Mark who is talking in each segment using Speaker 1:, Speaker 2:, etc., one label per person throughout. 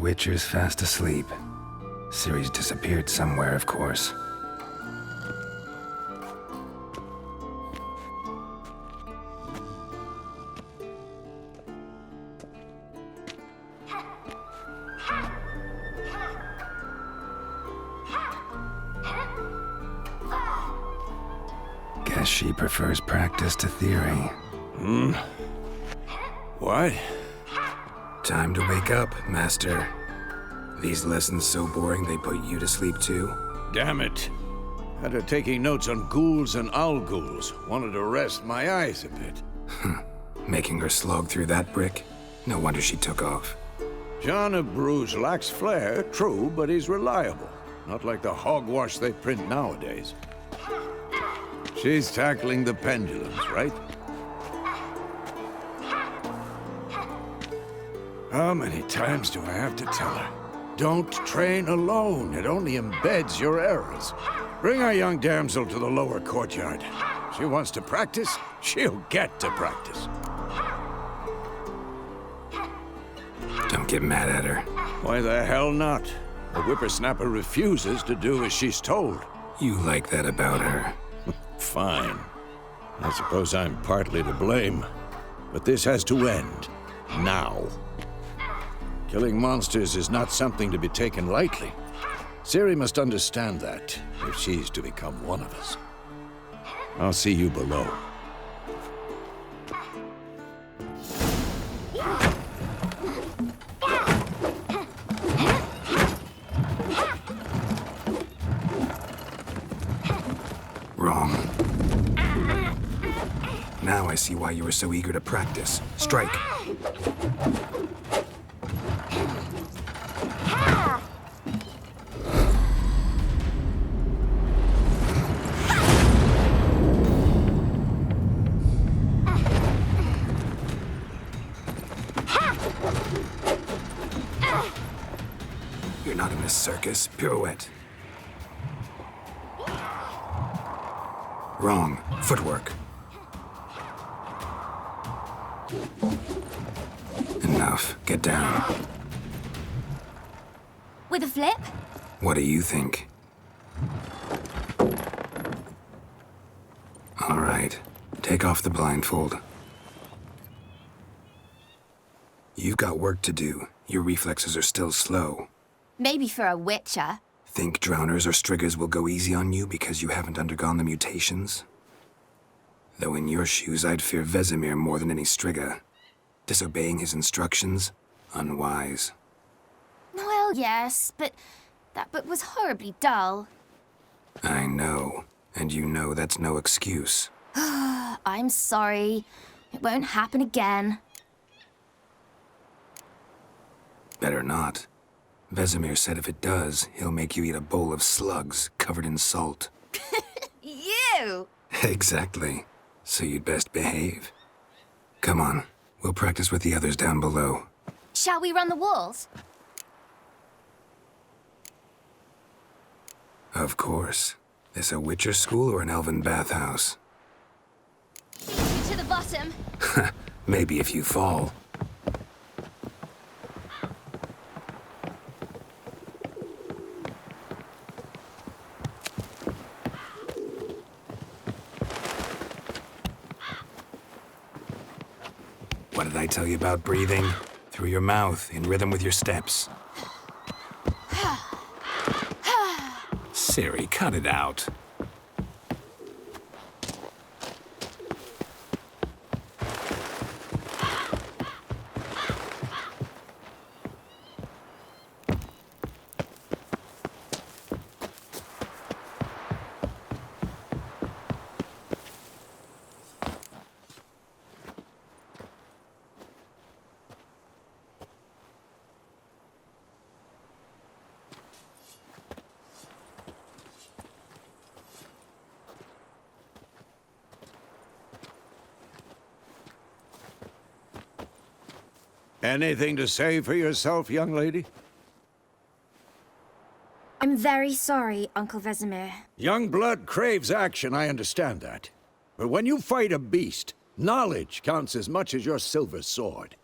Speaker 1: Witcher's fast asleep. Ciri's disappeared somewhere, of course. Guess she prefers practice to theory.
Speaker 2: What?
Speaker 1: Time to wake up, Master. These lessons so boring they put you to sleep too?
Speaker 2: Damn it. Had her taking notes on ghouls and owl ghouls. Wanted to rest my eyes a bit.
Speaker 1: Making her slog through that brick? No wonder she took off.
Speaker 2: John of Bruges lacks flair, true, but he's reliable. Not like the hogwash they print nowadays. She's tackling the pendulums, right? How many times do I have to tell her? Don't train alone. It only embeds your errors. Bring our young damsel to the lower courtyard. She wants to practice, she'll get to practice.
Speaker 1: Don't get mad at her.
Speaker 2: Why the hell not? The whippersnapper refuses to do as she's told.
Speaker 1: You like that about her.
Speaker 2: Fine. I suppose I'm partly to blame. But this has to end. Now. Killing monsters is not something to be taken lightly. Ciri must understand that, if she's to become one of us. I'll see you below.
Speaker 1: Wrong. Now I see why you were so eager to practice. Strike. You're not in a circus. Pirouette. Wrong. Footwork. Enough. Get down.
Speaker 3: With a flip?
Speaker 1: What do you think? All right. Take off the blindfold. You've got work to do. Your reflexes are still slow.
Speaker 3: Maybe for a witcher.
Speaker 1: Think drowners or striggers will go easy on you because you haven't undergone the mutations? Though in your shoes, I'd fear Vesemir more than any strigger. Disobeying his instructions? Unwise.
Speaker 3: Well, yes, but that book was horribly dull.
Speaker 1: I know. And you know that's no excuse.
Speaker 3: I'm sorry. It won't happen again.
Speaker 1: Better not. Vesemir said if it does, he'll make you eat a bowl of slugs covered in salt.
Speaker 3: You!
Speaker 1: Exactly. So you'd best behave. Come on. We'll practice with the others down below.
Speaker 3: Shall we run the walls?
Speaker 1: Of course. This a Witcher school or an elven bathhouse?
Speaker 3: To the bottom.
Speaker 1: Maybe if you fall. What did I tell you about breathing? Through your mouth, in rhythm with your steps. Ciri, cut it out.
Speaker 2: Anything to say for yourself, young lady?
Speaker 3: I'm very sorry, Uncle Vesemir.
Speaker 2: Young blood craves action, I understand that. But when you fight a beast, knowledge counts as much as your silver sword.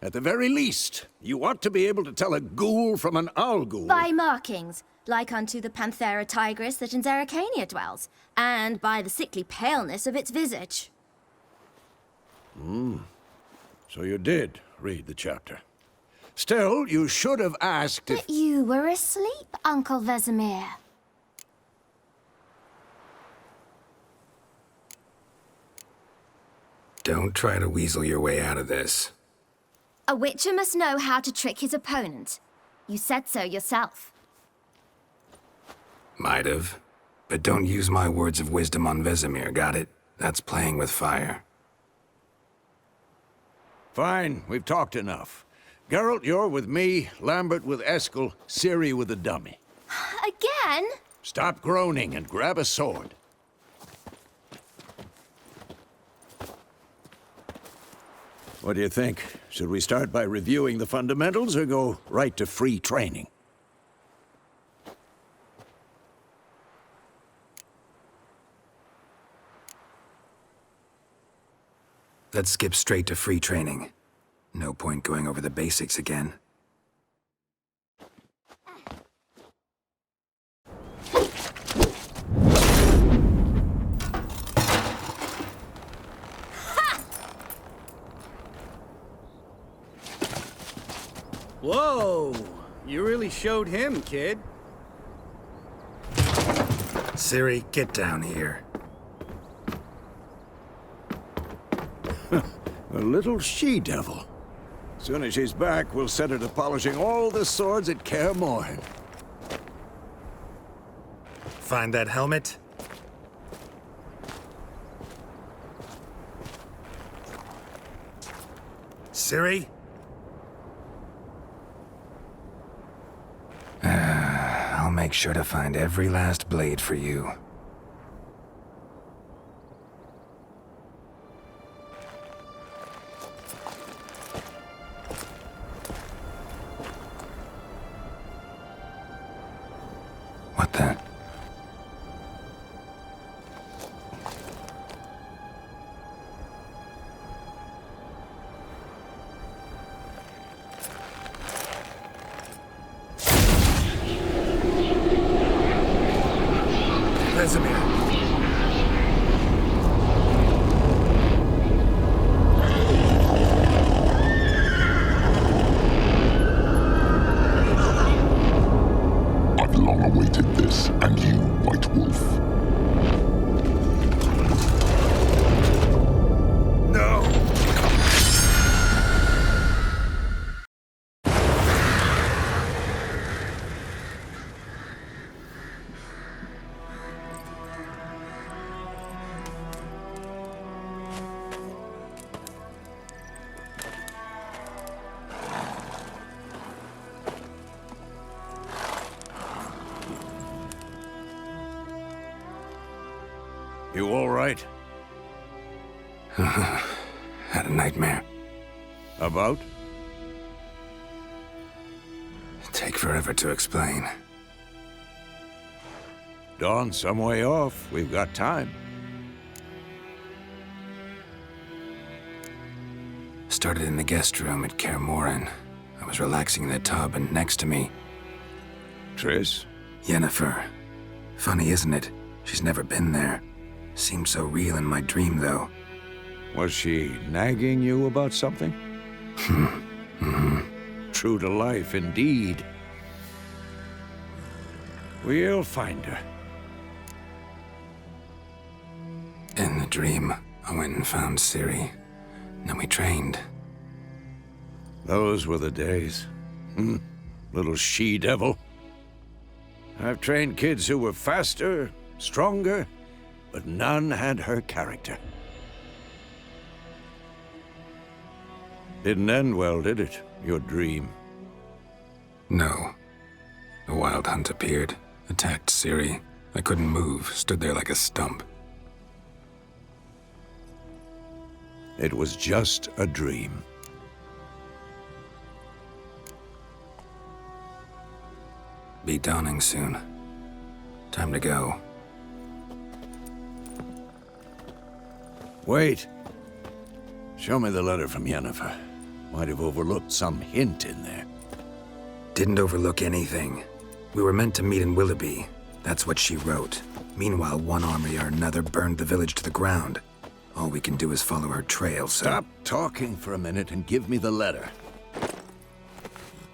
Speaker 2: At the very least, you ought to be able to tell a ghoul from an owl ghoul.
Speaker 3: By markings, like unto the Panthera tigris that in Zeracania dwells, and by the sickly paleness of its visage.
Speaker 2: So you did read the chapter. Still, you should have asked if...
Speaker 3: But you were asleep, Uncle Vesemir.
Speaker 1: Don't try to weasel your way out of this.
Speaker 3: A witcher must know how to trick his opponent. You said so yourself.
Speaker 1: Might have. But don't use my words of wisdom on Vesemir, got it? That's playing with fire.
Speaker 2: Fine, we've talked enough. Geralt, you're with me, Lambert with Eskel, Ciri with the dummy.
Speaker 3: Again?
Speaker 2: Stop groaning and grab a sword. What do you think? Should we start by reviewing the fundamentals or go right to free training?
Speaker 1: Let's skip straight to free training. No point going over the basics again.
Speaker 4: Whoa! You really showed him, kid.
Speaker 1: Ciri, get down here.
Speaker 2: A little she-devil. Soon as she's back, we'll set her to polishing all the swords at Kaer Morhen.
Speaker 1: Find that helmet? Ciri? I'll make sure to find every last blade for you. What the? Vesemir.
Speaker 5: I've long awaited this, and you, White Wolf.
Speaker 1: No!
Speaker 2: You all right?
Speaker 1: Had a nightmare.
Speaker 2: About?
Speaker 1: Take forever to explain.
Speaker 2: Dawn's some way off. We've got time.
Speaker 1: Started in the guest room at Kaer Morhen. I was relaxing in the tub, and next to me,
Speaker 2: Triss?
Speaker 1: Yennefer. Funny, isn't it? She's never been there. Seemed so real in my dream, though.
Speaker 2: Was she nagging you about something? True to life, indeed. We'll find her.
Speaker 1: In the dream, I went and found Ciri. Then we trained.
Speaker 2: Those were the days. Little she-devil. I've trained kids who were faster, stronger, but none had her character. Didn't end well, did it? Your dream?
Speaker 1: No. A wild hunt appeared, attacked Ciri. I couldn't move, stood there like a stump.
Speaker 2: It was just a dream.
Speaker 1: Be dawning soon. Time to go.
Speaker 2: Wait. Show me the letter from Yennefer. Might have overlooked some hint in there.
Speaker 1: Didn't overlook anything. We were meant to meet in Willoughby. That's what she wrote. Meanwhile, one army or another burned the village to the ground. All we can do is follow her trail, so...
Speaker 2: Stop talking for a minute and give me the letter.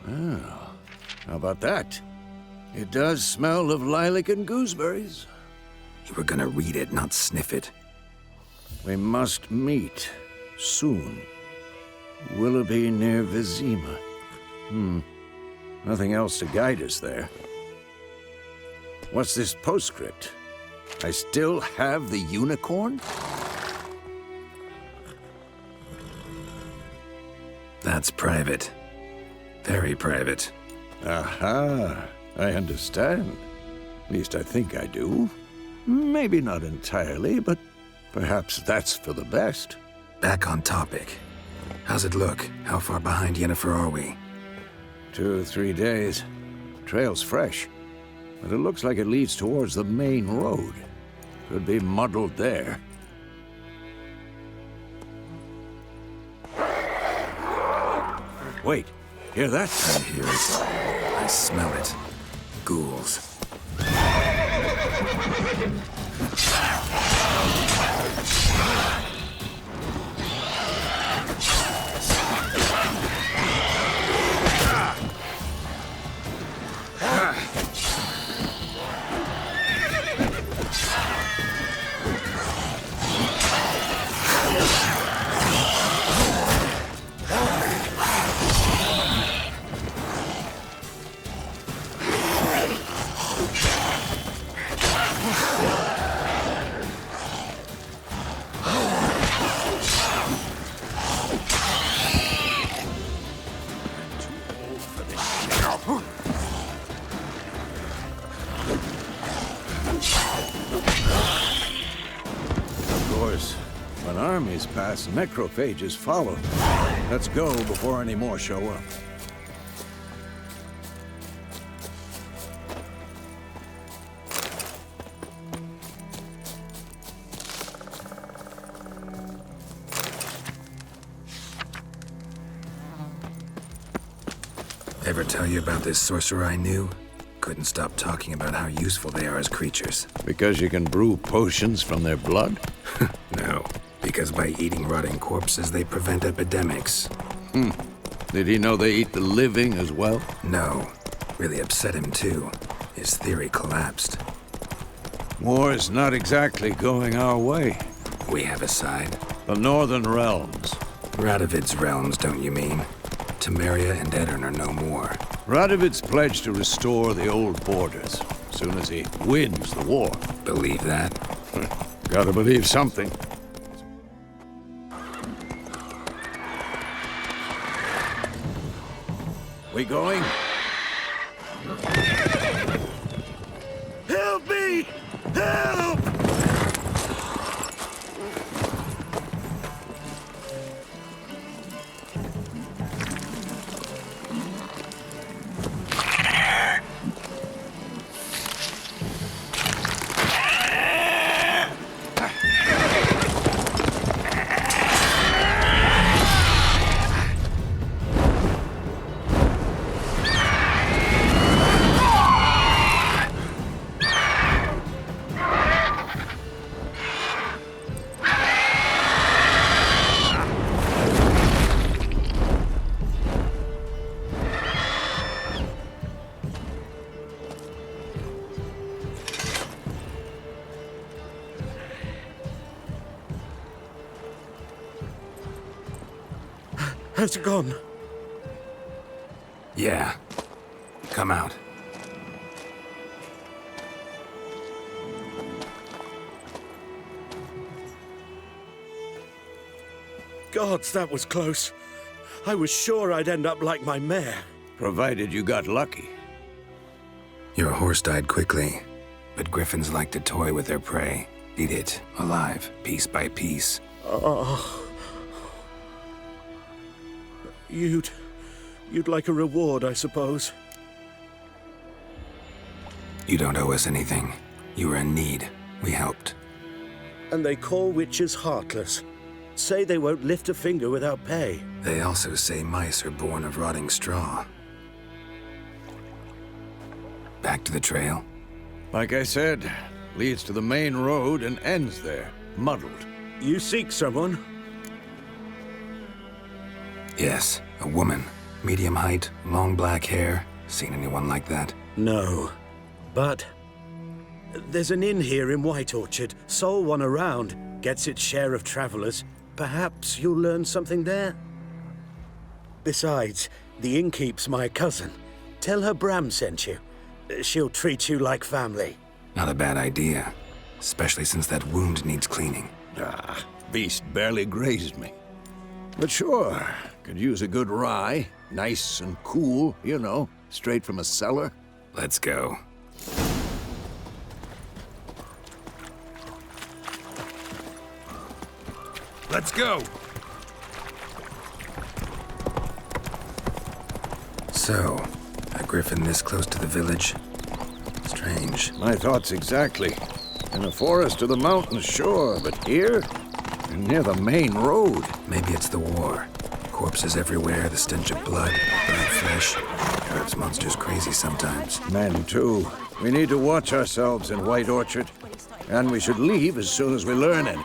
Speaker 2: Oh, how about that? It does smell of lilac and gooseberries.
Speaker 1: You were gonna read it, not sniff it.
Speaker 2: We must meet soon. Willoughby near Vizima. Nothing else to guide us there. What's this postscript? I still have the unicorn?
Speaker 1: That's private. Very private.
Speaker 2: Aha, I understand. At least I think I do. Maybe not entirely, but perhaps that's for the best.
Speaker 1: Back on topic. How's it look? How far behind Yennefer are we?
Speaker 2: 2 or 3 days. Trail's fresh, but it looks like it leads towards the main road. Could be muddled there. Wait, hear that?
Speaker 1: I hear it. I smell it. Ghouls.
Speaker 2: When armies pass, necrophages follow. Let's go before any more show up.
Speaker 1: Ever tell you about this sorcerer I knew? Couldn't stop talking about how useful they are as creatures.
Speaker 2: Because you can brew potions from their blood?
Speaker 1: No, because by eating rotting corpses, they prevent epidemics.
Speaker 2: Did he know they eat the living as well?
Speaker 1: No. Really upset him, too. His theory collapsed.
Speaker 2: War's not exactly going our way.
Speaker 1: We have a side.
Speaker 2: The Northern Realms.
Speaker 1: Radovid's realms, don't you mean? Temeria and Edirn are no more.
Speaker 2: Radovid's pledged to restore the old borders, as soon as he wins the war.
Speaker 1: Believe that?
Speaker 2: Gotta believe something. We going? Help me! Help!
Speaker 6: Has it gone?
Speaker 1: Yeah. Come out.
Speaker 6: Gods, that was close. I was sure I'd end up like my mare.
Speaker 2: Provided you got lucky.
Speaker 1: Your horse died quickly, but griffins like to toy with their prey. Eat it, alive, piece by piece.
Speaker 6: Oh. You'd like a reward, I suppose.
Speaker 1: You don't owe us anything. You were in need. We helped.
Speaker 6: And they call witches heartless. Say they won't lift a finger without pay.
Speaker 1: They also say mice are born of rotting straw. Back to the trail?
Speaker 2: Like I said, leads to the main road and ends there, muddled.
Speaker 6: You seek someone?
Speaker 1: Yes, a woman. Medium height, long black hair. Seen anyone like that?
Speaker 6: No. But there's an inn here in White Orchard. Sole one around. Gets its share of travelers. Perhaps you'll learn something there? Besides, the innkeep's my cousin. Tell her Bram sent you. She'll treat you like family.
Speaker 1: Not a bad idea. Especially since that wound needs cleaning.
Speaker 2: Ah, beast barely grazed me. But sure, could use a good rye. Nice and cool, you know, straight from a cellar.
Speaker 1: Let's go.
Speaker 2: Let's go!
Speaker 1: So, a griffin this close to the village? Strange.
Speaker 2: My thoughts exactly. In the forest or the mountains, sure, but here? Near the main road.
Speaker 1: Maybe it's the war. Corpses everywhere, the stench of blood, burnt flesh. Drives monsters crazy sometimes.
Speaker 2: Men, too. We need to watch ourselves in White Orchard. And we should leave as soon as we learn it.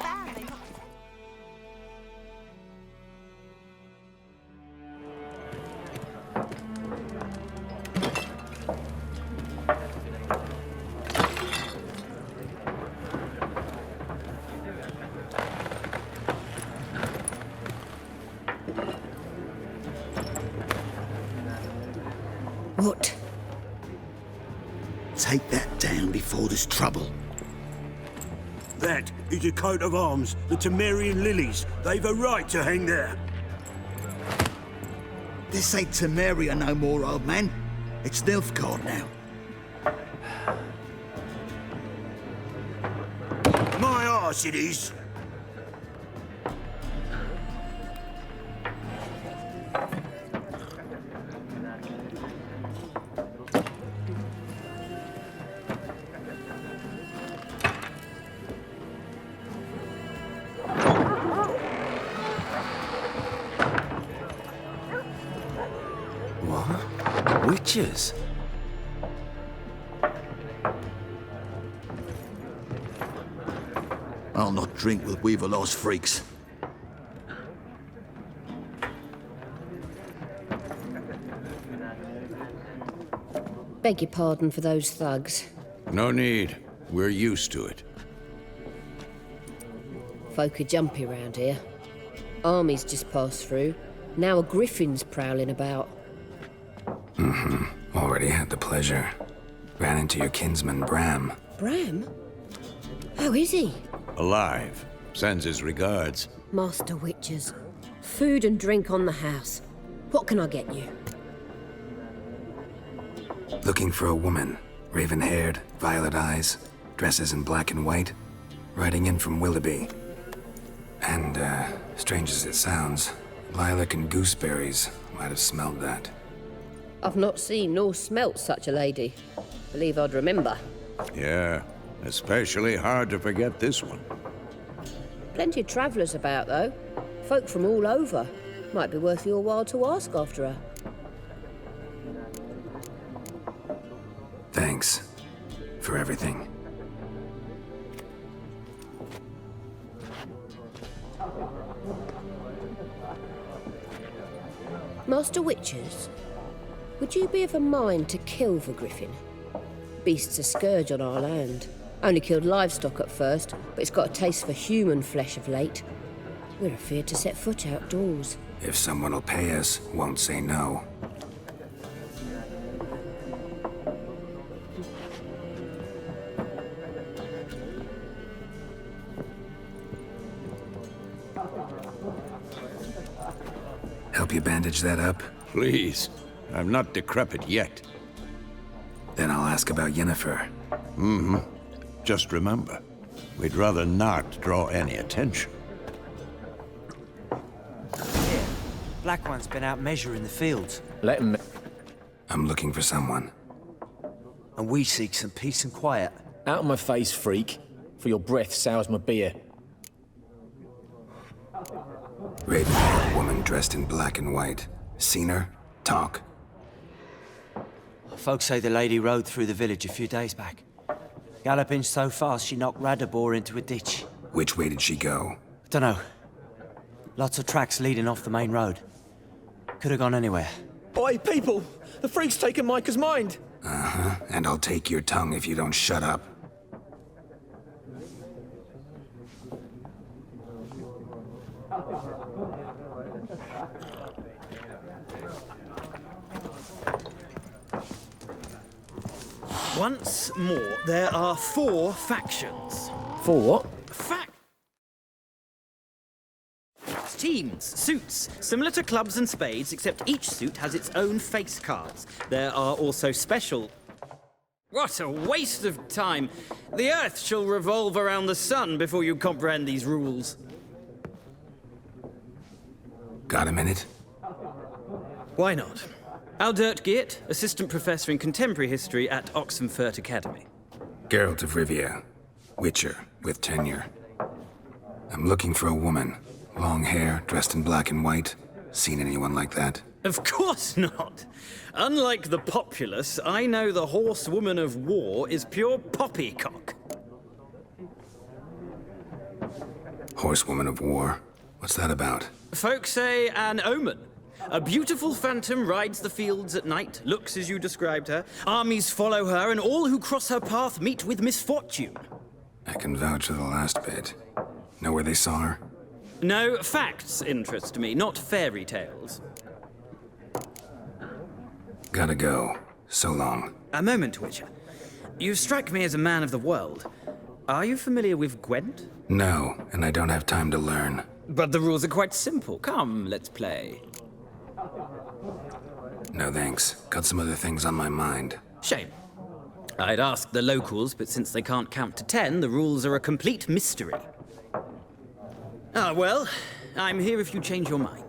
Speaker 7: What?
Speaker 8: Take that down before there's trouble.
Speaker 6: That is a coat of arms, the Temerian lilies. They've a right to hang there.
Speaker 8: This ain't Temeria no more, old man. It's Nilfgaard now.
Speaker 6: My arse it is.
Speaker 1: What? Witches?
Speaker 8: I'll not drink with Weaverlaw's freaks.
Speaker 7: Beg your pardon for those thugs.
Speaker 2: No need. We're used to it.
Speaker 7: Folk are jumpy round here. Armies just passed through. Now a griffin's prowling about.
Speaker 1: Already had the pleasure. Ran into your kinsman, Bram.
Speaker 7: Bram? How is he?
Speaker 2: Alive. Sends his regards.
Speaker 7: Master Witches. Food and drink on the house. What can I get you?
Speaker 1: Looking for a woman. Raven-haired, violet eyes, dresses in black and white. Riding in from Willoughby. And, strange as it sounds, lilac and gooseberries might have smelled that.
Speaker 7: I've not seen nor smelt such a lady. Believe I'd remember.
Speaker 2: Yeah, especially hard to forget this one.
Speaker 7: Plenty of travellers about, though. Folk from all over. Might be worth your while to ask after her.
Speaker 1: Thanks. For everything.
Speaker 7: Master Witches, would you be of a mind to kill the griffin? Beast's a scourge on our land. Only killed livestock at first, but it's got a taste for human flesh of late. We're afeard to set foot outdoors.
Speaker 1: If someone will pay us, won't say no. Help you bandage that up?
Speaker 2: Please. I'm not decrepit yet.
Speaker 1: Then I'll ask about Yennefer.
Speaker 2: Just remember, we'd rather not draw any attention.
Speaker 9: Here, Black One's been out measuring the fields.
Speaker 10: Let him...
Speaker 1: I'm looking for someone.
Speaker 9: And we seek some peace and quiet.
Speaker 10: Out of my face, freak. For your breath sours my beer.
Speaker 1: Raven-haired woman dressed in black and white. Seen her? Talk.
Speaker 9: Folks say the lady rode through the village a few days back. Galloping so fast she knocked Radabor into a ditch.
Speaker 1: Which way did she go?
Speaker 9: Dunno. Lots of tracks leading off the main road. Could have gone anywhere.
Speaker 10: Oi, people! The freak's taken Micah's mind!
Speaker 1: Uh-huh, and I'll take your tongue if you don't shut up.
Speaker 4: Once more, there are 4 factions.
Speaker 10: For what?
Speaker 4: Teams, suits, similar to clubs and spades, except each suit has its own face cards. There are also special... What a waste of time! The Earth shall revolve around the sun before you comprehend these rules.
Speaker 1: Got a minute?
Speaker 4: Why not? Aldert Geert, Assistant Professor in Contemporary History at Oxenfurt Academy.
Speaker 1: Geralt of Rivia. Witcher, with tenure. I'm looking for a woman. Long hair, dressed in black and white. Seen anyone like that?
Speaker 4: Of course not! Unlike the populace, I know the horsewoman of war is pure poppycock.
Speaker 1: Horsewoman of war? What's that about?
Speaker 4: Folk say an omen. A beautiful phantom rides the fields at night, looks as you described her. Armies follow her, and all who cross her path meet with misfortune.
Speaker 1: I can vouch for the last bit. Know where they saw her?
Speaker 4: No, facts interest me, not fairy tales.
Speaker 1: Gotta go. So long.
Speaker 4: A moment, Witcher. You strike me as a man of the world. Are you familiar with Gwent?
Speaker 1: No, and I don't have time to learn.
Speaker 4: But the rules are quite simple. Come, let's play.
Speaker 1: No thanks. Got some other things on my mind.
Speaker 4: Shame. I'd ask the locals, but since they can't count to 10, the rules are a complete mystery. Ah, well, I'm here if you change your mind.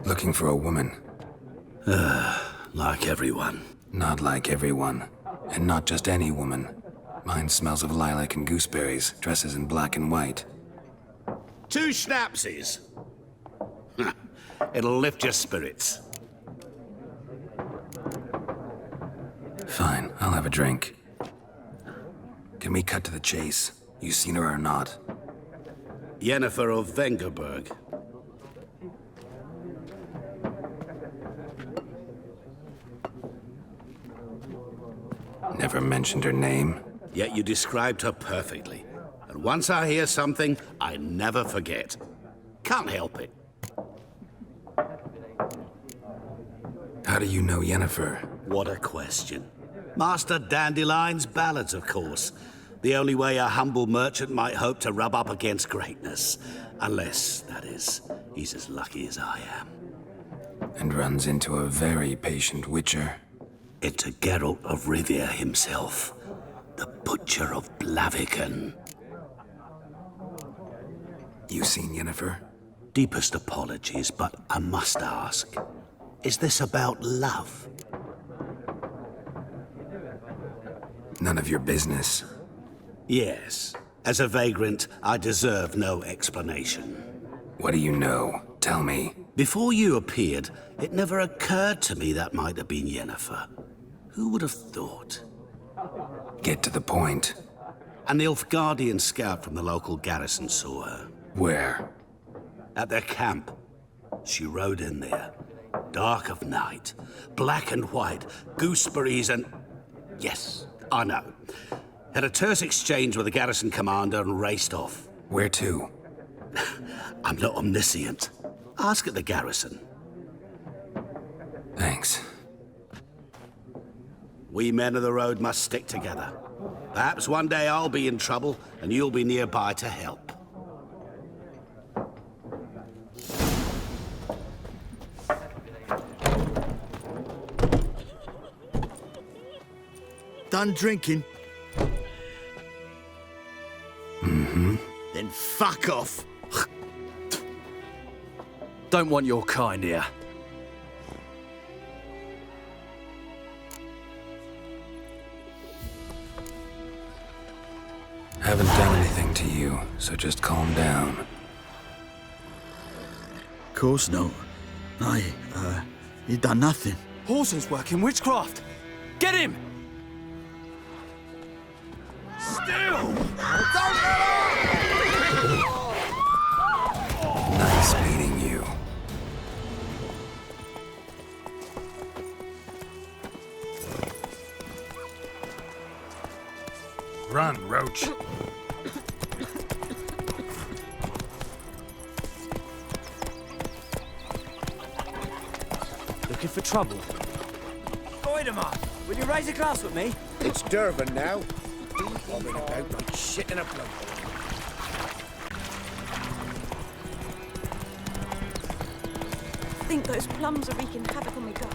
Speaker 1: Looking for a woman.
Speaker 6: Like everyone.
Speaker 1: Not like everyone. And not just any woman. Mine smells of lilac and gooseberries, dresses in black and white.
Speaker 11: 2 schnapsies. It'll lift your spirits.
Speaker 1: Fine, I'll have a drink. Can we cut to the chase? You seen her or not?
Speaker 11: Yennefer of Vengerberg.
Speaker 1: Never mentioned her name.
Speaker 11: Yet you described her perfectly. And once I hear something, I never forget. Can't help it.
Speaker 1: How do you know Yennefer?
Speaker 11: What a question. Master Dandelion's ballads, of course. The only way a humble merchant might hope to rub up against greatness. Unless, that is, he's as lucky as I am.
Speaker 1: And runs into a very patient witcher.
Speaker 11: Into Geralt of Rivia himself. The Butcher of Blaviken.
Speaker 1: You seen Yennefer?
Speaker 11: Deepest apologies, but I must ask. Is this about love?
Speaker 1: None of your business.
Speaker 11: Yes. As a vagrant, I deserve no explanation.
Speaker 1: What do you know? Tell me.
Speaker 11: Before you appeared, it never occurred to me that might have been Yennefer. Who would have thought?
Speaker 1: Get to the point.
Speaker 11: An Nilfgaardian scout from the local garrison saw her.
Speaker 1: Where?
Speaker 11: At their camp. She rode in there. Dark of night. Black and white. Gooseberries and... Yes, I know. Had a terse exchange with the garrison commander and raced off.
Speaker 1: Where to?
Speaker 11: I'm not omniscient. Ask at the garrison.
Speaker 1: Thanks.
Speaker 11: We men of the road must stick together. Perhaps one day I'll be in trouble and you'll be nearby to help.
Speaker 8: Done drinking?
Speaker 1: Mm-hmm.
Speaker 8: Then fuck off.
Speaker 10: Don't want your kind here.
Speaker 1: Haven't done anything to you, so just calm down.
Speaker 8: Course no. He done nothing.
Speaker 10: Horson's working witchcraft. Get him! Still!
Speaker 1: Nice meeting you. Run, Roach.
Speaker 9: Looking for trouble? Voidemar, will you raise a glass with me?
Speaker 12: It's Durban now. Bobbing about like shit in a blood.
Speaker 13: I think those plums are wreaking havoc on my gut.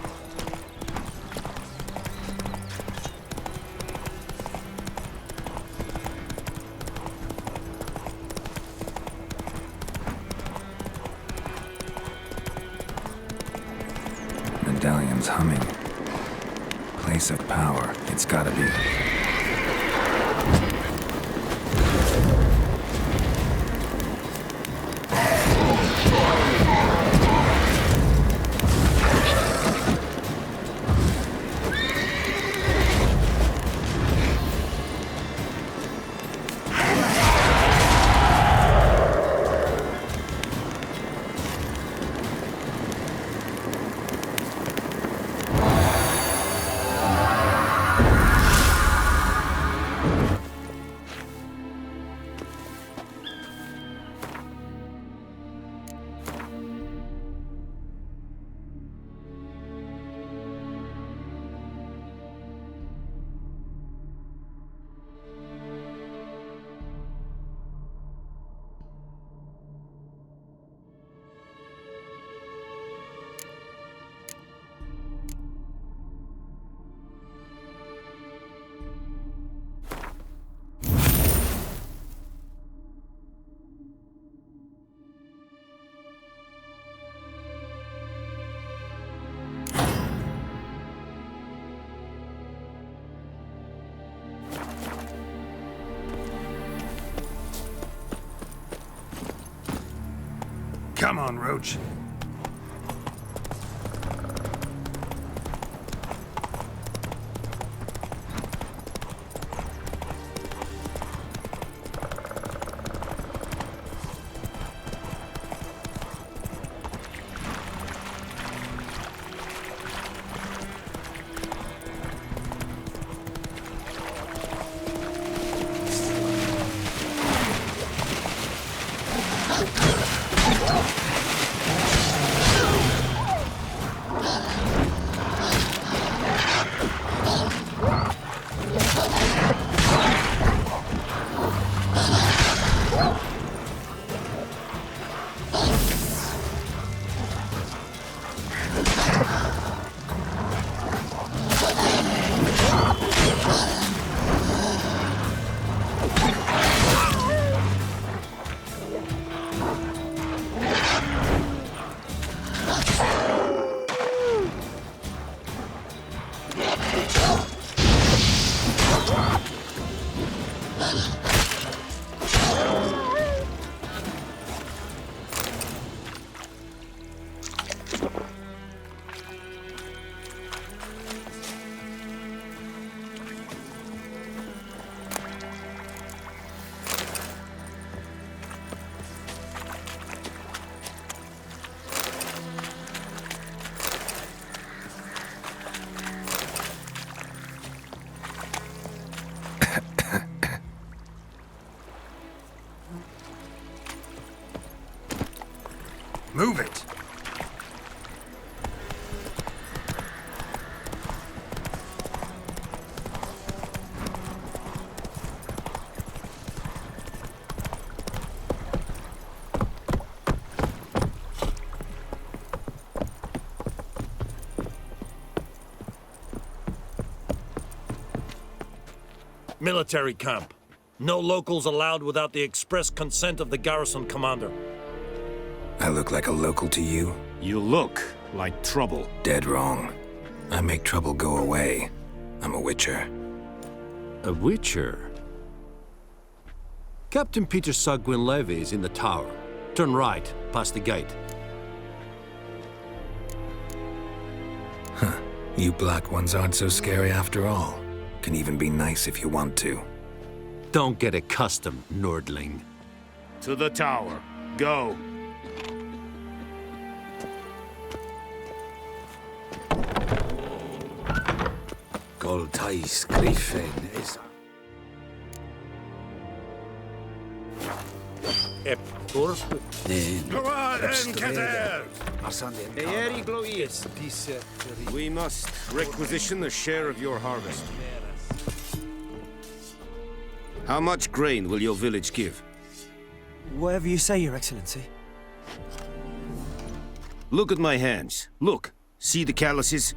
Speaker 1: Medallion's humming. Place of power. It's gotta be. Come on, Roach. Move it!
Speaker 14: Military camp. No locals allowed without the express consent of the garrison commander.
Speaker 1: I look like a local to you?
Speaker 15: You look like trouble.
Speaker 1: Dead wrong. I make trouble go away. I'm a witcher.
Speaker 15: A witcher?
Speaker 14: Captain Peter Sagwin Levy is in the tower. Turn right, past the gate.
Speaker 1: Huh. You black ones aren't so scary after all. Can even be nice if you want to.
Speaker 14: Don't get accustomed, Nordling.
Speaker 15: To the tower. Go.
Speaker 12: Goltais Griffin is...
Speaker 15: Come on, Enketer!
Speaker 16: We must requisition a share of your harvest. How much grain will your village give?
Speaker 9: Whatever you say, Your Excellency.
Speaker 16: Look at my hands. Look. See the calluses?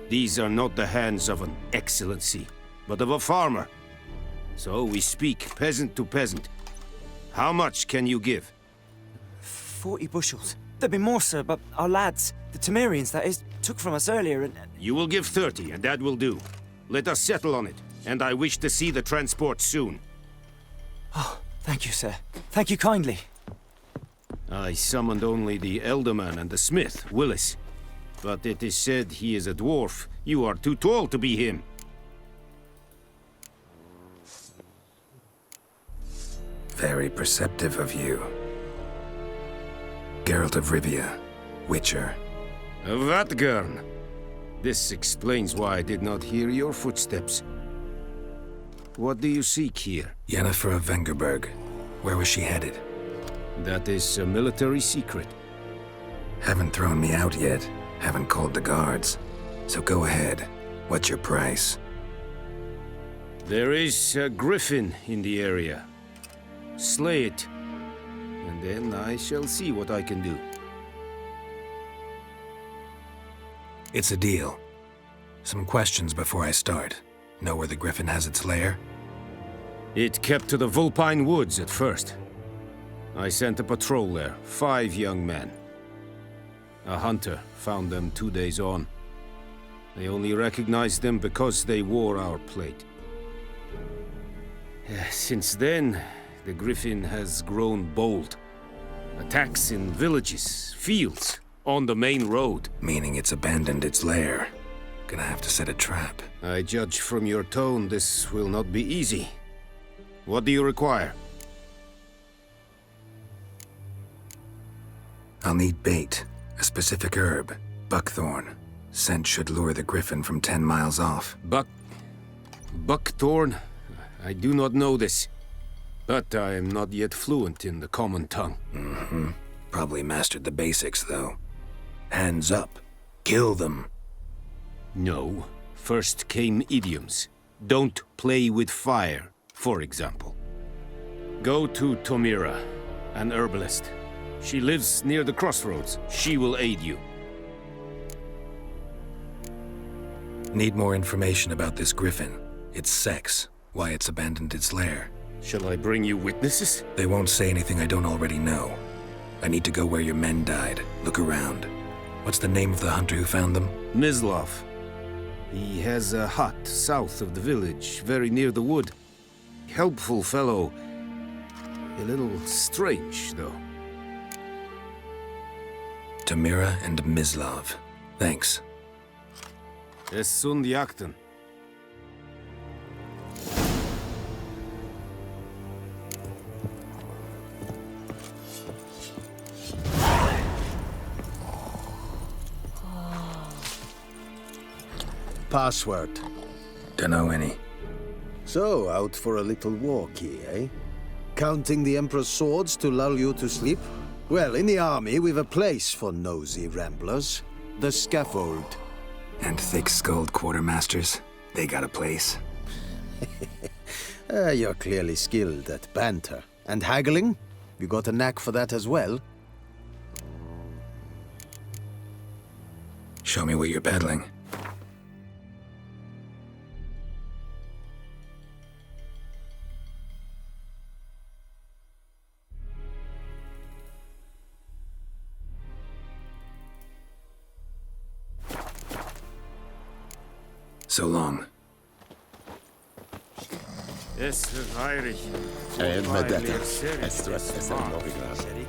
Speaker 16: These are not the hands of an excellency, but of a farmer. So we speak peasant to peasant. How much can you give?
Speaker 9: 40 bushels. There'd be more, sir, but our lads, the Temerians, that is, took from us earlier and...
Speaker 16: You will give 30, and that will do. Let us settle on it, and I wish to see the transport soon.
Speaker 9: Oh, thank you, sir. Thank you kindly.
Speaker 16: I summoned only the Elderman and the smith, Willis. But it is said he is a dwarf. You are too tall to be him.
Speaker 1: Very perceptive of you. Geralt of Rivia, Witcher.
Speaker 16: Vatgern. This explains why I did not hear your footsteps. What do you seek here?
Speaker 1: Yennefer of Vengerberg. Where was she headed?
Speaker 16: That is a military secret.
Speaker 1: Haven't thrown me out yet. Haven't called the guards. So go ahead. What's your price?
Speaker 16: There is a griffin in the area. Slay it, and then I shall see what I can do.
Speaker 1: It's a deal. Some questions before I start. Know where the griffin has its lair?
Speaker 16: It kept to the Vulpine Woods at first. I sent a patrol there, 5 young men. A hunter found them 2 days on. They only recognized them because they wore our plate. Since then, the griffin has grown bold. Attacks in villages, fields, on the main road.
Speaker 1: Meaning it's abandoned its lair. Gonna have to set a trap.
Speaker 16: I judge from your tone this will not be easy. What do you require?
Speaker 1: I'll need bait. A specific herb. Buckthorn. Scent should lure the griffin from 10 miles off.
Speaker 16: Buckthorn? I do not know this. But I am not yet fluent in the common tongue.
Speaker 1: Mm-hmm. Probably mastered the basics, though. Hands up. Kill them.
Speaker 16: No. First came idioms. Don't play with fire, for example. Go to Tomira, an herbalist. She lives near the crossroads. She will aid you.
Speaker 1: Need more information about this griffin. Its sex. Why it's abandoned its lair.
Speaker 16: Shall I bring you witnesses?
Speaker 1: They won't say anything I don't already know. I need to go where your men died. Look around. What's the name of the hunter who found them?
Speaker 16: Mislav. He has a hut south of the village, very near the wood. Helpful fellow. A little strange, though.
Speaker 1: Tamira and Mislav. Thanks.
Speaker 16: Es sunt jakten.
Speaker 12: Password.
Speaker 1: Dunno any.
Speaker 12: So, out for a little walkie, eh? Counting the Emperor's swords to lull you to sleep? Well, in the army, we've a place for nosy ramblers. The scaffold.
Speaker 1: And thick-skulled quartermasters. They got a place.
Speaker 12: You're clearly skilled at banter. And haggling? You got a knack for that as well?
Speaker 1: Show me what you're peddling. So long.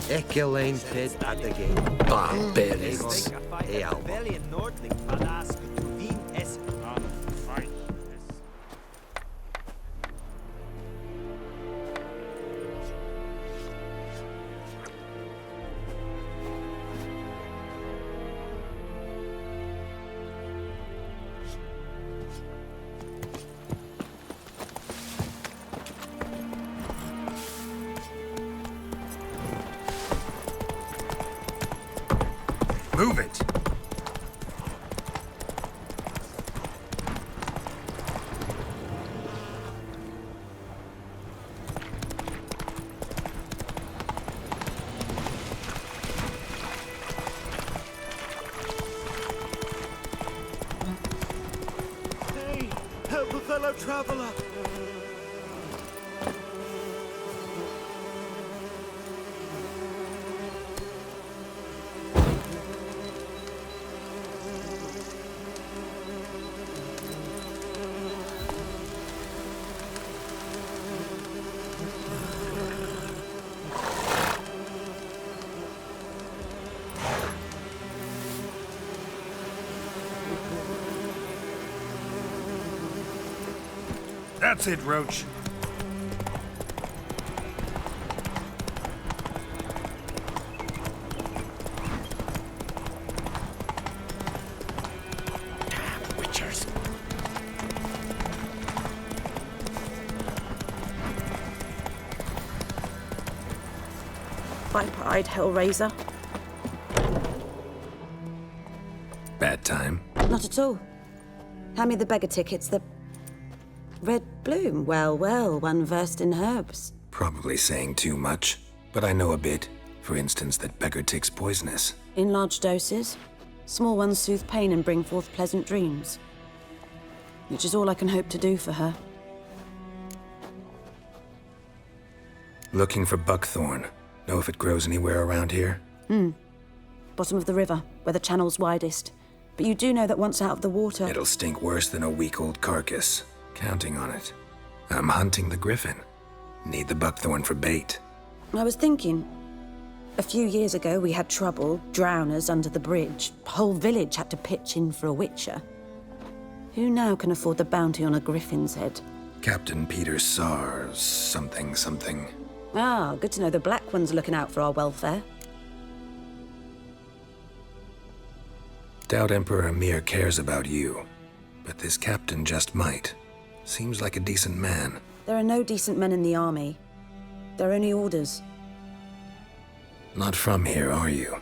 Speaker 12: Ekelain ped adagay. Barbarians.
Speaker 1: Move it!
Speaker 6: Hey, help a fellow traveler!
Speaker 1: That's it, Roach.
Speaker 13: Viper-eyed Hellraiser.
Speaker 1: Bad time.
Speaker 13: Not at all. Hand me the beggar tickets, the red bloom. Well, well, one versed in herbs.
Speaker 1: Probably saying too much, but I know a bit. For instance, that beggar tick's poisonous.
Speaker 13: In large doses. Small ones soothe pain and bring forth pleasant dreams. Which is all I can hope to do for her.
Speaker 1: Looking for buckthorn. Know if it grows anywhere around here?
Speaker 13: Bottom of the river, where the channel's widest. But you do know that once out of the water...
Speaker 1: It'll stink worse than a week-old carcass. Counting on it. I'm hunting the griffin. Need the buckthorn for bait.
Speaker 13: I was thinking... A few years ago, we had trouble, drowners under the bridge. Whole village had to pitch in for a witcher. Who now can afford the bounty on a griffin's head?
Speaker 1: Captain Peter Sars, something.
Speaker 13: Ah, good to know the Black One's looking out for our welfare.
Speaker 1: Doubt Emperor Emir cares about you, but this captain just might. Seems like a decent man.
Speaker 13: There are no decent men in the army. They're only orders.
Speaker 1: Not from here, are you?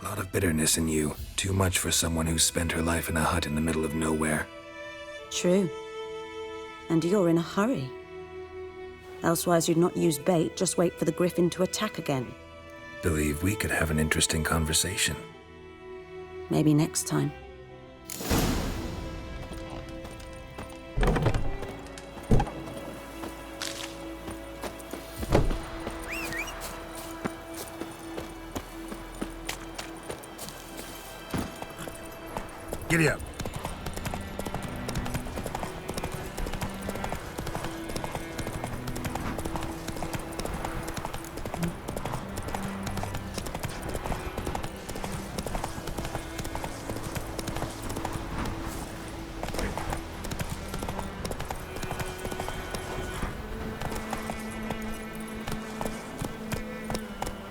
Speaker 1: A lot of bitterness in you. Too much for someone who's spent her life in a hut in the middle of nowhere.
Speaker 13: True. And you're in a hurry. Elsewise you'd not use bait, just wait for the griffin to attack again.
Speaker 1: Believe we could have an interesting conversation.
Speaker 13: Maybe next time.
Speaker 1: Giddy up.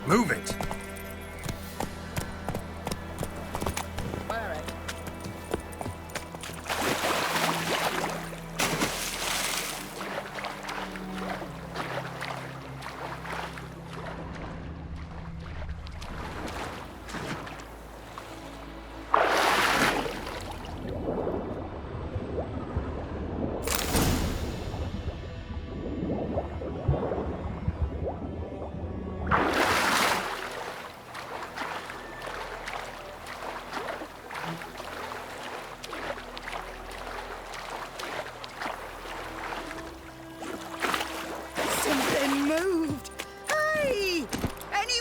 Speaker 1: Move it!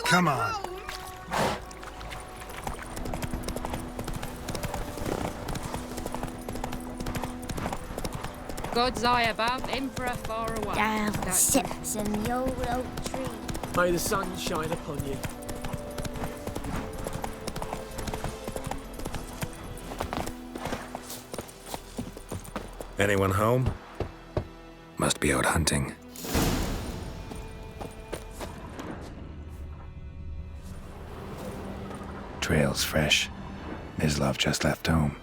Speaker 1: Come on.
Speaker 17: God's eye above, Emperor far away.
Speaker 3: Down sits in the old oak tree.
Speaker 10: May the sun shine upon you.
Speaker 18: Anyone home?
Speaker 1: Must be out hunting. Trail's fresh. Mislav just left home.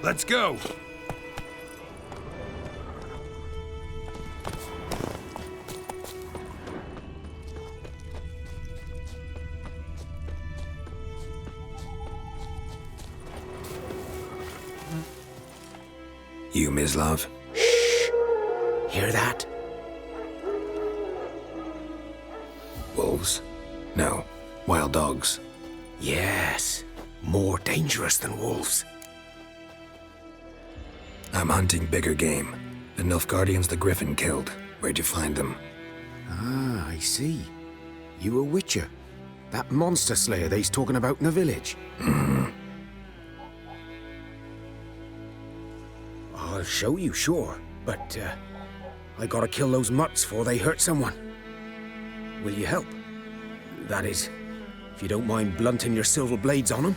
Speaker 18: Let's go!
Speaker 1: You, Mislav?
Speaker 6: Hear that?
Speaker 1: Wolves? No. Wild dogs.
Speaker 6: Yes. More dangerous than wolves.
Speaker 1: I'm hunting bigger game. The Nilfgaardians the Griffin killed. Where'd you find them?
Speaker 19: Ah, I see. You a witcher. That monster slayer they's talking about in the village. I'll show you, sure. But, I gotta kill those mutts before they hurt someone. Will you help? That is, if you don't mind blunting your silver blades on them.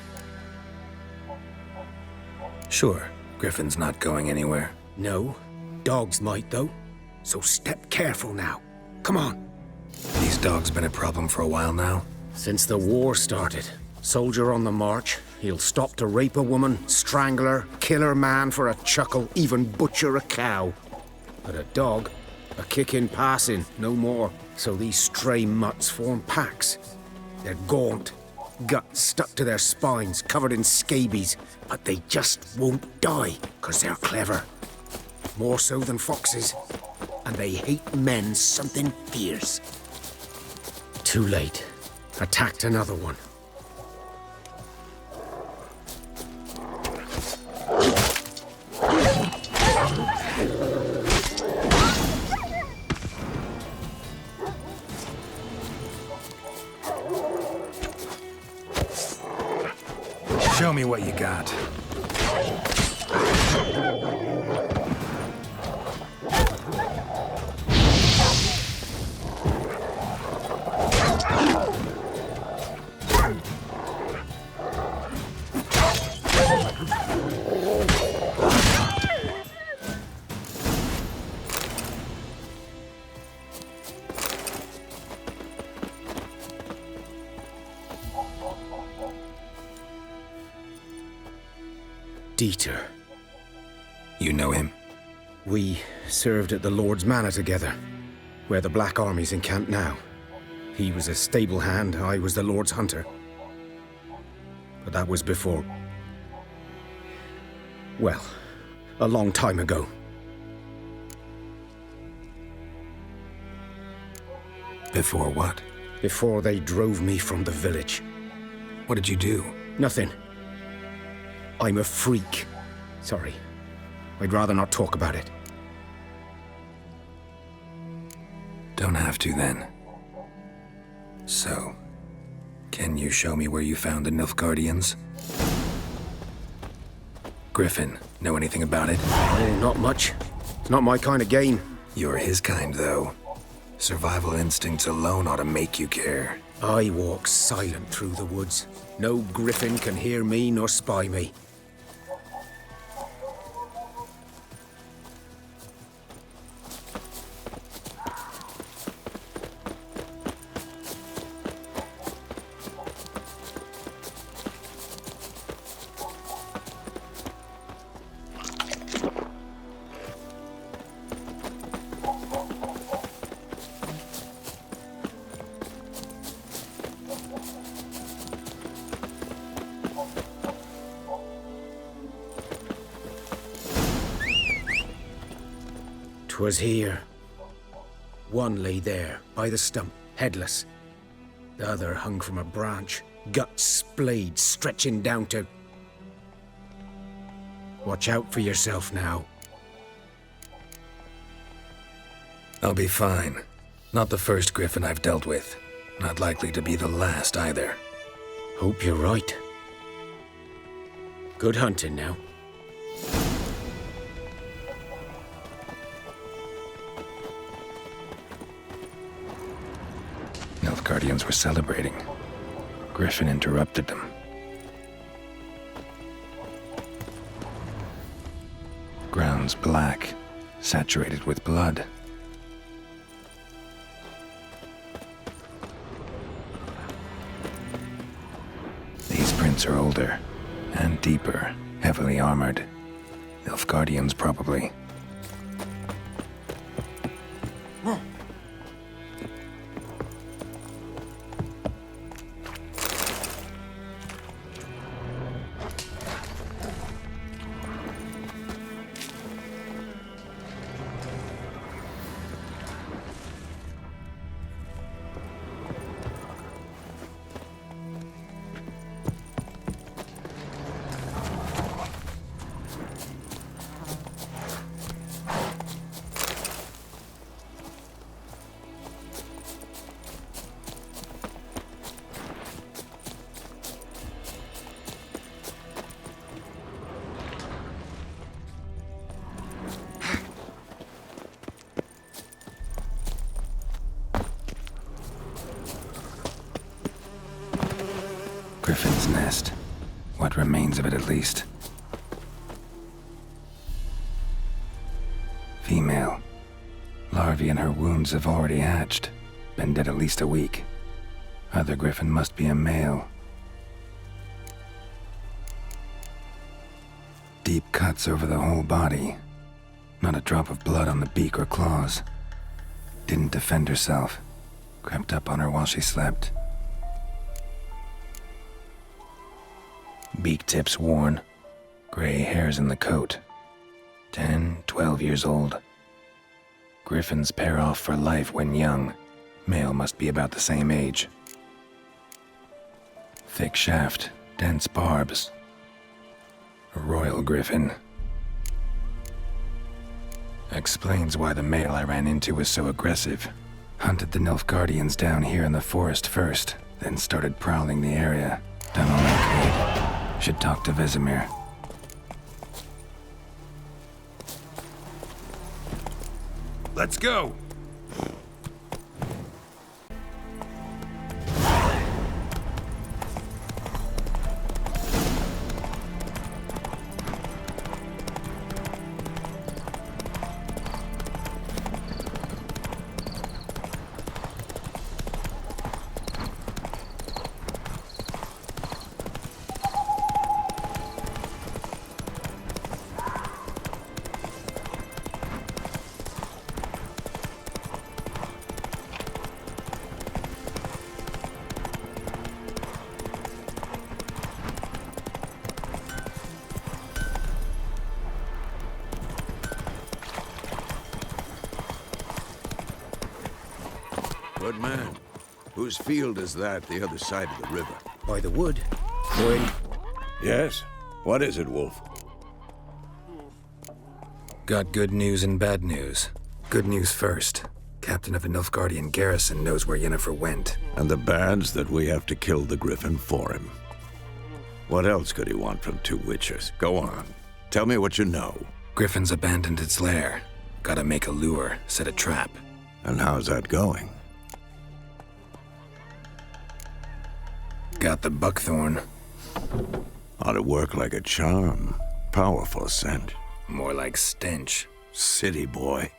Speaker 1: Sure. Griffin's not going anywhere.
Speaker 19: No. Dogs might, though. So step careful now. Come on.
Speaker 1: These dogs been a problem for a while now?
Speaker 19: Since the war started. Soldier on the march. He'll stop to rape a woman, strangle her, kill her man for a chuckle, even butcher a cow. But a dog, a kick in passing, no more. So these stray mutts form packs. They're gaunt, guts stuck to their spines, covered in scabies, but they just won't die, 'cause they're clever. More so than foxes, and they hate men something fierce. Too late. Attacked another one.
Speaker 1: Show me what you got.
Speaker 19: Dieter.
Speaker 1: You know him?
Speaker 19: We served at the Lord's Manor together, where the Black Army's encamped now. He was a stable hand, I was the Lord's hunter. But that was before... well, a long time ago.
Speaker 1: Before what?
Speaker 19: Before they drove me from the village.
Speaker 1: What did you do?
Speaker 19: Nothing. I'm a freak. Sorry. I'd rather not talk about it.
Speaker 1: Don't have to, then. So, can you show me where you found the Nilfgaardians? Griffin, know anything about it?
Speaker 19: Oh, not much. It's not my kind of game.
Speaker 1: You're his kind, though. Survival instincts alone ought to make you care.
Speaker 19: I walk silent through the woods. No griffin can hear me nor spy me. Was here. One lay there, by the stump, headless. The other hung from a branch, guts splayed, stretching down to... Watch out for yourself now.
Speaker 1: I'll be fine. Not the first griffin I've dealt with. Not likely to be the last, either.
Speaker 19: Hope you're right. Good hunting now.
Speaker 1: Nilfgaardians were celebrating. Griffin interrupted them. Ground's black, saturated with blood. These prints are older and deeper, heavily armored. Nilfgaardians, probably. Griffin's nest. What remains of it, at least. Female. Larvae in her wounds have already hatched. Been dead at least a week. Other griffin must be a male. Deep cuts over the whole body. Not a drop of blood on the beak or claws. Didn't defend herself. Crept up on her while she slept. Beak tips worn. Gray hairs in the coat. 10, 12 years old. Griffins pair off for life when young. Male must be about the same age. Thick shaft, dense barbs. A royal griffin. Explains why the male I ran into was so aggressive. Hunted the Nilfgaardians down here in the forest first, then started prowling the area. Done all I could. Should talk to Vesemir.
Speaker 18: Let's go!
Speaker 2: Good man. Whose field is that the other side of the river?
Speaker 19: By the wood. Boy.
Speaker 2: Yes? What is it, Wolf?
Speaker 1: Got good news and bad news. Good news first. Captain of a Nilfgaardian garrison knows where Yennefer went.
Speaker 2: And the bad's that we have to kill the griffin for him. What else could he want from two witchers? Go on. Tell me what you know.
Speaker 1: Griffin's abandoned its lair. Gotta make a lure, set a trap.
Speaker 2: And how's that going?
Speaker 1: Got the buckthorn.
Speaker 2: Ought to work like a charm. Powerful scent.
Speaker 1: More like stench.
Speaker 2: City boy.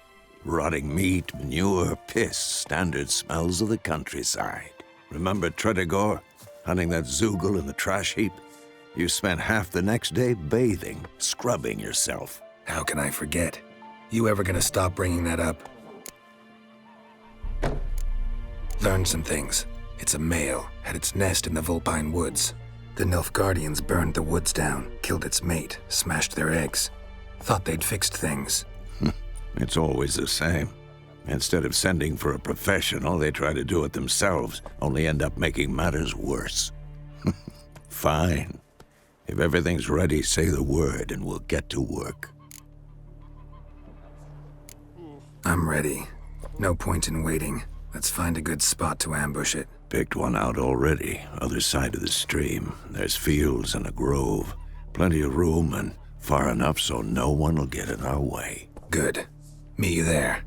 Speaker 2: Rotting meat, manure, piss. Standard smells of the countryside. Remember Tredegor? Hunting that Zoogle in the trash heap? You spent half the next day bathing, scrubbing yourself.
Speaker 1: How can I forget? You ever gonna stop bringing that up? Learned some things. It's a male, had its nest in the Vulpine Woods. The Nilfgaardians burned the woods down, killed its mate, smashed their eggs. Thought they'd fixed things.
Speaker 2: It's always the same. Instead of sending for a professional, they try to do it themselves, only end up making matters worse. Fine. If everything's ready, say the word and we'll get to work.
Speaker 1: I'm ready. No point in waiting. Let's find a good spot to ambush it.
Speaker 2: Picked one out already, other side of the stream. There's fields and a grove. Plenty of room and far enough so no one will get in our way.
Speaker 1: Good. Meet you there.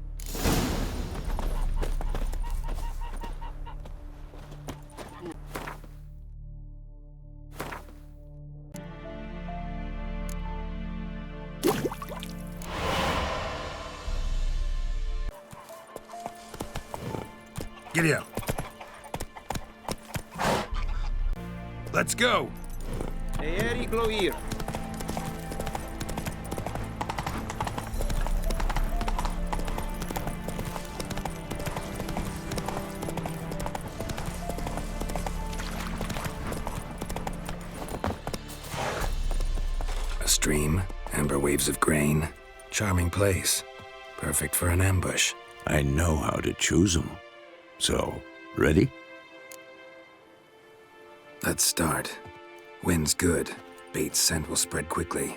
Speaker 18: Giddy up. Let's go.
Speaker 1: A stream, amber waves of grain. Charming place. Perfect for an ambush.
Speaker 2: I know how to choose them. So, ready?
Speaker 1: Let's start. Wind's good. Bait's scent will spread quickly.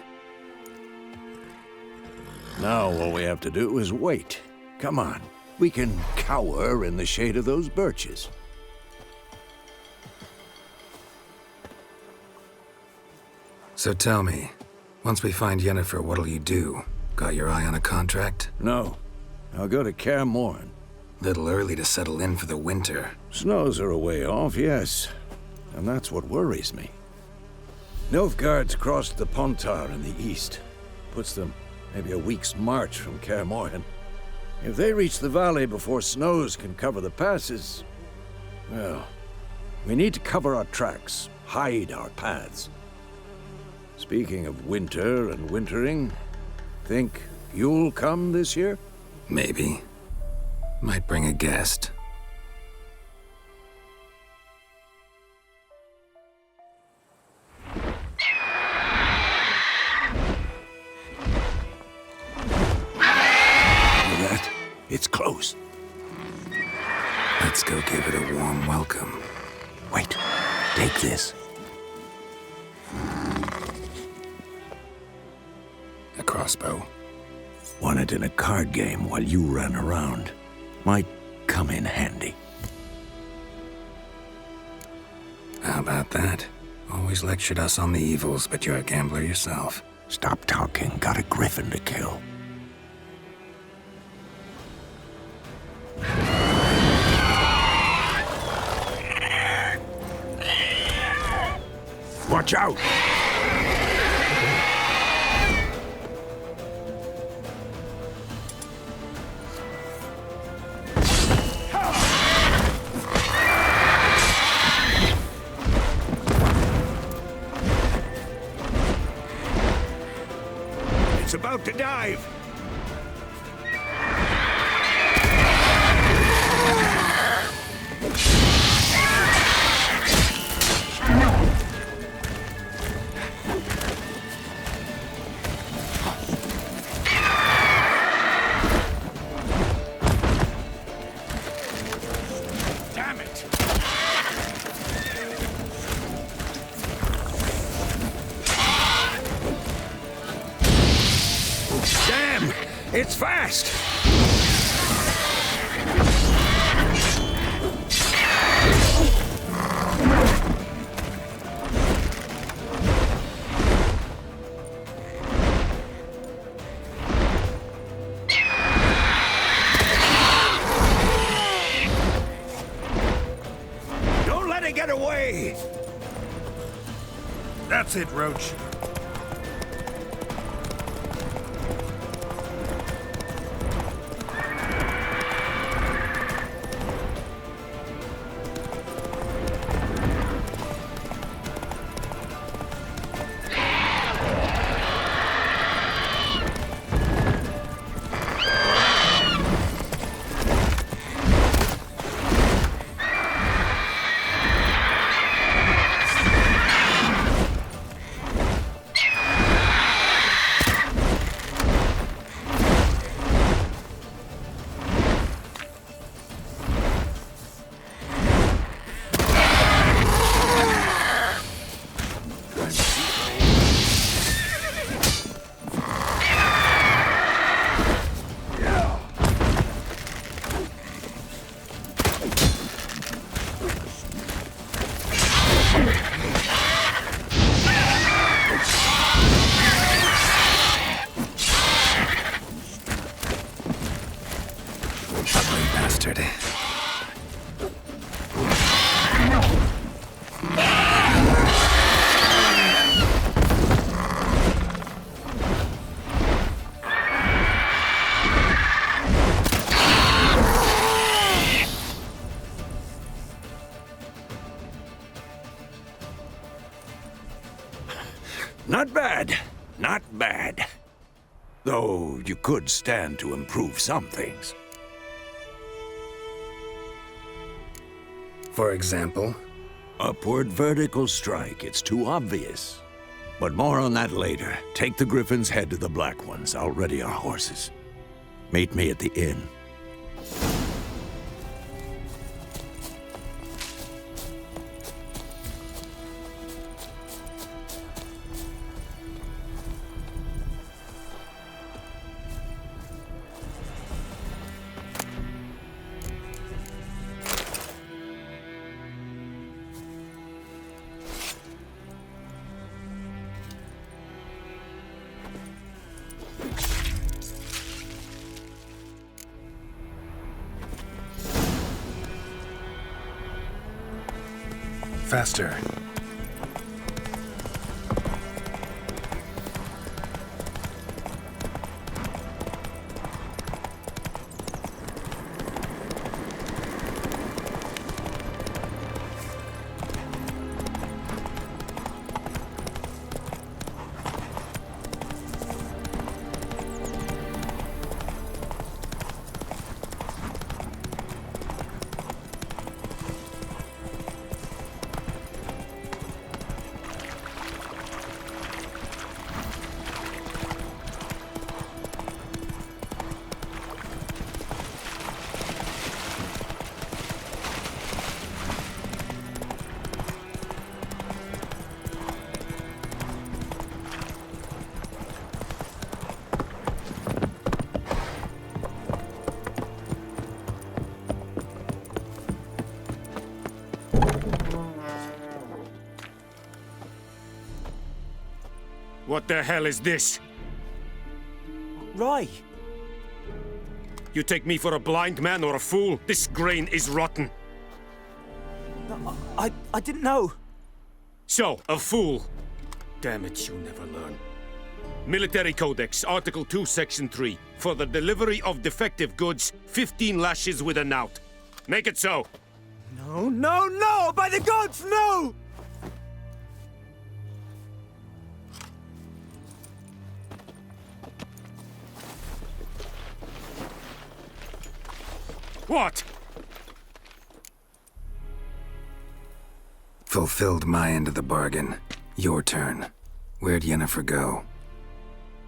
Speaker 2: Now all we have to do is wait. Come on. We can cower in the shade of those birches.
Speaker 1: So tell me, once we find Yennefer, what'll you do? Got your eye on a contract?
Speaker 2: No. I'll go to Kaer Morhen.
Speaker 1: Little early to settle in for the winter.
Speaker 2: Snows are a way off, yes. And that's what worries me. Nilfgaard's crossed the Pontar in the east. Puts them maybe a week's march from Kaer Morhen. If they reach the valley before snows can cover the passes, well, we need to cover our tracks, hide our paths. Speaking of winter and wintering, think you'll come this year?
Speaker 1: Maybe. Might bring a guest.
Speaker 2: That? It's close.
Speaker 1: Let's go give it a warm welcome.
Speaker 2: Wait, take this.
Speaker 1: A crossbow.
Speaker 2: Won it in a card game while you ran around. Might come in handy.
Speaker 1: How about that? Always lectured us on the evils, but you're a gambler yourself.
Speaker 2: Stop talking. Got a griffin to kill. Watch out! It's about to dive! Damn it! Damn! It's fast! Don't let it get away!
Speaker 18: That's it, Roach.
Speaker 2: Not bad. Not bad. Though you could stand to improve some things.
Speaker 1: For example?
Speaker 2: Upward vertical strike. It's too obvious. But more on that later. Take the Griffin's head to the Black Ones. I'll ready our horses. Meet me at the inn.
Speaker 1: Faster.
Speaker 15: What the hell is this?
Speaker 9: Rye!
Speaker 15: You take me for a blind man or a fool? This grain is rotten.
Speaker 9: No, I didn't know.
Speaker 15: So, a fool. Damn it, you never learn. Military Codex, Article 2, Section 3. For the delivery of defective goods, 15 lashes with a knout. Make it so.
Speaker 9: No, no, no! By the gods, no!
Speaker 15: What?
Speaker 1: Fulfilled my end of the bargain. Your turn. Where'd Yennefer go?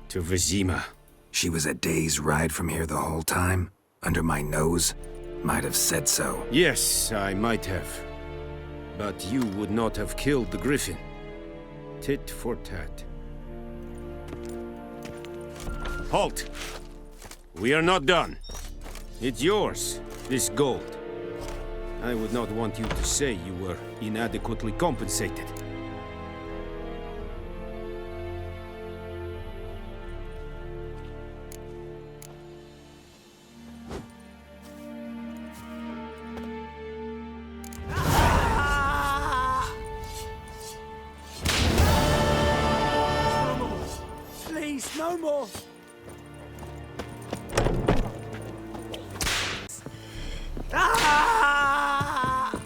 Speaker 15: To Vizima.
Speaker 1: She was a day's ride from here the whole time? Under my nose? Might have said so.
Speaker 16: Yes, I might have. But you would not have killed the Griffin. Tit for tat. Halt! We are not done. It's yours, this gold. I would not want you to say you were inadequately compensated.
Speaker 9: Please, no more! Ah!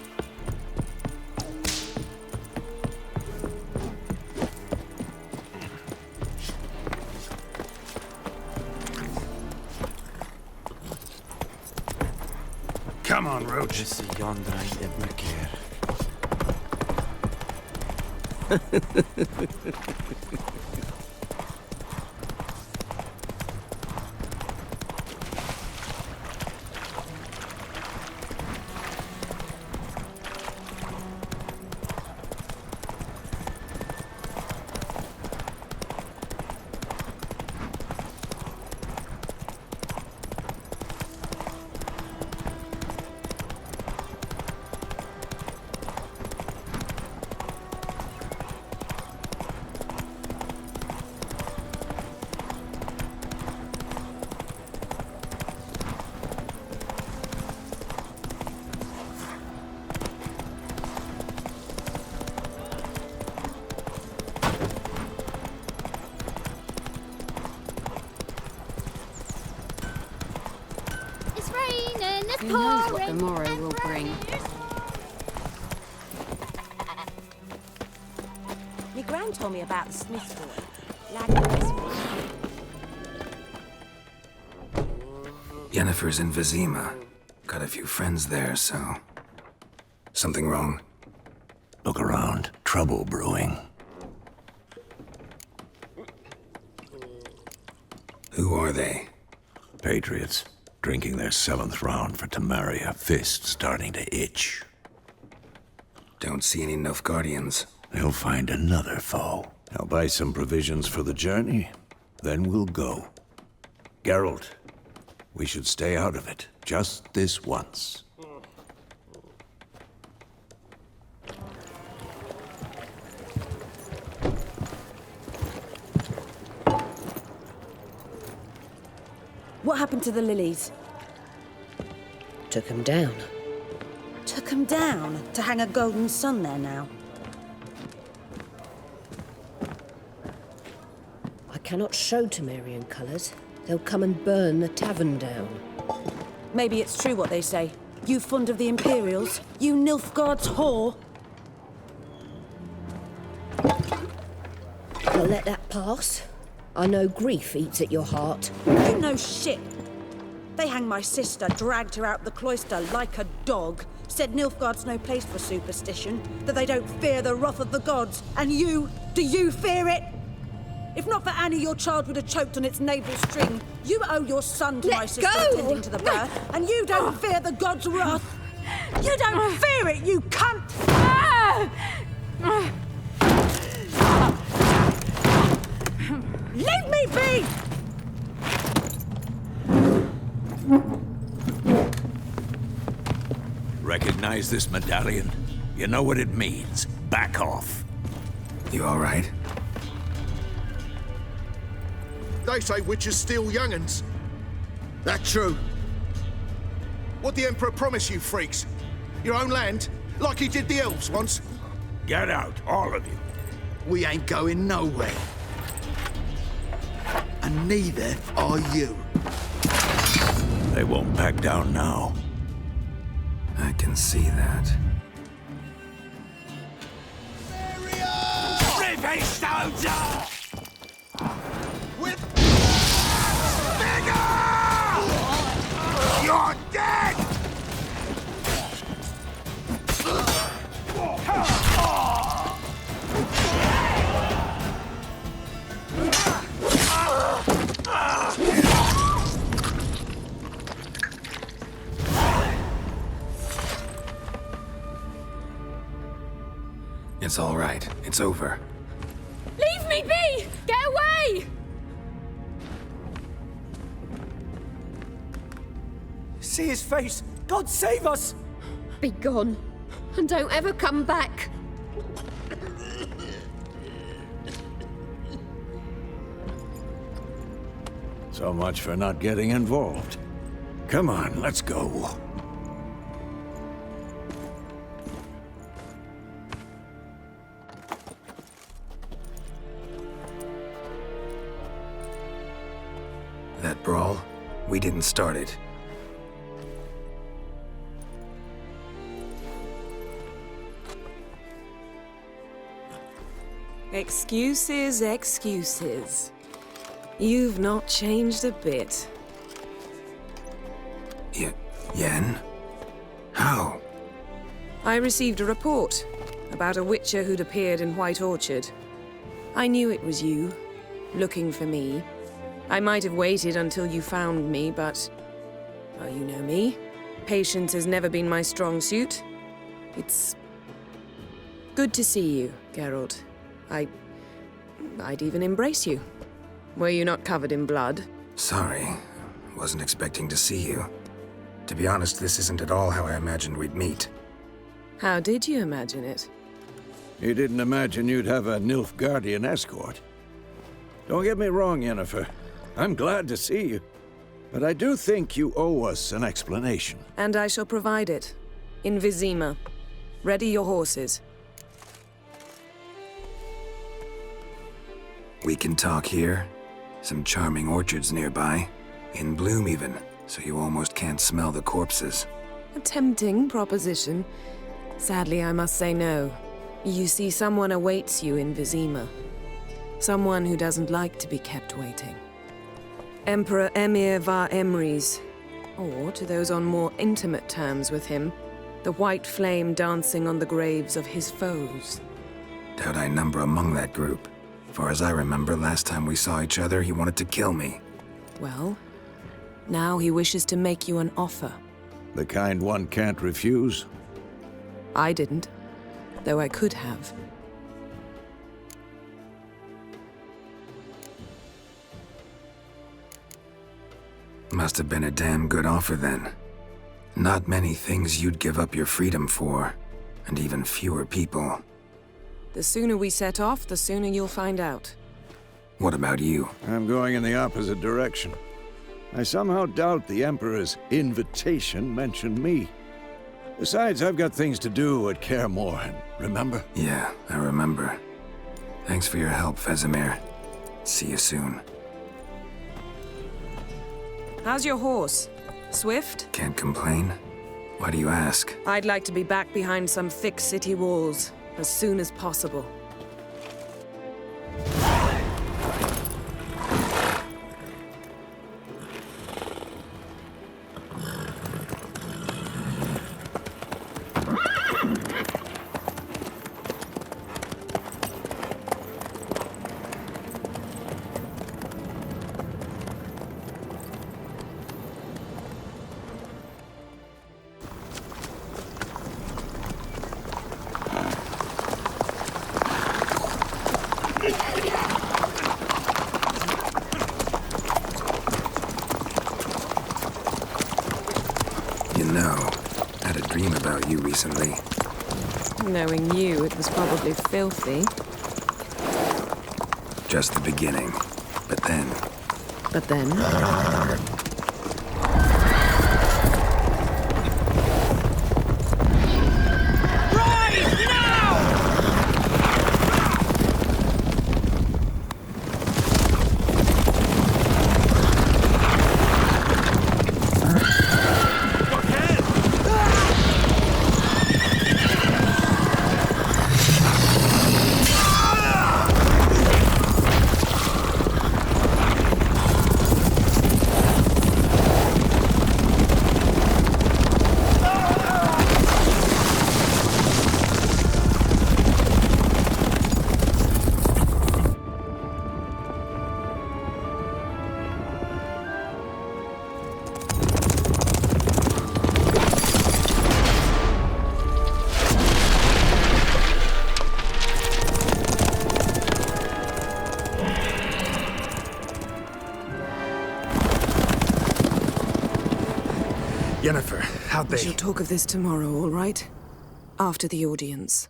Speaker 18: Come on, Roach.
Speaker 9: This is yonder ain't me care.
Speaker 17: Who knows what the morrow will bring?
Speaker 9: Me
Speaker 13: Gran told me about the Smith's boy. Lad.
Speaker 1: Yennefer's in Vizima. Got a few friends there, so... Something wrong?
Speaker 2: Look around. Trouble brewing.
Speaker 1: Who are they?
Speaker 2: Patriots. Drinking their 7th round for Temeria. Fist starting to itch.
Speaker 1: Don't see any Nilfgaardians.
Speaker 2: They'll find another foe. I'll buy some provisions for the journey. Then we'll go. Geralt, we should stay out of it. Just this once.
Speaker 13: What happened to the lilies?
Speaker 7: Took 'em down.
Speaker 13: Took 'em down to hang a golden sun there now.
Speaker 7: I cannot show Temerian colours. They'll come and burn the tavern down.
Speaker 13: Maybe it's true what they say. You fond of the Imperials? You Nilfgaard's whore?
Speaker 7: I'll let that pass. I know grief eats at your heart.
Speaker 13: You know shit. They hanged my sister, dragged her out the cloister like a dog, said Nilfgaard's no place for superstition, that they don't fear the wrath of the gods. And you, do you fear it? If not for Annie, your child would have choked on its navel string. You owe your son to my sister attending to the birth, and you don't fear the gods' wrath. You don't fear it, you cunt! Leave me be!
Speaker 2: Recognize this medallion? You know what it means. Back off.
Speaker 1: You all right?
Speaker 20: They say witches steal young'uns. That true? What the Emperor promise you, freaks? Your own land? Like he did the elves once?
Speaker 2: Get out, all of you.
Speaker 20: We ain't going nowhere. And neither are you.
Speaker 2: They won't back down now.
Speaker 1: I can see that.
Speaker 11: Rip stones off!
Speaker 20: With...
Speaker 11: You're dead!
Speaker 1: It's all right. It's over.
Speaker 17: Leave me be! Get away!
Speaker 9: See his face! God save us!
Speaker 17: Be gone, and don't ever come back.
Speaker 2: So much for not getting involved. Come on, let's go.
Speaker 1: That brawl, we didn't start it.
Speaker 21: Excuses, excuses. You've not changed a bit.
Speaker 1: Yen? How?
Speaker 21: I received a report about a witcher who'd appeared in White Orchard. I knew it was you, looking for me. I might have waited until you found me, but... well, you know me. Patience has never been my strong suit. It's... good to see you, Geralt. I'd even embrace you. Were you not covered in blood?
Speaker 1: Sorry. Wasn't expecting to see you. To be honest, this isn't at all how I imagined we'd meet.
Speaker 21: How did you imagine it?
Speaker 2: You didn't imagine you'd have a Nilfgaardian escort. Don't get me wrong, Yennefer. I'm glad to see you. But I do think you owe us an explanation.
Speaker 21: And I shall provide it. In Vizima. Ready your horses.
Speaker 1: We can talk here. Some charming orchards nearby. In bloom even, so you almost can't smell the corpses.
Speaker 21: A tempting proposition. Sadly, I must say no. You see, someone awaits you in Vizima. Someone who doesn't like to be kept waiting. Emperor Emir var Emrys, or to those on more intimate terms with him, the white flame dancing on the graves of his foes.
Speaker 1: Doubt I number among that group. Far as I remember, last time we saw each other, he wanted to kill me.
Speaker 21: Well, now he wishes to make you an offer.
Speaker 2: The kind one can't refuse?
Speaker 21: I didn't, though I could have.
Speaker 1: Must have been a damn good offer then. Not many things you'd give up your freedom for, and even fewer people.
Speaker 21: The sooner we set off, the sooner you'll find out.
Speaker 1: What about you?
Speaker 2: I'm going in the opposite direction. I somehow doubt the Emperor's invitation mentioned me. Besides, I've got things to do at Kaer Morhen, remember?
Speaker 1: Yeah, I remember. Thanks for your help, Vesemir. See you soon.
Speaker 21: How's your horse? Swift?
Speaker 1: Can't complain. Why do you ask?
Speaker 21: I'd like to be back behind some thick city walls as soon as possible.
Speaker 1: You know, I had a dream about you recently.
Speaker 21: Knowing you, it was probably filthy.
Speaker 1: Just the beginning. But then...
Speaker 21: But then?
Speaker 1: Yennefer, how'd
Speaker 21: We
Speaker 1: they...
Speaker 21: shall talk of this tomorrow, all right? After the audience.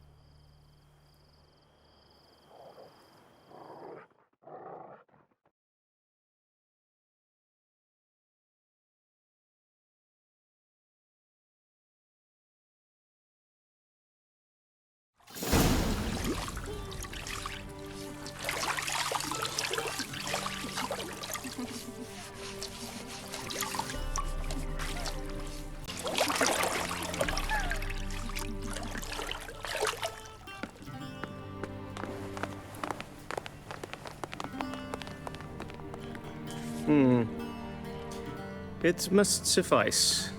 Speaker 5: It must suffice.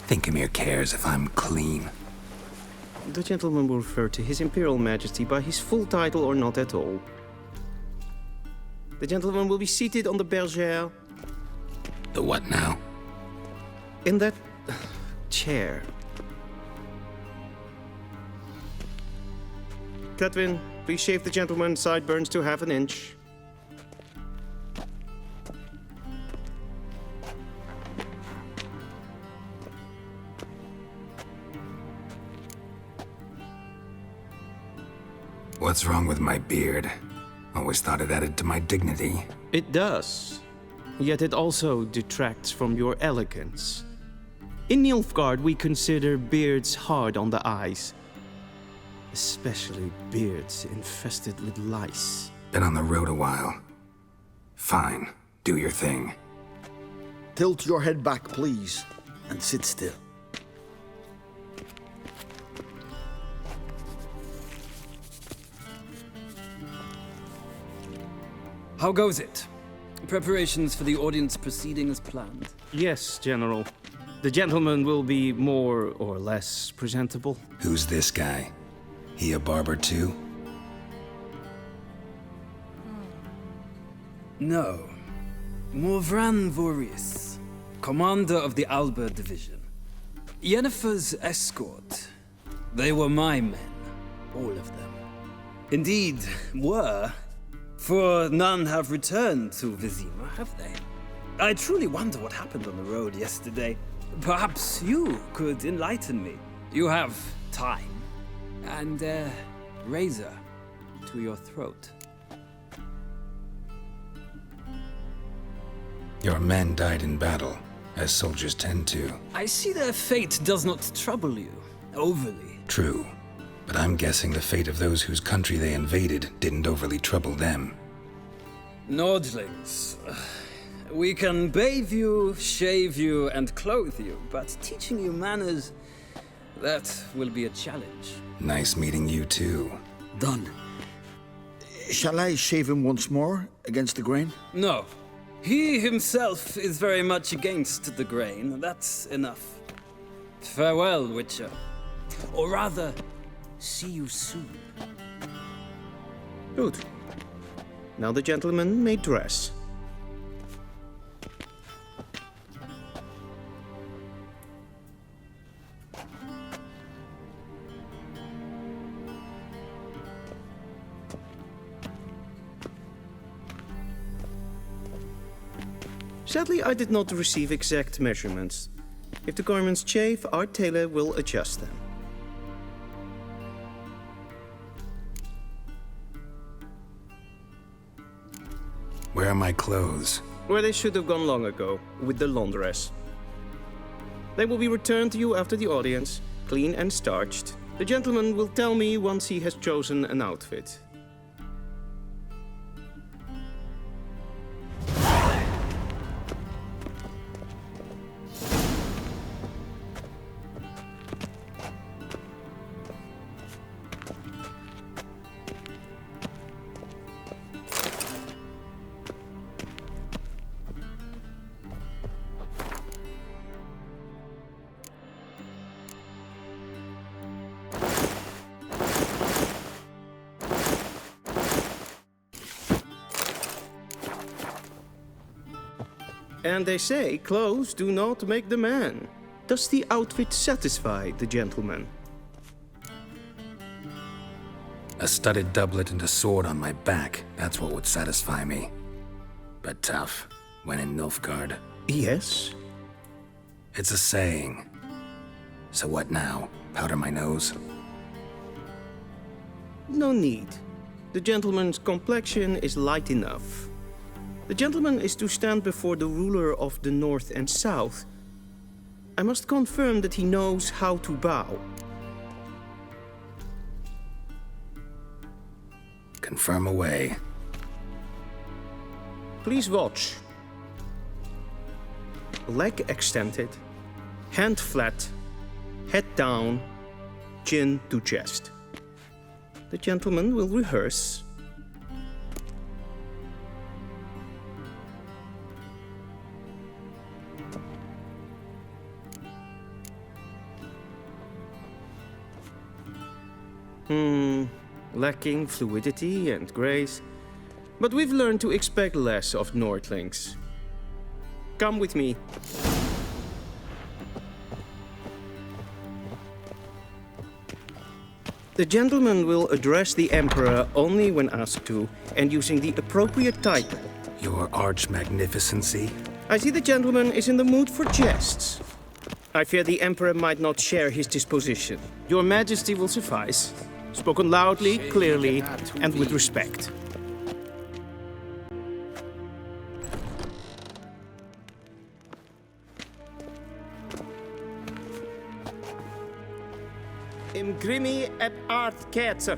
Speaker 1: Think Emir cares if I'm clean.
Speaker 5: The gentleman will refer to His Imperial Majesty by his full title or not at all. The gentleman will be seated on the bergère.
Speaker 1: The what now?
Speaker 5: In that chair. Cletwin, please shave the gentleman's sideburns to half an inch.
Speaker 1: What's wrong with my beard? Always thought it added to my dignity.
Speaker 5: It does. Yet it also detracts from your elegance. In Nilfgaard, we consider beards hard on the eyes. Especially beards infested with lice.
Speaker 1: Been on the road a while. Fine, do your thing.
Speaker 20: Tilt your head back, please, and sit still.
Speaker 4: How goes it? Preparations for the audience proceeding as planned?
Speaker 5: Yes, General. The gentleman will be more or less presentable.
Speaker 1: Who's this guy? He a barber too?
Speaker 4: No. Morvran Vorius, commander of the Alba Division. Yennefer's escort. They were my men, all of them. Indeed, were. For none have returned to Vizima, have they? I truly wonder what happened on the road yesterday. Perhaps you could enlighten me. You have time. And a razor to your throat.
Speaker 1: Your men died in battle, as soldiers tend to.
Speaker 4: I see their fate does not trouble you overly.
Speaker 1: True, but I'm guessing the fate of those whose country they invaded didn't overly trouble them.
Speaker 4: Nordlings. We can bathe you, shave you, and clothe you, but teaching you manners, that will be a challenge.
Speaker 1: Nice meeting you too.
Speaker 8: Done. Shall I shave him once more against the grain?
Speaker 4: No. He himself is very much against the grain. That's enough. Farewell, Witcher. Or rather, see you soon.
Speaker 5: Good. Now the gentleman may dress. Sadly, I did not receive exact measurements. If the garments chafe, our tailor will adjust them.
Speaker 1: Where are my clothes?
Speaker 5: Where they should have gone long ago, with the laundress. They will be returned to you after the audience, clean and starched. The gentleman will tell me once he has chosen an outfit. And they say clothes do not make the man. Does the outfit satisfy the gentleman?
Speaker 1: A studded doublet and a sword on my back, that's what would satisfy me. But tough, when in Nilfgaard.
Speaker 5: Yes?
Speaker 1: It's a saying. So what now? Powder my nose?
Speaker 5: No need. The gentleman's complexion is light enough. The gentleman is to stand before the ruler of the North and South. I must confirm that he knows how to bow.
Speaker 1: Confirm away.
Speaker 5: Please watch. Leg extended, hand flat, head down, chin to chest. The gentleman will rehearse. Lacking fluidity and grace. But we've learned to expect less of Nordlings. Come with me. The gentleman will address the Emperor only when asked to, and using the appropriate title.
Speaker 1: Your Arch-Magnificency?
Speaker 5: I see the gentleman is in the mood for jests. I fear the Emperor might not share his disposition. Your Majesty will suffice. Spoken loudly, clearly, and with respect. Imgrimi eb art ketzer.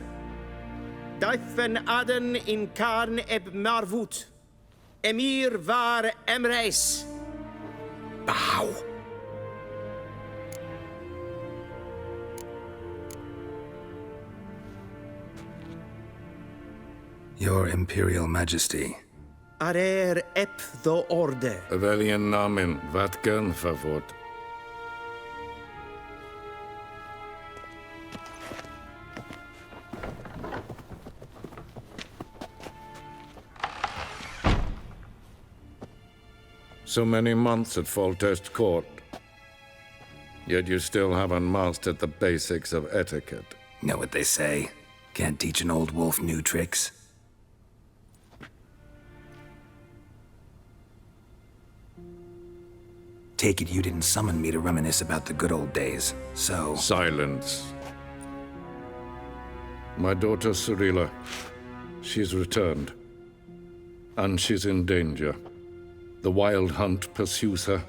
Speaker 5: Daifen aden in karn eb marvut. Emir var emreis.
Speaker 1: Bow. Your Imperial Majesty,
Speaker 5: Arer ep the orde.
Speaker 2: Welchen Namen? Wat gern verwort? So many months at Foltest Court. Yet you still haven't mastered the basics of etiquette.
Speaker 1: Know what they say? Can't teach an old wolf new tricks. Take it you didn't summon me to reminisce about the good old days, so...
Speaker 2: Silence. My daughter Cyrilla, she's returned. And she's in danger. The Wild Hunt pursues her.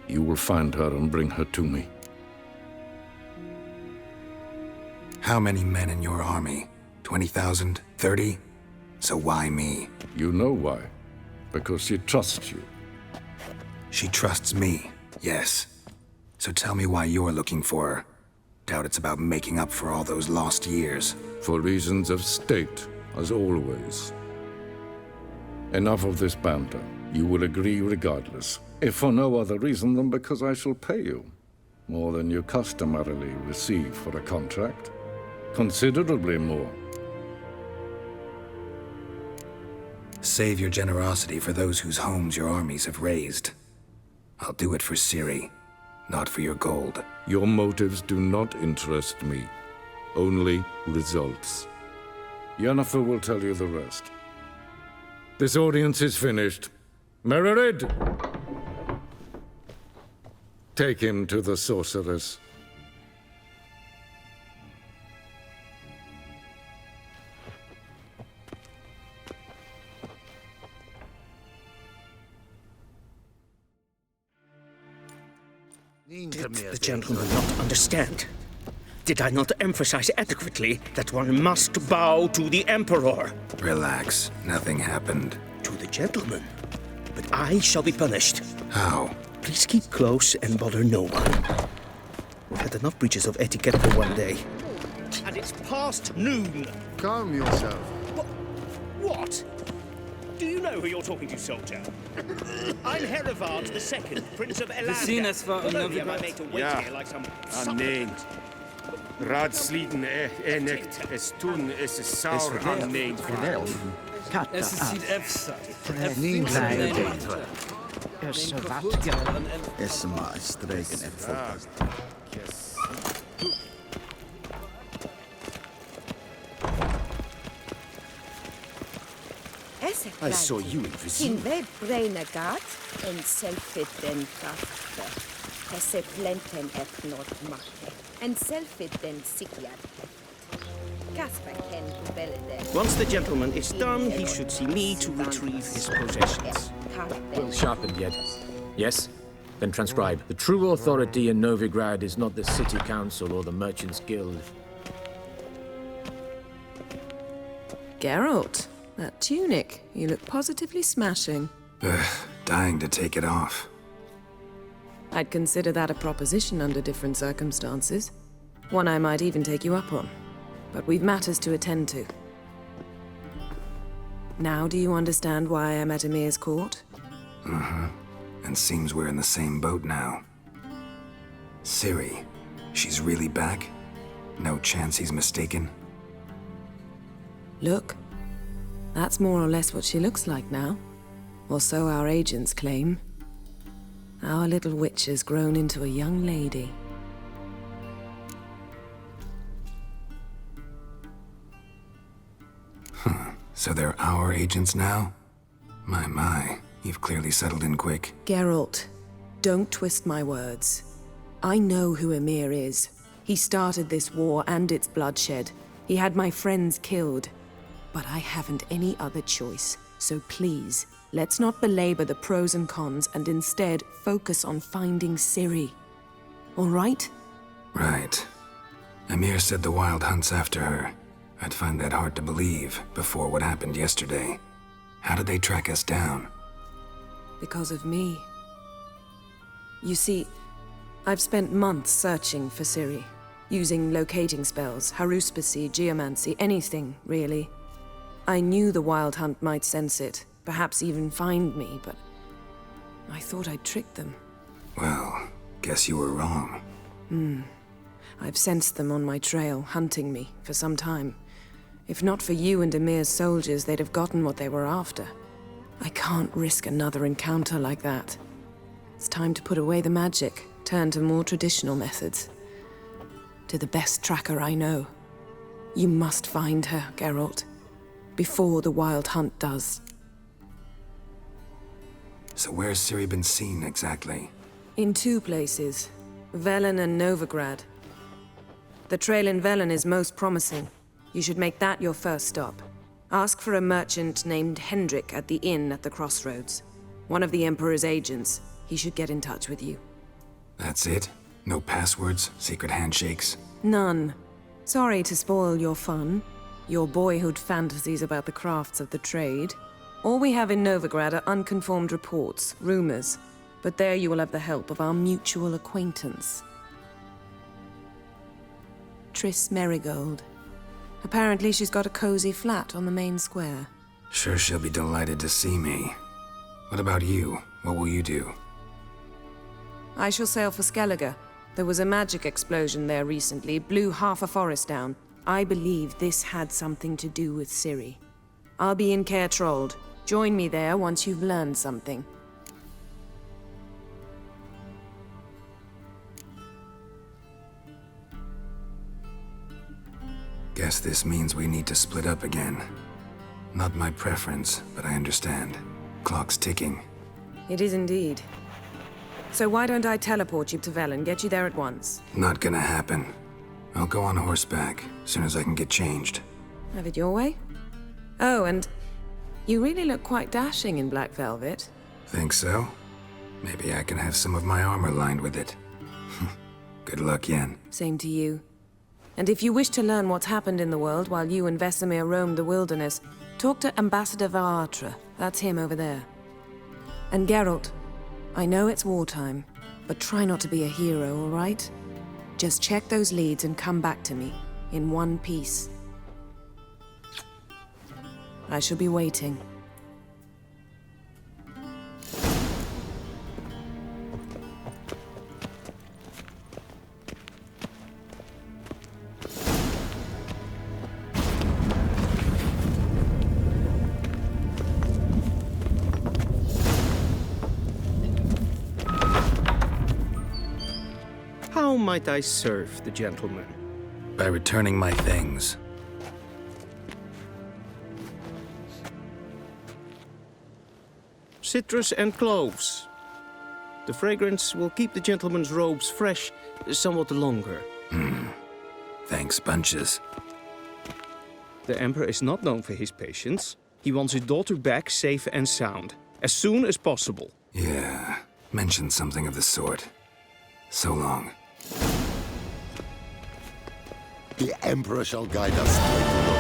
Speaker 2: You will find her and bring her to me.
Speaker 1: How many men in your army? 20,000? 30? So why me?
Speaker 2: You know why. Because she trusts you.
Speaker 1: She trusts me, yes. So tell me why you're looking for her. Doubt it's about making up for all those lost years.
Speaker 2: For reasons of state, as always. Enough of this banter. You will agree regardless. If for no other reason than because I shall pay you. More than you customarily receive for a contract. Considerably more.
Speaker 1: Save your generosity for those whose homes your armies have razed. I'll do it for Ciri, not for your gold.
Speaker 2: Your motives do not interest me. Only results. Yennefer will tell you the rest. This audience is finished. Mererid! Take him to the sorceress.
Speaker 6: Did the gentleman not understand? Did I not emphasize adequately that one must bow to the Emperor?
Speaker 1: Relax. Nothing happened.
Speaker 6: To the gentleman. But I shall be punished.
Speaker 1: How?
Speaker 6: Please keep close and bother no one. We've had enough breaches of etiquette for one day. And it's past noon.
Speaker 20: Calm yourself.
Speaker 6: What? Do you know who you're talking to, soldier? I'm Herivard II, Prince of Elander.
Speaker 4: zien is van een
Speaker 6: Not only am I made to wait here like some
Speaker 15: nee. Raadsliden echt es tun es saur aan nee.
Speaker 4: Es ist die EFSA.
Speaker 8: Is wat gaan. Is maar streken en focus.
Speaker 7: I
Speaker 19: saw you in Vizier.
Speaker 7: In web renegat en selfiten kafte. Esse plenten et not mache. En selfiten sikiat. Kasper ken belde.
Speaker 6: Once the gentleman is done, he should see me to retrieve his possessions.
Speaker 10: Well sharpened yet. Yes? Then transcribe. The true authority in Novigrad is not the city council or the merchants' guild.
Speaker 21: Geralt, that tunic. You look positively smashing.
Speaker 1: Dying to take it off.
Speaker 21: I'd consider that a proposition under different circumstances. One I might even take you up on. But we've matters to attend to. Now do you understand why I'm at Emir's court?
Speaker 1: Uh-huh. And seems we're in the same boat now. Ciri, she's really back? No chance he's mistaken?
Speaker 21: Look, that's more or less what she looks like now. Or so our agents claim. Our little witch has grown into a young lady.
Speaker 1: So they're our agents now? My, you've clearly settled in quick.
Speaker 21: Geralt, don't twist my words. I know who Emir is. He started this war and its bloodshed. He had my friends killed. But I haven't any other choice. So please, let's not belabor the pros and cons and instead focus on finding Ciri. All right?
Speaker 1: Right. Emir said the Wild Hunt's after her. I'd find that hard to believe before what happened yesterday. How did they track us down?
Speaker 21: Because of me. You see, I've spent months searching for Ciri, using locating spells, haruspicy, geomancy, anything, really. I knew the Wild Hunt might sense it, perhaps even find me, but I thought I'd tricked them.
Speaker 1: Well, guess you were wrong.
Speaker 21: I've sensed them on my trail, hunting me, for some time. If not for you and Emir's soldiers, they'd have gotten what they were after. I can't risk another encounter like that. It's time to put away the magic, turn to more traditional methods. To the best tracker I know. You must find her, Geralt. Before the Wild Hunt does.
Speaker 1: So where's Ciri been seen exactly?
Speaker 21: In 2 places. Velen and Novigrad. The trail in Velen is most promising. You should make that your first stop. Ask for a merchant named Hendrik at the inn at the crossroads. One of the Emperor's agents. He should get in touch with you.
Speaker 1: That's it? No passwords, secret handshakes?
Speaker 21: None. Sorry to spoil your fun. Your boyhood fantasies about the crafts of the trade. All we have in Novigrad are unconfirmed reports, rumors. But there you will have the help of our mutual acquaintance. Triss Merigold. Apparently she's got a cozy flat on the main square.
Speaker 1: Sure she'll be delighted to see me. What about you? What will you do?
Speaker 21: I shall sail for Skellige. There was a magic explosion there recently, blew half a forest down. I believe this had something to do with Ciri. I'll be in Caer Trold. Join me there once you've learned something.
Speaker 1: Guess this means we need to split up again. Not my preference, but I understand. Clock's ticking.
Speaker 21: It is indeed. So why don't I teleport you to Velen, get you there at once?
Speaker 1: Not gonna happen. I'll go on horseback, as soon as I can get changed.
Speaker 21: Have it your way? Oh, and you really look quite dashing in black velvet.
Speaker 1: Think so? Maybe I can have some of my armor lined with it. Good luck, Yen.
Speaker 21: Same to you. And if you wish to learn what's happened in the world while you and Vesemir roamed the wilderness, talk to Ambassador Varatra. That's him over there. And Geralt, I know it's wartime, but try not to be a hero, all right? Just check those leads and come back to me, in one piece. I shall be waiting.
Speaker 5: How might I serve the gentleman?
Speaker 1: By returning my things.
Speaker 5: Citrus and cloves. The fragrance will keep the gentleman's robes fresh somewhat longer.
Speaker 1: Thanks, bunches.
Speaker 5: The Emperor is not known for his patience. He wants his daughter back safe and sound, as soon as possible.
Speaker 1: Yeah, mentioned something of the sort. So long.
Speaker 8: The Emperor shall guide us straight to Lord.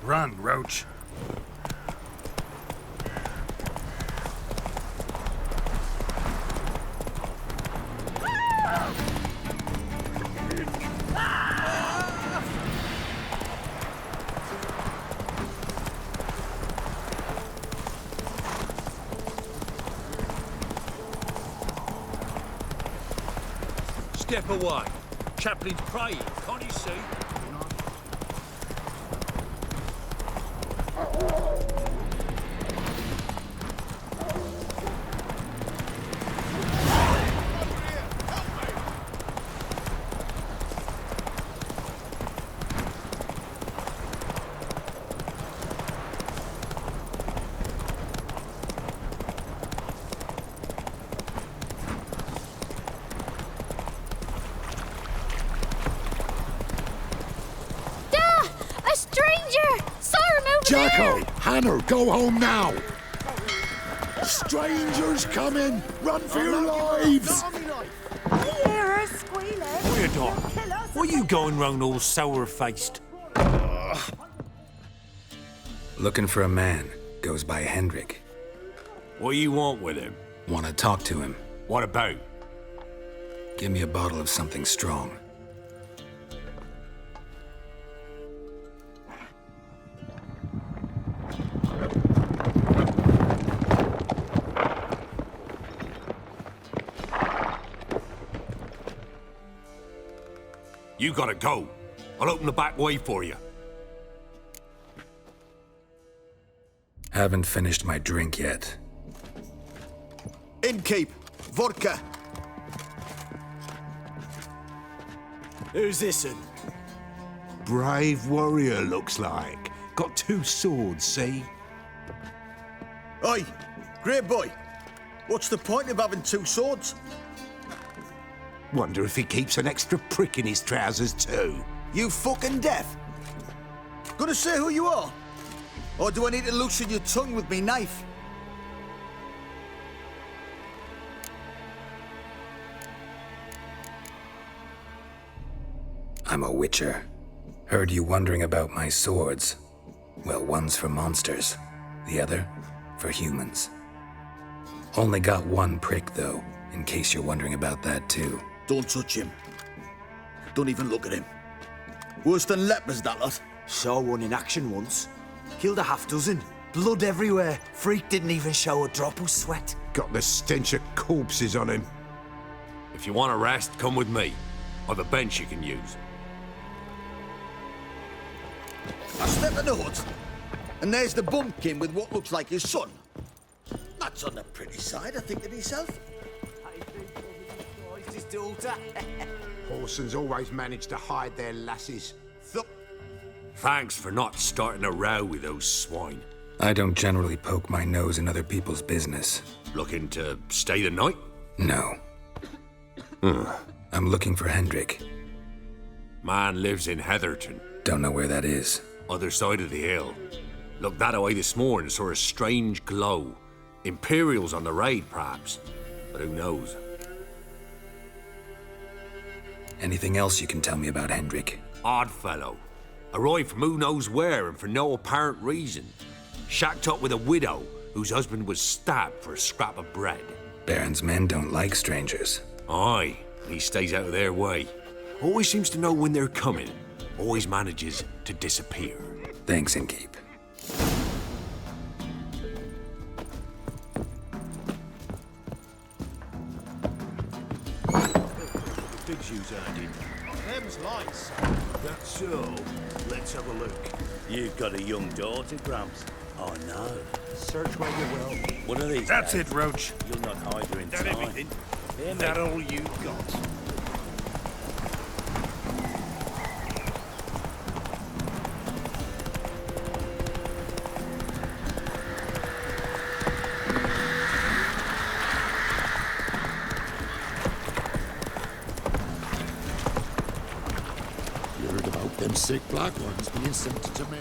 Speaker 18: Run, Roach.
Speaker 15: Step away. Chaplain's praying, can't you see?
Speaker 14: Jacko! Hannah, go home now! Strangers coming! Run for your lives!
Speaker 22: We hear her squealing.
Speaker 15: Weird dog. What are you going round all sour-faced?
Speaker 1: Looking for a man. Goes by Hendrik.
Speaker 15: What do you want with him?
Speaker 1: Want to talk to him.
Speaker 15: What about?
Speaker 1: Give me a bottle of something strong.
Speaker 15: You gotta go. I'll open the back way for you.
Speaker 1: Haven't finished my drink yet.
Speaker 8: Innkeep, vodka.
Speaker 11: Who's this'n? Brave warrior, looks like. Got 2 swords, see?
Speaker 8: Oi, great boy. What's the point of having 2 swords?
Speaker 11: Wonder if he keeps an extra prick in his trousers too.
Speaker 8: You fucking deaf? Gonna say who you are? Or do I need to loosen your tongue with me knife?
Speaker 1: I'm a witcher. Heard you wondering about my swords. Well, one's for monsters, the other for humans. Only got 1 prick, though, in case you're wondering about that, too.
Speaker 8: Don't touch him. Don't even look at him. Worse than lepers, that lot.
Speaker 9: Saw one in action once. Killed a half-dozen. Blood everywhere. Freak didn't even show a drop of sweat.
Speaker 11: Got the stench of corpses on him.
Speaker 15: If you want a rest, come with me. Or the bench you can use.
Speaker 8: I step in the hut, and there's the bumpkin with what looks like his son. That's on the pretty side, I think to myself.
Speaker 9: His daughter.
Speaker 11: Horsons always manage to hide their lasses.
Speaker 15: Thanks for not starting a row with those swine.
Speaker 1: I don't generally poke my nose in other people's business.
Speaker 15: Looking to stay the night?
Speaker 1: No. I'm looking for Hendrik.
Speaker 15: Man lives in Heatherton.
Speaker 1: Don't know where that is.
Speaker 15: Other side of the hill. Looked that away this morning, saw a strange glow. Imperials on the raid, perhaps. But who knows?
Speaker 1: Anything else you can tell me about Hendrik?
Speaker 15: Odd fellow. Arrived from who knows where and for no apparent reason. Shacked up with a widow whose husband was stabbed for a scrap of bread.
Speaker 1: Baron's men don't like strangers.
Speaker 15: Aye, he stays out of their way. Always seems to know when they're coming. Always manages to disappear.
Speaker 1: Thanks, Innkeep.
Speaker 11: Big shoes handed.
Speaker 20: Them's lights.
Speaker 11: That's so. Let's have a look.
Speaker 23: You've got a young daughter, Gramps.
Speaker 11: Oh no.
Speaker 23: Search where you will. One of these
Speaker 18: That's
Speaker 23: days,
Speaker 18: it, Roach.
Speaker 23: You'll not hide her in
Speaker 18: That
Speaker 23: time.
Speaker 18: everything?
Speaker 23: Hear me?
Speaker 18: That all you got?
Speaker 14: You heard about them sick black ones being sent to Tamara.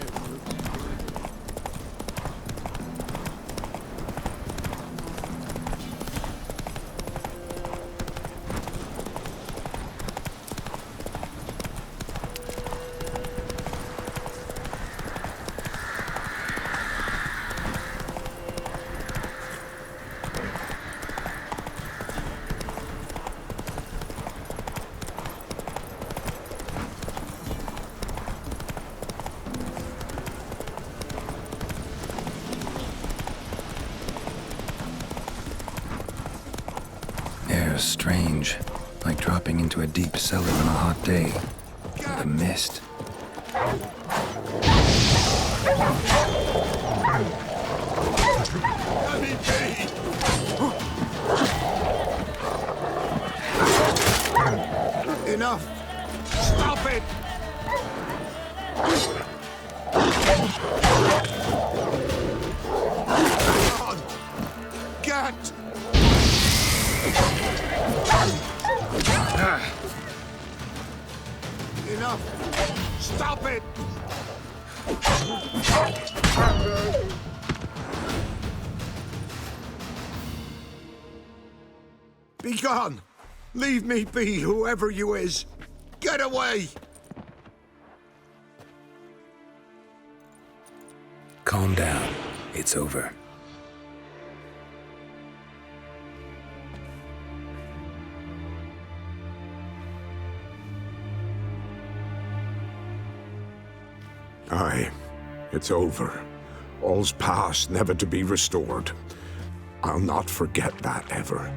Speaker 1: was strange, like dropping into a deep cellar on a hot day. The mist.
Speaker 20: Enough! Stop it! Come on! Get! Enough! Stop it! Be gone! Leave me be, whoever you is! Get away!
Speaker 1: Calm down. It's over.
Speaker 20: Aye, it's over. All's past, never to be restored. I'll not forget that ever.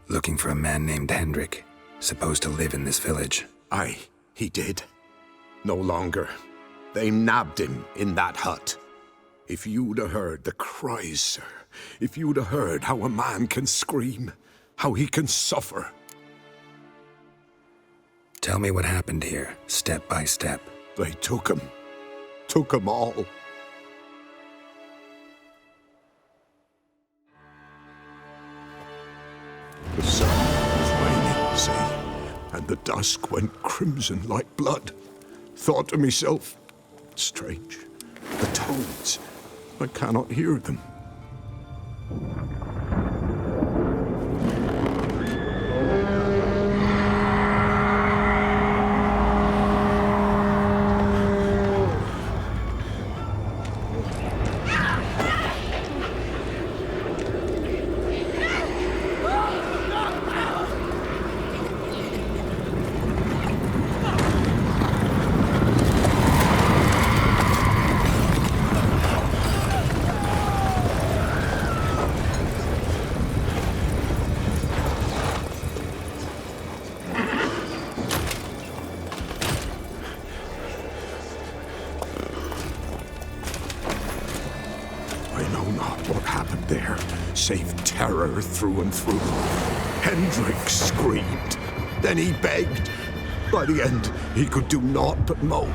Speaker 1: Looking for a man named Hendrik, supposed to live in this village.
Speaker 20: Aye, he did. No longer. They nabbed him in that hut. If you'd have heard the cries, sir, if you'd have heard how a man can scream, how he can suffer.
Speaker 1: Tell me what happened here, step by step.
Speaker 20: They took him all. The sun was waning, see, and the dusk went crimson like blood. Thought to myself, strange, the toads, I cannot hear them. Save terror through and through. Hendrik screamed. Then he begged. By the end, he could do naught but moan.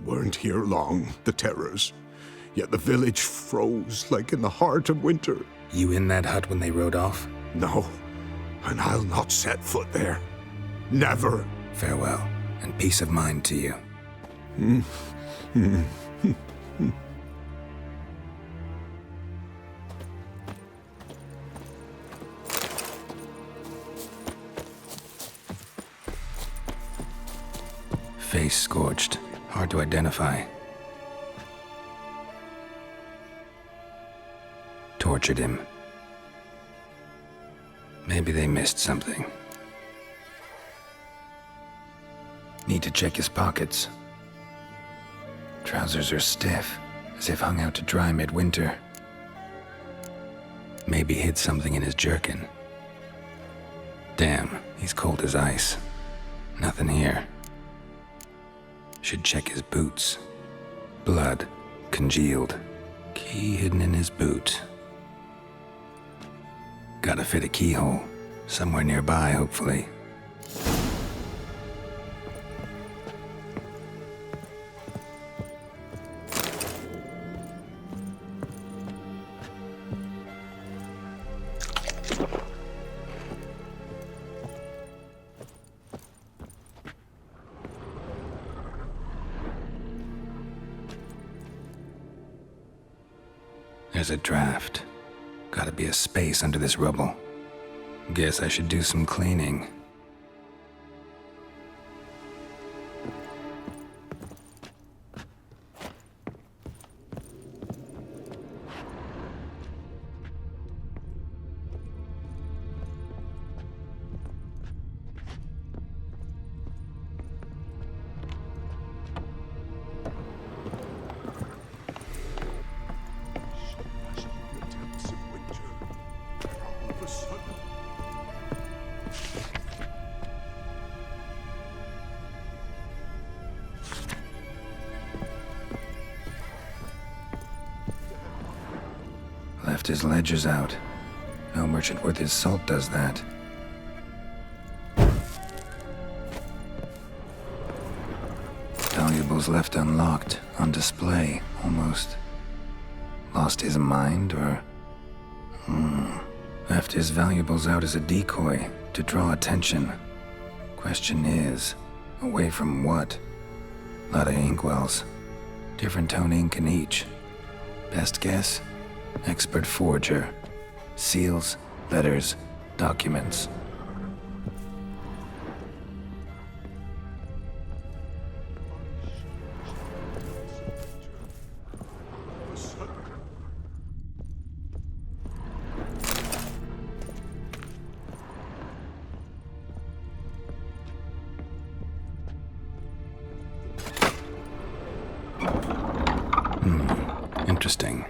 Speaker 20: Weren't here long, the terrors. Yet the village froze like in the heart of winter.
Speaker 1: You in that hut when they rode off?
Speaker 20: No, and I'll not set foot there. Never.
Speaker 1: Farewell, and peace of mind to you. Face scorched. Hard to identify. Tortured him. Maybe they missed something. Need to check his pockets. Trousers are stiff, as if hung out to dry midwinter. Maybe hid something in his jerkin. Damn, he's cold as ice. Nothing here. Should check his boots. Blood, congealed. Key hidden in his boot. Gotta fit a keyhole. Somewhere nearby, hopefully. There's a draft. Gotta be a space under this rubble. Guess I should do some cleaning. Left his ledgers out. No merchant worth his salt does that. Valuables left unlocked, on display, almost. Lost his mind, or... Left his valuables out as a decoy, to draw attention. Question is, away from what? Lot of inkwells. Different tone ink in each. Best guess? Expert forger. Seals, letters, documents. Interesting.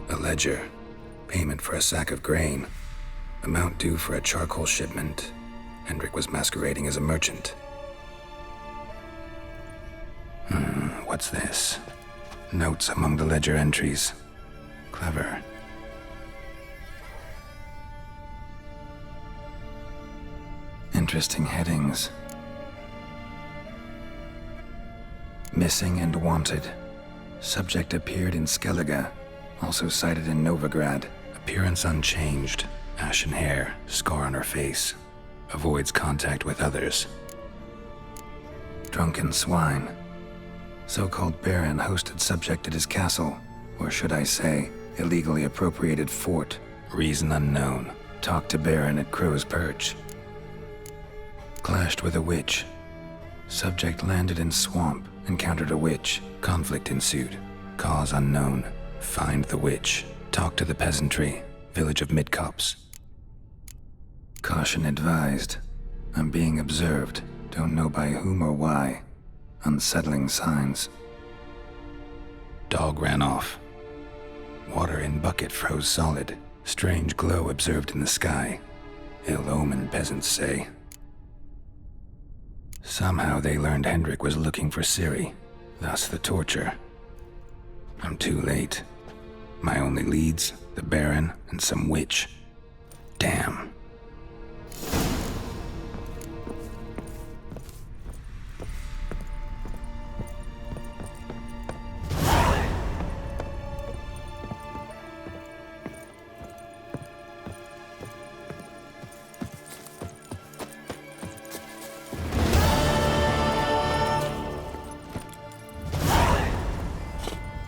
Speaker 1: A ledger. Payment for a sack of grain. Amount due for a charcoal shipment. Hendrik was masquerading as a merchant. What's this? Notes among the ledger entries. Clever. Interesting headings. Missing and wanted. Subject appeared in Skellige. Also sighted in Novigrad. Appearance unchanged. Ashen hair. Scar on her face. Avoids contact with others. Drunken swine. So-called Baron hosted subject at his castle, or should I say, illegally appropriated fort. Reason unknown. Talked to Baron at Crow's Perch. Clashed with a witch. Subject landed in swamp, encountered a witch. Conflict ensued. Cause unknown. Find the witch. Talk to the peasantry. Village of Midcopse. Caution advised. I'm being observed. Don't know by whom or why. Unsettling signs. Dog ran off. Water in bucket froze solid. Strange glow observed in the sky. Ill omen, peasants say. Somehow they learned Hendrik was looking for Ciri. Thus the torture. I'm too late. My only leads, the Baron and some witch. Damn.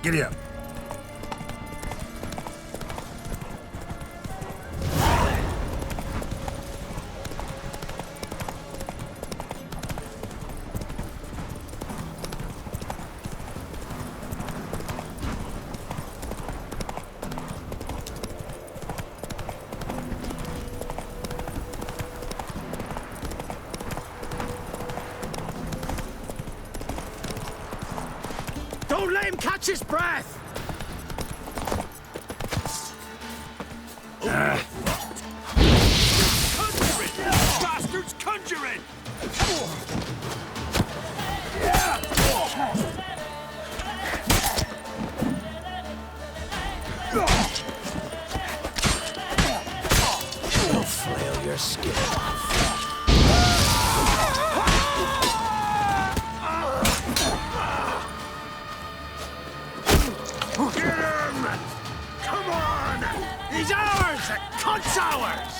Speaker 18: Giddy up.
Speaker 11: Don't let him catch his breath!
Speaker 18: Conjuring! Bastards conjuring!
Speaker 19: your skin off.
Speaker 11: Get him! Come on! He's ours! The cunt's ours!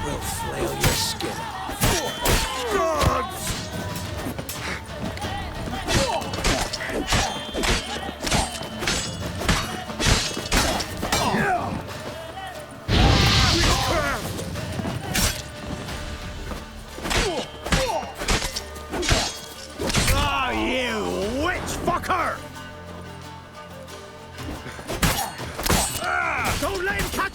Speaker 19: We'll flail your skin off.
Speaker 11: Gods! Oh, you witch fucker! Don't let him catch...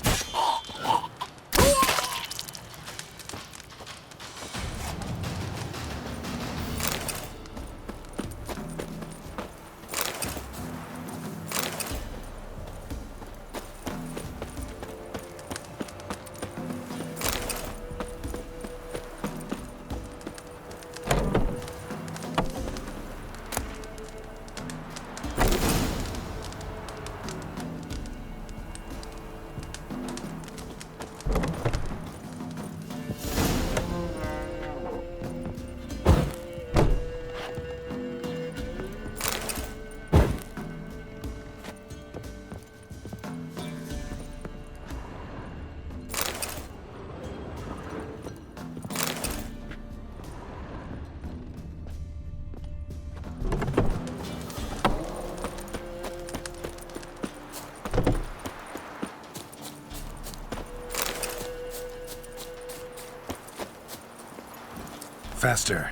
Speaker 1: Faster.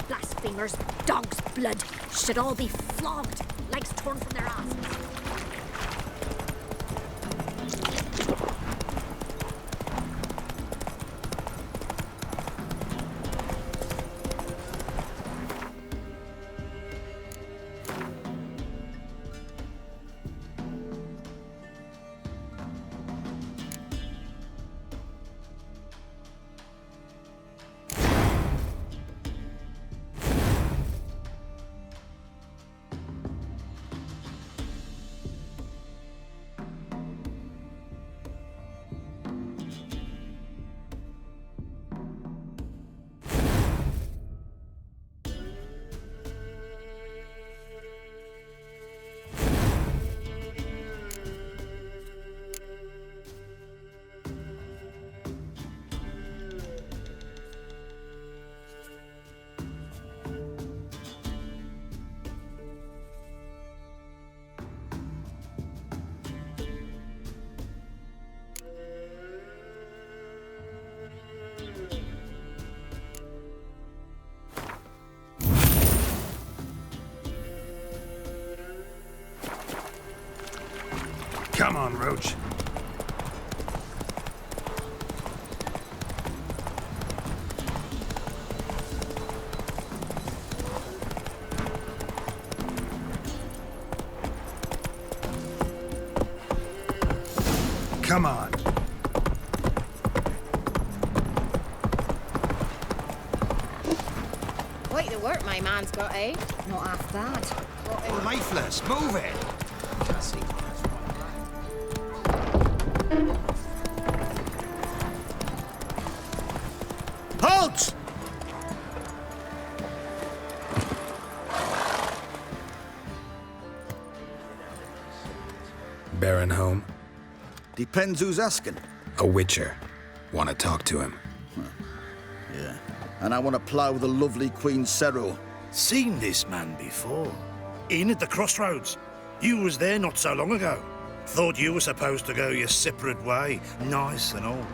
Speaker 17: Blasphemers, dog's blood, should all be flogged, legs torn from their asses.
Speaker 1: Come on, Roach. Come on.
Speaker 17: Quite the work my man's got, eh? Not half bad.
Speaker 1: Lifeless, move it!
Speaker 8: Halt!
Speaker 1: Baron home?
Speaker 8: Depends who's asking.
Speaker 1: A witcher. Want to talk to him.
Speaker 8: Yeah. And I want to plough the lovely Queen Cero.
Speaker 11: Seen this man before. In at the crossroads. You was there not so long ago. Thought you were supposed to go your separate way. Nice and all.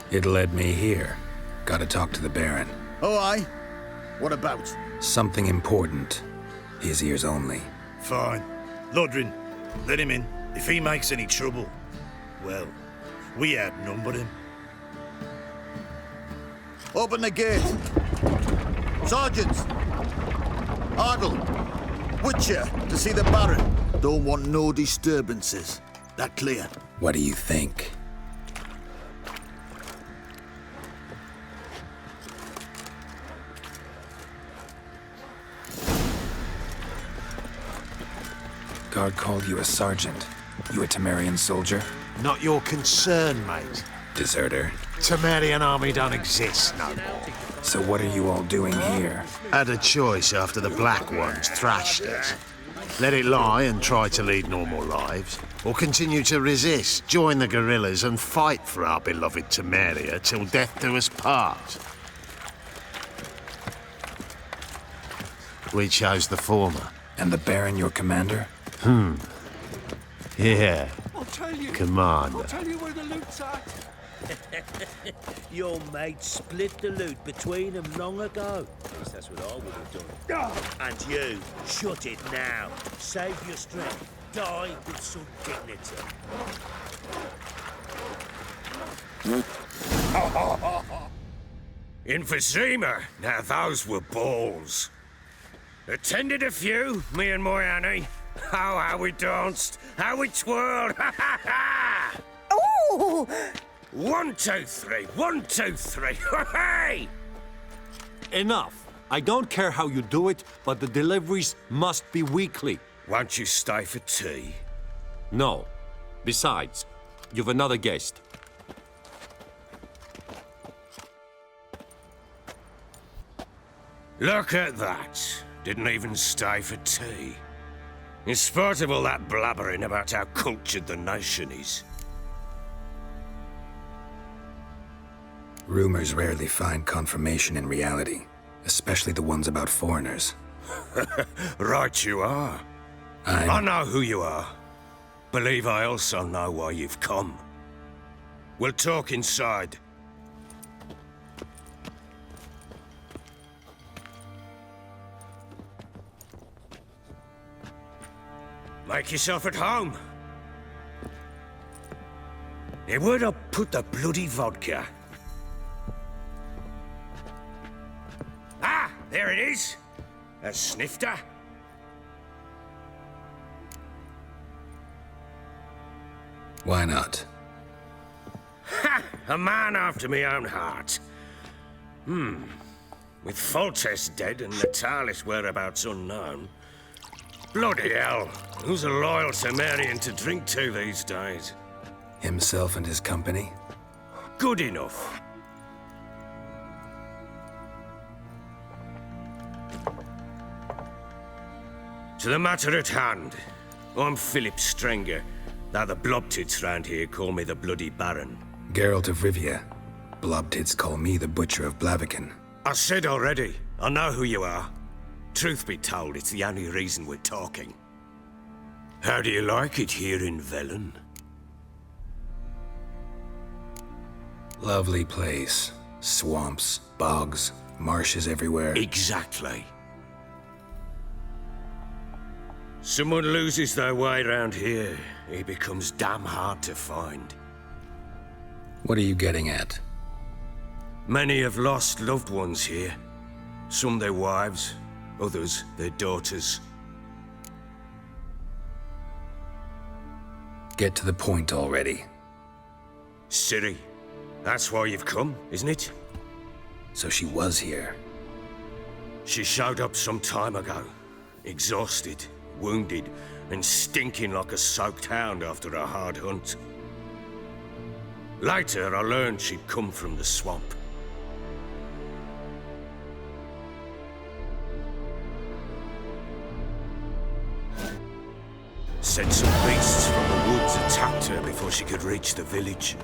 Speaker 1: It led me here. Gotta talk to the Baron.
Speaker 8: Oh, aye? What about?
Speaker 1: Something important. His ears only.
Speaker 11: Fine. Lodrin, let him in. If he makes any trouble, well, we outnumbered him.
Speaker 8: Open the gate. Sergeants! Ardle! Witcher, to see the Baron. Don't want no disturbances. That clear?
Speaker 1: What do you think? Nilfgaard called you a sergeant. You a Temerian soldier?
Speaker 3: Not your concern, mate.
Speaker 1: Deserter.
Speaker 3: Temerian army don't exist no more.
Speaker 1: So what are you all doing here?
Speaker 3: Had a choice after the Black Ones thrashed us. Let it lie and try to lead normal lives, or continue to resist, join the guerrillas and fight for our beloved Temeria till death do us part. We chose the former.
Speaker 1: And the Baron your commander?
Speaker 3: Yeah.
Speaker 18: I'll tell you.
Speaker 3: Commander.
Speaker 18: I'll tell you where the loot's at.
Speaker 23: Your mate split the loot between them long ago. At least that's what I would have done. And you, shut it now. Save your strength. Die with some dignity.
Speaker 2: Emphysema. Now those were balls. Attended a few, me and my Annie. Oh, how we danced, how we twirled.
Speaker 22: Oh!
Speaker 2: 1, 2, 3. 1, 2, 3. Hey!
Speaker 18: Enough. I don't care how you do it, but the deliveries must be weekly.
Speaker 2: Won't you stay for tea?
Speaker 18: No. Besides, you've another guest.
Speaker 2: Look at that. Didn't even stay for tea. In spite of all that blabbering about how cultured the nation is.
Speaker 1: Rumors rarely find confirmation in reality, especially the ones about foreigners.
Speaker 2: Right you are. I know who you are. Believe I also know why you've come. We'll talk inside. Make yourself at home. Hey, where'd I put the bloody vodka? Ah, there it is. A snifter.
Speaker 1: Why not?
Speaker 2: Ha! A man after my own heart. With Foltest dead and Natalis whereabouts unknown. Bloody hell, who's a loyal Temerian to drink to these days?
Speaker 1: Himself and his company?
Speaker 2: Good enough. To the matter at hand, I'm Philip Strenger, though the blobtits round here call me the Bloody Baron.
Speaker 1: Geralt of Rivia. Blobtits call me the Butcher of Blaviken.
Speaker 2: I said already, I know who you are. Truth be told, it's the only reason we're talking. How do you like it here in Velen?
Speaker 1: Lovely place. Swamps, bogs, marshes everywhere.
Speaker 2: Exactly. Someone loses their way round here, he becomes damn hard to find.
Speaker 1: What are you getting at?
Speaker 2: Many have lost loved ones here. Some their wives, others their daughters.
Speaker 1: Get to the point already.
Speaker 2: Ciri, that's why you've come, isn't it?
Speaker 1: So she was here.
Speaker 2: She showed up some time ago, exhausted, wounded, and stinking like a soaked hound after a hard hunt. Later, I learned she'd come from the swamp. Said some beasts from the woods attacked her before she could reach the village.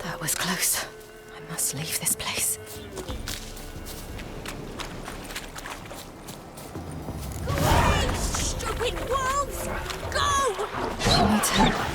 Speaker 13: That was close. I must leave this place.
Speaker 17: Go away, stupid wolves! Go!
Speaker 13: I need to...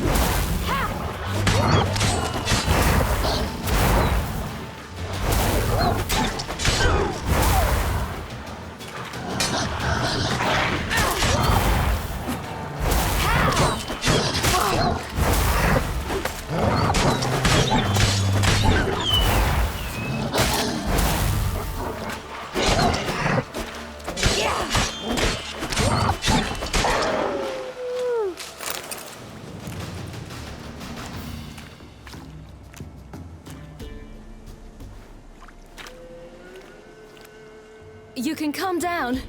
Speaker 4: calm down.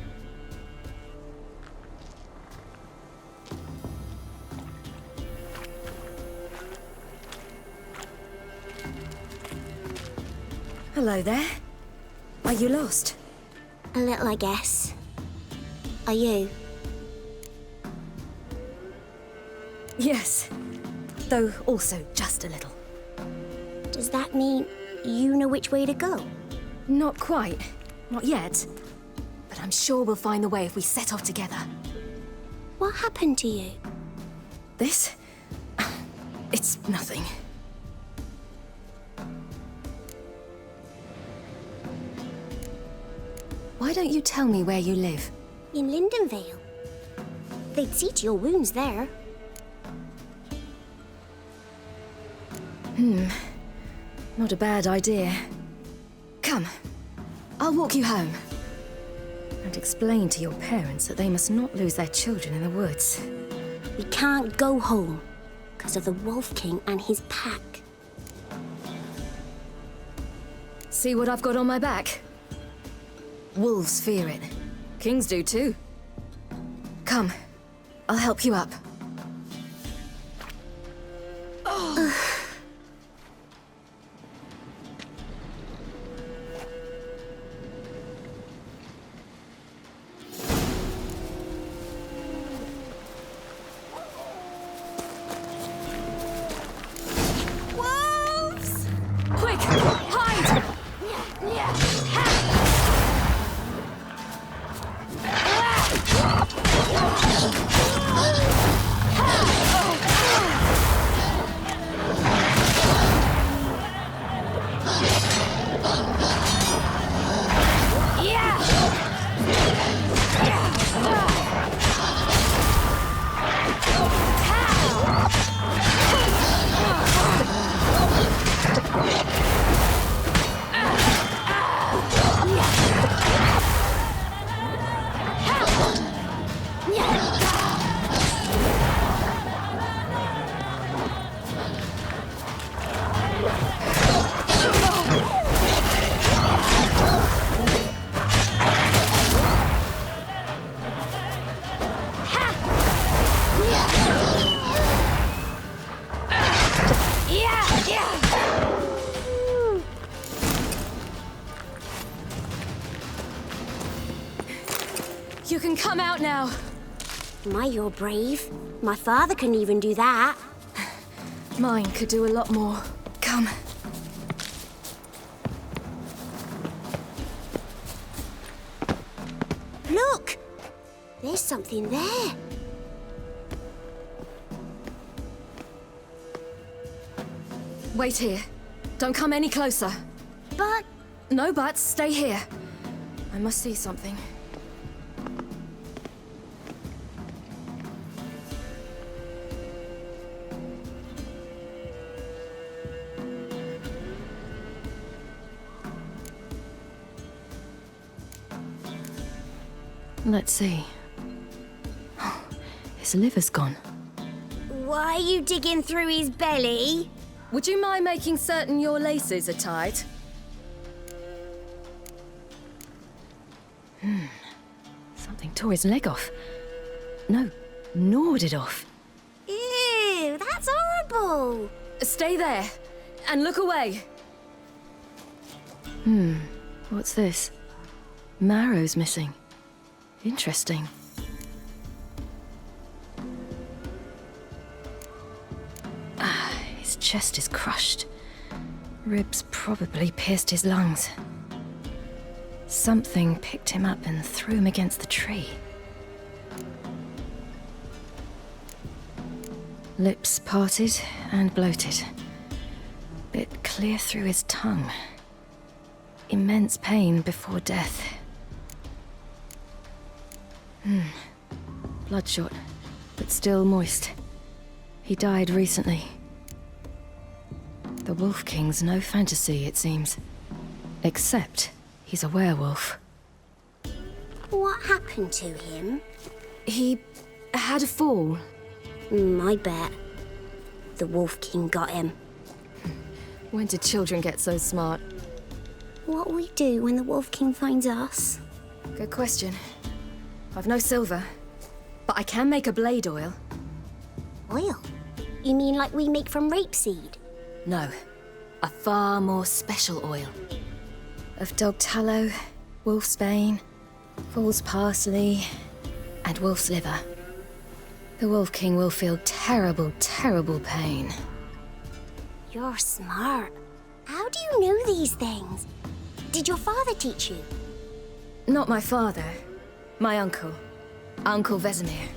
Speaker 4: Hello there. Are you lost?
Speaker 17: A little, I guess. Are you?
Speaker 4: Yes. Though also just a little.
Speaker 17: Does that mean you know which way to go?
Speaker 4: Not quite. Not yet. But I'm sure we'll find the way if we set off together.
Speaker 17: What happened to you?
Speaker 4: This? It's nothing. Why don't you tell me where you live?
Speaker 17: In Lindenvale. They'd see to your wounds there.
Speaker 4: Not a bad idea. Come, I'll walk you home. And explain to your parents that they must not lose their children in the woods.
Speaker 17: We can't go home because of the Wolf King and his pack.
Speaker 4: See what I've got on my back? Wolves fear it. Kings do too. Come, I'll help you up.
Speaker 17: Wolves!
Speaker 4: Quick, hide! You can come out now.
Speaker 17: My, you're brave. My father couldn't even do that.
Speaker 4: Mine could do a lot more. Come.
Speaker 17: Look! There's something there.
Speaker 4: Wait here. Don't come any closer.
Speaker 17: But...
Speaker 4: No buts. Stay here. I must see something. Let's see. Oh, his liver's gone.
Speaker 17: Why are you digging through his belly?
Speaker 4: Would you mind making certain your laces are tied? Something tore his leg off. No, gnawed it off.
Speaker 17: Ew, that's horrible.
Speaker 4: Stay there, and look away. What's this? Marrow's missing. Interesting. His chest is crushed. Ribs probably pierced his lungs. Something picked him up and threw him against the tree. Lips parted and bloated. Bit clear through his tongue. Immense pain before death. Bloodshot, but still moist. He died recently. The Wolf King's no fantasy, it seems. Except he's a werewolf.
Speaker 17: What happened to him?
Speaker 4: He had a fall.
Speaker 17: I bet. The Wolf King got him.
Speaker 4: When did children get so smart?
Speaker 17: What'll we do when the Wolf King finds us?
Speaker 4: Good question. I've no silver, but I can make a blade oil.
Speaker 17: Oil? You mean like we make from rapeseed?
Speaker 4: No, a far more special oil. Of dog tallow, wolf's bane, fool's parsley, and wolf's liver. The Wolf King will feel terrible, terrible pain.
Speaker 17: You're smart. How do you know these things? Did your father teach you?
Speaker 4: Not my father. My uncle. Uncle Vesemir.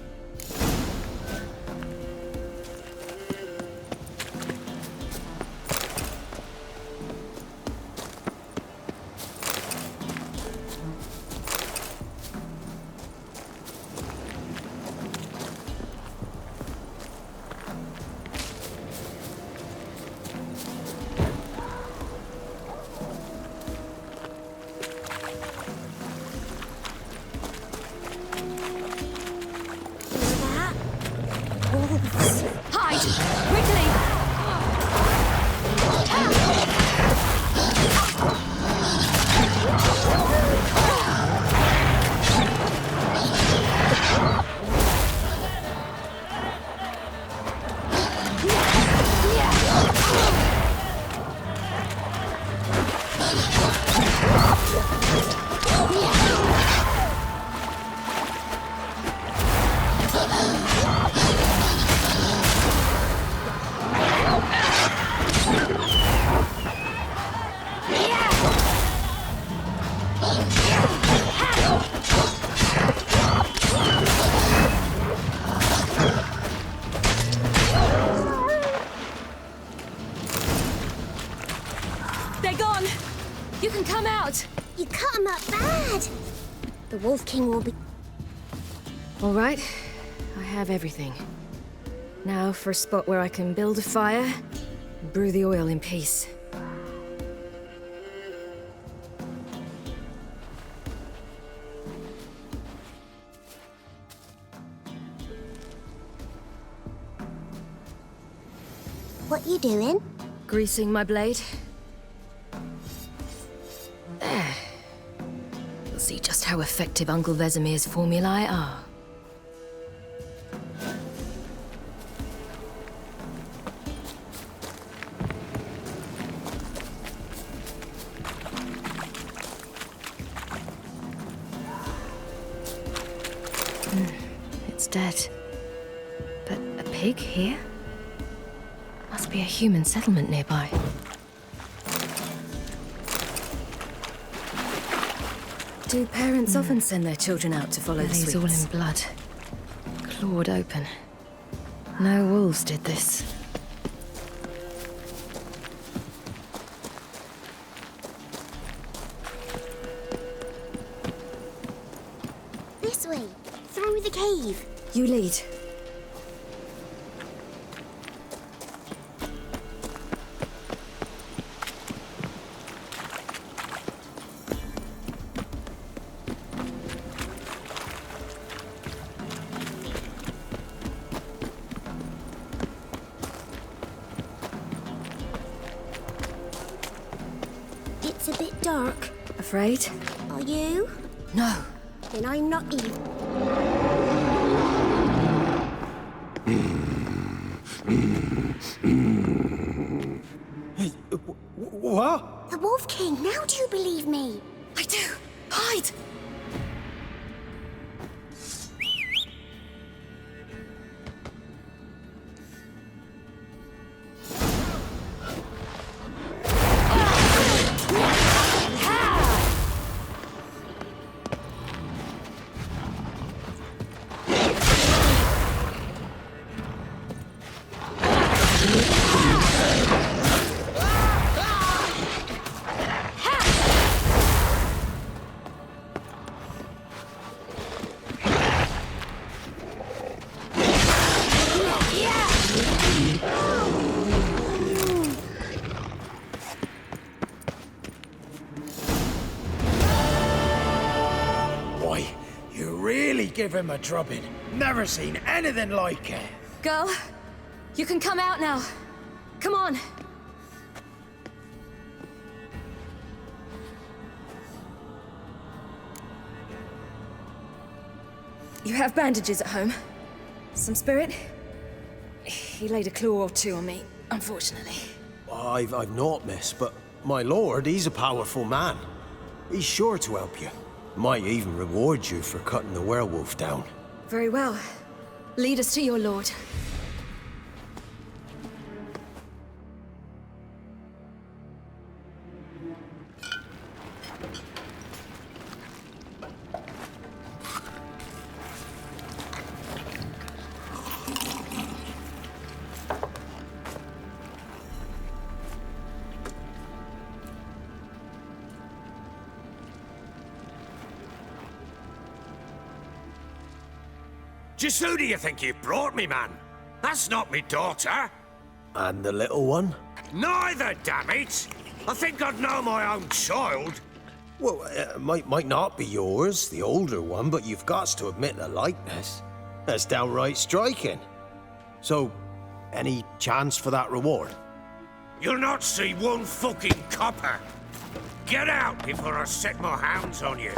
Speaker 4: They're gone! You can come out!
Speaker 17: You cut him up bad! The Wolf King will be...
Speaker 4: All right, I have everything. Now for a spot where I can build a fire, and brew the oil in peace.
Speaker 17: What you doing?
Speaker 4: Greasing my blade. There. You'll see just how effective Uncle Vesemir's formulae are. It's dead. But a pig here? Must be a human settlement nearby. Do parents often send their children out to follow the sweets? All in blood. Clawed open. No wolves did this.
Speaker 17: This way, through the cave.
Speaker 4: You lead.
Speaker 17: It's a bit dark.
Speaker 4: Afraid?
Speaker 17: Are you?
Speaker 4: No.
Speaker 17: Then I'm not evil.
Speaker 6: What?
Speaker 17: The Wolf King, now do you believe me?
Speaker 4: I do. Hide!
Speaker 7: Boy, you really give him a drubbing. Never seen anything like it.
Speaker 4: Girl, you can come out now. Come on. You have bandages at home? Some spirit? He laid a claw or two on me, unfortunately.
Speaker 10: I've not, miss, but my lord, he's a powerful man. He's sure to help you. Might even reward you for cutting the werewolf down.
Speaker 4: Very well. Lead us to your lord.
Speaker 12: Just who do you think you brought me, man? That's not me daughter.
Speaker 10: And the little one?
Speaker 12: Neither, damn it! I think I'd know my own child.
Speaker 10: Well, might not be yours, the older one, but you've got to admit the likeness. That's downright striking. So, any chance for that reward?
Speaker 12: You'll not see one fucking copper. Get out before I set my hounds on you.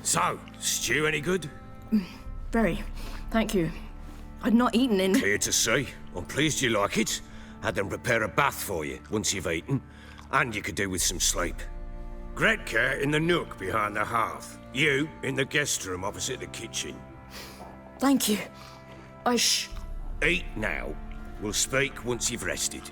Speaker 12: So, stew any good?
Speaker 4: Very. Thank you. I'd not eaten in...
Speaker 12: Clear to see. I'm pleased you like it. Had them prepare a bath for you once you've eaten. And you could do with some sleep. Gretka in the nook behind the hearth. You in the guest room opposite the kitchen.
Speaker 4: Thank you. Shh.
Speaker 12: Eat now. We'll speak once you've rested.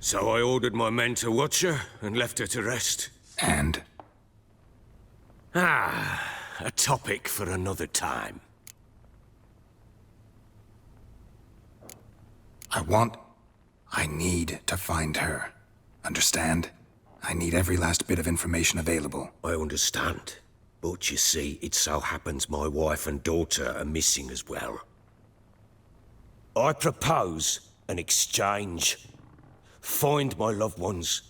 Speaker 12: So I ordered my men to watch her and left her to rest.
Speaker 1: And?
Speaker 12: A topic for another time.
Speaker 1: I need to find her. Understand? I need every last bit of information available.
Speaker 12: I understand. But you see, it so happens my wife and daughter are missing as well. I propose an exchange. Find my loved ones,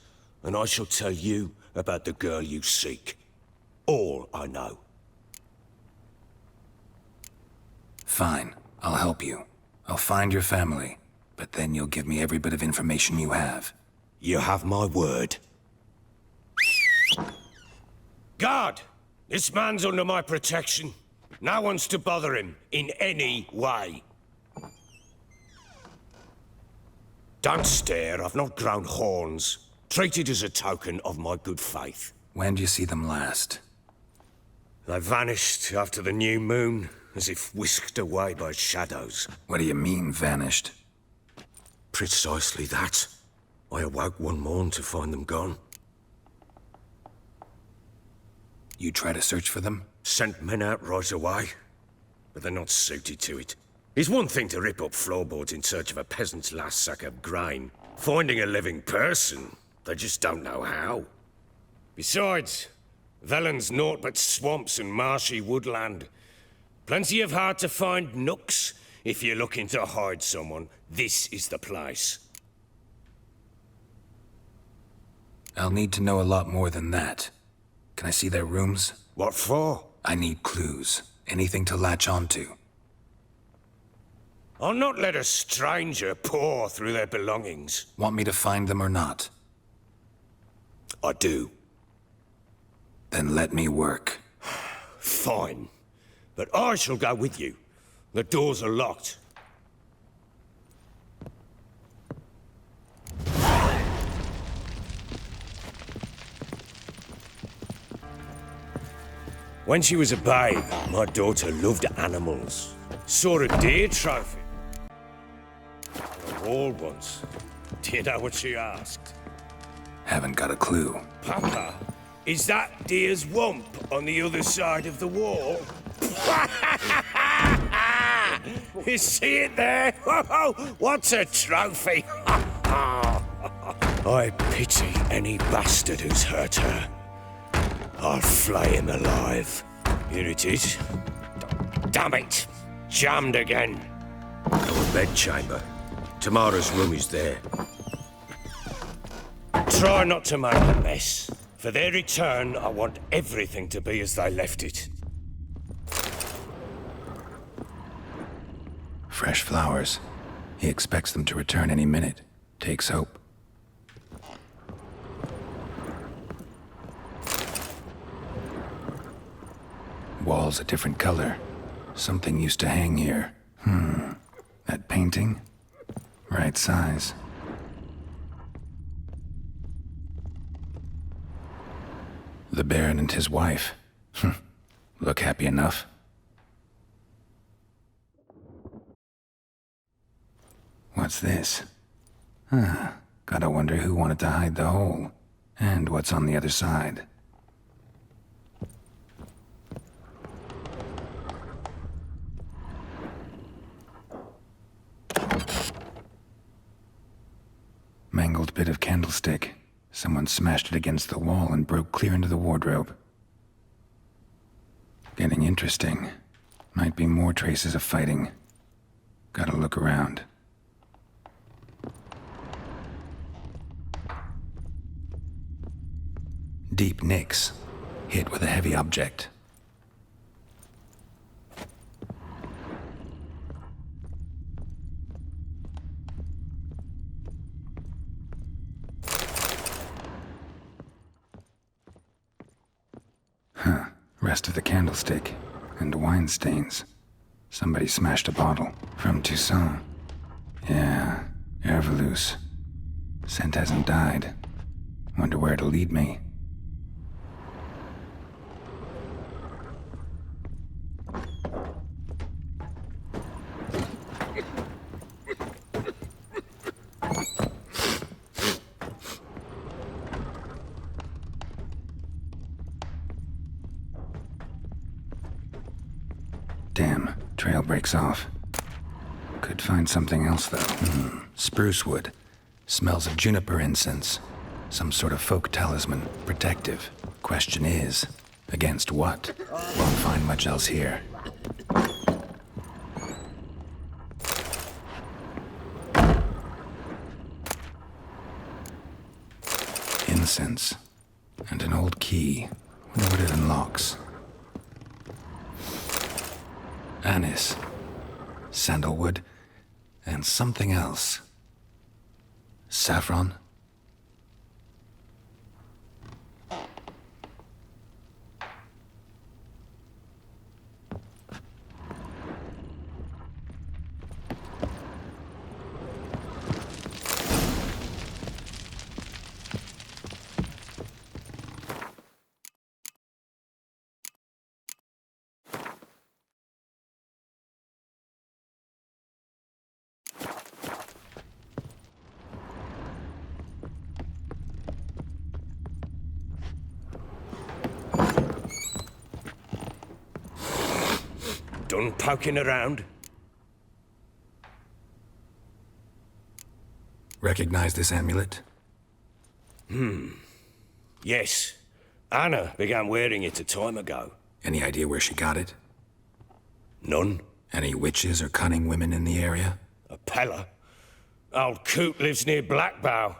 Speaker 12: and I shall tell you about the girl you seek. All I know.
Speaker 1: Fine. I'll help you. I'll find your family, but then you'll give me every bit of information you have.
Speaker 12: You have my word. Guard! This man's under my protection. No one's to bother him in any way. Don't stare, I've not grown horns. Treat it as a token of my good faith.
Speaker 1: When do you see them last?
Speaker 12: They vanished after the new moon, as if whisked away by shadows.
Speaker 1: What do you mean, vanished?
Speaker 12: Precisely that. I awoke one morn to find them gone.
Speaker 1: You try to search for them?
Speaker 12: Sent men out right away, but they're not suited to it. It's one thing to rip up floorboards in search of a peasant's last sack of grain. Finding a living person, they just don't know how. Besides, Velen's naught but swamps and marshy woodland. Plenty of hard-to-find nooks. If you're looking to hide someone, this is the place.
Speaker 1: I'll need to know a lot more than that. Can I see their rooms?
Speaker 12: What for?
Speaker 1: I need clues. Anything to latch onto.
Speaker 12: I'll not let a stranger pore through their belongings.
Speaker 1: Want me to find them or not?
Speaker 12: I do.
Speaker 1: Then let me work.
Speaker 12: Fine. But I shall go with you. The doors are locked. When she was a babe, my daughter loved animals. Saw a deer trophy on a wall once. Do you know what she asked?
Speaker 1: Haven't got a clue.
Speaker 12: Papa, is that deer's wump on the other side of the wall? You see it there? What's a trophy? I pity any bastard who's hurt her. I'll flay him alive. Here it is. Damn it! Jammed again. Our bedchamber. Tamara's room is there. Try not to make a mess. For their return, I want everything to be as they left it.
Speaker 1: Fresh flowers. He expects them to return any minute. Takes hope. Walls a different color. Something used to hang here. That painting? Right size. The Baron and his wife. Look happy enough. What's this? Gotta wonder who wanted to hide the hole. And what's on the other side. Mangled bit of candlestick. Someone smashed it against the wall and broke clear into the wardrobe. Getting interesting. Might be more traces of fighting. Gotta look around. Deep nicks. Hit with a heavy object. Rest of the candlestick. And wine stains. Somebody smashed a bottle. From Toussaint. Yeah, Herveloos. Scent hasn't died. Wonder where it'll lead me. Damn, trail breaks off. Could find something else, though. Spruce wood. Smells of juniper incense. Some sort of folk talisman. Protective. Question is, against what? Won't find much else here. Incense. And an old key. Wonder what it unlocks. Anise, sandalwood, and something else. Saffron?
Speaker 12: Done poking around?
Speaker 1: Recognize this amulet?
Speaker 12: Yes. Anna began wearing it a time ago.
Speaker 1: Any idea where she got it?
Speaker 12: None.
Speaker 1: Any witches or cunning women in the area?
Speaker 12: A Pella. Old Coot lives near Blackbow.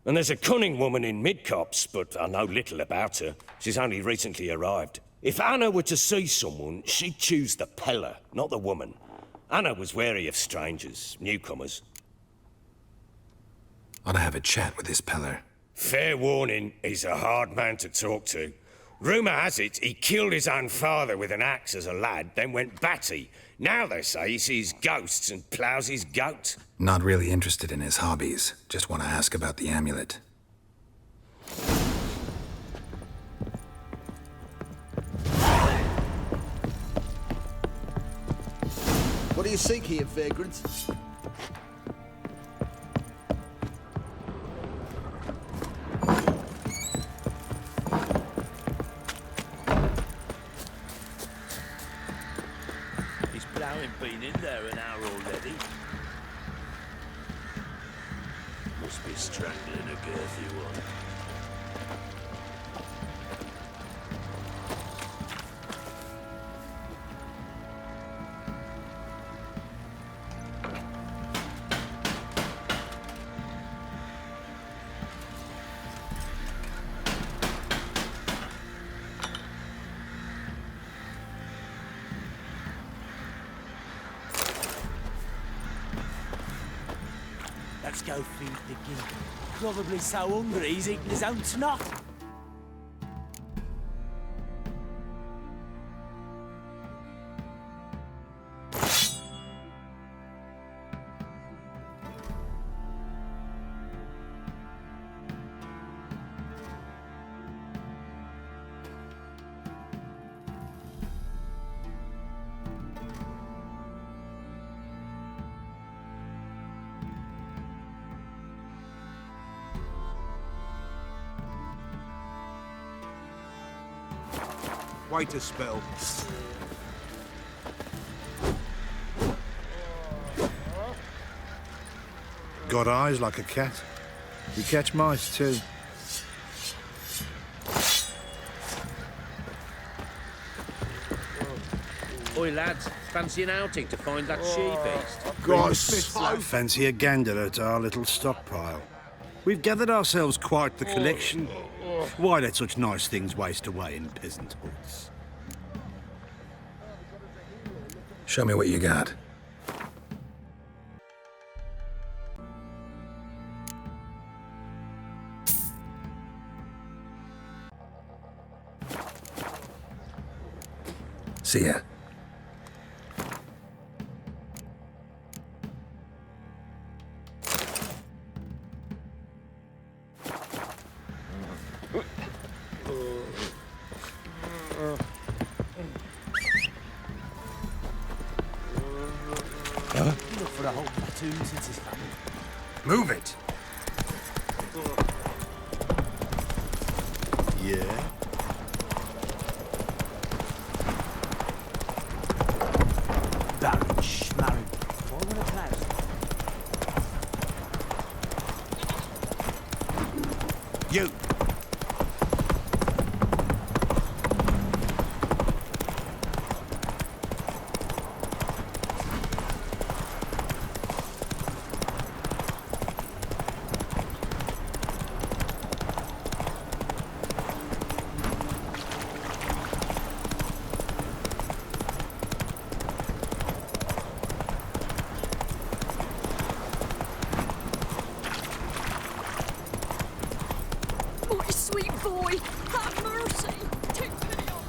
Speaker 12: And there's a cunning woman in Midcopse, but I know little about her. She's only recently arrived. If Anna were to see someone, she'd choose the Pella, not the woman. Anna was wary of strangers, newcomers.
Speaker 1: Ought to have a chat with this Peller.
Speaker 12: Fair warning, he's a hard man to talk to. Rumour has it he killed his own father with an axe as a lad, then went batty. Now they say he sees ghosts and ploughs his goat.
Speaker 1: Not really interested in his hobbies. Just want to ask about the amulet.
Speaker 8: What do you seek here, vagrant?
Speaker 23: His ploughing been in there an hour already. Must be strangling a girthy one. Let's go feed the gimp. Probably so hungry he's eating his own snot.
Speaker 5: Wait a spell.
Speaker 16: Got eyes like a cat. We catch mice too.
Speaker 23: Oi, lads, fancy an outing to find that she-beast?
Speaker 16: Gosh, fancy a gander at our little stockpile. We've gathered ourselves quite the collection. Why let such nice things waste away in peasant huts?
Speaker 1: Show me what you got. See ya.
Speaker 23: Look for a whole platoon since his family.
Speaker 1: Move it!
Speaker 16: Yeah?
Speaker 23: Baron Schmarren. Forward a cloud.
Speaker 3: You!
Speaker 21: My sweet boy, have mercy. Take pity on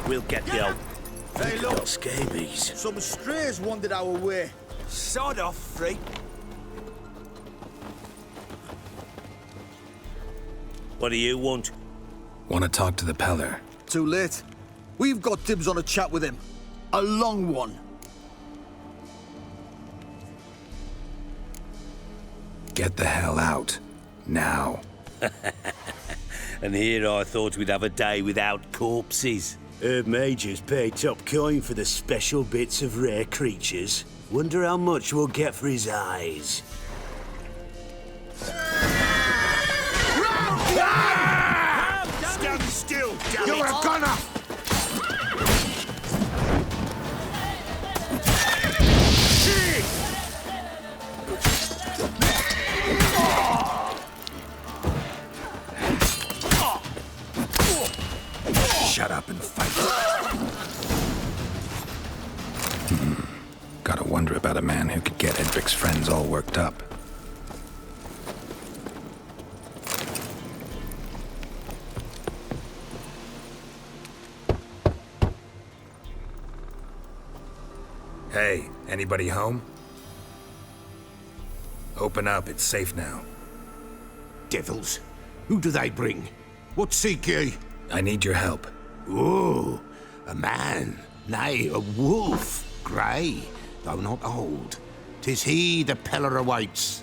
Speaker 23: We'll get the old...
Speaker 8: Hey, look.
Speaker 23: Got scabies.
Speaker 8: Some strays wandered our way.
Speaker 23: Sod off, freak. What do you want?
Speaker 1: Want to talk to the Peller?
Speaker 8: Too late. We've got dibs on a chat with him. A long one.
Speaker 1: Get the hell out. Now.
Speaker 23: And here I thought we'd have a day without corpses.
Speaker 6: Herb Major's paid top coin for the special bits of rare creatures. Wonder how much we'll get for his eyes.
Speaker 23: Stand still, damn
Speaker 3: You're a gunner!
Speaker 1: Shut up and fight. Gotta wonder about a man who could get Edric's friends all worked up. Hey, anybody home? Open up, it's safe now.
Speaker 3: Devils. Who do they bring? What seek ye?
Speaker 1: I need your help.
Speaker 3: Oh, a man. Nay, a wolf. Grey, though not old. 'Tis he the Peller awaits.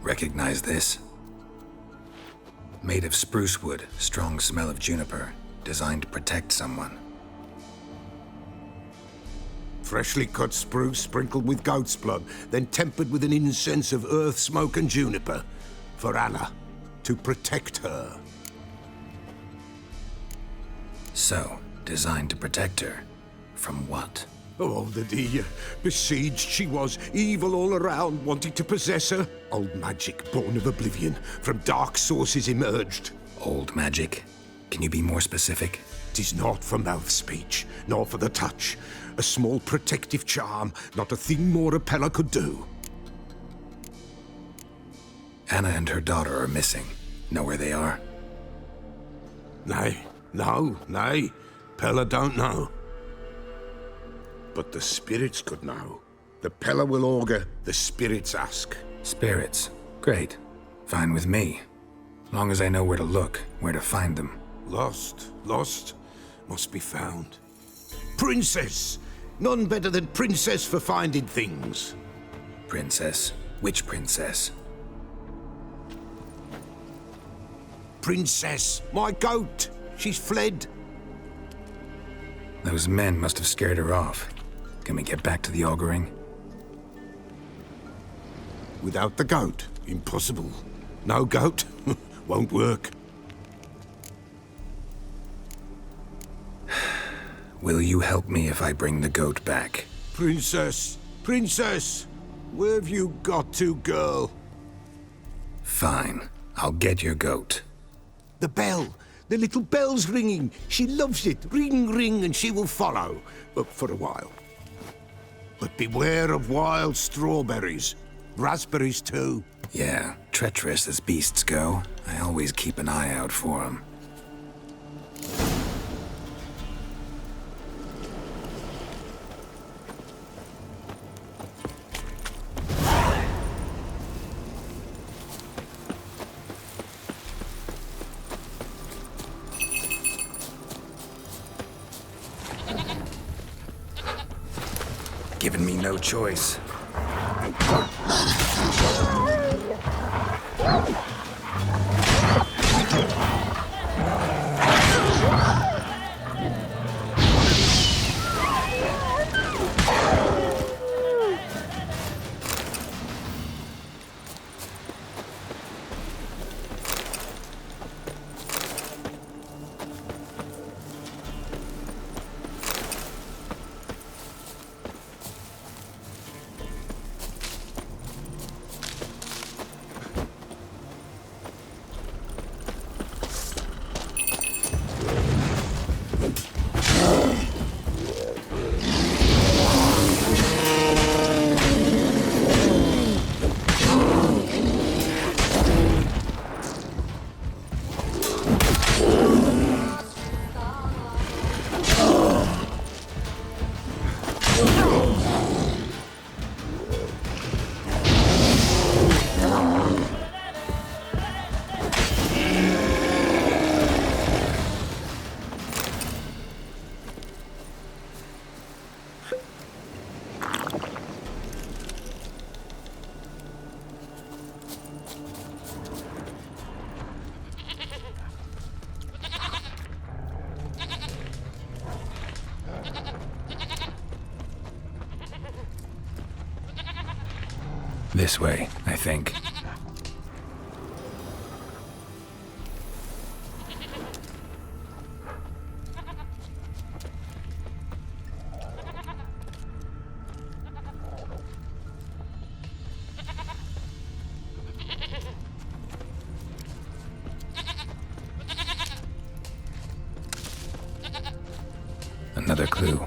Speaker 1: Recognize this? Made of spruce wood, strong smell of juniper, designed to protect someone.
Speaker 3: Freshly cut spruce sprinkled with goat's blood, then tempered with an incense of earth, smoke, and juniper.
Speaker 20: For Anna. To protect her.
Speaker 1: So, designed to protect her. From what?
Speaker 20: Oh, the besieged she was, evil all around, wanting to possess her. Old magic, born of oblivion, from dark sources emerged.
Speaker 1: Old magic? Can you be more specific?
Speaker 20: 'Tis not for mouth speech, nor for the touch. A small protective charm, not a thing more a Pella could do.
Speaker 1: Anna and her daughter are missing. Know where they are?
Speaker 20: Nay, nay. Pella don't know. But the spirits could know. The Pella will augur, the spirits ask.
Speaker 1: Spirits? Great. Fine with me. Long as I know where to look, where to find them.
Speaker 20: Lost, must be found. Princess! None better than Princess for finding things.
Speaker 1: Princess? Which princess?
Speaker 20: Princess, my goat! She's fled.
Speaker 1: Those men must have scared her off. Can we get back to the auguring?
Speaker 20: Without the goat, impossible. No goat, won't work.
Speaker 1: Will you help me if I bring the goat back?
Speaker 20: Princess! Where have you got to, girl?
Speaker 1: Fine. I'll get your goat.
Speaker 20: The bell! The little bell's ringing. She loves it. Ring, ring, and she will follow. For a while. But beware of wild strawberries. Raspberries, too.
Speaker 1: Yeah, treacherous as beasts go. I always keep an eye out for them. Given me no choice. This way, I think. Another clue.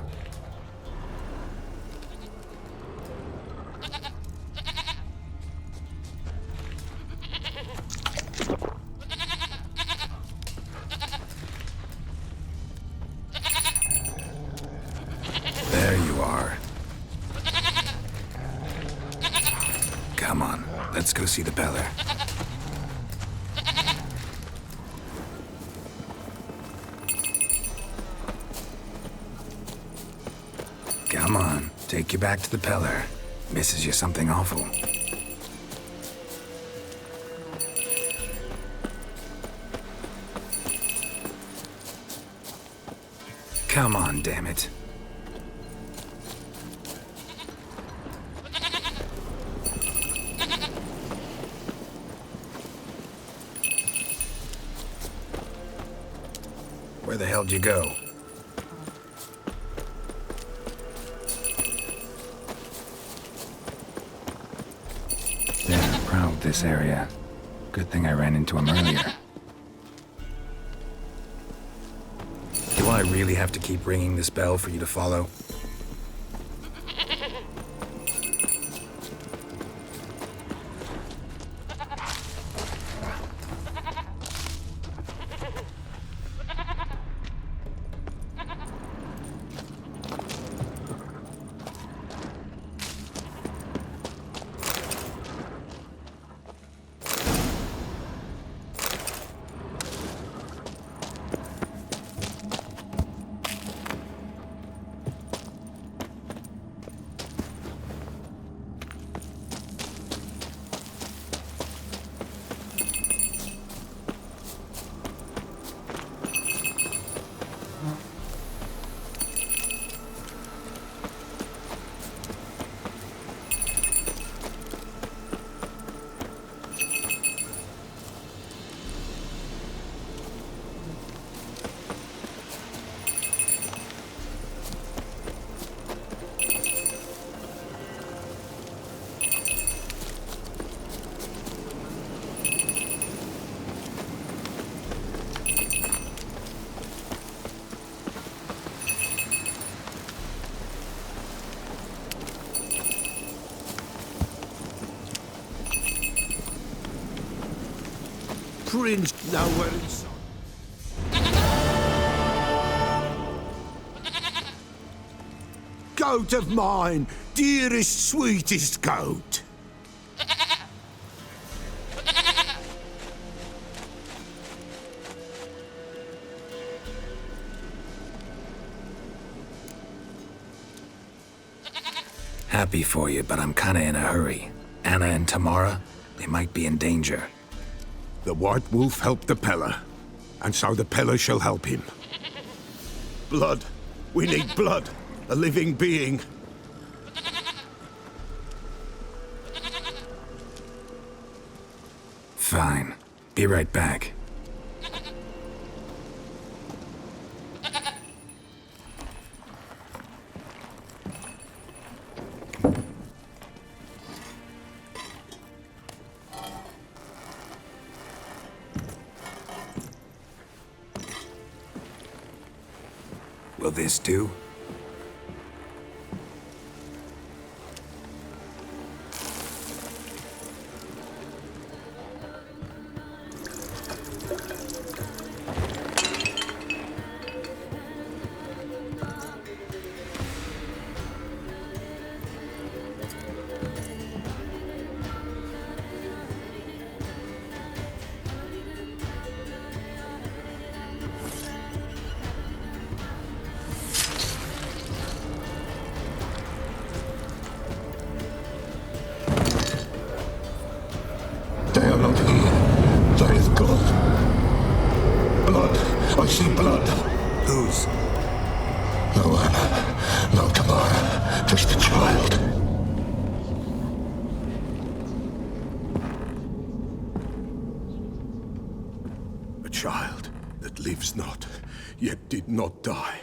Speaker 1: There you are. Come on, let's go see the Beller. Come on, take you back to the Peller. Misses you something awful. Come on, damn it. the hell'd you go? They're proud this area. Good thing I ran into him earlier. Do I really have to keep ringing this bell for you to follow?
Speaker 3: Prince nowhere in sight. Goat of mine, dearest, sweetest goat.
Speaker 1: Happy for you, but I'm kinda in a hurry. Anna and Tamara, they might be in danger.
Speaker 20: The White Wolf helped the Peller, and so the Peller shall help him. Blood. We need blood. A living being.
Speaker 1: Fine. Be right back. Will this do?
Speaker 20: They are not here. There is blood. Blood. I see blood.
Speaker 1: Whose?
Speaker 20: No Anna. No Tamara. Just a child. A child that lives not, yet did not die.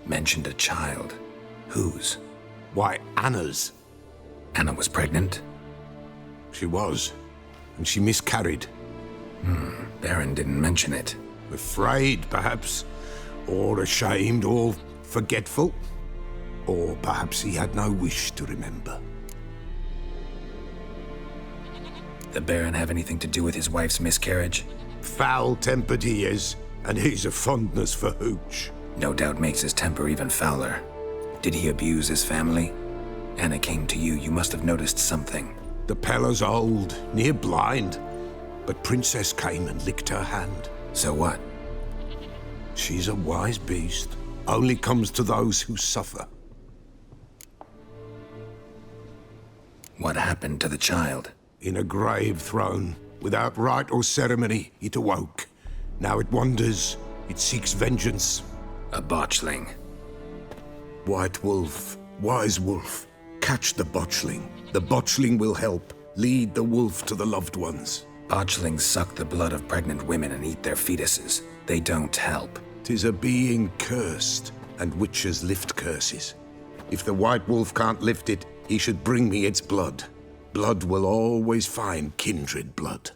Speaker 1: Mentioned a child. Whose?
Speaker 20: Why, Anna's.
Speaker 1: Anna was pregnant?
Speaker 20: She was, and she miscarried.
Speaker 1: Baron didn't mention it.
Speaker 20: Afraid, perhaps, or ashamed, or forgetful. Or perhaps he had no wish to remember.
Speaker 1: The Baron have anything to do with his wife's miscarriage?
Speaker 20: Foul-tempered he is, and he's a fondness for hooch.
Speaker 1: No doubt makes his temper even fouler. Did he abuse his family? Anna came to you. You must have noticed something.
Speaker 20: The Peller's old, near blind. But Princess came and licked her hand.
Speaker 1: So what?
Speaker 20: She's a wise beast. Only comes to those who suffer.
Speaker 1: What happened to the child?
Speaker 20: In a grave thrown. Without rite or ceremony, it awoke. Now it wanders. It seeks vengeance.
Speaker 1: A botchling.
Speaker 20: White Wolf, Wise Wolf, catch the botchling. The botchling will help. Lead the wolf to the loved ones.
Speaker 1: Botchlings suck the blood of pregnant women and eat their fetuses. They don't help.
Speaker 20: 'Tis a being cursed, and witches lift curses. If the white wolf can't lift it, he should bring me its blood. Blood will always find kindred blood.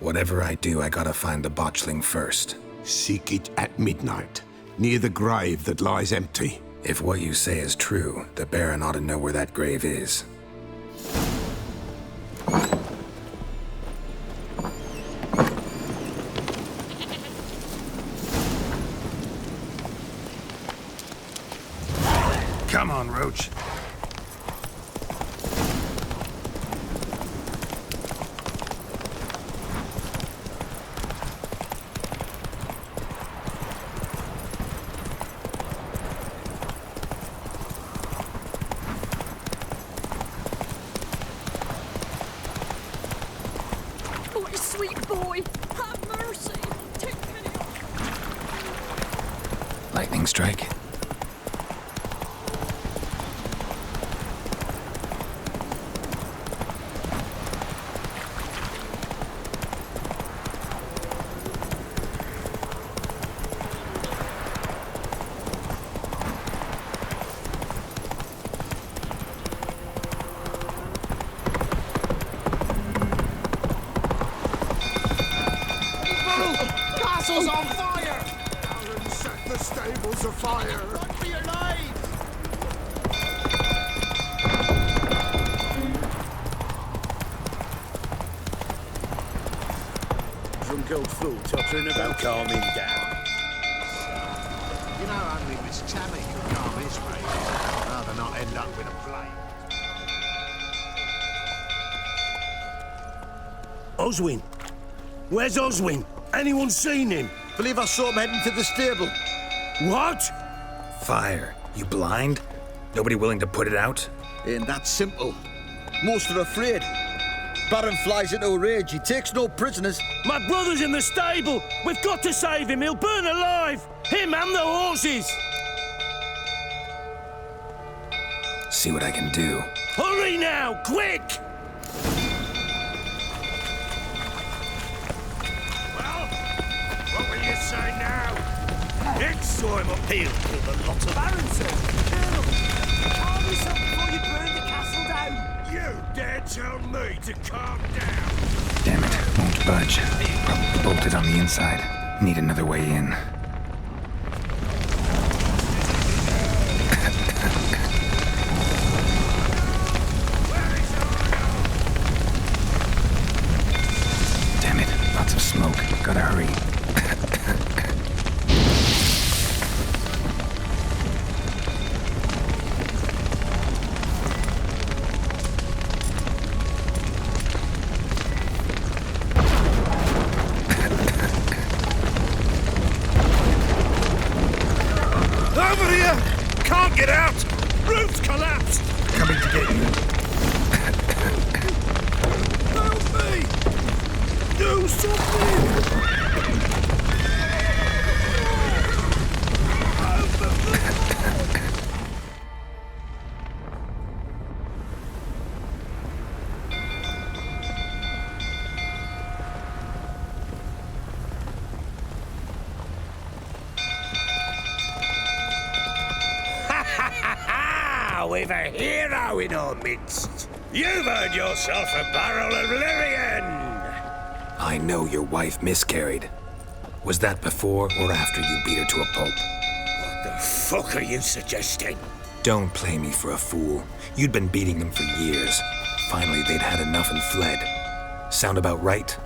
Speaker 1: Whatever I do, I gotta find the botchling first.
Speaker 20: Seek it at midnight, near the grave that lies empty.
Speaker 1: If what you say is true, the Baron ought to know where that grave is.
Speaker 16: Come on, Roach.
Speaker 21: Oh, sweet boy, have mercy. Take pity on me.
Speaker 1: Lightning strike.
Speaker 8: Castle's on fire! Alan set the stables afire! Run for your lives!
Speaker 10: Drunk old fool tottering about, calm him down.
Speaker 3: You know only Miss Tammy could calm his rage. Rather not end up with a flame.
Speaker 10: Oswin! Where's Oswin? Anyone seen him?
Speaker 8: Believe I saw him heading to the stable.
Speaker 10: What?
Speaker 1: Fire. You blind? Nobody willing to put it out?
Speaker 8: Ain't that simple. Most are afraid. Baron flies into a rage. He takes no prisoners.
Speaker 10: My brother's in the stable! We've got to save him! He'll burn alive! Him and the horses!
Speaker 1: See what I can do.
Speaker 10: Hurry now! Quick!
Speaker 12: What will you say now? Next saw him up here, killed a lot of
Speaker 7: Baron says, Colonel, calm yourself before you burn the castle down.
Speaker 12: You dare tell me to calm down?
Speaker 1: Damn it, won't budge. Probably bolted on the inside. Need another way in. Damn it, lots of smoke. Gotta hurry.
Speaker 12: Over here! Can't get out! Roof's collapsed!
Speaker 1: Coming to get you.
Speaker 12: Help me! Do something!
Speaker 23: We've a hero in our midst. You've earned yourself a barrel of Lyrian.
Speaker 1: I know your wife miscarried. Was that before or after you beat her to a pulp?
Speaker 23: What the fuck are you suggesting?
Speaker 1: Don't play me for a fool. You'd been beating them for years. Finally, they'd had enough and fled. Sound about right?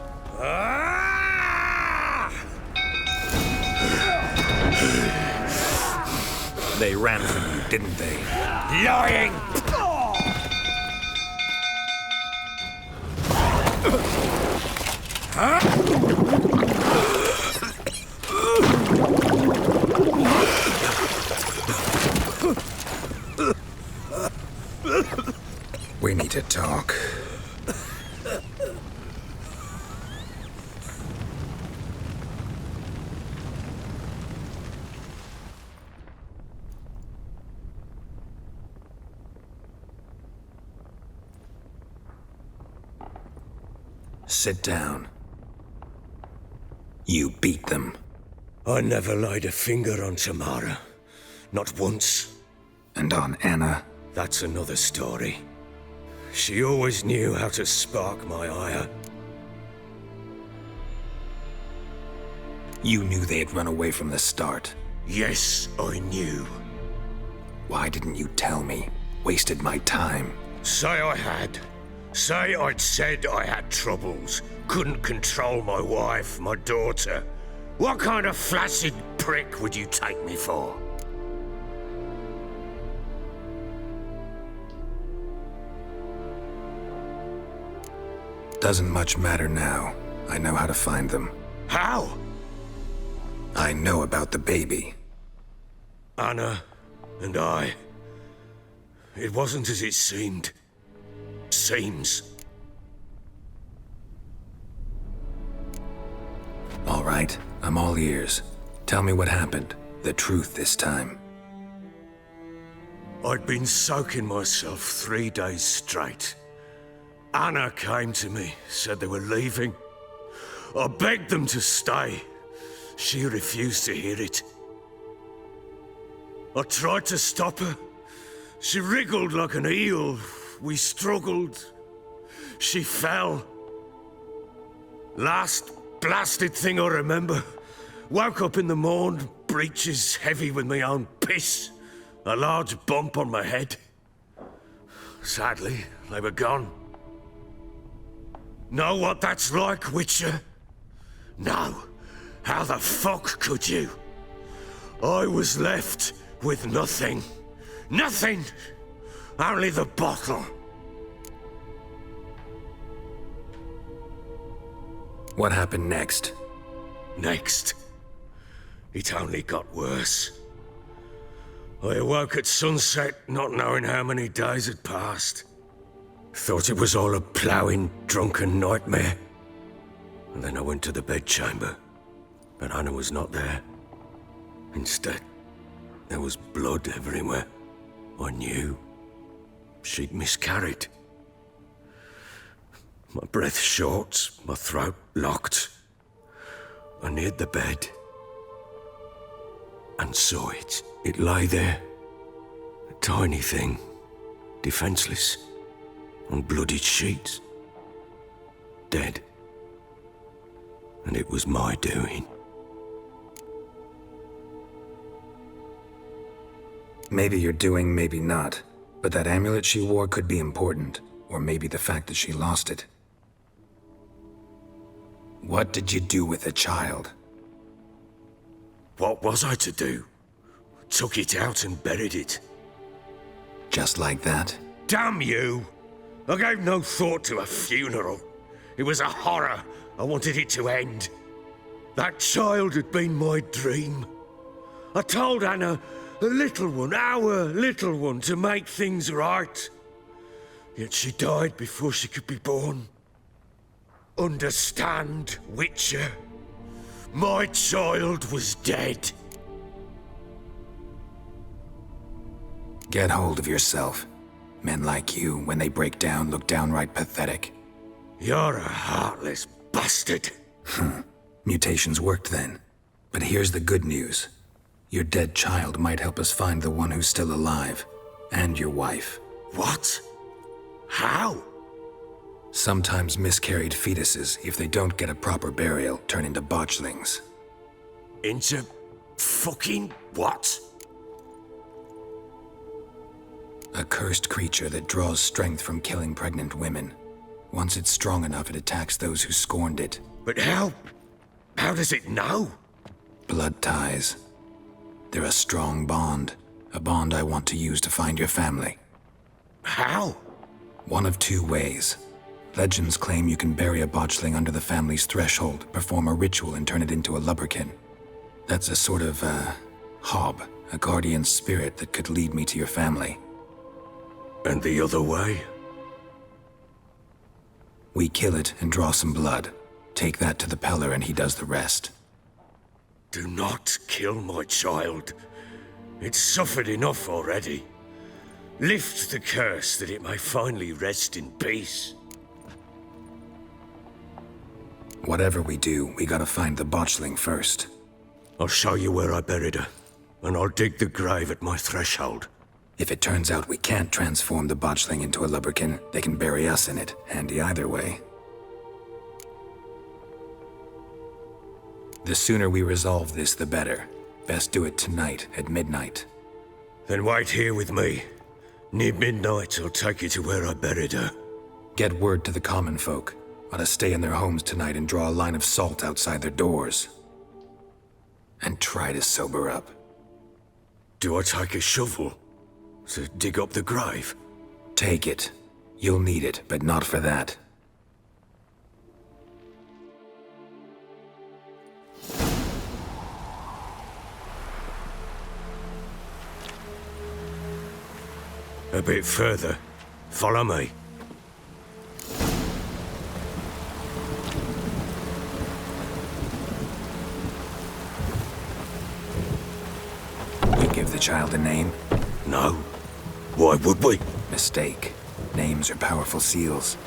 Speaker 1: They ran from you, didn't they?
Speaker 23: Lying!
Speaker 1: We need to talk. Sit down. You beat them.
Speaker 12: I never laid a finger on Tamara. Not once.
Speaker 1: And on Anna?
Speaker 12: That's another story. She always knew how to spark my ire.
Speaker 1: You knew they had run away from the start.
Speaker 12: Yes, I knew.
Speaker 1: Why didn't you tell me? Wasted my time.
Speaker 12: Say I had. Say I'd said I had troubles. Couldn't control my wife, my daughter. What kind of flaccid prick would you take me for?
Speaker 1: Doesn't much matter now. I know how to find them.
Speaker 12: How?
Speaker 1: I know about the baby.
Speaker 12: Anna and I. It wasn't as it seemed. Seems.
Speaker 1: All right, I'm all ears. Tell me what happened. The truth this time.
Speaker 12: I'd been soaking myself 3 days straight. Anna came to me, said they were leaving. I begged them to stay. She refused to hear it. I tried to stop her. She wriggled like an eel. We struggled. She fell. Last blasted thing I remember. Woke up in the morn, breeches heavy with my own piss. A large bump on my head. Sadly, they were gone. Know what that's like, Witcher? No. How the fuck could you? I was left with nothing. Nothing! Only the bottle.
Speaker 1: What happened next?
Speaker 12: Next? It only got worse. I awoke at sunset, not knowing how many days had passed. Thought it was all a ploughing, drunken nightmare. And then I went to the bedchamber, but Anna was not there. Instead, there was blood everywhere. I knew she'd miscarried. My breath short, my throat locked. I neared the bed and saw it. It lay there, a tiny thing, defenseless, on bloodied sheets, dead. And it was my doing.
Speaker 1: Maybe you're doing, maybe not. But that amulet she wore could be important. Or maybe the fact that she lost it. What did you do with the child?
Speaker 12: What was I to do? Took it out and buried it.
Speaker 1: Just like that?
Speaker 12: Damn you! I gave no thought to a funeral. It was a horror. I wanted it to end. That child had been my dream. I told Anna, the little one, our little one, to make things right. Yet she died before she could be born. Understand, Witcher? My child was dead.
Speaker 1: Get hold of yourself. Men like you, when they break down, look downright pathetic.
Speaker 12: You're a heartless bastard.
Speaker 1: Mutations worked then. But here's the good news. Your dead child might help us find the one who's still alive. And your wife.
Speaker 12: What? How?
Speaker 1: Sometimes miscarried fetuses, if they don't get a proper burial, turn into botchlings.
Speaker 12: Into fucking what?
Speaker 1: A cursed creature that draws strength from killing pregnant women. Once it's strong enough, it attacks those who scorned it.
Speaker 12: But how does it know?
Speaker 1: Blood ties. They're a strong bond. A bond I want to use to find your family.
Speaker 12: How?
Speaker 1: One of two ways. Legends claim you can bury a botchling under the family's threshold, perform a ritual, and turn it into a lubberkin. That's a sort of, hob, a guardian spirit that could lead me to your family.
Speaker 12: And the other way?
Speaker 1: We kill it and draw some blood. Take that to the Peller and he does the rest.
Speaker 12: Do not kill my child. It's suffered enough already. Lift the curse that it may finally rest in peace.
Speaker 1: Whatever we do, we gotta find the botchling first.
Speaker 12: I'll show you where I buried her, and I'll dig the grave at my threshold.
Speaker 1: If it turns out we can't transform the botchling into a lubberkin, they can bury us in it. Handy either way. The sooner we resolve this, the better. Best do it tonight, at midnight.
Speaker 12: Then wait here with me. Near midnight, I'll take you to where I buried her.
Speaker 1: Get word to the common folk. Ought to stay in their homes tonight and draw a line of salt outside their doors. And try to sober up.
Speaker 12: Do I take a shovel to dig up the grave?
Speaker 1: Take it. You'll need it, but not for that.
Speaker 12: A bit further. Follow me.
Speaker 1: You give the child a name?
Speaker 12: No. Why would we?
Speaker 1: Mistake. Names are powerful seals.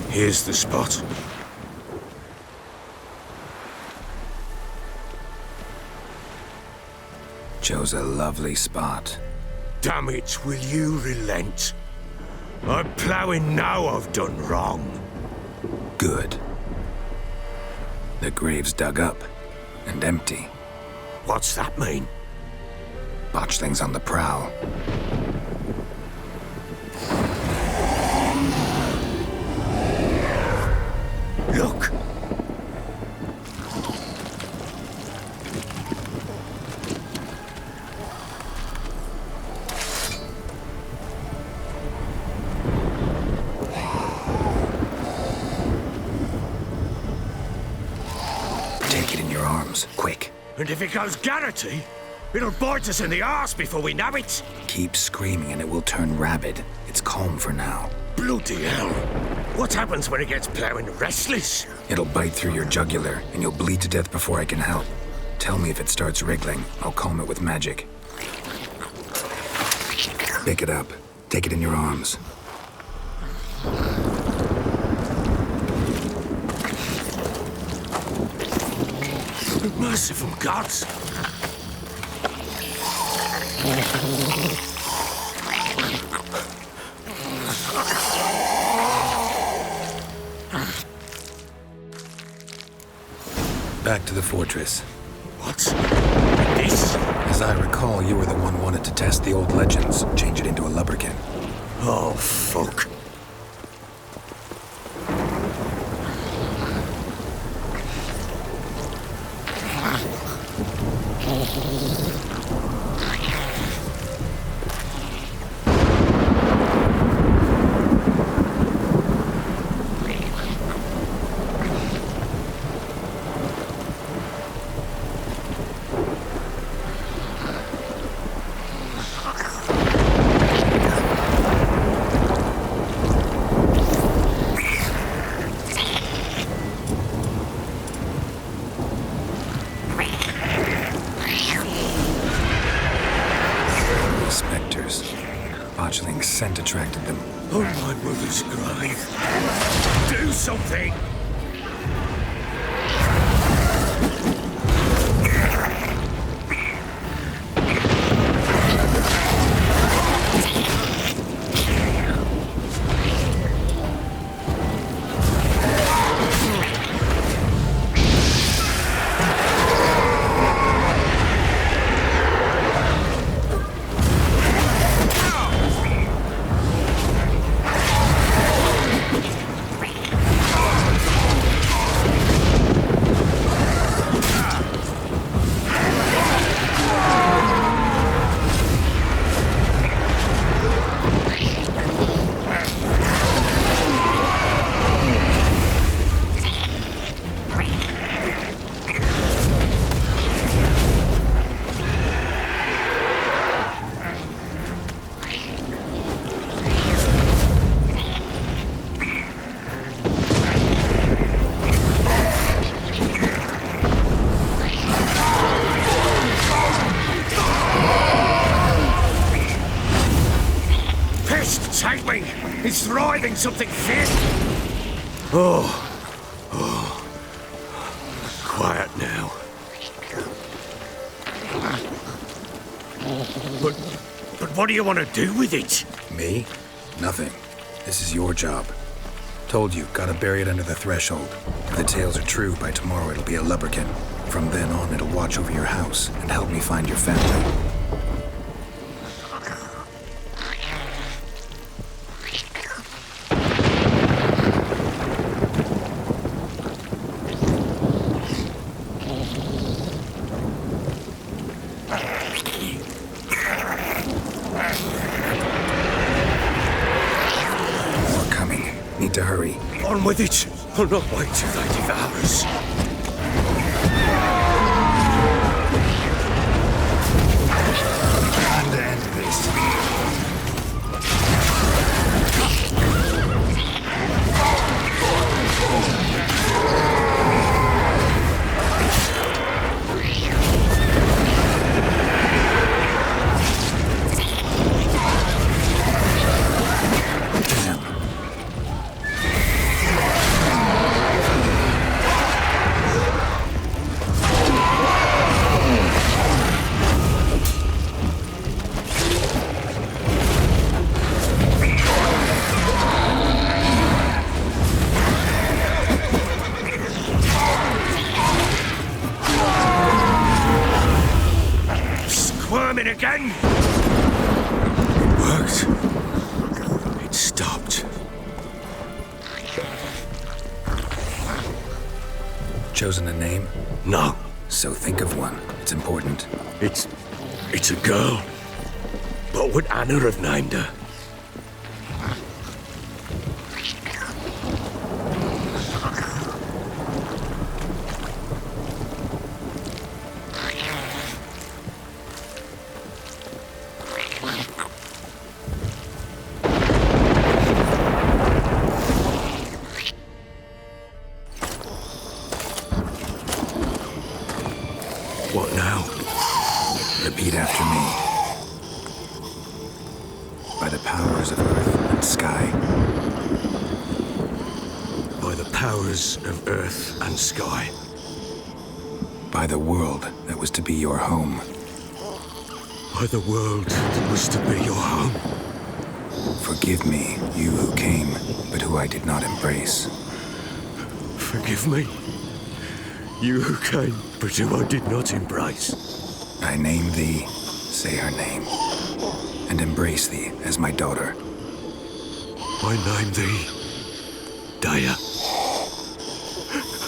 Speaker 12: Here's the spot.
Speaker 1: Chose a lovely spot.
Speaker 12: Damn it, will you relent? I'm ploughing now I've done wrong.
Speaker 1: Good. The grave's dug up and empty.
Speaker 12: What's that mean?
Speaker 1: Botchling's on the prowl.
Speaker 12: Look!
Speaker 1: Take it in your arms, quick.
Speaker 12: And if it goes Garrity, it'll bite us in the arse before we know it.
Speaker 1: Keep screaming and it will turn rabid. It's calm for now.
Speaker 12: Bloody hell. What happens when it gets ploughing restless?
Speaker 1: It'll bite through your jugular and you'll bleed to death before I can help. Tell me if it starts wriggling. I'll calm it with magic. Pick it up. Take it in your arms.
Speaker 12: Merciful gods!
Speaker 1: Back to the fortress.
Speaker 12: What? This?
Speaker 1: As I recall, you were the one wanted to test the old legends, change it into a lubberkin.
Speaker 12: Oh, fuck.
Speaker 1: Spectres. Botchling's scent attracted them.
Speaker 12: Oh, my mother's grave. Do something! take me! It's thriving something fit! Oh. Quiet now. But what do you want to do with it?
Speaker 1: Me? Nothing. This is your job. Told you, gotta bury it under the threshold. If the tales are true, by tomorrow it'll be a lubberkin. From then on, it'll watch over your house and help me find your family. More coming. Need to hurry.
Speaker 12: On with it! I'll not wait till they devour us.
Speaker 1: Time to end this.
Speaker 12: Squirming again! It worked. It stopped.
Speaker 1: Chosen a name?
Speaker 12: No.
Speaker 1: So think of one. It's important.
Speaker 12: It's a girl. What would Anna have named her? What now?
Speaker 1: Repeat after me. By the powers of earth and sky.
Speaker 12: By the powers of earth and sky.
Speaker 1: By the world that was to be your home.
Speaker 12: By the world that was to be your home.
Speaker 1: Forgive me, you who came, but who I did not embrace.
Speaker 12: Forgive me. You who came, but who I did not embrace.
Speaker 1: I name thee, say her name, and embrace thee as my daughter.
Speaker 12: I name thee, Daya,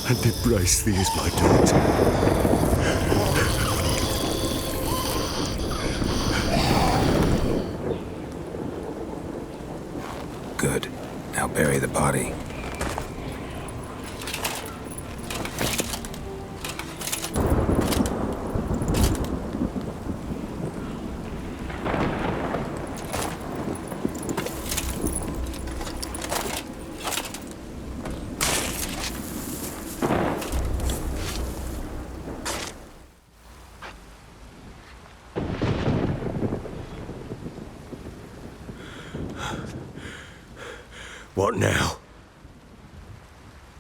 Speaker 12: and embrace thee as my daughter.
Speaker 1: Good. Now bury the body.
Speaker 12: What now?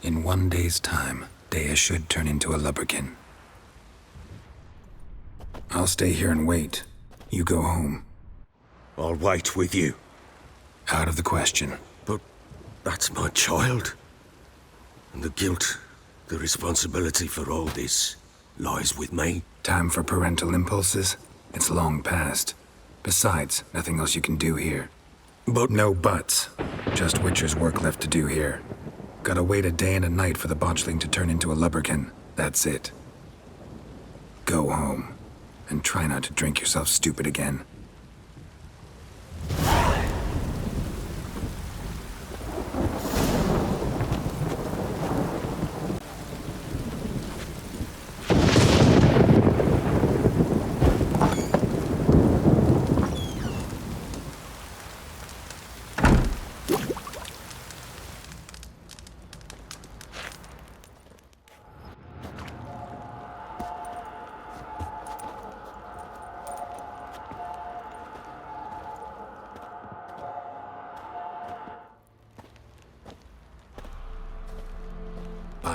Speaker 1: In 1 day's time, Daya should turn into a lubberkin. I'll stay here and wait. You go home.
Speaker 12: I'll wait with you.
Speaker 1: Out of the question.
Speaker 12: But that's my child. And the guilt, the responsibility for all this lies with me.
Speaker 1: Time for parental impulses? It's long past. Besides, nothing else you can do here.
Speaker 12: But
Speaker 1: no buts. Just Witcher's work left to do here. Gotta wait a day and a night for the botchling to turn into a lubberkin. That's it. Go home. And try not to drink yourself stupid again.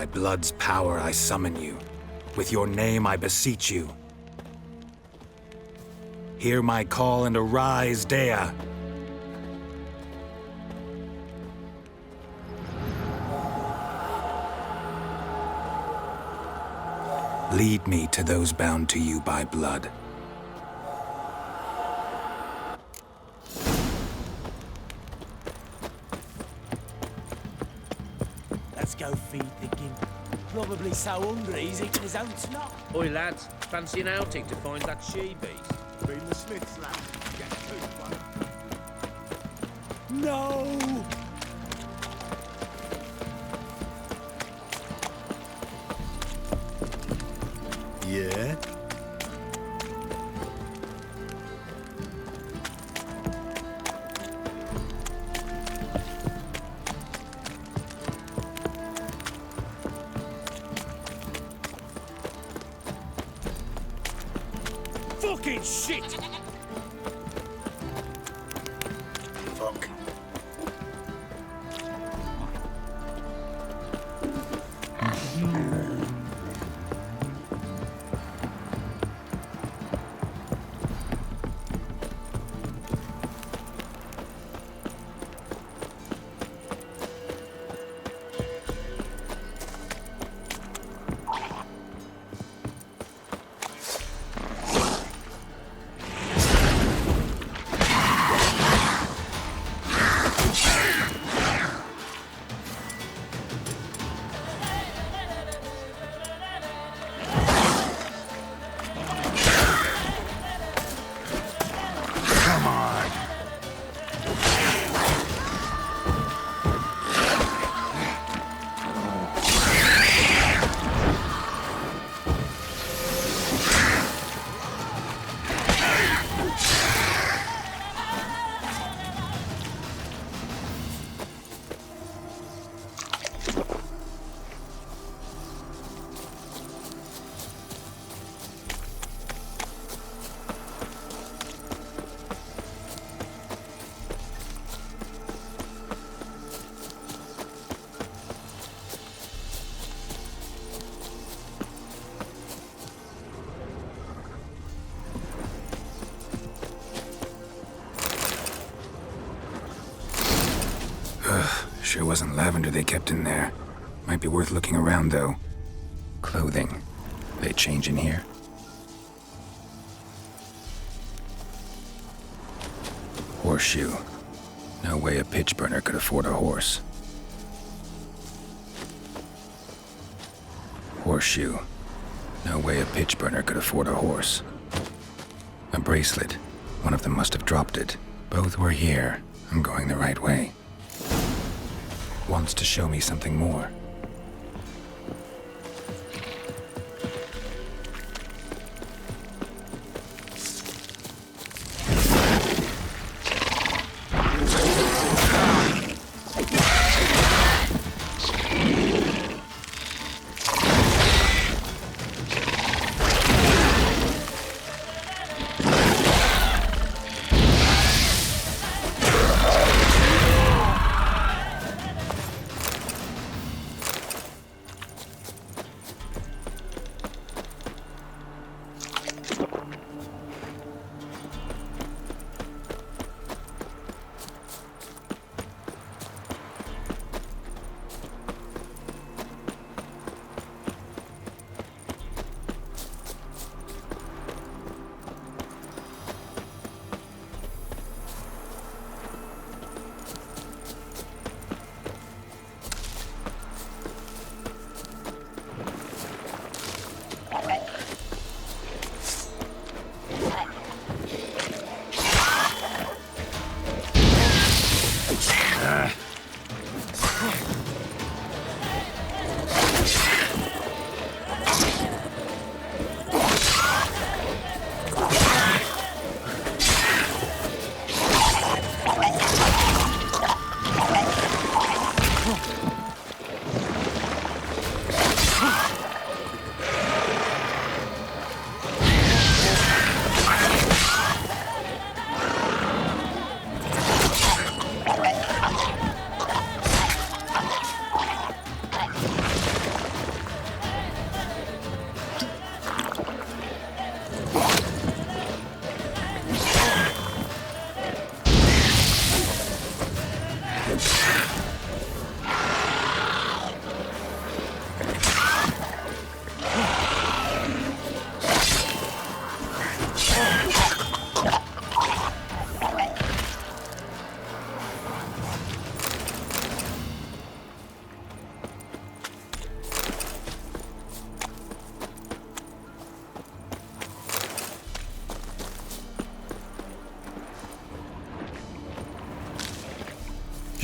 Speaker 1: By blood's power I summon you. With your name I beseech you. Hear my call and arise, Dea. Lead me to those bound to you by blood.
Speaker 23: Let's go feed the gimp. Probably so hungry he's eating his own snot.
Speaker 9: Oi, lads, fancy an outing to find that she-beast?
Speaker 11: Been the Smiths, lad. Get to one.
Speaker 23: No!
Speaker 16: Yeah?
Speaker 23: Fucking shit! Fuck.
Speaker 1: Sure wasn't lavender they kept in there. Might be worth looking around, though. Clothing. They change in here? Horseshoe. No way a pitch burner could afford a horse. Horseshoe. No way a pitch burner could afford a horse. A bracelet. One of them must have dropped it. Both were here. I'm going the right way. Wants to show me something more.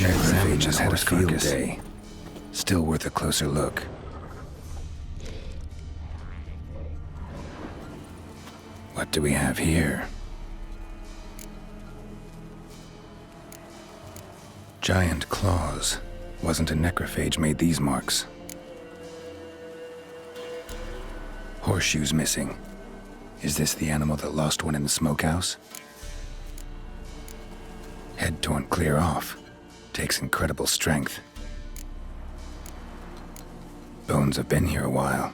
Speaker 1: Necrophage has had a field day. Still worth a closer look. What do we have here? Giant claws. Wasn't a necrophage made these marks. Horseshoes missing. Is this the animal that lost one in the smokehouse? Head torn clear off. Takes incredible strength. Bones have been here a while.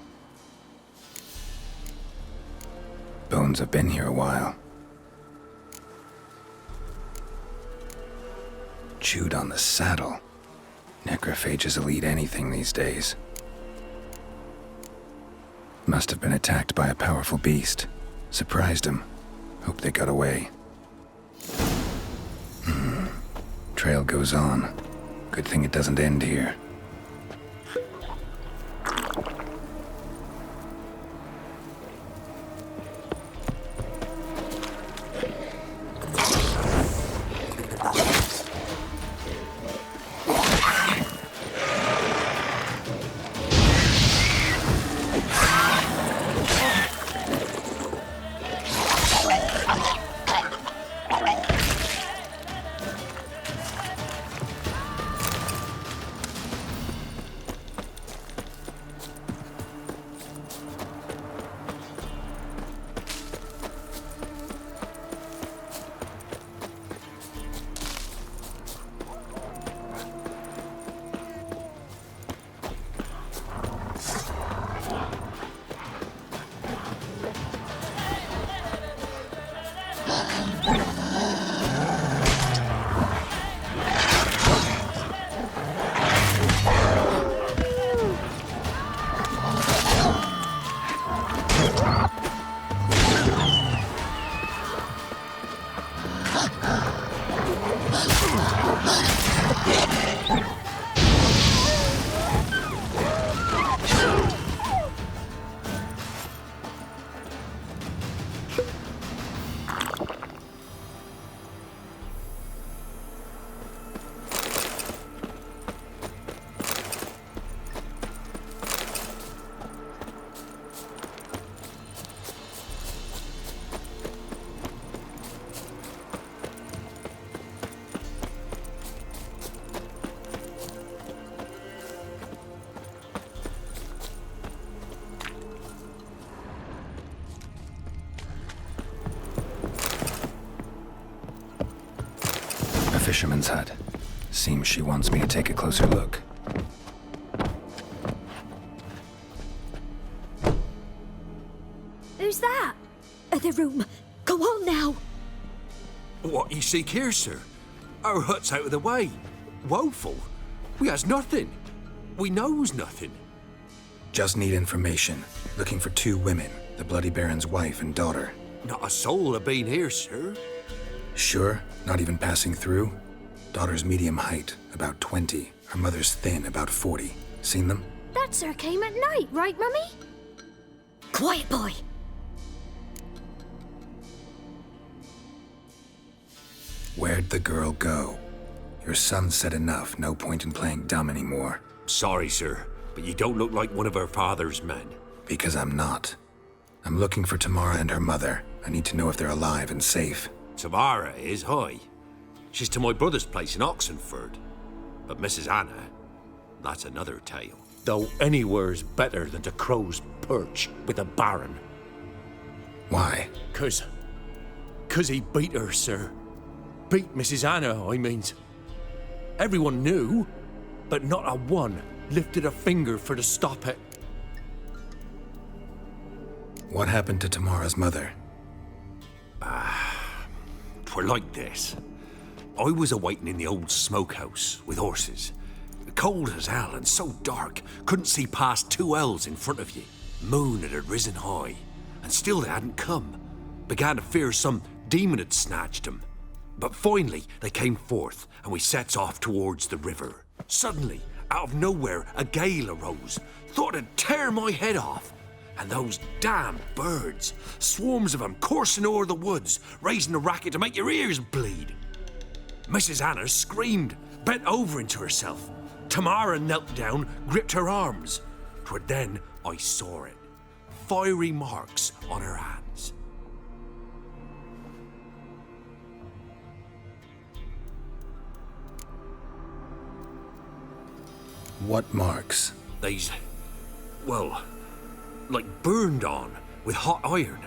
Speaker 1: Bones have been here a while. Chewed on the saddle. Necrophages will eat anything these days. Must have been attacked by a powerful beast. Surprised him. Hope they got away. Trail goes on. Good thing it doesn't end here. Fisherman's hut. Seems she wants me to take a closer look.
Speaker 21: Who's that? The room. Go on now.
Speaker 14: What you seek here, sir? Our hut's out of the way. Woeful. We has nothing. We knows nothing.
Speaker 1: Just need information. Looking for 2 women. The Bloody Baron's wife and daughter.
Speaker 14: Not a soul have been here, sir.
Speaker 1: Sure? Not even passing through? Daughter's medium height, about 20. Her mother's thin, about 40. Seen them?
Speaker 21: That sir came at night, right, Mummy? Quiet, boy.
Speaker 1: Where'd the girl go? Your son said enough. No point in playing dumb anymore.
Speaker 14: Sorry, sir, but you don't look like one of her father's men.
Speaker 1: Because I'm not. I'm looking for Tamara and her mother. I need to know if they're alive and safe.
Speaker 14: Tamara is, hi. She's to my brother's place in Oxenford. But Mrs. Anna, that's another tale. Though anywhere's better than to Crow's Perch with a baron.
Speaker 1: Why?
Speaker 14: 'Cause he beat her, sir. Beat Mrs. Anna, I means. Everyone knew, but not a one lifted a finger for to stop it.
Speaker 1: What happened to Tamara's mother?
Speaker 14: 'Twere like this. I was awaiting in the old smokehouse with horses. Cold as hell and so dark, couldn't see past 2 ells in front of you. Moon had risen high, and still they hadn't come. Began to fear some demon had snatched them. But finally, they came forth, and we sets off towards the river. Suddenly, out of nowhere, a gale arose. Thought it'd tear my head off. And those damn birds, swarms of them coursing o'er the woods, raising a racket to make your ears bleed. Mrs. Anna screamed, bent over into herself. Tamara knelt down, gripped her arms. 'Twere then I saw it. Fiery marks on her hands.
Speaker 1: What marks?
Speaker 14: They's, well, like burned on with hot iron.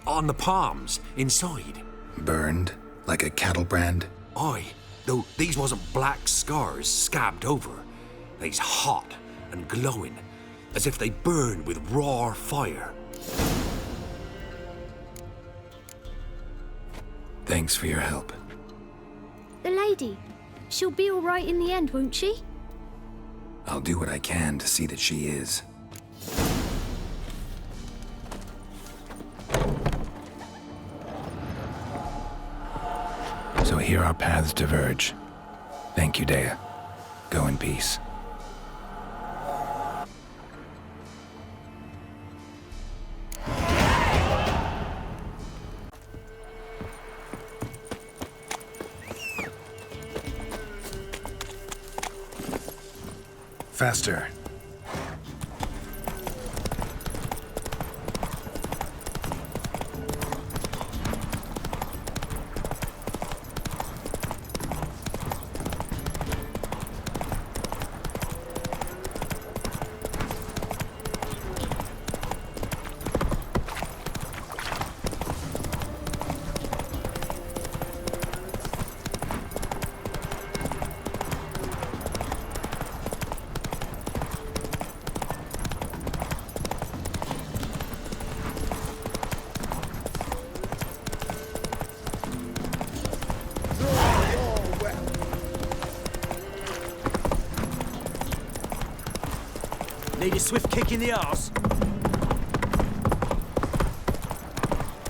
Speaker 14: On the palms, inside.
Speaker 1: Burned? Like a cattle brand?
Speaker 14: Aye, though these wasn't black scars scabbed over. They's hot and glowing, as if they burned with raw fire.
Speaker 1: Thanks for your help.
Speaker 21: The lady. She'll be all right in the end, won't she?
Speaker 1: I'll do what I can to see that she is. So here our paths diverge. Thank you, Dea. Go in peace. Faster.
Speaker 7: Need a swift kick in the arse.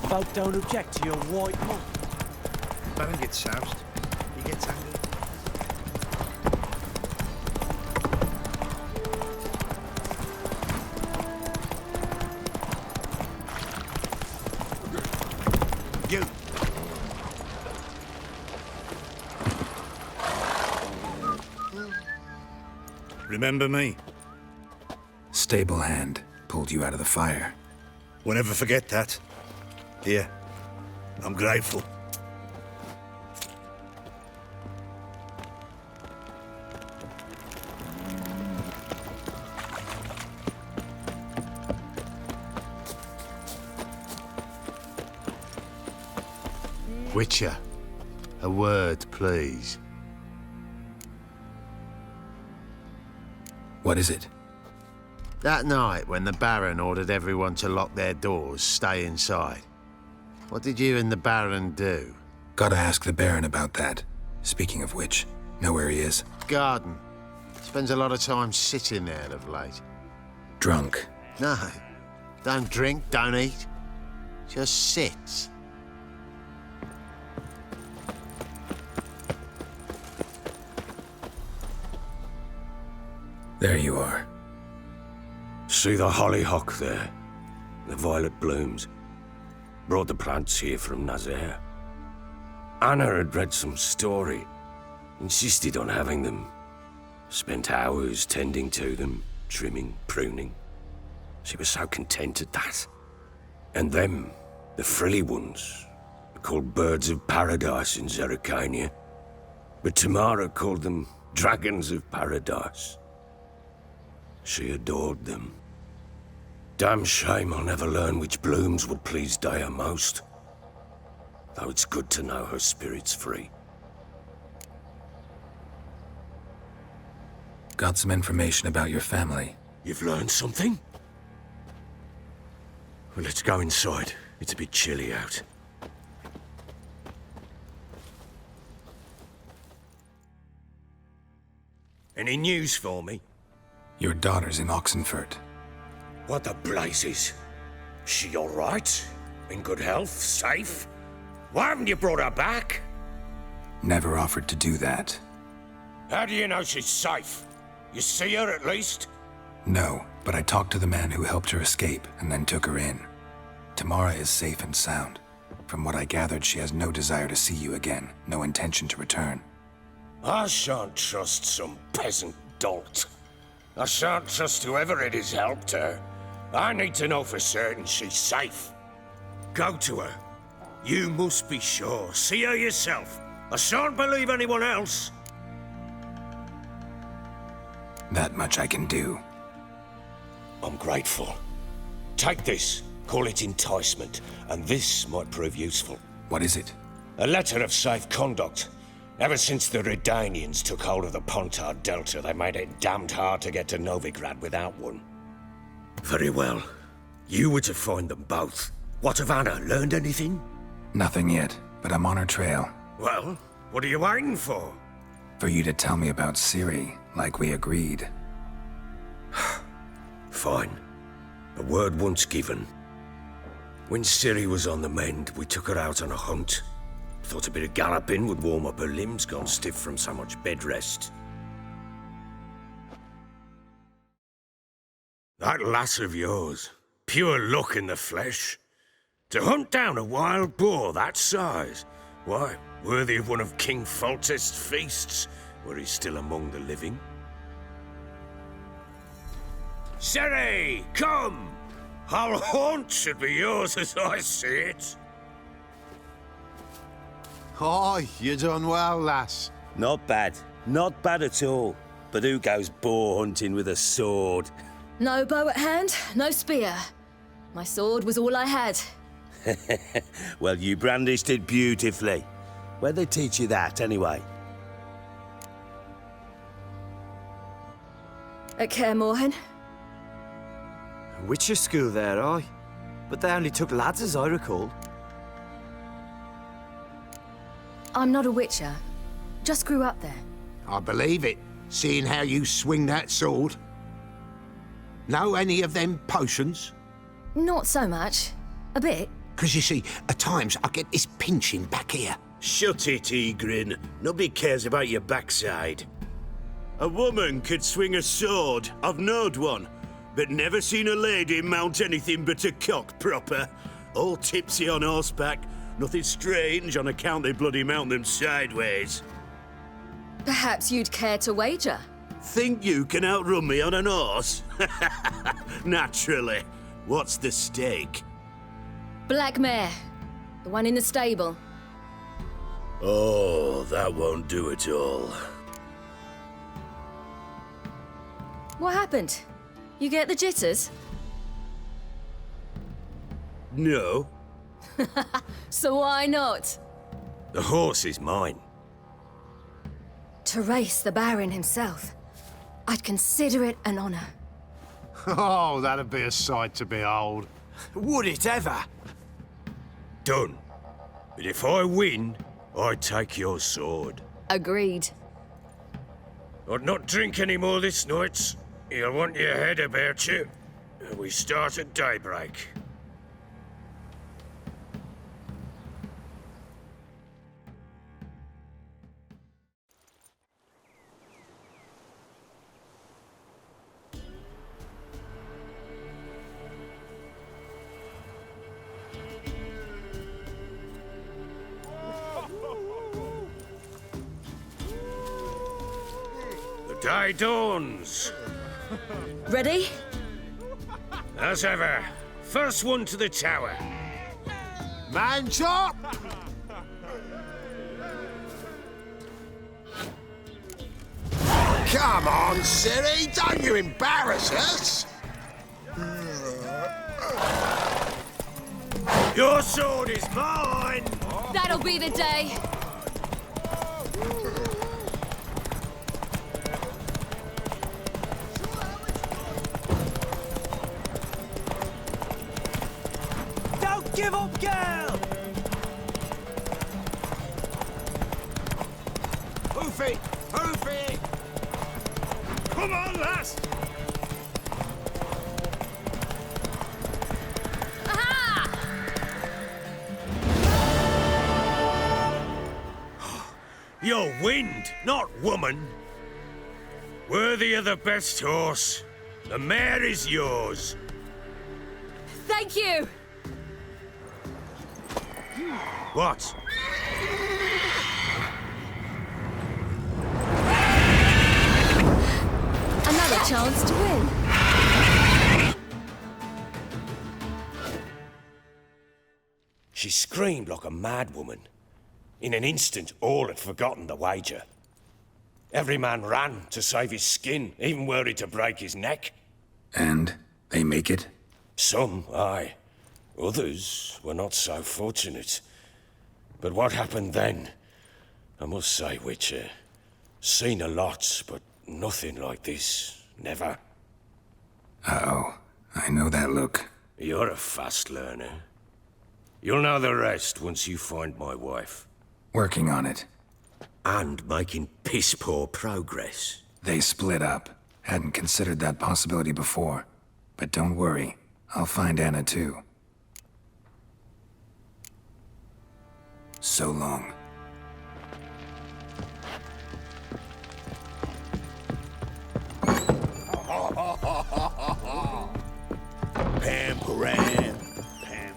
Speaker 7: Folk don't object to your white mob.
Speaker 16: Baron gets soused. He gets angry.
Speaker 14: You.
Speaker 16: Remember me?
Speaker 1: Stable hand pulled you out of the fire.
Speaker 16: We'll never forget that. Here, I'm grateful.
Speaker 3: Witcher, a word, please.
Speaker 1: What is it?
Speaker 3: That night when the Baron ordered everyone to lock their doors, stay inside. What did you and the Baron do?
Speaker 1: Gotta ask the Baron about that. Speaking of which, know where he is?
Speaker 3: Garden. Spends a lot of time sitting there of late.
Speaker 1: Drunk.
Speaker 3: No. Don't drink, don't eat. Just sits.
Speaker 1: There you are.
Speaker 12: See the hollyhock there? The violet blooms. Brought the plants here from Nazaire. Anna had read some story. Insisted on having them. Spent hours tending to them, trimming, pruning. She was so content at that. And them, the frilly ones, are called birds of paradise in Zerrikania. But Tamara called them dragons of paradise. She adored them. Damn shame I'll never learn which blooms would please Dea most. Though it's good to know her spirit's free.
Speaker 1: Got some information about your family.
Speaker 12: You've learned something? Well, let's go inside. It's a bit chilly out. Any news for me?
Speaker 1: Your daughter's in Oxenfurt.
Speaker 12: What the blazes? She all right? In good health? Safe? Why haven't you brought her back?
Speaker 1: Never offered to do that.
Speaker 12: How do you know she's safe? You see her at least?
Speaker 1: No, but I talked to the man who helped her escape and then took her in. Tamara is safe and sound. From what I gathered, she has no desire to see you again, no intention to return.
Speaker 12: I shan't trust some peasant dolt. I shan't trust whoever it is helped her. I need to know for certain she's safe. Go to her. You must be sure. See her yourself. I shan't believe anyone else.
Speaker 1: That much I can do.
Speaker 12: I'm grateful. Take this. Call it enticement, and this might prove useful.
Speaker 1: What is it?
Speaker 12: A letter of safe conduct. Ever since the Redanians took hold of the Pontard Delta, they made it damned hard to get to Novigrad without one. Very well. You were to find them both. What of Anna? Learned anything?
Speaker 1: Nothing yet, but I'm on her trail.
Speaker 12: Well, what are you waiting for?
Speaker 1: For you to tell me about Ciri, like we agreed.
Speaker 12: Fine. A word once given. When Ciri was on the mend, we took her out on a hunt. Thought a bit of galloping would warm up her limbs, gone stiff from so much bed rest. That lass of yours, pure luck in the flesh. To hunt down a wild boar that size, why, worthy of one of King Foltest's feasts, were he still among the living. Ciri, come! Our haunt should be yours as I see it.
Speaker 3: Aye, you done well, lass.
Speaker 23: Not bad. Not bad at all. But who goes boar hunting with a sword?
Speaker 4: No bow at hand, no spear. My sword was all I had.
Speaker 23: Well, you brandished it beautifully. Where'd they teach you that, anyway?
Speaker 4: At Kaer Morhen.
Speaker 15: Witcher school there, aye. But they only took lads, as I recall.
Speaker 4: I'm not a witcher. Just grew up there.
Speaker 3: I believe it, seeing how you swing that sword. Know any of them potions?
Speaker 4: Not so much. A bit.
Speaker 3: 'Cause you see, at times I get this pinching back here.
Speaker 6: Shut it, Egrin. Nobody cares about your backside. A woman could swing a sword. I've knowed one. But never seen a lady mount anything but a cock proper. All tipsy on horseback. Nothing strange on account they bloody mount them sideways.
Speaker 4: Perhaps you'd care to wager?
Speaker 6: Think you can outrun me on an horse? Naturally. What's the stake?
Speaker 4: Black mare. The one in the stable.
Speaker 6: Oh, that won't do it all.
Speaker 4: What happened? You get the jitters?
Speaker 6: No.
Speaker 4: So why not?
Speaker 12: The horse is mine.
Speaker 4: To race the Baron himself. I'd consider it an honor.
Speaker 3: Oh, that'd be a sight to behold.
Speaker 15: Would it ever?
Speaker 12: Done. But if I win, I take your sword.
Speaker 4: Agreed.
Speaker 12: I'd not drink any more this night. You'll want your head about you. We start at daybreak. The day dawns.
Speaker 4: Ready?
Speaker 12: As ever, first one to the tower.
Speaker 3: Man chop! Come on, Ciri, don't you embarrass us!
Speaker 12: Your sword is mine!
Speaker 4: That'll be the day.
Speaker 7: Don't give up, girl!
Speaker 3: Hoofy! Hoofy!
Speaker 12: Come on, lass! You're wind, not woman. Worthy of the best horse. The mare is yours.
Speaker 4: Thank you!
Speaker 12: What?
Speaker 4: chance to win.
Speaker 12: She screamed like a mad woman. In an instant, all had forgotten the wager. Every man ran to save his skin, even worried to break his neck.
Speaker 1: And they make it?
Speaker 12: Some, aye. Others were not so fortunate. But what happened then? I must say, Witcher, seen a lot, but nothing like this. Never.
Speaker 1: Uh-oh. I know that look.
Speaker 12: You're a fast learner. You'll know the rest once you find my wife.
Speaker 1: Working on it.
Speaker 12: And making piss-poor progress.
Speaker 1: They split up. Hadn't considered that possibility before. But don't worry. I'll find Anna too. So long.
Speaker 6: Pam, Param, Pam.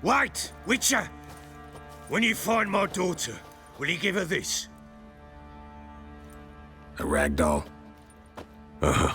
Speaker 12: Wait, Witcher! When you find my daughter, will you give her this?
Speaker 1: A rag doll?
Speaker 12: Uh-huh.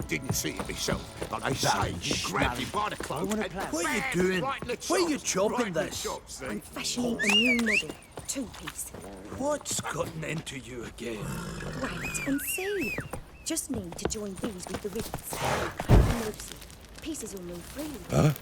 Speaker 11: Didn't see it myself, but I say you grabbed him by the cloak and
Speaker 7: What are you
Speaker 11: bang,
Speaker 7: doing?
Speaker 11: right in the
Speaker 7: Why are you
Speaker 11: chops,
Speaker 7: chopping
Speaker 11: right in the
Speaker 7: this?
Speaker 11: chops, see?
Speaker 17: I'm fashioning a new model. Two-piece.
Speaker 7: What's gotten into you again?
Speaker 17: Wait and see. Just need to join these with the rivets. Mercy. Pieces will move freely.
Speaker 12: Huh?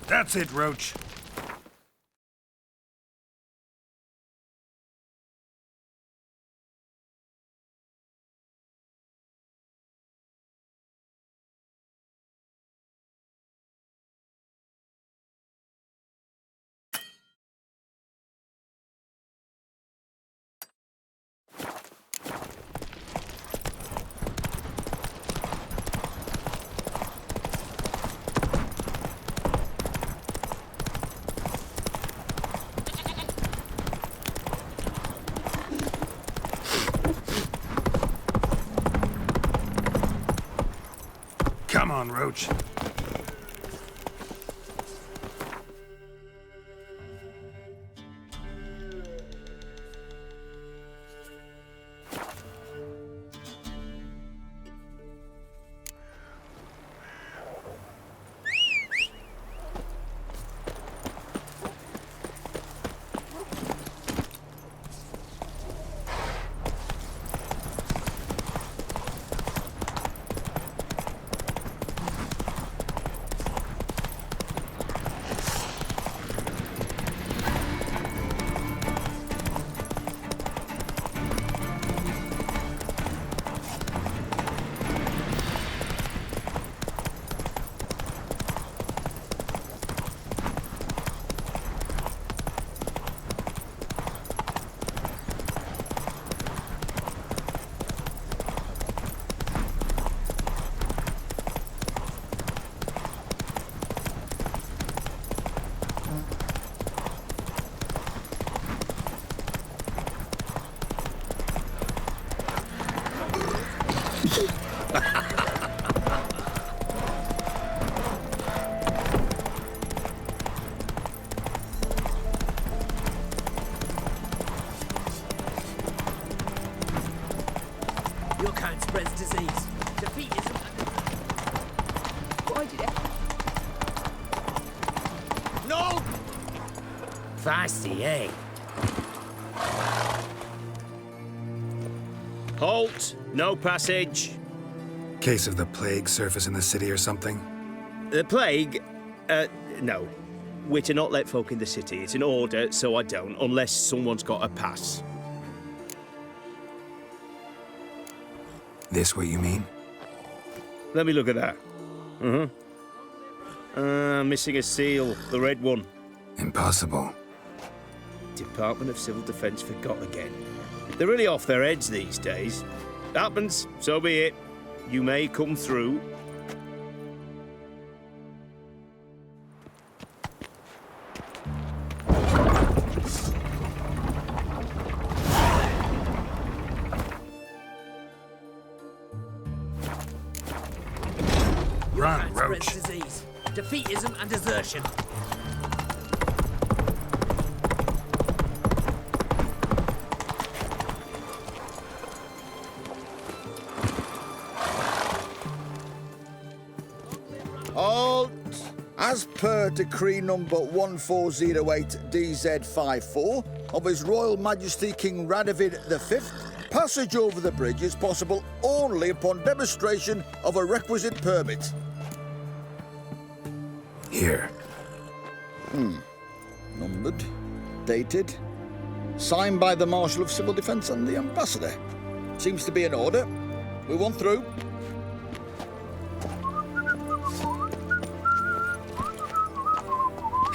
Speaker 16: That's it, Roach. Come on, Roach.
Speaker 9: Your kind spreads disease. Defeat isn't... Why did it?
Speaker 11: No!
Speaker 9: Feisty, eh? Halt! No passage.
Speaker 1: Case of the plague surface in the city or something?
Speaker 9: The plague? No. We're to not let folk in the city. It's an order, so I don't, unless someone's got a pass.
Speaker 1: This what you mean?
Speaker 9: Let me look at that. Missing a seal, the red one.
Speaker 1: Impossible.
Speaker 9: Department of Civil Defence forgot again. They're really off their heads these days. Happens, so be it. You may come through.
Speaker 14: Run, Roach.
Speaker 18: Spreads disease, defeatism and desertion.
Speaker 8: Halt! As per decree number 1408 DZ54 of His Royal Majesty King Radovid V, passage over the bridge is possible only upon demonstration of a requisite permit.
Speaker 1: Here.
Speaker 8: Numbered, dated, signed by the Marshal of Civil Defence and the Ambassador. Seems to be in order. Move on through.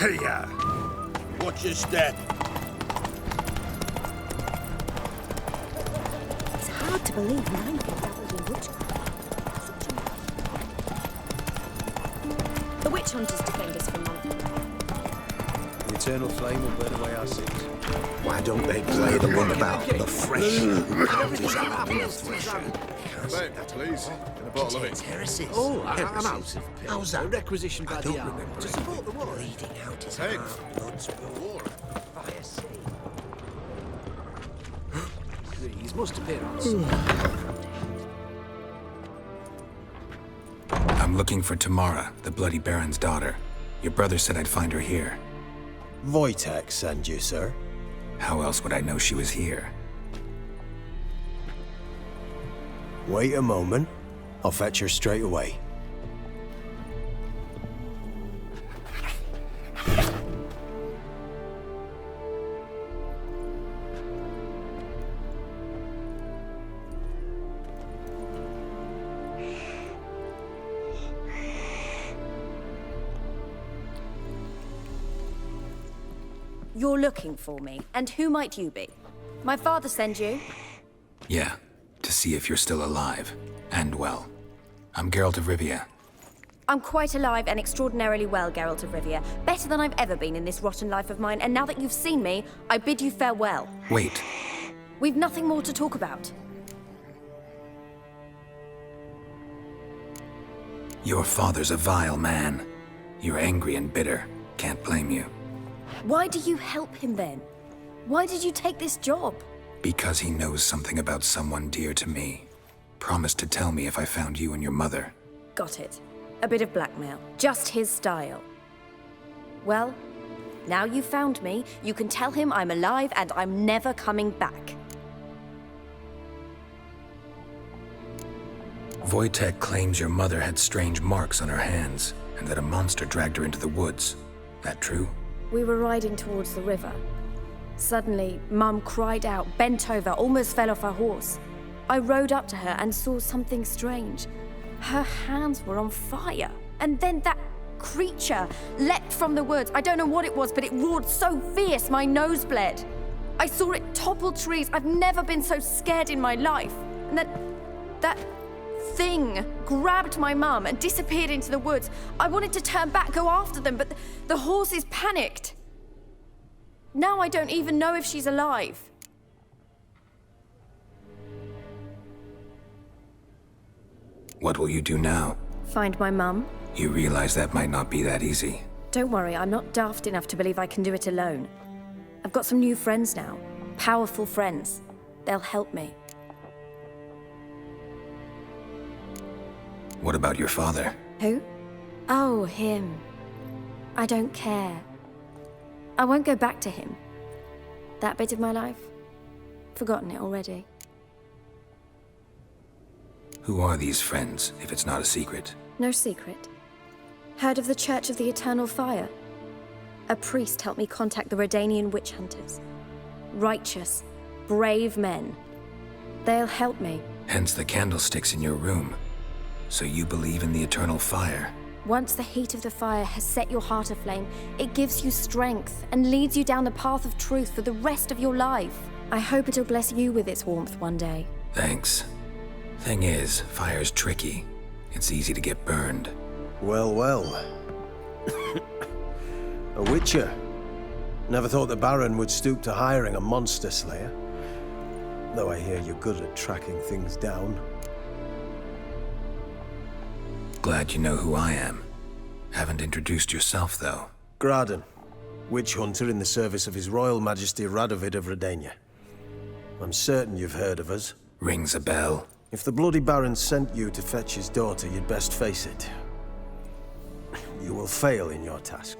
Speaker 14: Hey-ya!
Speaker 8: Watch your step.
Speaker 13: It's hard to believe 9 people dabbled in witchcraft. The witch hunters defend us for months.
Speaker 2: The eternal flame will burn away our sins.
Speaker 20: Why don't they play the one about the fresh?
Speaker 19: Mate, please. And a bottle of it.
Speaker 18: Heresies.
Speaker 19: Oh,
Speaker 18: I'm
Speaker 19: out.
Speaker 18: How's that? Requisition by the hour.
Speaker 19: remember
Speaker 18: To support the war. Bleeding out his
Speaker 19: Hey.
Speaker 18: blood's war. Via sea. Trees must appear on some.
Speaker 1: I'm looking for Tamara, the Bloody Baron's daughter. Your brother said I'd find her here.
Speaker 10: Wojtek send you, sir.
Speaker 1: How else would I know she was here?
Speaker 10: Wait a moment. I'll fetch her straight away.
Speaker 13: You're looking for me, and who might you be? My father send you?
Speaker 1: Yeah, to see if you're still alive. And well. I'm Geralt of Rivia.
Speaker 13: I'm quite alive and extraordinarily well, Geralt of Rivia. Better than I've ever been in this rotten life of mine, and now that you've seen me, I bid you farewell.
Speaker 1: Wait.
Speaker 13: We've nothing more to talk about.
Speaker 1: Your father's a vile man. You're angry and bitter. Can't blame you.
Speaker 13: Why do you help him then? Why did you take this job?
Speaker 1: Because he knows something about someone dear to me. Promised to tell me if I found you and your mother.
Speaker 13: Got it. A bit of blackmail. Just his style. Well, now you've found me, you can tell him I'm alive and I'm never coming back.
Speaker 1: Wojtek claims your mother had strange marks on her hands, and that a monster dragged her into the woods. That true?
Speaker 13: We were riding towards the river. Suddenly, Mum cried out, bent over, almost fell off her horse. I rode up to her and saw something strange. Her hands were on fire. And then that creature leapt from the woods. I don't know what it was, but it roared so fierce my nose bled. I saw it topple trees. I've never been so scared in my life. And that thing grabbed my mum and disappeared into the woods. I wanted to turn back, go after them, but the horses panicked. Now I don't even know if she's alive.
Speaker 1: What will you do now?
Speaker 13: Find my mum?
Speaker 1: You realize that might not be that easy.
Speaker 13: Don't worry, I'm not daft enough to believe I can do it alone. I've got some new friends now. Powerful friends. They'll help me.
Speaker 1: What about your father?
Speaker 13: Who? Oh, him. I don't care. I won't go back to him. That bit of my life? Forgotten it already.
Speaker 1: Who are these friends, if it's not a secret?
Speaker 13: No secret. Heard of the Church of the Eternal Fire? A priest helped me contact the Redanian witch hunters. Righteous, brave men. They'll help me.
Speaker 1: Hence the candlesticks in your room. So you believe in the eternal fire?
Speaker 13: Once the heat of the fire has set your heart aflame, it gives you strength and leads you down the path of truth for the rest of your life. I hope it'll bless you with its warmth one day.
Speaker 1: Thanks. Thing is, fire's tricky. It's easy to get burned.
Speaker 10: Well, well. A witcher. Never thought the Baron would stoop to hiring a monster slayer. Though I hear you're good at tracking things down.
Speaker 1: Glad you know who I am. Haven't introduced yourself, though.
Speaker 10: Graden, witch hunter in the service of His Royal Majesty Radovid of Redania. I'm certain you've heard of us.
Speaker 1: Rings a bell.
Speaker 10: If the Bloody Baron sent you to fetch his daughter, you'd best face it. You will fail in your task.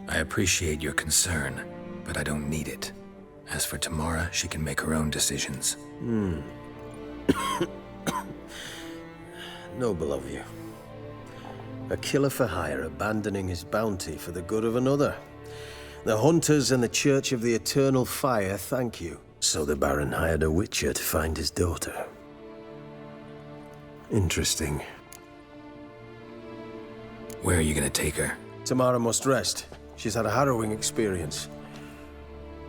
Speaker 1: I appreciate your concern, but I don't need it. As for Tamara, she can make her own decisions.
Speaker 10: Noble of you. A killer for hire abandoning his bounty for the good of another. The hunters and the Church of the Eternal Fire thank you. So the Baron hired a witcher to find his daughter. Interesting.
Speaker 1: Where are you gonna take her?
Speaker 10: Tamara must rest. She's had a harrowing experience.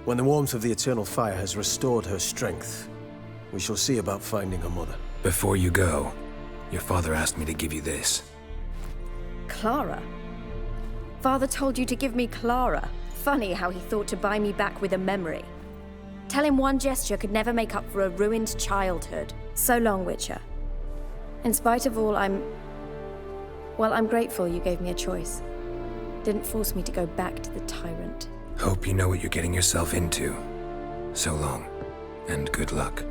Speaker 10: When the warmth of the Eternal Fire has restored her strength, we shall see about finding her mother.
Speaker 1: Before you go, your father asked me to give you this.
Speaker 4: Clara? Father told you to give me Clara. Funny how he thought to buy me back with a memory. Tell him one gesture could never make up for a ruined childhood. So long, Witcher. In spite of all, I'm grateful you gave me a choice. Didn't force me to go back to the tyrant.
Speaker 1: Hope you know what you're getting yourself into. So long, and good luck.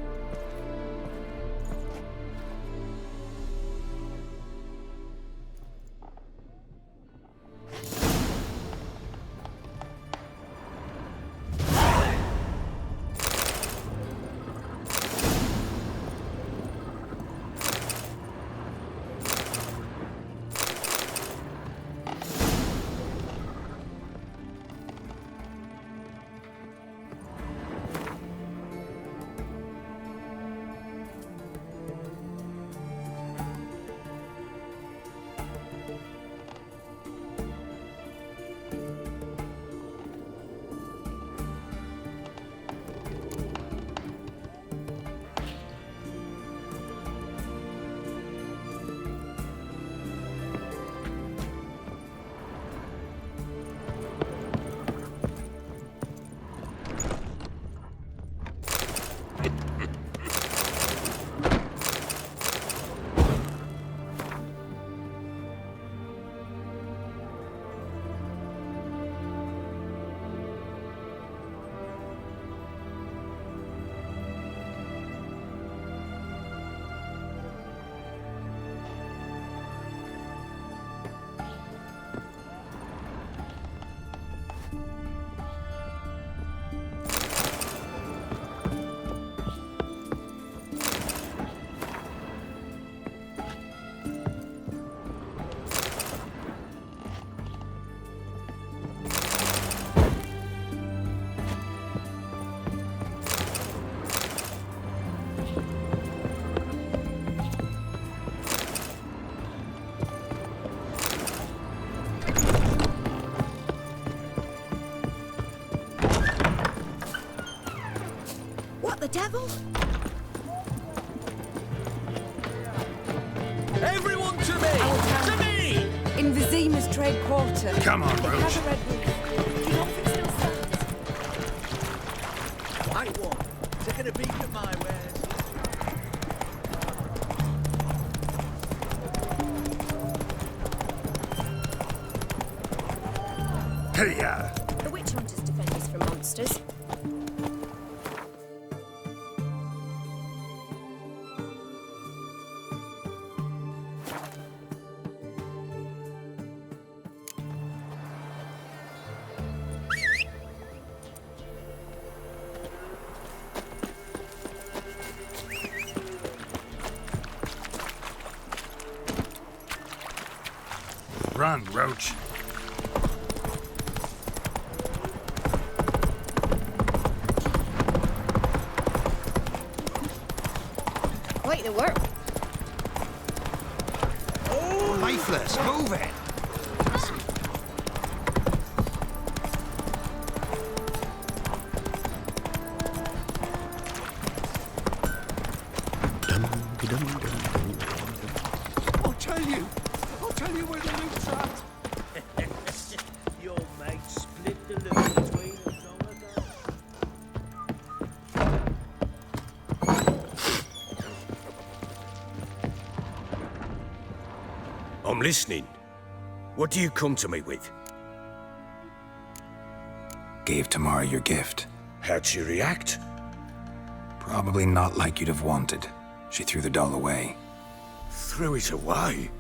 Speaker 4: The devil?
Speaker 18: Everyone to me! To me!
Speaker 13: In Vizima's trade quarter.
Speaker 14: Come on,
Speaker 13: It
Speaker 14: Roach.
Speaker 13: has a red roof. Do not fix still stands.
Speaker 18: White one, taking a peek at my wares.
Speaker 14: Hey-ya!
Speaker 4: The witch hunters defend us from monsters.
Speaker 14: Run, Roach.
Speaker 4: Quite the work.
Speaker 18: Oh, lifeless, move it! I'll tell you where the loot's at.
Speaker 23: Your mate split the loot between them long ago.
Speaker 12: I'm listening. What do you come to me with?
Speaker 1: Gave Tamara your gift.
Speaker 12: How'd she react?
Speaker 1: Probably not like you'd have wanted. She threw the doll away.
Speaker 12: Threw it away?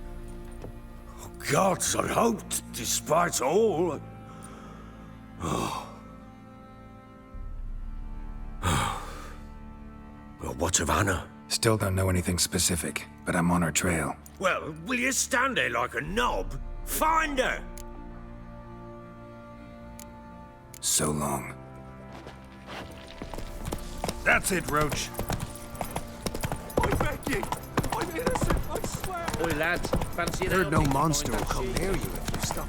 Speaker 12: Oh, gods, I hoped, despite all. Oh. Well, what of Anna?
Speaker 1: Still don't know anything specific, but I'm on her trail.
Speaker 12: Well, will you stand there like a knob? Find her!
Speaker 1: So long.
Speaker 18: That's it, Roach. I beg you. I'm innocent, I swear.
Speaker 23: Oi, lads, fancy an
Speaker 18: Heard no
Speaker 23: outing
Speaker 18: monster
Speaker 23: behind
Speaker 18: will come
Speaker 23: that
Speaker 18: near
Speaker 23: shit?
Speaker 18: you if you stop.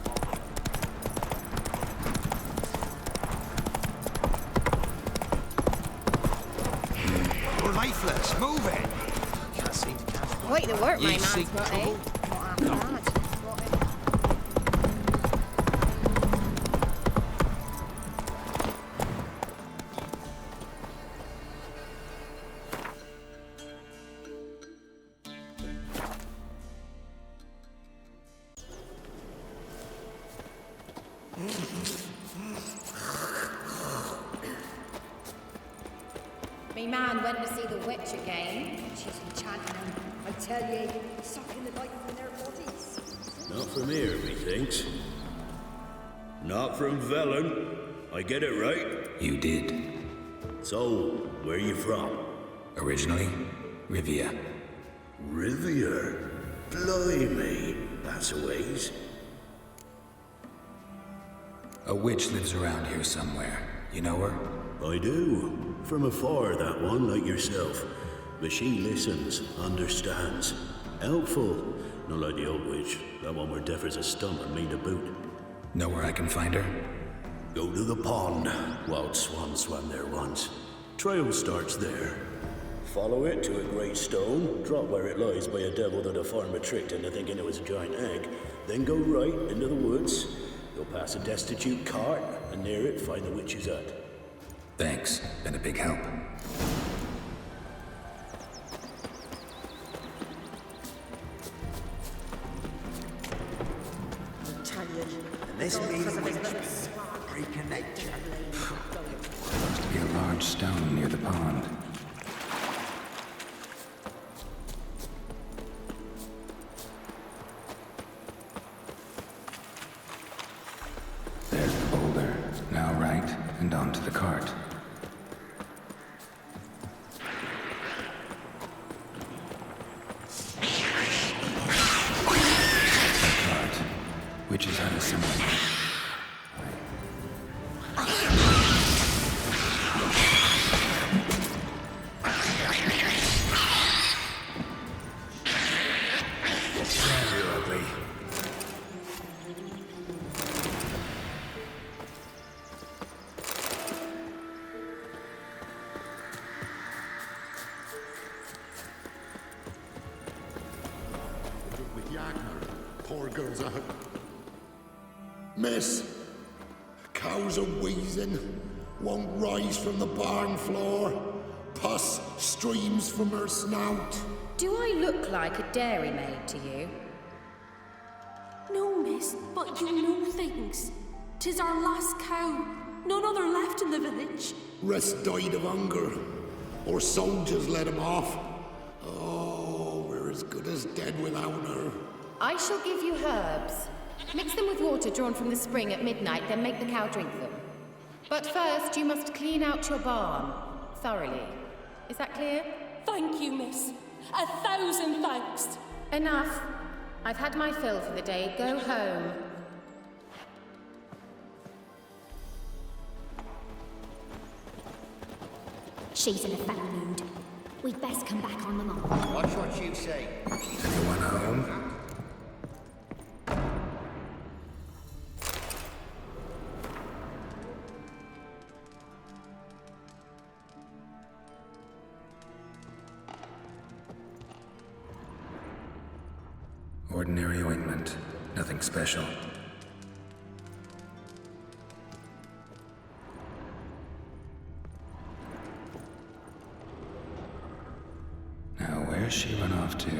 Speaker 18: You're lifeless. Move it. Can't seem to catch.
Speaker 4: Quite the work, my
Speaker 18: You seek
Speaker 4: man's got, eh?
Speaker 18: trouble?
Speaker 4: Not half bad.
Speaker 5: Me man went to see the witch again. She's enchanting them. I tell ye, sucking the life from their bodies.
Speaker 6: Not from here, methinks. Not from Velen. I get it right?
Speaker 1: You did.
Speaker 6: So, where you from?
Speaker 1: Originally, Rivia.
Speaker 6: Rivia? Blimey, that's a ways.
Speaker 1: A witch lives around here somewhere. You know her?
Speaker 6: I do. From afar, that one, like yourself. But she listens, understands. Helpful. Not like the old witch. That one were deaf as a stump and mean to boot.
Speaker 1: Know where I can find her?
Speaker 6: Go to the pond. Wild swan swam there once. Trail starts there. Follow it to a great stone, drop where it lies by a devil that a farmer tricked into thinking it was a giant egg, then go right into the woods. You'll pass a destitute cart, and near it find the witch's hut.
Speaker 1: Thanks. Been a big help.
Speaker 18: And this being witch, freak of nature.
Speaker 1: Must be a large stone near the pond. There's the boulder. Now right, and onto the cart. Witch's hut is somewhere. Very ugly.
Speaker 20: With Yagner, poor girl's a Miss, cows are wheezing, won't rise from the barn floor. Pus streams from her snout.
Speaker 5: Do I look like a dairymaid to you?
Speaker 21: No, miss, but you know things. 'Tis our last cow. None other left in the village.
Speaker 20: Rest died of hunger, or soldiers let him off. Oh, we're as good as dead without her.
Speaker 5: I shall give you herbs. Mix them with water drawn from the spring at midnight, then make the cow drink them. But first, you must clean out your barn. Thoroughly. Is that clear?
Speaker 21: Thank you, miss. 1,000 thanks.
Speaker 5: Enough. I've had my fill for the day. Go home.
Speaker 17: She's in a fat mood. We'd best come back on the mark.
Speaker 18: Watch what you say.
Speaker 1: Anyone home? Ordinary ointment. Nothing special. Now, where's she run off to?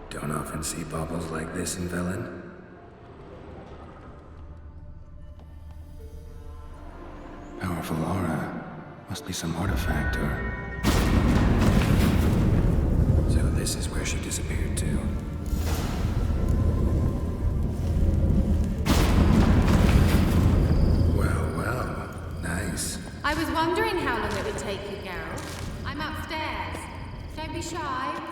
Speaker 1: Don't often see baubles like this in Velen. Powerful aura. Must be some artifact or... So this is where she disappeared to. Well, well. Nice.
Speaker 5: I was wondering how long it would take you, Geralt. I'm upstairs. Don't be shy.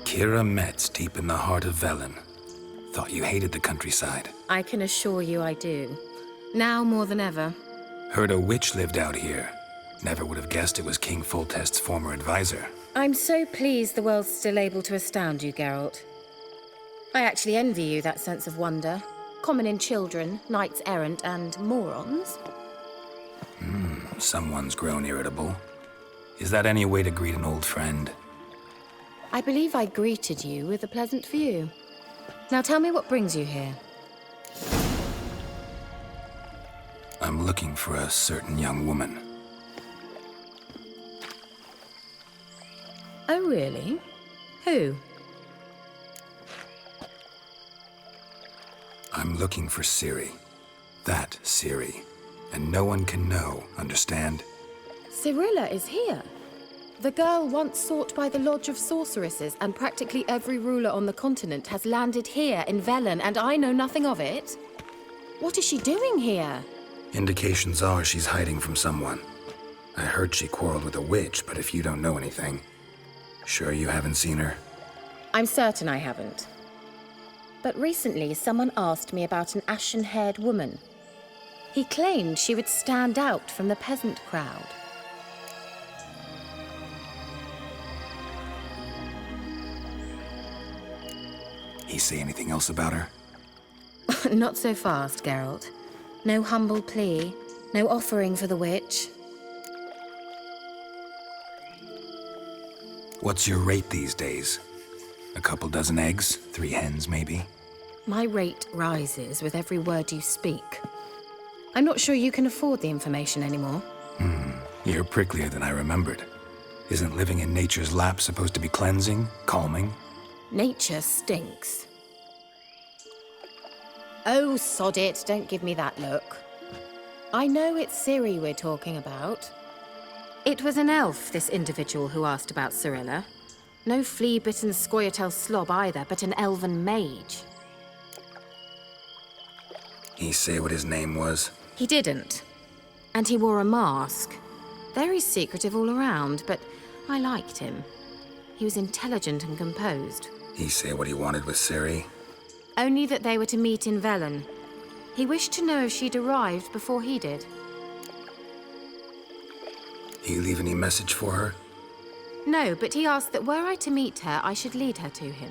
Speaker 1: Kira Metz, deep in the heart of Velen. Thought you hated the countryside.
Speaker 5: I can assure you I do. Now more than ever.
Speaker 1: Heard a witch lived out here. Never would have guessed it was King Foltest's former advisor.
Speaker 5: I'm so pleased the world's still able to astound you, Geralt. I actually envy you that sense of wonder. Common in children, knights errant, and morons.
Speaker 1: Someone's grown irritable. Is that any way to greet an old friend?
Speaker 5: I believe I greeted you with a pleasant view. Now tell me what brings you here.
Speaker 1: I'm looking for a certain young woman.
Speaker 5: Oh, really? Who?
Speaker 1: I'm looking for Ciri. That Ciri. And no one can know, understand?
Speaker 5: Cirilla is here. The girl once sought by the Lodge of Sorceresses, and practically every ruler on the continent has landed here in Velen, and I know nothing of it. What is she doing here?
Speaker 1: Indications are she's hiding from someone. I heard she quarreled with a witch, but if you don't know anything, sure you haven't seen her?
Speaker 5: I'm certain I haven't. But recently, someone asked me about an ashen-haired woman. He claimed she would stand out from the peasant crowd.
Speaker 1: He say anything else about her?
Speaker 5: Not so fast, Geralt. No humble plea, no offering for the witch.
Speaker 1: What's your rate these days? A couple dozen eggs? 3 hens, maybe?
Speaker 5: My rate rises with every word you speak. I'm not sure you can afford the information anymore.
Speaker 1: You're pricklier than I remembered. Isn't living in nature's lap supposed to be cleansing, calming?
Speaker 5: Nature stinks. Oh, sod it, don't give me that look. I know it's Ciri we're talking about. It was an elf, this individual who asked about Cirilla. No flea-bitten Scoia'tael slob either, but an elven mage.
Speaker 1: He say what his name was?
Speaker 5: He didn't. And he wore a mask. Very secretive all around, but I liked him. He was intelligent and composed.
Speaker 1: He say what he wanted with Ciri?
Speaker 5: Only that they were to meet in Velen. He wished to know if she'd arrived before he did.
Speaker 1: He leave any message for her?
Speaker 5: No, but he asked that were I to meet her, I should lead her to him.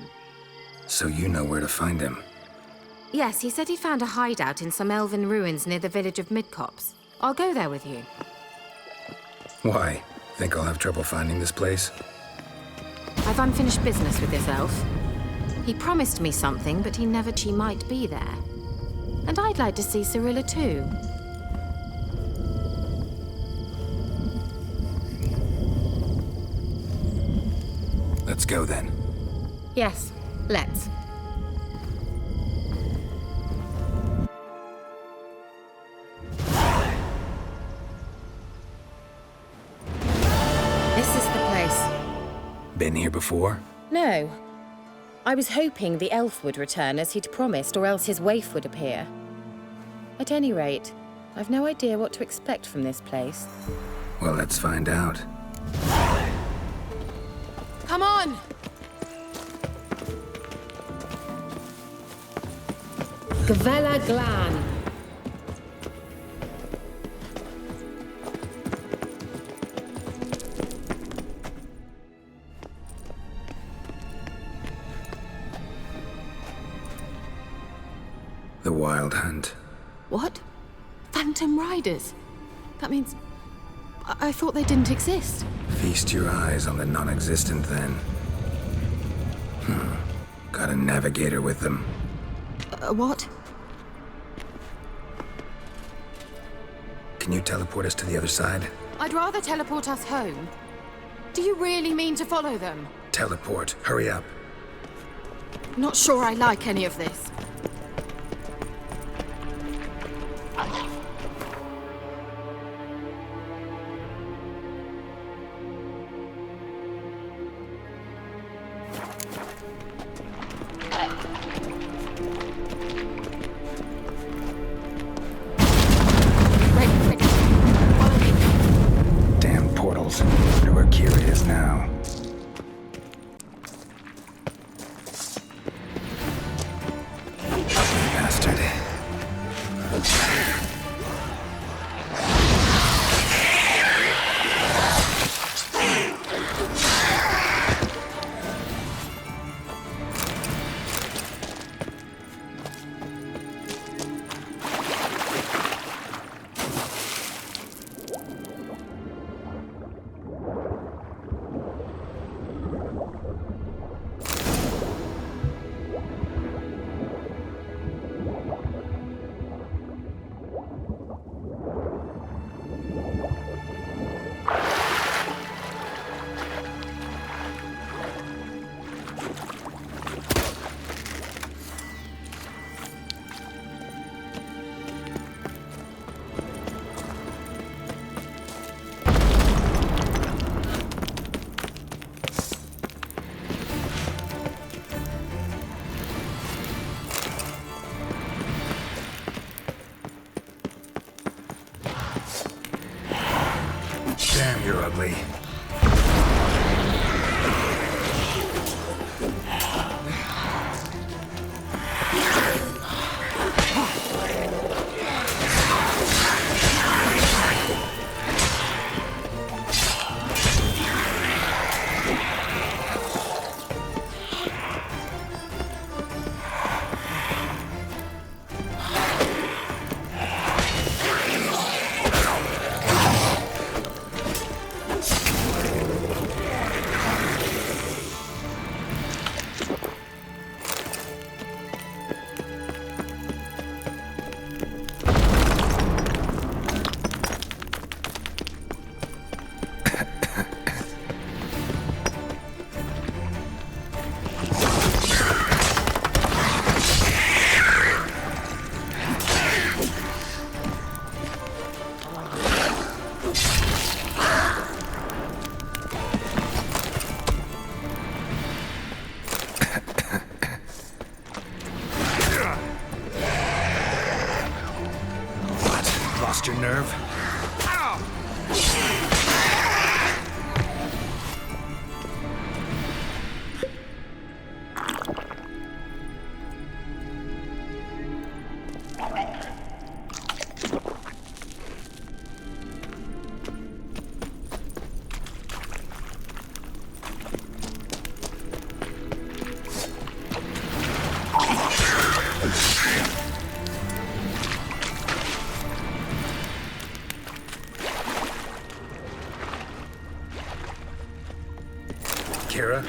Speaker 1: So you know where to find him?
Speaker 5: Yes, he said he found a hideout in some elven ruins near the village of Midcopse. I'll go there with you.
Speaker 1: Why? Think I'll have trouble finding this place?
Speaker 5: I've unfinished business with this elf. He promised me something, but he never she might be there. And I'd like to see Cirilla too.
Speaker 1: Let's go then.
Speaker 5: Yes, let's. This is the place.
Speaker 1: Been here before?
Speaker 5: No. I was hoping the elf would return as he'd promised, or else his waif would appear. At any rate, I've no idea what to expect from this place.
Speaker 1: Well, let's find out.
Speaker 5: Come on! Skvella Glan.
Speaker 1: The Wild Hunt.
Speaker 5: What? Phantom Riders? That means... I thought they didn't exist.
Speaker 1: Feast your eyes on the non-existent, then. Got a navigator with them.
Speaker 5: What?
Speaker 1: Can you teleport us to the other side?
Speaker 5: I'd rather teleport us home. Do you really mean to follow them?
Speaker 1: Teleport. Hurry up.
Speaker 5: Not sure I like any of this.
Speaker 1: Damn portals. Wonder where Kira is now. Bastard. Damn, you're ugly. Lost your nerve? Kira?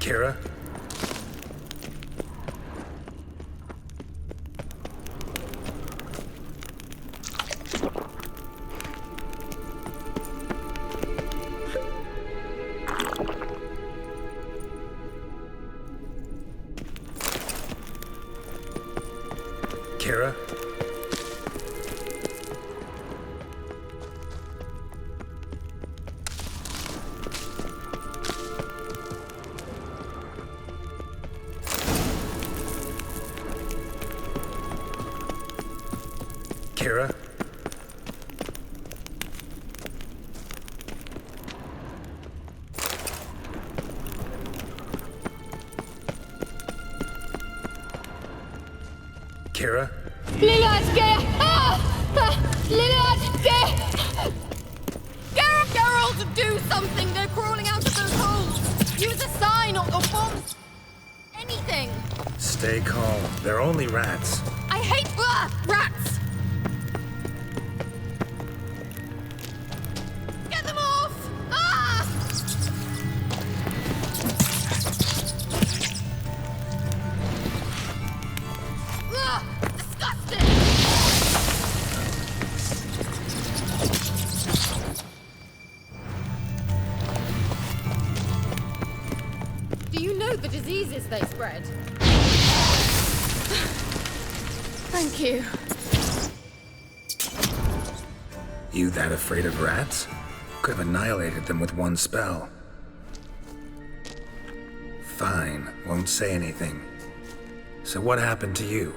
Speaker 1: Kira? Kira? Kira? Kira?
Speaker 21: Geralt, do something! They're crawling out of those holes! Use a sign or bomb! Anything!
Speaker 1: Stay calm. They're only rats.
Speaker 21: I hate rats! Get them off! Ah! Disgusting! Do you know the diseases they spread? Thank you.
Speaker 1: You that afraid of rats? Could have annihilated them with one spell. Fine, won't say anything. So what happened to you?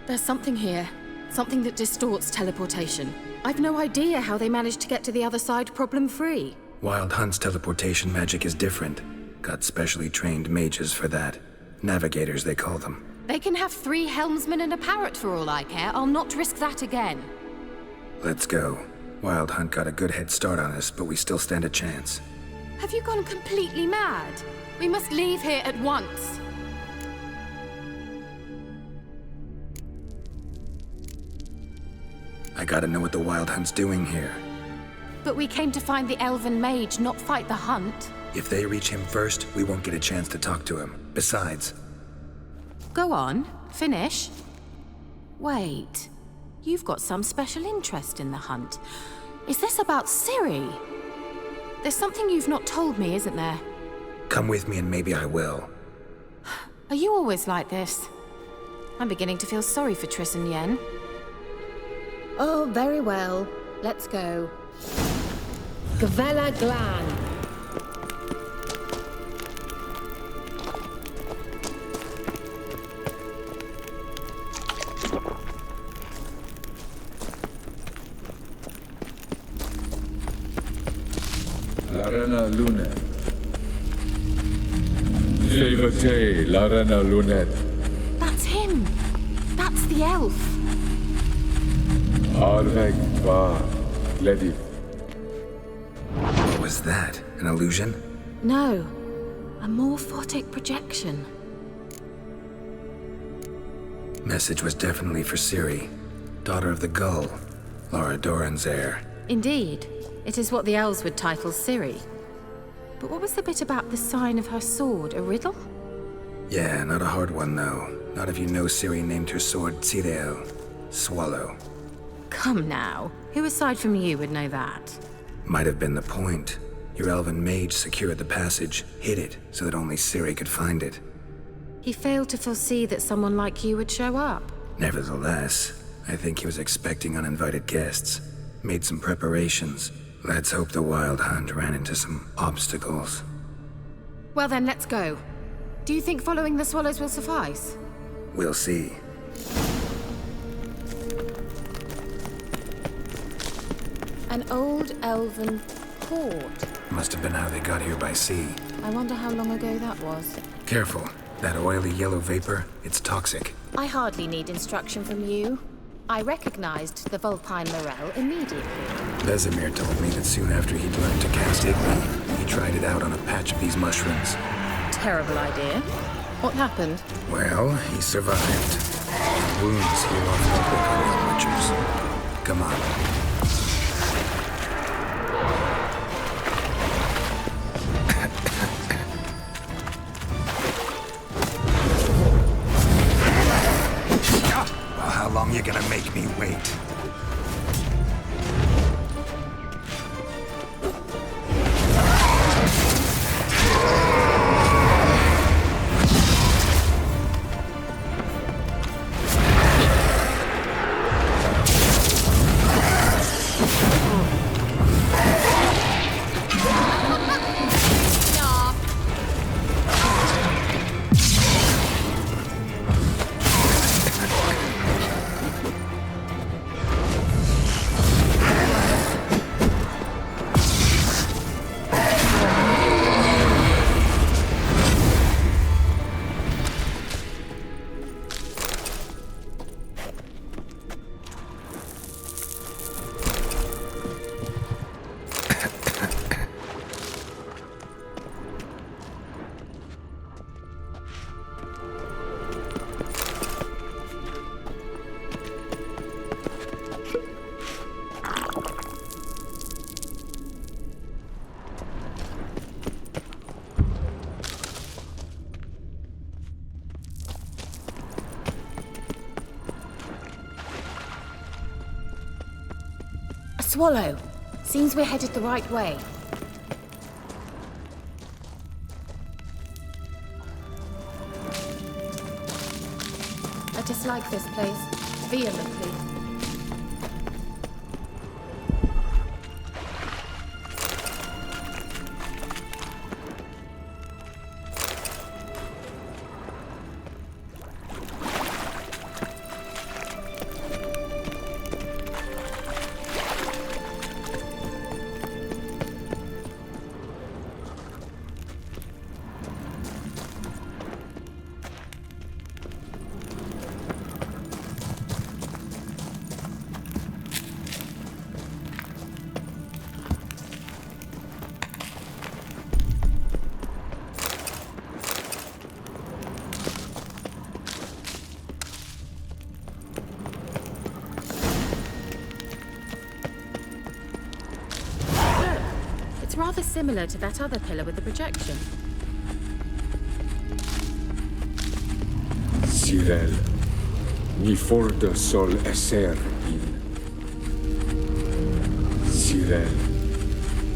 Speaker 5: There's something here. Something that distorts teleportation. I've no idea how they managed to get to the other side problem-free.
Speaker 1: Wild Hunt's teleportation magic is different. Got specially trained mages for that. Navigators, they call them.
Speaker 5: They can have 3 helmsmen and a parrot for all I care. I'll not risk that again.
Speaker 1: Let's go. Wild Hunt got a good head start on us, but we still stand a chance.
Speaker 5: Have you gone completely mad? We must leave here at once.
Speaker 1: I gotta know what the Wild Hunt's doing here.
Speaker 5: But we came to find the elven mage, not fight the hunt.
Speaker 1: If they reach him first, we won't get a chance to talk to him. Besides...
Speaker 5: Go on, finish. Wait, you've got some special interest in the hunt. Is this about Ciri? There's something you've not told me, isn't there?
Speaker 1: Come with me and maybe I will.
Speaker 5: Are you always like this? I'm beginning to feel sorry for Triss and Yen.
Speaker 4: Oh, very well. Let's go.
Speaker 5: Gavella Glan.
Speaker 3: Larena Lunet. Levate, Larena Lunet.
Speaker 5: That's him. That's the elf.
Speaker 3: Arveg va, Ledith.
Speaker 1: What was that? An illusion?
Speaker 5: No, a morphotic projection.
Speaker 1: Message was definitely for Ciri, daughter of the Gull, Lara Doran's heir.
Speaker 5: Indeed. It is what the elves would title Ciri. But what was the bit about the sign of her sword? A riddle?
Speaker 1: Yeah, not a hard one, though. Not if you know Ciri named her sword Tirel, Swallow.
Speaker 5: Come now. Who aside from you would know that?
Speaker 1: Might have been the point. Your elven mage secured the passage, hid it, so that only Ciri could find it.
Speaker 5: He failed to foresee that someone like you would show up.
Speaker 1: Nevertheless, I think he was expecting uninvited guests. Made some preparations. Let's hope the Wild Hunt ran into some obstacles.
Speaker 5: Well then, let's go. Do you think following the swallows will suffice?
Speaker 1: We'll see.
Speaker 5: An old elven port.
Speaker 1: Must have been how they got here by sea.
Speaker 5: I wonder how long ago that was.
Speaker 1: Careful. That oily yellow vapor, it's toxic.
Speaker 5: I hardly need instruction from you. I recognized the Vulpine Morel immediately.
Speaker 1: Vesemir told me that soon after he'd learned to cast Igni, he tried it out on a patch of these mushrooms.
Speaker 5: Terrible idea. What happened?
Speaker 1: Well, he survived. His wounds heal off the book on the Witchers. Come on.
Speaker 5: Swallow. Seems we're headed the right way. I dislike this place vehemently. Rather similar to that other pillar with the projection.
Speaker 3: Cyril, ni forda sol esser in. Cyril,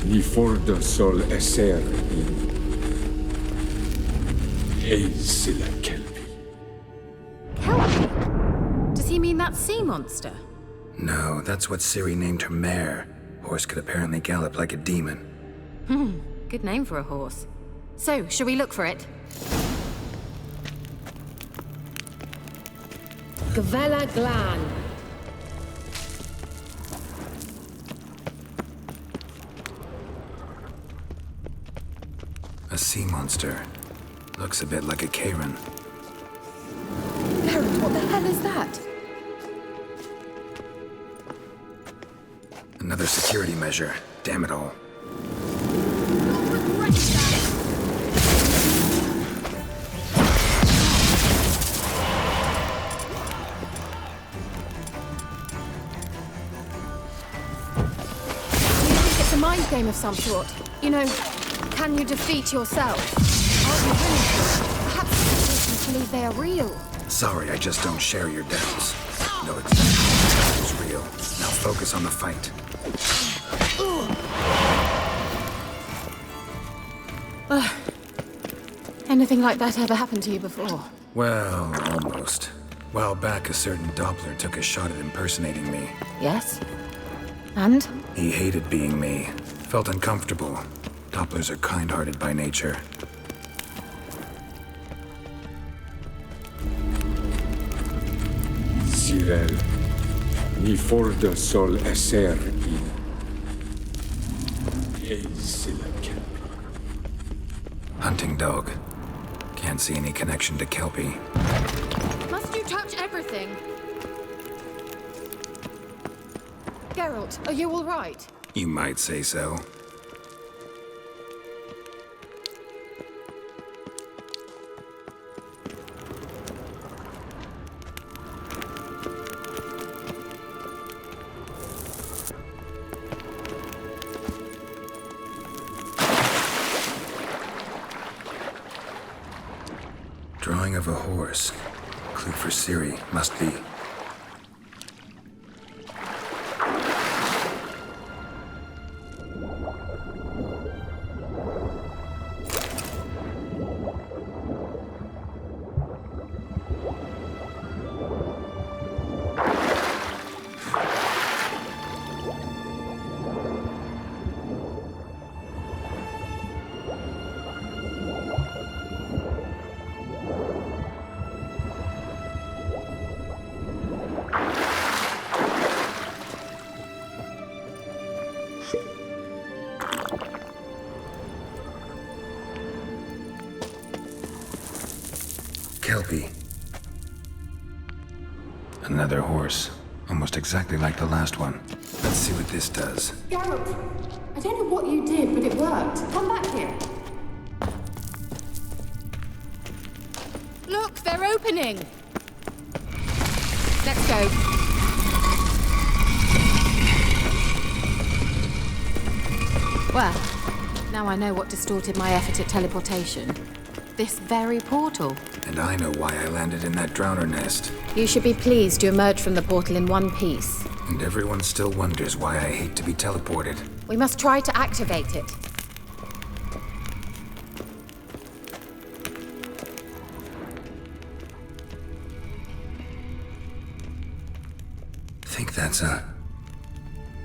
Speaker 3: ni forda sol esser in. Hey, silla kelpi.
Speaker 5: Kelpie? Does he mean that sea monster?
Speaker 1: No, that's what Ciri named her mare. Horse could apparently gallop like a demon.
Speaker 5: Good name for a horse. So, shall we look for it? Gvella Glan.
Speaker 1: A sea monster. Looks a bit like a Karen.
Speaker 5: Harold, what the hell is that?
Speaker 1: Another security measure. Damn it all.
Speaker 5: Mind game of some sort. You know, can you defeat yourself? Aren't you willing? Perhaps it's to believe they are real.
Speaker 1: Sorry, I just don't share your doubts. No, it's real. Now focus on the fight.
Speaker 5: Anything like that ever happened to you before?
Speaker 1: Well, almost. While back, a certain Doppler took a shot at impersonating me.
Speaker 5: Yes? And?
Speaker 1: He hated being me. Felt uncomfortable. Dopplers are kind-hearted by nature.
Speaker 3: Cyril, ni forda sol esser in. Hey, silla kelpi.
Speaker 1: Hunting dog. Can't see any connection to Kelpie.
Speaker 21: Must you touch everything?
Speaker 5: Geralt, are you all right?
Speaker 1: You might say so. Drawing of a horse. Clue for Ciri, must be. Kelpie. Another horse. Almost exactly like the last one. Let's see what this does.
Speaker 21: Geralt, I don't know what you did, but it worked. Come back here. Look, they're opening.
Speaker 5: Let's go. Well, now I know what distorted my effort at teleportation. This very portal.
Speaker 1: And I know why I landed in that drowner nest.
Speaker 5: You should be pleased you emerged from the portal in one piece.
Speaker 1: And everyone still wonders why I hate to be teleported.
Speaker 5: We must try to activate it.
Speaker 1: Think that's a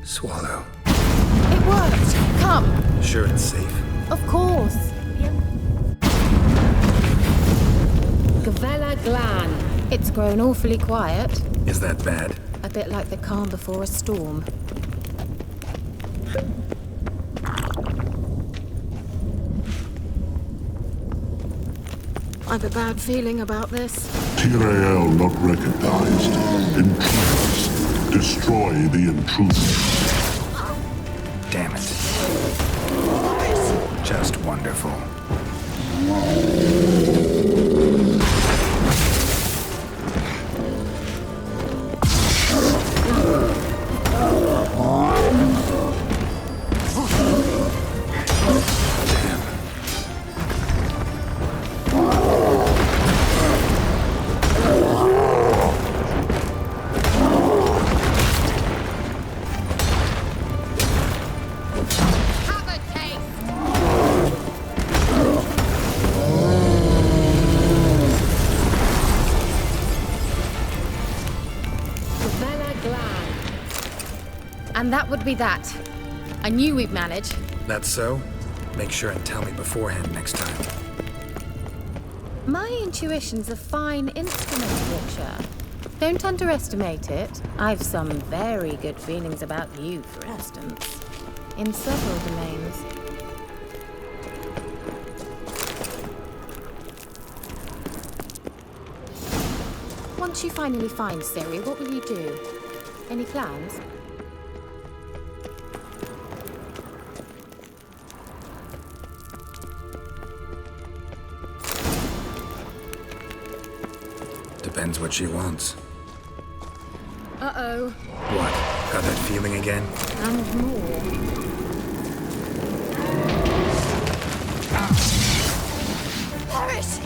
Speaker 1: swallow.
Speaker 5: It worked! Come!
Speaker 1: Sure it's safe?
Speaker 5: Of course. Gavella Glan. It's grown awfully quiet.
Speaker 1: Is that bad?
Speaker 5: A bit like the calm before a storm. I've a bad feeling about this.
Speaker 7: Tyrael not recognized. Intruders. Destroy the intruders.
Speaker 1: Damn it. Just wonderful.
Speaker 5: And that would be that. I knew we'd manage.
Speaker 1: That's so? Make sure and tell me beforehand next time.
Speaker 5: My intuition's a fine instrument, Witcher. Don't underestimate it. I've some very good feelings about you, for instance. In several domains. Once you finally find Ciri, what will you do? Any plans?
Speaker 1: Depends what she wants.
Speaker 5: Uh-oh.
Speaker 1: What? Got that feeling again?
Speaker 5: And more.
Speaker 17: Boris!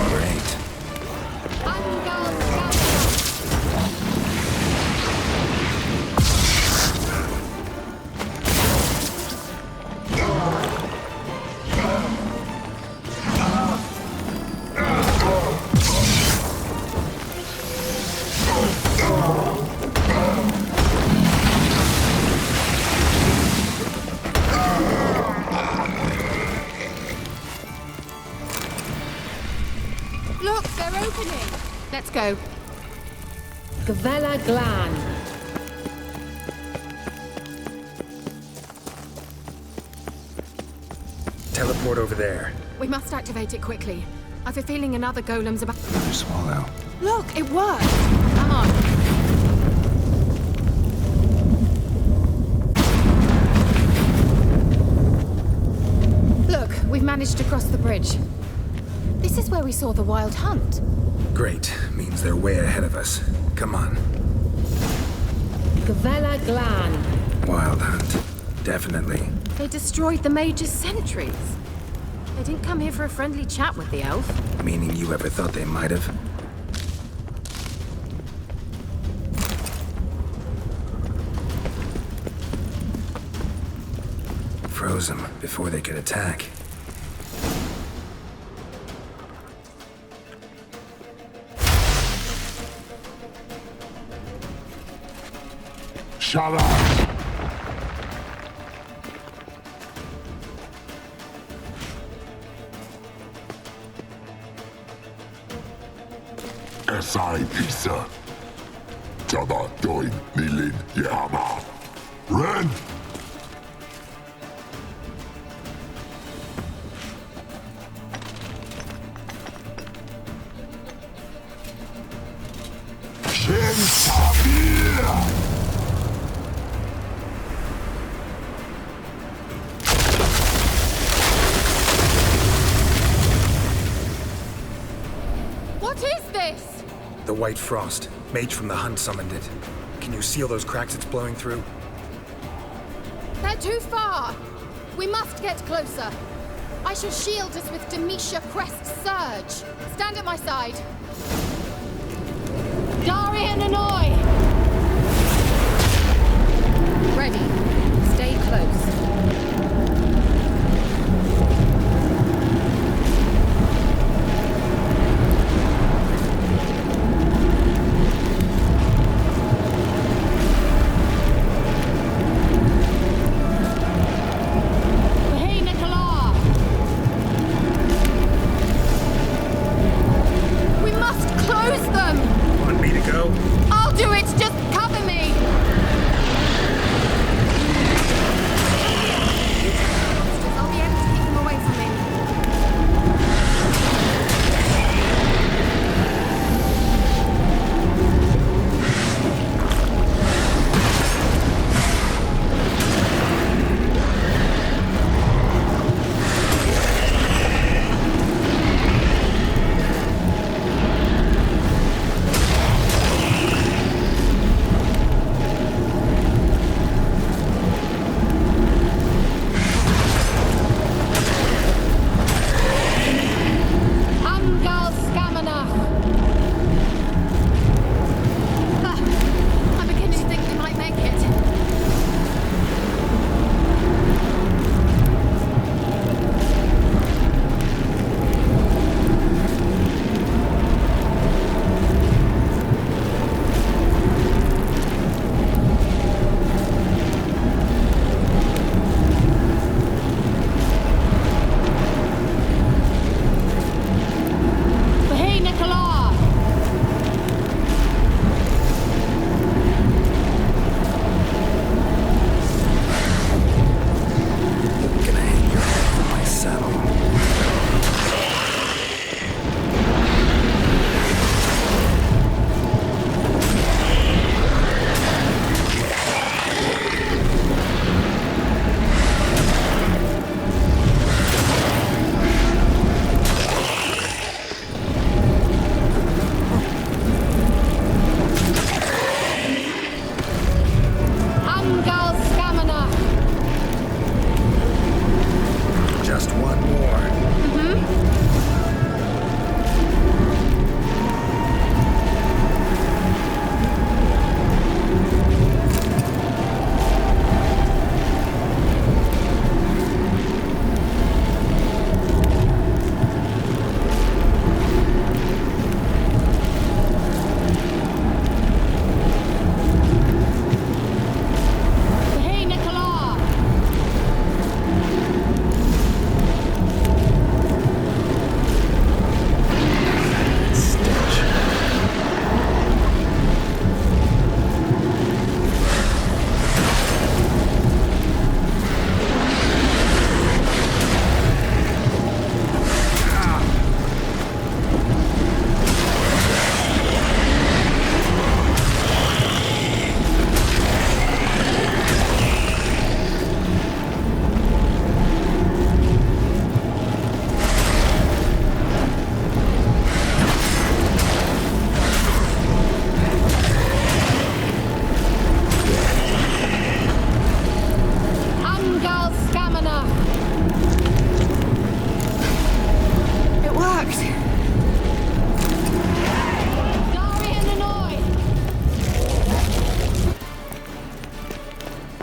Speaker 1: Great.
Speaker 5: Look, they're opening. Let's go. Gavella Glan.
Speaker 1: Teleport over there.
Speaker 5: We must activate it quickly. I've a feeling another golem's about.
Speaker 1: Another swallow.
Speaker 5: Look, it worked. Come on. Look, we've managed to cross the bridge. This is where we saw the wild hunt.
Speaker 1: Great. Means they're way ahead of us. Come on.
Speaker 5: Gavella Glan.
Speaker 1: Wild hunt. Definitely.
Speaker 5: They destroyed the Mage's sentries. They didn't come here for a friendly chat with the elf.
Speaker 1: Meaning you ever thought they might have? Froze them before they could attack.
Speaker 7: Shut up! Esai Pisa. Jada Doin Nilin Yama. Ren! Shin Sabir!
Speaker 5: What is this?
Speaker 1: The White Frost. Mage from the hunt summoned it. Can you seal those cracks it's blowing through?
Speaker 21: They're too far. We must get closer. I shall shield us with Demetia Crest's surge. Stand at my side. Darian and Oi!
Speaker 5: Ready. Stay close. Hey, Nicola! We must close them!
Speaker 12: Want me to go?
Speaker 5: I'll do it! Just cover me! I'll be able to keep them away from me. Amgal Scamanach! I'm beginning to think we might make it. Hey, Nicola!
Speaker 1: Gonna hang your head from my saddle.
Speaker 5: Amgal Scamanach!
Speaker 1: Just one more.
Speaker 5: Hey, Nicola! Amgal Scamanach! It worked! Darian Hanoi!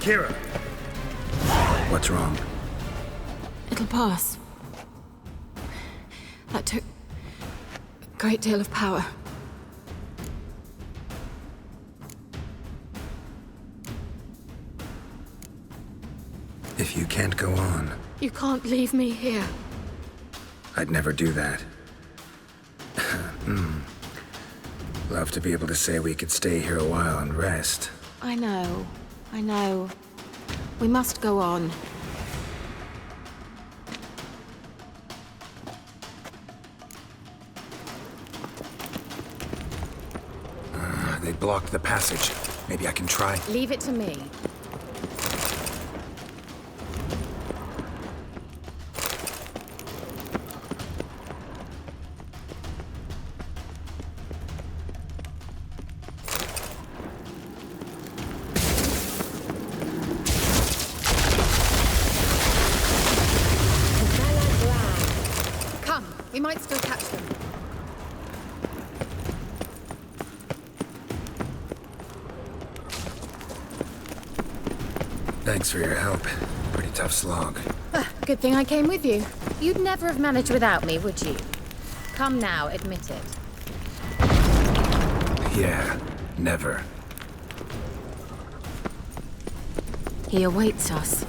Speaker 12: Kira!
Speaker 1: What's wrong?
Speaker 5: It'll pass. That took a great deal of power.
Speaker 1: If you can't go on,
Speaker 5: You can't leave me here.
Speaker 1: I'd never do that. Love to be able to say we could stay here a while and rest.
Speaker 5: I know. We must go on.
Speaker 1: They blocked the passage. Maybe I can try.
Speaker 5: Leave it to me. We might still catch them.
Speaker 1: Thanks for your help. Pretty tough slog.
Speaker 5: Good thing I came with you. You'd never have managed without me, would you? Come now, admit it.
Speaker 1: Yeah, never.
Speaker 5: He awaits us.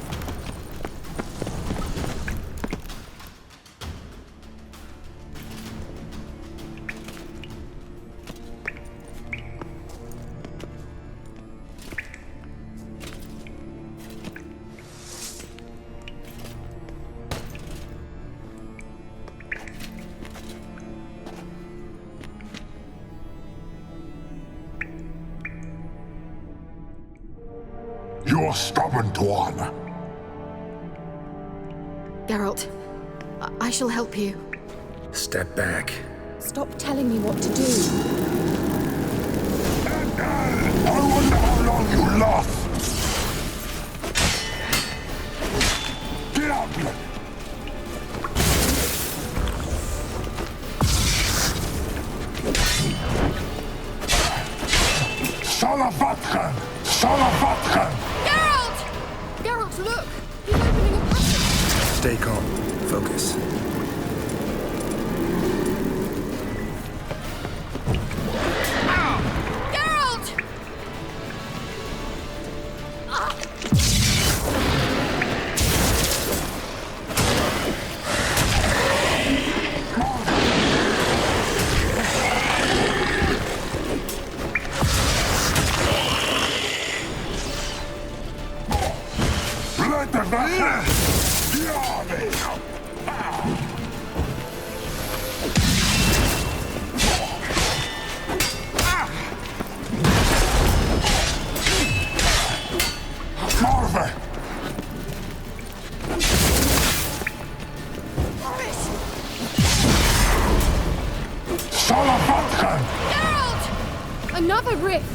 Speaker 7: You're stubborn, Tuan.
Speaker 21: Geralt, I shall help you.
Speaker 1: Step back.
Speaker 21: Stop telling me what to do.
Speaker 7: I wonder how long you last. Get out here. Salavatkan! Salavatkan!
Speaker 21: Geralt! Geralt, look! He's opening a passage!
Speaker 1: Stay calm. Focus.
Speaker 21: Geralt! Geralt! Another rift!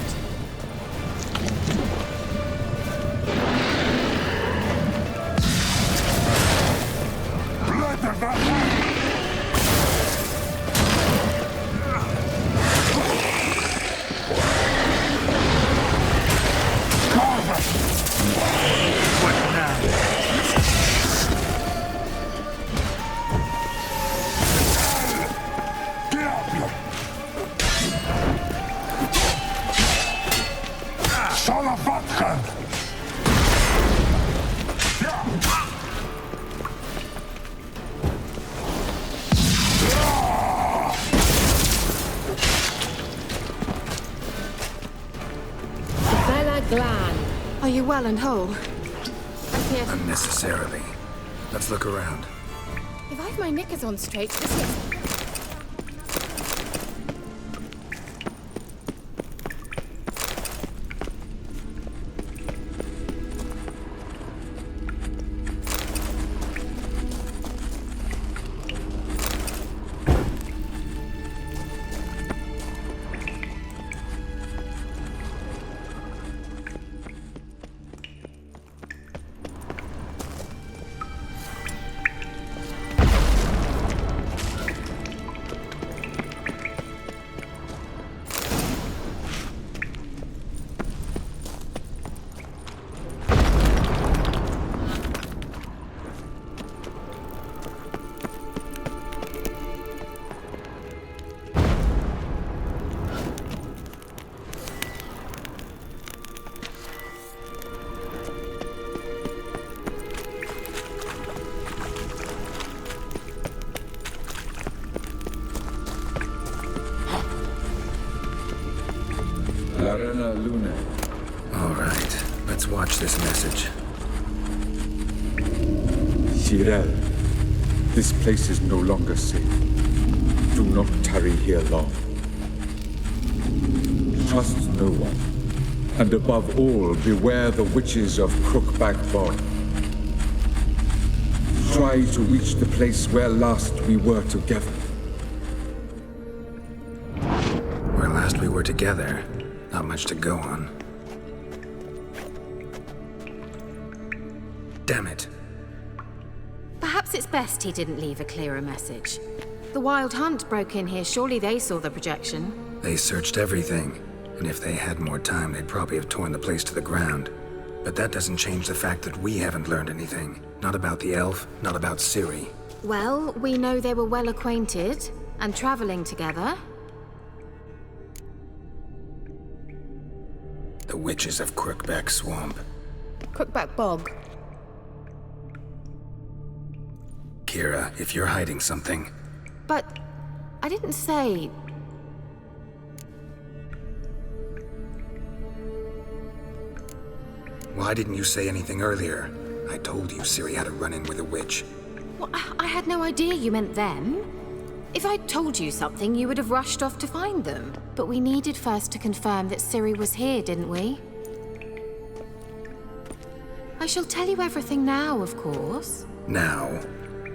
Speaker 21: Are you well and whole? I'm here.
Speaker 1: Unnecessarily. Let's look around.
Speaker 21: If I've my knickers on straight, this is...
Speaker 1: All right, let's watch this message.
Speaker 3: Tyrell, this place is no longer safe. Do not tarry here long. Trust no one. And above all, beware the witches of Crookback Bog. Try to reach the place where last we were together.
Speaker 1: Where last we were together, not much to go on. Damn it.
Speaker 5: Perhaps it's best he didn't leave a clearer message. The Wild Hunt broke in here. Surely they saw the projection.
Speaker 1: They searched everything, and if they had more time, they'd probably have torn the place to the ground. But that doesn't change the fact that we haven't learned anything. Not about the elf, not about Ciri.
Speaker 5: Well, we know they were well acquainted and traveling together.
Speaker 1: The witches of Crookback Swamp.
Speaker 5: Crookback Bog.
Speaker 1: Kira, if you're hiding something...
Speaker 5: But I didn't say...
Speaker 1: Why didn't you say anything earlier? I told you Ciri had a run-in with a witch.
Speaker 5: Well, I had no idea you meant them. If I'd told you something, you would have rushed off to find them. But we needed first to confirm that Ciri was here, didn't we? I shall tell you everything now, of course.
Speaker 1: Now?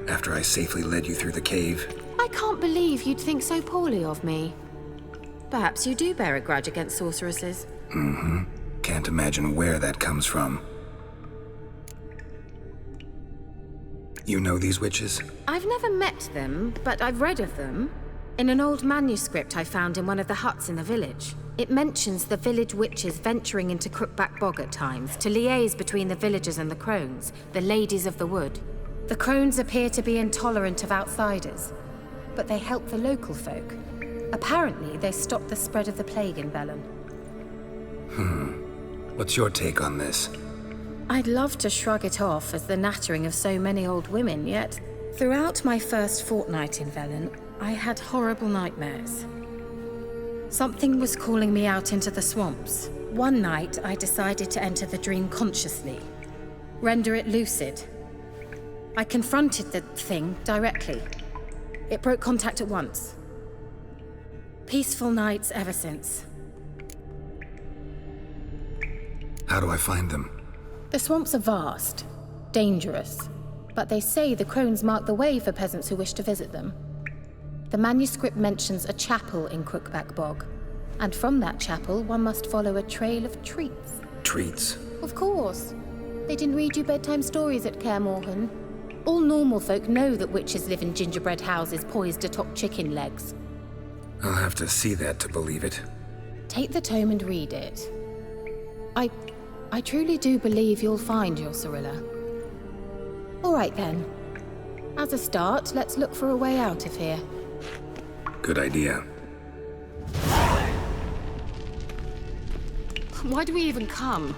Speaker 1: After I safely led you through the cave?
Speaker 5: I can't believe you'd think so poorly of me. Perhaps you do bear a grudge against sorceresses.
Speaker 1: Mm-hmm. Can't imagine where that comes from. You know these witches?
Speaker 5: I've never met them, but I've read of them. In an old manuscript I found in one of the huts in the village. It mentions the village witches venturing into Crookback Bog at times to liaise between the villagers and the crones, the ladies of the wood. The crones appear to be intolerant of outsiders, but they help the local folk. Apparently, they stopped the spread of the plague in Velen.
Speaker 1: What's your take on this?
Speaker 5: I'd love to shrug it off as the nattering of so many old women, yet throughout my first fortnight in Velen, I had horrible nightmares. Something was calling me out into the swamps. One night, I decided to enter the dream consciously, render it lucid. I confronted the thing directly. It broke contact at once. Peaceful nights ever since.
Speaker 1: How do I find them?
Speaker 5: The swamps are vast, dangerous, but they say the crones mark the way for peasants who wish to visit them. The manuscript mentions a chapel in Crookback Bog, and from that chapel one must follow a trail of treats.
Speaker 1: Treats?
Speaker 5: Of course. They didn't read you bedtime stories at Kaer Morhen. All normal folk know that witches live in gingerbread houses poised atop chicken legs.
Speaker 1: I'll have to see that to believe it.
Speaker 5: Take the tome and read it. I truly do believe you'll find your Cyrilla. All right then. As a start, let's look for a way out of here.
Speaker 1: Good idea.
Speaker 5: Why do we even come?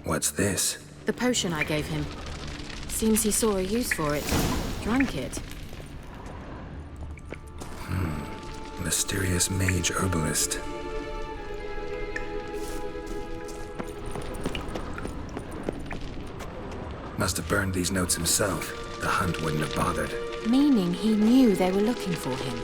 Speaker 1: What's this?
Speaker 5: The potion I gave him. Seems he saw a use for it. Drank it.
Speaker 1: Mysterious mage herbalist. Must have burned these notes himself. The hunt wouldn't have bothered.
Speaker 5: Meaning he knew they were looking for him.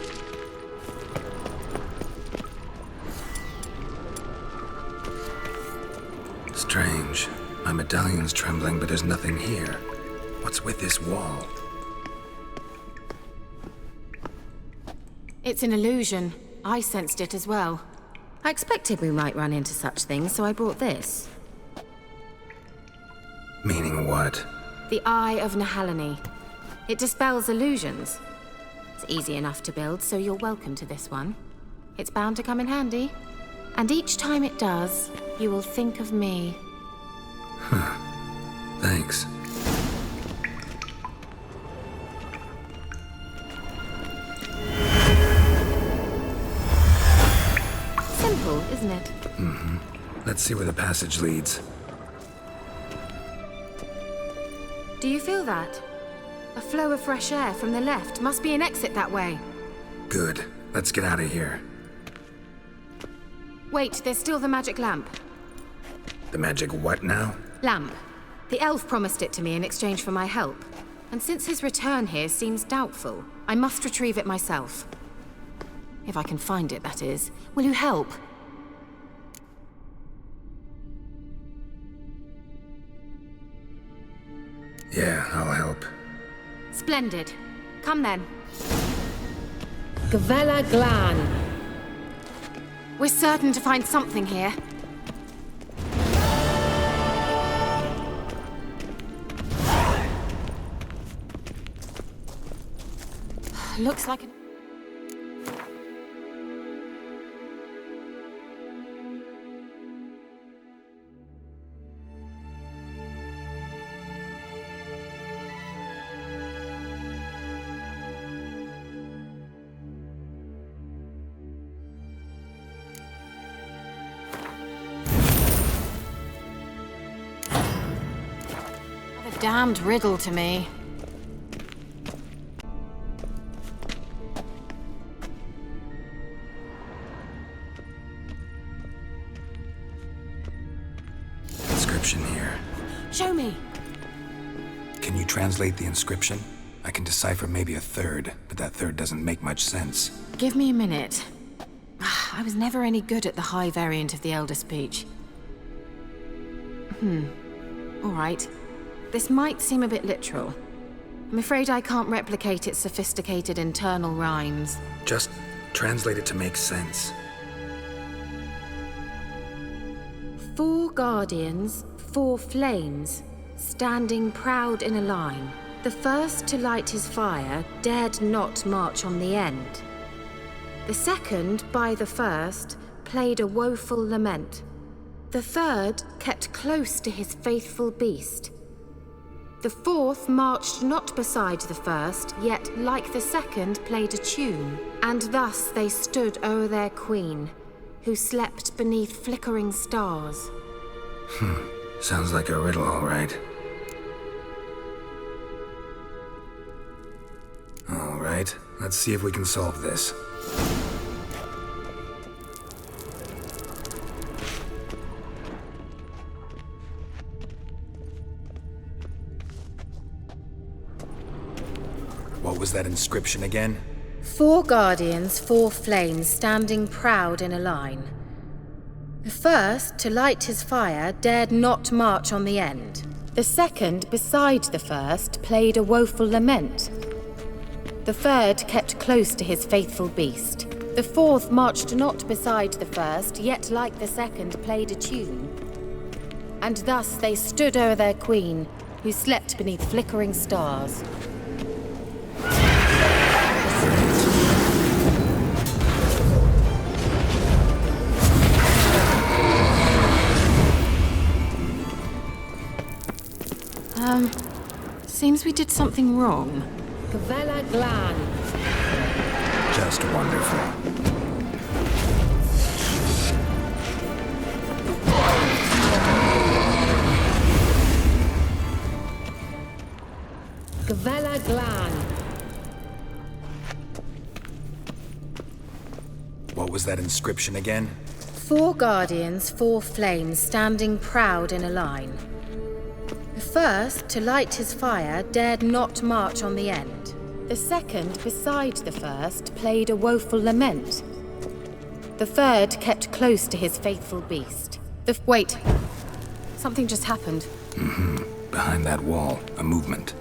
Speaker 1: Strange. My medallion's trembling, but there's nothing here. What's with this wall?
Speaker 5: It's an illusion. I sensed it as well. I expected we might run into such things, so I brought this.
Speaker 1: Meaning what?
Speaker 5: The Eye of Nahalani. It dispels illusions. It's easy enough to build, so you're welcome to this one. It's bound to come in handy. And each time it does, you will think of me.
Speaker 1: Thanks.
Speaker 5: Simple, isn't it?
Speaker 1: Mm-hmm. Let's see where the passage leads.
Speaker 5: Do you feel that? A flow of fresh air from the left. Must be an exit that way.
Speaker 1: Good. Let's get out of here.
Speaker 5: Wait, there's still the magic lamp.
Speaker 1: The magic what now?
Speaker 5: Lamp. The elf promised it to me in exchange for my help. And since his return here seems doubtful, I must retrieve it myself. If I can find it, that is. Will you help?
Speaker 1: Yeah, I'll help.
Speaker 5: Splendid. Come then. Gvela Glan. We're certain to find something here. Looks like an... a damned riddle to me.
Speaker 1: Inscription here.
Speaker 5: Show me.
Speaker 1: Can you translate the inscription? I can decipher maybe a third, but that third doesn't make much sense.
Speaker 5: Give me a minute. I was never any good at the high variant of the Elder speech. All right. This might seem a bit literal. I'm afraid I can't replicate its sophisticated internal rhymes.
Speaker 1: Just translate it to make sense.
Speaker 5: 4 guardians, 4 flames, standing proud in a line. The first to light his fire dared not march on the end. The second, by the first, played a woeful lament. The third kept close to his faithful beast. The fourth marched not beside the first, yet like the second played a tune. And thus they stood o'er their queen, who slept beneath flickering stars.
Speaker 1: Sounds like a riddle, all right. All right, let's see if we can solve this. What was that inscription again?
Speaker 5: 4 guardians, 4 flames, standing proud in a line. The first, to light his fire, dared not march on the end. The second, beside the first, played a woeful lament. The third kept close to his faithful beast. The fourth marched not beside the first, yet like the second played a tune. And thus they stood o'er their queen, who slept beneath flickering stars. Seems we did something wrong. Gavella Glan.
Speaker 1: Just wonderful.
Speaker 5: Gavella Glan.
Speaker 1: What was that inscription again?
Speaker 5: 4 guardians, 4 flames, standing proud in a line. The first, to light his fire, dared not march on the end. The second, beside the first, played a woeful lament. The third kept close to his faithful beast. Wait. Something just happened.
Speaker 1: Behind that wall, a movement.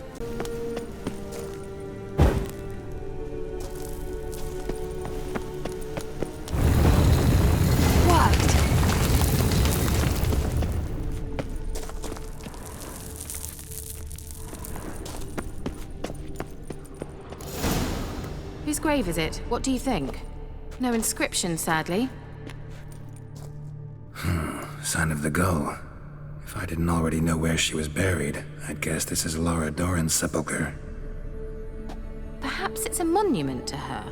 Speaker 5: Whose grave is it? What do you think? No inscription, sadly.
Speaker 1: Sign of the gull. If I didn't already know where she was buried, I'd guess this is Laura Doran's sepulcher.
Speaker 5: Perhaps it's a monument to her.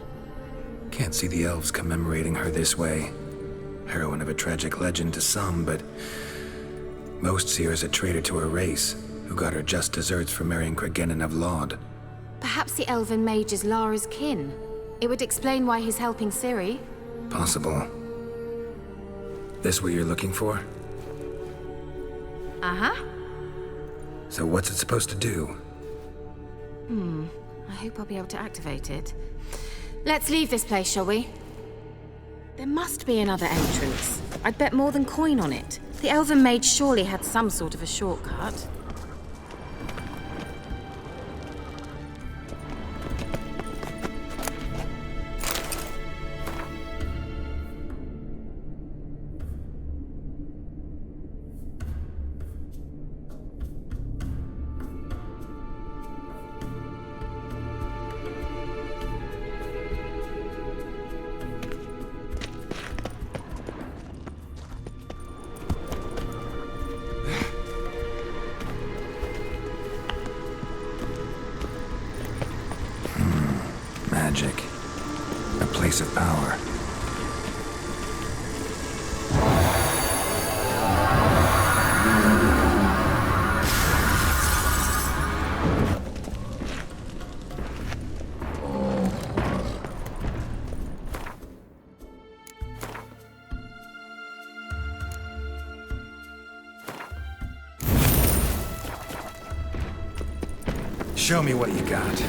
Speaker 1: Can't see the elves commemorating her this way. Heroine of a tragic legend to some, but most see her as a traitor to her race, who got her just deserts for marrying Cregennan of Laud.
Speaker 5: Perhaps the elven mage is Lara's kin. It would explain why he's helping Ciri.
Speaker 1: Possible. This what you're looking for?
Speaker 5: Uh-huh.
Speaker 1: So what's it supposed to do?
Speaker 5: I hope I'll be able to activate it. Let's leave this place, shall we? There must be another entrance. I'd bet more than coin on it. The elven mage surely had some sort of a shortcut.
Speaker 1: magic. A place of power. Show me what you got.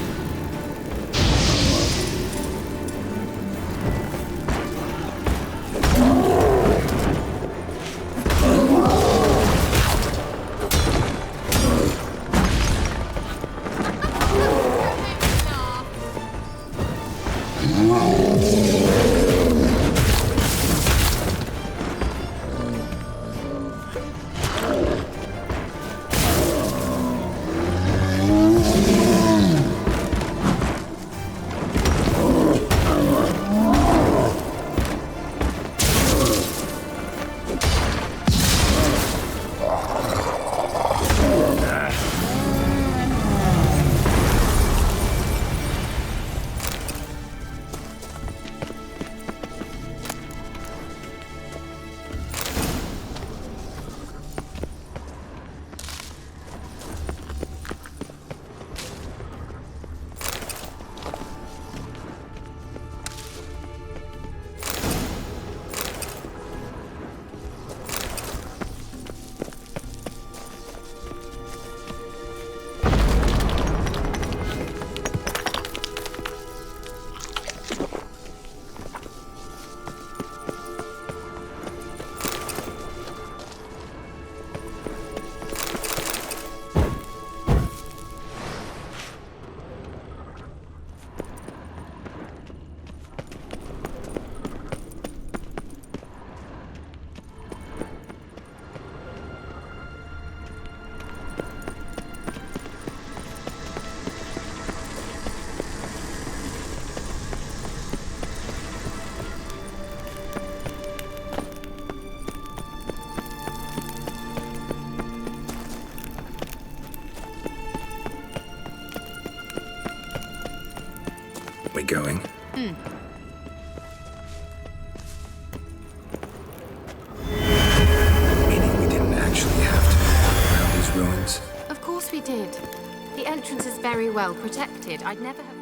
Speaker 1: We going? Meaning we didn't actually have to walk around these ruins?
Speaker 5: Of course we did. The entrance is very well protected. I'd never have...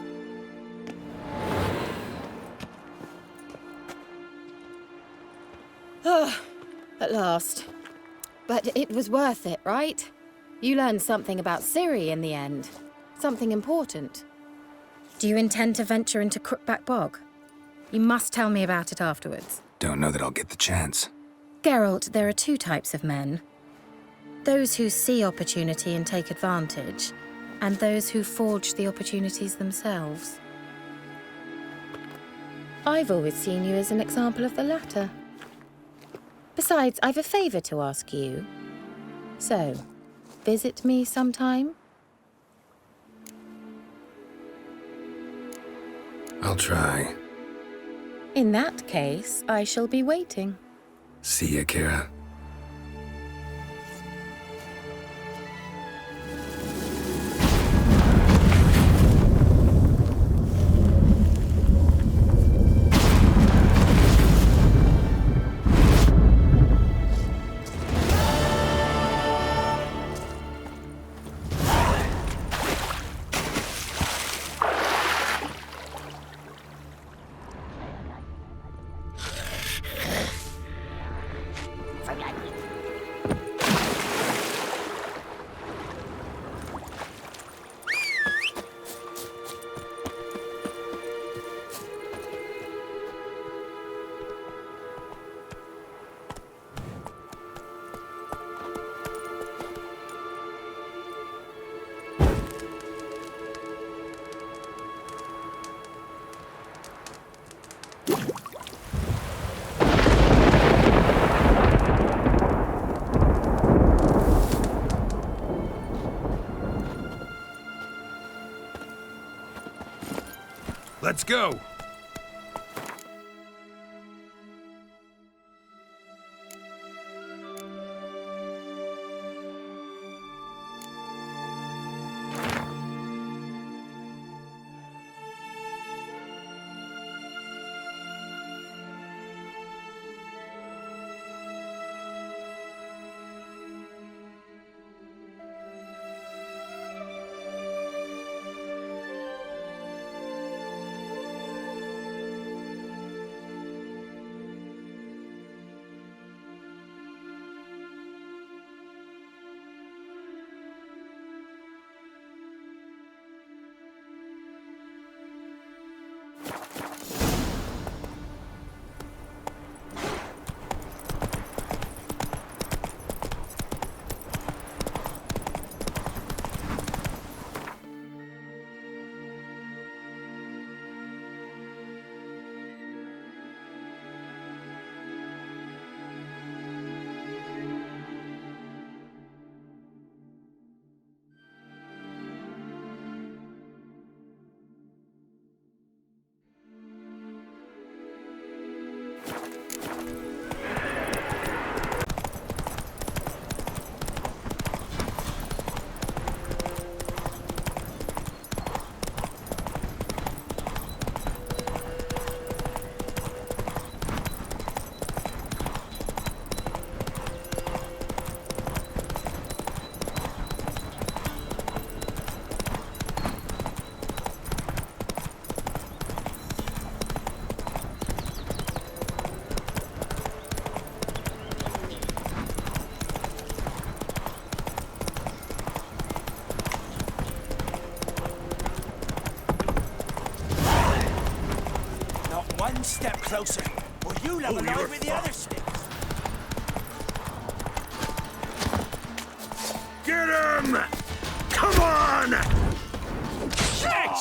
Speaker 5: Ah, at last. But it was worth it, right? You learned something about Ciri in the end. Something important. Do you intend to venture into Crookback Bog? You must tell me about it afterwards.
Speaker 1: Don't know that I'll get the chance.
Speaker 5: Geralt, there are two types of men. Those who see opportunity and take advantage, and those who forge the opportunities themselves. I've always seen you as an example of the latter. Besides, I've a favor to ask you. So, visit me sometime?
Speaker 1: I'll try.
Speaker 5: In that case, I shall be waiting.
Speaker 1: See ya, Kira.
Speaker 14: Let's go!
Speaker 23: step closer, or you'll have a line with the other sticks.
Speaker 6: Get him! Come on!
Speaker 23: Shit!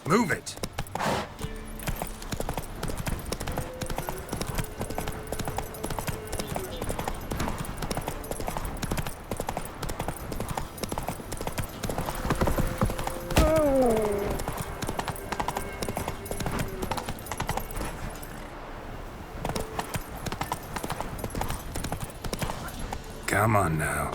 Speaker 1: Move it! Come on now.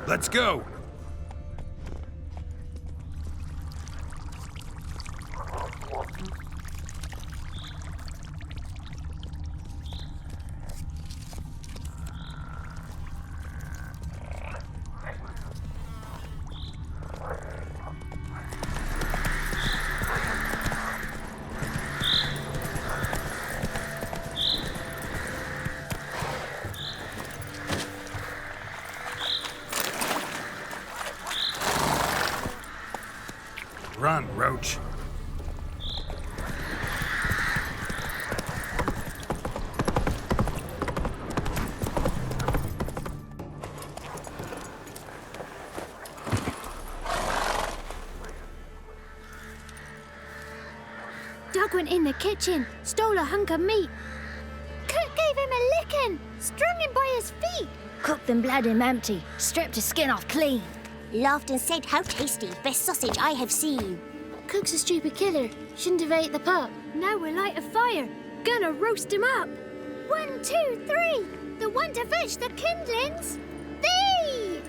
Speaker 1: Let's go! Run, Roach.
Speaker 15: Doug went in the kitchen, stole a hunk of meat. Cook gave him a licking, strung him by his feet.
Speaker 4: Cooked and bled him empty, stripped his skin off clean.
Speaker 17: Laughed and said, "How tasty, best sausage I have seen."
Speaker 15: Cook's a stupid killer, shouldn't have ate the pup. Now we'll light a fire, gonna roast him up. 1, 2, 3, the one to fetch the kindlings. Thee!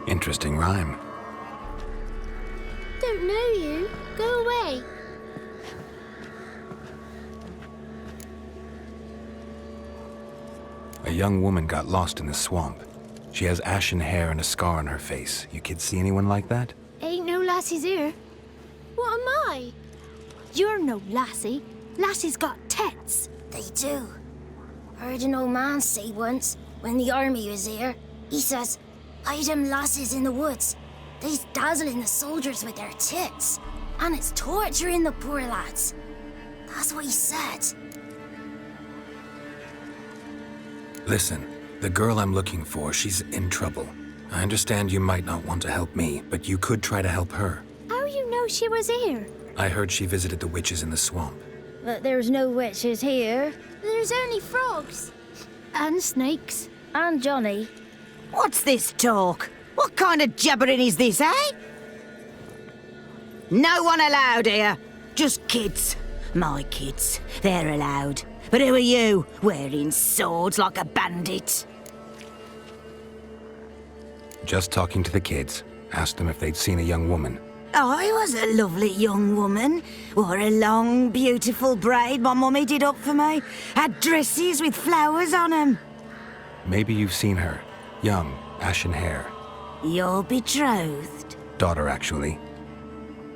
Speaker 1: Interesting rhyme.
Speaker 15: Don't know you. Go away.
Speaker 1: A young woman got lost in the swamp. She has ashen hair and a scar on her face. You kids see anyone like that?
Speaker 15: Ain't no lassies here. What am I? You're no lassie. Lassies got tits.
Speaker 4: They do. Heard an old man say once, when the army was here, he says, "Hide them lasses in the woods. They's dazzling the soldiers with their tits. And it's torturing the poor lads." That's what he said.
Speaker 1: Listen, the girl I'm looking for, she's in trouble. I understand you might not want to help me, but you could try to help her.
Speaker 15: How you know she was here?
Speaker 1: I heard she visited the witches in the swamp.
Speaker 4: But there's no witches here.
Speaker 15: There's only frogs. And snakes.
Speaker 4: And Johnny.
Speaker 16: What's this talk? What kind of jabbering is this, eh? No one allowed here. Just kids. My kids. They're allowed. But who are you, wearing swords like a bandit?
Speaker 1: Just talking to the kids. Asked them if they'd seen a young woman.
Speaker 16: I was a lovely young woman. Wore a long, beautiful braid my mummy did up for me. Had dresses with flowers on them.
Speaker 1: Maybe you've seen her. Young, ashen hair.
Speaker 16: You're betrothed?
Speaker 1: Daughter, actually.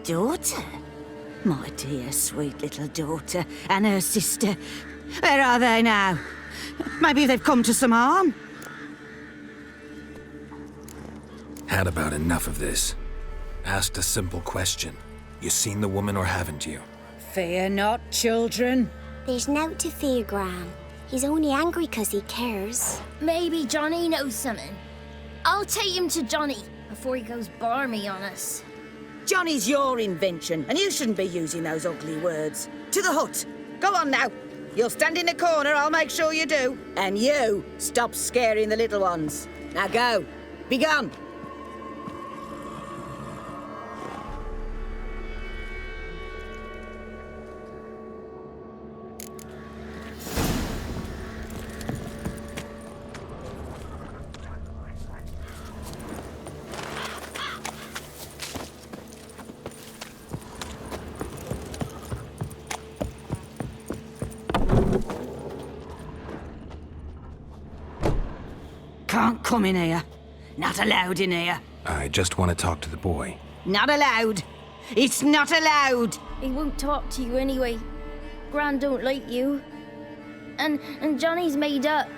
Speaker 16: Daughter? My dear, sweet little daughter and her sister. Where are they now? Maybe they've come to some harm?
Speaker 1: Had about enough of this. Asked a simple question. You seen the woman or haven't you?
Speaker 16: Fear not, children.
Speaker 17: There's nought to fear, Gran. He's only angry 'cause he cares.
Speaker 4: Maybe Johnny knows something. I'll take him to Johnny before he goes barmy on us.
Speaker 16: Johnny's your invention, and you shouldn't be using those ugly words. To the hut. Go on now. You'll stand in the corner, I'll make sure you do. And you, stop scaring the little ones. Now go. Be gone. come in here. Not allowed in here.
Speaker 1: I just want to talk to the boy.
Speaker 16: Not allowed. It's not allowed.
Speaker 4: He won't talk to you anyway. Gran don't like you. And Johnny's made up.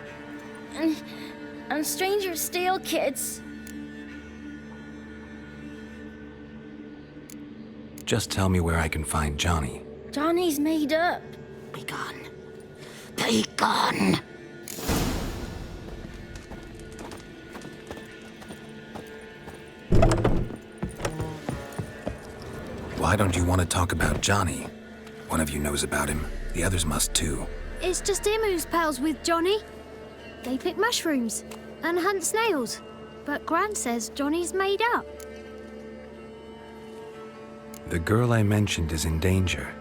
Speaker 4: And strangers steal kids.
Speaker 1: Just tell me where I can find Johnny.
Speaker 4: Johnny's made up.
Speaker 16: Be gone. Be gone.
Speaker 1: Why don't you want to talk about Johnny? One of you knows about him. The others must too.
Speaker 15: It's just him who's pals with Johnny. They pick mushrooms and hunt snails. But Gran says Johnny's made up.
Speaker 1: The girl I mentioned is in danger.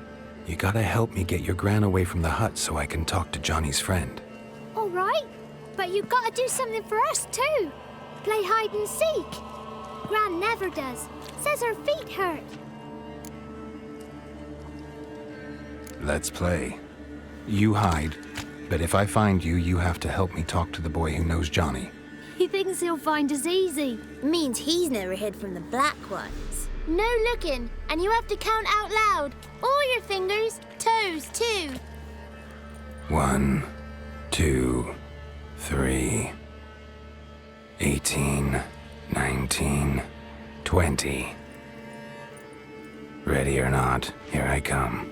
Speaker 1: You gotta help me get your Gran away from the hut so I can talk to Johnny's friend.
Speaker 15: All right, but you gotta do something for us too. Play hide and seek. Gran never does. Says her feet hurt.
Speaker 1: Let's play. You hide, but if I find you, you have to help me talk to the boy who knows Johnny.
Speaker 15: He thinks he'll find us easy.
Speaker 17: Means he's never hid from the black ones.
Speaker 15: No looking, and you have to count out loud. All your fingers, toes too.
Speaker 1: 1, 2, 3, 18, 19, 20. Ready or not, here I come.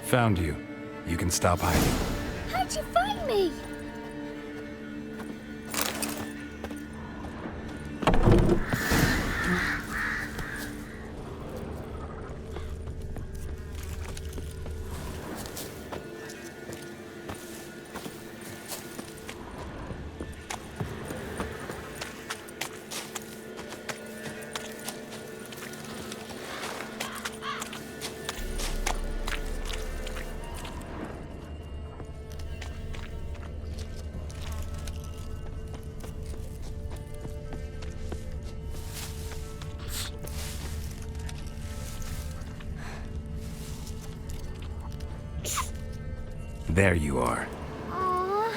Speaker 1: Found you. You can stop hiding.
Speaker 15: How'd you find me?
Speaker 1: There you are.
Speaker 15: Aww.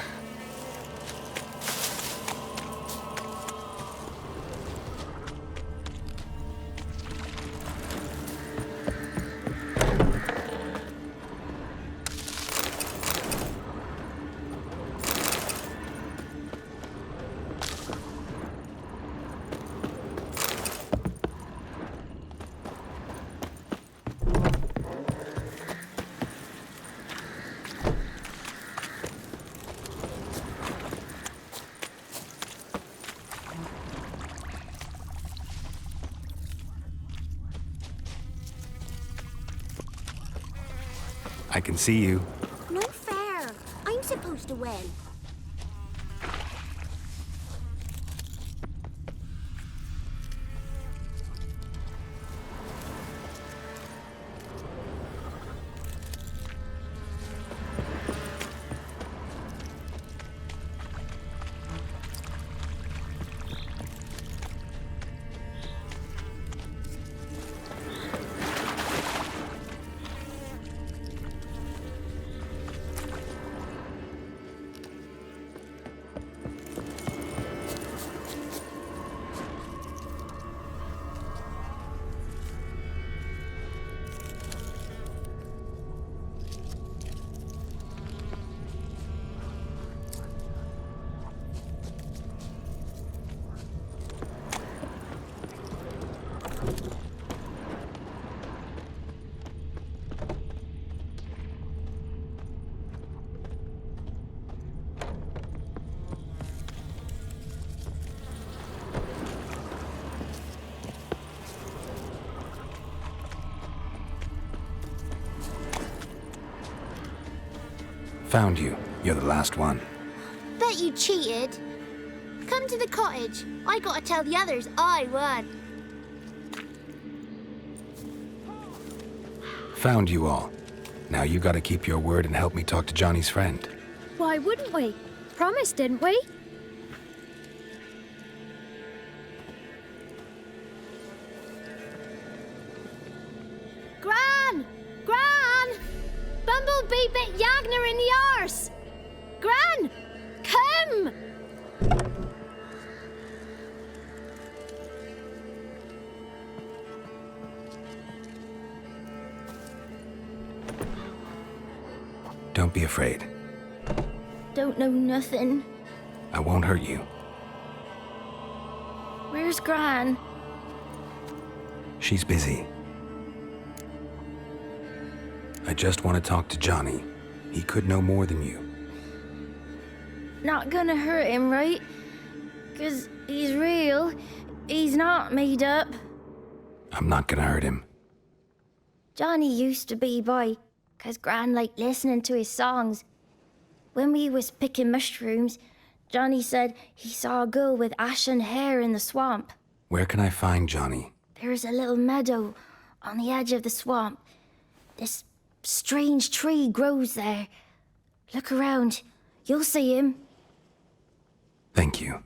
Speaker 1: I can see you.
Speaker 17: No fair. I'm supposed to win.
Speaker 1: Found you. You're the last one.
Speaker 15: Bet you cheated. Come to the cottage. I gotta tell the others I won.
Speaker 1: Found you all. Now you gotta keep your word and help me talk to Johnny's friend.
Speaker 15: Why wouldn't we? Promised, didn't we? Gran! Gran! Bumblebee bit Yagner in the arse! Gran! Come!
Speaker 1: Don't be afraid.
Speaker 15: Don't know nothing.
Speaker 1: I won't hurt you.
Speaker 15: Where's Gran?
Speaker 1: She's busy. I just want to talk to Johnny. He could know more than you.
Speaker 15: Not gonna hurt him, right? 'Cause he's real. He's not made up.
Speaker 1: I'm not gonna hurt him.
Speaker 15: Johnny used to be boy, 'cause Gran liked listening to his songs. When we was picking mushrooms, Johnny said he saw a girl with ashen hair in the swamp.
Speaker 1: Where can I find Johnny?
Speaker 15: There's a little meadow on the edge of the swamp. This strange tree grows there. Look around. You'll see him.
Speaker 1: Thank you.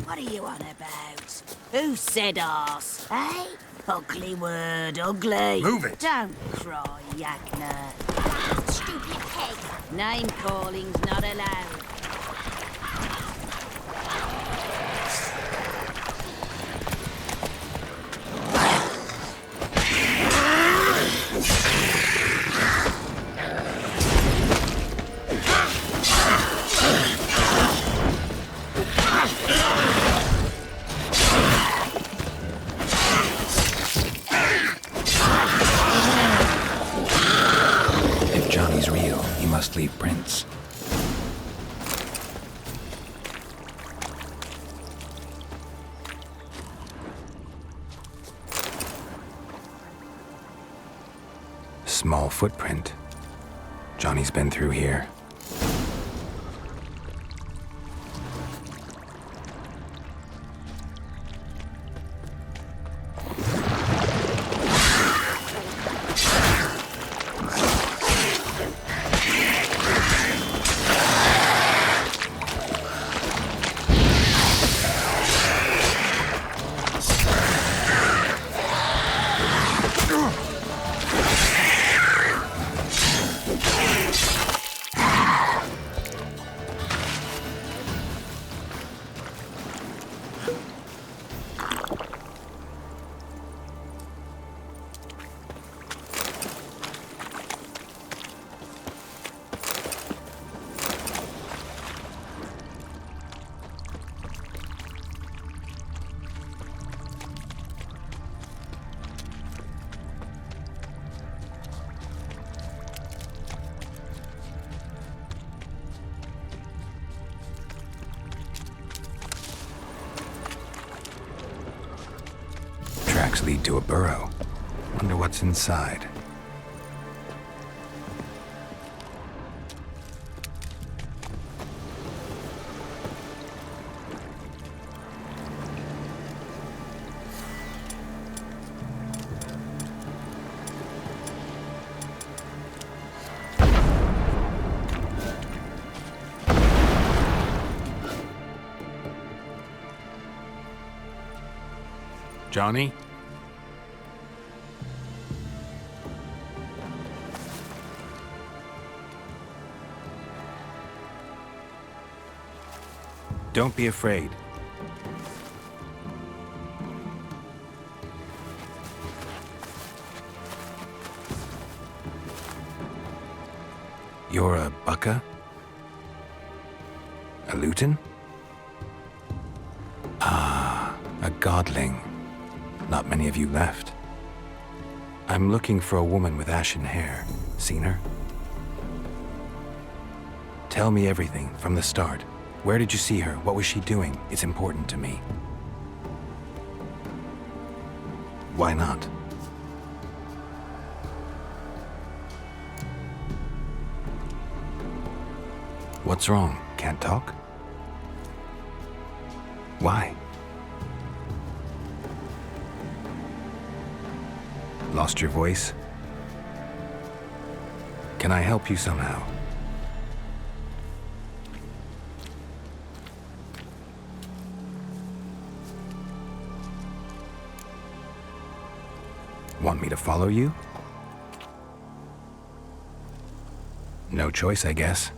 Speaker 16: What are you on about? Who said arse, eh? Ugly word, ugly.
Speaker 14: Move it.
Speaker 16: Don't cry, Yagner.
Speaker 17: Stupid pig.
Speaker 16: Name calling's not allowed.
Speaker 1: If Johnny's real, he must leave prints. Small footprint. Johnny's been through here. Tracks lead to a burrow. Wonder what's inside. Johnny? Don't be afraid. You're a Bucka? A Luton? Ah, a godling. Not many of you left. I'm looking for a woman with ashen hair. Seen her? Tell me everything from the start. Where did you see her? What was she doing? It's important to me. Why not? What's wrong? Can't talk? Why? Lost your voice? Can I help you somehow? Want me to follow you? No choice, I guess.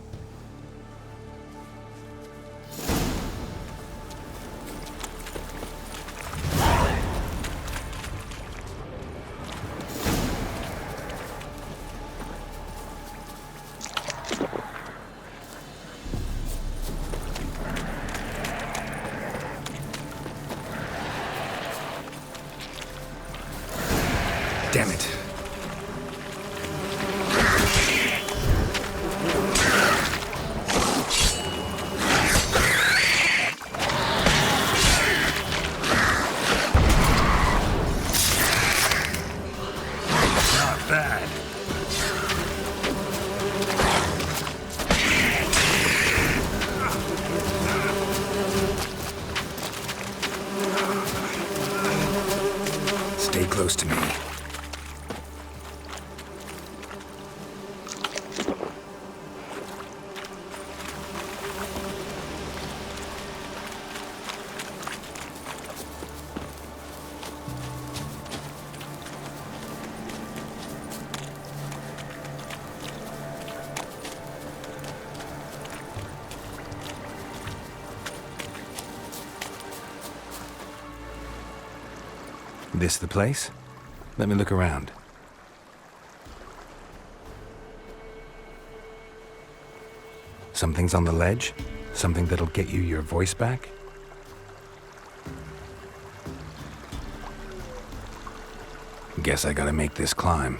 Speaker 1: Damn it.
Speaker 14: Not bad.
Speaker 1: Stay close to me. This the place? Let me look around. Something's on the ledge? Something that'll get you your voice back? Guess I gotta make this climb.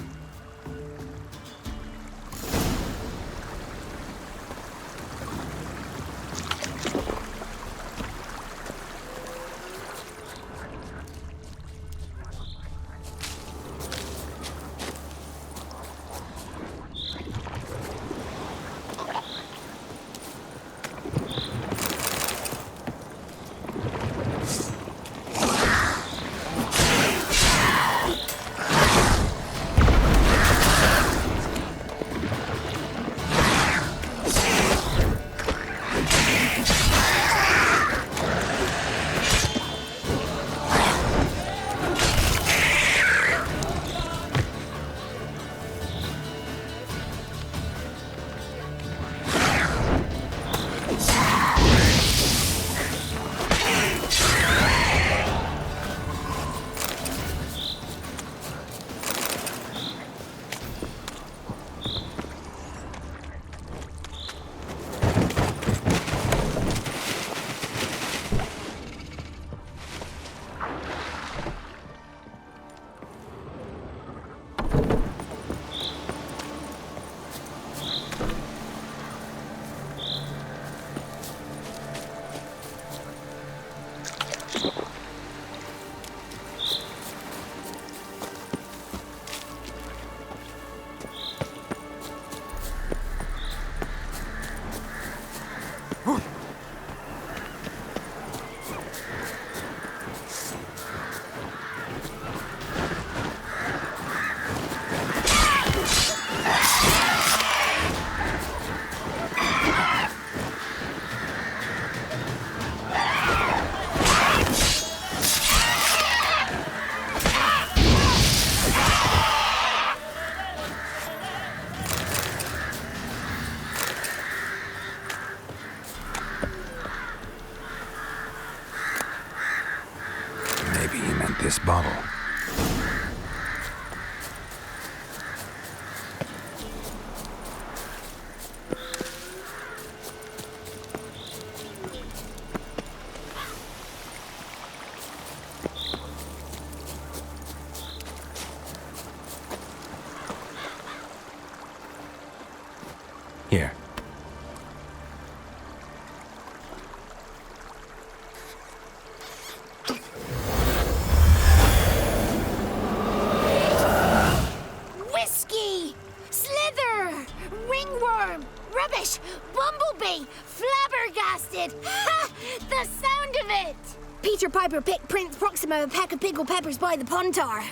Speaker 15: pepper pick Prince Proximo a pack of pickled peppers by the puntar.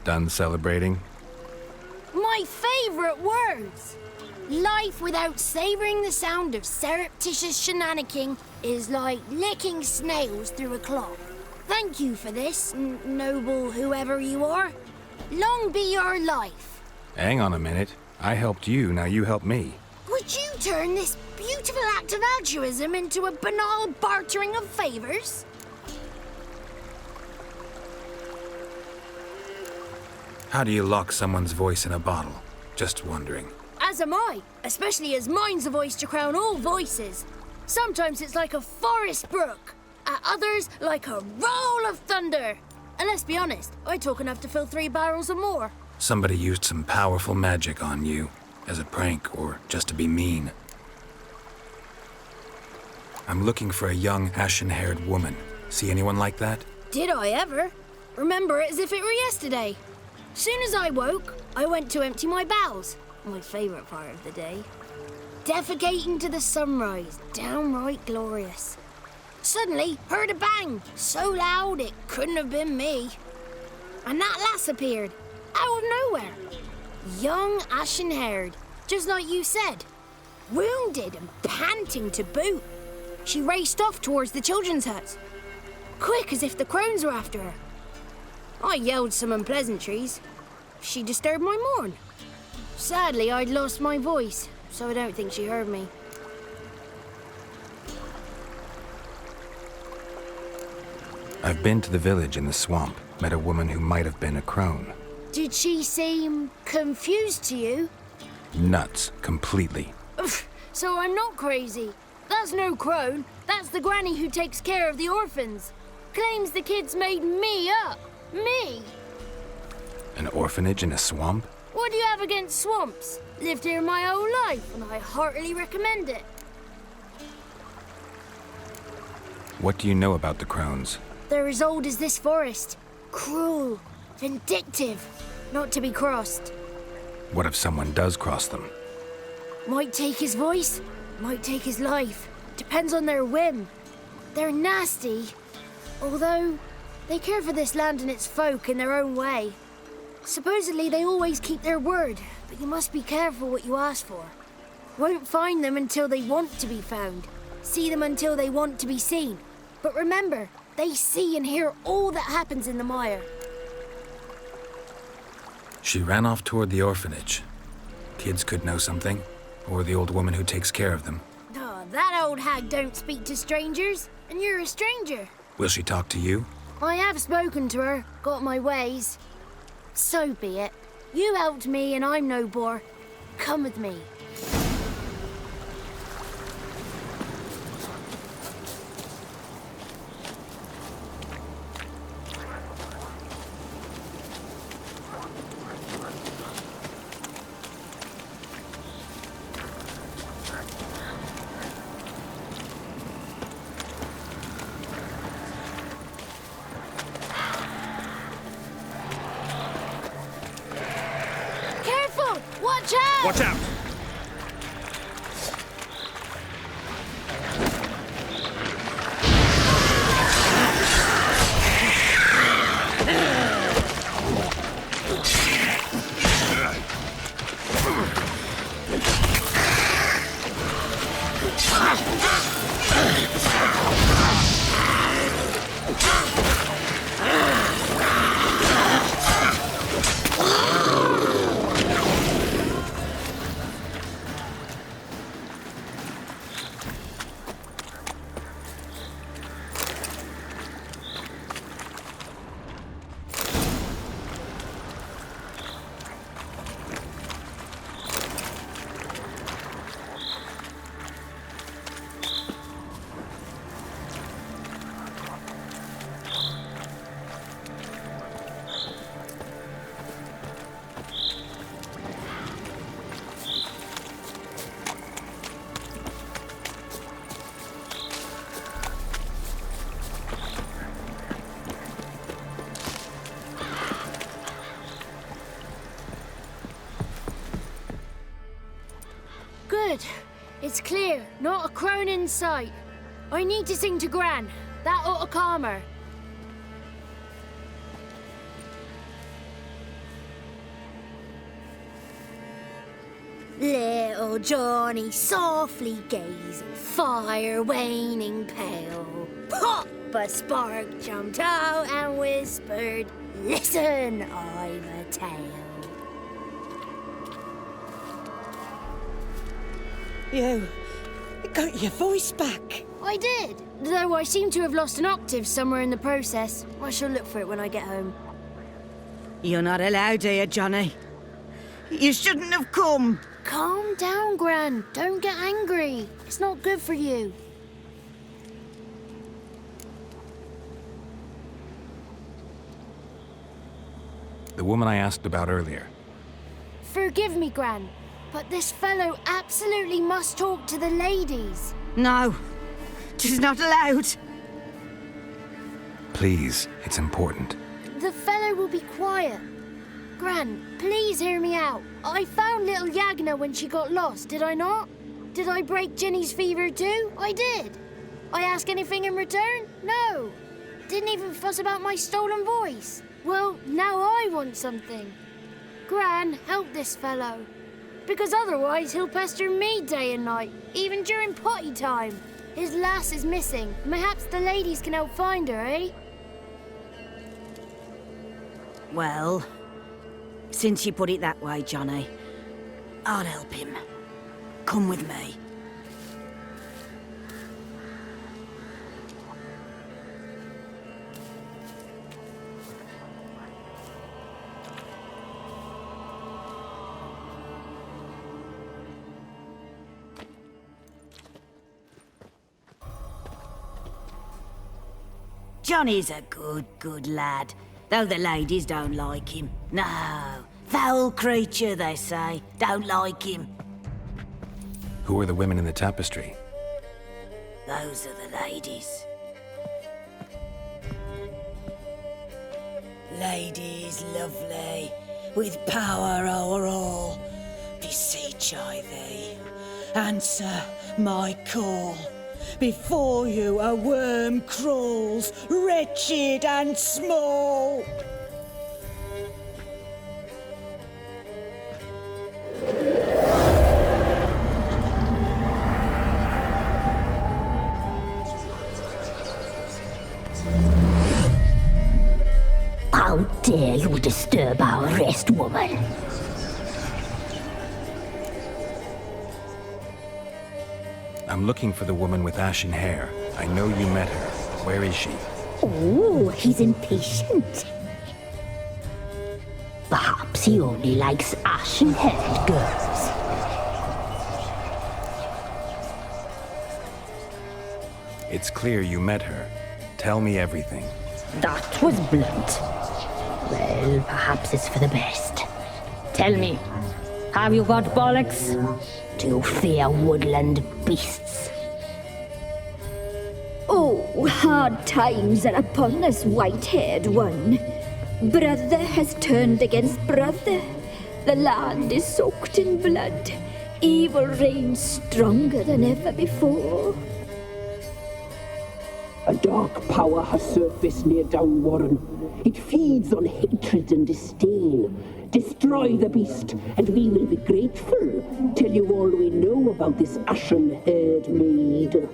Speaker 1: Done celebrating?
Speaker 15: My favourite words! Life without savouring the sound of surreptitious shenanigans is like licking snails through a cloth. Thank you for this, noble whoever you are. Long be your life.
Speaker 1: Hang on a minute. I helped you, now you help me.
Speaker 15: Would you turn this beautiful act of altruism into a banal bartering of favours?
Speaker 1: How do you lock someone's voice in a bottle? Just wondering.
Speaker 15: As am I, especially as mine's a voice to crown all voices. Sometimes it's like a forest brook, at others like a roll of thunder. And let's be honest, I talk enough to fill 3 barrels or more.
Speaker 1: Somebody used some powerful magic on you, as a prank or just to be mean. I'm looking for a young, ashen-haired woman. See anyone like that?
Speaker 15: Did I ever? Remember it as if it were yesterday. Soon as I woke, I went to empty my bowels. My favourite part of the day. Defecating to the sunrise, downright glorious. Suddenly, heard a bang, so loud it couldn't have been me. And that lass appeared, out of nowhere. Young, ashen-haired, just like you said. Wounded and panting to boot. She raced off towards the children's hut. Quick as if the crones were after her. I yelled some unpleasantries. She disturbed my morn. Sadly, I'd lost my voice, so I don't think she heard me.
Speaker 1: I've been to the village in the swamp, met a woman who might have been a crone.
Speaker 15: Did she seem confused to you?
Speaker 1: Nuts, completely.
Speaker 15: So I'm not crazy. That's no crone. That's the granny who takes care of the orphans. Claims the kids made me up. Me!
Speaker 1: An orphanage in a swamp?
Speaker 15: What do you have against swamps? Lived here my whole life, and I heartily recommend it.
Speaker 1: What do you know about the crones?
Speaker 15: They're as old as this forest. Cruel, vindictive, not to be crossed.
Speaker 1: What if someone does cross them?
Speaker 15: Might take his voice, might take his life. Depends on their whim. They're nasty, although they care for this land and its folk in their own way. Supposedly they always keep their word, but you must be careful what you ask for. Won't find them until they want to be found. See them until they want to be seen. But remember, they see and hear all that happens in the mire.
Speaker 1: She ran off toward the orphanage. Kids could know something, or the old woman who takes care of them.
Speaker 15: Oh, that old hag don't speak to strangers, and you're a stranger.
Speaker 1: Will she talk to you?
Speaker 15: I have spoken to her, got my ways. So be it. You helped me and I'm no bore. Come with me.
Speaker 14: Watch out!
Speaker 15: Good. It's clear. Not a crone in sight. I need to sing to Gran.
Speaker 9: That ought to calm her.
Speaker 17: Little Johnny softly gazing, fire waning pale. Pop! A spark jumped out and whispered, "Listen, I'm a tale."
Speaker 16: You got your voice back.
Speaker 9: I did, though I seem to have lost an octave somewhere in the process. I shall look for it when I get home.
Speaker 16: You're not allowed here, Johnny. You shouldn't have come.
Speaker 9: Calm down, Gran. Don't get angry. It's not good for you.
Speaker 1: The woman I asked about earlier.
Speaker 9: Forgive me, Gran, but this fellow absolutely must talk to the ladies.
Speaker 16: No, she's not allowed.
Speaker 1: Please, it's important.
Speaker 9: The fellow will be quiet. Gran, please hear me out. I found little Yagna when she got lost, did I not? Did I break Ginny's fever too? I did. I ask anything in return? No. Didn't even fuss about my stolen voice. Well, now I want something. Gran, help this fellow. Because otherwise he'll pester me day and night, even during potty time. His lass is missing. Perhaps the ladies can help find her, eh?
Speaker 16: Well, since you put it that way, Johnny, I'll help him. Come with me. Johnny's a good lad, though the ladies don't like him. No, foul creature, they say. Don't like him.
Speaker 1: Who are the women in the tapestry?
Speaker 16: Those are the ladies. Ladies lovely, with power o'er all, beseech I thee, answer my call. Before you a worm crawls, wretched and small.
Speaker 17: How dare you disturb our rest, woman?
Speaker 1: I'm looking for the woman with ashen hair. I know you met her. Where is she?
Speaker 17: Oh, he's impatient. Perhaps he only likes ashen-haired girls.
Speaker 1: It's clear you met her. Tell me everything.
Speaker 17: That was blunt. Well, perhaps it's for the best. Tell me, have you got bollocks? Do you fear woodland beasts?
Speaker 11: Oh, hard times are upon us, white-haired one. Brother has turned against brother. The land is soaked in blood. Evil reigns stronger than ever before.
Speaker 22: A dark power has surfaced near Downwarren. It feeds on hatred and disdain. Destroy the beast, and we will be grateful. Tell you all we know about this ashen-haired maid.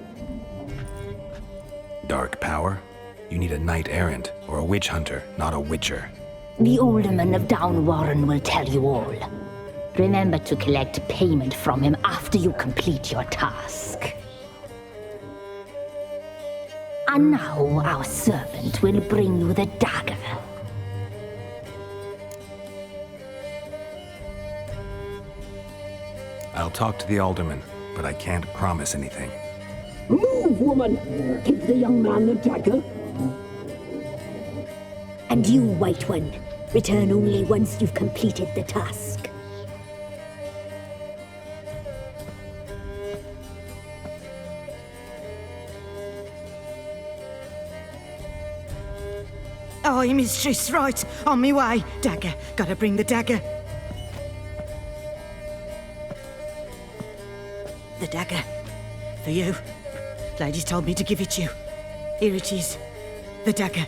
Speaker 1: Dark power? You need a knight-errant or a witch hunter, not a witcher.
Speaker 17: The alderman of Downwarren will tell you all. Remember to collect payment from him after you complete your task. And now our servant will bring you the dagger.
Speaker 1: I'll talk to the alderman, but I can't promise anything.
Speaker 22: Move, woman! Give the young man the dagger.
Speaker 11: And you, White One, return only once you've completed the task.
Speaker 16: Aye, mistress, right. On me way. Dagger. Gotta bring the dagger. The dagger. For you. Ladies told me to give it you. Here it is. The dagger.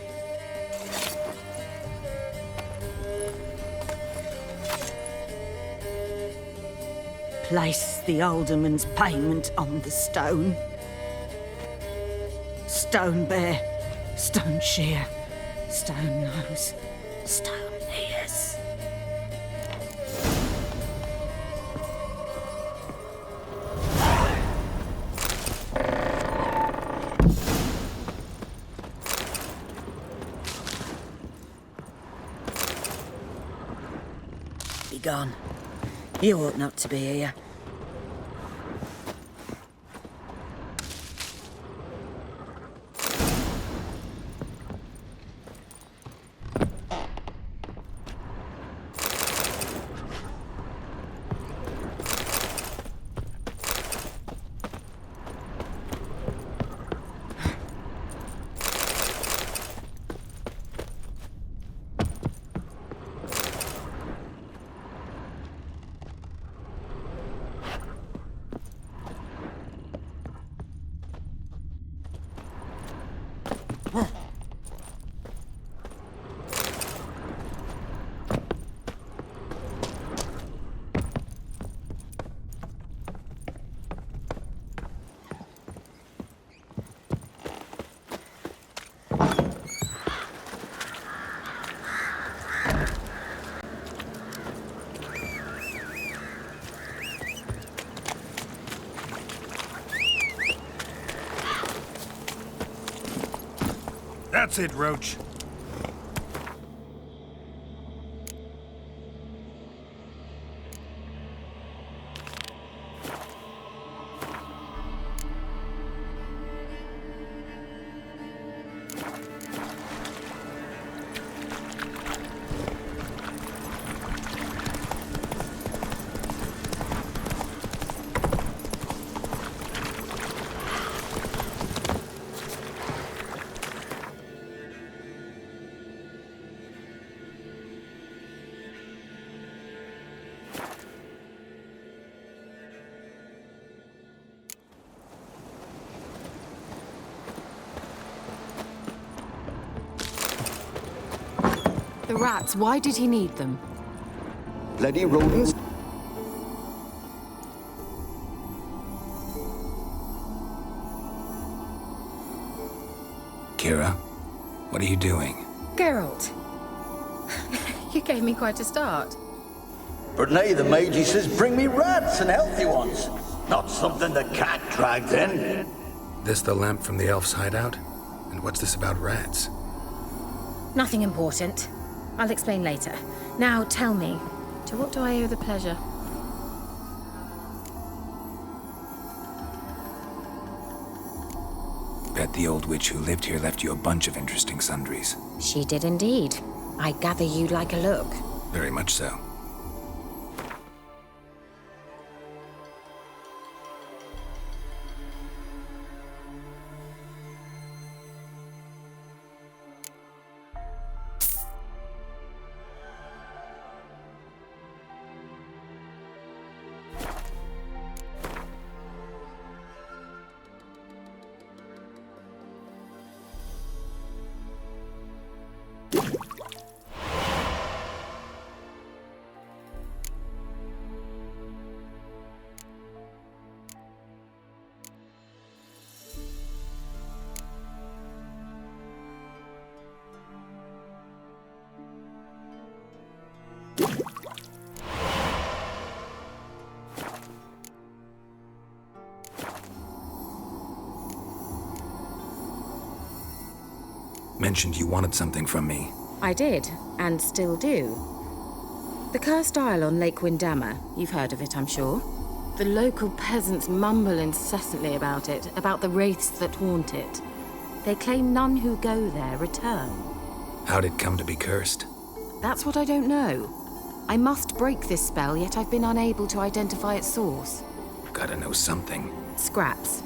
Speaker 16: Place the alderman's payment on the stone. Stone bear, stone shear, stone nose, stone ears. Be gone. You ought not to be here.
Speaker 18: That's it, Roach.
Speaker 5: The rats, why did he need them?
Speaker 2: Bloody rodents.
Speaker 1: Kira, what are you doing?
Speaker 5: Geralt. You gave me quite a start.
Speaker 2: But now the mage says bring me rats and healthy ones. Not something the cat dragged in.
Speaker 1: This the lamp from the elf's hideout? And what's this about rats?
Speaker 5: Nothing important. I'll explain later. Now tell me, to what do I owe the pleasure?
Speaker 1: Bet the old witch who lived here left you a bunch of interesting sundries.
Speaker 5: She did indeed. I gather you'd like a look.
Speaker 1: Very much so. Mentioned you wanted something from me.
Speaker 5: I did, and still do. The cursed isle on Lake Windammer, you've heard of it, I'm sure. The local peasants mumble incessantly about it, about the wraiths that haunt it. They claim none who go there return.
Speaker 1: How'd it come to be cursed?
Speaker 5: That's what I don't know. I must break this spell, yet I've been unable to identify its source.
Speaker 1: Gotta know something.
Speaker 5: Scraps.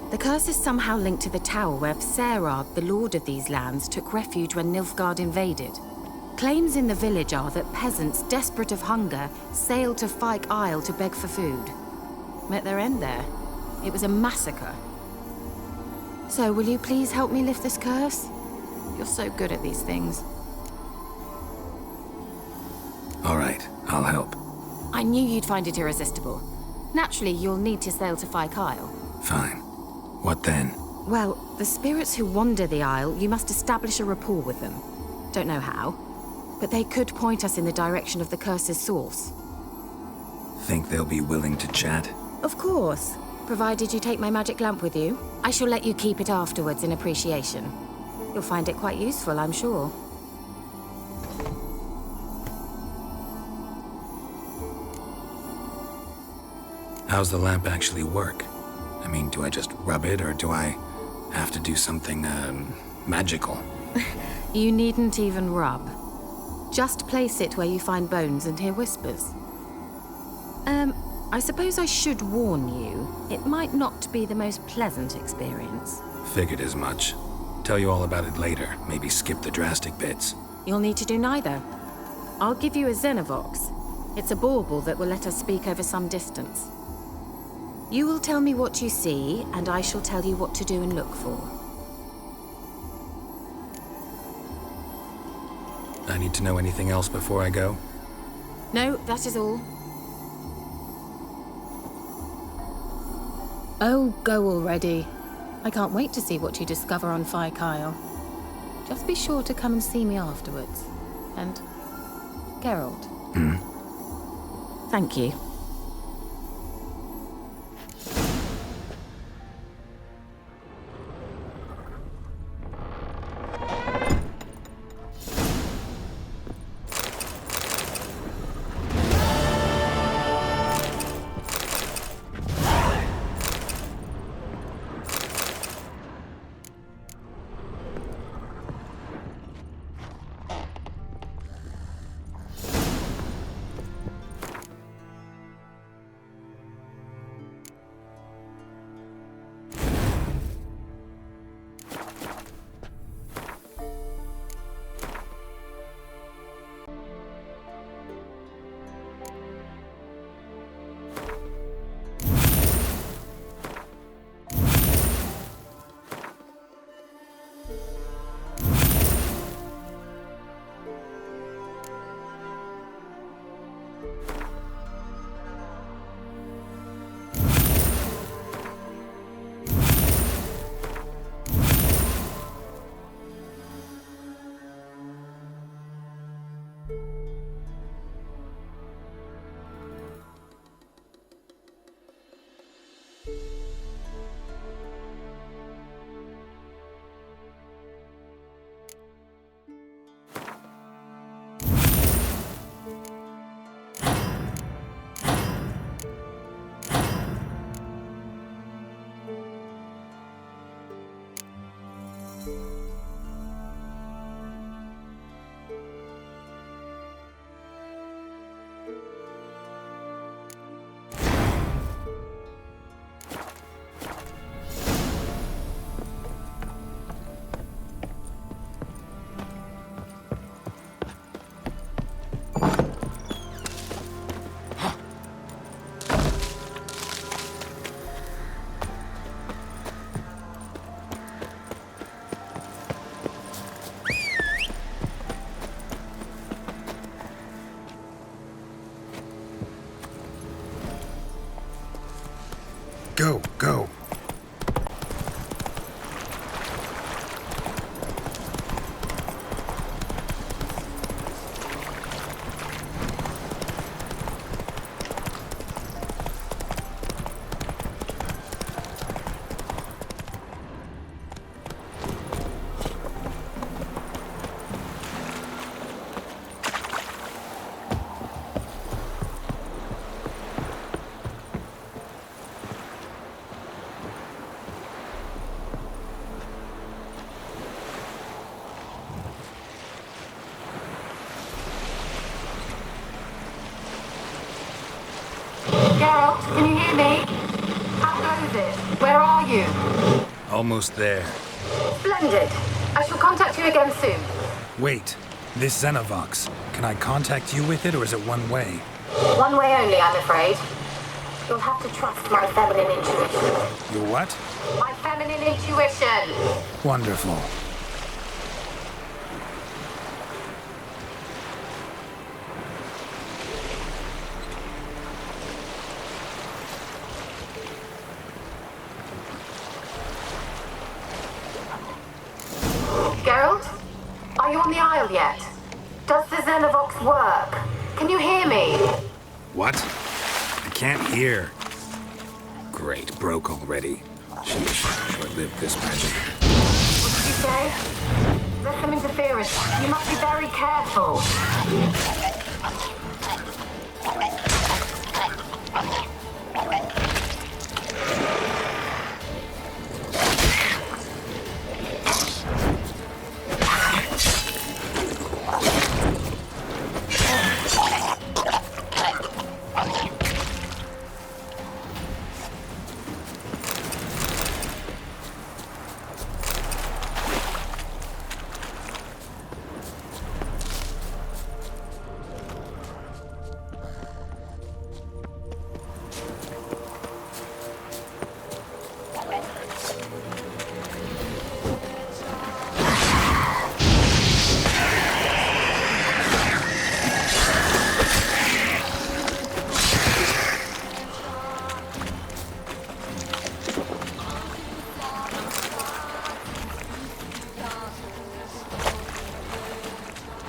Speaker 5: The curse is somehow linked to the tower where Serard, the lord of these lands, took refuge when Nilfgaard invaded. Claims in the village are that peasants, desperate of hunger, sailed to Fyke Isle to beg for food. Met their end there. It was a massacre. So, will you please help me lift this curse? You're so good at these things.
Speaker 1: All right, I'll help.
Speaker 5: I knew you'd find it irresistible. Naturally, you'll need to sail to Phi Kyle.
Speaker 1: Fine. What then?
Speaker 5: Well, the spirits who wander the Isle, you must establish a rapport with them. Don't know how, but they could point us in the direction of the curse's source.
Speaker 1: Think they'll be willing to chat?
Speaker 5: Of course. Provided you take my magic lamp with you, I shall let you keep it afterwards in appreciation. You'll find it quite useful, I'm sure.
Speaker 1: How's the lamp actually work? I mean, do I just rub it, or do I have to do something, magical?
Speaker 5: You needn't even rub. Just place it where you find bones and hear whispers. I suppose I should warn you, it might not be the most pleasant experience.
Speaker 1: Figured as much. Tell you all about it later. Maybe skip the drastic bits.
Speaker 5: You'll need to do neither. I'll give you a Xenovox. It's a bauble that will let us speak over some distance. You will tell me what you see, and I shall tell you what to do and look for.
Speaker 1: I need to know anything else before I go?
Speaker 5: No, that is all. Oh, go already. I can't wait to see what you discover on Phi Kyle. Just be sure to come and see me afterwards. And Geralt. Thank you.
Speaker 1: Go, go.
Speaker 5: Geralt, can you hear me? How goes it? Where are you?
Speaker 1: Almost there.
Speaker 5: Splendid. I shall contact you again soon.
Speaker 1: Wait, this Xenovox. Can I contact you with it, or is it one way?
Speaker 5: One way only, I'm afraid. You'll have to trust my feminine intuition.
Speaker 1: Your what?
Speaker 5: My feminine intuition.
Speaker 1: Wonderful.
Speaker 5: Geralt? Are you on the Isle yet? Does the Xenovox work? Can you hear me?
Speaker 1: What? I can't hear. Great, broke already. Sheesh, short-lived this magic.
Speaker 5: What did you say? There's some interference. You must be very careful.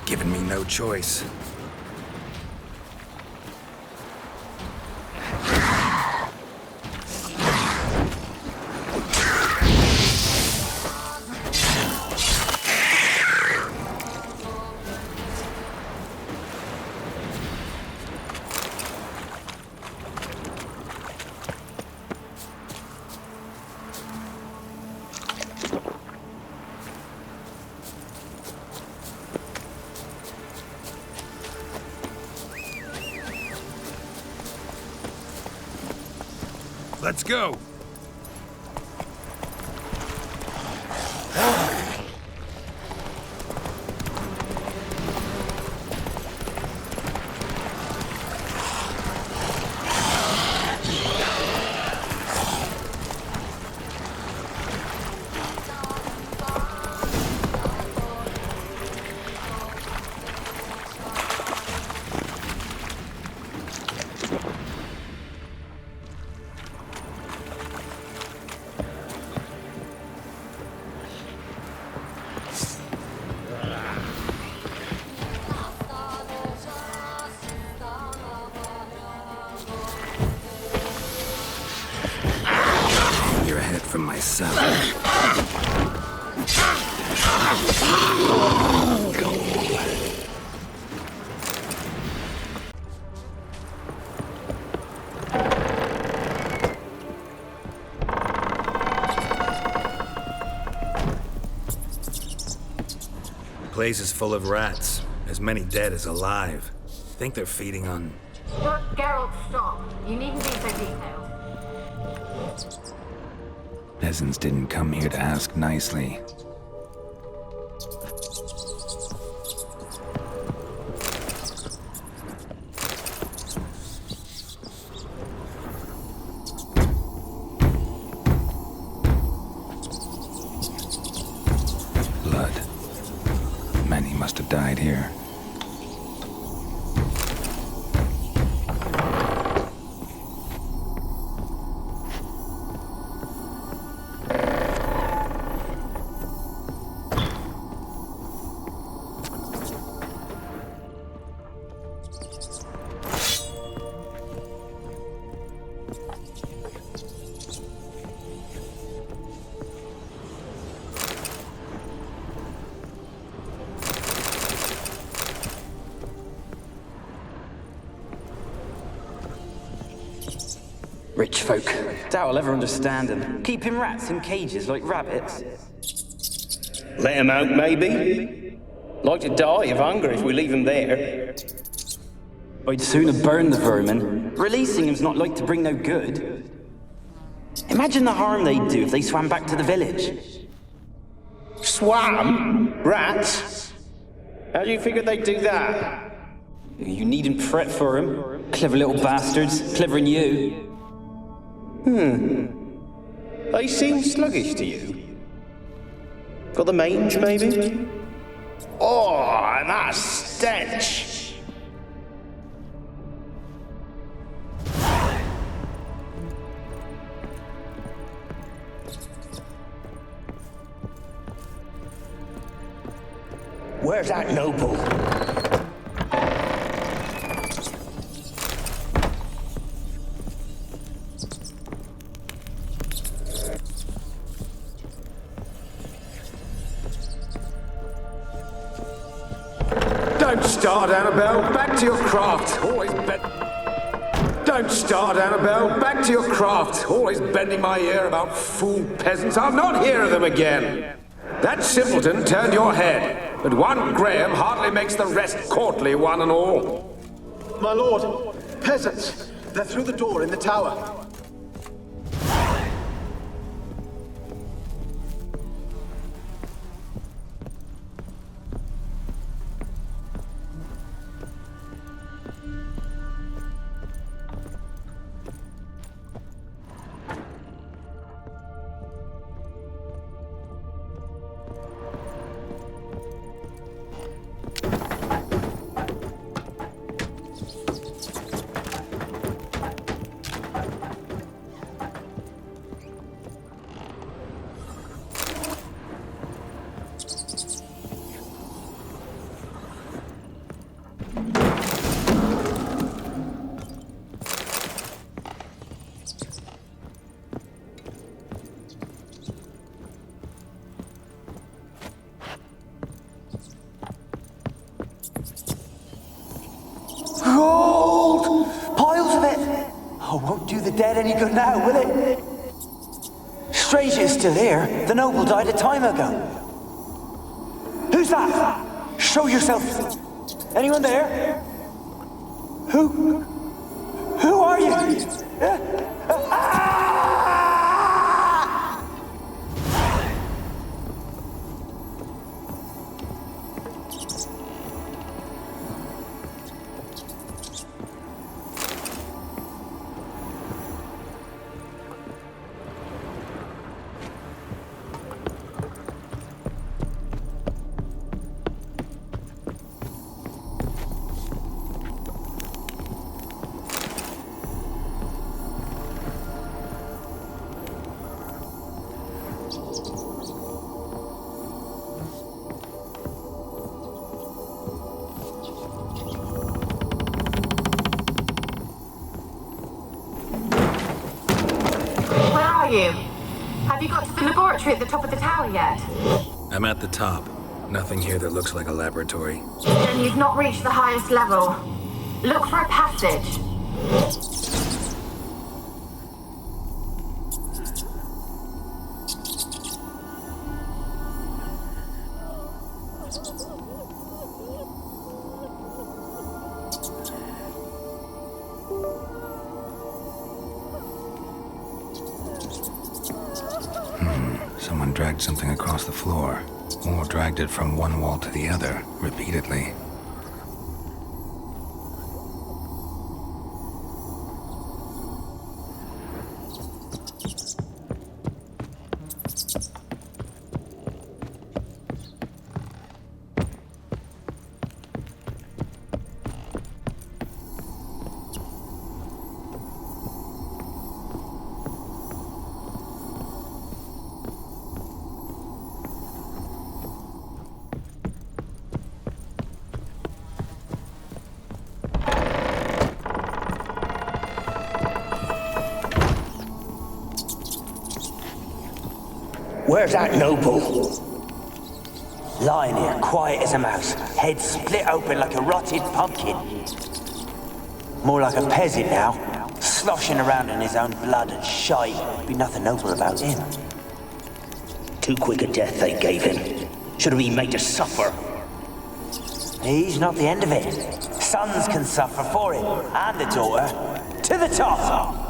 Speaker 1: Given me no choice.
Speaker 14: Let's go!
Speaker 1: You're ahead from myself. Place is full of rats. As many dead as alive. Think they're feeding on...
Speaker 5: Geralt, stop. You needn't be so detailed.
Speaker 1: Peasants didn't come here to ask nicely. Blood. Many must have died here.
Speaker 8: Rich folk. Doubt I'll ever understand them. Keeping rats in cages like rabbits.
Speaker 10: Let them out, maybe? Like to die of hunger if we leave them there.
Speaker 8: I'd sooner burn the vermin. Releasing them's not like to bring no good. Imagine the harm they'd do if they swam back to the village.
Speaker 10: Swam? Rats? How do you figure they'd do that?
Speaker 8: You needn't fret for them. Clever little bastards. Cleverer than you. They seem sluggish to you. Got the mange, maybe?
Speaker 2: Oh, and that stench! Where's that noble?
Speaker 13: Don't start, Annabelle. Back to your craft. Always Don't start, Annabelle. Back to your craft. Always bending my ear about fool peasants. I'll not hear of them again. That simpleton turned your head, but one Graham hardly makes the rest courtly, one and all.
Speaker 19: My lord, peasants. They're through the door in the tower.
Speaker 2: Gold! Piles of it! Oh, won't do the dead any good now, will it? Strange it's still here. The noble died a time ago. Who's that? Show yourself. Anyone there? Who are you?
Speaker 5: You? Have you got to the laboratory at the top of the tower yet?
Speaker 1: I'm at the top. Nothing here that looks like a laboratory.
Speaker 5: Then you've not reached the highest level. Look for a passage.
Speaker 1: Someone dragged something across the floor, or dragged it from one wall to the other, repeatedly.
Speaker 2: Where's that noble? Lying here, quiet as a mouse, head split open like a rotted pumpkin. More like a peasant now, sloshing around in his own blood and shite. Be nothing noble about him.
Speaker 23: Too quick a death they gave him. Should have been made to suffer.
Speaker 2: He's not the end of it. Sons can suffer for it, and the daughter. To the top!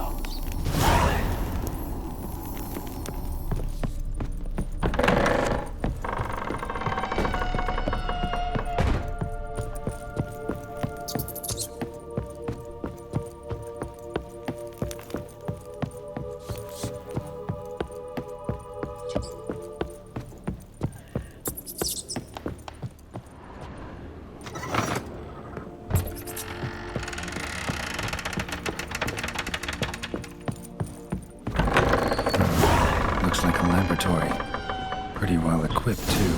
Speaker 1: equipped, too.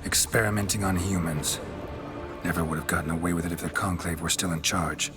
Speaker 1: Experimenting on humans. Never would have gotten away with it if the Conclave were still in charge.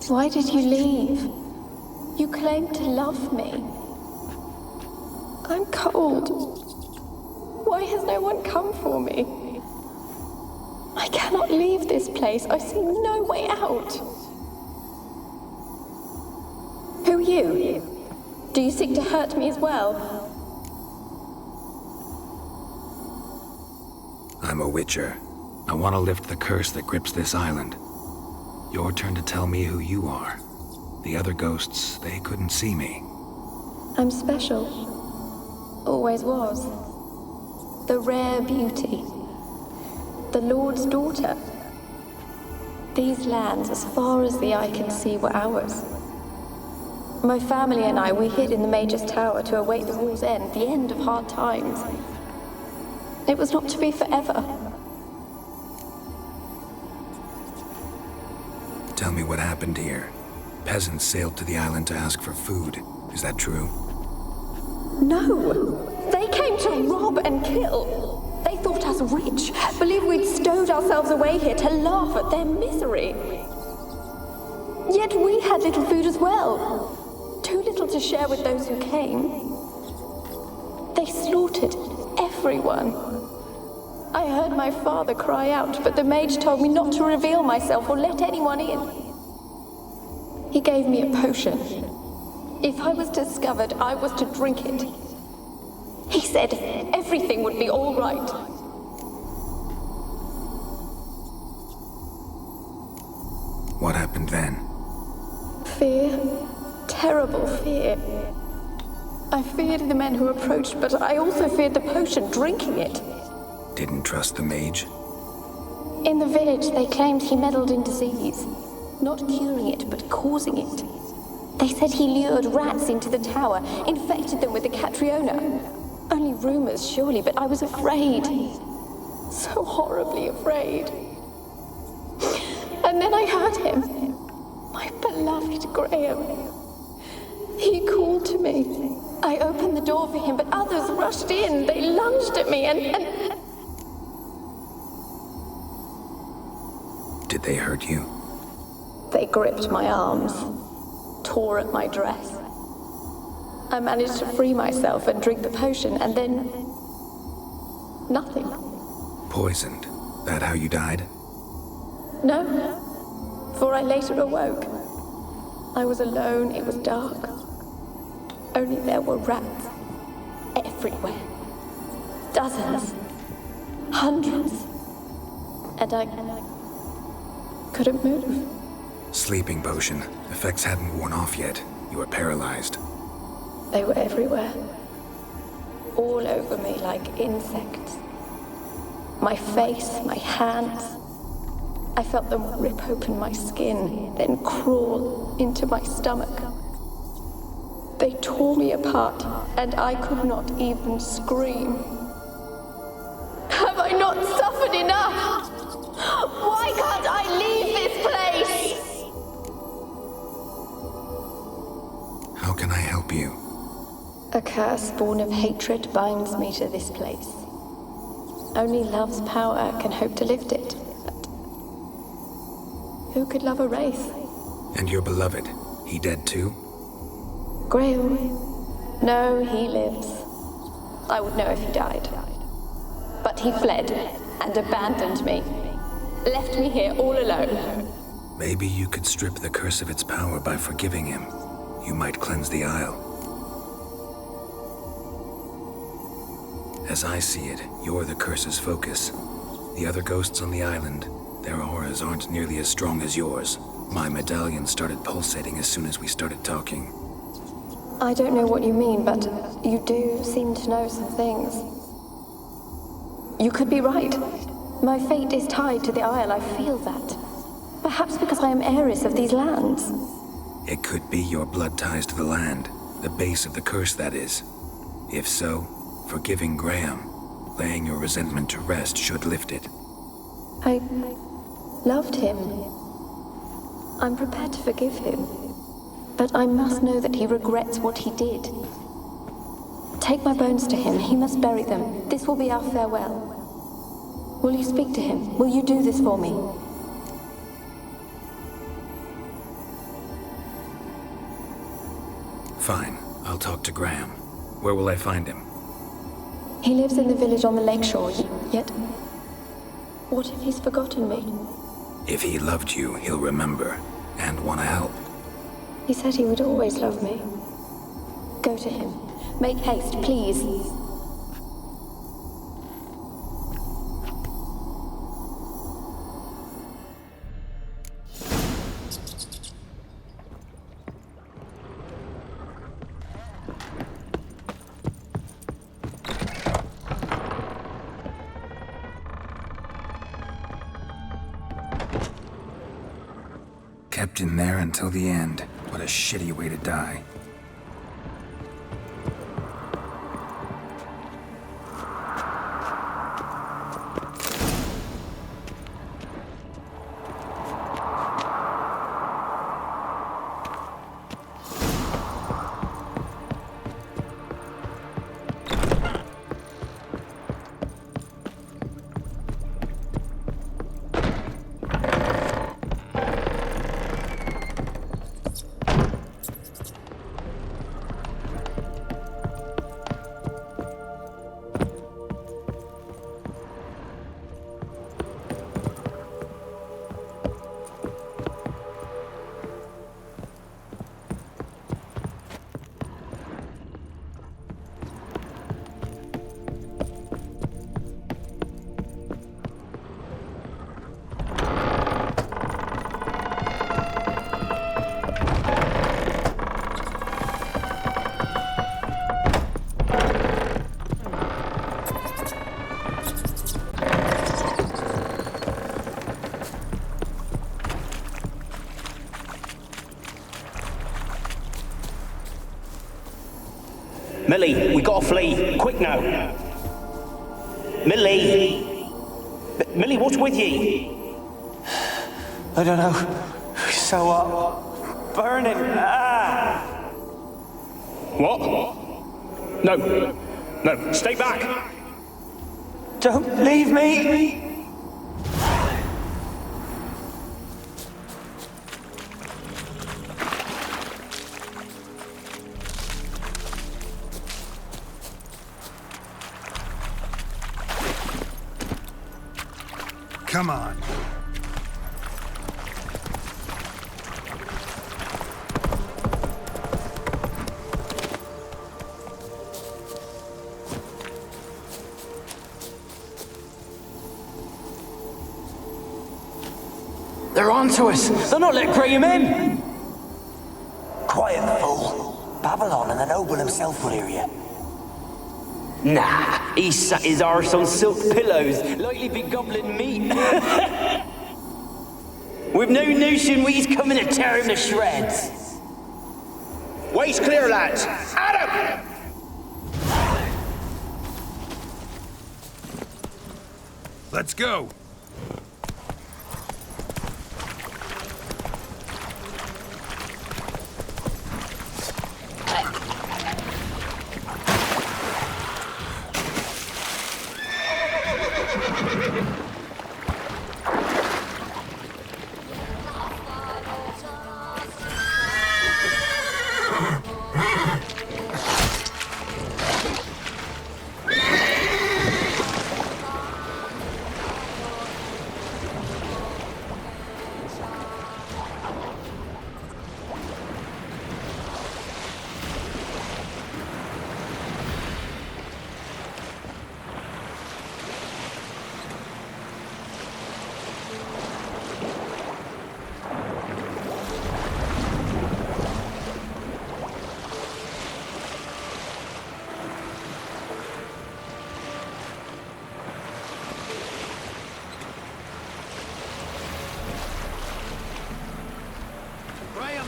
Speaker 7: Why did you leave? You claimed to love me. I'm cold. Why has no one come for me? I cannot leave this place. I see no way out. Who are you? Do you seek to hurt me as well?
Speaker 1: I'm a Witcher. I want to lift the curse that grips this island. Your turn to tell me who you are. The other ghosts, they couldn't see me.
Speaker 7: I'm special. Always was. The rare beauty. The Lord's daughter. These lands, as far as the eye can see, were ours. My family and I, we hid in the Mage's Tower to await the war's end, the end of hard times. It was not to be forever.
Speaker 1: Tell me what happened here. Peasants sailed to the island to ask for food. Is that true?
Speaker 7: No! They came to rob and kill. They thought us rich, believed we'd stowed ourselves away here to laugh at their misery. Yet we had little food as well. Too little to share with those who came. They slaughtered everyone. I heard my father cry out, but the mage told me not to reveal myself or let anyone in. He gave me a potion. If I was discovered, I was to drink it. He said everything would be all right.
Speaker 1: What happened then?
Speaker 7: Fear. Terrible fear. I feared the men who approached, but I also feared the potion, drinking it.
Speaker 1: Didn't trust the mage?
Speaker 7: In the village, they claimed he meddled in disease. Not curing it, but causing it. They said he lured rats into the tower, infected them with the Catriona. Only rumors, surely, but I was afraid. So horribly afraid. And then I heard him. My beloved Graham. He called to me. I opened the door for him, but others rushed in. They lunged at me and...
Speaker 1: they hurt you?
Speaker 7: They gripped my arms, tore at my dress. I managed to free myself and drink the potion, and then... nothing.
Speaker 1: Poisoned. That how you died?
Speaker 7: No, for I later awoke. I was alone, it was dark. Only there were rats everywhere. Dozens. Hundreds. And I couldn't move.
Speaker 1: Sleeping potion. Effects hadn't worn off yet. You were paralyzed.
Speaker 7: They were everywhere. All over me like insects. My face, my hands. I felt them rip open my skin, then crawl into my stomach. They tore me apart, and I could not even scream. Have I not suffered enough? Why can't I leave this place?
Speaker 1: How can I help you?
Speaker 7: A curse born of hatred binds me to this place. Only love's power can hope to lift it. But who could love a wraith?
Speaker 1: And your beloved, he dead too?
Speaker 7: Grail? No, he lives. I would know if he died. But he fled and abandoned me. Left me here all alone.
Speaker 1: Maybe you could strip the curse of its power by forgiving him. You might cleanse the Isle. As I see it, you're the curse's focus. The other ghosts on the island, their auras aren't nearly as strong as yours. My medallion started pulsating as soon as we started talking.
Speaker 7: I don't know what you mean, but you do seem to know some things. You could be right. My fate is tied to the Isle, I feel that. Perhaps because I am heiress of these lands.
Speaker 1: It could be your blood ties to the land, the base of the curse, that is. If so, forgiving Graham, laying your resentment to rest should lift it.
Speaker 7: I loved him. I'm prepared to forgive him. But I must know that he regrets what he did. Take my bones to him. He must bury them. This will be our farewell. Will you speak to him? Will you do this for me?
Speaker 1: Fine. I'll talk to Graham. Where will I find him?
Speaker 7: He lives in the village on the lakeshore, yet... what if he's forgotten me?
Speaker 1: If he loved you, he'll remember, and want to help.
Speaker 7: He said he would always love me. Go to him. Make haste, please.
Speaker 1: Kept in there until the end. What a shitty way to die.
Speaker 8: Millie, we gotta flee. Quick now. Millie! Millie, what's with you?
Speaker 2: I don't know. So burning. Ah!
Speaker 8: What? No. No, stay back.
Speaker 2: Don't leave me!
Speaker 18: Come on.
Speaker 8: They're onto us. They'll not let Graham in.
Speaker 2: Quiet, fool. Babylon and the noble himself will hear you.
Speaker 8: Nah, he sat his arse on silk pillows, likely be gobbling meat. We've no notion he's coming to tear him to shreds.
Speaker 10: Waist clear, lads. Adam!
Speaker 18: Let's go.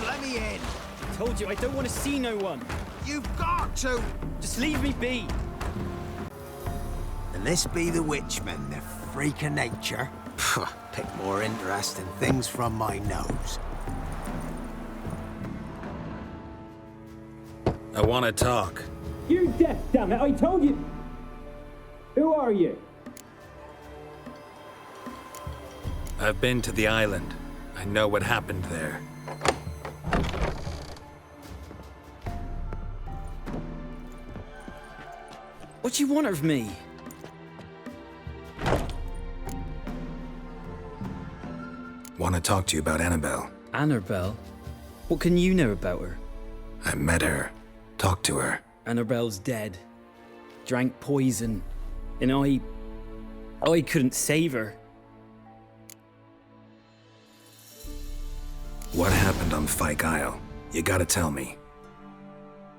Speaker 12: Let me in. I told you, I don't want to see no one.
Speaker 23: You've got to.
Speaker 12: Just leave me be.
Speaker 23: And this be the witchman, the freak of nature. Pick more interesting things from my nose.
Speaker 1: I want to talk.
Speaker 12: You're deaf, damn it! I told you. Who are you?
Speaker 1: I've been to the island. I know what happened there.
Speaker 12: What do you want of me?
Speaker 1: Want to talk to you about Annabelle.
Speaker 12: Annabelle? What can you know about her?
Speaker 1: I met her. Talked to her.
Speaker 12: Annabelle's dead. Drank poison. And I couldn't save her.
Speaker 1: What happened on Fyke Isle? You gotta tell me.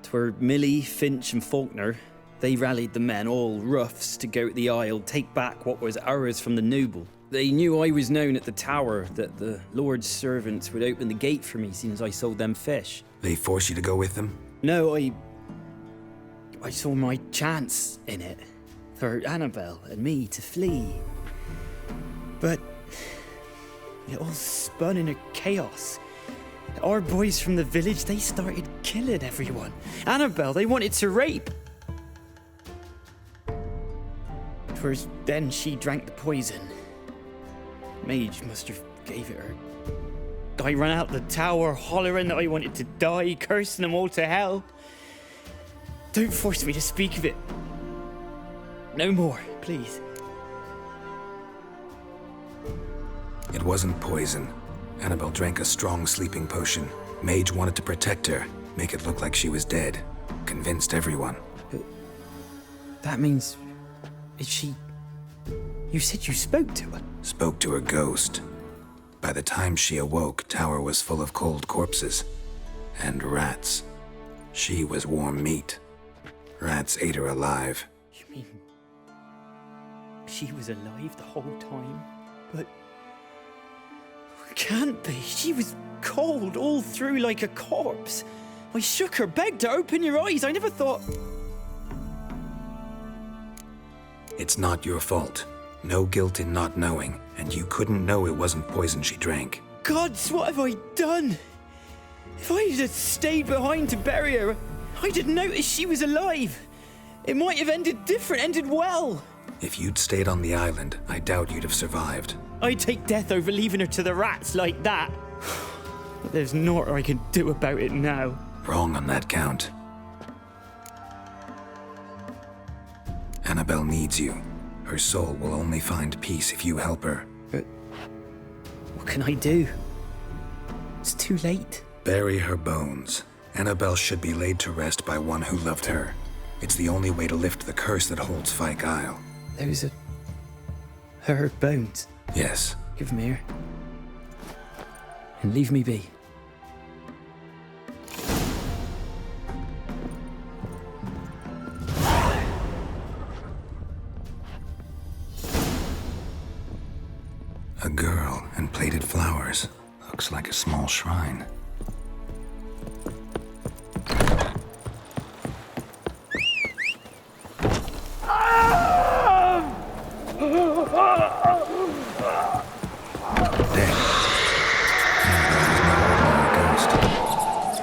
Speaker 12: 'Twere Millie, Finch and Faulkner. They rallied the men, all roughs, to go to the Isle, take back what was ours from the noble. They knew I was known at the tower, that the Lord's servants would open the gate for me since I sold them fish.
Speaker 1: They forced you to go with them?
Speaker 12: No, I saw my chance in it. For Annabelle and me to flee. But it all spun in a chaos. Our boys from the village, they started killing everyone. Annabelle, they wanted to rape. 'Twas then she drank the poison. Mage must have gave it her. I ran out the tower, hollering that I wanted to die, cursing them all to hell. Don't force me to speak of it. No more, please.
Speaker 1: It wasn't poison. Annabelle drank a strong sleeping potion. Mage wanted to protect her, make it look like she was dead. Convinced everyone.
Speaker 12: But that means... Is she... You said you spoke to her?
Speaker 1: Spoke to her ghost. By the time she awoke, Tower was full of cold corpses. And rats. She was warm meat. Rats ate her alive.
Speaker 12: You mean... She was alive the whole time? But... Can't be. She was cold all through like a corpse. I shook her, begged her, open your eyes. I never thought...
Speaker 1: It's not your fault. No guilt in not knowing, and you couldn't know it wasn't poison she drank.
Speaker 12: Gods, what have I done? If I had stayed behind to bury her, I didn't notice she was alive. It might have ended different, ended well.
Speaker 1: If you'd stayed on the island, I doubt you'd have survived.
Speaker 12: I'd take death over leaving her to the rats like that. But there's naught I can do about it now.
Speaker 1: Wrong on that count. Annabelle needs you. Her soul will only find peace if you help her.
Speaker 12: But What can I do? It's too late.
Speaker 1: Bury her bones. Annabelle should be laid to rest by one who loved her. It's the only way to lift the curse that holds Fyke Isle.
Speaker 12: Those are... her bones.
Speaker 1: Yes.
Speaker 12: Give 'em here. And leave me be.
Speaker 1: A girl and plated flowers. Looks like a small shrine.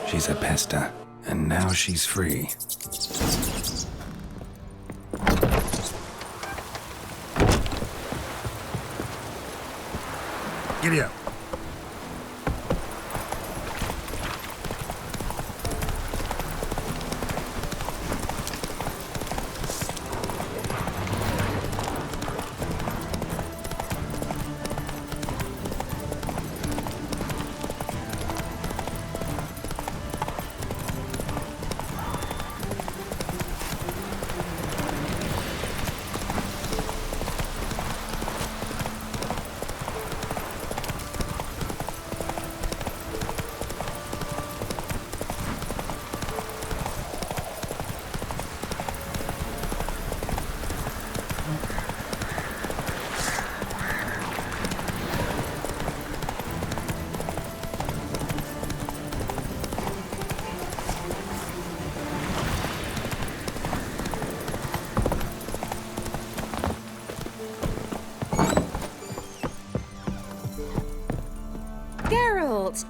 Speaker 1: She's a pesta, and now she's free. Giddy up.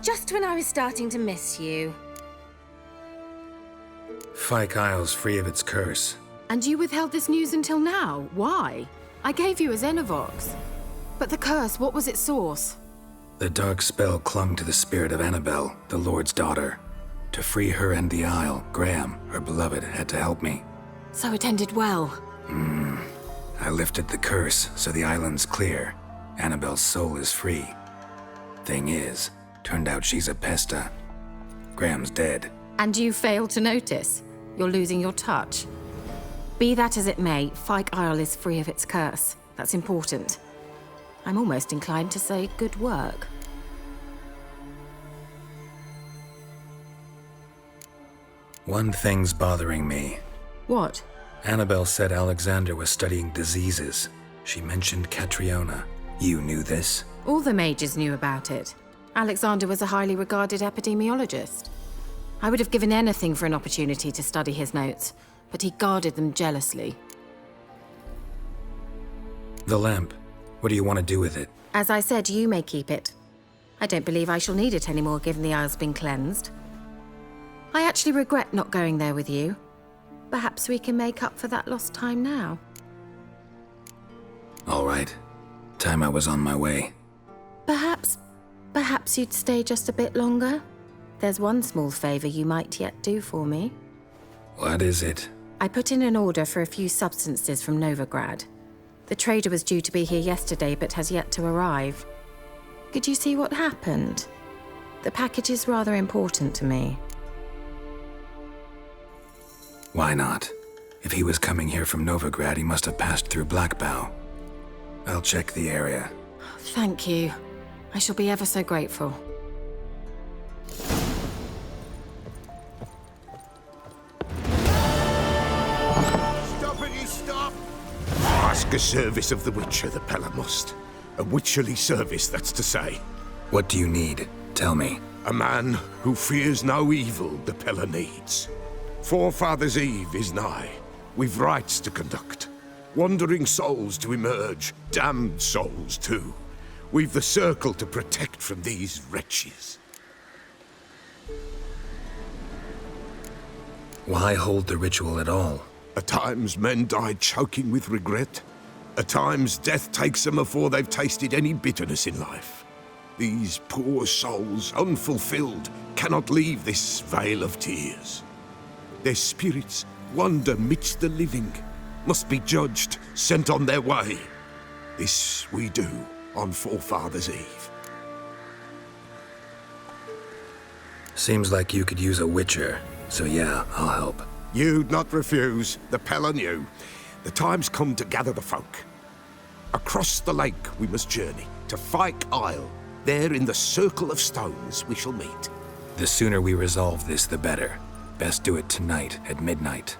Speaker 5: Just when I was starting to miss you.
Speaker 1: Fyke Isle's free of its curse.
Speaker 5: And you withheld this news until now? Why? I gave you a Xenovox. But the curse, what was its source?
Speaker 1: The dark spell clung to the spirit of Annabelle, the Lord's daughter. To free her and the Isle, Graham, her beloved, had to help me.
Speaker 5: So it ended well.
Speaker 1: I lifted the curse, so the island's clear. Annabelle's soul is free. Thing is, turned out she's a pesta. Graham's dead.
Speaker 5: And you failed to notice. You're losing your touch. Be that as it may, Fyke Isle is free of its curse. That's important. I'm almost inclined to say good work.
Speaker 1: One thing's bothering me.
Speaker 5: What?
Speaker 1: Annabelle said Alexander was studying diseases. She mentioned Catriona. You knew this?
Speaker 5: All the mages knew about it. Alexander was a highly regarded epidemiologist. I would have given anything for an opportunity to study his notes, but he guarded them jealously.
Speaker 1: The lamp. What do you want to do with it?
Speaker 5: As I said, you may keep it. I don't believe I shall need it anymore, given the Isle's been cleansed. I actually regret not going there with you. Perhaps we can make up for that lost time now.
Speaker 1: All right. Time I was on my way.
Speaker 5: Perhaps you'd stay just a bit longer? There's one small favor you might yet do for me.
Speaker 1: What is it?
Speaker 5: I put in an order for a few substances from Novigrad. The trader was due to be here yesterday, but has yet to arrive. Could you see what happened? The package is rather important to me.
Speaker 1: Why not? If he was coming here from Novigrad, he must have passed through Blackbow. I'll check the area.
Speaker 5: Thank you. I shall be ever so grateful.
Speaker 6: Stoppity stop! Ask a service of the Witcher, the Pella must. A witcherly service, that's to say.
Speaker 1: What do you need? Tell me.
Speaker 6: A man who fears no evil the Pella needs. Forefathers' Eve is nigh. We've rites to conduct. Wandering souls to emerge, damned souls too. We've the circle to protect from these wretches.
Speaker 1: Why hold the ritual at all?
Speaker 6: At times men die choking with regret. At times death takes them before they've tasted any bitterness in life. These poor souls, unfulfilled, cannot leave this vale of tears. Their spirits wander midst the living, must be judged, sent on their way. This we do on Forefathers' Eve.
Speaker 1: Seems like you could use a witcher, so yeah, I'll help.
Speaker 3: You'd not refuse, the Pella knew. The time's come to gather the folk. Across the lake we must journey, to Fyke Isle. There in the circle of stones we shall meet.
Speaker 1: The sooner we resolve this, the better. Best do it tonight at midnight.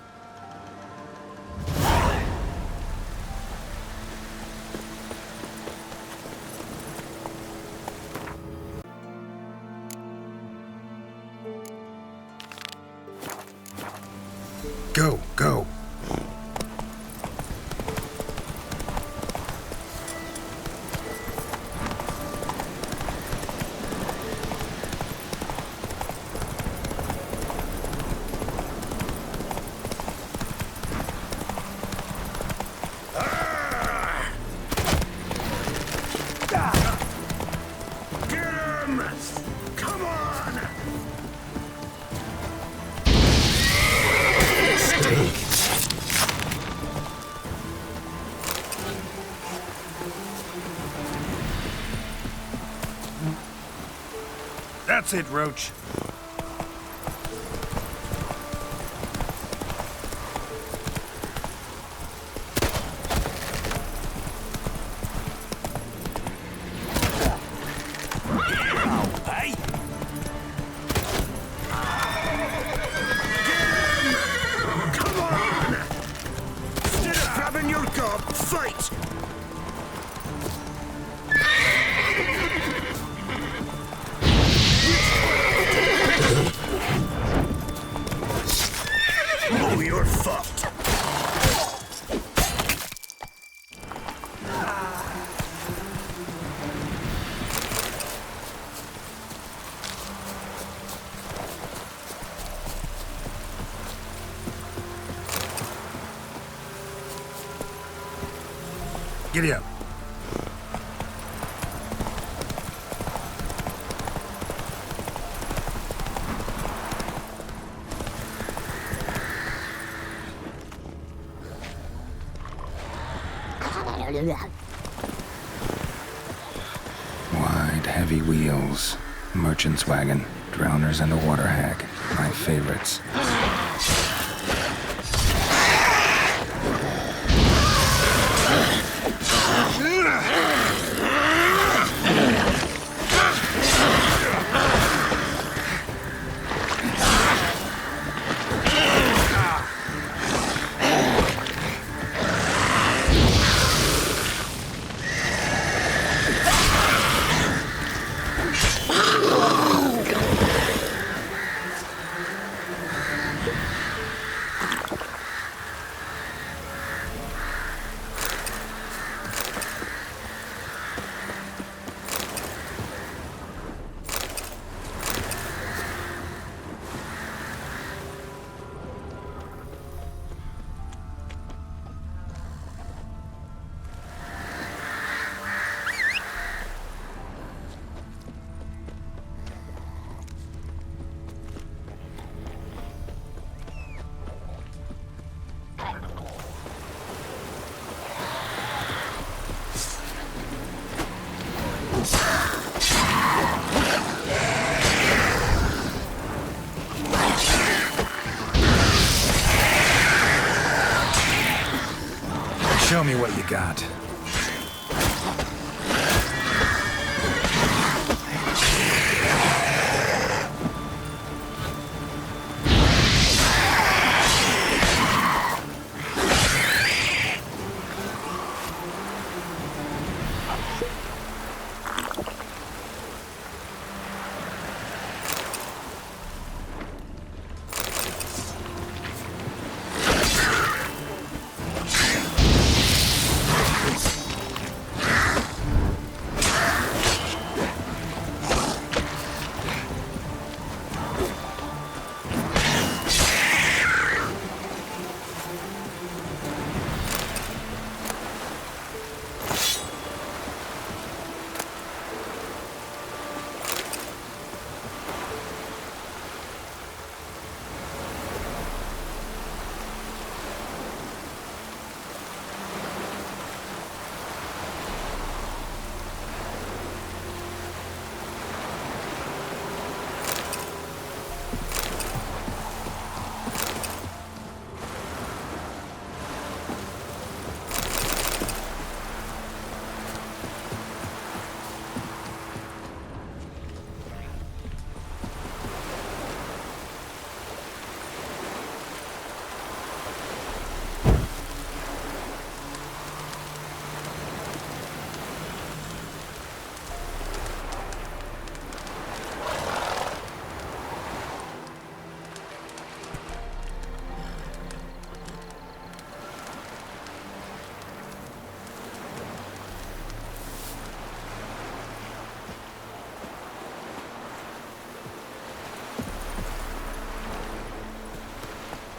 Speaker 1: Go, go.
Speaker 18: That's it, Roach.
Speaker 23: Hey!
Speaker 6: Come on! Instead of grabbing your gob, fight! Oh, you're fucked.
Speaker 1: Giddy up. Wide, heavy wheels. Merchant's wagon. Drowners and a water hag. My favorites. Show me what you got.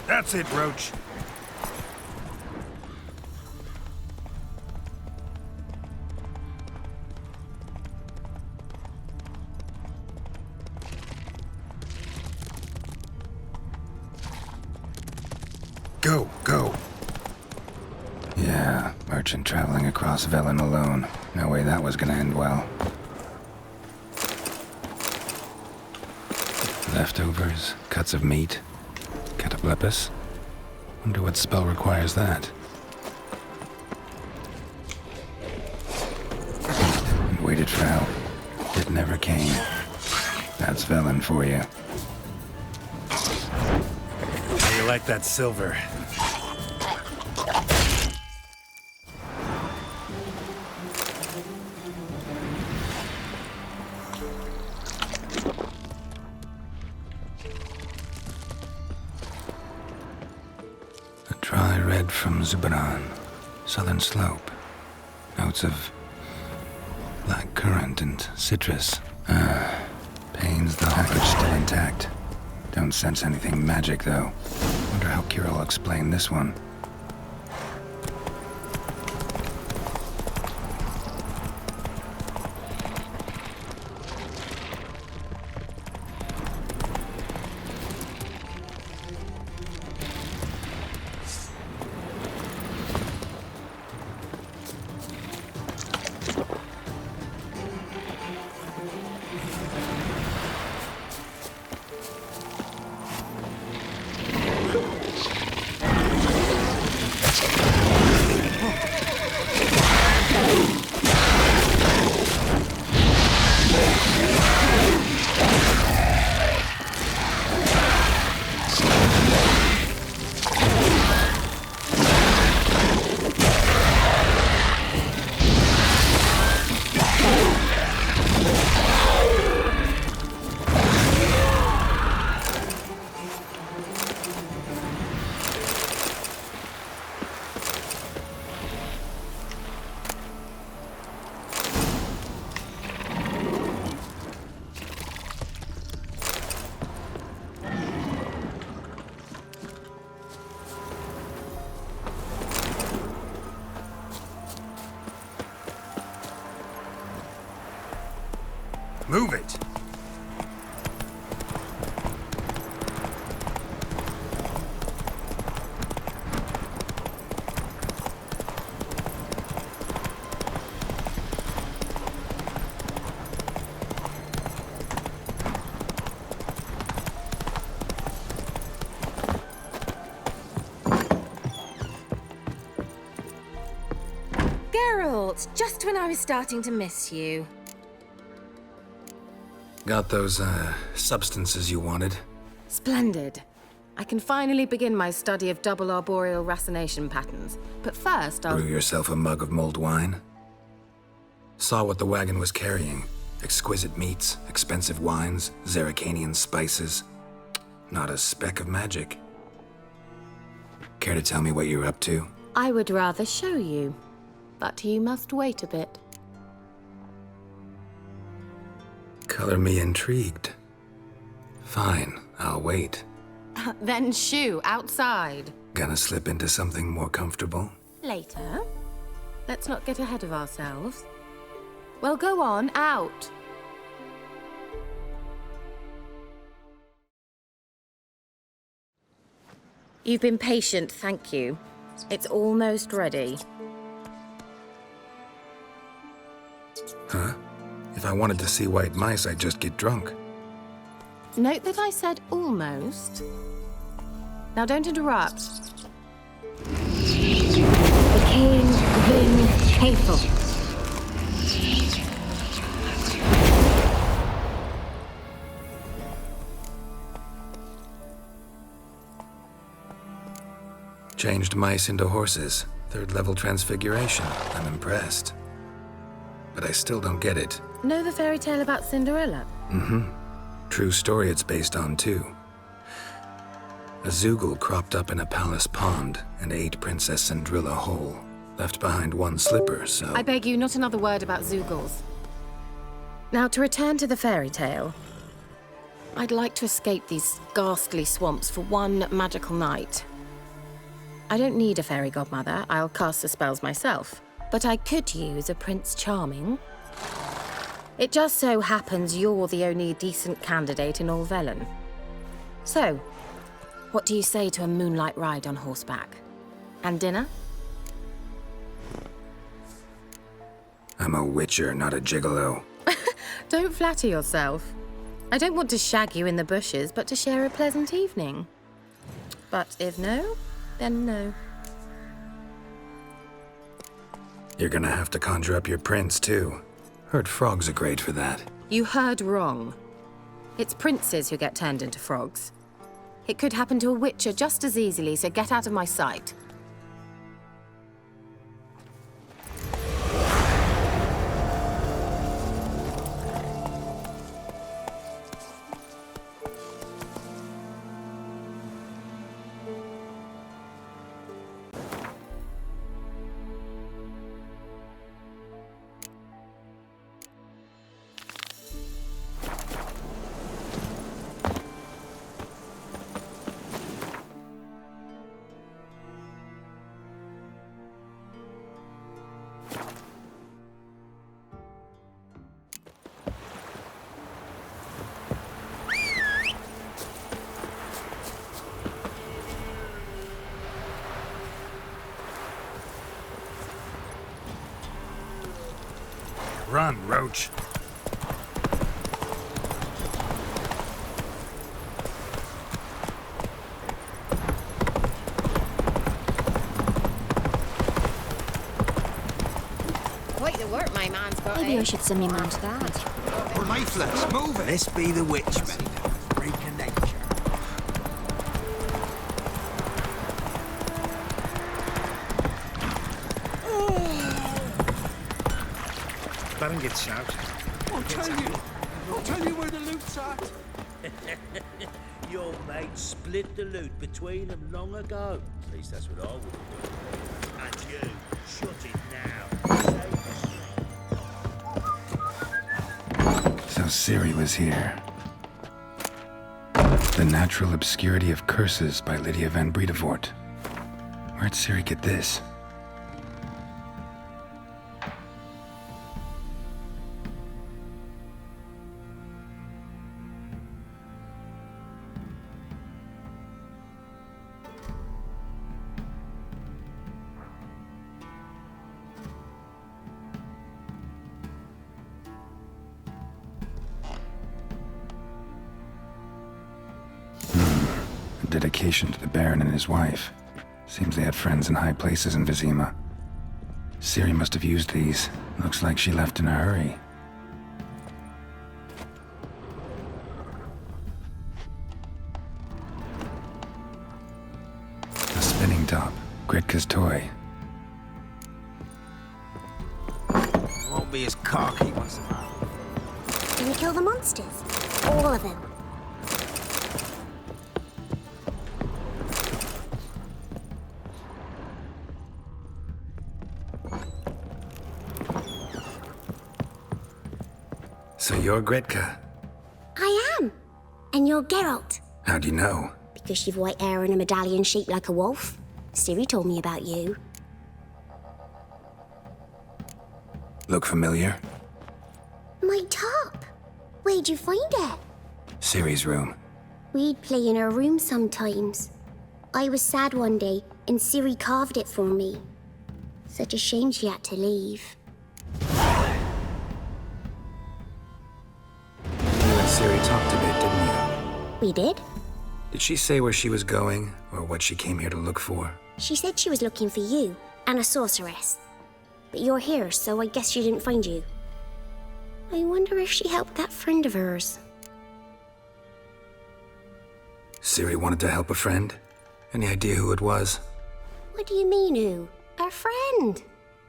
Speaker 18: That's it, Roach.
Speaker 1: Go, go. Yeah, merchant traveling across Velen alone. No way that was gonna end well. Leftovers, cuts of meat, cataplepis. Wonder what spell requires that. And waited for help. It never came. That's Velen for you.
Speaker 18: How you like that silver?
Speaker 1: Dry red from Zubaran, southern slope. Notes of black currant and citrus. Pains the package still intact. Don't sense anything magic though. Wonder how Kira will explain this one.
Speaker 18: Move it!
Speaker 5: Geralt, just when I was starting to miss you.
Speaker 1: Got those, substances you wanted?
Speaker 5: Splendid. I can finally begin my study of double arboreal racination patterns. But first, I'll...
Speaker 1: Brew yourself a mug of mulled wine? Saw what the wagon was carrying. Exquisite meats, expensive wines, Zerrikanian spices. Not a speck of magic. Care to tell me what you're up to?
Speaker 5: I would rather show you. But you must wait a bit.
Speaker 1: Color me intrigued. Fine, I'll wait.
Speaker 5: Then shoo, outside.
Speaker 1: Gonna slip into something more comfortable?
Speaker 5: Later. Let's not get ahead of ourselves. Well, go on, out. You've been patient, thank you. It's almost ready.
Speaker 1: Huh? If I wanted to see white mice, I'd just get drunk.
Speaker 5: Note that I said almost. Now don't interrupt.
Speaker 11: The King Vin Faithful.
Speaker 1: Changed mice into horses. 3rd level transfiguration. I'm impressed. But I still don't get it.
Speaker 5: Know the fairy tale about Cinderella?
Speaker 1: Mm-hmm. True story it's based on, too. A Zoogle cropped up in a palace pond and ate Princess Cindrilla whole. Left behind one slipper, so...
Speaker 5: I beg you, not another word about Zoogles. Now, to return to the fairy tale. I'd like to escape these ghastly swamps for one magical night. I don't need a fairy godmother. I'll cast the spells myself. But I could use a Prince Charming. It just so happens you're the only decent candidate in all Velen. So, what do you say to a moonlight ride on horseback? And dinner?
Speaker 1: I'm a witcher, not a gigolo.
Speaker 5: Don't flatter yourself. I don't want to shag you in the bushes, but to share a pleasant evening. But if no, then no.
Speaker 1: You're gonna have to conjure up your prince, too. Heard frogs are great for that.
Speaker 5: You heard wrong. It's princes who get turned into frogs. It could happen to a witcher just as easily, so get out of my sight.
Speaker 1: Run, Roach.
Speaker 5: Quite the work my man's got.
Speaker 15: Maybe I should send me man to that.
Speaker 3: We're lifeless. Move it.
Speaker 14: This be the witch bender. Freak of nature.
Speaker 18: Let him get shouted. I'll tell you where the loot's at.
Speaker 23: Your mate split the loot between them long ago. At least that's what I would have done. And you, shut it now.
Speaker 1: So Ciri was here. The Natural Obscurity of Curses by Lydia van Bredevoort. Where'd Ciri get this? Dedication to the Baron and his wife. Seems they had friends in high places in Vizima. Ciri must have used these. Looks like she left in a hurry. A spinning top. Gretka's toy.
Speaker 14: Won't be as cocky once in a while.
Speaker 17: Can you kill the monsters? All of them.
Speaker 1: So you're Gretka.
Speaker 17: I am. And you're Geralt.
Speaker 1: How'd you know?
Speaker 17: Because you've white hair and a medallion shaped like a wolf. Ciri told me about you.
Speaker 1: Look familiar?
Speaker 17: My top. Where'd you find it?
Speaker 1: Ciri's room.
Speaker 17: We'd play in her room sometimes. I was sad one day, and Ciri carved it for me. Such a shame she had to leave.
Speaker 1: Ciri talked a bit, didn't you?
Speaker 17: We did.
Speaker 1: Did she say where she was going, or what she came here to look for?
Speaker 17: She said she was looking for you, and a sorceress. But you're here, so I guess she didn't find you. I wonder if she helped that friend of hers.
Speaker 1: Ciri wanted to help a friend? Any idea who it was?
Speaker 17: What do you mean, who? Our friend.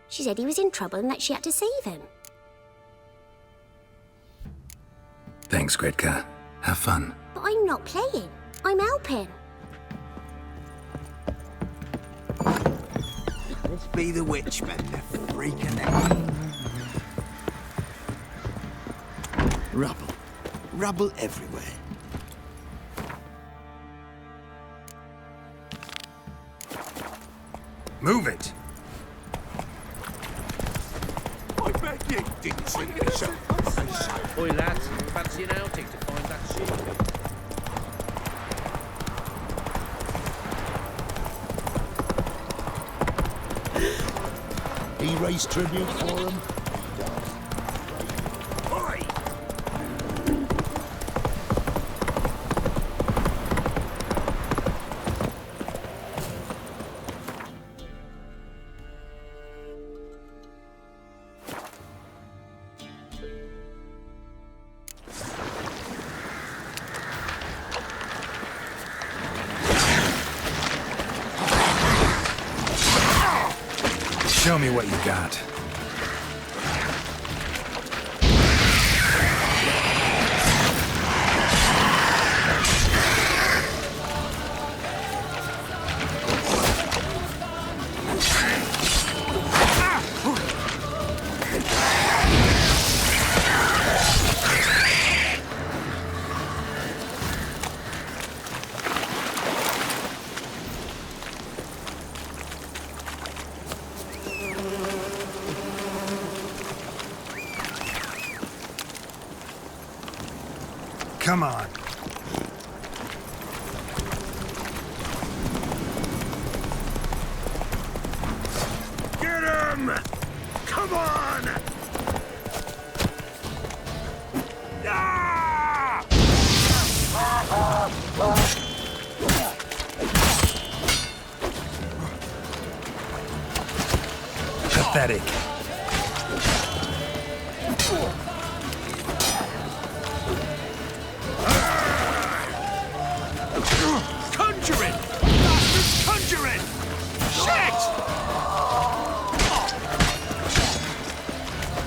Speaker 17: She said he was in trouble and that she had to save him.
Speaker 1: Thanks, Gretka. Have fun.
Speaker 17: But I'm not playing. I'm helping.
Speaker 14: This be the witch bender. Freak of nature.
Speaker 3: Rubble. Rubble everywhere.
Speaker 1: Move it!
Speaker 3: I beg you, didn't see yourself.
Speaker 23: Oi, lads, fancy an outing to find that sheep?
Speaker 6: He raised tribute for him.
Speaker 1: Show me what you got. Come on.
Speaker 6: Get him! Come on! Ah!
Speaker 1: Pathetic.
Speaker 6: Conjuring! Bastards conjuring! Shit!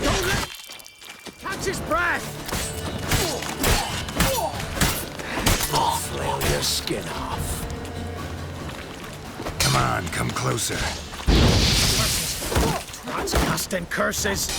Speaker 6: Don't let... Catch his breath!
Speaker 1: Flail your skin off. Come on, come closer.
Speaker 6: Twats casting curses!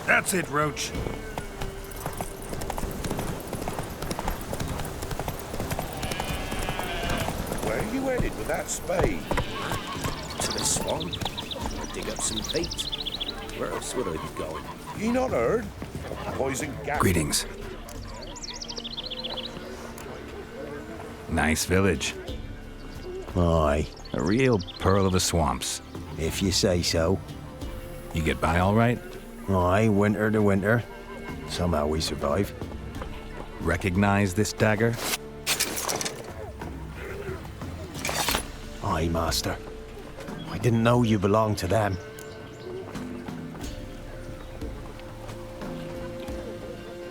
Speaker 1: That's it, Roach.
Speaker 6: Where are you headed with that spade? To the swamp. Dig up some peat. Where else would I be going? You not heard? Poison gas.
Speaker 1: Greetings. Nice village.
Speaker 4: Aye.
Speaker 1: A real pearl of the swamps.
Speaker 4: If you say so.
Speaker 1: You get by all right?
Speaker 4: Aye, winter to winter. Somehow we survive.
Speaker 1: Recognize this dagger?
Speaker 4: Aye, master. I didn't know you belonged to them.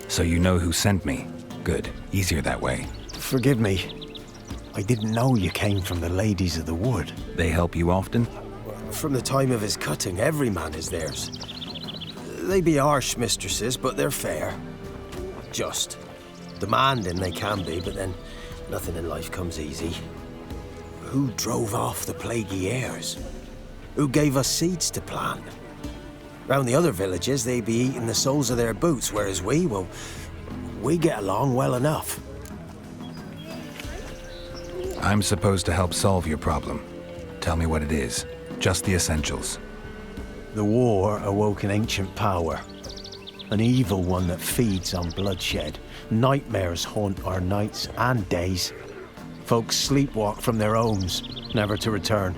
Speaker 1: So you know who sent me. Good. Easier that way.
Speaker 4: Forgive me. I didn't know you came from the Ladies of the Wood.
Speaker 1: They help you often?
Speaker 4: From the time of his cutting, every man is theirs. They be harsh mistresses, but they're fair. Just. Demanding they can be, but then nothing in life comes easy. Who drove off the plaguey heirs? Who gave us seeds to plant? Round the other villages, they be eating the soles of their boots, whereas we get along well enough.
Speaker 1: I'm supposed to help solve your problem. Tell me what it is. Just the essentials.
Speaker 4: The war awoke an ancient power. An evil one that feeds on bloodshed. Nightmares haunt our nights and days. Folks sleepwalk from their homes, never to return.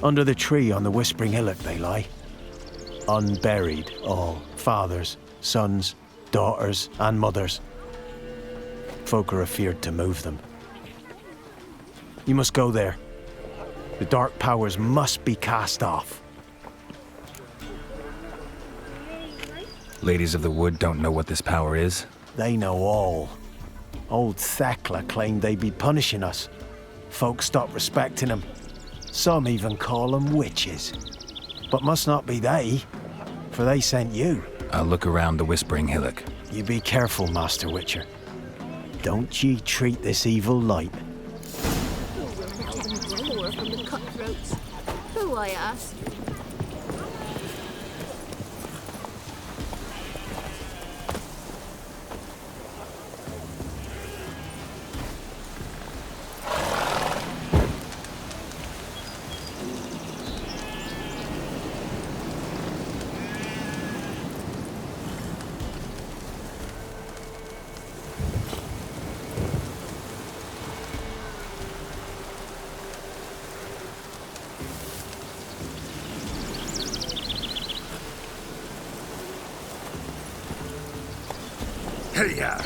Speaker 4: Under the tree on the Whispering Hillock they lie, Unburied, all. Fathers, sons, daughters, and mothers. Folk are afeard to move them. You must go there. The dark powers must be cast off.
Speaker 1: Ladies of the Wood don't know what this power is?
Speaker 4: They know all. Old Thekla claimed they'd be punishing us. Folk stopped respecting them. Some even call them witches. But must not be they, for they sent you.
Speaker 1: I'll look around the Whispering Hillock.
Speaker 4: You be careful, Master Witcher. Don't ye treat this evil light.
Speaker 17: From the cutthroats. Who, I ask?
Speaker 1: Hey-ya!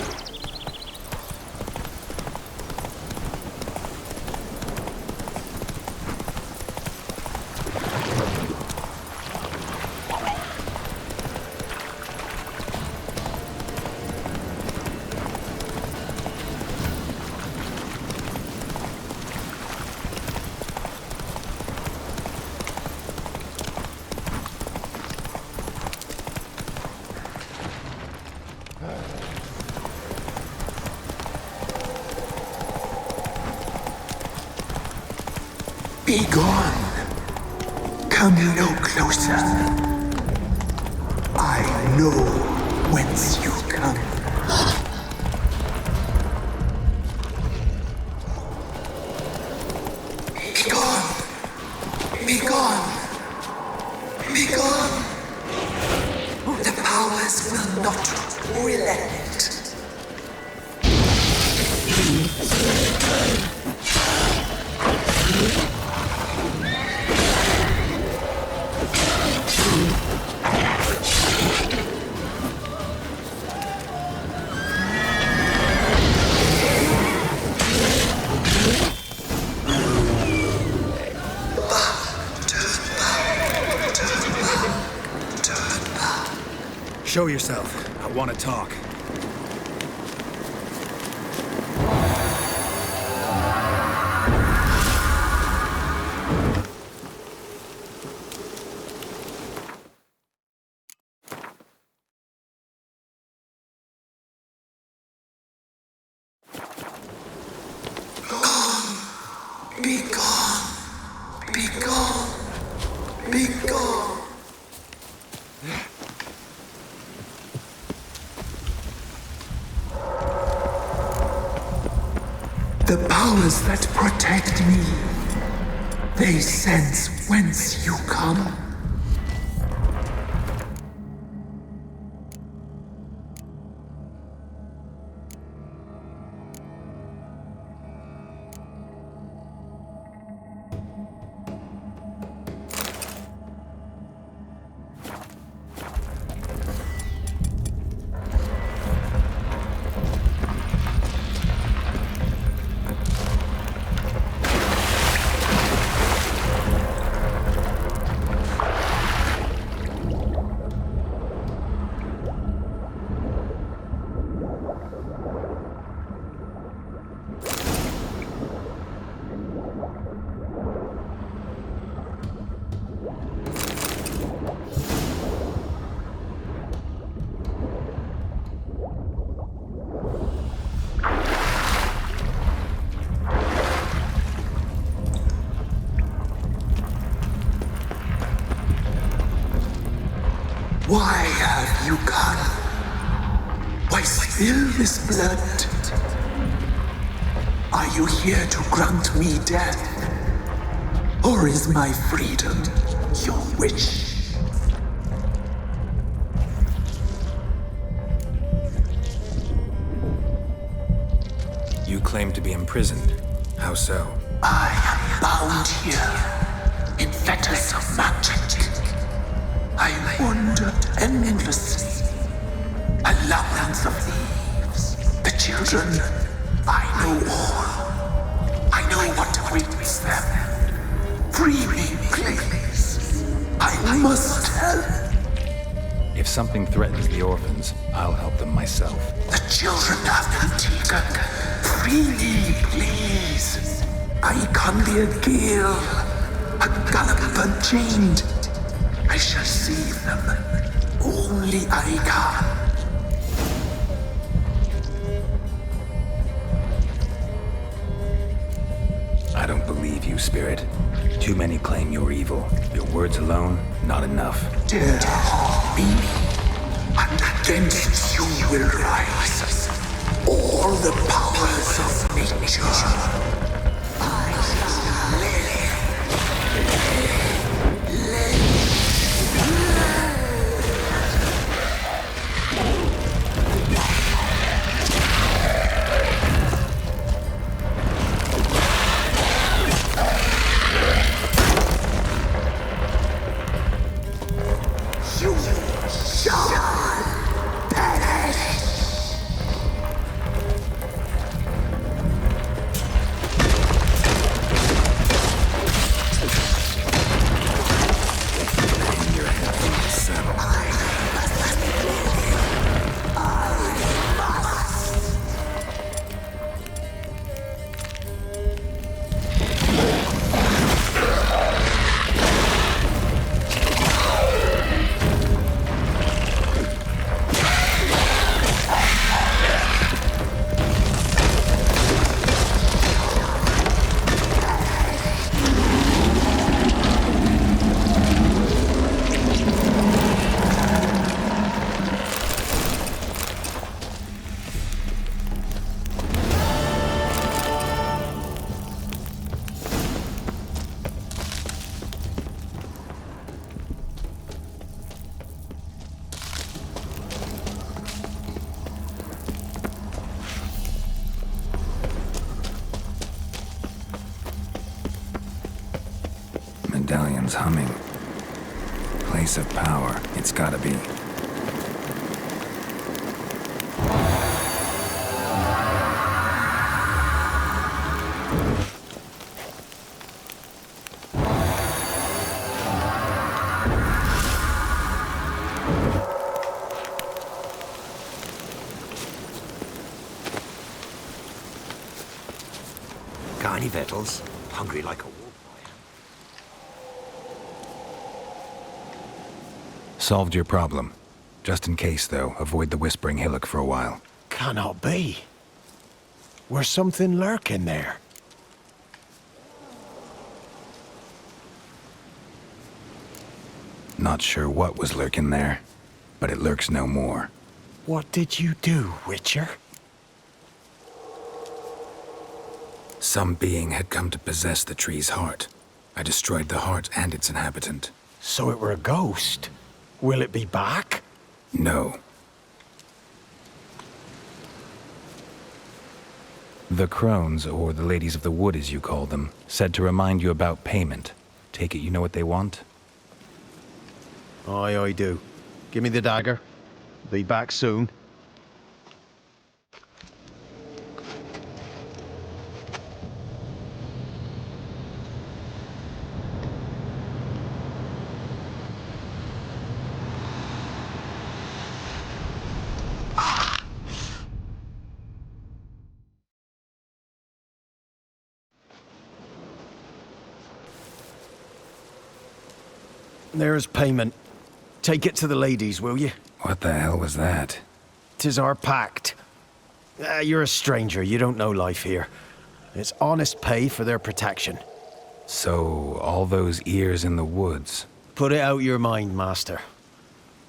Speaker 9: Be gone. Come no closer. I know whence you come. Be gone. Be gone. Be gone. The powers will not relent.
Speaker 1: Show yourself. I want to talk.
Speaker 9: Be gone. Be gone. Be gone. The powers that protect me, they sense whence you come. Why have you come? Why spill this blood? Are you here to grant me death? Or is my freedom your wish?
Speaker 1: You claim to be imprisoned. How so?
Speaker 9: I am bound here in fetters of magic. I wandered endlessly. A labyrinth of leaves. The children, I know all. I know what awaits them. Free me, please. I must help.
Speaker 1: If something threatens the orphans, I'll help them myself.
Speaker 9: The children have been taken. Free me, please. I can be a gale, a gallop unchained. I shall save them. Only I can.
Speaker 1: I don't believe you, Spirit. Too many claim you're evil. Your words alone, not enough.
Speaker 9: Dare to harm me, and against you will rise all the powers of nature.
Speaker 1: Medallion's humming. Place of power, it's gotta be.
Speaker 14: Got any victuals? Hungry like a wolf.
Speaker 1: Solved your problem. Just in case, though, avoid the Whispering Hillock for a while.
Speaker 4: Cannot be. Where's something lurking there?
Speaker 1: Not sure what was lurking there, but it lurks no more.
Speaker 4: What did you do, Witcher?
Speaker 1: Some being had come to possess the tree's heart. I destroyed the heart and its inhabitant.
Speaker 4: So it were a ghost? Will it be back?
Speaker 1: No. The crones, or the ladies of the wood as you call them, said to remind you about payment. Take it you know what they want?
Speaker 4: Aye, I do. Give me the dagger. Be back soon. There's payment. Take it to the ladies, will you?
Speaker 1: What the hell was that?
Speaker 4: 'Tis our pact. You're a stranger, you don't know life here. It's honest pay for their protection.
Speaker 1: So, all those ears in the woods.
Speaker 4: Put it out your mind, master.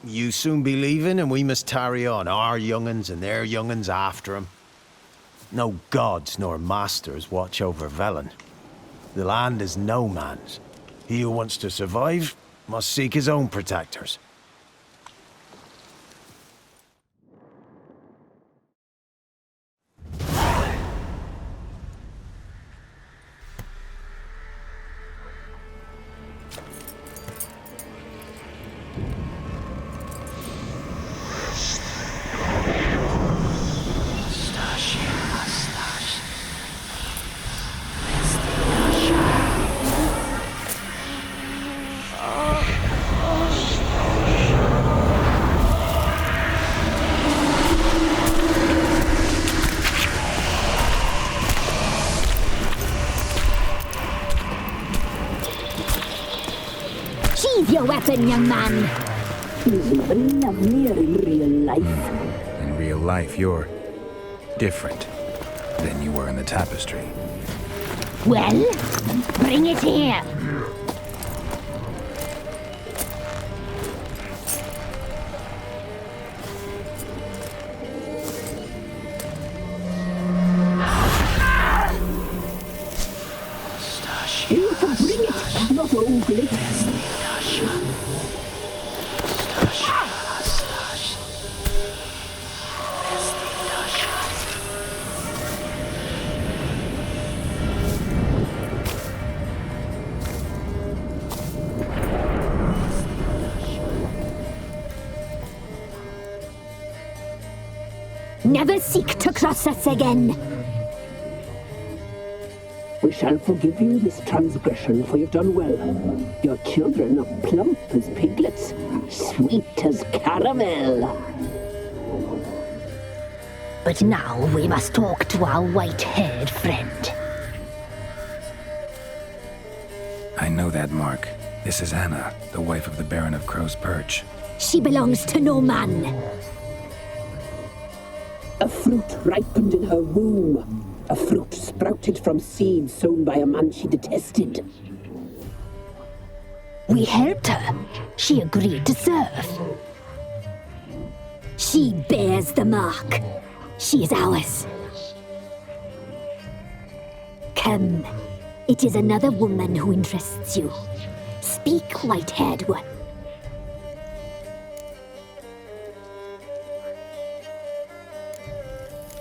Speaker 4: You soon be leaving and we must tarry on, our young'uns and their young'uns after 'em. No gods nor masters watch over Velen. The land is no man's. He who wants to survive must seek his own protectors.
Speaker 11: Sheathe your weapon, young man.
Speaker 20: He's even lovelier in real life.
Speaker 1: In real life, you're different than you were in the tapestry.
Speaker 11: Well, bring it here.
Speaker 20: You can bring it, not ugly.
Speaker 11: Never seek to cross us again.
Speaker 20: We shall forgive you this transgression, for you've done well. Your children are plump as piglets, sweet as caramel.
Speaker 11: But now we must talk to our white-haired friend.
Speaker 1: I know that mark. This is Anna, the wife of the Baron of Crow's Perch.
Speaker 11: She belongs to no man.
Speaker 20: A fruit ripened in her womb. A fruit sprouted from seeds sown by a man she detested.
Speaker 11: We helped her. She agreed to serve. She bears the mark. She is ours. Come. It is another woman who interests you. Speak, white-haired one.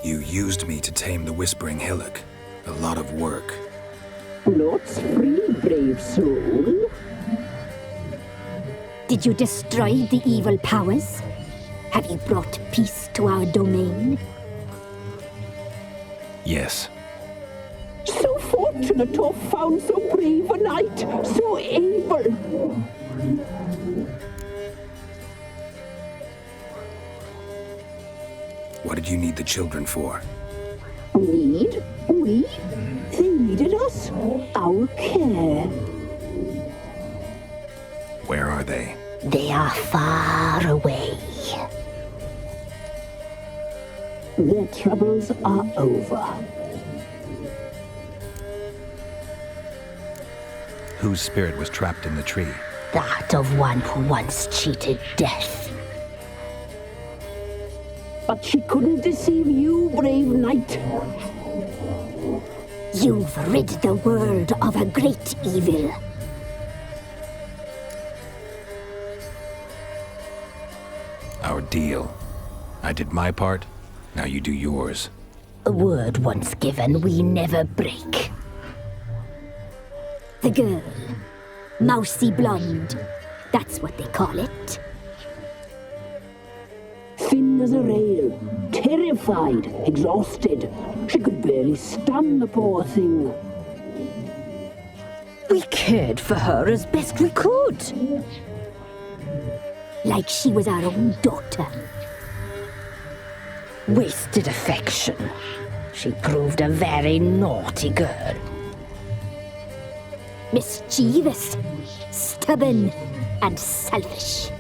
Speaker 1: You used me to tame the Whispering Hillock. A lot of work.
Speaker 20: Lots free, brave soul.
Speaker 11: Did you destroy the evil powers? Have you brought peace to our domain?
Speaker 1: Yes.
Speaker 20: So fortunate to have found so brave a knight, so able.
Speaker 1: What did you need the children for?
Speaker 20: Need? We? They needed us. Our care.
Speaker 1: Where are they?
Speaker 11: They are far away.
Speaker 20: Their troubles are over.
Speaker 1: Whose spirit was trapped in the tree?
Speaker 11: That of one who once cheated death.
Speaker 20: But she couldn't deceive you, brave knight.
Speaker 11: You've rid the world of a great evil.
Speaker 1: Our deal. I did my part, now you do yours.
Speaker 11: A word once given, we never break. The girl. Mousy blonde. That's what they call it.
Speaker 20: Thin as a rail, terrified, exhausted. She could barely stand, the poor thing.
Speaker 11: We cared for her as best we could. Like she was our own daughter.
Speaker 16: Wasted affection. She proved a very naughty girl.
Speaker 11: Mischievous, stubborn, and selfish.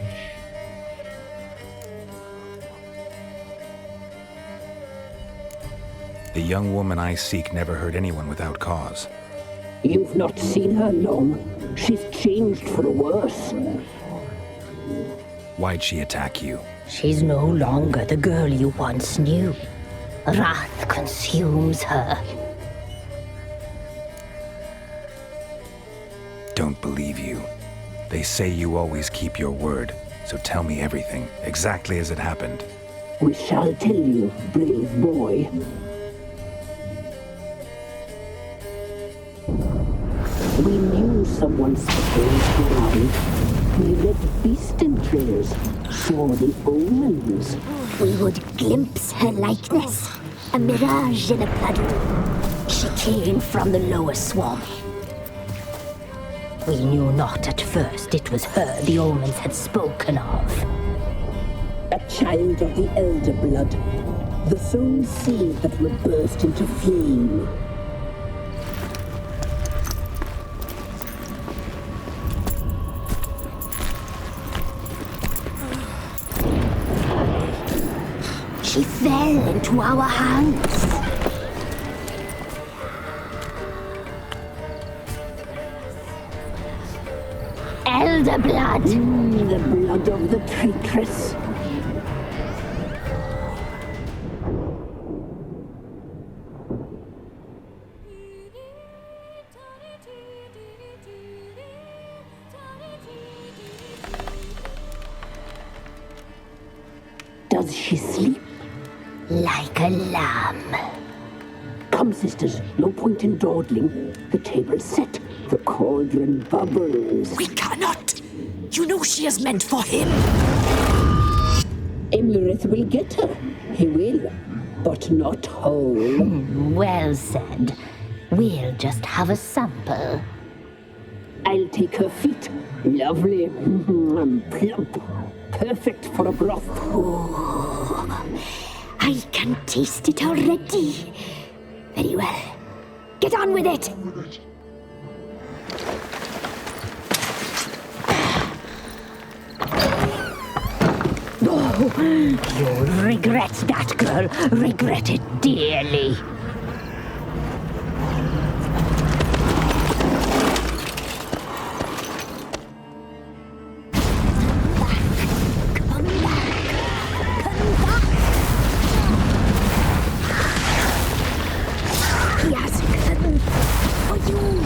Speaker 1: The young woman I seek never hurt anyone without cause.
Speaker 20: You've not seen her long. She's changed for the worse.
Speaker 1: Why'd she attack you?
Speaker 16: She's no longer the girl you once knew. Wrath consumes her.
Speaker 1: Don't believe you. They say you always keep your word, so tell me everything, exactly as it happened.
Speaker 20: We shall tell you, brave boy. We knew someone special would arrive. We read beast entrails, saw the omens.
Speaker 11: We would glimpse her likeness, a mirage in a puddle.
Speaker 16: She came from the lower swamp. We knew not at first it was her the omens had spoken of.
Speaker 20: A child of the elder blood, the sown seed that will burst into flame.
Speaker 11: She fell into our hands. Elder blood. The blood of the traitress. Does she sleep? Like a lamb. Come, sisters, no point in dawdling. The table's set. The cauldron bubbles.
Speaker 17: We cannot! You know she is meant for him!
Speaker 20: Emurith will get her. He will, but not whole.
Speaker 11: Well said. We'll just have a sample.
Speaker 20: I'll take her feet. Lovely. Plump. Perfect for a broth.
Speaker 11: I can taste it already. Very well. Get on with it! Oh, you'll regret that, girl. Regret it dearly. He has come for you.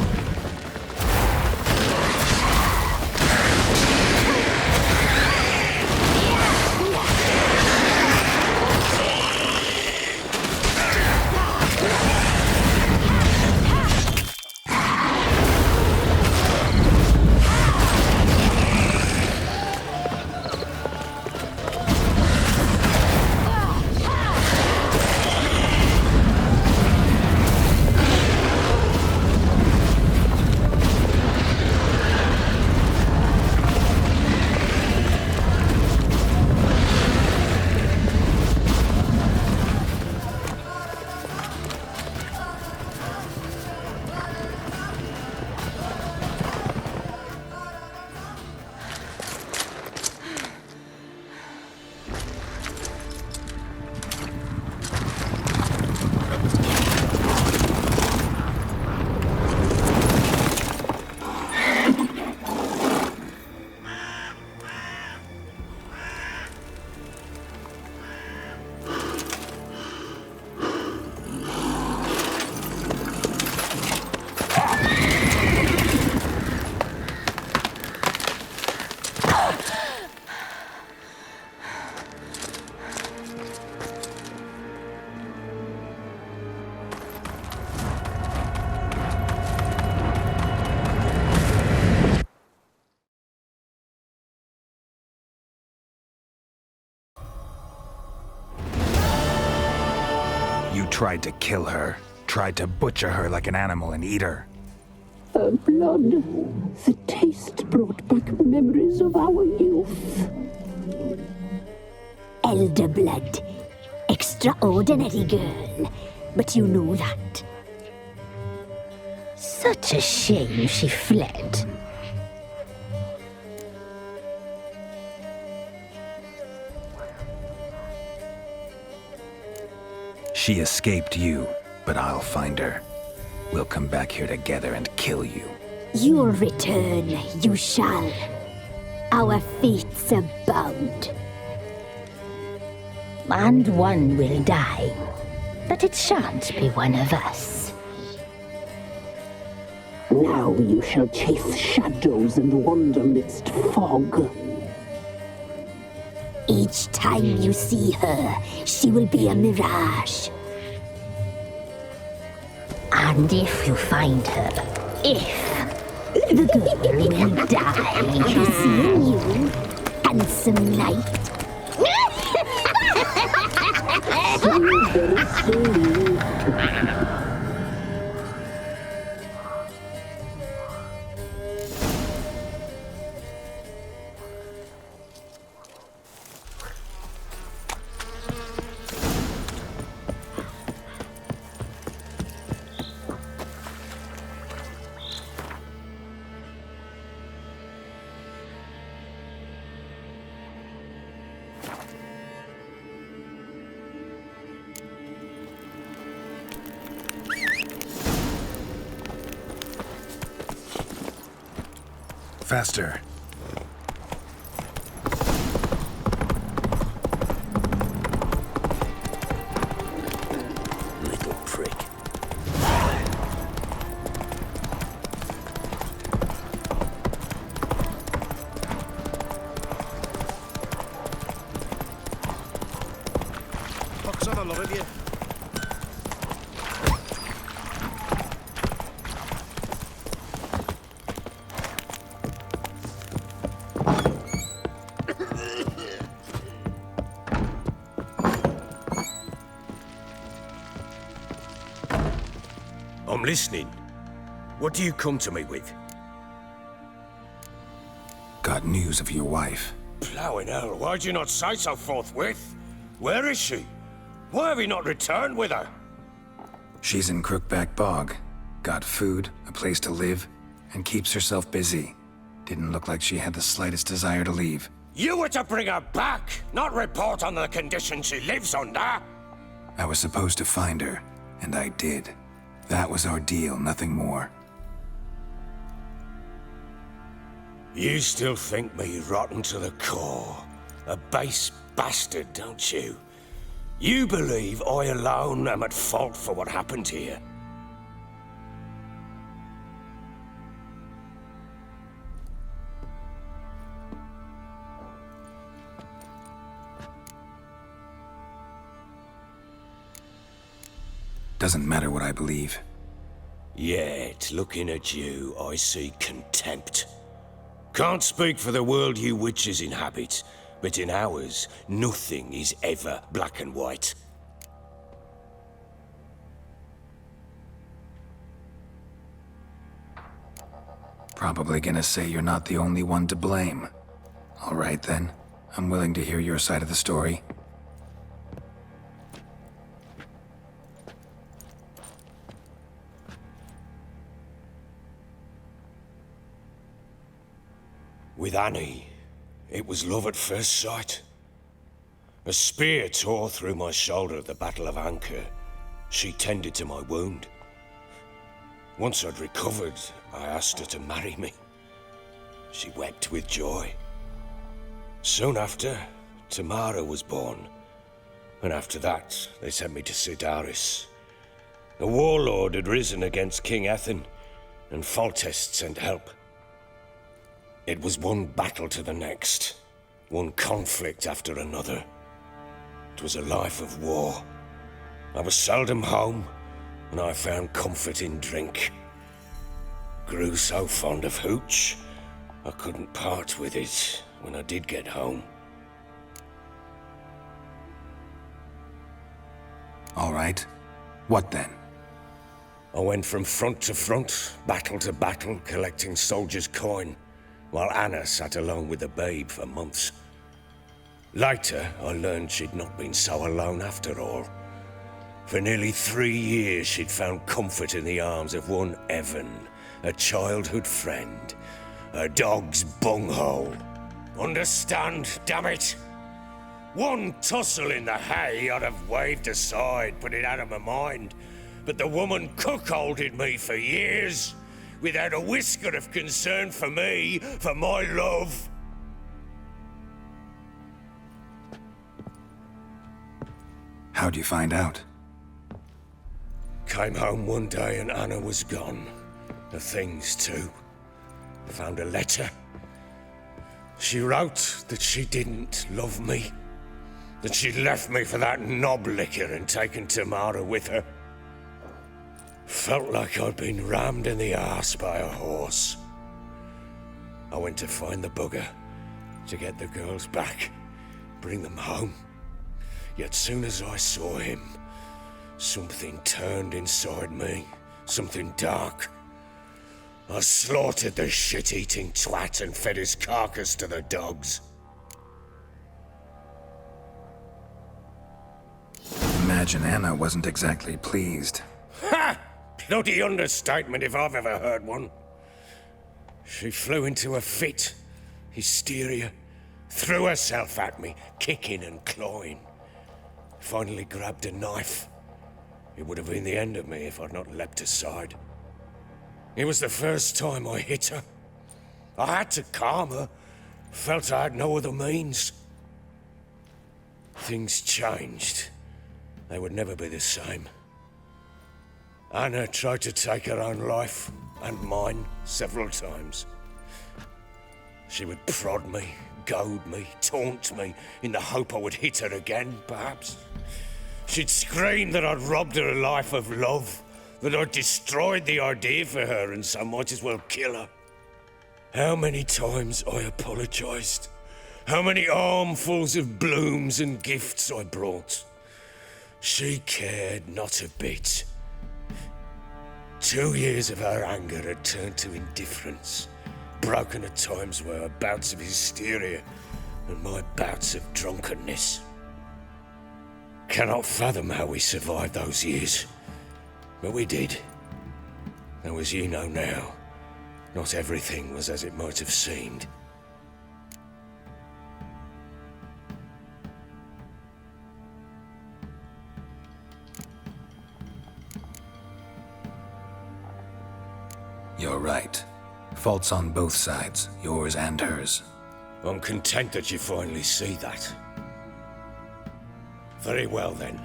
Speaker 1: Tried to kill her. Tried to butcher her like an animal and eat her.
Speaker 20: Her blood. The taste brought back memories of our youth.
Speaker 11: Elder blood. Extraordinary girl. But you know that. Such a shame she fled.
Speaker 1: She escaped you, but I'll find her. We'll come back here together and kill you.
Speaker 11: You'll return, you shall. Our fates are bound. And one will die, but it shan't be one of us.
Speaker 20: Now you shall chase shadows and wander midst fog.
Speaker 11: Each time you see her, she will be a mirage. And if you find her, the girl will die seeing you, handsome knight.
Speaker 1: Faster.
Speaker 23: Little prick.
Speaker 18: Fuck's on a lot of you.
Speaker 6: I'm listening. What do you come to me with?
Speaker 1: Got news of your wife.
Speaker 6: Plowing hell, why'd you not say so forthwith? Where is she? Why have you not returned with her?
Speaker 1: She's in Crookback Bog. Got food, a place to live, and keeps herself busy. Didn't look like she had the slightest desire to leave.
Speaker 6: You were to bring her back, not report on the conditions she lives under.
Speaker 1: I was supposed to find her, and I did. That was our deal, nothing more.
Speaker 6: You still think me rotten to the core. A base bastard, don't you? You believe I alone am at fault for what happened here.
Speaker 1: Doesn't matter what I believe.
Speaker 6: Yet, looking at you, I see contempt. Can't speak for the world you witches inhabit, but in ours, nothing is ever black and white.
Speaker 1: Probably gonna say you're not the only one to blame. All right then, I'm willing to hear your side of the story.
Speaker 6: With Annie, it was love at first sight. A spear tore through my shoulder at the Battle of Anchor. She tended to my wound. Once I'd recovered, I asked her to marry me. She wept with joy. Soon after, Tamara was born. And after that, they sent me to Sidaris. A warlord had risen against King Ethan, and Foltest sent help. It was one battle to the next, one conflict after another. It was a life of war. I was seldom home, and I found comfort in drink. Grew so fond of hooch, I couldn't part with it when I did get home.
Speaker 1: All right. What then?
Speaker 6: I went from front to front, battle to battle, collecting soldiers' coin, while Anna sat alone with the babe for months. Later, I learned she'd not been so alone after all. For nearly 3 years, she'd found comfort in the arms of one Evan, a childhood friend, a dog's bunghole. Understand, damn it? One tussle in the hay I'd have waved aside, put it out of my mind, but the woman cuckolded me for years, without a whisker of concern for me, for my love.
Speaker 1: How'd you find out?
Speaker 6: Came home one day and Anna was gone. The things too. Found a letter. She wrote that she didn't love me. That she'd left me for that knob licker and taken Tamara with her. Felt like I'd been rammed in the arse by a horse. I went to find the bugger, to get the girls back, bring them home. Yet soon as I saw him, something turned inside me, something dark. I slaughtered the shit-eating twat and fed his carcass to the dogs.
Speaker 1: Imagine Anna wasn't exactly pleased.
Speaker 6: Ha! Bloody understatement if I've ever heard one. She flew into a fit, hysteria, threw herself at me, kicking and clawing. Finally grabbed a knife. It would have been the end of me if I'd not leapt aside. It was the first time I hit her. I had to calm her. Felt I had no other means. Things changed. They would never be the same. Anna tried to take her own life, and mine, several times. She would prod me, goad me, taunt me, in the hope I would hit her again, perhaps. She'd scream that I'd robbed her a life of love, that I'd destroyed the idea for her, and so might as well kill her. How many times I apologized. How many armfuls of blooms and gifts I brought. She cared not a bit. 2 years of her anger had turned to indifference, broken at times by her bouts of hysteria and my bouts of drunkenness. Cannot fathom how we survived those years, but we did. Though as you know now, not everything was as it might have seemed.
Speaker 1: You're right. Faults on both sides, yours and hers.
Speaker 6: I'm content that you finally see that. Very well then.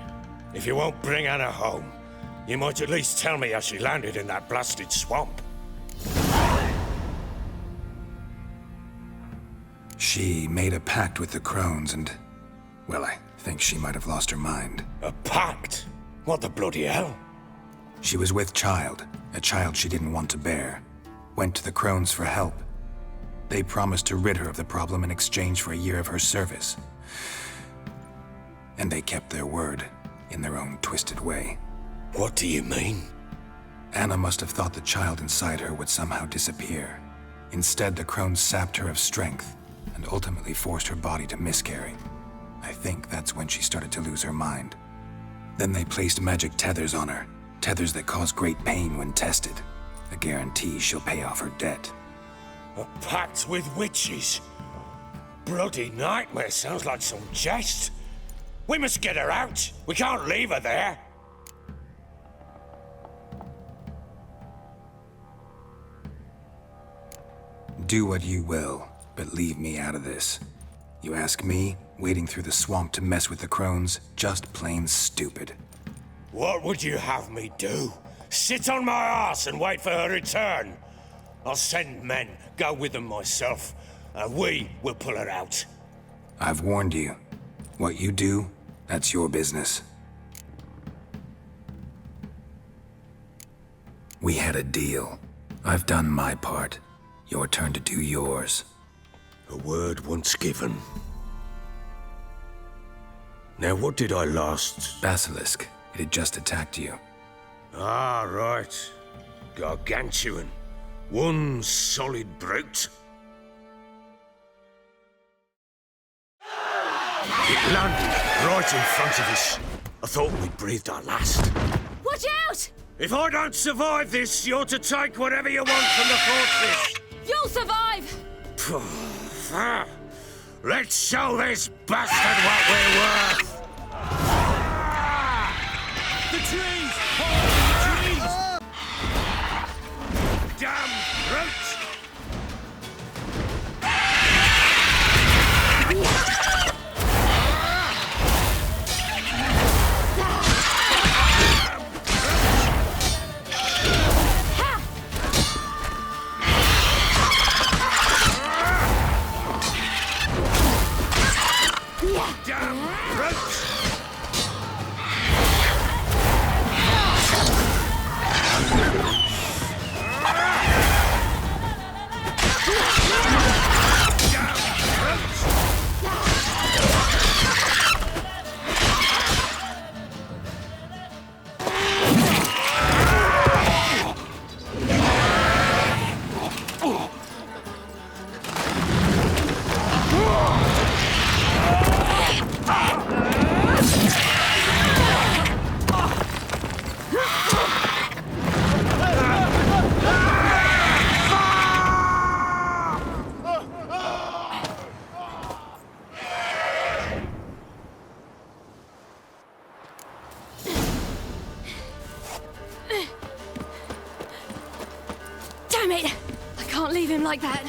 Speaker 6: If you won't bring Anna home, you might at least tell me how she landed in that blasted swamp.
Speaker 1: She made a pact with the crones and... well, I think she might have lost her mind.
Speaker 6: A pact? What the bloody hell?
Speaker 1: She was with child, a child she didn't want to bear. Went to the crones for help. They promised to rid her of the problem in exchange for a year of her service. And they kept their word, in their own twisted way.
Speaker 6: What do you mean?
Speaker 1: Anna must have thought the child inside her would somehow disappear. Instead, the crones sapped her of strength, and ultimately forced her body to miscarry. I think that's when she started to lose her mind. Then they placed magic tethers on her, tethers that cause great pain when tested. A guarantee she'll pay off her debt.
Speaker 6: A pact with witches? Bloody nightmare, sounds like some jest. We must get her out. We can't leave her there.
Speaker 1: Do what you will, but leave me out of this. You ask me, wading through the swamp to mess with the crones, just plain stupid.
Speaker 6: What would you have me do? Sit on my ass and wait for her return? I'll send men, go with them myself, and we will pull her out.
Speaker 1: I've warned you. What you do, that's your business. We had a deal. I've done my part. Your turn to do yours.
Speaker 6: A word once given. Now, what did I last...
Speaker 1: Basilisk. It had just attacked you.
Speaker 6: Ah, right. Gargantuan. One solid brute. It landed right in front of us. I thought we'd breathed our last.
Speaker 17: Watch out!
Speaker 6: If I don't survive this, you're to take whatever you want from the fortress.
Speaker 17: You'll survive!
Speaker 6: Let's show this bastard what we're worth!
Speaker 18: The trees! Hold the trees!
Speaker 6: Damn brute!
Speaker 17: Damn it! I can't leave him like that.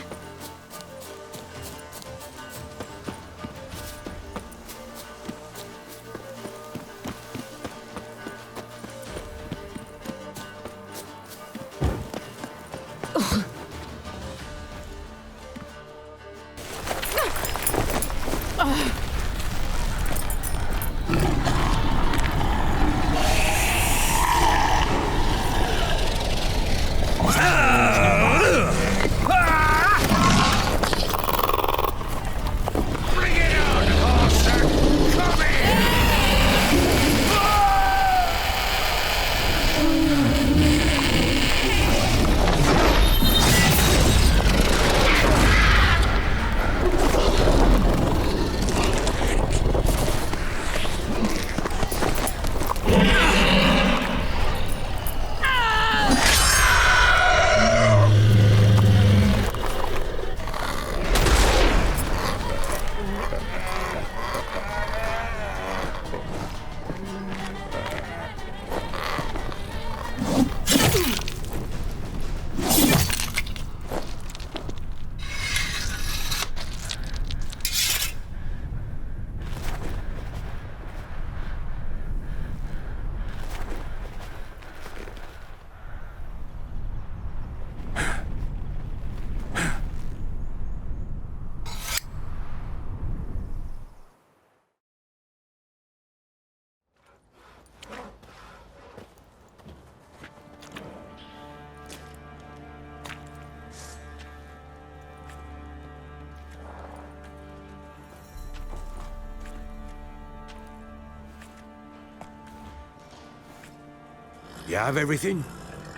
Speaker 3: You have everything?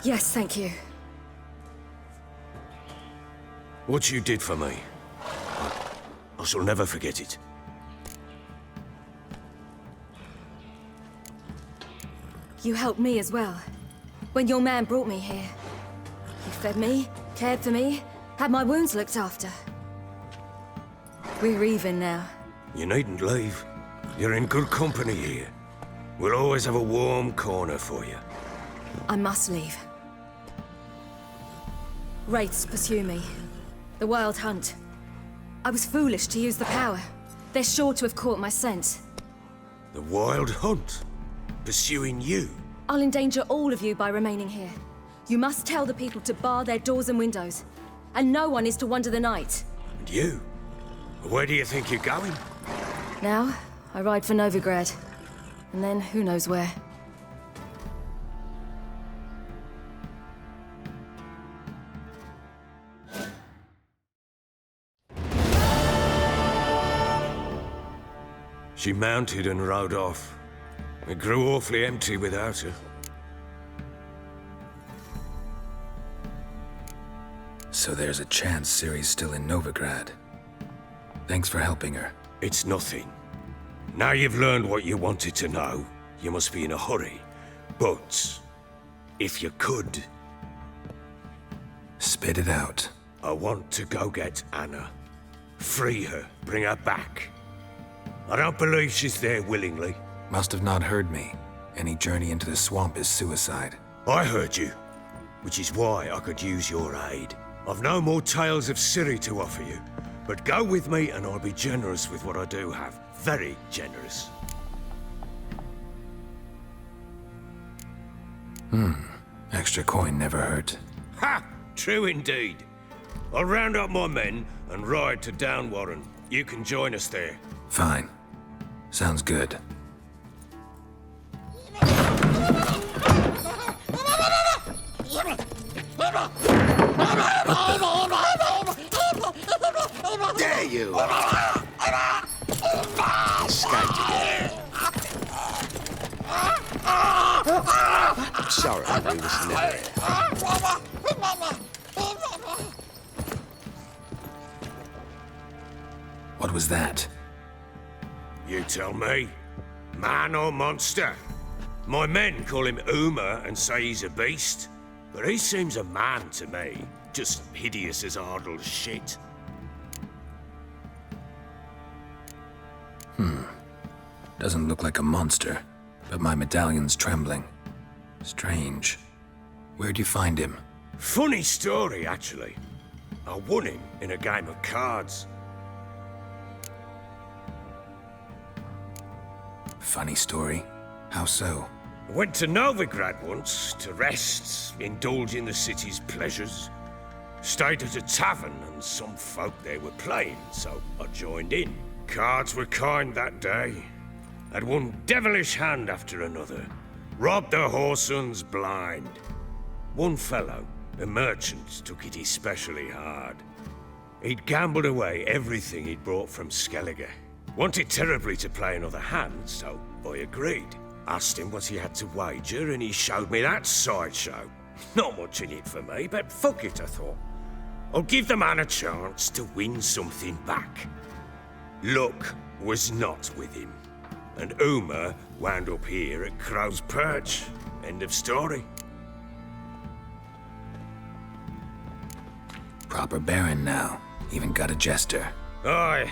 Speaker 13: Yes, thank you.
Speaker 3: What you did for me, I shall never forget it.
Speaker 13: You helped me as well. When your man brought me here. You fed me, cared for me, had my wounds looked after. We're even now.
Speaker 3: You needn't leave. You're in good company here. We'll always have a warm corner for you.
Speaker 13: I must leave. Wraiths pursue me. The Wild Hunt. I was foolish to use the power. They're sure to have caught my scent.
Speaker 3: The Wild Hunt? Pursuing you?
Speaker 13: I'll endanger all of you by remaining here. You must tell the people to bar their doors and windows. And no one is to wander the night.
Speaker 3: And you? Where do you think you're going?
Speaker 13: Now, I ride for Novigrad. And then, who knows where.
Speaker 3: She mounted and rode off. It grew awfully empty without her.
Speaker 1: So there's a chance Ciri's still in Novigrad. Thanks for helping her.
Speaker 3: It's nothing. Now you've learned what you wanted to know, you must be in a hurry. But, if you could...
Speaker 1: Spit it out.
Speaker 3: I want to go get Anna. Free her, bring her back. I don't believe she's there willingly.
Speaker 1: Must have not heard me. Any journey into the swamp is suicide.
Speaker 3: I heard you, which is why I could use your aid. I've no more tales of Ciri to offer you, but go with me and I'll be generous with what I do have. Very generous.
Speaker 1: Extra coin never hurt.
Speaker 3: Ha! True indeed. I'll round up my men and ride to Downwarren. You can join us there.
Speaker 1: Fine. Sounds good.
Speaker 3: There you are! Escaped again. I'm sorry, we was never...
Speaker 1: What was that?
Speaker 3: You tell me. Man or monster? My men call him Uma and say he's a beast, but he seems a man to me. Just hideous as Ardle's shit.
Speaker 1: Doesn't look like a monster, but my medallion's trembling. Strange. Where'd you find him?
Speaker 3: Funny story, actually. I won him in a game of cards.
Speaker 1: Funny story? How so?
Speaker 3: I went to Novigrad once to rest, indulge in the city's pleasures. Stayed at a tavern and some folk there were playing, so I joined in. Cards were kind that day. Had one devilish hand after another. Robbed the whoresons blind. One fellow, a merchant, took it especially hard. He'd gambled away everything he'd brought from Skellige. Wanted terribly to play another hand, so I agreed. Asked him what he had to wager, and he showed me that sideshow. Not much in it for me, but fuck it, I thought. I'll give the man a chance to win something back. Luck was not with him, and Uma wound up here at Crow's Perch. End of story.
Speaker 1: Proper baron now. Even got a jester.
Speaker 3: Aye,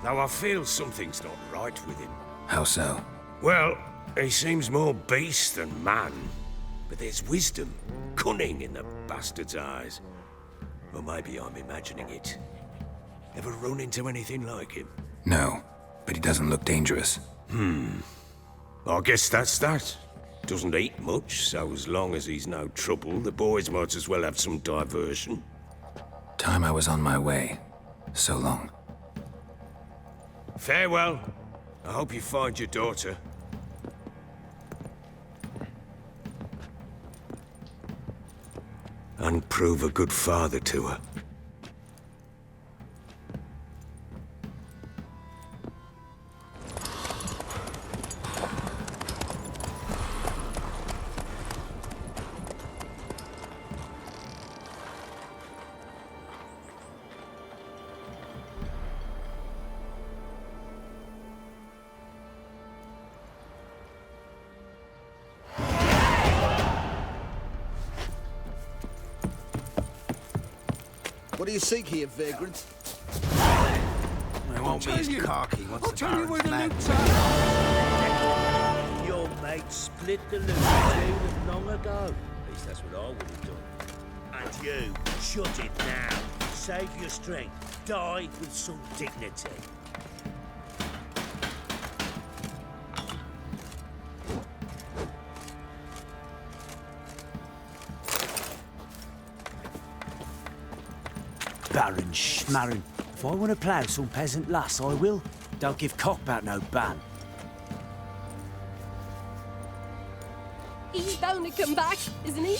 Speaker 3: though I feel something's not right with him.
Speaker 1: How so?
Speaker 3: Well, he seems more beast than man, but there's wisdom, cunning in the bastard's eyes. Or maybe I'm imagining it. Ever run into anything like him?
Speaker 1: No, but he doesn't look dangerous.
Speaker 3: I guess that's that. Doesn't eat much, so as long as he's no trouble, the boys might as well have some diversion.
Speaker 1: Time I was on my way. So long.
Speaker 3: Farewell. I hope you find your daughter. And prove a good father to her.
Speaker 19: What do you seek here, vagrant?
Speaker 1: I won't be as cocky once the Baron's mad.
Speaker 23: Your mate split the loot between them long ago. At least that's what I would have done. And you, shut it now. Save your strength. Die with some dignity.
Speaker 2: Baron Schmarren. If I want to plough some peasant lass, I will. Don't give cock about no ban.
Speaker 7: He's bound to come back, isn't he?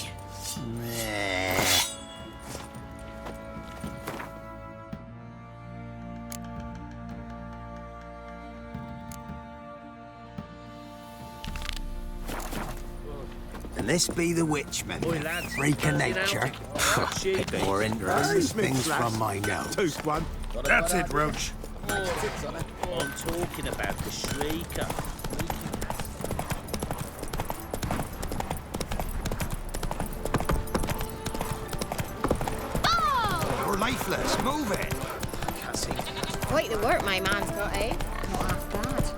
Speaker 4: And this be the witchman,
Speaker 23: Oi, lads,
Speaker 4: freak of
Speaker 23: fancy an
Speaker 4: nature.
Speaker 23: outing?
Speaker 4: Bit more interesting things from my nose.
Speaker 3: Toast one.
Speaker 18: That's it, Roach.
Speaker 23: I'm talking about the Shrieker.
Speaker 1: You're lifeless. Move it.
Speaker 4: Cassie.
Speaker 5: Quite the work my man's got, eh? Not half bad.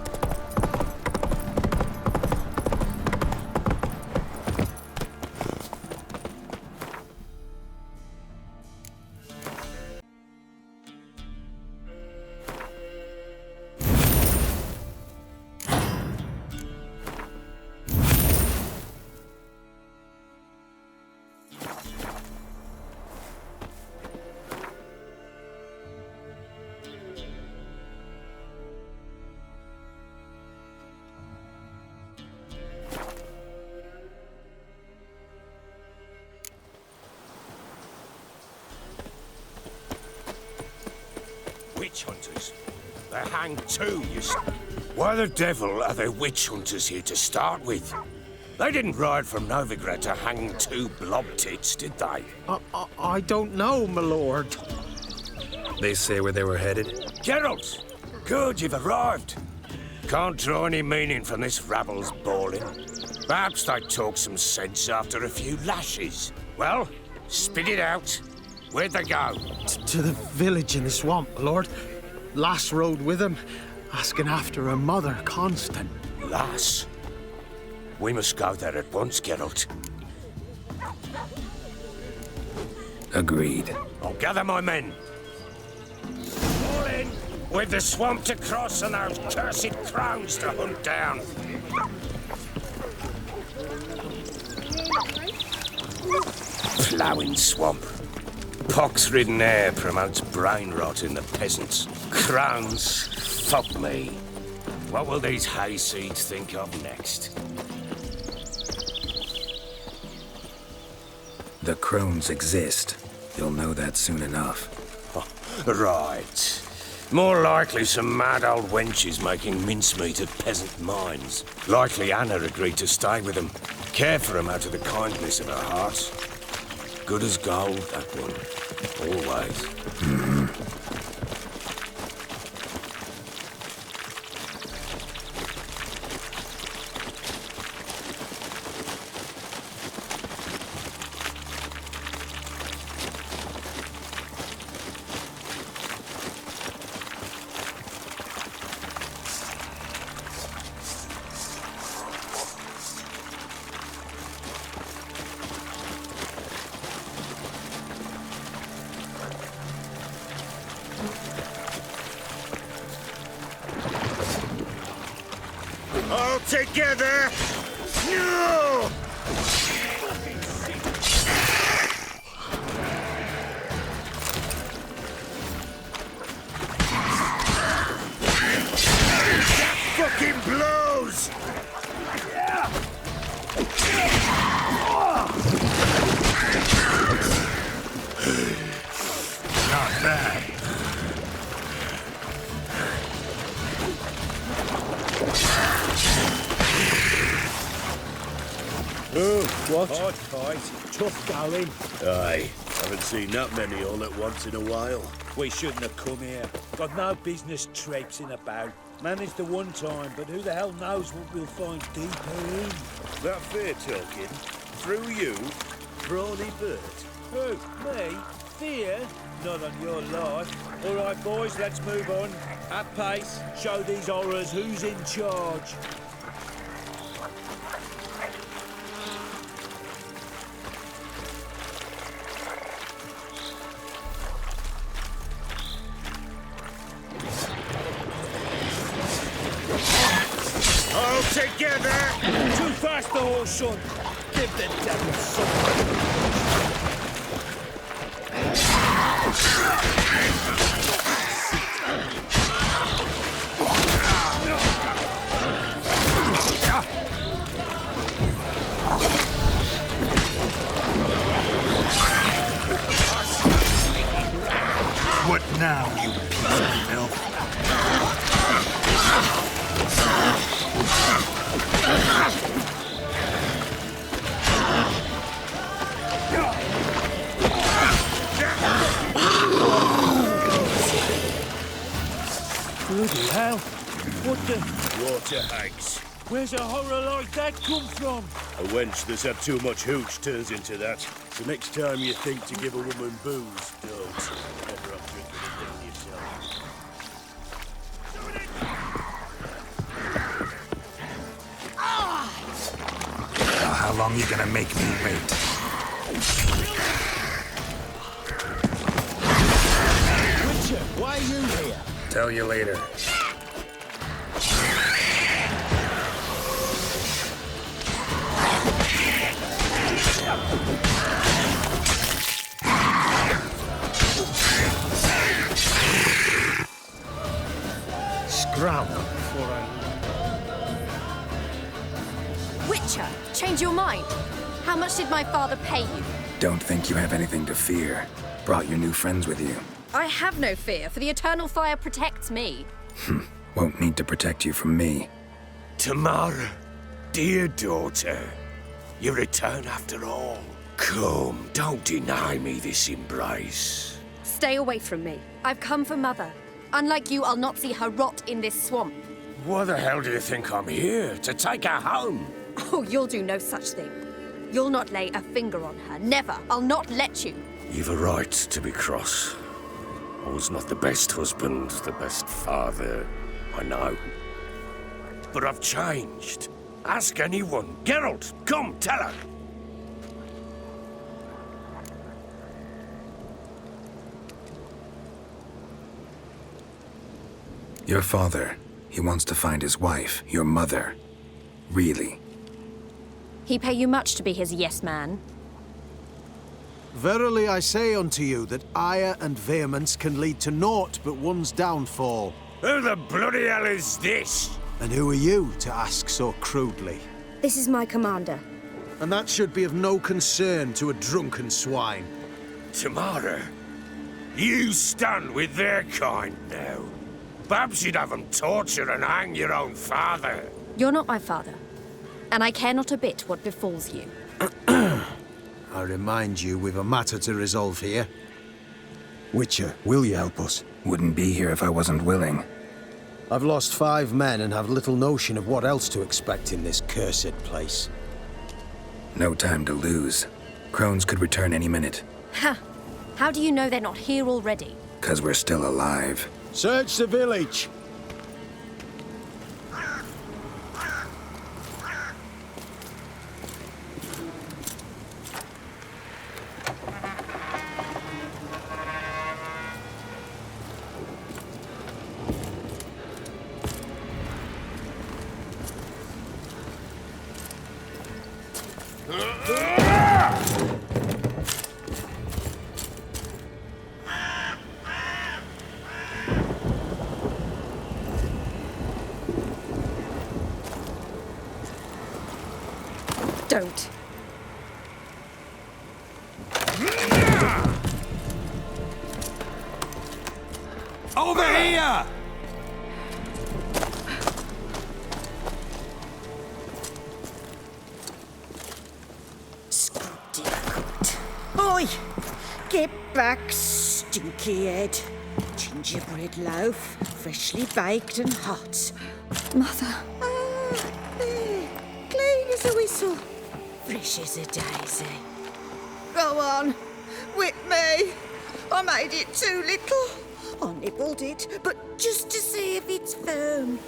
Speaker 3: Witch hunters. They're hanged too, you see. Why the devil are there witch hunters here to start with? They didn't ride from Novigrad to hang two blob tits, did they?
Speaker 4: I don't know, my lord.
Speaker 1: They say where they were headed?
Speaker 3: Geralt! Good, you've arrived. Can't draw any meaning from this rabble's bawling. Perhaps they talk some sense after a few lashes. Well, spit it out. Where'd they go?
Speaker 4: To the village in the swamp, my lord. Lass rode with him, asking after her mother, Constant.
Speaker 3: Lass? We must go there at once, Geralt.
Speaker 1: Agreed.
Speaker 3: I'll gather my men. All in! We've the swamp to cross and those cursed crows to hunt down. Ploughing swamp. Pox-ridden air promotes brain rot in the peasants. Crowns, fuck me. What will these hayseeds think of next?
Speaker 1: The crones exist. You'll know that soon enough.
Speaker 3: Right. More likely some mad old wenches making mincemeat of peasant minds. Likely Anna agreed to stay with them. Care for them out of the kindness of her heart. Good as gold, that one. Always.
Speaker 6: All together! No! Fucking blows! Not bad.
Speaker 23: Oh, what? Hard fight. Tough going.
Speaker 6: Aye, haven't seen that many all at once in a while.
Speaker 23: We shouldn't have come here. Got no business traipsing about. Managed the one time, but who the hell knows what we'll find deeper in.
Speaker 6: That fair talking? Through you? Brawny bird?
Speaker 23: Who? Me? Fear? Not on your life. All right, boys, let's move on. At pace, show these horrors who's in charge.
Speaker 6: All together!
Speaker 23: Too fast, the horse, son. Give the devil something.
Speaker 19: What now, you piece of filth?
Speaker 23: Bloody hell! What the...
Speaker 6: Water hags.
Speaker 23: Where's a horror like that come from?
Speaker 6: A wench that's had too much hooch turns into that. So next time you think to give a woman booze, don't. Better off drinking it down yourself.
Speaker 1: Now, how long you gonna make me wait?
Speaker 23: Witcher, why are you here?
Speaker 1: Tell you later.
Speaker 4: Scram before I...
Speaker 5: Witcher, change your mind. How much did my father pay you?
Speaker 1: Don't think you have anything to fear. Brought your new friends with you.
Speaker 5: I have no fear, for the eternal fire protects me.
Speaker 1: Won't need to protect you from me.
Speaker 3: Tamara, dear daughter, you return after all. Come, don't deny me this embrace.
Speaker 5: Stay away from me. I've come for Mother. Unlike you, I'll not see her rot in this swamp.
Speaker 3: Why the hell do you think I'm here? To take her home?
Speaker 5: Oh, you'll do no such thing. You'll not lay a finger on her. Never. I'll not let you.
Speaker 3: You've a right to be cross. I was not the best husband, the best father, I know. But I've changed. Ask anyone. Geralt, come, tell her.
Speaker 1: Your father, he wants to find his wife, your mother. Really.
Speaker 5: He pay you much to be his yes man.
Speaker 4: Verily I say unto you that ire and vehemence can lead to naught but one's downfall.
Speaker 3: Who the bloody hell is this?
Speaker 4: And who are you to ask so crudely?
Speaker 13: This is my commander.
Speaker 4: And that should be of no concern to a drunken swine.
Speaker 3: Tamara, you stand with their kind now. Perhaps you'd have them torture and hang your own father.
Speaker 5: You're not my father, and I care not a bit what befalls you.
Speaker 4: I remind you, we've a matter to resolve here. Witcher, will you help us?
Speaker 1: Wouldn't be here if I wasn't willing.
Speaker 4: I've lost 5 men and have little notion of what else to expect in this cursed place.
Speaker 1: No time to lose. Crones could return any minute.
Speaker 5: Ha! How do you know they're not here already?
Speaker 1: 'Cause we're still alive.
Speaker 4: Search the village!
Speaker 5: Don't.
Speaker 14: Over here!
Speaker 16: Oi! Get back, stinky head. Gingerbread loaf, freshly baked and hot.
Speaker 13: Mother.
Speaker 16: There. Clean as a whistle. Fresh as a daisy. Go on. Whip me. I made it too little. I nibbled it, but just to see if it's firm.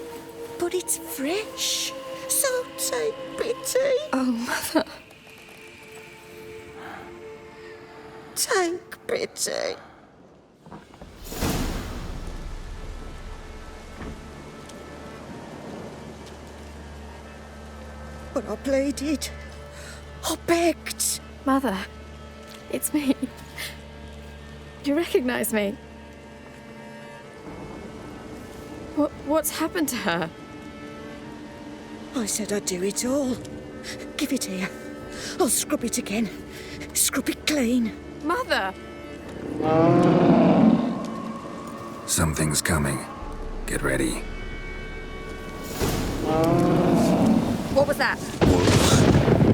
Speaker 16: But it's fresh, so take pity.
Speaker 7: Oh, Mother.
Speaker 16: Take pity. But I pleaded. I begged.
Speaker 7: Mother, it's me. You recognize me? What's happened to her?
Speaker 16: I said I'd do it all. Give it here. I'll scrub it again. Scrub it clean.
Speaker 7: Mother!
Speaker 1: Something's coming. Get ready.
Speaker 13: What was that?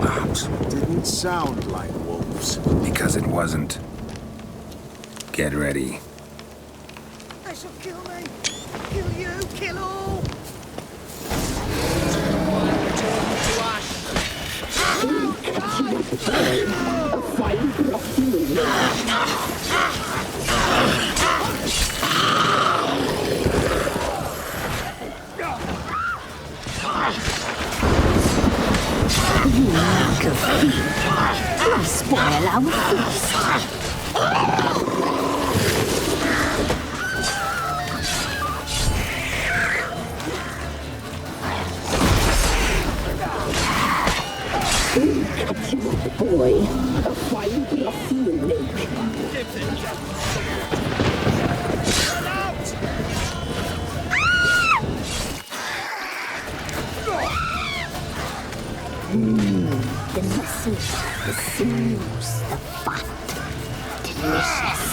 Speaker 1: Perhaps.
Speaker 19: Didn't sound like wolves.
Speaker 1: Because it wasn't. Get ready.
Speaker 16: They shall kill me. Kill you. Kill all.
Speaker 20: A fine perfume.
Speaker 11: You lack of feet. You'll spoil our feast.
Speaker 20: Catch you up, boy. A fine perfume make.
Speaker 11: The muscle, the sinews, the fat. Delicious.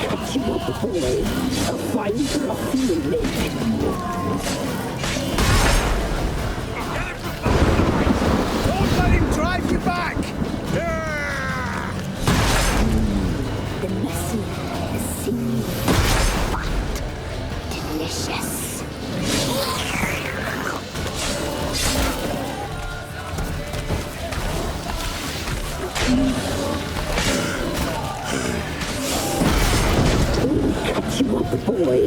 Speaker 20: Catch you up, boy. A fine perfume make.
Speaker 19: Don't let him drive you back!
Speaker 11: The muscle, the sinew, fat. Delicious.
Speaker 20: Catch you up, boy.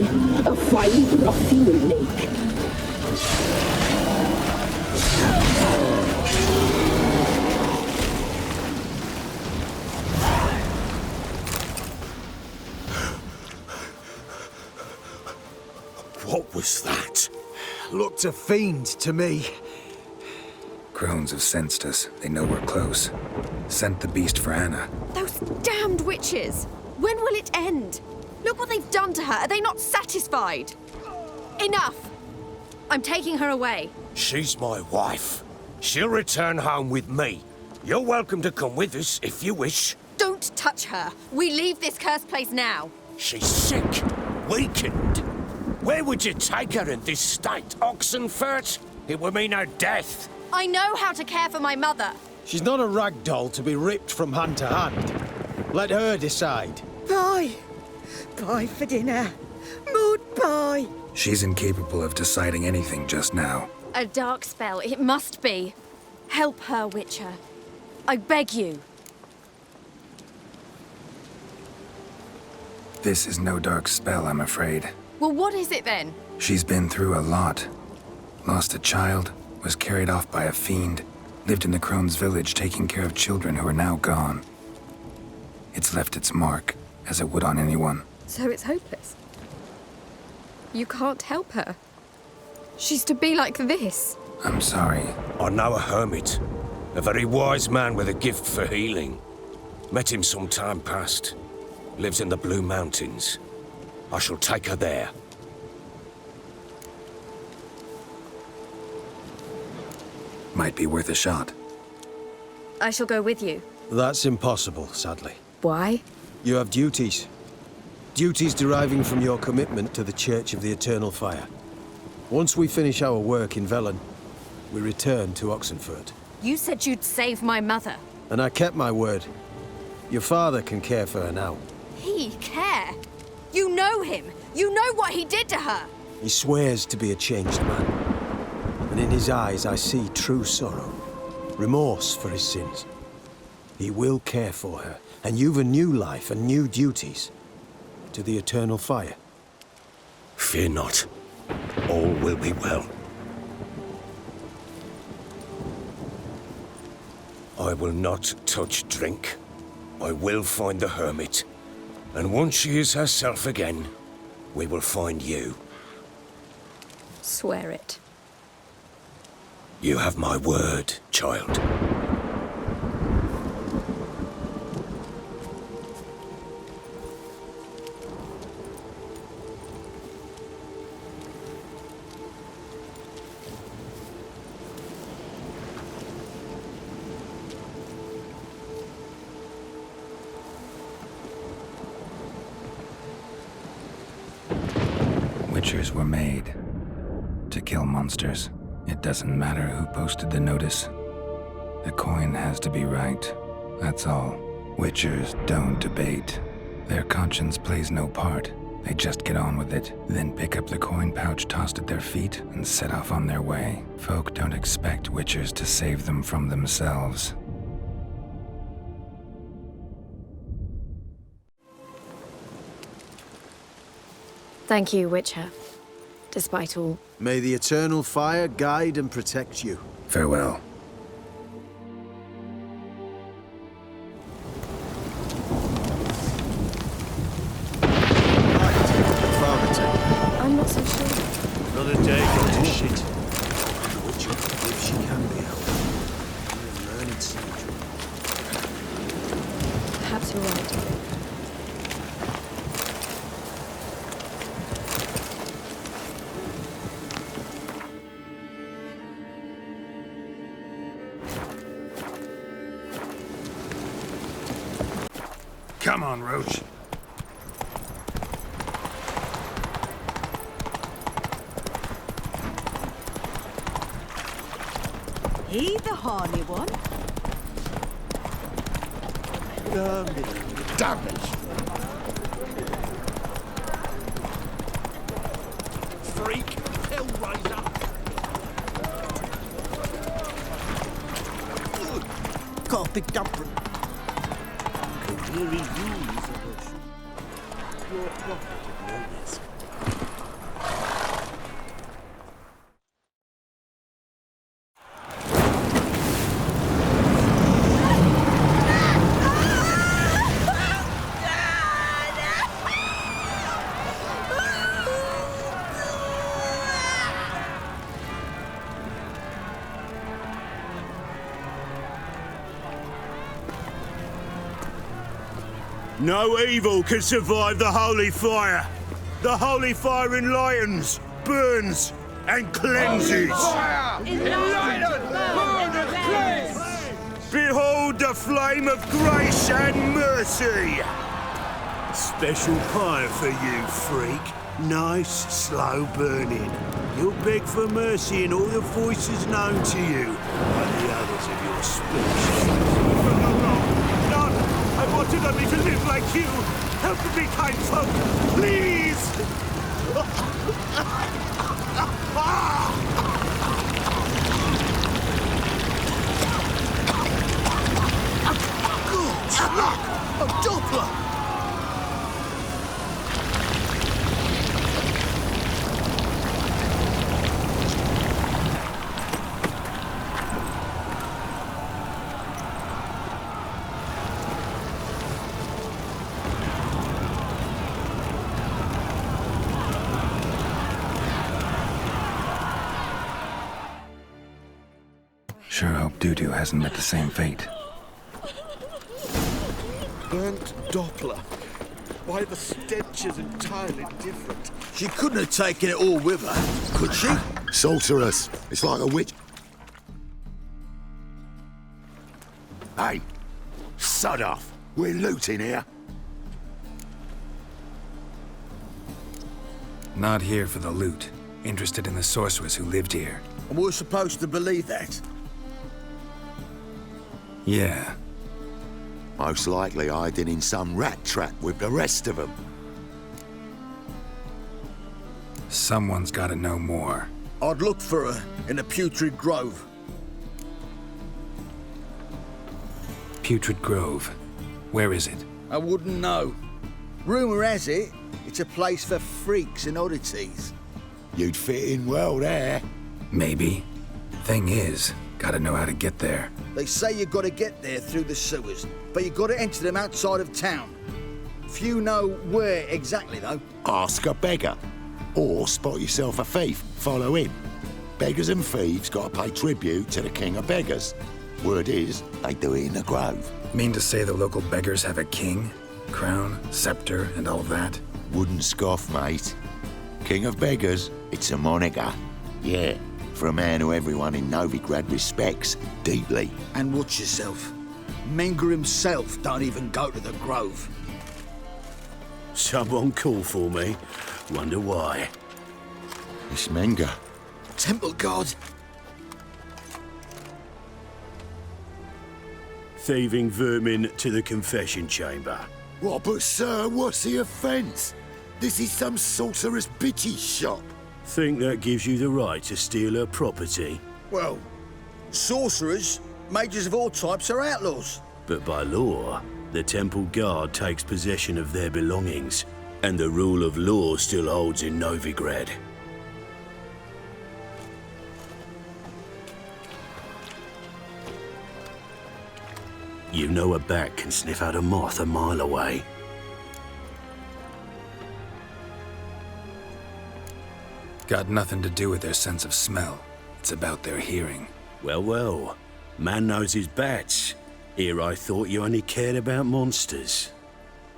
Speaker 20: A fine perfume make.
Speaker 3: What was that?
Speaker 4: Looked a fiend to me.
Speaker 1: Crones have sensed us. They know we're close. Sent the beast for Anna.
Speaker 7: Those damned witches! When will it end? Look what they've done to her. Are they not satisfied? Enough! I'm taking her away.
Speaker 3: She's my wife. She'll return home with me. You're welcome to come with us if you wish.
Speaker 7: Don't touch her. We leave this cursed place now.
Speaker 3: She's sick, weakened. Where would you take her in this state, Oxenfurt? It would mean her death.
Speaker 7: I know how to care for my mother.
Speaker 4: She's not a rag doll to be ripped from hand to hand. Let her decide.
Speaker 16: Pie. Pie for dinner. Mood pie.
Speaker 1: She's incapable of deciding anything just now.
Speaker 7: A dark spell, it must be. Help her, Witcher. I beg you.
Speaker 1: This is no dark spell, I'm afraid.
Speaker 7: Well, what is it then?
Speaker 1: She's been through a lot. Lost a child, was carried off by a fiend, lived in the Crone's village taking care of children who are now gone. It's left its mark, as it would on anyone.
Speaker 7: So it's hopeless. You can't help her. She's to be like this.
Speaker 1: I'm sorry.
Speaker 3: I know a hermit. A very wise man with a gift for healing. Met him some time past. Lives in the Blue Mountains. I shall take her there.
Speaker 1: Might be worth a shot.
Speaker 7: I shall go with you.
Speaker 4: That's impossible, sadly.
Speaker 7: Why?
Speaker 4: You have duties. Duties deriving from your commitment to the Church of the Eternal Fire. Once we finish our work in Velen, we return to Oxenfurt.
Speaker 7: You said you'd save my mother.
Speaker 4: And I kept my word. Your father can care for her now.
Speaker 7: He care? You know him.
Speaker 13: You know what he did to her!
Speaker 4: He swears to be a changed man. And in his eyes I see true sorrow. Remorse for his sins. He will care for her, and you've a new life and new duties. To the eternal fire.
Speaker 14: Fear not. All will be well. I will not touch drink. I will find the hermit. And once she is herself again, we will find you.
Speaker 13: Swear it.
Speaker 14: You have my word, child.
Speaker 1: Witchers were made to kill monsters. It doesn't matter who posted the notice. The coin has to be right. That's all. Witchers don't debate. Their conscience plays no part. They just get on with it, then pick up the coin pouch tossed at their feet and set off on their way. Folk don't expect witchers to save them from themselves.
Speaker 5: Thank you, Witcher. Despite all.
Speaker 4: May the eternal fire guide and protect you.
Speaker 1: Farewell.
Speaker 5: I'm not so sure.
Speaker 23: Another day gone to shit.
Speaker 4: The Witcher, if she can be helped. You're a learned soldier.
Speaker 5: Perhaps you're right.
Speaker 18: Come on, Roach.
Speaker 16: He the horny one?
Speaker 3: Damn it!
Speaker 14: Freak! Hellraiser!
Speaker 19: Can't pick up.
Speaker 23: Really use your prophet of no risk.
Speaker 6: No evil can survive the holy fire. The holy fire enlightens, burns, and cleanses. Behold the flame of grace and mercy. Special fire for you, freak. Nice, slow burning. You'll beg for mercy in all the voices known to you by the others of your species. I wanted only to live like you. Help me, kind folk, please!
Speaker 19: A Doppler!
Speaker 1: Sure hope Dudu hasn't met the same fate.
Speaker 19: Burnt Doppler. Why, the stench is entirely different.
Speaker 8: She couldn't have taken it all with her, could she?
Speaker 3: Sorceress. It's like a witch. Hey, sod off. We're looting here.
Speaker 1: Not here for the loot. Interested in the sorceress who lived here.
Speaker 8: And we're supposed to believe that?
Speaker 1: Yeah.
Speaker 3: Most likely hiding in some rat trap with the rest of them.
Speaker 1: Someone's gotta know more.
Speaker 8: I'd look for her in the Putrid Grove.
Speaker 1: Putrid Grove. Where is it?
Speaker 8: I wouldn't know. Rumour has it, it's a place for freaks and oddities.
Speaker 3: You'd fit in well there.
Speaker 1: Maybe. Thing is, gotta know how to get there.
Speaker 8: They say you gotta get there through the sewers, but you gotta enter them outside of town. Few know where exactly, though.
Speaker 3: Ask a beggar. Or spot yourself a thief. Follow him. Beggars and thieves gotta pay tribute to the king of beggars. Word is, they do it in the grove.
Speaker 1: Mean to say the local beggars have a king? Crown, scepter, and all that?
Speaker 3: Wouldn't scoff, mate. King of beggars, it's a moniker. Yeah, for a man who everyone in Novigrad respects deeply.
Speaker 8: And watch yourself. Menger himself don't even go to the Grove.
Speaker 6: Someone call for me. Wonder why.
Speaker 3: It's Menger.
Speaker 8: Temple God.
Speaker 6: Thieving vermin to the confession chamber.
Speaker 3: What, but sir, what's the offence? This is some sorcerer's bitch's shop.
Speaker 6: Think that gives you the right to steal her property?
Speaker 8: Well, sorcerers, mages of all types are outlaws.
Speaker 6: But by law, the temple guard takes possession of their belongings, and the rule of law still holds in Novigrad. You know a bat can sniff out a moth a mile away.
Speaker 1: Got nothing to do with their sense of smell. It's about their hearing.
Speaker 6: Well, well. Man knows his bats. Here I thought you only cared about monsters.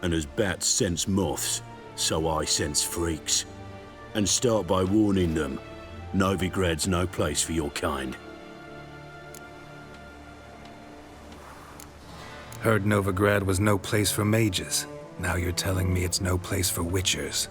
Speaker 6: And as bats sense moths, so I sense freaks. And start by warning them. Novigrad's no place for your kind.
Speaker 1: Heard Novigrad was no place for mages. Now you're telling me it's no place for witchers.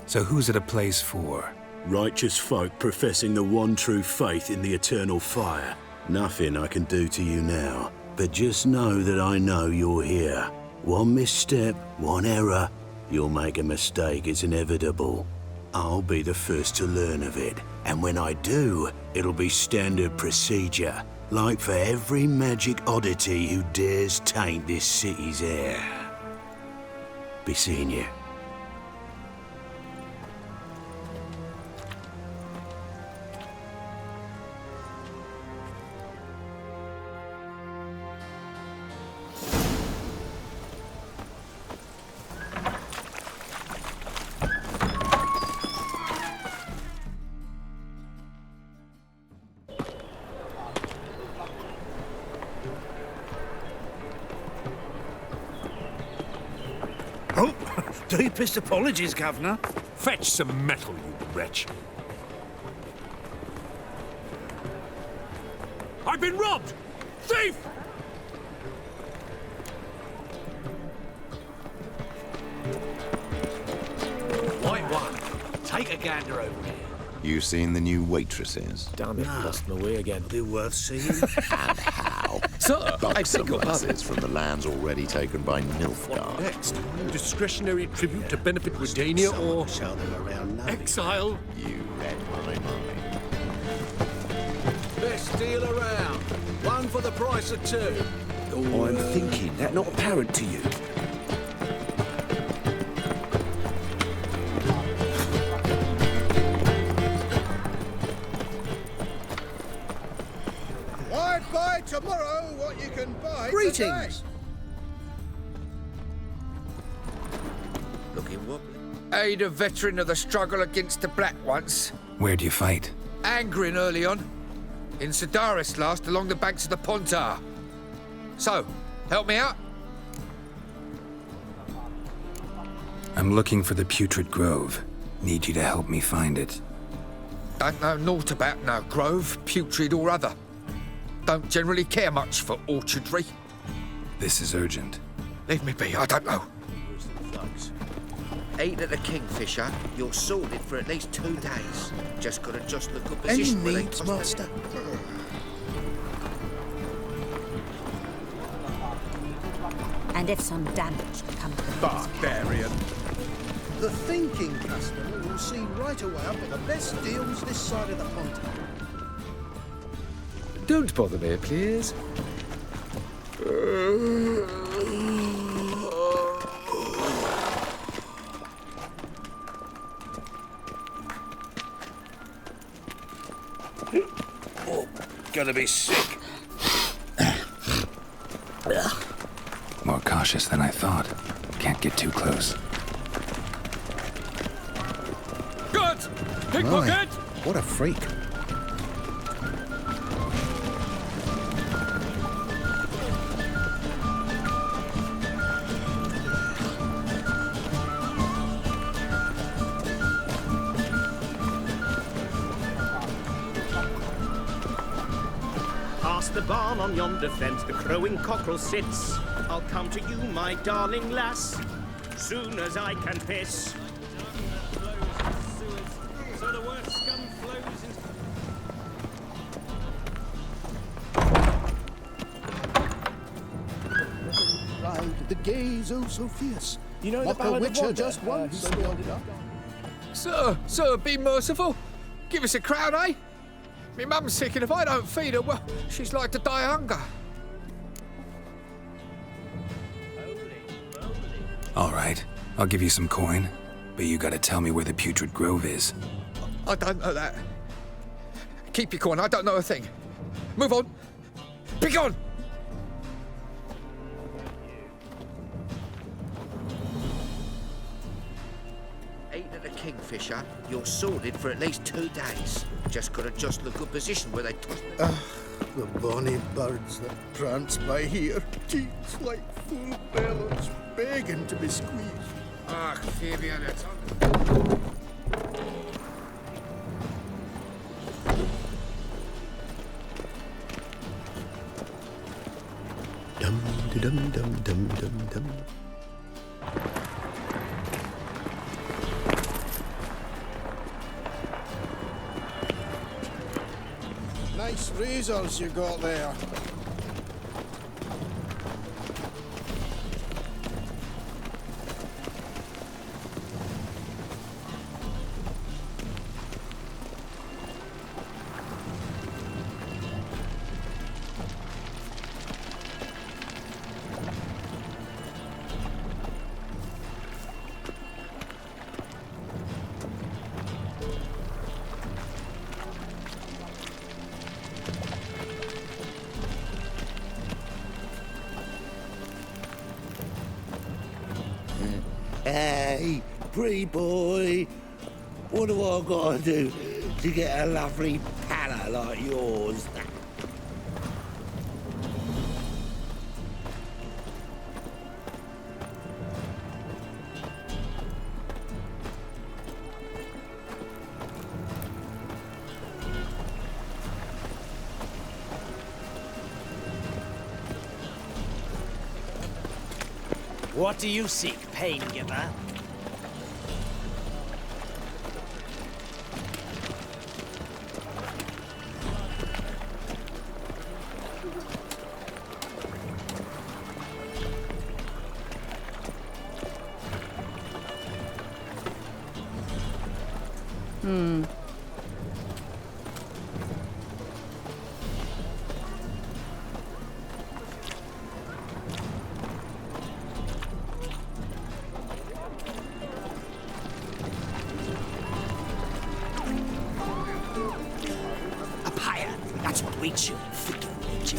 Speaker 1: So who's it a place for?
Speaker 6: Righteous folk professing the one true faith in the eternal fire. Nothing I can do to you now, but just know that I know you're here. One misstep, one error, you'll make a mistake, it's inevitable. I'll be the first to learn of it, and when I do, it'll be standard procedure, like for every magic oddity who dares taint this city's air. Be seeing you.
Speaker 18: Oh, deepest apologies, Governor.
Speaker 14: Fetch some metal, you wretch. I've been robbed! Thief!
Speaker 10: White one, take a gander over here.
Speaker 3: You seen the new waitresses?
Speaker 10: Damn it, lost my way again. Be worth seeing.
Speaker 3: And how?
Speaker 10: Sir, I
Speaker 3: some
Speaker 10: beg your
Speaker 3: places from the lands already taken by Nilfgaard.
Speaker 18: Next, discretionary tribute to benefit Redania or exile?
Speaker 3: You read my mind.
Speaker 10: Best deal around. One for the price of two.
Speaker 19: I'm thinking that not apparent to you.
Speaker 8: I'd buy tomorrow what you can buy
Speaker 10: Greetings.
Speaker 8: Looking wobbly.
Speaker 10: Aid a veteran of the struggle against the Black once.
Speaker 1: Where'd you fight?
Speaker 10: Angrin early on. In Sedaris last, along the banks of the Pontar. So, help me out?
Speaker 1: I'm looking for the Putrid Grove. Need you to help me find it.
Speaker 10: Don't know naught about no grove, putrid or other. Don't generally care much for orchardry.
Speaker 1: This is urgent.
Speaker 10: Leave me be, I don't know.
Speaker 21: Eat at the Kingfisher, you're sorted for at least 2 days. Just gotta just look up
Speaker 8: Any
Speaker 21: position.
Speaker 8: needs, master?
Speaker 22: And if some damage comes to
Speaker 8: Barbarian. The thinking customer will see right away I've got the best deals this side of the pond.
Speaker 10: Don't bother me, please.
Speaker 6: Oh, gonna be sick.
Speaker 1: More cautious than I thought. Can't get too close.
Speaker 10: Good! Pickpocket!
Speaker 8: What a freak.
Speaker 12: Past the barn on yonder fence, the crowing cockerel sits. I'll come to you, my darling lass, soon as I can piss. So the worst scum flows into...
Speaker 8: Right, the gaze oh so fierce.
Speaker 12: You know the
Speaker 8: Like a
Speaker 12: ballad of
Speaker 8: witcher
Speaker 12: Wanda?
Speaker 8: just once. and build it up.
Speaker 10: Sir, be merciful. Give us a crown, eh? Me mum's sick, and if I don't feed her, well, she's like to die of hunger.
Speaker 1: All right, I'll give you some coin, but you gotta tell me where the Putrid Grove is.
Speaker 10: I don't know that. Keep your coin, I don't know a thing. Move on. Be gone!
Speaker 21: Eight at the Kingfisher, you're sorted for at least 2 days. Just gotta adjust the good position where they toss it.
Speaker 8: The bonny birds that prance by here, cheeks like full bellows, begging to be squeezed.
Speaker 10: Ach, Fabian, it's on.
Speaker 8: Dum dum dum dum dum dum. Nice razors you got there.
Speaker 21: Hey, pretty boy, what do I gotta do to get a lovely palate like yours?
Speaker 23: What do you seek, pain giver? That's what we chew, freaking nature.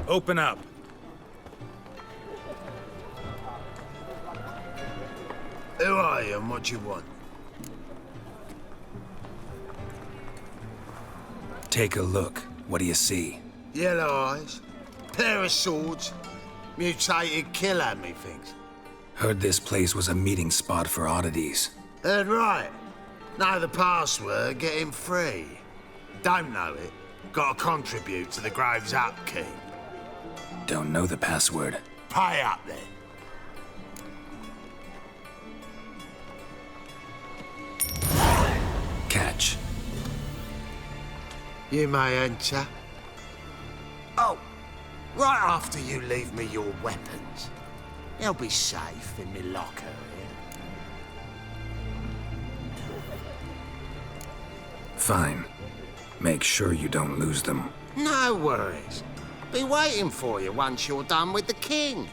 Speaker 18: Open up.
Speaker 21: Who are you and what do you want?
Speaker 1: Take a look. What do you see?
Speaker 21: Yellow eyes, pair of swords, mutated killer, methinks.
Speaker 1: Heard this place was a meeting spot for oddities.
Speaker 21: Heard right. Know the password, get him free.
Speaker 6: Don't know it. Got to contribute to the Grove's upkeep.
Speaker 1: Don't know the password.
Speaker 6: Pay up then.
Speaker 1: Catch.
Speaker 6: You may enter. Oh, right after you leave me your weapons. They'll be safe in my locker here.
Speaker 1: Fine. Make sure you don't lose them.
Speaker 6: No worries. Be waiting for you once you're done with the king.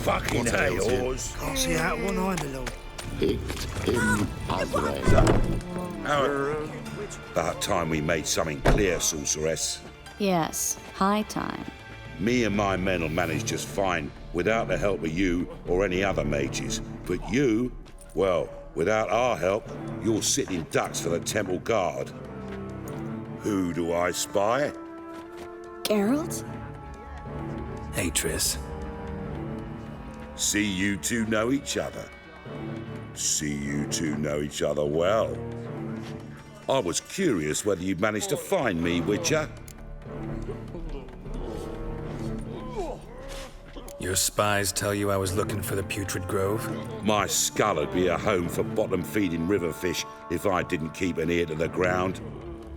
Speaker 21: Fucking hey, Oars.
Speaker 19: Can't see out one eye, my lord.
Speaker 21: About time we made something clear, sorceress.
Speaker 9: Yes, high time.
Speaker 21: Me and my men will manage just fine without the help of you or any other mages. But you, well, without our help, you're sitting ducks for the temple guard. Who do I spy?
Speaker 9: Geralt?
Speaker 1: Hey, Triss.
Speaker 21: See you two know each other. See you two know each other well. I was curious whether you'd managed to find me, Witcher.
Speaker 1: Your spies tell you I was looking for the Putrid Grove?
Speaker 21: My skull would be a home for bottom-feeding river fish if I didn't keep an ear to the ground.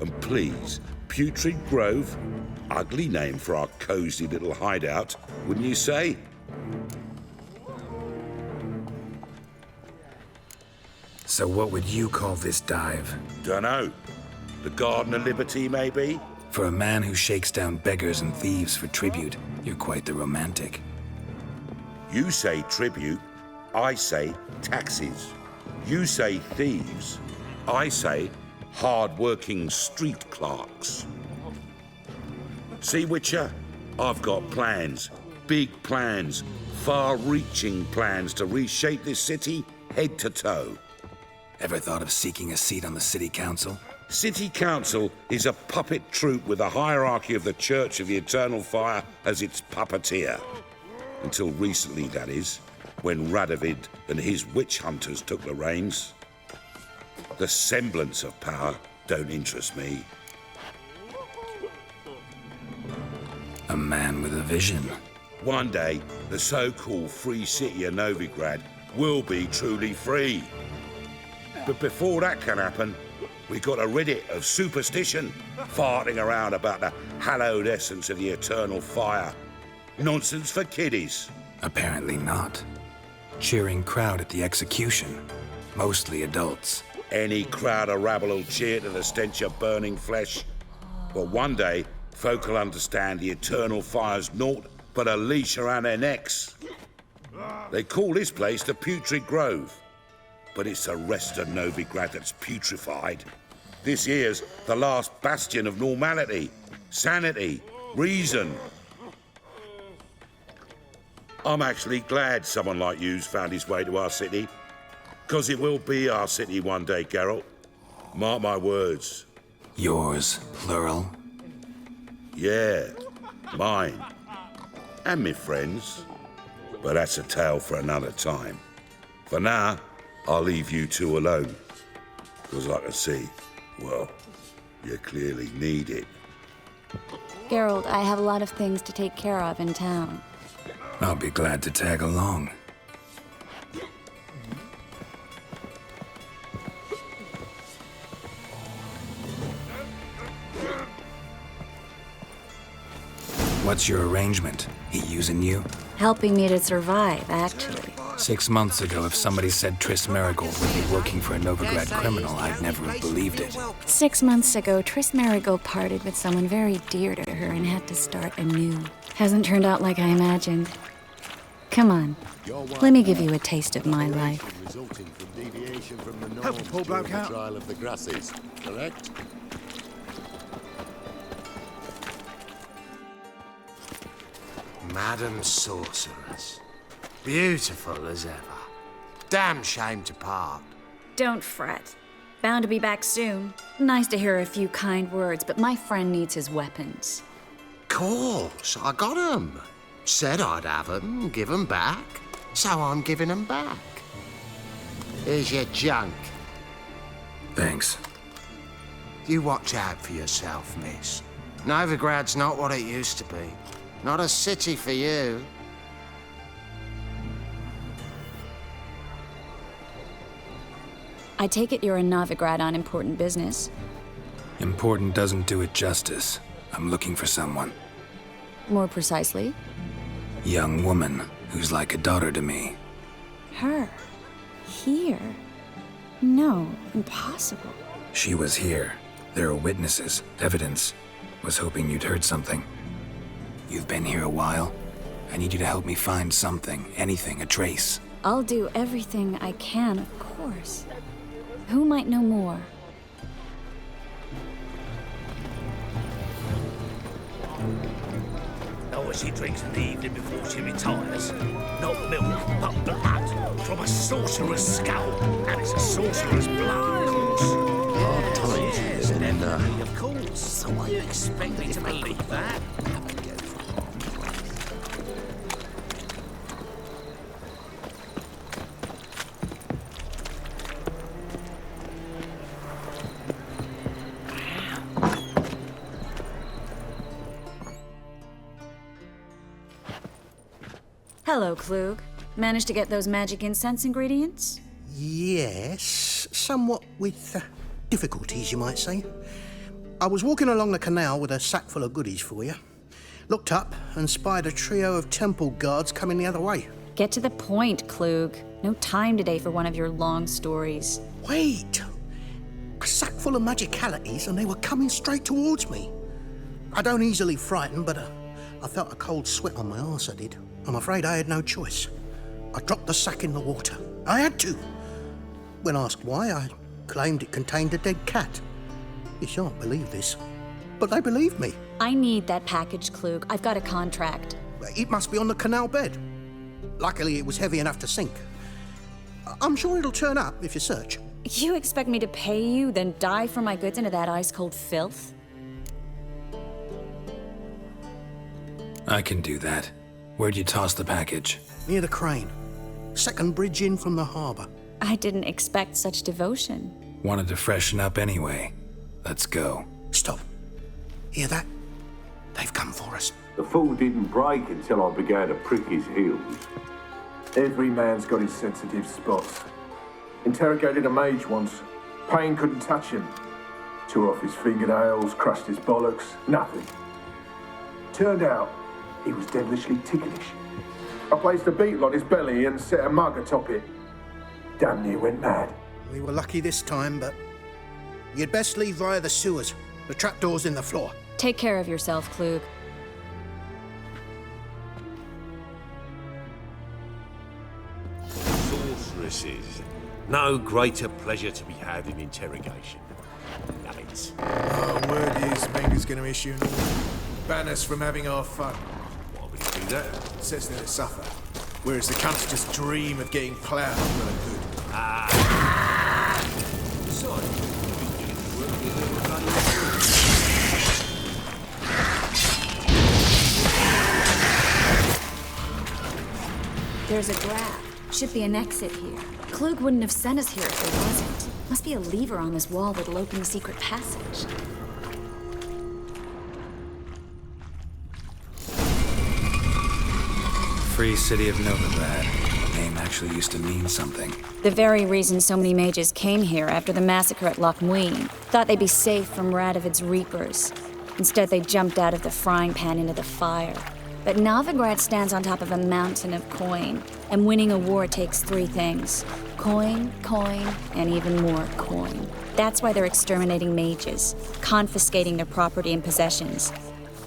Speaker 21: And please, Putrid Grove? Ugly name for our cozy little hideout, wouldn't you say?
Speaker 1: So what would you call this dive?
Speaker 21: Dunno. The Garden of Liberty, maybe?
Speaker 1: For a man who shakes down beggars and thieves for tribute, you're quite the romantic.
Speaker 21: You say tribute, I say taxes. You say thieves, I say hard-working street clerks. See, Witcher? I've got plans, big plans, far-reaching plans to reshape this city head to toe.
Speaker 1: Ever thought of seeking a seat on the city council?
Speaker 21: City council is a puppet troupe with a hierarchy of the Church of the Eternal Fire as its puppeteer. Until recently, that is, when Radovid and his witch hunters took the reins. The semblance of power don't interest me.
Speaker 1: A man with a vision.
Speaker 21: One day, the so-called free city of Novigrad will be truly free. But before that can happen, we got to rid it of superstition, farting around about the hallowed essence of the eternal fire. Nonsense for kiddies.
Speaker 1: Apparently not. Cheering crowd at the execution. Mostly adults.
Speaker 21: Any crowd of rabble will cheer to the stench of burning flesh. But one day, folk will understand the eternal fire's naught but a leash around their necks. They call this place the Putrid Grove. But it's the rest of Novigrad that's putrefied. This here's the last bastion of normality, sanity, reason. I'm actually glad someone like you's found his way to our city. 'Cause it will be our city one day, Geralt. Mark my words.
Speaker 1: Yours, plural?
Speaker 21: Yeah, mine. And me friends. But that's a tale for another time. For now, I'll leave you two alone. 'Cause I can see, well, you clearly need it.
Speaker 9: Geralt, I have a lot of things to take care of in town.
Speaker 1: I'll be glad to tag along. What's your arrangement? He using you?
Speaker 9: Helping me to survive, actually.
Speaker 1: 6 months ago, if somebody said Triss Marigold would be working for a Novigrad criminal, I'd never have believed it.
Speaker 9: 6 months ago, Triss Marigold parted with someone very dear to her and had to start anew. Hasn't turned out like I imagined. Come on, let me give you a taste of my life.
Speaker 19: Help the poor bloke out.
Speaker 15: Trial of the Grasses, correct?
Speaker 6: Madam Sorceress. Beautiful as ever. Damn shame to part.
Speaker 9: Don't fret. Bound to be back soon. Nice to hear a few kind words, but my friend needs his weapons.
Speaker 2: Course, I got 'em. Said I'd have 'em, give 'em back. So I'm giving 'em back. Here's your junk.
Speaker 1: Thanks.
Speaker 2: You watch out for yourself, miss. Novigrad's not what it used to be. Not a city for you.
Speaker 9: I take it you're in Novigrad on important business.
Speaker 1: Important doesn't do it justice. I'm looking for someone.
Speaker 9: More precisely?
Speaker 1: Young woman who's like a daughter to me.
Speaker 9: Her? Here? No, impossible.
Speaker 1: She was here. There are witnesses, evidence. Was hoping you'd heard something. You've been here a while. I need you to help me find something, anything, a trace.
Speaker 9: I'll do everything I can, of course. Who might know more?
Speaker 23: Oh, she drinks in the evening before she retires. Not milk, but blood from a sorcerer's skull. And it's a sorcerer's blood, of course.
Speaker 2: Hard times,
Speaker 23: Yes,
Speaker 2: living in,
Speaker 23: definitely, of course. So why do you expect me to believe that?
Speaker 9: Hello, Klug. Managed to get those magic incense ingredients?
Speaker 17: Yes, somewhat with difficulties, you might say. I was walking along the canal with a sack full of goodies for you. Looked up and spied a trio of temple guards coming the other way.
Speaker 9: Get to the point, Klug. No time today for one of your long stories.
Speaker 17: Wait! A sack full of magicalities and they were coming straight towards me. I don't easily frighten, but I felt a cold sweat on my arse, I did. I'm afraid I had no choice. I dropped the sack in the water. I had to. When asked why, I claimed it contained a dead cat. You shan't believe this, but they believed me.
Speaker 9: I need that package, Klug. I've got a contract.
Speaker 17: It must be on the canal bed. Luckily, it was heavy enough to sink. I'm sure it'll turn up if you search.
Speaker 9: You expect me to pay you, then dive for my goods into that ice-cold filth?
Speaker 1: I can do that. Where'd you toss the package?
Speaker 17: Near the crane. Second bridge in from the harbour.
Speaker 9: I didn't expect such devotion.
Speaker 1: Wanted to freshen up anyway. Let's go.
Speaker 17: Stop. Hear that? They've come for us.
Speaker 22: The fool didn't break until I began to prick his heels.
Speaker 24: Every man's got his sensitive spots. Interrogated a mage once. Pain couldn't touch him. Tore off his fingernails, crushed his bollocks, nothing. Turned out, he was devilishly ticklish. I placed a beetle on his belly and set a mug atop it. Damn near went mad.
Speaker 17: We were lucky this time, but you'd best leave via the sewers. The trapdoor's in the floor.
Speaker 9: Take care of yourself, Klug.
Speaker 14: Sorceresses. No greater pleasure to be had in interrogation. Love it.
Speaker 10: Word is Menger's going to issue an order. Ban us from having our fun.
Speaker 14: Why would he do that?
Speaker 10: It says they're to suffer. Whereas the cunts just dream of getting ploughed when they're good.
Speaker 9: There's a grab. Should be an exit here. Klug wouldn't have sent us here if there wasn't. Must be a lever on this wall that'll open the secret passage.
Speaker 1: Free City of Novigrad. The name actually used to mean something.
Speaker 9: The very reason so many mages came here after the massacre at Loch Muin. Thought they'd be safe from Radovid's reapers. Instead, they jumped out of the frying pan into the fire. But Novigrad stands on top of a mountain of coin, and winning a war takes three things. Coin, coin, and even more coin. That's why they're exterminating mages, confiscating their property and possessions.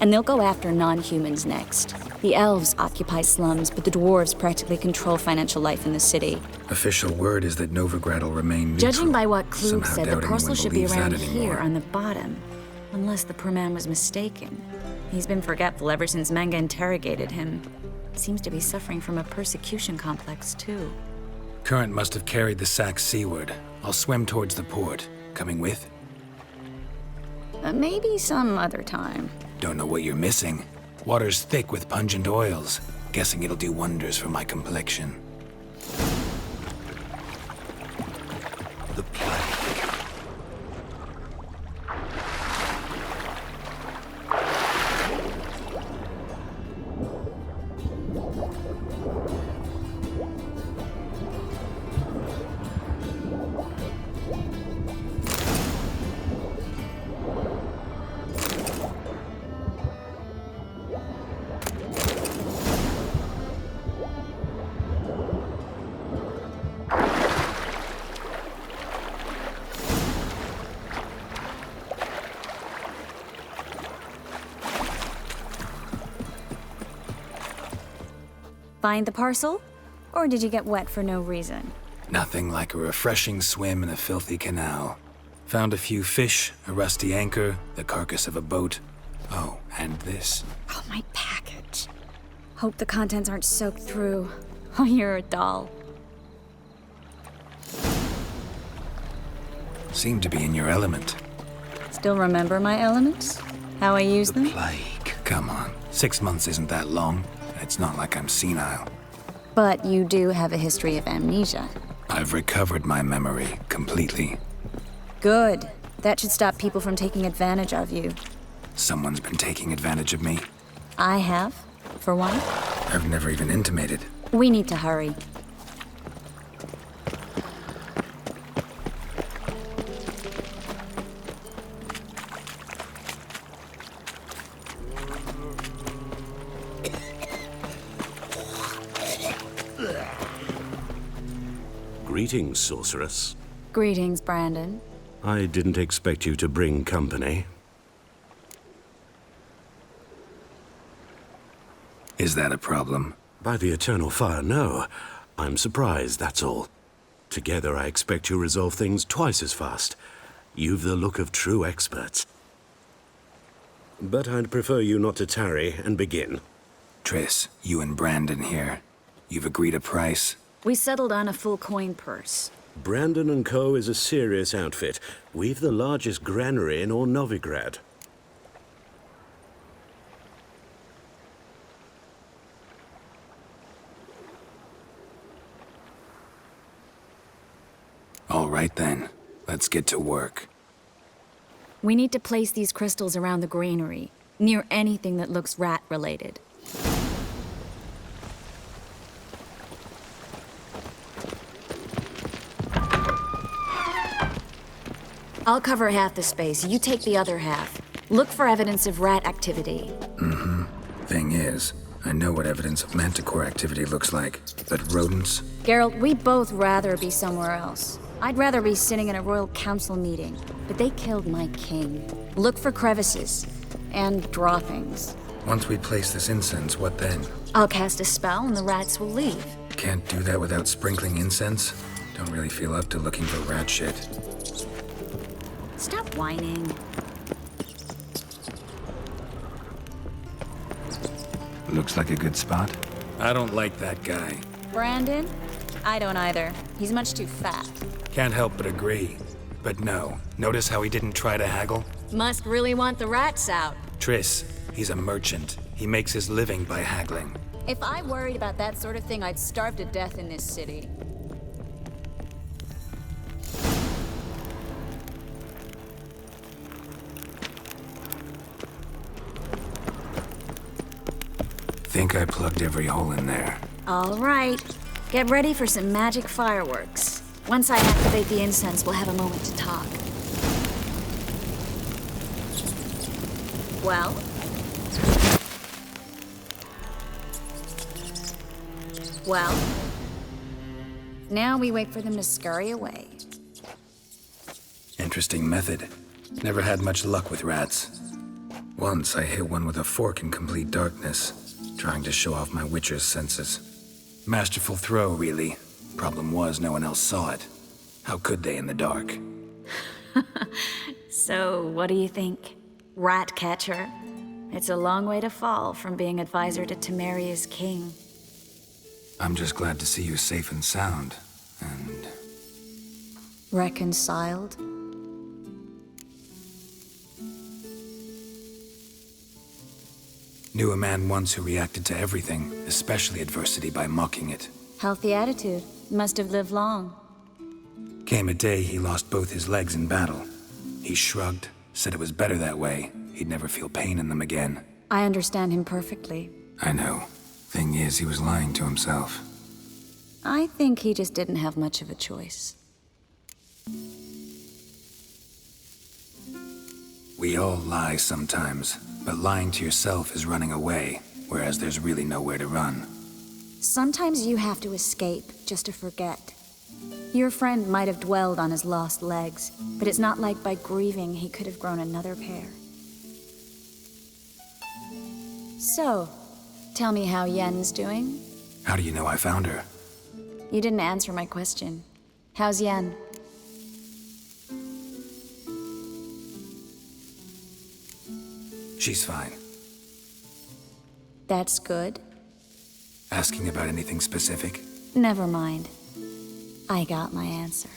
Speaker 9: And they'll go after non-humans next. The elves occupy slums, but the dwarves practically control financial life in the city.
Speaker 1: Official word is that Novigrad will remain neutral.
Speaker 9: Judging by what Klug
Speaker 1: Somehow
Speaker 9: said, the
Speaker 1: doubting
Speaker 9: parcel
Speaker 1: anyone
Speaker 9: should be
Speaker 1: believes
Speaker 9: around
Speaker 1: that
Speaker 9: here
Speaker 1: anymore.
Speaker 9: on the bottom. Unless the poor man was mistaken. He's been forgetful ever since Manga interrogated him. Seems to be suffering from a persecution complex, too.
Speaker 1: Current must have carried the sack seaward. I'll swim towards the port. Coming with?
Speaker 9: Maybe some other time.
Speaker 1: Don't know what you're missing. Water's thick with pungent oils. Guessing it'll do wonders for my complexion.
Speaker 14: The plague.
Speaker 9: Find the parcel? Or did you get wet for no reason?
Speaker 1: Nothing like a refreshing swim in a filthy canal. Found a few fish, a rusty anchor, the carcass of a boat. Oh, and this.
Speaker 9: Oh, my package. Hope the contents aren't soaked through. Oh, you're a doll.
Speaker 1: Seem to be in your element.
Speaker 9: Still remember my elements? How I use them?
Speaker 1: Plague. Come on. 6 months isn't that long. It's not like I'm senile.
Speaker 9: But you do have a history of amnesia.
Speaker 1: I've recovered my memory completely.
Speaker 9: Good. That should stop people from taking advantage of you.
Speaker 1: Someone's been taking advantage of me.
Speaker 9: I have, for one.
Speaker 1: I've never even intimated.
Speaker 9: We need to hurry.
Speaker 6: Greetings, sorceress.
Speaker 9: Greetings, Brandon.
Speaker 6: I didn't expect you to bring company.
Speaker 1: Is that a problem?
Speaker 6: By the eternal fire, no. I'm surprised, that's all. Together, I expect you resolve things twice as fast. You've the look of true experts. But I'd prefer you not to tarry and begin.
Speaker 1: Triss, you and Brandon here. You've agreed a price?
Speaker 9: We settled on a full coin purse.
Speaker 6: Brandon & Co. is a serious outfit. We've the largest granary in all Novigrad.
Speaker 1: All right then. Let's get to work.
Speaker 9: We need to place these crystals around the granary, near anything that looks rat-related. I'll cover half the space, you take the other half. Look for evidence of rat activity.
Speaker 1: Thing is, I know what evidence of manticore activity looks like, but rodents?
Speaker 9: Geralt, we'd both rather be somewhere else. I'd rather be sitting in a royal council meeting, but they killed my king. Look for crevices and droppings.
Speaker 1: Once we place this incense, what then?
Speaker 9: I'll cast a spell and the rats will leave.
Speaker 1: Can't do that without sprinkling incense? Don't really feel up to looking for rat shit.
Speaker 9: Stop whining.
Speaker 1: Looks like a good spot. I don't like that guy.
Speaker 9: Brandon? I don't either. He's much too fat.
Speaker 1: Can't help but agree. But no, notice how he didn't try to haggle?
Speaker 9: Must really want the rats out.
Speaker 1: Triss, he's a merchant. He makes his living by haggling.
Speaker 9: If I worried about that sort of thing, I'd starve to death in this city.
Speaker 1: Think I plugged every hole in there.
Speaker 9: All right. Get ready for some magic fireworks. Once I activate the incense, we'll have a moment to talk. Well? Well? Now we wait for them to scurry away.
Speaker 1: Interesting method. Never had much luck with rats. Once I hit one with a fork in complete darkness, trying to show off my witcher's senses. Masterful throw, really. Problem was, no one else saw it. How could they in the dark?
Speaker 9: So, what do you think? Rat catcher? It's a long way to fall from being advisor to Temeria's king.
Speaker 1: I'm just glad to see you safe and sound, and...
Speaker 9: Reconciled?
Speaker 1: Knew a man once who reacted to everything, especially adversity, by mocking it.
Speaker 9: Healthy attitude. Must have lived long.
Speaker 1: Came a day he lost both his legs in battle. He shrugged, said it was better that way. He'd never feel pain in them again.
Speaker 9: I understand him perfectly.
Speaker 1: I know. Thing is, he was lying to himself.
Speaker 9: I think he just didn't have much of a choice.
Speaker 1: We all lie sometimes, but lying to yourself is running away, whereas there's really nowhere to run.
Speaker 9: Sometimes you have to escape just to forget. Your friend might have dwelled on his lost legs, but it's not like by grieving he could have grown another pair. So, tell me how Yen's doing?
Speaker 1: How do you know I found her?
Speaker 9: You didn't answer my question. How's Yen?
Speaker 1: She's fine.
Speaker 9: That's good.
Speaker 1: Asking about anything specific?
Speaker 9: Never mind. I got my answer.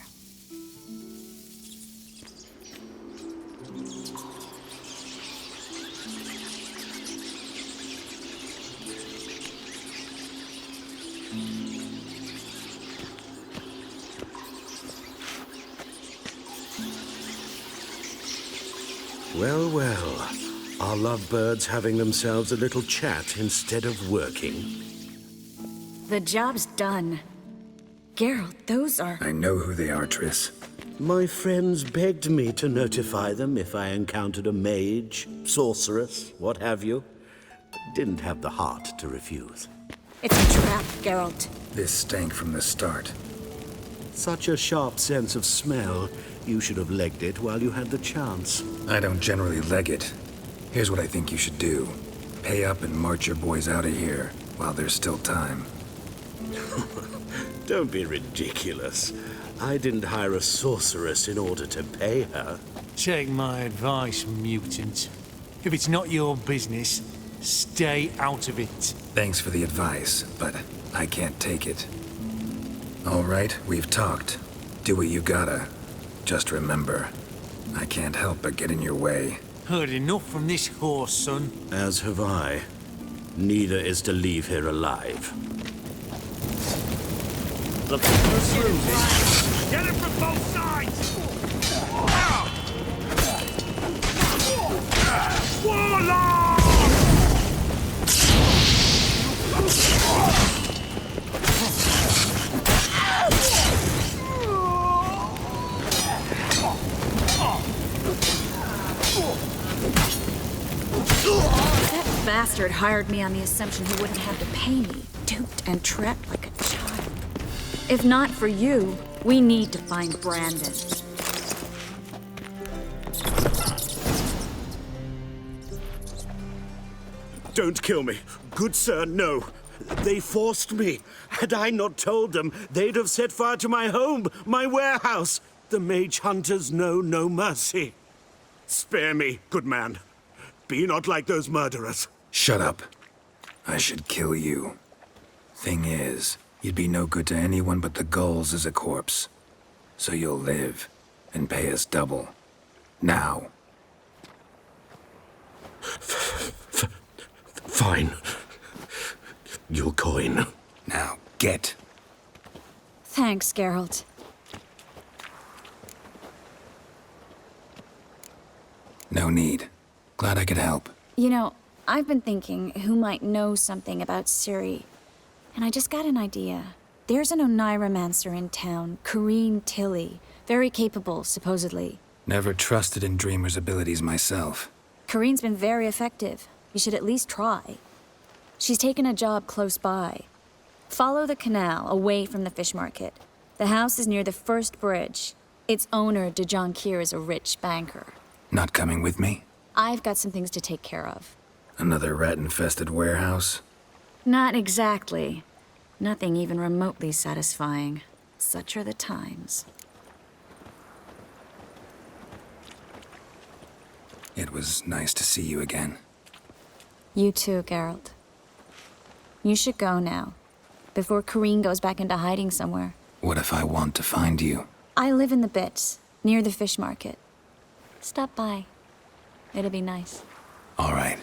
Speaker 6: Well, well. Our lovebirds having themselves a little chat instead of working.
Speaker 9: The job's done. Geralt, those are...
Speaker 1: I know who they are, Triss.
Speaker 6: My friends begged me to notify them if I encountered a mage, sorceress, what have you. Didn't have the heart to refuse.
Speaker 9: It's a trap, Geralt.
Speaker 1: This stank from the start.
Speaker 6: Such a sharp sense of smell. You should have legged it while you had the chance.
Speaker 1: I don't generally leg it. Here's what I think you should do. Pay up and march your boys out of here while there's still time.
Speaker 6: Don't be ridiculous. I didn't hire a sorceress in order to pay her.
Speaker 7: Take my advice, mutant. If it's not your business, stay out of it.
Speaker 1: Thanks for the advice, but I can't take it. All right, we've talked. Do what you gotta. Just remember, I can't help but get in your way.
Speaker 7: Heard enough from this horse, son.
Speaker 6: As have I. Neither is to leave here alive.
Speaker 23: The pursuit.
Speaker 18: Get it from both sides! Warlock!
Speaker 9: That bastard hired me on the assumption he wouldn't have to pay me. Duped and trapped like a child. If not for you, we need to find Brandon.
Speaker 6: Don't kill me. Good sir, no. They forced me. Had I not told them, they'd have set fire to my home, my warehouse. The mage hunters know no mercy. Spare me, good man. Be not like those murderers.
Speaker 1: Shut up. I should kill you. Thing is, you'd be no good to anyone but the gulls as a corpse. So you'll live, and pay us double. Now.
Speaker 6: Fine. Your coin.
Speaker 1: Now, get.
Speaker 9: Thanks, Geralt.
Speaker 1: No need. Glad I could help.
Speaker 9: You know, I've been thinking who might know something about Ciri. And I just got an idea. There's an Oneiromancer in town, Corrine Tilly. Very capable, supposedly.
Speaker 1: Never trusted in Dreamer's abilities myself.
Speaker 9: Corrine's been very effective. You should at least try. She's taken a job close by. Follow the canal, away from the fish market. The house is near the first bridge. Its owner, Dejon Kier, is a rich banker.
Speaker 1: Not coming with me?
Speaker 9: I've got some things to take care of.
Speaker 1: Another rat-infested warehouse?
Speaker 9: Not exactly. Nothing even remotely satisfying. Such are the times.
Speaker 1: It was nice to see you again.
Speaker 9: You too, Geralt. You should go now, before Corrine goes back into hiding somewhere.
Speaker 1: What if I want to find you?
Speaker 9: I live in the Bits, near the fish market. Stop by. It'll be nice.
Speaker 1: All right.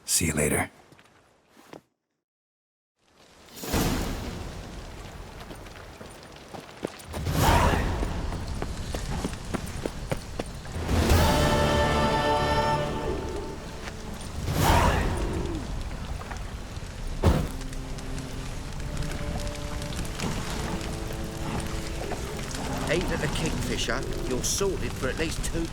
Speaker 1: See you later.
Speaker 2: Eat at the Kingfisher, you're sorted for at least 2 days.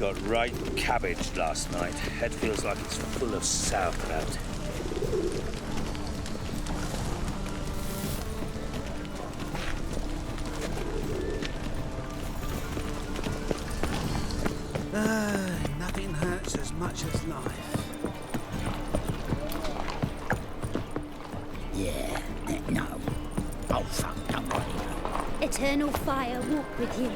Speaker 23: Got right cabbaged last night. Head feels like it's full of sauerkraut.
Speaker 4: Nothing hurts as much as life.
Speaker 11: Yeah, no. Oh, fuck, don't worry.
Speaker 13: Eternal fire walk with you.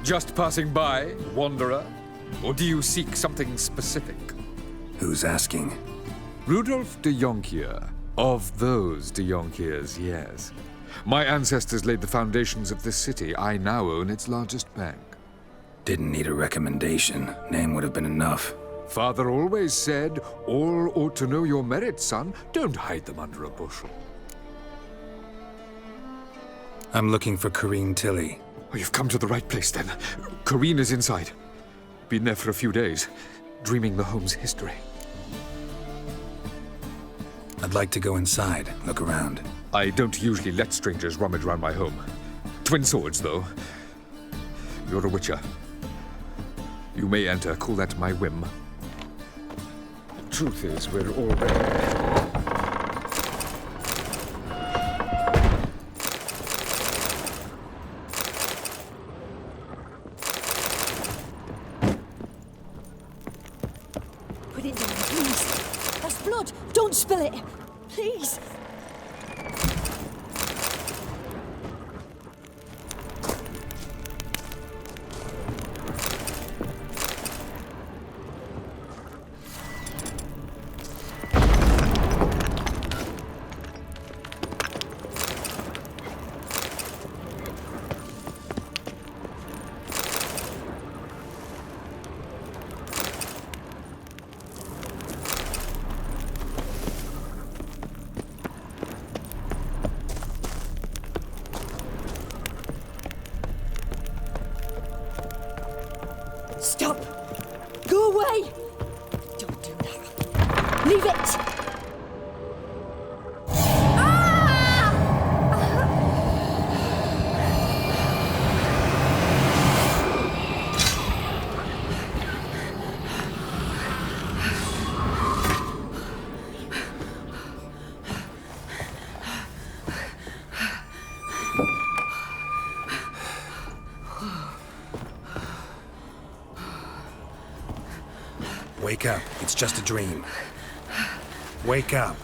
Speaker 20: Just passing by, wanderer? Or do you seek something specific?
Speaker 1: Who's asking?
Speaker 20: Rudolf de Jonkier. Of those de Jonkiers, yes. My ancestors laid the foundations of this city. I now own its largest bank.
Speaker 1: Didn't need a recommendation. Name would have been enough.
Speaker 20: Father always said, all ought to know your merits, son. Don't hide them under a bushel.
Speaker 1: I'm looking for Corrine Tilly.
Speaker 20: Oh, you've come to the right place, then. Corrine is inside. Been there for a few days, dreaming the home's history.
Speaker 1: I'd like to go inside, look around.
Speaker 20: I don't usually let strangers rummage around my home. Twin swords, though. You're a witcher. You may enter, call that my whim. Truth is, we're already...
Speaker 25: Put it down, please. That's blood. Don't spill it. Please. Stop! Go away! Don't do that. Leave it!
Speaker 1: Wake up. It's just a dream. Wake up.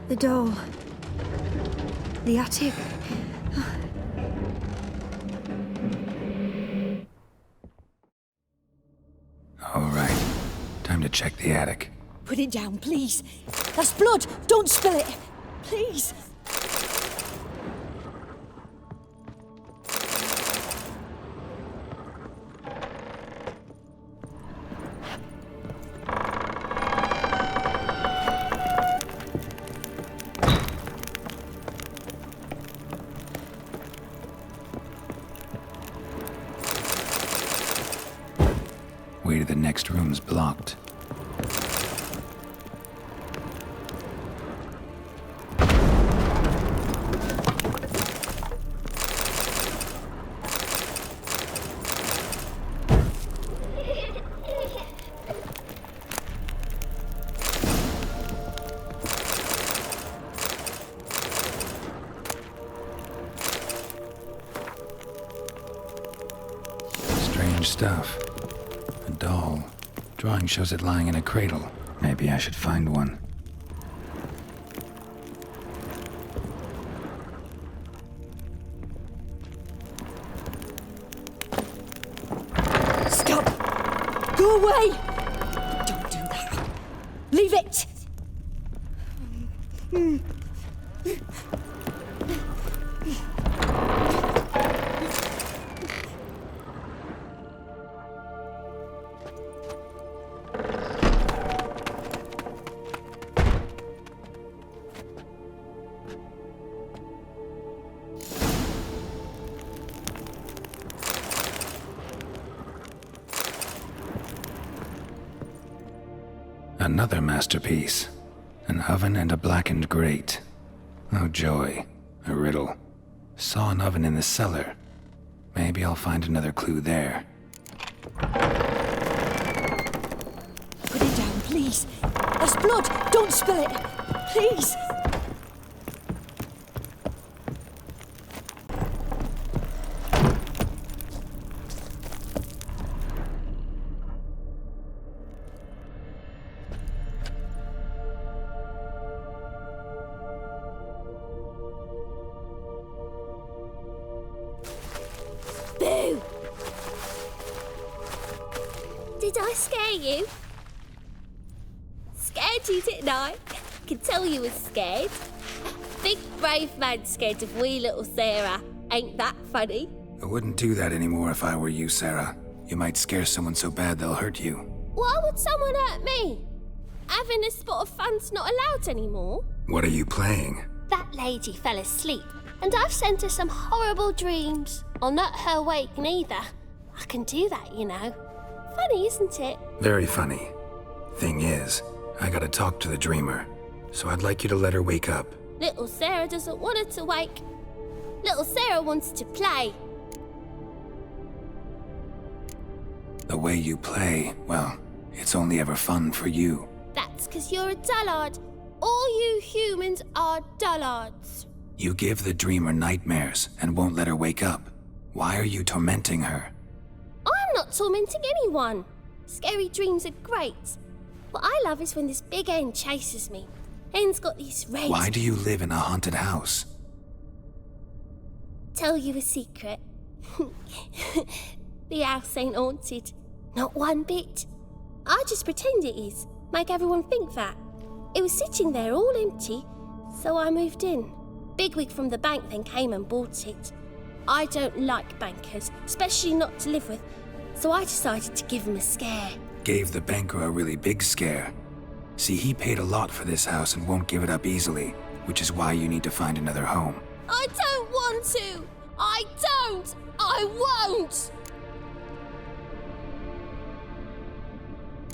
Speaker 13: The doll. The attic.
Speaker 1: All right. Time to check the attic.
Speaker 25: Put it down, please. That's blood. Don't spill it. Please.
Speaker 1: Way to the next room's blocked. Strange stuff. A doll. Drawing shows it lying in a cradle. Maybe I should find one.
Speaker 25: Stop! Go away! Don't do that. Leave it!
Speaker 1: Another masterpiece. An oven and a blackened grate. Oh joy. A riddle. Saw an oven in the cellar. Maybe I'll find another clue there.
Speaker 25: Put it down, please. That's blood. Don't spill it. Please.
Speaker 3: Boo! Did I scare you? Scared you, didn't I? Could tell you was scared. Big brave man scared of wee little Sarah. Ain't that funny?
Speaker 1: I wouldn't do that anymore if I were you, Sarah. You might scare someone so bad they'll hurt you.
Speaker 3: Why would someone hurt me? Having a spot of fun's not allowed anymore.
Speaker 1: What are you playing?
Speaker 3: That lady fell asleep, and I've sent her some horrible dreams. I'll not her wake neither. I can do that, you know. Funny, isn't it?
Speaker 1: Very funny. Thing is, I gotta talk to the dreamer, so I'd like you to let her wake up.
Speaker 3: Little Sarah doesn't want her to wake. Little Sarah wants to play.
Speaker 1: The way you play, well, it's only ever fun for you.
Speaker 3: That's 'cause you're a dullard. All you humans are dullards.
Speaker 1: You give the dreamer nightmares and won't let her wake up. Why are you tormenting her?
Speaker 3: I'm not tormenting anyone. Scary dreams are great. What I love is when this big hen chases me. Hen's got these rays.
Speaker 1: Why do you live in a haunted house?
Speaker 3: Tell you a secret. The house ain't haunted. Not one bit. I just pretend it is. Make everyone think that. It was sitting there all empty, so I moved in. Bigwig from the bank then came and bought it. I don't like bankers, especially not to live with, so I decided to give him a scare.
Speaker 1: Gave the banker a really big scare. See, he paid a lot for this house and won't give it up easily, which is why you need to find another home.
Speaker 3: I don't want to! I don't! I won't!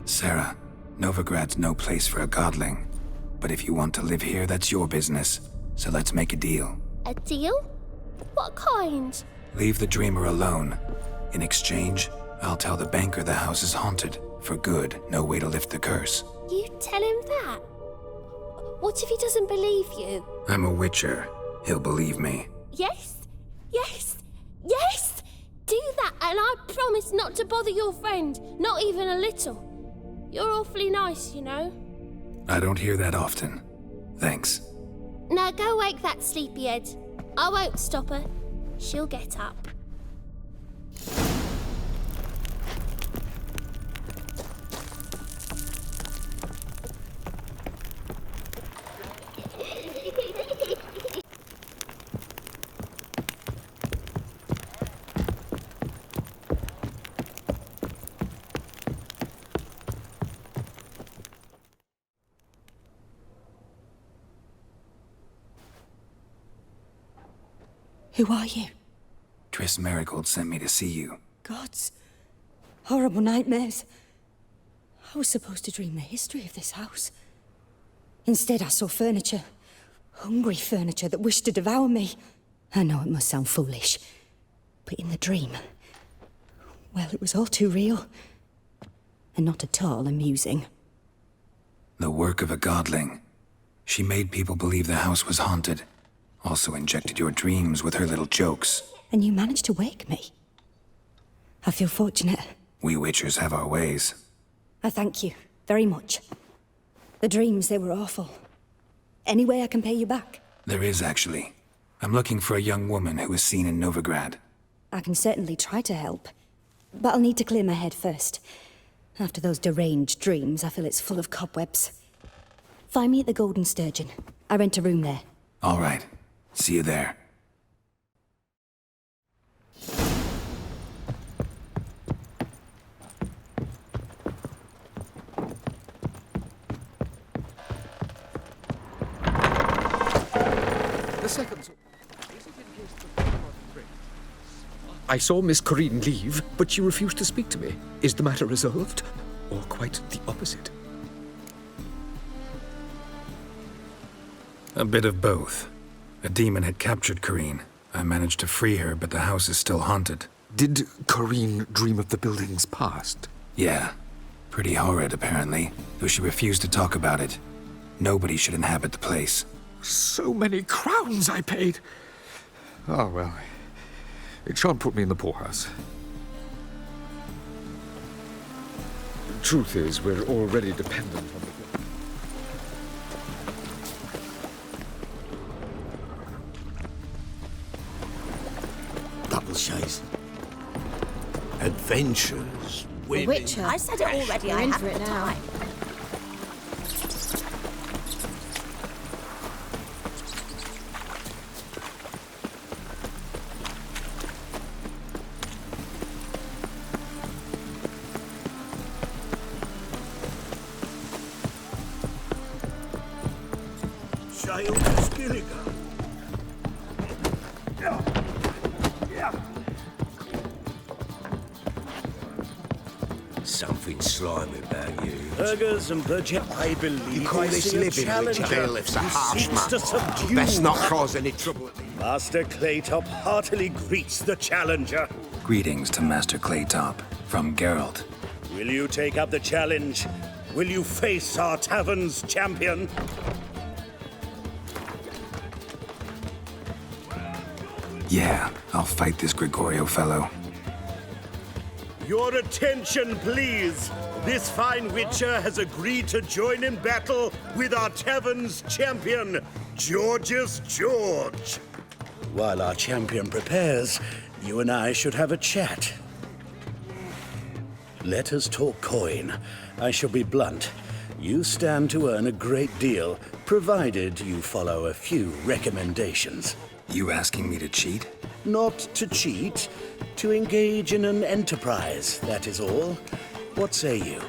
Speaker 1: Sarah, Novigrad's no place for a godling. But if you want to live here, that's your business. So let's make a deal.
Speaker 3: A deal? What kind?
Speaker 1: Leave the dreamer alone. In exchange, I'll tell the banker the house is haunted. For good, no way to lift the curse.
Speaker 3: You tell him that? What if he doesn't believe you?
Speaker 1: I'm a witcher. He'll believe me.
Speaker 3: Yes? Yes? Yes! Do that and I promise not to bother your friend. Not even a little. You're awfully nice, you know.
Speaker 1: I don't hear that often. Thanks.
Speaker 3: Now go wake that sleepyhead. I won't stop her. She'll get up.
Speaker 25: Who are you?
Speaker 1: Triss Marigold sent me to see you.
Speaker 25: Gods. Horrible nightmares. I was supposed to dream the history of this house. Instead, I saw furniture. Hungry furniture that wished to devour me. I know it must sound foolish, but in the dream, well, it was all too real. And not at all amusing.
Speaker 1: The work of a godling. She made people believe the house was haunted. Also injected your dreams with her little jokes.
Speaker 25: And you managed to wake me. I feel fortunate.
Speaker 1: We witchers have our ways.
Speaker 25: I thank you very much. The dreams, they were awful. Any way I can pay you back?
Speaker 1: There is, actually. I'm looking for a young woman who was seen in Novigrad.
Speaker 25: I can certainly try to help. But I'll need to clear my head first. After those deranged dreams, I feel it's full of cobwebs. Find me at the Golden Sturgeon. I rent a room there.
Speaker 1: All right. See you there.
Speaker 17: The second... I saw Miss Corinne leave, but she refused to speak to me. Is the matter resolved? Or quite the opposite?
Speaker 1: A bit of both. A demon had captured Corrine. I managed to free her, but the house is still haunted.
Speaker 20: Did Corrine dream of the building's past?
Speaker 1: Yeah. Pretty horrid, apparently, though she refused to talk about it. Nobody should inhabit the place.
Speaker 20: So many crowns I paid. Oh, well. It shan't put me in the poorhouse. The truth is, we're already dependent on the...
Speaker 6: Double chase. Adventures. Women.
Speaker 5: Witcher. I said it already. I have the time.
Speaker 23: Something slimy about you.
Speaker 6: Burgers and budget. I believe
Speaker 2: You call
Speaker 6: I
Speaker 2: this
Speaker 6: see a
Speaker 2: living,
Speaker 6: challenger
Speaker 2: Richard? Bailiff's a
Speaker 6: who
Speaker 2: harsh
Speaker 6: seeks
Speaker 2: man.
Speaker 6: to subdue
Speaker 2: Best not
Speaker 6: man.
Speaker 2: cause any trouble.
Speaker 6: Master Claytop heartily greets the challenger.
Speaker 1: Greetings to Master Claytop, from Geralt.
Speaker 6: Will you take up the challenge? Will you face our tavern's champion?
Speaker 1: Yeah, I'll fight this Gregorio fellow.
Speaker 6: Your attention, please. This fine witcher has agreed to join in battle with our tavern's champion, George's George. While our champion prepares, you and I should have a chat. Let us talk coin. I shall be blunt. You stand to earn a great deal, provided you follow a few recommendations.
Speaker 1: You asking me to cheat?
Speaker 6: Not to cheat, to engage in an enterprise, that is all. What say you?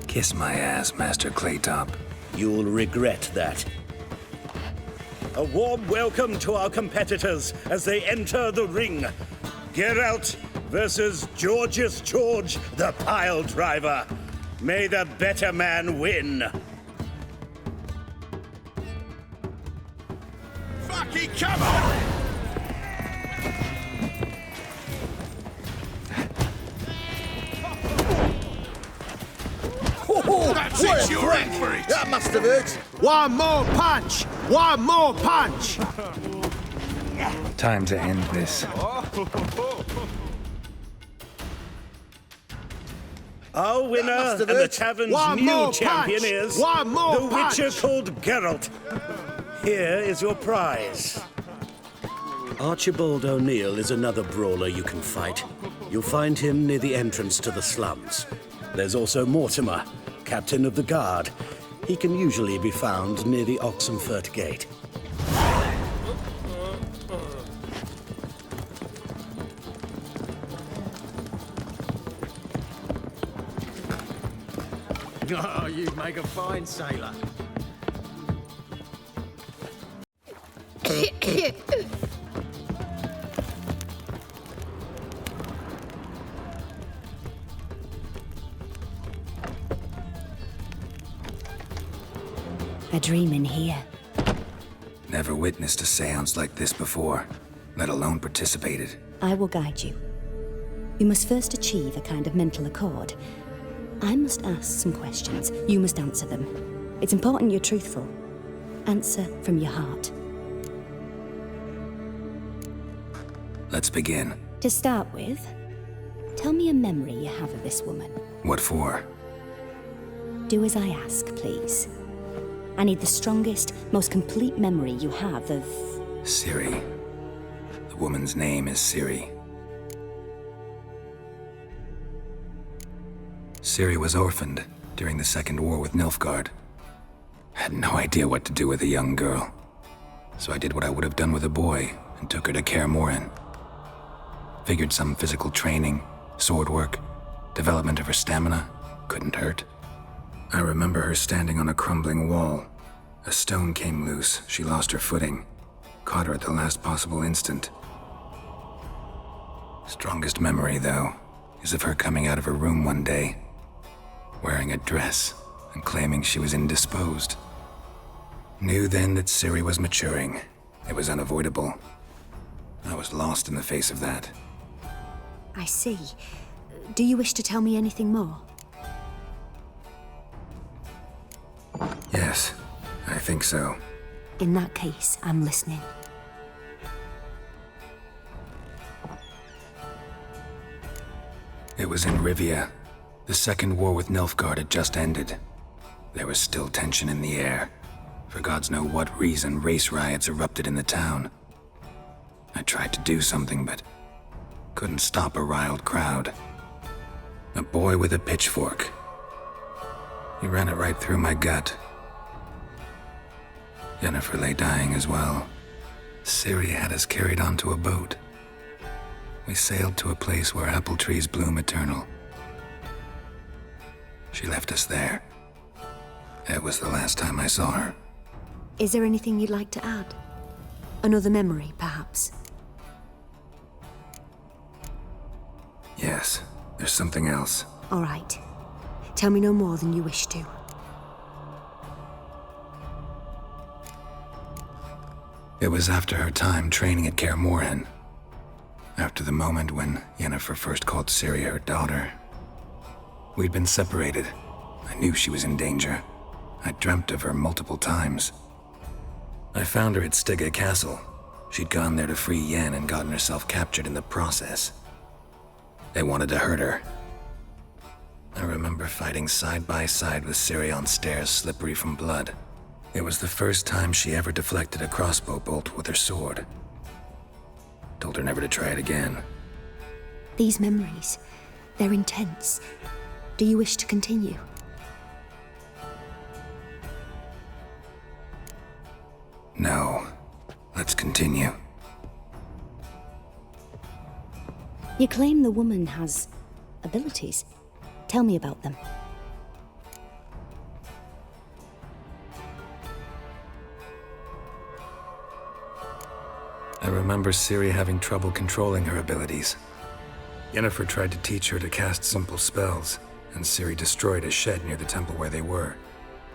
Speaker 1: Kiss my ass, Master Claytop.
Speaker 6: You'll regret that. A warm welcome to our competitors as they enter the ring. Geralt versus George's George, the pile driver. May the better man win.
Speaker 2: Fucking come on!
Speaker 17: That's it, you're in for it. That must have hurt. One more punch! One more punch!
Speaker 1: Time to end this.
Speaker 6: Our winner and the tavern's new champion is the Witcher called Geralt. Here is your prize. Archibald O'Neill is another brawler you can fight. You'll find him near the entrance to the slums. There's also Mortimer, captain of the guard. He can usually be found near the Oxenfurt Gate.
Speaker 8: Oh, you'd make a fine sailor.
Speaker 25: A dream in here.
Speaker 1: Never witnessed a seance like this before, let alone participated.
Speaker 25: I will guide you. You must first achieve a kind of mental accord. I must ask some questions. You must answer them. It's important you're truthful. Answer from your heart.
Speaker 1: Let's begin.
Speaker 25: To start with, tell me a memory you have of this woman.
Speaker 1: What for?
Speaker 25: Do as I ask, please. I need the strongest, most complete memory you have of...
Speaker 1: Ciri. The woman's name is Ciri. Ciri was orphaned during the Second War with Nilfgaard. Had no idea what to do with a young girl. So I did what I would have done with a boy and took her to Kaer Morhen. Figured some physical training, sword work, development of her stamina couldn't hurt. I remember her standing on a crumbling wall. A stone came loose, she lost her footing. Caught her at the last possible instant. Strongest memory, though, is of her coming out of her room one day, wearing a dress and claiming she was indisposed. Knew then that Ciri was maturing. It was unavoidable. I was lost in the face of that.
Speaker 13: I see. Do you wish to tell me anything more?
Speaker 1: Yes, I think so.
Speaker 13: In that case, I'm listening.
Speaker 1: It was in Rivia. The second war with Nilfgaard had just ended. There was still tension in the air. For gods know what reason, race riots erupted in the town. I tried to do something, but couldn't stop a riled crowd. A boy with a pitchfork. He ran it right through my gut. Yennefer lay dying as well. Ciri had us carried onto a boat. We sailed to a place where apple trees bloom eternal. She left us there. That was the last time I saw her.
Speaker 13: Is there anything you'd like to add? Another memory, perhaps?
Speaker 1: Yes, there's something else.
Speaker 13: All right. Tell me no more than you wish to.
Speaker 1: It was after her time training at Kaer Morhen. After the moment when Yennefer first called Ciri her daughter. We'd been separated. I knew she was in danger. I dreamt of her multiple times. I found her at Stygga Castle. She'd gone there to free Yen and gotten herself captured in the process. They wanted to hurt her. I remember fighting side by side with Ciri on stairs slippery from blood. It was the first time she ever deflected a crossbow bolt with her sword. Told her never to try it again.
Speaker 13: These memories, they're intense. Do you wish to continue?
Speaker 1: No. Let's continue.
Speaker 13: You claim the woman has abilities. Tell me about them.
Speaker 1: I remember Ciri having trouble controlling her abilities. Yennefer tried to teach her to cast simple spells, and Ciri destroyed a shed near the temple where they were.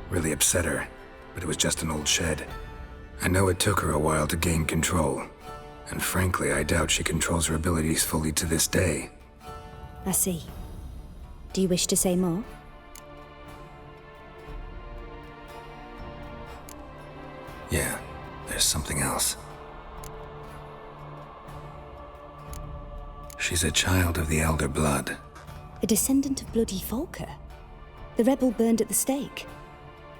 Speaker 1: Really upset her, but it was just an old shed. I know it took her a while to gain control, and frankly, I doubt she controls her abilities fully to this day.
Speaker 13: I see. Do you wish to say more?
Speaker 1: Yeah, there's something else. She's a child of the Elder Blood.
Speaker 13: A descendant of bloody Volker? The rebel burned at the stake.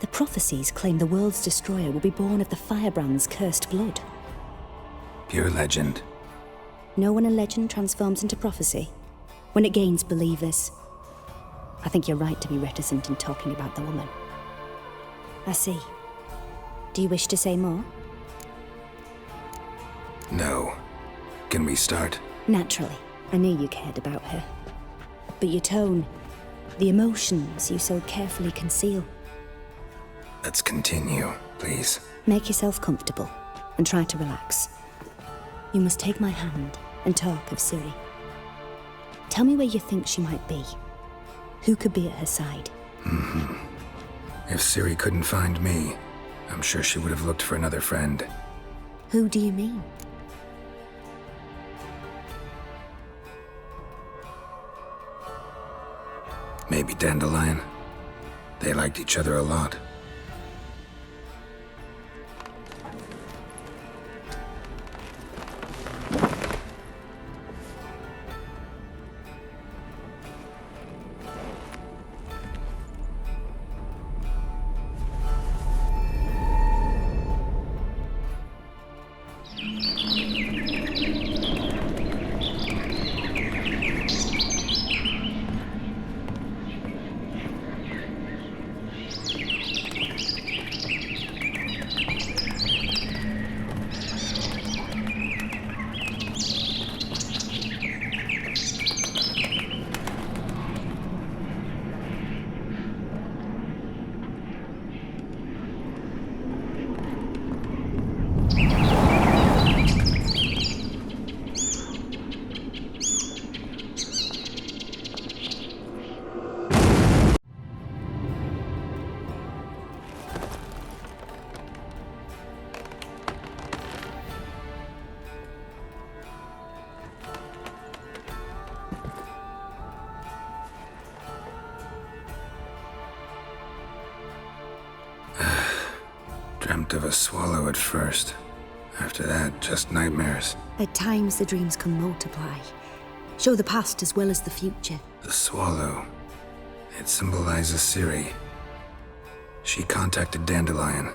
Speaker 13: The prophecies claim the world's destroyer will be born of the Firebrand's cursed blood.
Speaker 1: Pure legend.
Speaker 13: Know when a legend transforms into prophecy? When it gains believers. I think you're right to be reticent in talking about the woman. I see. Do you wish to say more?
Speaker 1: No. Can we start?
Speaker 13: Naturally. I knew you cared about her. But your tone, the emotions you so carefully conceal.
Speaker 1: Let's continue, please.
Speaker 13: Make yourself comfortable and try to relax. You must take my hand and talk of Ciri. Tell me where you think she might be. Who could be at her side?
Speaker 1: If Ciri couldn't find me, I'm sure she would have looked for another friend.
Speaker 13: Who do you mean?
Speaker 1: Maybe Dandelion. They liked each other a lot. Dreamt of a swallow at first. After that, just nightmares.
Speaker 13: At times, the dreams can multiply, show the past as well as the future.
Speaker 1: The swallow. It symbolizes Ciri. She contacted Dandelion.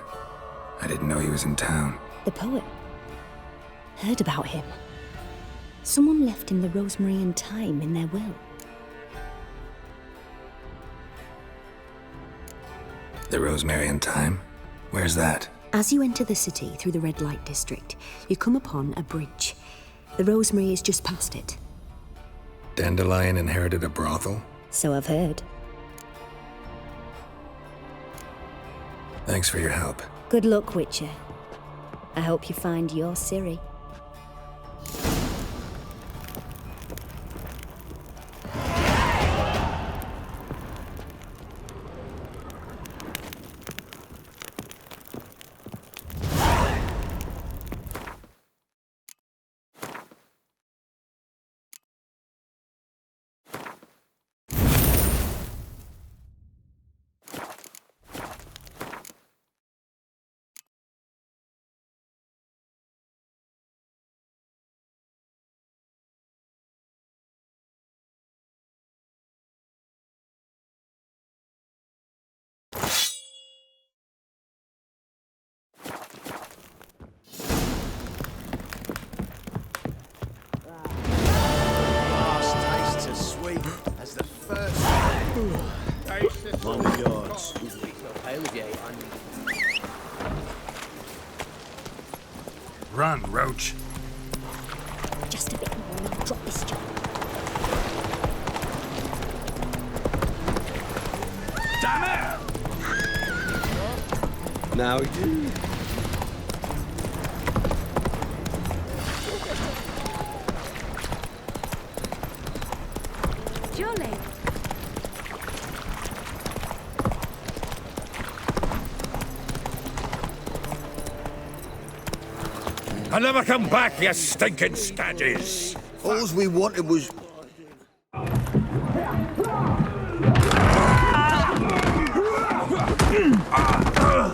Speaker 1: I didn't know he was in town.
Speaker 13: The poet. Heard about him. Someone left him the rosemary and thyme in their will.
Speaker 1: The rosemary and thyme? Where's that?
Speaker 13: As you enter the city through the red light district, you come upon a bridge. The rosemary is just past it.
Speaker 1: Dandelion inherited a brothel?
Speaker 13: So I've heard.
Speaker 1: Thanks for your help.
Speaker 13: Good luck, Witcher. I hope you find your Ciri.
Speaker 1: Run, Roach.
Speaker 13: Just a bit more and I'll drop this job.
Speaker 1: Damn it!
Speaker 12: Now we do.
Speaker 5: Jolly.
Speaker 15: I'll never come back, you stinking stagges!
Speaker 12: All we wanted was...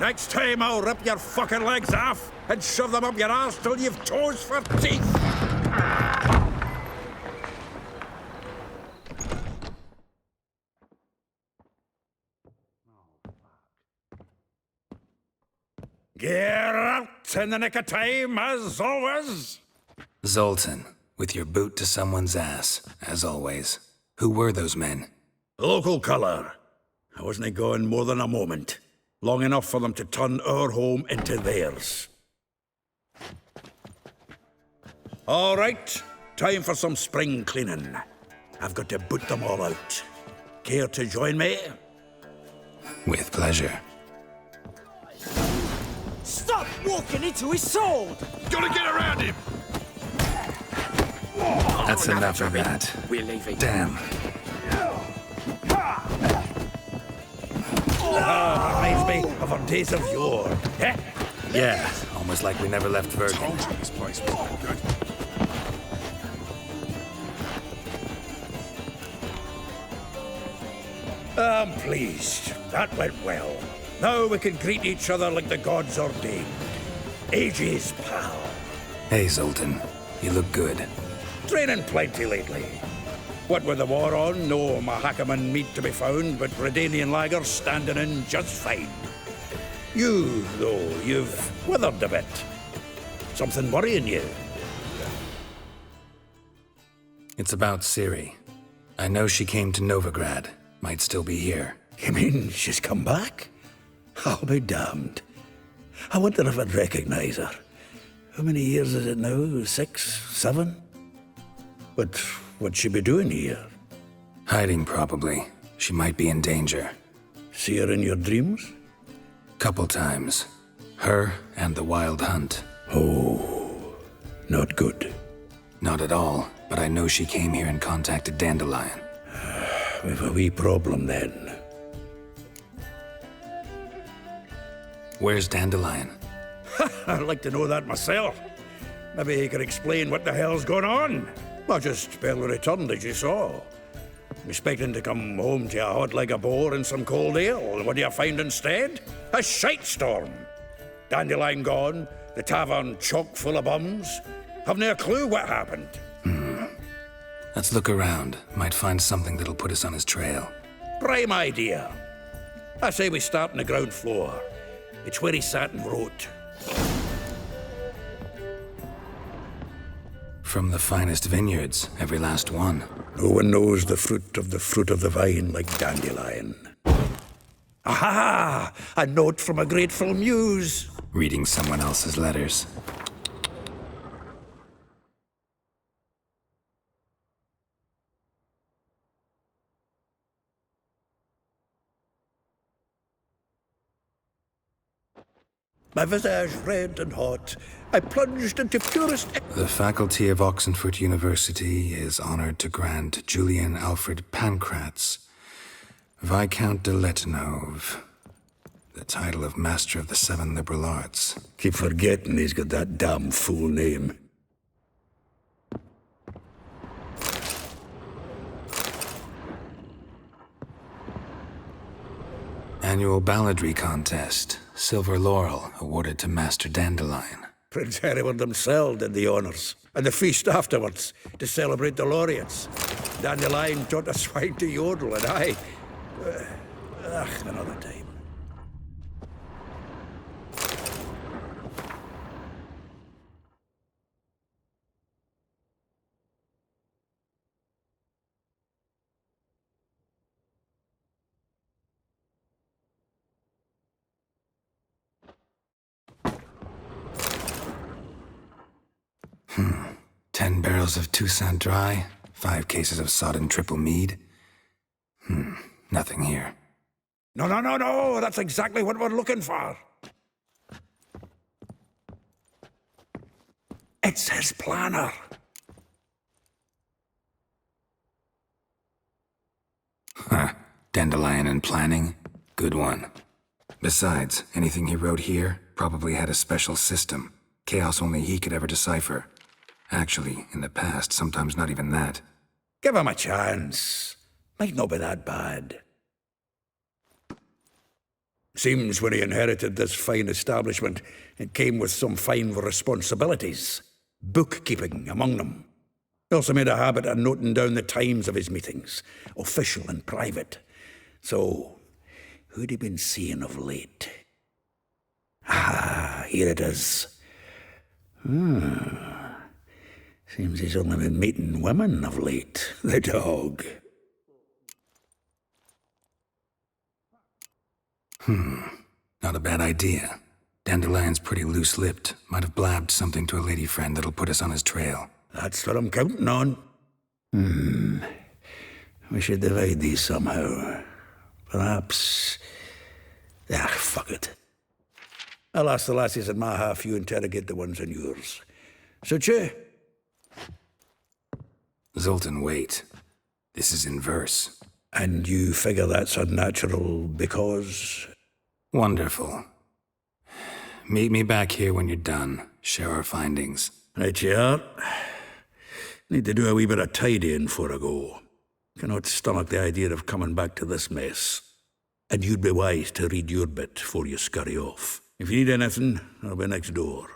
Speaker 15: Next time I'll rip your fucking legs off and shove them up your arse till you've toes for teeth! Get out in the nick of time, as always!
Speaker 1: Zoltan, with your boot to someone's ass, as always. Who were those men?
Speaker 15: Local colour. I wasn't going more than a moment. Long enough for them to turn our home into theirs. All right, time for some spring cleaning. I've got to boot them all out. Care to join me?
Speaker 1: With pleasure.
Speaker 16: Stop walking into his sword!
Speaker 15: Gotta get around him!
Speaker 1: That's enough of that.
Speaker 16: We're leaving.
Speaker 1: Damn.
Speaker 15: Reminds me of our days of yore. Eh?
Speaker 1: Yeah, almost like we never left Virgin.
Speaker 18: This place was no good.
Speaker 15: I'm pleased. That went well. Now we can greet each other like the gods ordained. Ages, pal.
Speaker 1: Hey, Zoltan. You look good.
Speaker 15: Training plenty lately. What with the war on, no Mahakaman meat to be found, but Redanian lagers standing in just fine. You, though, you've withered a bit. Something worrying you?
Speaker 1: It's about Ciri. I know she came to Novigrad. Might still be here.
Speaker 15: You mean she's come back? I'll be damned. I wonder if I'd recognize her. How many years is it now? 6, 7? But what'd she be doing here?
Speaker 1: Hiding, probably. She might be in danger.
Speaker 15: See her in your dreams?
Speaker 1: Couple times. Her and the Wild Hunt.
Speaker 15: Oh, not good.
Speaker 1: Not at all, but I know she came here and contacted Dandelion.
Speaker 15: We've a wee problem then.
Speaker 1: Where's Dandelion?
Speaker 15: I'd like to know that myself. Maybe he could explain what the hell's going on. I just barely returned, as you saw. Expecting to come home to a hot like a boar and some cold ale, and what do you find instead? A shite storm. Dandelion gone, the tavern chock full of bums. Have no clue what happened.
Speaker 1: Let's look around. Might find something that'll put us on his trail.
Speaker 15: Prime idea. I say we start on the ground floor. It's where he sat and wrote.
Speaker 1: From the finest vineyards, every last one.
Speaker 15: No one knows the fruit of the vine like Dandelion. Aha! A note from a grateful muse.
Speaker 1: Reading someone else's letters.
Speaker 15: My visage red and hot, I plunged into purest...
Speaker 1: The faculty of Oxenfurt University is honored to grant Julian Alfred Pancratz, Viscount de Letenove, the title of Master of the Seven Liberal Arts.
Speaker 15: Keep forgetting he's got that damn full name.
Speaker 1: Annual balladry contest. Silver Laurel awarded to Master Dandelion.
Speaker 15: Prince Hereward himself did the honours, and the feast afterwards to celebrate the laureates. Dandelion taught a swine to yodel, and I... another time.
Speaker 1: — 10 barrels of Toussaint Dry, 5 cases of sodden triple mead. Nothing here.
Speaker 15: No, that's exactly what we're looking for. It's his planner.
Speaker 1: Dandelion and planning? Good one. Besides, anything he wrote here probably had a special system. Chaos only he could ever decipher. Actually, in the past, sometimes not even that.
Speaker 15: Give him a chance. Might not be that bad. Seems when he inherited this fine establishment, it came with some fine responsibilities. Bookkeeping among them. He also made a habit of noting down the times of his meetings, official and private. So, who'd he been seeing of late? Here it is. Seems he's only been meeting women of late, the dog.
Speaker 1: Not a bad idea. Dandelion's pretty loose-lipped. Might have blabbed something to a lady friend that'll put us on his trail.
Speaker 15: That's what I'm counting on. We should divide these somehow. Perhaps... fuck it. I'll ask the lassies in my half, you interrogate the ones in yours. Suit you?
Speaker 1: Zoltan, wait. This is in verse.
Speaker 15: And you figure that's unnatural because...
Speaker 1: Wonderful. Meet me back here when you're done. Share our findings.
Speaker 15: Right you are. Need to do a wee bit of tidying before I go. Cannot stomach the idea of coming back to this mess. And you'd be wise to read your bit before you scurry off. If you need anything, I'll be next door.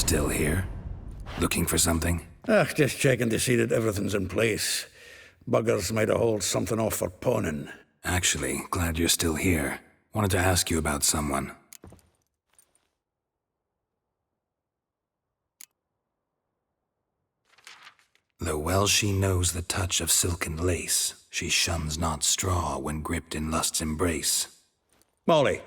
Speaker 1: Still here? Looking for something?
Speaker 15: Just checking to see that everything's in place. Buggers might have hauled something off for pawning.
Speaker 1: Actually, glad you're still here. Wanted to ask you about someone. Though well she knows the touch of silken lace, she shuns not straw when gripped in lust's embrace.
Speaker 15: Molly,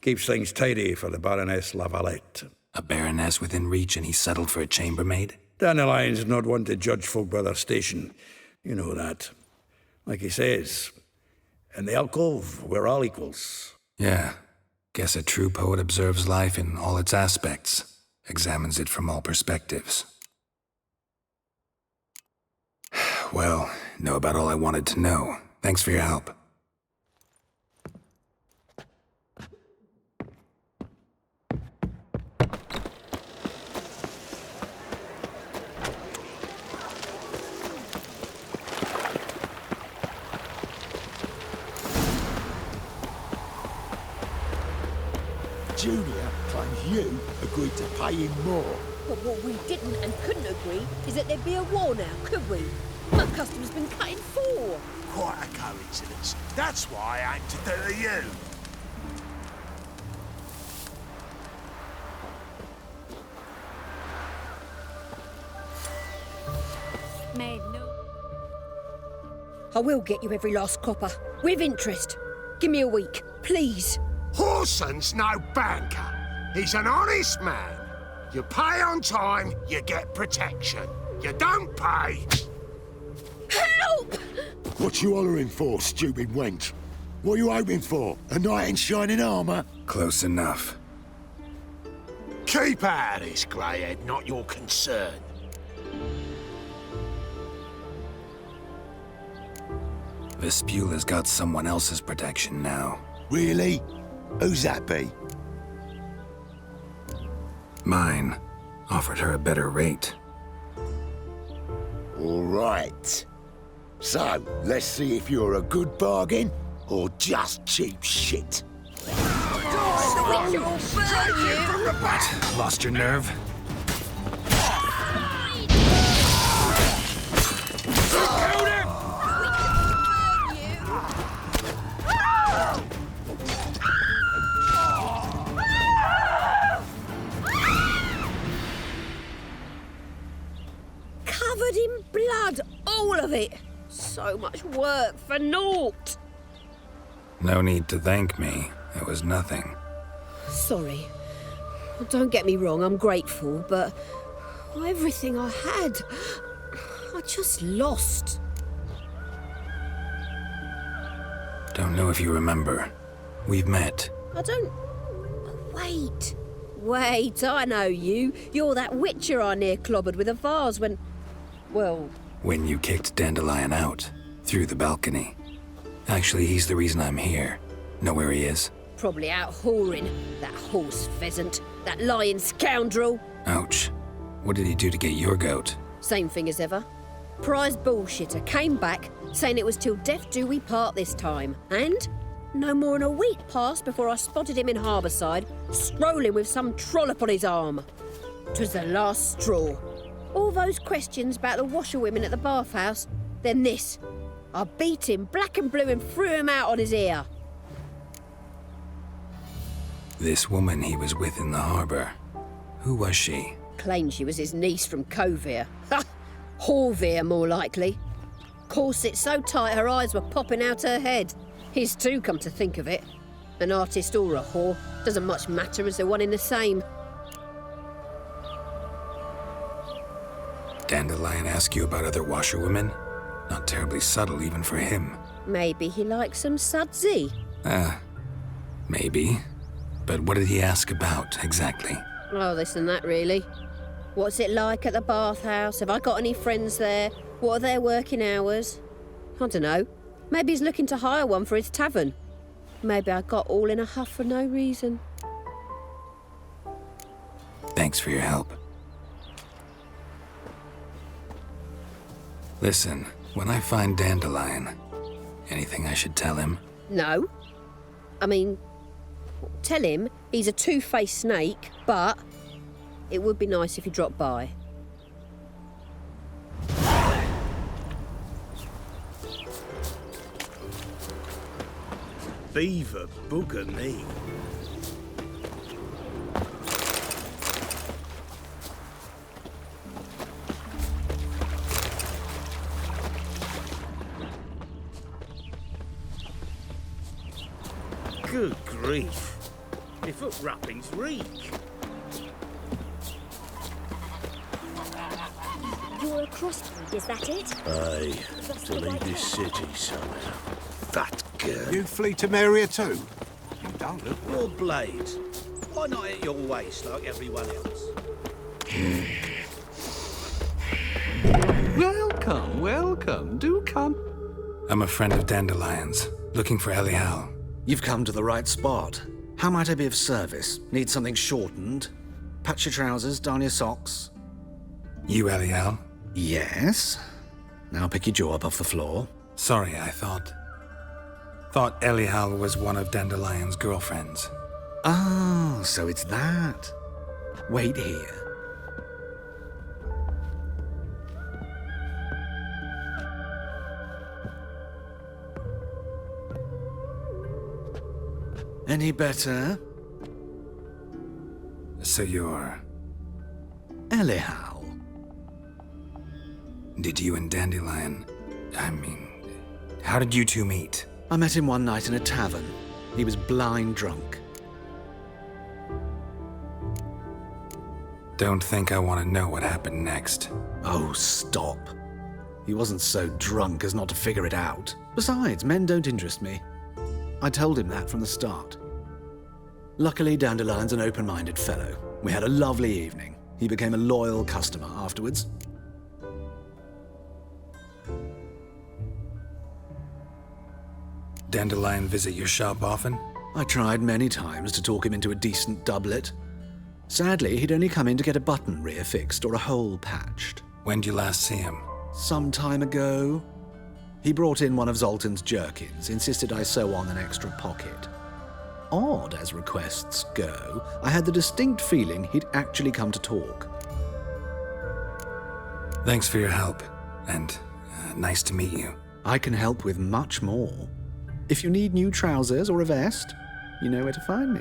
Speaker 15: keeps things tidy for the Baroness Lavalette.
Speaker 1: A baroness within reach and he settled for a chambermaid?
Speaker 15: Dandelion's not one to judge folk by their station. You know that. Like he says, in the alcove, we're all equals.
Speaker 1: Yeah. Guess a true poet observes life in all its aspects, examines it from all perspectives. Well, know about all I wanted to know. Thanks for your help.
Speaker 10: Julia claims you agreed to pay him more.
Speaker 5: But what we didn't and couldn't agree is that there'd be a war now, could we? My custom's been cut in four.
Speaker 10: Quite a coincidence. That's why I aim to do to you.
Speaker 9: Made no...
Speaker 5: I will get you every last copper, with interest. Give me a week, please.
Speaker 2: Horson's no banker. He's an honest man. You pay on time, you get protection. You don't pay...
Speaker 5: Help!
Speaker 10: What you hollering for, stupid wench? What you hoping for? A knight in shining armour?
Speaker 1: Close enough.
Speaker 2: Keep out of this, Greyhead, not your concern.
Speaker 1: Vespula's got someone else's protection now.
Speaker 10: Really? Who's that be?
Speaker 1: Mine. Offered her a better rate.
Speaker 10: All right. So, let's see if you're a good bargain or just cheap shit.
Speaker 1: What? Lost your nerve?
Speaker 5: Covered in blood, all of it. So much work for naught.
Speaker 1: No need to thank me. It was nothing.
Speaker 5: Sorry. Don't get me wrong, I'm grateful, but everything I had, I just lost.
Speaker 1: Don't know if you remember. We've met.
Speaker 5: I don't... Wait. Wait, I know you. You're that witcher I near clobbered with a vase when... Well...
Speaker 1: When you kicked Dandelion out. Through the balcony. Actually, he's the reason I'm here. Know where he is?
Speaker 5: Probably out whoring. That horse pheasant. That lying scoundrel.
Speaker 1: Ouch. What did he do to get your goat?
Speaker 5: Same thing as ever. Prize bullshitter came back, saying it was till death do we part this time. And no more than a week passed before I spotted him in Harbourside, strolling with some trollop on his arm. 'Twas the last straw. All those questions about the washerwomen at the bathhouse, then this. I beat him black and blue and threw him out on his ear.
Speaker 1: This woman he was with in the harbour. Who was she?
Speaker 5: Claimed she was his niece from Kovir. Ha! Horvir, more likely. Corset so tight her eyes were popping out her head. His too, come to think of it. An artist or a whore. Doesn't much matter as they're one in the same.
Speaker 1: Dandelion ask you about other washerwomen? Not terribly subtle even for him.
Speaker 5: Maybe he likes some sudsy.
Speaker 1: Maybe. But what did he ask about, exactly?
Speaker 5: Oh, this and that, really. What's it like at the bathhouse? Have I got any friends there? What are their working hours? I don't know. Maybe he's looking to hire one for his tavern. Maybe I got all in a huff for no reason.
Speaker 1: Thanks for your help. Listen, when I find Dandelion, anything I should tell him?
Speaker 5: No. I mean, tell him he's a two-faced snake, but It would be nice if you dropped by.
Speaker 23: Beaver bugger me. Good grief. Your foot wrappings reek.
Speaker 3: You're a crossbreed, is that it?
Speaker 6: Aye, to leave this city somehow. That girl.
Speaker 4: You flee to Maria too? You don't look...
Speaker 8: Your blades. Why not at your waist like everyone else?
Speaker 14: Welcome, welcome. Do come.
Speaker 1: I'm a friend of Dandelion's, looking for Elial.
Speaker 19: You've come to the right spot. How might I be of service? Need something shortened? Patch your trousers, darn your socks.
Speaker 1: You Elial?
Speaker 19: Yes. Now pick your jaw up off the floor.
Speaker 1: Sorry, I thought Elial was one of Dandelion's girlfriends.
Speaker 19: Oh, so it's that. Wait here. Any better?
Speaker 1: So you're...
Speaker 19: Elial.
Speaker 1: Did you and Dandelion... how did you two meet?
Speaker 19: I met him one night in a tavern. He was blind drunk.
Speaker 1: Don't think I want to know what happened next.
Speaker 19: Oh, stop. He wasn't so drunk as not to figure it out. Besides, men don't interest me. I told him that from the start. Luckily, Dandelion's an open-minded fellow. We had a lovely evening. He became a loyal customer afterwards.
Speaker 1: Dandelion visit your shop often?
Speaker 19: I tried many times to talk him into a decent doublet. Sadly, he'd only come in to get a button rear-fixed or a hole patched.
Speaker 1: When'd you last see him?
Speaker 19: Some time ago. He brought in one of Zoltan's jerkins, insisted I sew on an extra pocket. Odd as requests go, I had the distinct feeling he'd actually come to talk.
Speaker 1: Thanks for your help, and nice to meet you.
Speaker 19: I can help with much more. If you need new trousers or a vest, you know where to find me.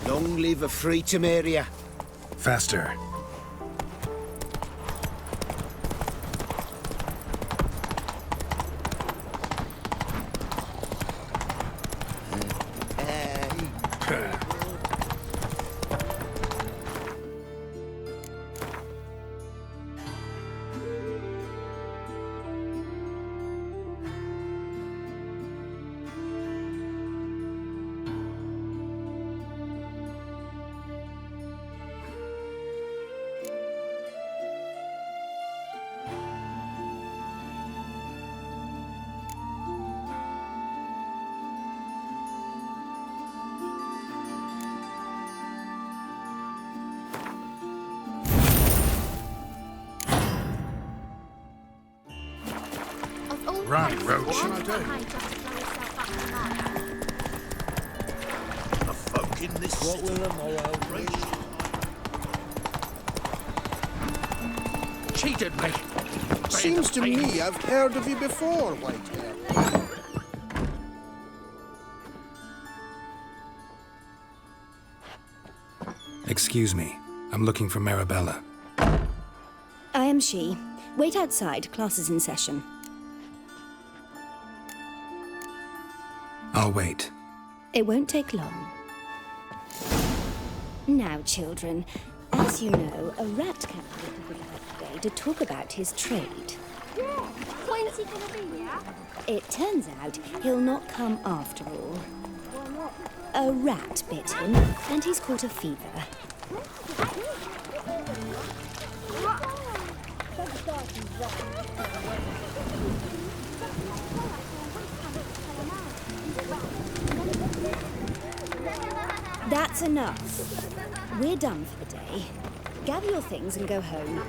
Speaker 23: Long live a freedom area.
Speaker 1: Faster.
Speaker 3: Run, Roach.
Speaker 23: A folk in this
Speaker 8: What will the morrow bring?
Speaker 17: Cheated me. Seems to me I've heard of you before, Whitehair.
Speaker 1: Excuse me. I'm looking for Marabella.
Speaker 13: I am she. Wait outside. Class is in session.
Speaker 1: I'll wait.
Speaker 13: It won't take long. Now, children, as you know, a rat came to today to talk about his trade.
Speaker 3: When's he gonna be, yeah?
Speaker 13: It turns out he'll not come after all. A rat bit him, and he's caught a fever. That's enough. We're done for the day. Gather your things and go home.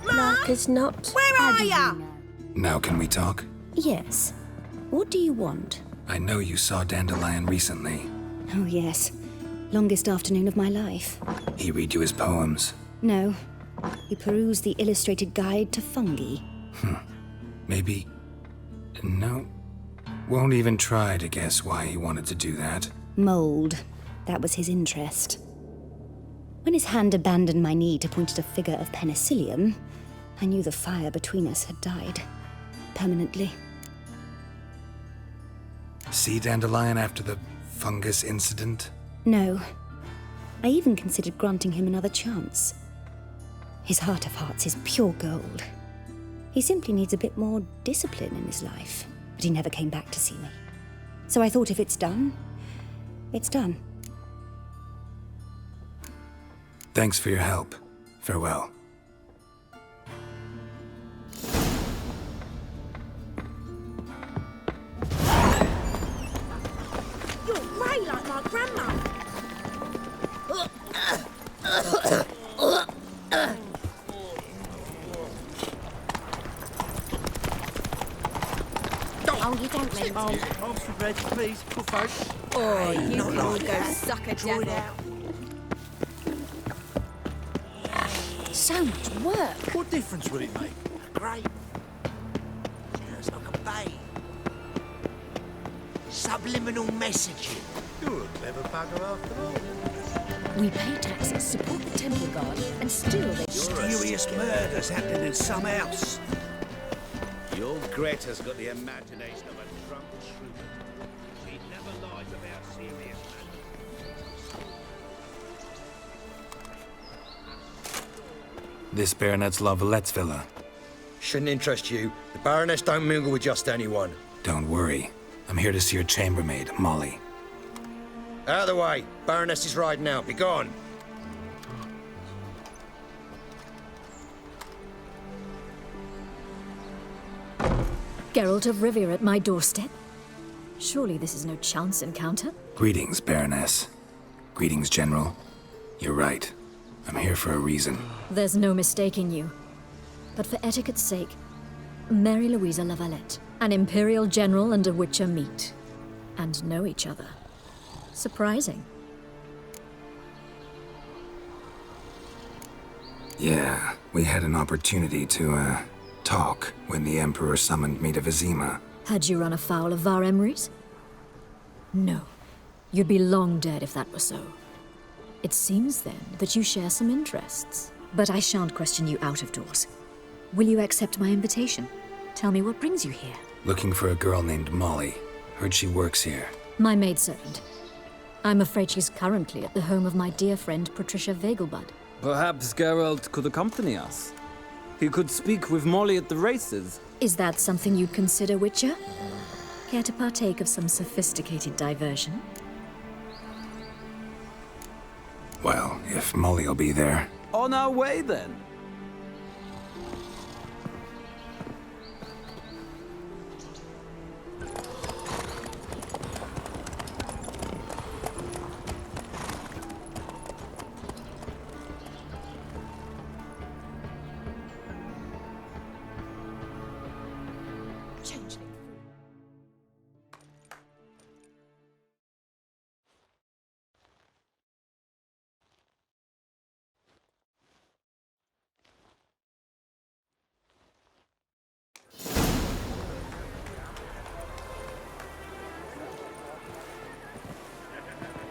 Speaker 3: Like as not.
Speaker 5: Where are ya?
Speaker 1: Now can we talk?
Speaker 13: Yes. What do you want?
Speaker 1: I know you saw Dandelion recently.
Speaker 13: Oh, yes. Longest afternoon of my life.
Speaker 1: He read you his poems.
Speaker 13: No. He perused the illustrated guide to fungi.
Speaker 1: Maybe... No. Won't even try to guess why he wanted to do that.
Speaker 13: Mold. That was his interest. When his hand abandoned my knee to point at a figure of penicillium, I knew the fire between us had died. Permanently.
Speaker 1: See Dandelion after the fungus incident?
Speaker 13: No. I even considered granting him another chance. His heart of hearts is pure gold. He simply needs a bit more discipline in his life. But he never came back to see me. So I thought if it's done, it's done.
Speaker 1: Thanks for your help. Farewell.
Speaker 5: You're grey like my grandma.
Speaker 3: Oh, you don't let
Speaker 8: Arms for bread, please. Good folks.
Speaker 5: Oh, you
Speaker 8: not
Speaker 5: can all
Speaker 8: like
Speaker 5: go
Speaker 8: that.
Speaker 5: suck a
Speaker 8: Draw it
Speaker 5: devil.
Speaker 8: out.
Speaker 5: So much work.
Speaker 8: What difference would it make? Great. Just like a bay. Subliminal messaging. You're a clever bugger after all.
Speaker 5: We pay taxes, support the temple guard, and still they...
Speaker 8: Mysterious murders happening in some house. The old Greta's got the imagination of a drunk shrew. She never lies about serious matters.
Speaker 1: This Baronet's La Vallette's villa.
Speaker 7: Shouldn't interest you. The Baroness don't mingle with just anyone.
Speaker 1: Don't worry. I'm here to see your chambermaid, Molly.
Speaker 7: Out of the way. Baroness is riding out. Be gone.
Speaker 9: Geralt of Rivia at my doorstep? Surely this is no chance encounter?
Speaker 1: Greetings, Baroness. Greetings, General. You're right. I'm here for a reason.
Speaker 9: There's no mistaking you. But for etiquette's sake, Mary Louisa La Valette, an Imperial General and a Witcher meet. And know each other. Surprising.
Speaker 1: Yeah, we had an opportunity to, talk when the Emperor summoned me to Vizima.
Speaker 9: Had you run afoul of Var Emrys? No. You'd be long dead if that were so. It seems, then, that you share some interests. But I shan't question you out of doors. Will you accept my invitation? Tell me what brings you here.
Speaker 1: Looking for a girl named Molly. Heard she works here.
Speaker 9: My maidservant. I'm afraid she's currently at the home of my dear friend Patricia Vegelbud.
Speaker 11: Perhaps Geralt could accompany us. He could speak with Molly at the races.
Speaker 9: Is that something you'd consider, Witcher? Care to partake of some sophisticated diversion?
Speaker 1: Well, if Molly'll be there.
Speaker 11: On our way, then.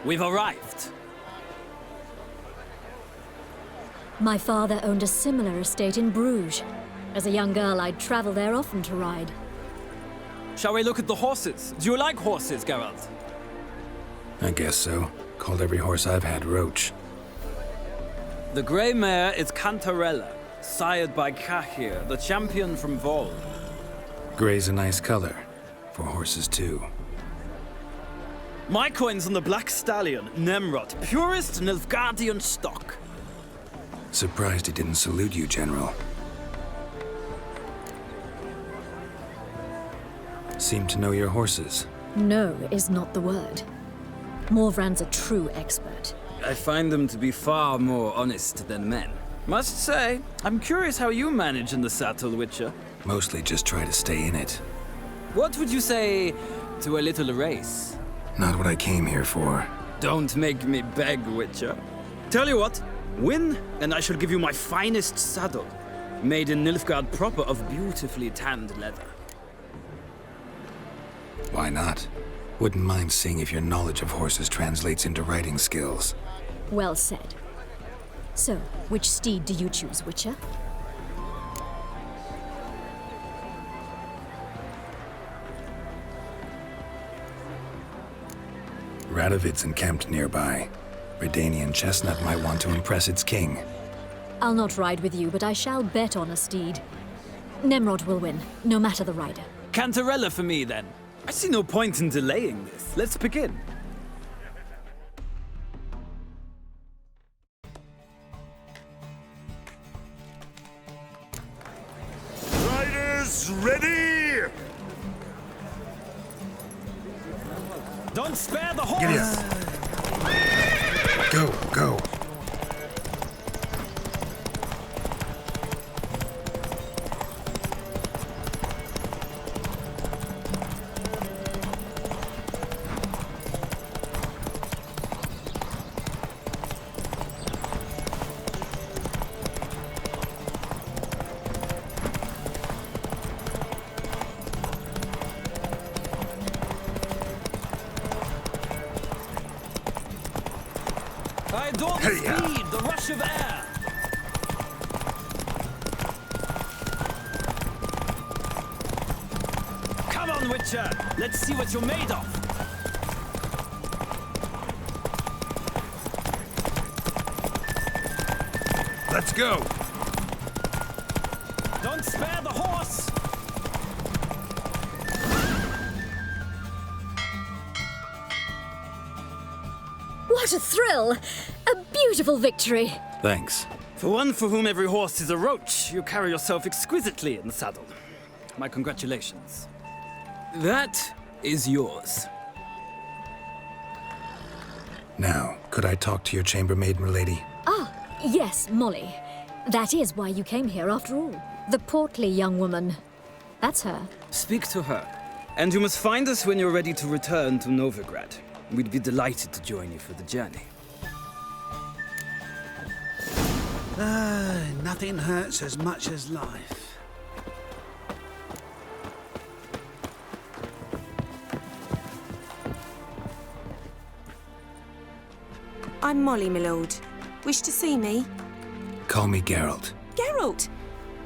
Speaker 11: We've arrived.
Speaker 9: My father owned a similar estate in Bruges. As a young girl, I'd travel there often to ride.
Speaker 11: Shall we look at the horses? Do you like horses, Geralt?
Speaker 1: I guess so. Called every horse I've had Roach.
Speaker 11: The grey mare is Cantarella, sired by Cahir, the champion from Vol.
Speaker 1: Gray's a nice color. For horses, too.
Speaker 11: My coin's on the Black Stallion, Nemrod, purest Nilfgaardian stock.
Speaker 1: Surprised he didn't salute you, General. Seem to know your horses.
Speaker 20: No is not the word. Morvran's a true expert.
Speaker 11: I find them to be far more honest than men. Must say, I'm curious how you manage in the saddle, Witcher.
Speaker 1: Mostly just try to stay in it.
Speaker 11: What would you say to a little race?
Speaker 1: Not what I came here for.
Speaker 11: Don't make me beg, Witcher. Tell you what, win, and I shall give you my finest saddle, made in Nilfgaard proper of beautifully tanned leather.
Speaker 1: Why not? Wouldn't mind seeing if your knowledge of horses translates into riding skills.
Speaker 20: Well said. So, which steed do you choose, Witcher?
Speaker 1: Radovid's encamped nearby. Redanian chestnut might want to impress its king.
Speaker 20: I'll not ride with you, but I shall bet on a steed. Nemrod will win, no matter the rider.
Speaker 11: Cantarella for me, then. I see no point in delaying this. Let's begin.
Speaker 6: Riders, ready!
Speaker 11: Don't spare the horse!
Speaker 1: Giddy up. Go, go.
Speaker 11: I adore the speed, the rush of air. Come on, Witcher. Let's see what you're made of.
Speaker 1: Let's go.
Speaker 11: Don't spare the horse.
Speaker 20: What a thrill! A beautiful victory!
Speaker 1: Thanks.
Speaker 11: For one for whom every horse is a roach, you carry yourself exquisitely in the saddle. My congratulations. That is yours.
Speaker 1: Now, could I talk to your chambermaid, milady?
Speaker 20: Ah, yes, Molly. That is why you came here after all. The portly young woman. That's her.
Speaker 11: Speak to her. And you must find us when you're ready to return to Novigrad. We'd be delighted to join you for the journey.
Speaker 4: Nothing hurts as much as life.
Speaker 21: I'm Molly, my lord. Wish to see me?
Speaker 1: Call me Geralt.
Speaker 21: Geralt!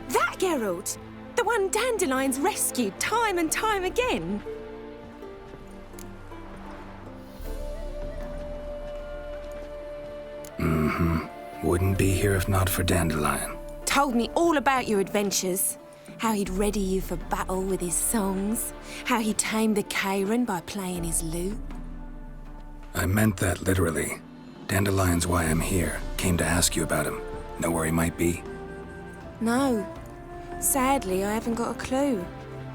Speaker 21: That Geralt! The one Dandelion's rescued time and time again!
Speaker 1: Wouldn't be here if not for Dandelion.
Speaker 21: Told me all about your adventures. How he'd ready you for battle with his songs. How he tamed the Kairan by playing his lute.
Speaker 1: I meant that literally. Dandelion's why I'm here. Came to ask you about him. Know where he might be?
Speaker 21: No. Sadly, I haven't got a clue.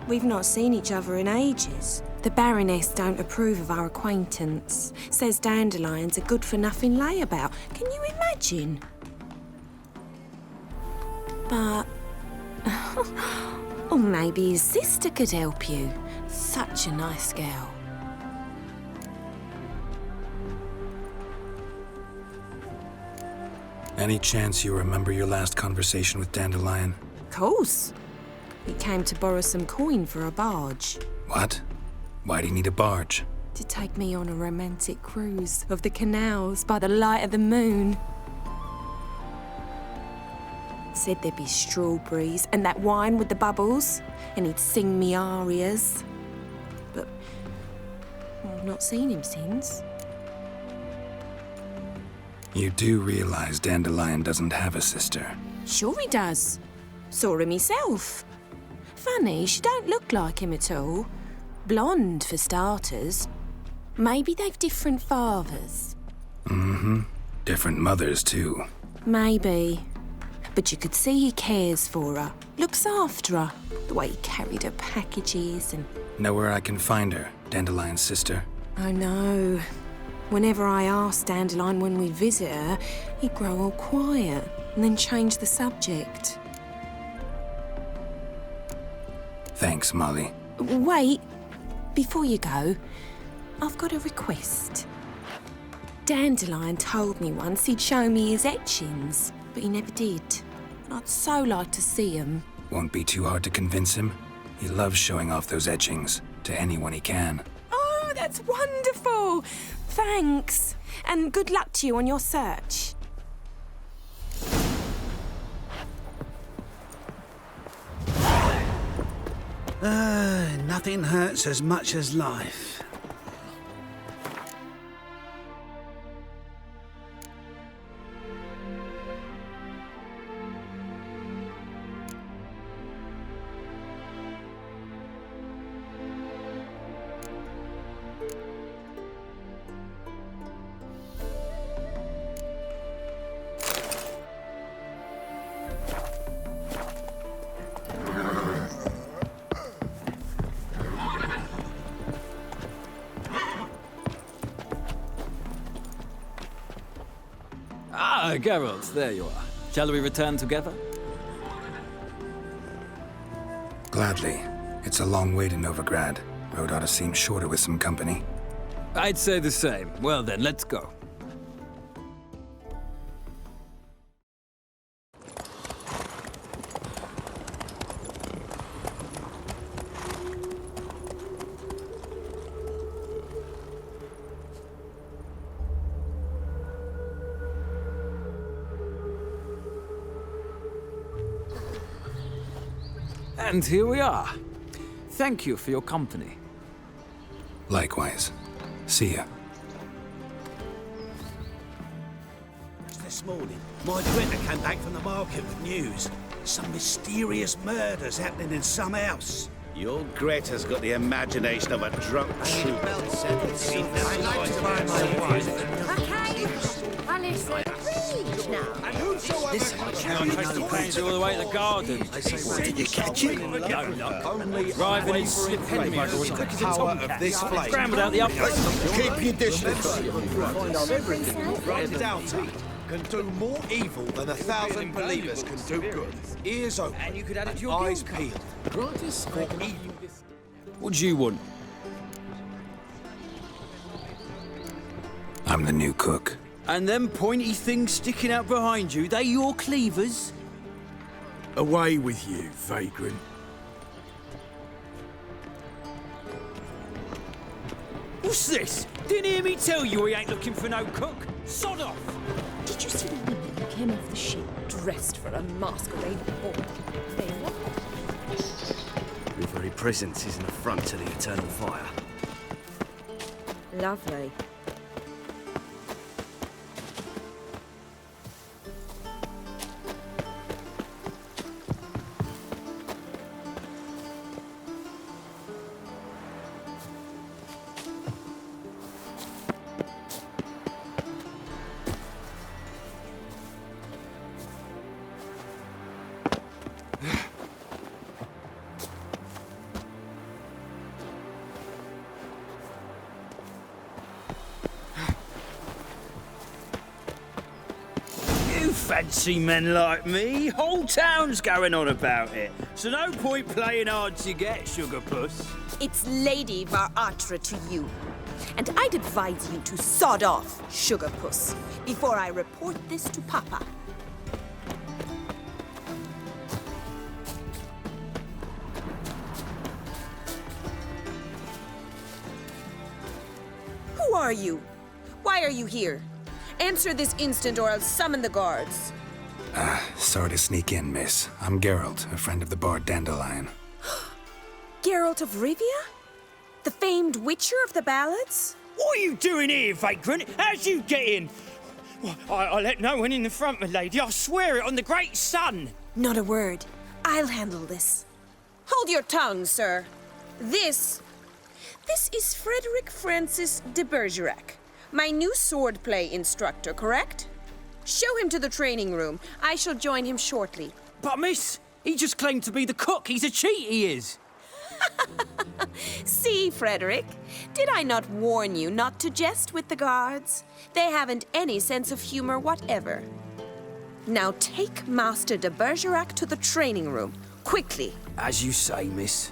Speaker 21: We've not seen each other in ages. The Baroness don't approve of our acquaintance. Says Dandelion's a good-for-nothing layabout. Can you imagine? But... or maybe his sister could help you. Such a nice girl.
Speaker 1: Any chance you remember your last conversation with Dandelion?
Speaker 21: Course. He came to borrow some coin for a barge.
Speaker 1: What? Why'd he need a barge?
Speaker 21: To take me on a romantic cruise of the canals by the light of the moon. Said there'd be strawberries and that wine with the bubbles, and he'd sing me arias. But I've not seen him since.
Speaker 1: You do realize Dandelion doesn't have a sister?
Speaker 21: Sure he does. Saw him myself. Funny, she don't look like him at all. Blonde, for starters. Maybe they've different fathers.
Speaker 1: Different mothers, too.
Speaker 21: Maybe. But you could see he cares for her. Looks after her. The way he carried her packages and...
Speaker 1: Know where I can find her? Dandelion's sister.
Speaker 21: I know. Whenever I asked Dandelion when we'd visit her, he'd grow all quiet and then change the subject.
Speaker 1: Thanks, Molly.
Speaker 21: Wait, before you go, I've got a request. Dandelion told me once he'd show me his etchings, but he never did. And I'd so like to see them.
Speaker 1: Won't be too hard to convince him. He loves showing off those etchings to anyone he can.
Speaker 21: Oh, that's wonderful! Thanks, and good luck to you on your search.
Speaker 4: Nothing hurts as much as life.
Speaker 11: Ah, Geralt, there you are. Shall we return together?
Speaker 1: Gladly. It's a long way to Novigrad. Road ought to seem shorter with some company.
Speaker 11: I'd say the same. Well then, let's go. And here we are. Thank you for your company.
Speaker 1: Likewise. See ya.
Speaker 8: This morning, my Greta came back from the market with news. Some mysterious murders happening in some house.
Speaker 6: Your Greta's got the imagination of a drunk troupe.
Speaker 20: Okay, read now.
Speaker 11: This planes all the way to the garden.
Speaker 8: Did you catch it?
Speaker 11: No, no. Driving in slip bugger with the
Speaker 8: power of this flame.
Speaker 11: Scrambled out the upper.
Speaker 10: Keep your distance.
Speaker 8: Right doubter can do more evil than 1,000 believers can do good. Ears open and you could add it to your eyes peeled.
Speaker 11: What do you want?
Speaker 1: I'm the new cook.
Speaker 11: And them pointy things sticking out behind you, they your cleavers?
Speaker 6: Away with you, vagrant.
Speaker 11: What's this? Didn't hear me tell you we ain't looking for no cook? Sod off!
Speaker 12: Did you see the women who came off the ship dressed for a masquerade ball?
Speaker 16: Your very presence is an affront to the eternal fire.
Speaker 5: Lovely.
Speaker 11: Fancy men like me, whole town's going on about it. So no point playing hard to get, sugar puss.
Speaker 21: It's Lady Varatra to you. And I'd advise you to sod off, sugar puss, before I report this to Papa. Who are you? Why are you here? Answer this instant or I'll summon the guards.
Speaker 1: Sorry to sneak in, miss. I'm Geralt, a friend of the bard Dandelion.
Speaker 21: Geralt of Rivia? The famed witcher of the ballads?
Speaker 11: What are you doing here, vagrant? How'd you get in? Well, I let no one in the front, my lady. I swear it on the great sun.
Speaker 21: Not a word. I'll handle this. Hold your tongue, sir. This is Frederick Francis de Bergerac, my new swordplay instructor, correct? Show him to the training room. I shall join him shortly.
Speaker 11: But miss, he just claimed to be the cook. He's a cheat, he is.
Speaker 21: See, Frederick, did I not warn you not to jest with the guards? They haven't any sense of humor whatever. Now take Master de Bergerac to the training room, quickly.
Speaker 11: As you say, miss.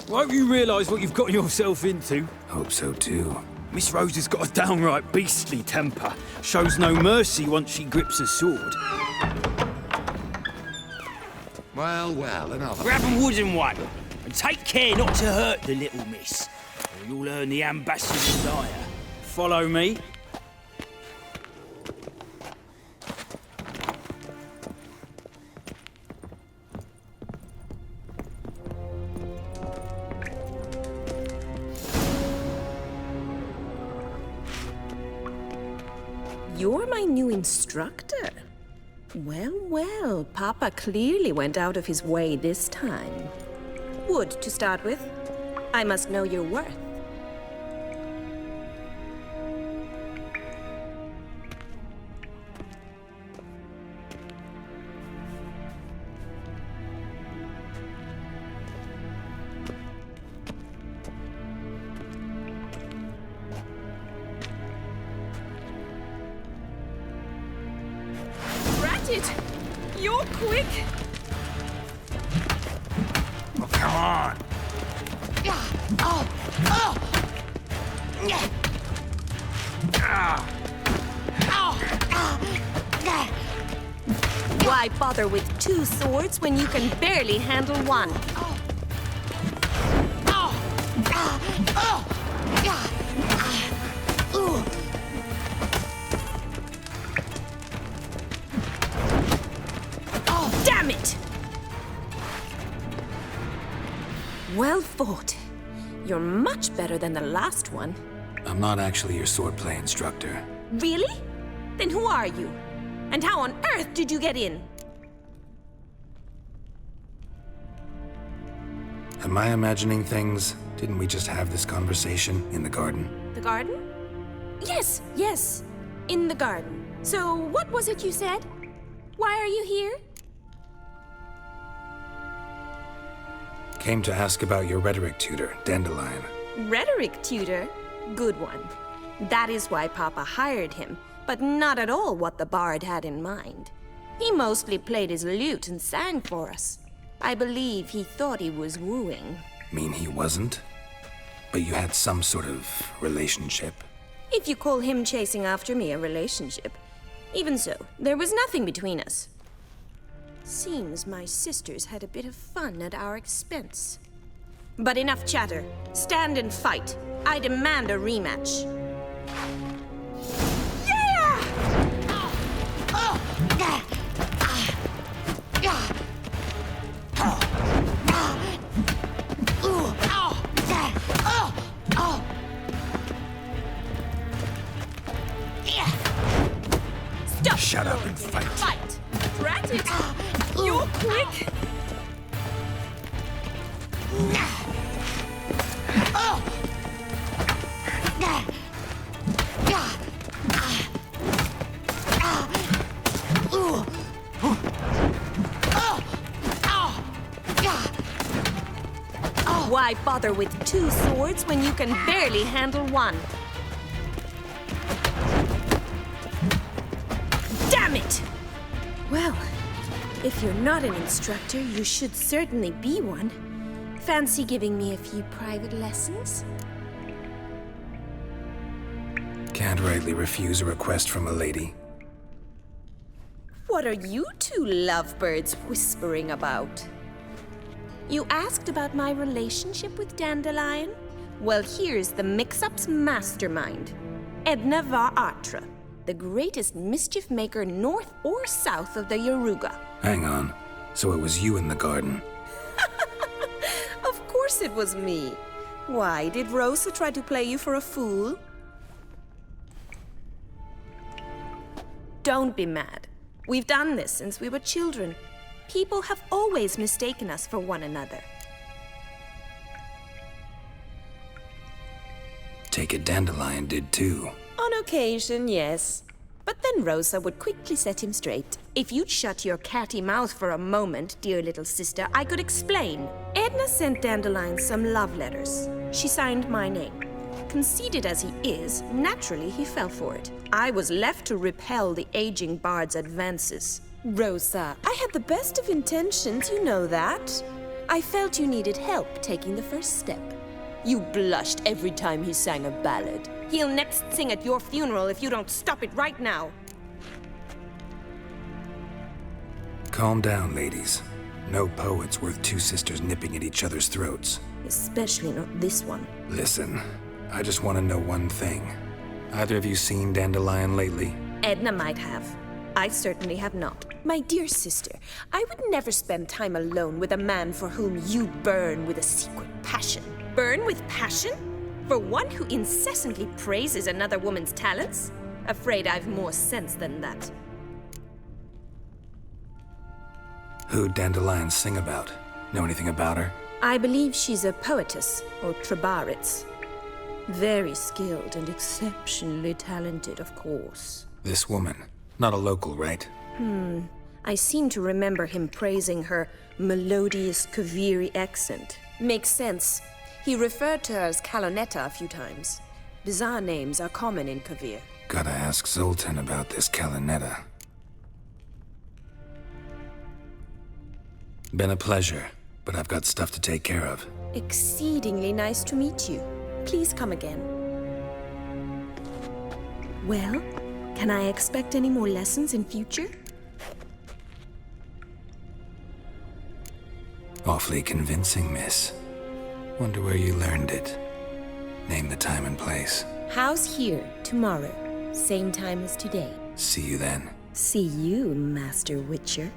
Speaker 11: Won't you realise what you've got yourself into?
Speaker 1: Hope so too.
Speaker 11: Miss Rose has got a downright beastly temper. Shows no mercy once she grips a sword.
Speaker 10: Well, well, another.
Speaker 23: Grab a wooden one, and take care not to hurt the little miss, or you'll earn the ambassador's ire.
Speaker 11: Follow me.
Speaker 21: You're my new instructor. Well, well, Papa clearly went out of his way this time. Wood, to start with. I must know your worth. You're quick!
Speaker 23: Oh, come on!
Speaker 21: Why bother with two swords when you can barely handle one? Damn it! Well fought. You're much better than the last one.
Speaker 1: I'm not actually your swordplay instructor.
Speaker 21: Really? Then who are you? And how on earth did you get in?
Speaker 1: Am I imagining things? Didn't we just have this conversation in the garden?
Speaker 21: The garden? Yes, yes. In the garden. So, what was it you said? Why are you here?
Speaker 1: Came to ask about your rhetoric tutor, Dandelion.
Speaker 21: Rhetoric tutor? Good one. That is why Papa hired him, but not at all what the bard had in mind. He mostly played his lute and sang for us. I believe he thought he was wooing.
Speaker 1: Mean he wasn't? But you had some sort of relationship?
Speaker 21: If you call him chasing after me a relationship. Even so, there was nothing between us. Seems my sisters had a bit of fun at our expense. But enough chatter. Stand and fight. I demand a rematch. Stop!
Speaker 1: Shut up and fight.
Speaker 21: Fight! Drat it! You're quick! Why bother with two swords when you can barely handle one? Damn it! Well, if you're not an instructor, you should certainly be one. Fancy giving me a few private lessons?
Speaker 1: Can't rightly refuse a request from a lady.
Speaker 21: What are you two lovebirds whispering about? You asked about my relationship with Dandelion? Well, here's the mix-up's mastermind. Edna var Atra, the greatest mischief maker north or south of the Yaruga.
Speaker 1: Hang on. So it was you in the garden?
Speaker 21: Of course it was me. Why, did Rosa try to play you for a fool? Don't be mad. We've done this since we were children. People have always mistaken us for one another.
Speaker 1: Take it Dandelion did too.
Speaker 21: On occasion, yes. But then Rosa would quickly set him straight. If you'd shut your catty mouth for a moment, dear little sister, I could explain. Edna sent Dandelion some love letters. She signed my name. Conceited as he is, naturally he fell for it. I was left to repel the aging bard's advances. Rosa, I had the best of intentions, you know that. I felt you needed help taking the first step. You blushed every time he sang a ballad. He'll next sing at your funeral if you don't stop it right now.
Speaker 1: Calm down, ladies. No poet's worth two sisters nipping at each other's throats.
Speaker 21: Especially not this one.
Speaker 1: Listen, I just want to know one thing. Either of you seen Dandelion lately?
Speaker 21: Edna might have. I certainly have not. My dear sister, I would never spend time alone with a man for whom you burn with a secret passion. Burn with passion? For one who incessantly praises another woman's talents? Afraid I've more sense than that.
Speaker 1: Who'd Dandelion sing about? Know anything about her?
Speaker 21: I believe she's a poetess, or trabaritz. Very skilled and exceptionally talented, of course.
Speaker 1: This woman. Not a local, right?
Speaker 21: I seem to remember him praising her melodious Kaviri accent. Makes sense. He referred to her as Calonetta a few times. Bizarre names are common in Kavir.
Speaker 1: Gotta ask Zoltan about this Calonetta. Been a pleasure, but I've got stuff to take care of.
Speaker 21: Exceedingly nice to meet you. Please come again. Well, can I expect any more lessons in future?
Speaker 1: Awfully convincing, miss. Wonder where you learned it. Name the time and place.
Speaker 21: House here, tomorrow. Same time as today.
Speaker 1: See you then.
Speaker 21: See you, Master Witcher.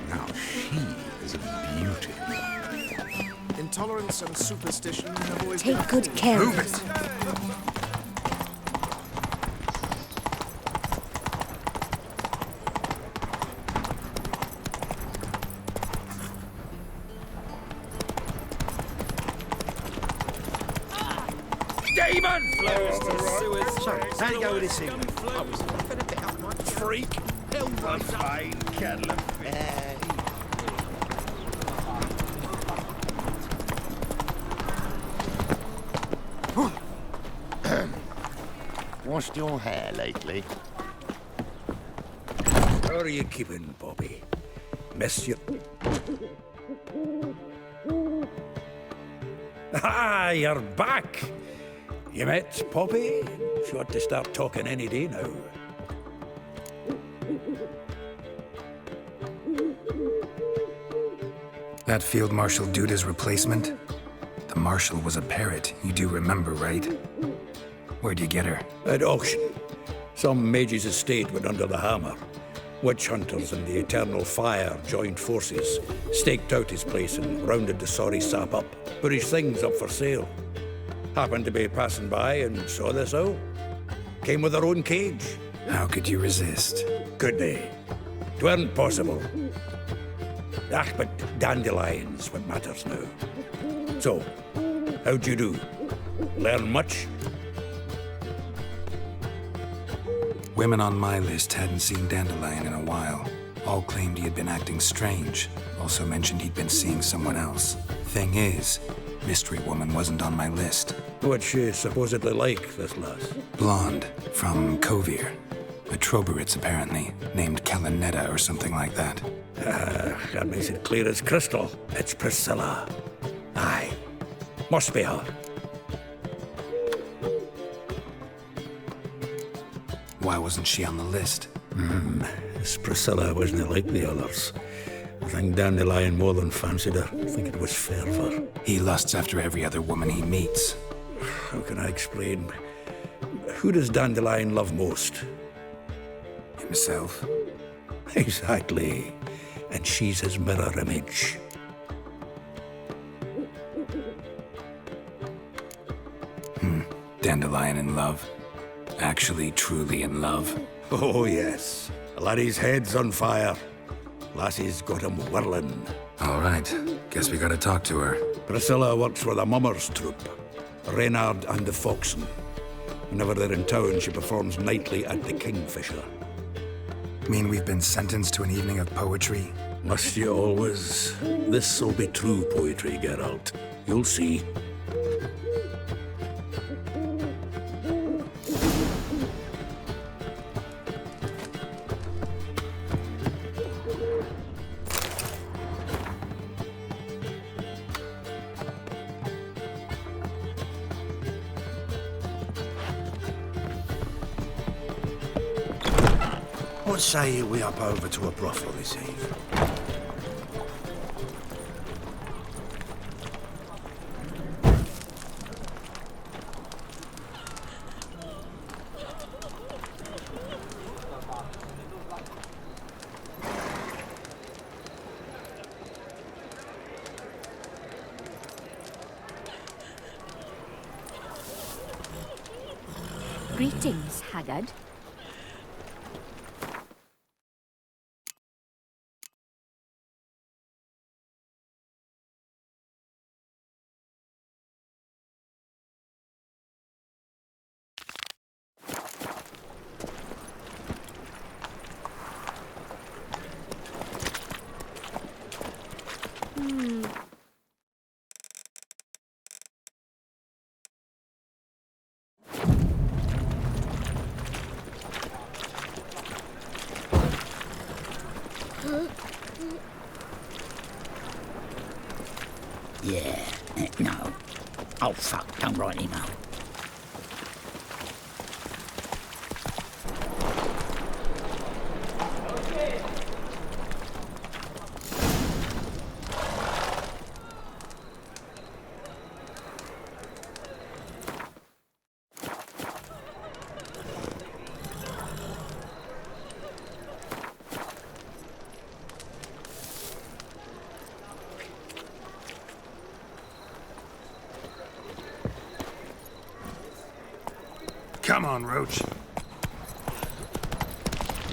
Speaker 10: Now she is a beauty.
Speaker 15: Intolerance and superstition have always
Speaker 13: Take good care of it.
Speaker 8: Demon! Flows to sewers. So, how do you go with this evening? I was laughing a bit up my freak. A fine kettle of fish.
Speaker 10: Washed your hair lately?
Speaker 8: How are you keeping, Bobby? Miss you? Ah, you're back. You met Poppy? She ought to start talking any day now.
Speaker 1: That Field Marshal Duda's replacement? The Marshal was a parrot, you do remember, right? Where'd you get her?
Speaker 8: At auction. Some mage's estate went under the hammer. Witch hunters and the Eternal Fire joined forces, staked out his place and rounded the sorry sap up. Put his things up for sale. Happened to be passing by and saw this out. Came with their own cage.
Speaker 1: How could you resist?
Speaker 8: Could they? 'Tweren't possible. Ah, but Dandelion's what matters now. So, how'd you do? Learn much?
Speaker 1: Women on my list hadn't seen Dandelion in a while. All claimed he had been acting strange. Also mentioned he'd been seeing someone else. Thing is, Mystery Woman wasn't on my list.
Speaker 8: What's she supposedly like, this lass?
Speaker 1: Blonde, from Kovir. A Troberitz, apparently, named Calanetta or something like that.
Speaker 8: That makes it clear as crystal. It's Priscilla. Aye. Must be her.
Speaker 1: Why wasn't she on the list?
Speaker 8: This Priscilla wasn't like the others. I think Dandelion more than fancied her. I think it was fervour.
Speaker 1: He lusts after every other woman he meets.
Speaker 8: How can I explain? Who does Dandelion love most?
Speaker 1: Himself?
Speaker 8: Exactly. And she's his mirror image.
Speaker 1: Dandelion in love. Actually, truly in love.
Speaker 8: Oh, yes. Laddie's head's on fire. Lassie's got him whirling.
Speaker 1: All right. Guess we gotta talk to her.
Speaker 8: Priscilla works for the Mummers troupe. Reynard and the Foxen. Whenever they're in town, she performs nightly at the Kingfisher.
Speaker 1: Mean we've been sentenced to an evening of poetry?
Speaker 8: Must you always? This'll be true poetry, Geralt. You'll see.
Speaker 17: What say you we up over to a brothel this eve?
Speaker 20: Greetings, Haggard.
Speaker 10: Yeah, no. Oh, fuck, don't write email.
Speaker 1: Come on, Roach.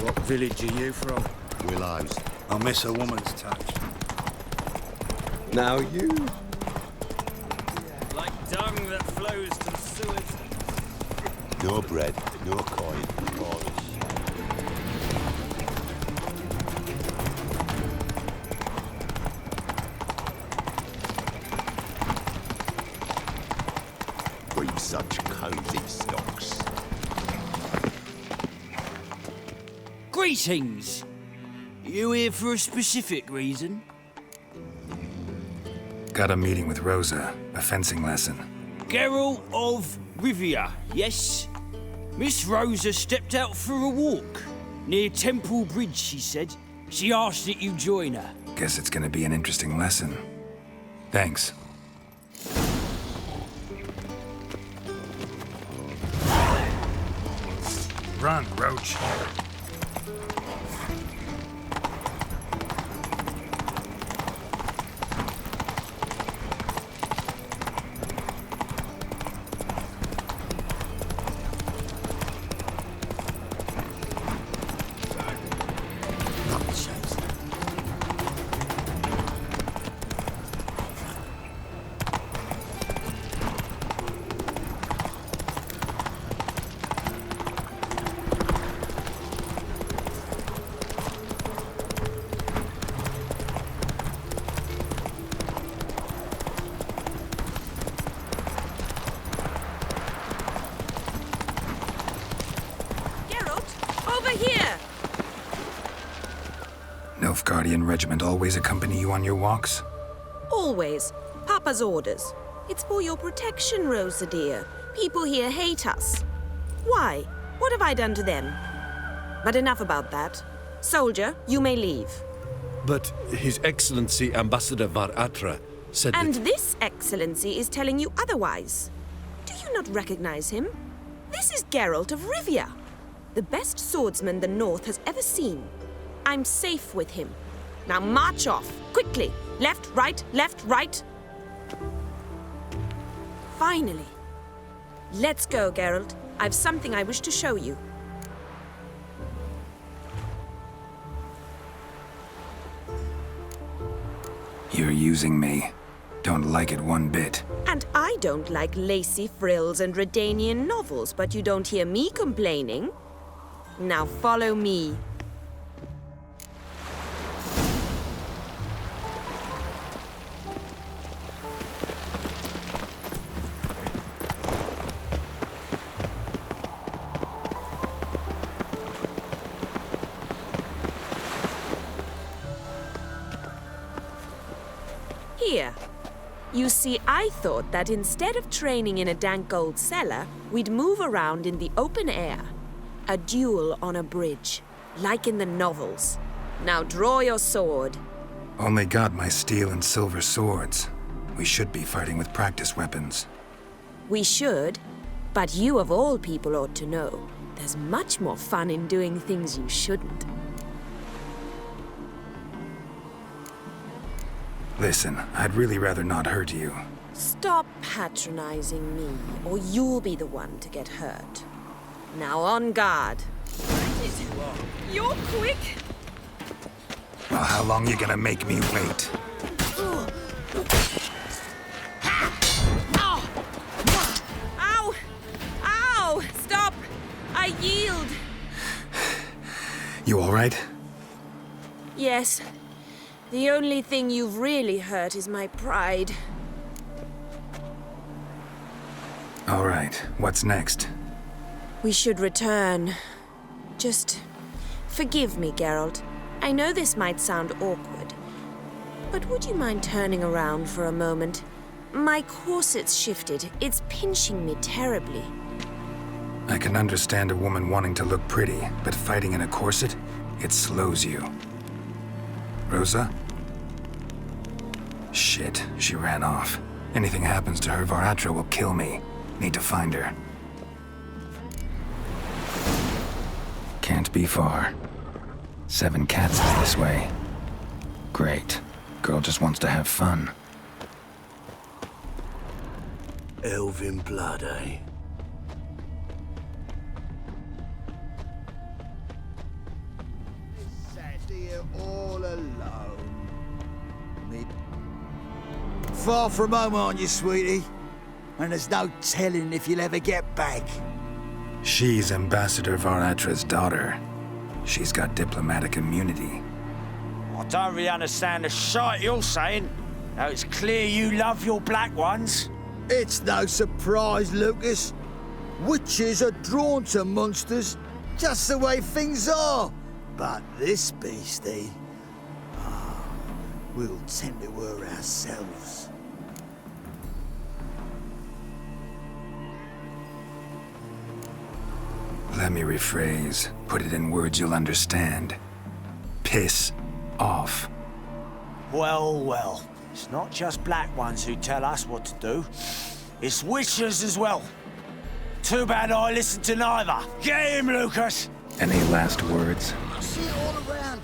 Speaker 16: What village are you from?
Speaker 2: Willows.
Speaker 8: I miss a woman's touch.
Speaker 2: Now you.
Speaker 11: Like dung that flows to the sewers.
Speaker 2: No bread, no coin, orders. We've such cozy stocks.
Speaker 18: Greetings! You here for a specific reason?
Speaker 1: Got a meeting with Rosa, a fencing lesson.
Speaker 18: Geralt of Rivia, yes? Miss Rosa stepped out for a walk. Near Temple Bridge, she said. She asked that you join her.
Speaker 1: Guess it's gonna be an interesting lesson. Thanks. Run, Roach. Nilfgaardian regiment always accompany you on your walks?
Speaker 21: Always. Papa's orders. It's for your protection, Rosa dear. People here hate us. Why? What have I done to them? But enough about that. Soldier, you may leave.
Speaker 14: But His Excellency Ambassador Var Atra said
Speaker 21: And
Speaker 14: that...
Speaker 21: this excellency is telling you otherwise. Do you not recognize him? This is Geralt of Rivia, the best swordsman the North has ever seen. I'm safe with him. Now march off, quickly. Left, right, left, right. Finally. Let's go, Geralt. I've something I wish to show you.
Speaker 1: You're using me. Don't like it one bit.
Speaker 21: And I don't like lacy frills and Redanian novels, but you don't hear me complaining. Now follow me. Here. You see, I thought that instead of training in a dank old cellar, we'd move around in the open air. A duel on a bridge, like in the novels. Now draw your sword.
Speaker 1: Only got my steel and silver swords. We should be fighting with practice weapons.
Speaker 21: We should, but you of all people ought to know. There's much more fun in doing things you shouldn't.
Speaker 1: Listen, I'd really rather not hurt you.
Speaker 21: Stop patronizing me, or you'll be the one to get hurt. Now on guard. You're quick.
Speaker 1: Well, how long you gonna make me wait?
Speaker 21: Ow! Ow! Stop! I yield.
Speaker 1: You all right?
Speaker 21: Yes. The only thing you've really hurt is my pride.
Speaker 1: All right, what's next?
Speaker 21: We should return. Just forgive me, Geralt. I know this might sound awkward, but would you mind turning around for a moment? My corset's shifted. It's pinching me terribly.
Speaker 1: I can understand a woman wanting to look pretty, but fighting in a corset, it slows you. Rosa? Shit, she ran off. Anything happens to her, Var Atra will kill me. Need to find her. Can't be far. 7 cats is this way. Great. Girl just wants to have fun.
Speaker 23: Elven blood, eh?
Speaker 8: Sat here all alone. Far from home, aren't you, sweetie? And there's no telling if you'll ever get back.
Speaker 1: She's Ambassador Var Atra's daughter. She's got diplomatic immunity.
Speaker 18: I don't really understand the shite you're saying. Now it's clear you love your black ones.
Speaker 8: It's no surprise, Lucas. Witches are drawn to monsters, just the way things are. But this beastie, we'll tend to her ourselves.
Speaker 1: Let me rephrase. Put it in words you'll understand. Piss off.
Speaker 18: Well, well. It's not just black ones who tell us what to do. It's witches as well. Too bad I listened to neither. Get him, Lucas!
Speaker 1: Any last words?
Speaker 8: I see it all around.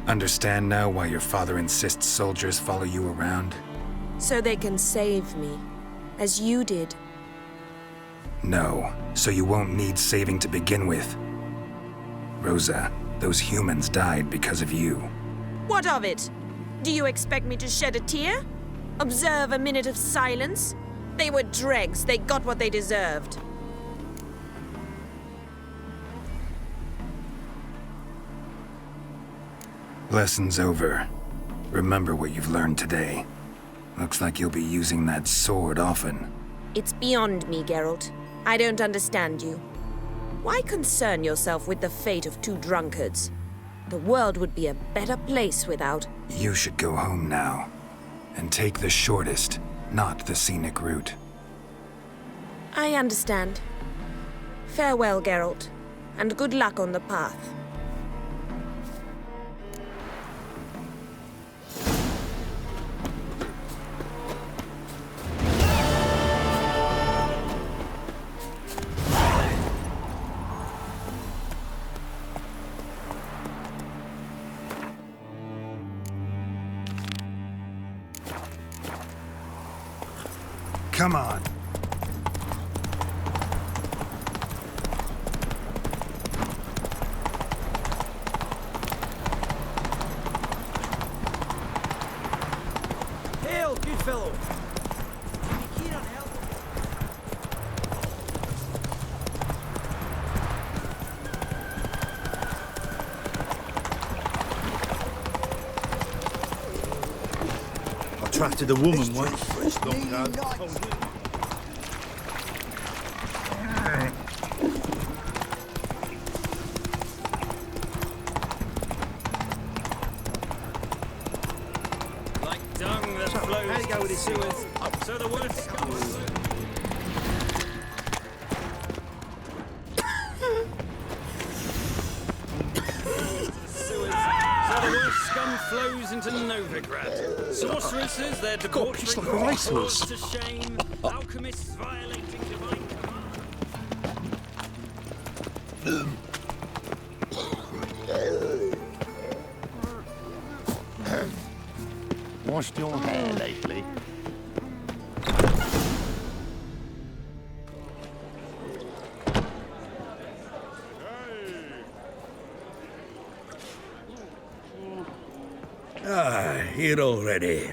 Speaker 1: Understand now why your father insists soldiers follow you around?
Speaker 21: So they can save me, as you did.
Speaker 1: No, so you won't need saving to begin with. Rosa, those humans died because of you.
Speaker 21: What of it? Do you expect me to shed a tear? Observe a minute of silence? They were dregs. They got what they deserved.
Speaker 1: Lesson's over. Remember what you've learned today. Looks like you'll be using that sword often.
Speaker 21: It's beyond me, Geralt. I don't understand you. Why concern yourself with the fate of two drunkards? The world would be a better place without...
Speaker 1: You should go home now. And take the shortest, not the scenic route.
Speaker 21: I understand. Farewell, Geralt, and good luck on the path.
Speaker 1: Come on.
Speaker 11: Hail, good fellow!
Speaker 8: I trusted a woman once. Long ago.
Speaker 11: Like dung that flows
Speaker 8: how do you go with this
Speaker 11: sewers, so the worst comes. Scum flows into Novigrad. Sorceresses, their debauchery
Speaker 14: it's like a racehorse.
Speaker 11: to shame. Alchemists violating divine
Speaker 10: Washed your hair lately?
Speaker 8: Here already.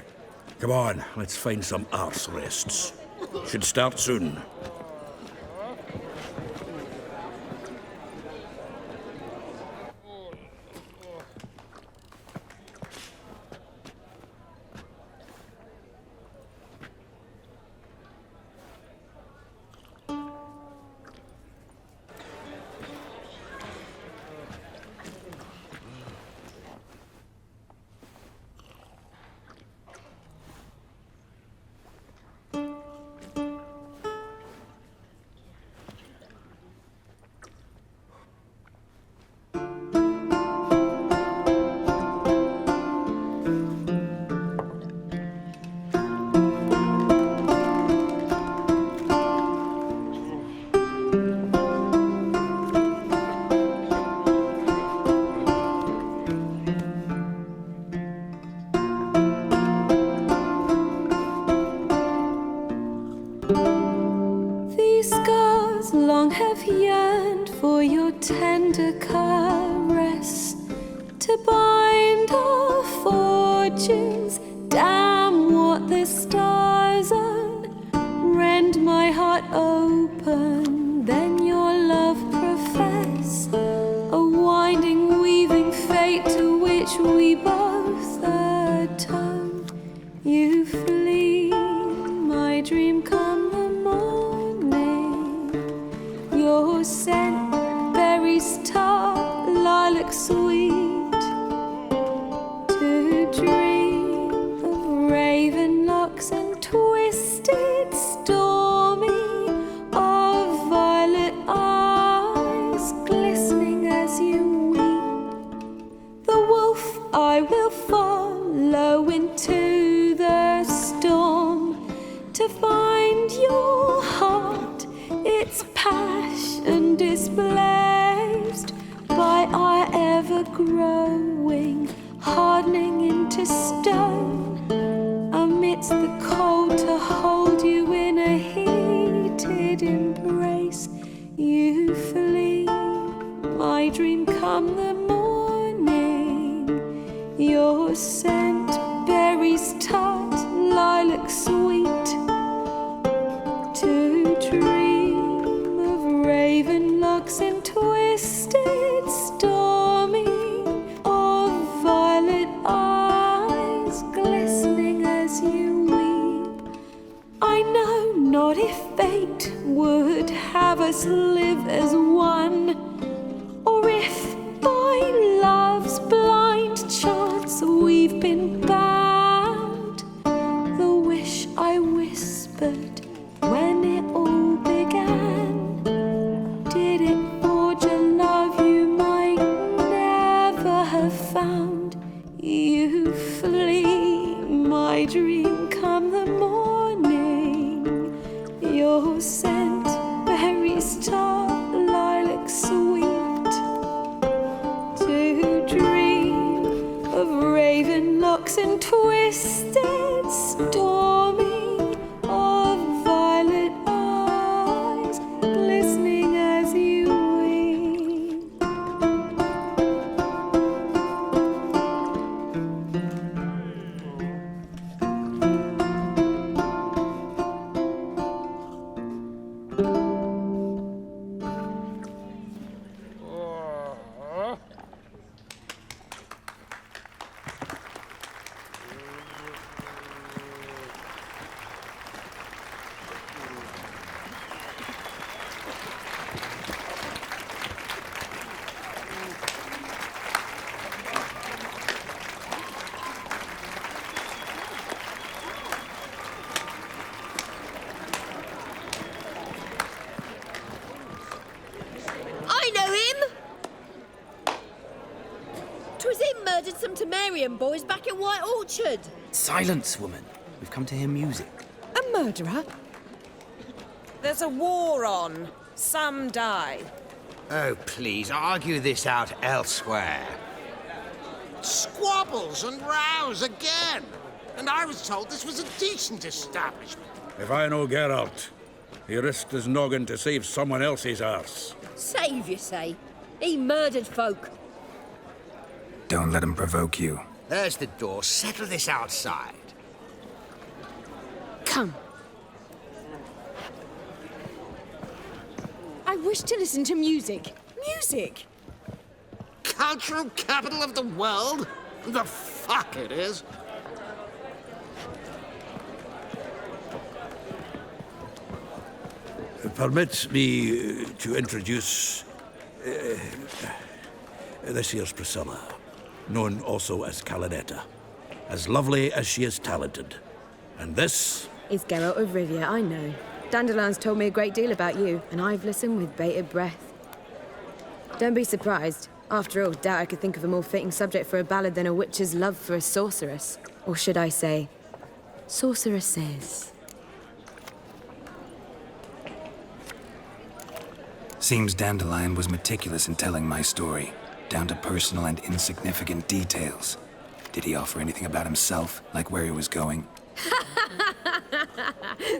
Speaker 8: Come on, let's find some arse rests. Should start soon.
Speaker 21: These scars long have yearned for your tender caress, to bind our fortunes. Damn what the stars own. Rend my heart open, then your love profess. A winding, weaving fate to which we both atone. You flee, my dream come the morning. Your scent, berries tart, lilac sweet. To dream of raven locks and twisted, stormy, of violet eyes glistening as you weep. The wolf I will follow into the storm, to find your heart, its passion displaced by our ever-growing, hardening into stone. Amidst the cold, to hold you in a heated embrace. You flee, my dream come the morning. Your scent, berries tart, lilac sweet. To dream of raven locks and twisted, stormy, of violet not if fate would have us live as one, or if by love's blind chance we've been bound. The wish I whispered when it all began, did it forge a love you might never have found? You flee my dream come the morning, your scent berry star lilac sweet, to dream of raven locks and twisted stormy, of violet eyes glistening as you weep.
Speaker 5: I know him! 'Twas him murdered some Temerian boys back at White Orchard.
Speaker 16: Silence, woman. We've come to hear music.
Speaker 12: A murderer? There's a war on. Some die.
Speaker 8: Oh, please, argue this out elsewhere.
Speaker 17: Squabbles and rows again. And I was told this was a decent establishment.
Speaker 3: If I know Geralt, he risked his noggin to save someone else's arse.
Speaker 5: Save, you say? He murdered folk.
Speaker 1: Don't let him provoke you.
Speaker 8: There's the door. Settle this outside.
Speaker 21: Come.
Speaker 12: I wish to listen to music. Music!
Speaker 17: Cultural capital of the world? The fuck it is.
Speaker 3: Permit me to introduce this here's Priscilla, known also as Calinetta, as lovely as she is talented. And this
Speaker 21: It's Geralt of Rivia, I know. Dandelion's told me a great deal about you, and I've listened with bated breath. Don't be surprised. After all, doubt I could think of a more fitting subject for a ballad than a witch's love for a sorceress. Or should I say, sorceresses.
Speaker 1: Seems Dandelion was meticulous in telling my story, down to personal and insignificant details. Did he offer anything about himself, like where he was going?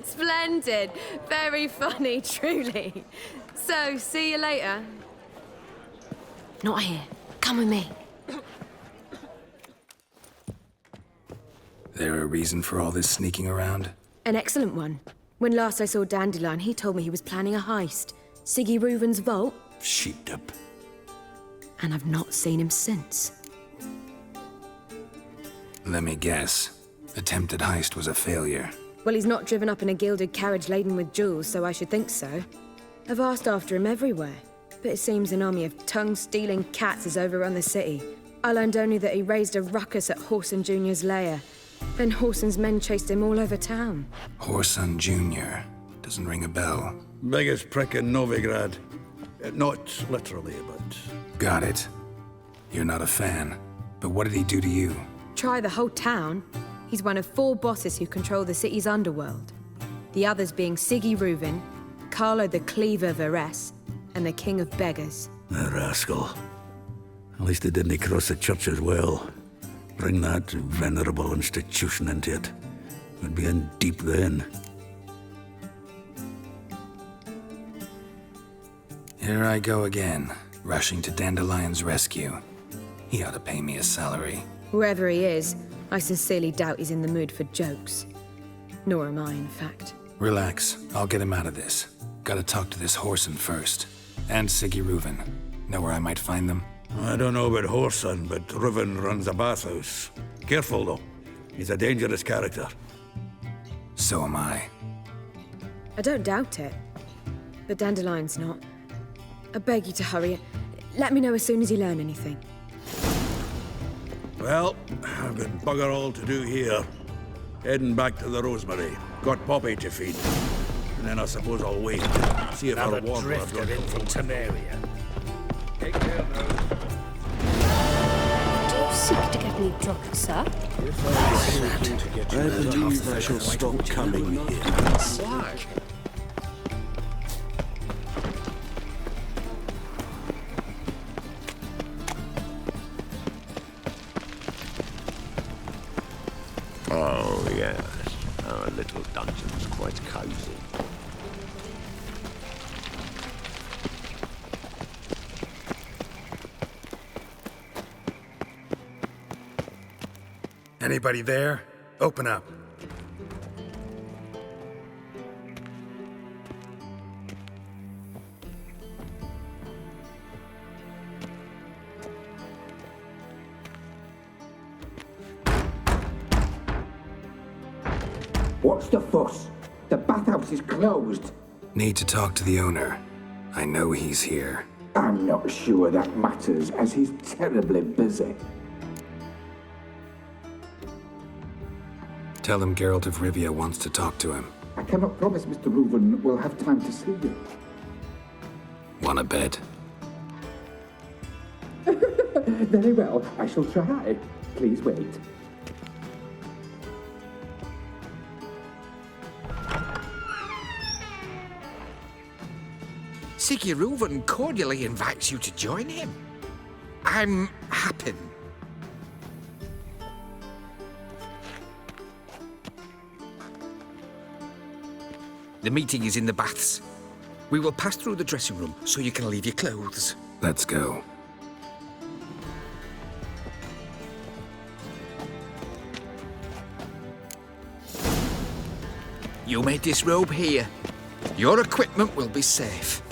Speaker 21: Splendid. Very funny, truly. So, see you later. Not here. Come with me.
Speaker 1: There a reason for all this sneaking around?
Speaker 21: An excellent one. When last I saw Dandelion, he told me he was planning a heist. Siggy Reuven's vault.
Speaker 3: Sheep-dip.
Speaker 21: And I've not seen him since.
Speaker 1: Let me guess. Attempted heist was a failure.
Speaker 21: Well, he's not driven up in a gilded carriage laden with jewels, so I should think so. I've asked after him everywhere, but it seems an army of tongue-stealing cats has overrun the city. I learned only that he raised a ruckus at Whoreson Jr.'s lair. Then Whoreson's men chased him all over town.
Speaker 1: Whoreson Jr. Doesn't ring a bell.
Speaker 3: Biggest prick in Novigrad. Not literally, but...
Speaker 1: Got it. You're not a fan. But what did he do to you?
Speaker 21: Try the whole town. He's one of 4 bosses who control the city's underworld. The others being Siggy Reuven, Carlo the Cleaver Varese, and the King of Beggars.
Speaker 3: A rascal. At least he didn't cross the church as well. Bring that venerable institution into it. We'd be in deep then.
Speaker 1: Here I go again, rushing to Dandelion's rescue. He ought to pay me a salary.
Speaker 21: Wherever he is, I sincerely doubt he's in the mood for jokes. Nor am I, in fact.
Speaker 1: Relax, I'll get him out of this. Gotta talk to this Whoreson first. And Siggy Reuven. Know where I might find them?
Speaker 3: I don't know about Whoreson, but Reuven runs a bathhouse. Careful, though. He's a dangerous character.
Speaker 1: So am I.
Speaker 12: I don't doubt it. But Dandelion's not. I beg you to hurry. Let me know as soon as you learn anything.
Speaker 3: Well, I've got bugger all to do here. Heading back to the Rosemary. Got Poppy to feed. And then I suppose I'll wait. See if
Speaker 23: Another
Speaker 3: our water
Speaker 23: drifter in from Temeria.
Speaker 3: Take care now.
Speaker 13: Do you seek to get me drunk, sir?
Speaker 8: I believe I shall stop coming here.
Speaker 23: Why?
Speaker 2: Oh, yes. Our little dungeon's quite cozy.
Speaker 1: Anybody there? Open up.
Speaker 7: What's the fuss? The bathhouse is closed.
Speaker 1: Need to talk to the owner. I know he's here.
Speaker 7: I'm not sure that matters, as he's terribly busy.
Speaker 1: Tell him Geralt of Rivia wants to talk to him.
Speaker 7: I cannot promise Mr. Reuven will have time to see you.
Speaker 1: Want a bed?
Speaker 7: Very well, I shall try. Please wait.
Speaker 19: Siggy Reuven cordially invites you to join him. I'm happy. The meeting is in the baths. We will pass through the dressing room so you can leave your clothes.
Speaker 1: Let's go.
Speaker 19: You may disrobe here. Your equipment will be safe.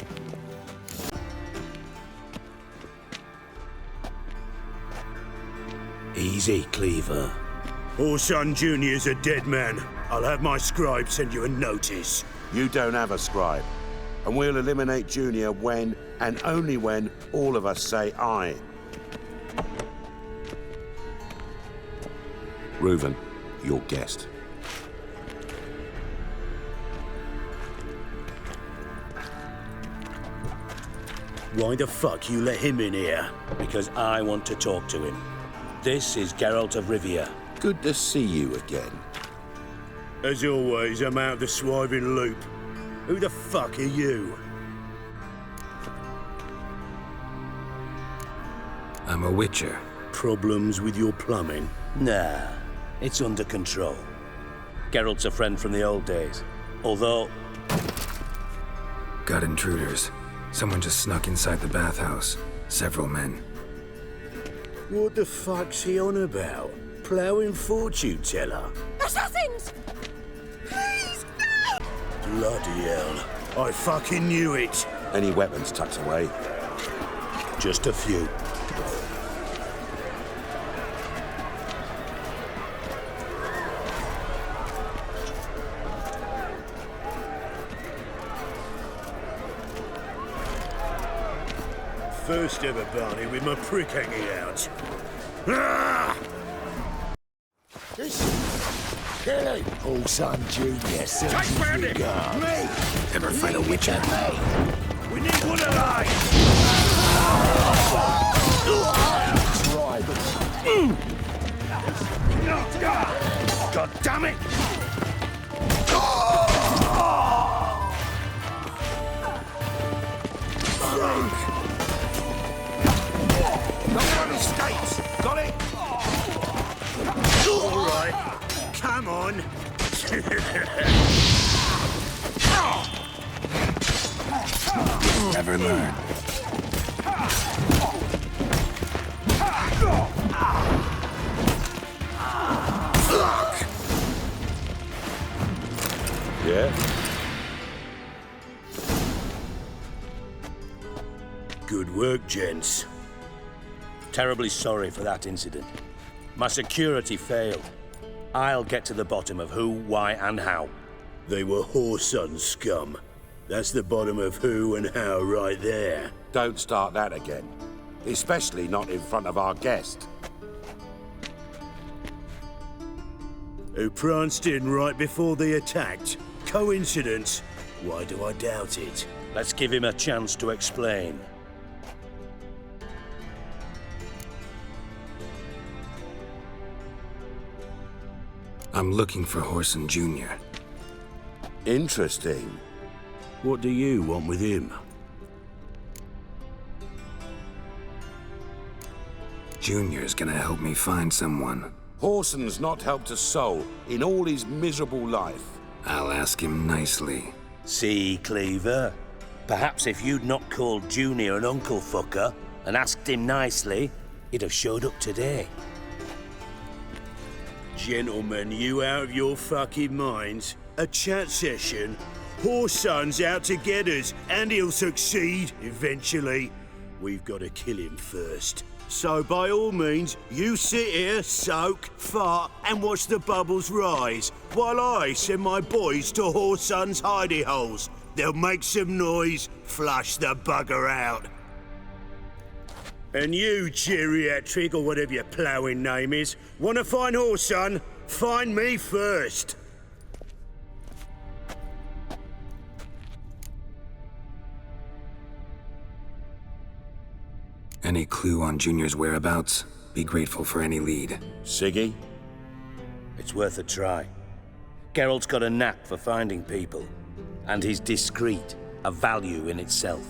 Speaker 6: Easy, Cleaver. Orson Jr.'s a dead man. I'll have my scribe send you a notice.
Speaker 2: You don't have a scribe. And we'll eliminate Junior when, and only when, all of us say aye. Reuven, your guest.
Speaker 6: Why the fuck you let him in here?
Speaker 23: Because I want to talk to him. This is Geralt of Rivia.
Speaker 2: Good to see you again.
Speaker 6: As always, I'm out of the swiving loop. Who the fuck are you?
Speaker 1: I'm a witcher.
Speaker 6: Problems with your plumbing?
Speaker 23: Nah, it's under control. Geralt's a friend from the old days. Although...
Speaker 1: Got intruders. Someone just snuck inside the bathhouse. Several men.
Speaker 6: What the fuck's he on about? Ploughing fortune teller?
Speaker 12: Assassins! Please, no!
Speaker 6: Bloody hell. I fucking knew it.
Speaker 2: Any weapons tucked away?
Speaker 6: Just a few. First ever Barney with my prick hanging out. Ah!
Speaker 10: Kelly! Orson Jr. sends his regard.
Speaker 1: Ever fight a witcher?
Speaker 23: We need one alive!
Speaker 10: Try
Speaker 23: God damn it!
Speaker 6: Nobody escapes! Got it? All right. Come on.
Speaker 1: Never learn.
Speaker 2: Yeah?
Speaker 6: Good work, gents.
Speaker 23: Terribly sorry for that incident. My security failed. I'll get to the bottom of who, why, and how.
Speaker 6: They were whoreson scum. That's the bottom of who and how right there.
Speaker 2: Don't start that again. Especially not in front of our guest.
Speaker 6: Who pranced in right before they attacked. Coincidence? Why do I doubt it? Let's give him a chance to explain.
Speaker 1: I'm looking for Horson Jr.
Speaker 2: Interesting.
Speaker 6: What do you want with him?
Speaker 1: Junior's gonna help me find someone.
Speaker 2: Horson's not helped a soul in all his miserable life.
Speaker 1: I'll ask him nicely.
Speaker 23: See, Cleaver? Perhaps if you'd not called Junior an uncle fucker and asked him nicely, he'd have showed up today.
Speaker 6: Gentlemen, you out of your fucking minds? A chat session? Horson's out to get us, and he'll succeed eventually. We've got to kill him first. So by all means, you sit here, soak, fart, and watch the bubbles rise, while I send my boys to Horson's hidey holes. They'll make some noise, flush the bugger out. And you, geriatric, or whatever your ploughing name is, want to find Horson? Find me first.
Speaker 1: Any clue on Junior's whereabouts? Be grateful for any lead.
Speaker 23: Siggy? It's worth a try. Geralt's got a knack for finding people. And he's discreet, a value in itself.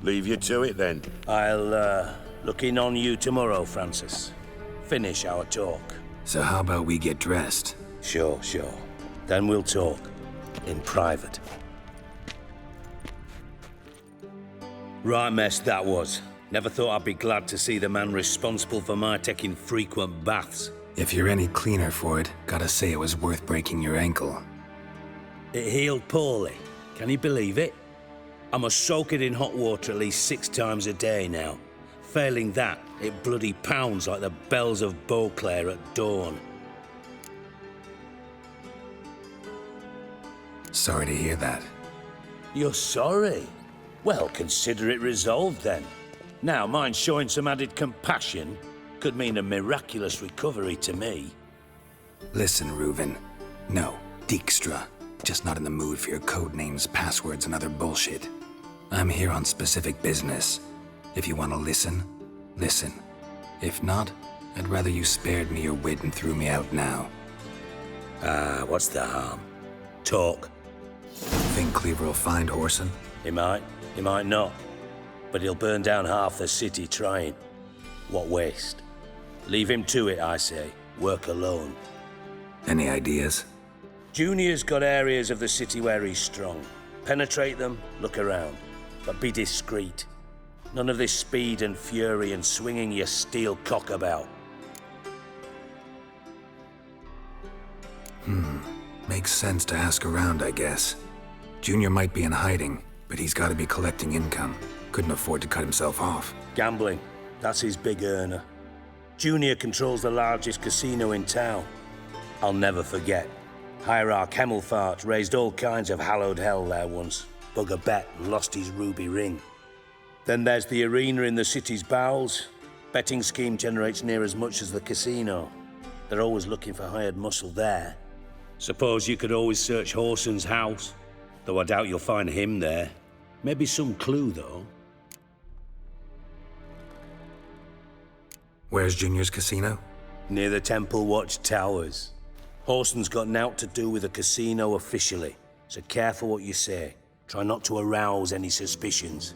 Speaker 2: Leave you to it then.
Speaker 23: I'll, look in on you tomorrow, Francis. Finish our talk.
Speaker 1: So how about we get dressed?
Speaker 23: Sure. Then we'll talk. In private. Right mess that was. Never thought I'd be glad to see the man responsible for my taking frequent baths.
Speaker 1: If you're any cleaner for it, gotta say it was worth breaking your ankle.
Speaker 23: It healed poorly. Can you believe it? I must soak it in hot water at least 6 times a day now. Failing that, it bloody pounds like the bells of Beauclair at dawn.
Speaker 1: Sorry to hear that.
Speaker 23: You're sorry? Well, consider it resolved then. Now, mind showing some added compassion could mean a miraculous recovery to me.
Speaker 1: Listen, Reuven. No, Dijkstra. Just not in the mood for your code names, passwords, and other bullshit. I'm here on specific business. If you want to listen, listen. If not, I'd rather you spared me your wit and threw me out now.
Speaker 23: What's the harm? Talk.
Speaker 1: Think Cleaver will find Horson?
Speaker 23: He might not. But he'll burn down half the city trying. What waste? Leave him to it, I say. Work alone.
Speaker 1: Any ideas?
Speaker 23: Junior's got areas of the city where he's strong. Penetrate them, look around. But be discreet. None of this speed and fury and swinging your steel cock about.
Speaker 1: Makes sense to ask around, I guess. Junior might be in hiding, but he's got to be collecting income. Couldn't afford to cut himself off.
Speaker 23: Gambling. That's his big earner. Junior controls the largest casino in town. I'll never forget. Hierarch Hemmelfart raised all kinds of hallowed hell there once. Bugger bet lost his ruby ring. Then there's the arena in the city's bowels. Betting scheme generates near as much as the casino. They're always looking for hired muscle there. Suppose you could always search Horson's house. Though I doubt you'll find him there. Maybe some clue, though.
Speaker 1: Where's Junior's casino?
Speaker 23: Near the Temple Watch Towers. Horson's got naught to do with the casino officially, so careful what you say. Try not to arouse any suspicions.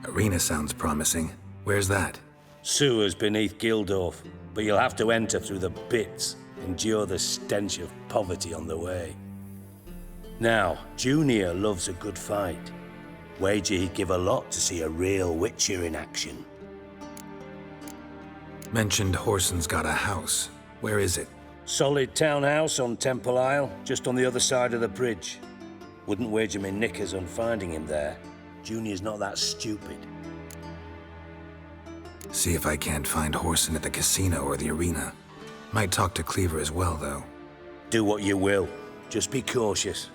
Speaker 1: Arena sounds promising. Where's that?
Speaker 23: Sewers beneath Gildorf, but you'll have to enter through the bits, endure the stench of poverty on the way. Now, Junior loves a good fight. Wager he'd give a lot to see a real Witcher in action.
Speaker 1: Mentioned Horson's got a house. Where is it?
Speaker 23: Solid townhouse on Temple Isle, just on the other side of the bridge. Wouldn't wager me knickers on finding him there. Junior's not that stupid.
Speaker 1: See if I can't find Horson at the casino or the arena. Might talk to Cleaver as well, though.
Speaker 23: Do what you will. Just be cautious.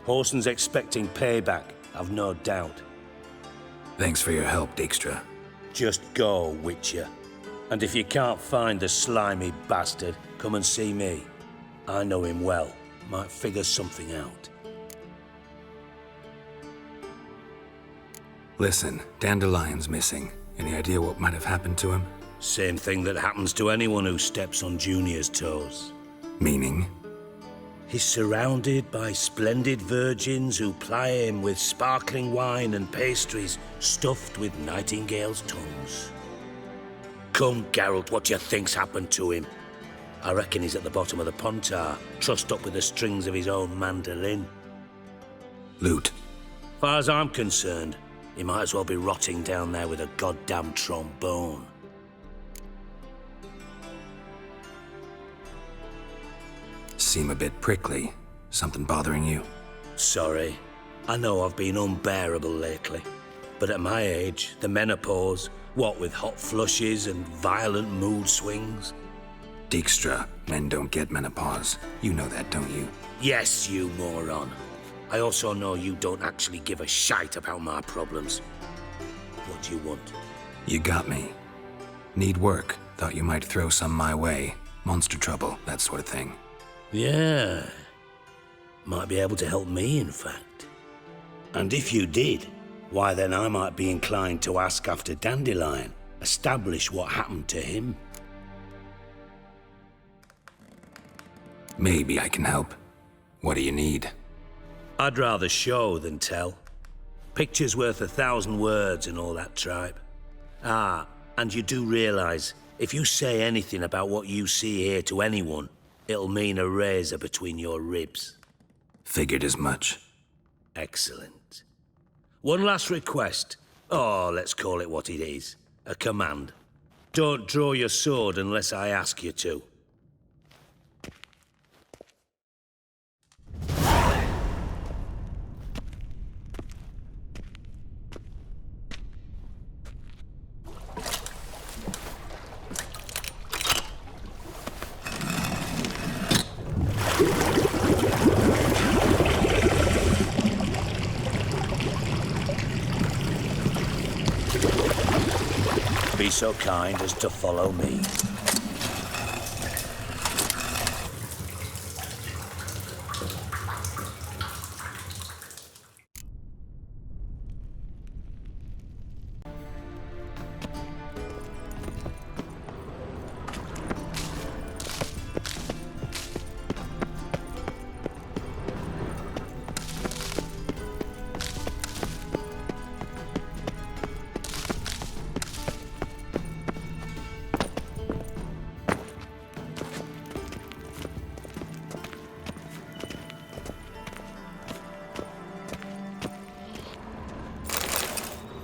Speaker 23: Horson's expecting payback, I've no doubt.
Speaker 1: Thanks for your help, Dijkstra.
Speaker 23: Just go, Witcher. And if you can't find the slimy bastard, come and see me. I know him well. Might figure something out.
Speaker 1: Listen, Dandelion's missing. Any idea what might have happened to him?
Speaker 23: Same thing that happens to anyone who steps on Junior's toes.
Speaker 1: Meaning?
Speaker 23: He's surrounded by splendid virgins who ply him with sparkling wine and pastries stuffed with nightingales' tongues. Come, Geralt, what do you think's happened to him? I reckon he's at the bottom of the Pontar, trussed up with the strings of his own mandolin.
Speaker 1: Loot.
Speaker 23: Far as I'm concerned, he might as well be rotting down there with a goddamn trombone.
Speaker 1: Seem a bit prickly. Something bothering you?
Speaker 23: Sorry. I know I've been unbearable lately. But at my age, the menopause, what with hot flushes and violent mood swings?
Speaker 1: Dijkstra, men don't get menopause. You know that, don't you?
Speaker 23: Yes, you moron. I also know you don't actually give a shite about my problems. What do you want?
Speaker 1: You got me. Need work. Thought you might throw some my way. Monster trouble, that sort of thing.
Speaker 23: Yeah. Might be able to help me, in fact. And if you did, why then I might be inclined to ask after Dandelion, establish what happened to him.
Speaker 1: Maybe I can help. What do you need?
Speaker 23: I'd rather show than tell. Picture's worth 1,000 words and all that tripe. Ah, and you do realize, if you say anything about what you see here to anyone, it'll mean a razor between your ribs.
Speaker 1: Figured as much.
Speaker 23: Excellent. One last request. Oh, let's call it what it is. A command. Don't draw your sword unless I ask you to. Be so kind as to follow me.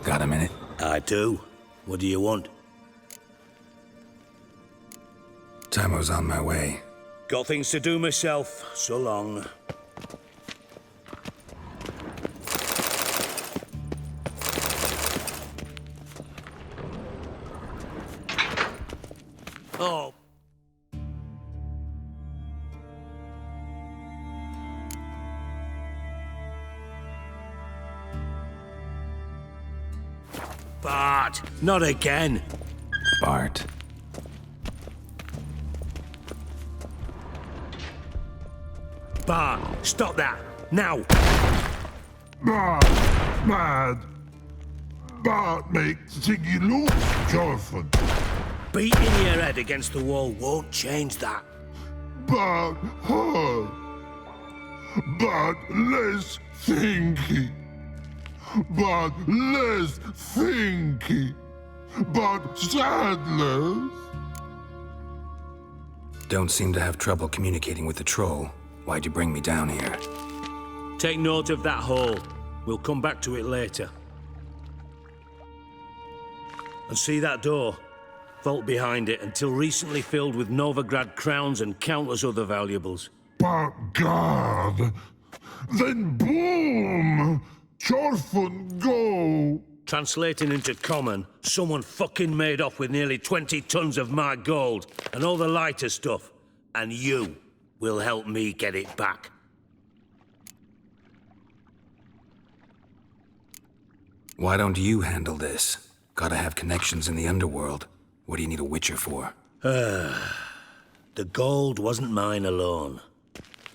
Speaker 1: Got a minute?
Speaker 23: I do. What do you want?
Speaker 1: Tamo's on my way.
Speaker 23: Got things to do myself. So long. Oh. Bart, not again.
Speaker 1: Bart.
Speaker 23: Bart, stop that, now.
Speaker 4: Bart, mad. Bart makes Ziggy lose, Jonathan.
Speaker 23: Beating your head against the wall won't change that.
Speaker 4: Bart hurt. Bart less thinky. But less thinky, but sadless.
Speaker 1: Don't seem to have trouble communicating with the troll. Why'd you bring me down here?
Speaker 23: Take note of that hole. We'll come back to it later. And see that door? Vault behind it, until recently filled with Novigrad crowns and countless other valuables.
Speaker 4: But God, then boom! Chorfun, go!
Speaker 23: Translating into common, someone fucking made off with nearly 20 tons of my gold, and all the lighter stuff. And you. will help me get it back.
Speaker 1: Why don't you handle this? Gotta have connections in the underworld. What do you need a witcher for?
Speaker 23: The gold wasn't mine alone.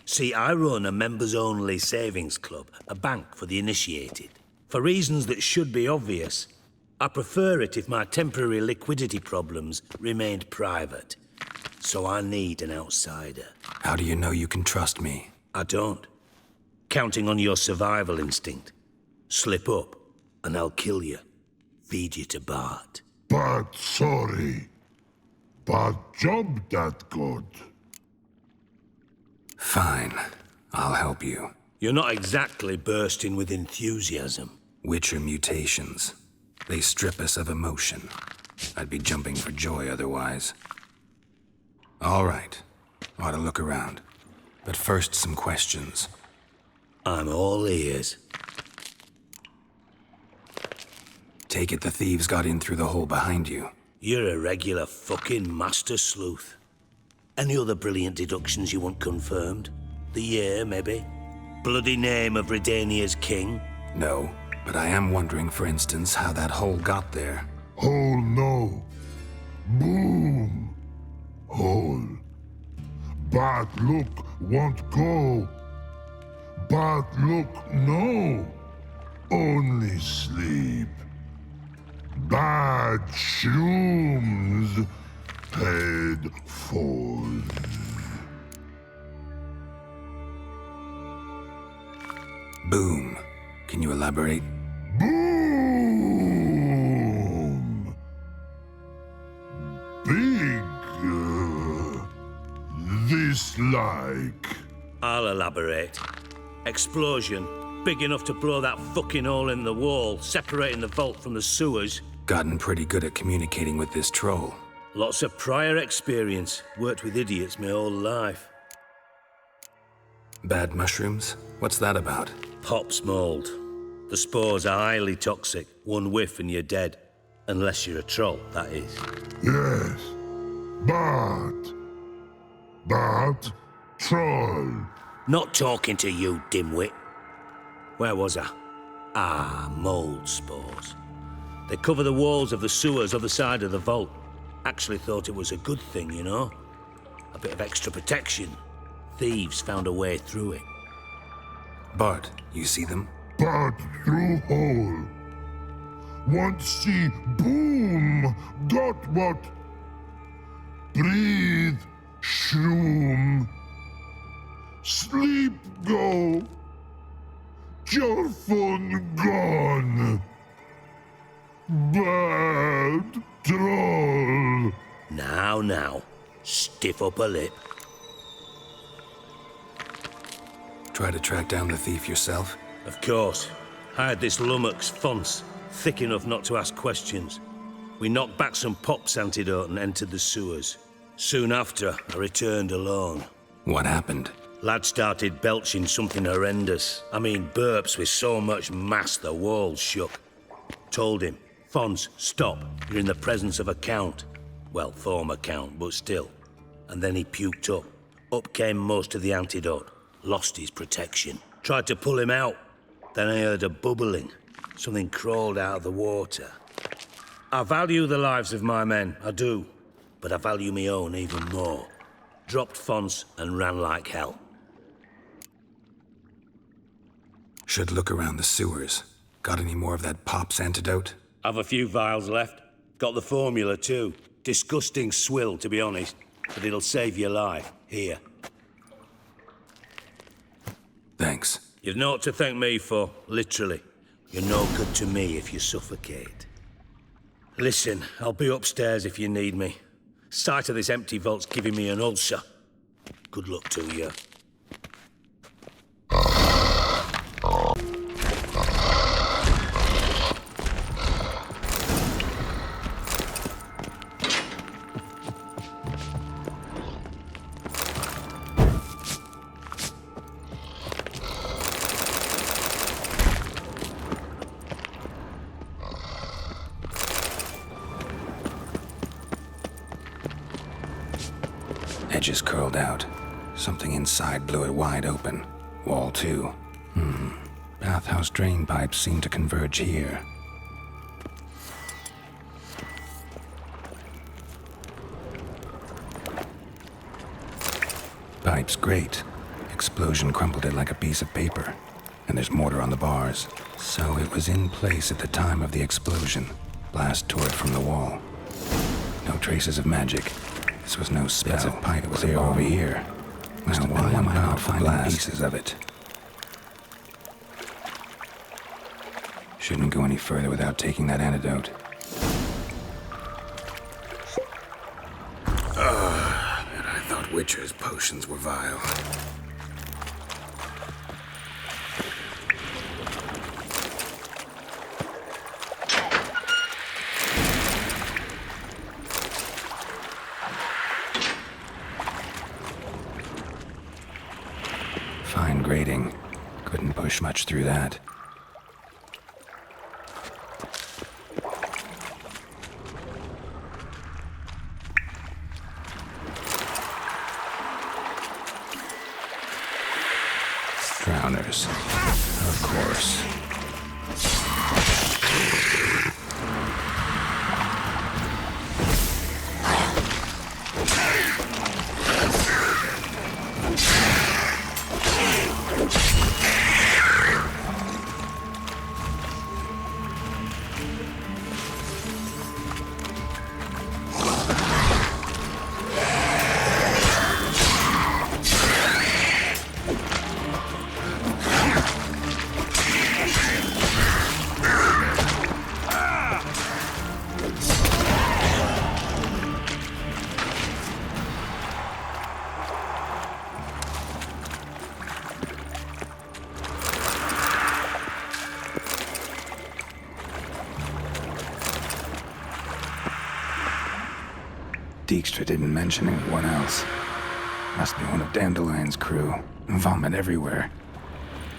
Speaker 23: See, I run a members-only savings club, a bank for the initiated. For reasons that should be obvious, I prefer it if my temporary liquidity problems remained private. So I need an outsider.
Speaker 1: How do you know you can trust me?
Speaker 23: I don't. Counting on your survival instinct. Slip up, and I'll kill you. Feed you to Bart.
Speaker 4: But sorry. But job that good.
Speaker 1: Fine. I'll help you.
Speaker 23: You're not exactly bursting with enthusiasm.
Speaker 1: Witcher mutations. They strip us of emotion. I'd be jumping for joy otherwise. All right. Ought to look around. But first, some questions.
Speaker 23: I'm all ears.
Speaker 1: Take it the thieves got in through the hole behind you.
Speaker 23: You're a regular fucking master sleuth. Any other brilliant deductions you want confirmed? The year, maybe? Bloody name of Redania's king?
Speaker 1: No, but I am wondering, for instance, how that hole got there.
Speaker 4: Hole no. Boom. Hole. Bad look won't go. Bad look no. Only sleep. Bad shrooms. Head falls.
Speaker 1: Boom. Can you elaborate?
Speaker 4: Boom! Big. This like.
Speaker 23: I'll elaborate. Explosion. Big enough to blow that fucking hole in the wall, separating the vault from the sewers.
Speaker 1: Gotten pretty good at communicating with this troll.
Speaker 23: Lots of prior experience. Worked with idiots my whole life.
Speaker 1: Bad mushrooms? What's that about?
Speaker 23: Pops mold. The spores are highly toxic. One whiff and you're dead. Unless you're a troll, that is.
Speaker 4: Yes. But troll.
Speaker 23: Not talking to you, dimwit. Where was I? Mold spores. They cover the walls of the sewers other side of the vault. Actually thought it was a good thing, you know? A bit of extra protection. Thieves found a way through it.
Speaker 1: Bart, you see them?
Speaker 4: Bart through hole. Want see boom. Got what? Breathe. Shroom. Sleep go. Your phone gone. Bad troll.
Speaker 23: Now. Stiff upper lip.
Speaker 1: Try to track down the thief yourself?
Speaker 23: Of course. I had this lummox Fons, thick enough not to ask questions. We knocked back some Pop's antidote and entered the sewers. Soon after, I returned alone.
Speaker 1: What happened?
Speaker 23: Lad started belching something horrendous. I mean, burps with so much mass the walls shook. Told him, Fons, stop. You're in the presence of a count. Well, former count, but still. And then he puked up. Up came most of the antidote. Lost his protection. Tried to pull him out. Then I heard a bubbling. Something crawled out of the water. I value the lives of my men, I do. But I value my own even more. Dropped Fons and ran like hell.
Speaker 1: Should look around the sewers. Got any more of that Pop's antidote?
Speaker 23: I've a few vials left. Got the formula too. Disgusting swill, to be honest. But it'll save your life. Here.
Speaker 1: Thanks.
Speaker 23: You've naught to thank me for, literally. You're no good to me if you suffocate. Listen, I'll be upstairs if you need me. Sight of this empty vault's giving me an ulcer. Good luck to you.
Speaker 1: Edges curled out. Something inside blew it wide open. Wall 2. Bathhouse drain pipes seem to converge here. Pipes great. Explosion crumpled it like a piece of paper. And there's mortar on the bars. So it was in place at the time of the explosion. Blast tore it from the wall. No traces of magic. This was no spell. Bits of pipe was clear over here. Must have been one bout for blast. Pieces of it. Shouldn't go any further without taking that antidote. And I thought Witcher's potions were vile. Fine grating. Couldn't push much through that. Drowners. Of course. Dijkstra didn't mention anyone else. Must be one of Dandelion's crew. Vomit everywhere.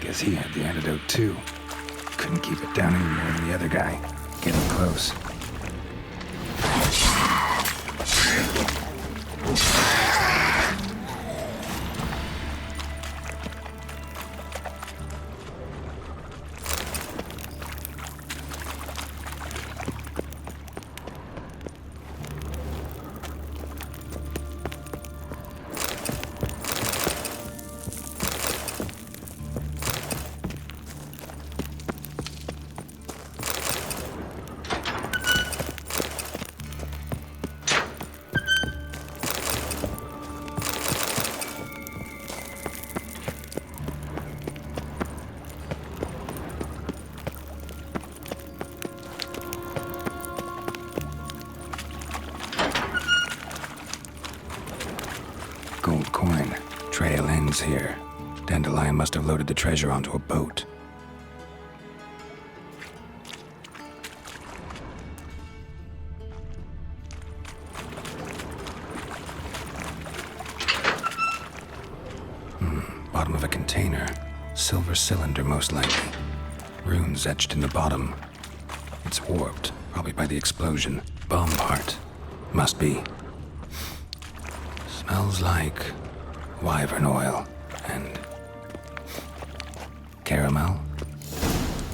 Speaker 1: Guess he had the antidote too. Couldn't keep it down any more than the other guy. Getting close. Gold coin. Trail ends here. Dandelion must have loaded the treasure onto a boat. Bottom of a container. Silver cylinder, most likely. Runes etched in the bottom. It's warped, probably by the explosion. Bomb part. Must be. Smells like wyvern oil and caramel.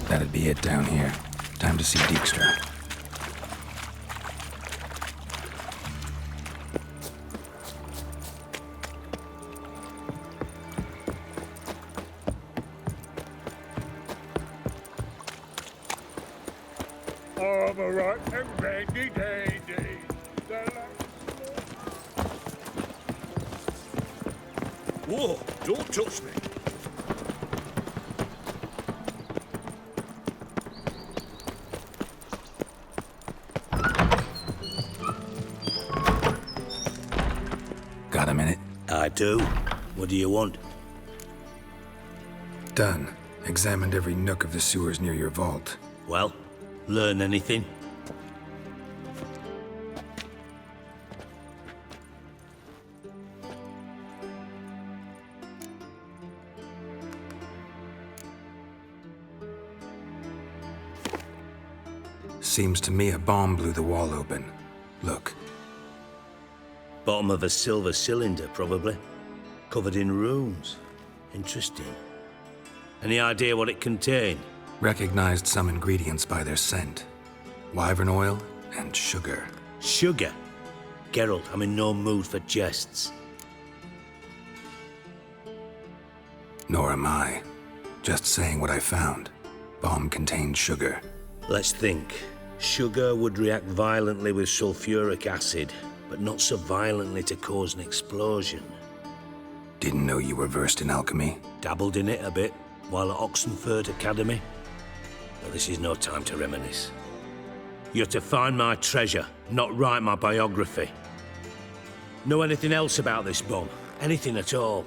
Speaker 1: That'd be it down here. Time to see Dijkstra.
Speaker 4: Alright, and randy dandy.
Speaker 6: Whoa, don't touch me.
Speaker 1: Got a minute?
Speaker 23: I do. What do you want?
Speaker 1: Done. Examined every nook of the sewers near your vault.
Speaker 23: Well, learn anything?
Speaker 1: Seems to me a bomb blew the wall open. Look.
Speaker 23: Bottom of a silver cylinder, probably. Covered in runes. Interesting. Any idea what it contained?
Speaker 1: Recognized some ingredients by their scent. Wyvern oil and sugar.
Speaker 23: Sugar? Geralt, I'm in no mood for jests.
Speaker 1: Nor am I. Just saying what I found. Bomb contained sugar.
Speaker 23: Let's think. Sugar would react violently with sulfuric acid, but not so violently to cause an explosion.
Speaker 1: Didn't know you were versed in alchemy.
Speaker 23: Dabbled in it a bit while at Oxenford Academy. But this is no time to reminisce. You're to find my treasure, not write my biography. Know anything else about this bomb? Anything at all?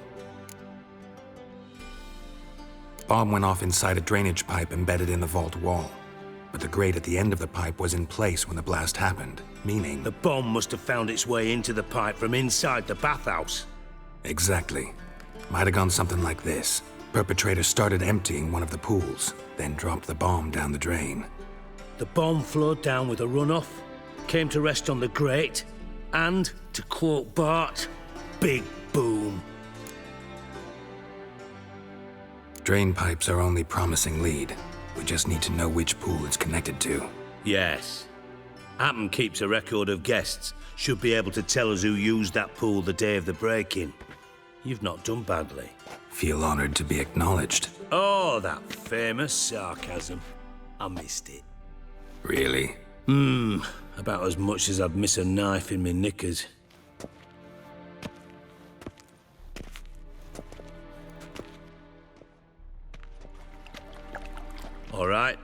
Speaker 1: Bomb went off inside a drainage pipe embedded in the vault wall. But the grate at the end of the pipe was in place when the blast happened, meaning...
Speaker 23: The bomb must have found its way into the pipe from inside the bathhouse.
Speaker 1: Exactly. Might have gone something like this. Perpetrator started emptying one of the pools, then dropped the bomb down the drain.
Speaker 23: The bomb flowed down with a runoff, came to rest on the grate, and, to quote Bart, big boom.
Speaker 1: Drain pipes are only promising lead. We just need to know which pool it's connected to.
Speaker 23: Yes. Appen keeps a record of guests. Should be able to tell us who used that pool the day of the break-in. You've not done badly.
Speaker 1: Feel honored to be acknowledged.
Speaker 23: Oh, that famous sarcasm. I missed it.
Speaker 1: Really?
Speaker 23: About as much as I'd miss a knife in my knickers. All right.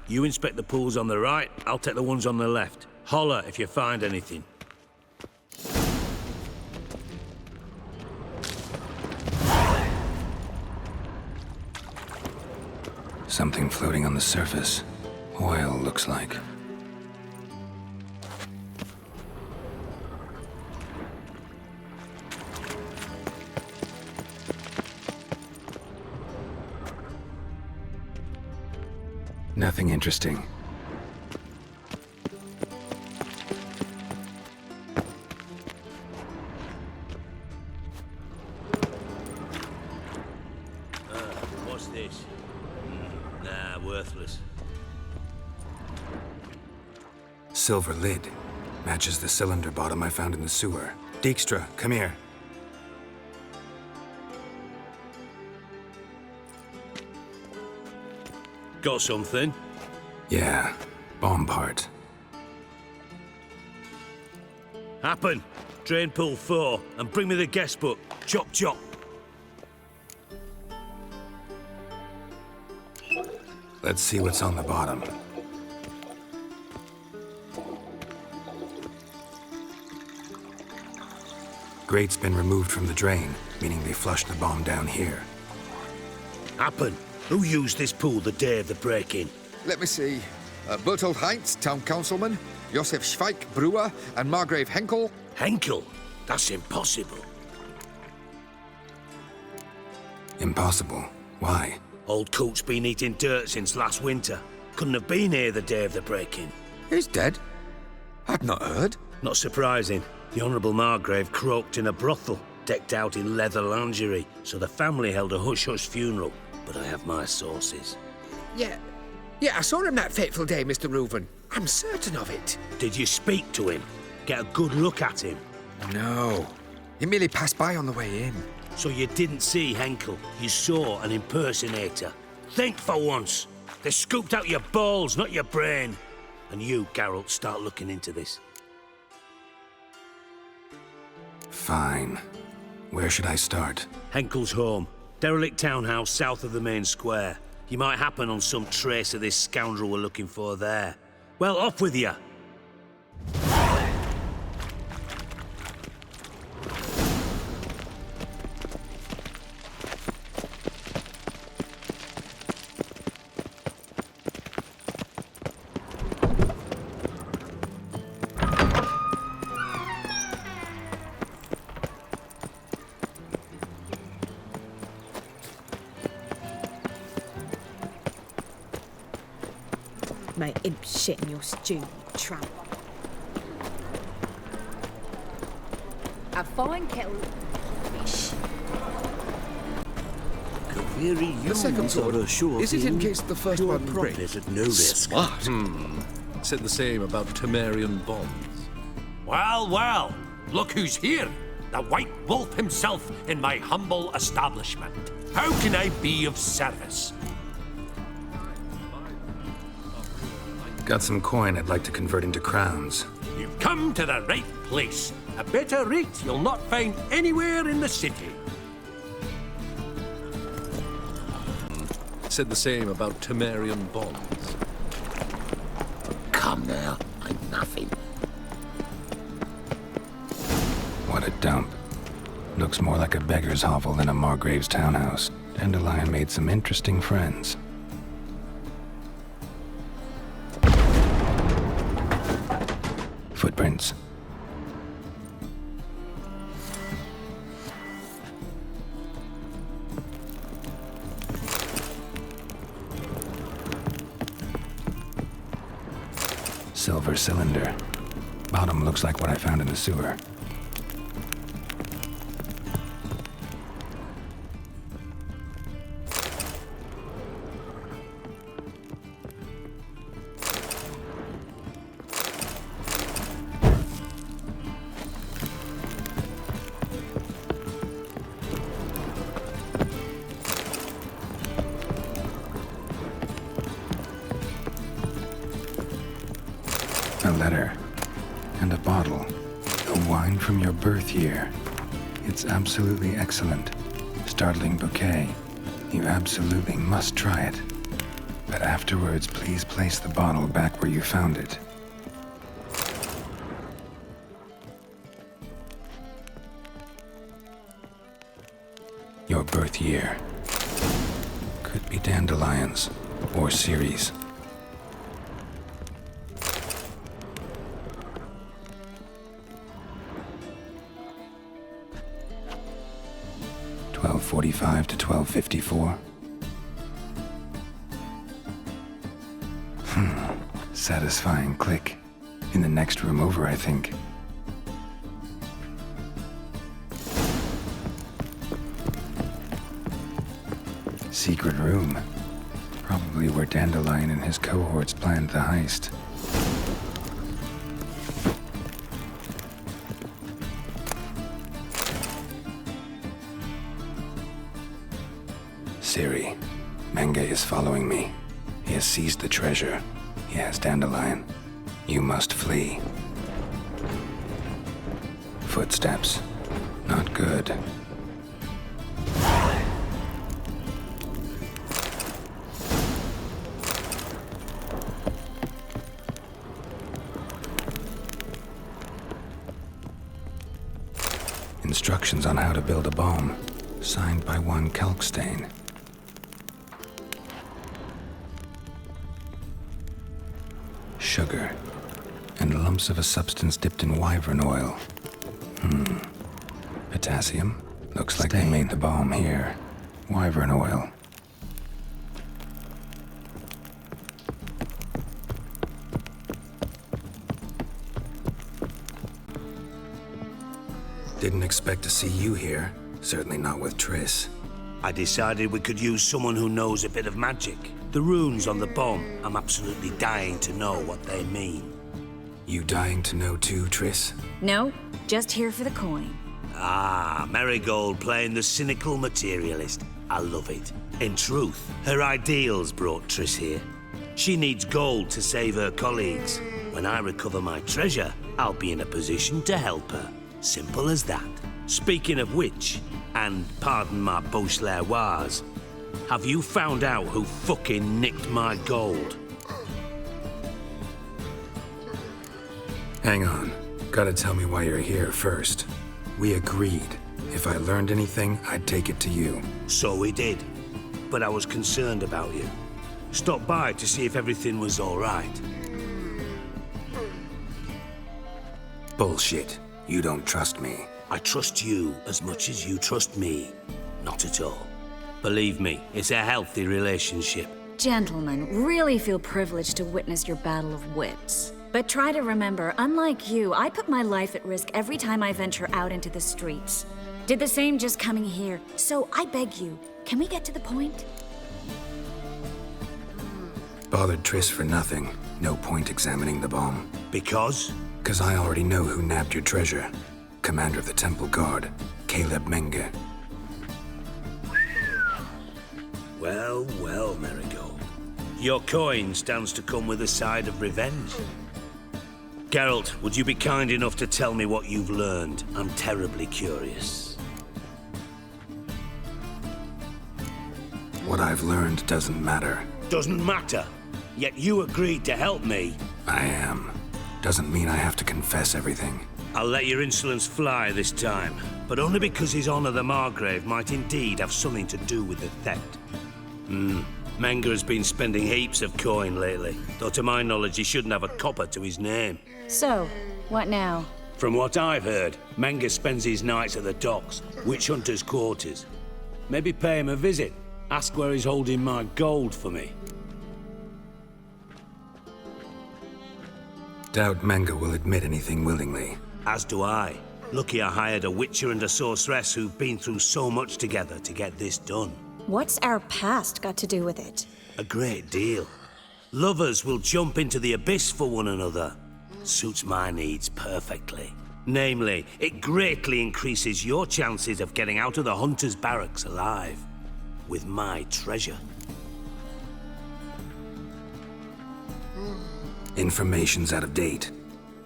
Speaker 23: You inspect the pools on the right, I'll take the ones on the left. Holler if you find anything.
Speaker 1: Something floating on the surface. Oil, looks like. Nothing interesting.
Speaker 23: What's this? Nah, worthless.
Speaker 1: Silver lid. Matches the cylinder bottom I found in the sewer. Dijkstra, come here.
Speaker 23: Got something?
Speaker 1: Yeah, bomb part.
Speaker 23: Happen. Drain pool 4, and bring me the guest book. Chop chop.
Speaker 1: Let's see what's on the bottom. Grate's been removed from the drain, meaning they flushed the bomb down here.
Speaker 23: Happen. Who used this pool the day of the break-in?
Speaker 9: Let me see. Bertold Heinz, town councilman, Josef Schweik, brewer, and Margrave Henkel.
Speaker 23: Henkel? That's impossible.
Speaker 1: Impossible? Why?
Speaker 23: Old Coot's been eating dirt since last winter. Couldn't have been here the day of the break-in.
Speaker 9: He's dead? I'd not heard.
Speaker 23: Not surprising. The Honourable Margrave croaked in a brothel, decked out in leather lingerie, so the family held a hush-hush funeral. But I have my sources.
Speaker 19: Yeah, I saw him that fateful day, Mr. Reuven. I'm certain of it.
Speaker 23: Did you speak to him? Get a good look at him?
Speaker 19: No. He merely passed by on the way in.
Speaker 23: So you didn't see Henkel. You saw an impersonator. Think for once. They scooped out your balls, not your brain. And you, Geralt, start looking into this.
Speaker 1: Fine. Where should I start?
Speaker 23: Henkel's home. Derelict townhouse south of the main square. You might happen on some trace of this scoundrel we're looking for there. Well, off with you.
Speaker 21: Mate, imp shit in your stew, you tramp.
Speaker 5: A fine kettle of coffee
Speaker 9: The second sword, is it in case the first one breaks?
Speaker 8: At no risk.
Speaker 14: Smart. Said the same about Temerian bonds.
Speaker 15: Well, well, look who's here. The White Wolf himself in my humble establishment. How can I be of service?
Speaker 1: Got some coin I'd like to convert into crowns.
Speaker 15: You've come to the right place. A better rate you'll not find anywhere in the city.
Speaker 14: Said the same about Temerian bonds.
Speaker 10: Come now, ain't nothing.
Speaker 1: What a dump. Looks more like a beggar's hovel than a Margrave's townhouse. Dandelion made some interesting friends. Footprints. Silver cylinder. Bottom looks like what I found in the sewer. A letter. And a bottle. A wine from your birth year. It's absolutely excellent. Startling bouquet. You absolutely must try it. But afterwards, please place the bottle back where you found it. Your birth year. Could be dandelions. Or Ceres. .45 to 12:54. Satisfying click. In the next room over, I think. Secret room. Probably where Dandelion and his cohorts planned the heist. Siri, Menge is following me. He has seized the treasure. He has Dandelion. You must flee. Footsteps. Not good. Instructions on how to build a bomb. Signed by one Kalkstain. Sugar, and lumps of a substance dipped in wyvern oil. Potassium? Looks like they made the bomb here. Wyvern oil. Didn't expect to see you here. Certainly not with Triss.
Speaker 8: I decided we could use someone who knows a bit of magic. The runes on the bomb, I'm absolutely dying to know what they mean.
Speaker 1: You dying to know too, Triss?
Speaker 20: No, just here for the coin.
Speaker 8: Ah, Marigold playing the cynical materialist. I love it. In truth, her ideals brought Triss here. She needs gold to save her colleagues. When I recover my treasure, I'll be in a position to help her. Simple as that. Speaking of which, and pardon my Beauclervoise, have you found out who fucking nicked my gold?
Speaker 1: Hang on. Gotta tell me why you're here first. We agreed. If I learned anything, I'd take it to you.
Speaker 8: So we did. But I was concerned about you. Stopped by to see if everything was all right.
Speaker 1: Bullshit. You don't trust me.
Speaker 8: I trust you as much as you trust me. Not at all. Believe me, it's a healthy relationship.
Speaker 20: Gentlemen, really feel privileged to witness your battle of wits. But try to remember, unlike you, I put my life at risk every time I venture out into the streets. Did the same just coming here. So I beg you, can we get to the point?
Speaker 1: Bothered Triss for nothing. No point examining the bomb.
Speaker 6: Because?
Speaker 1: Because I already know who nabbed your treasure. Commander of the Temple Guard, Caleb Menge.
Speaker 23: Well, well, Marigold. Your coin stands to come with a side of revenge. Geralt, would you be kind enough to tell me what you've learned? I'm terribly curious.
Speaker 1: What I've learned doesn't matter.
Speaker 23: Doesn't matter? Yet you agreed to help me.
Speaker 1: I am. Doesn't mean I have to confess everything.
Speaker 23: I'll let your insolence fly this time, but only because His Honor the Margrave might indeed have something to do with the theft. Menge has been spending heaps of coin lately, though to my knowledge he shouldn't have a copper to his name.
Speaker 20: So, what now?
Speaker 23: From what I've heard, Menge spends his nights at the docks, witch hunters' quarters. Maybe pay him a visit. Ask where he's holding my gold for me.
Speaker 1: Doubt Menge will admit anything willingly.
Speaker 23: As do I. Lucky I hired a witcher and a sorceress who've been through so much together to get this done.
Speaker 20: What's our past got to do with it?
Speaker 23: A great deal. Lovers will jump into the abyss for one another. Suits my needs perfectly. Namely, it greatly increases your chances of getting out of the hunter's barracks alive. With my treasure.
Speaker 1: Information's out of date.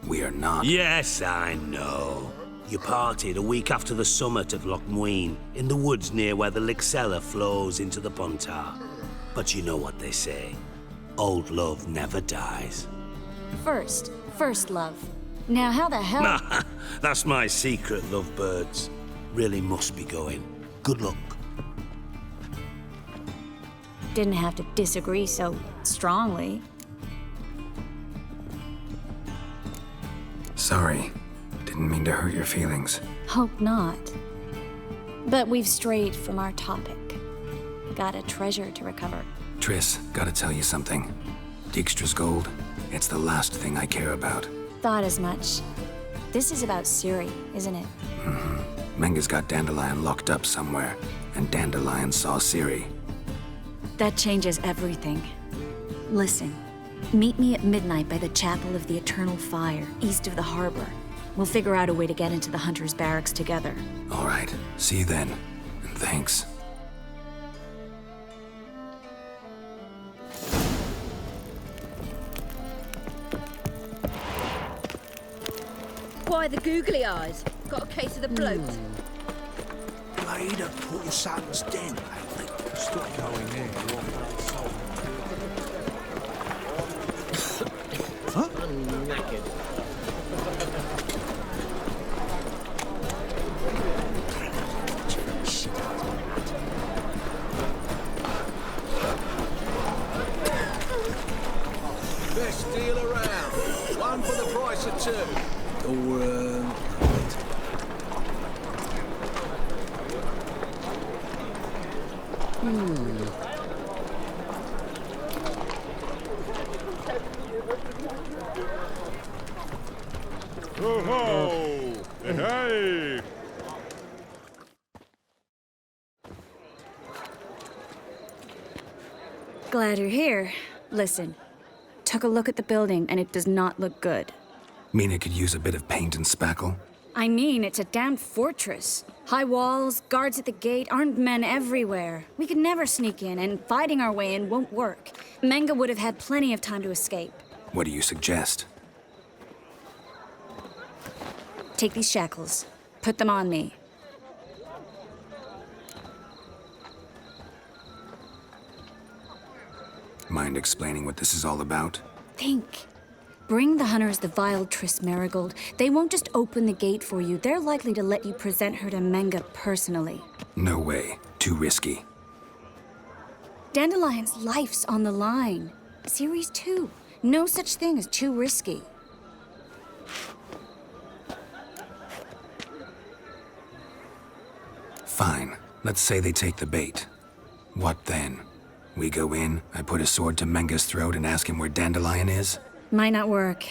Speaker 1: We are not.
Speaker 23: Yes, I know. You parted a week after the summit of Loch Muin, in the woods near where the Lixella flows into the Pontar. But you know what they say. Old love never dies.
Speaker 20: First love. Now how the hell—
Speaker 23: That's my secret, lovebirds. Really must be going. Good luck.
Speaker 20: Didn't have to disagree so strongly.
Speaker 1: Sorry. Didn't mean to hurt your feelings.
Speaker 20: Hope not. But we've strayed from our topic. Got a treasure to recover.
Speaker 1: Triss, gotta tell you something. Dijkstra's gold, it's the last thing I care about.
Speaker 20: Thought as much. This is about Ciri, isn't it?
Speaker 1: Menge's got Dandelion locked up somewhere, and Dandelion saw Ciri.
Speaker 20: That changes everything. Listen, meet me at midnight by the Chapel of the Eternal Fire, east of the harbor. We'll figure out a way to get into the Hunter's barracks together.
Speaker 1: All right, see you then, and thanks.
Speaker 5: Why the googly eyes? Got a case of the bloat?
Speaker 17: Blade of poor son's den, lately. Stop going in. Huh?
Speaker 11: I'm knackered.
Speaker 8: Best deal around. One for the price of two.
Speaker 16: Or,
Speaker 4: Ho ho! Hey!
Speaker 20: Glad you're here. Listen, took a look at the building and it does not look good.
Speaker 1: Mean it could use a bit of paint and spackle?
Speaker 20: I mean, it's a damn fortress. High walls, guards at the gate, armed men everywhere. We could never sneak in, and fighting our way in won't work. Menge would have had plenty of time to escape.
Speaker 1: What do you suggest?
Speaker 20: Take these shackles. Put them on me.
Speaker 1: Mind explaining what this is all about?
Speaker 20: Think. Bring the hunters the vile Triss Marigold. They won't just open the gate for you. They're likely to let you present her to Menge personally.
Speaker 1: No way. Too risky.
Speaker 20: Dandelion's life's on the line. Series 2. No such thing as too risky.
Speaker 1: Fine. Let's say they take the bait. What then? We go in, I put a sword to Menge's throat and ask him where Dandelion is?
Speaker 20: Might not work.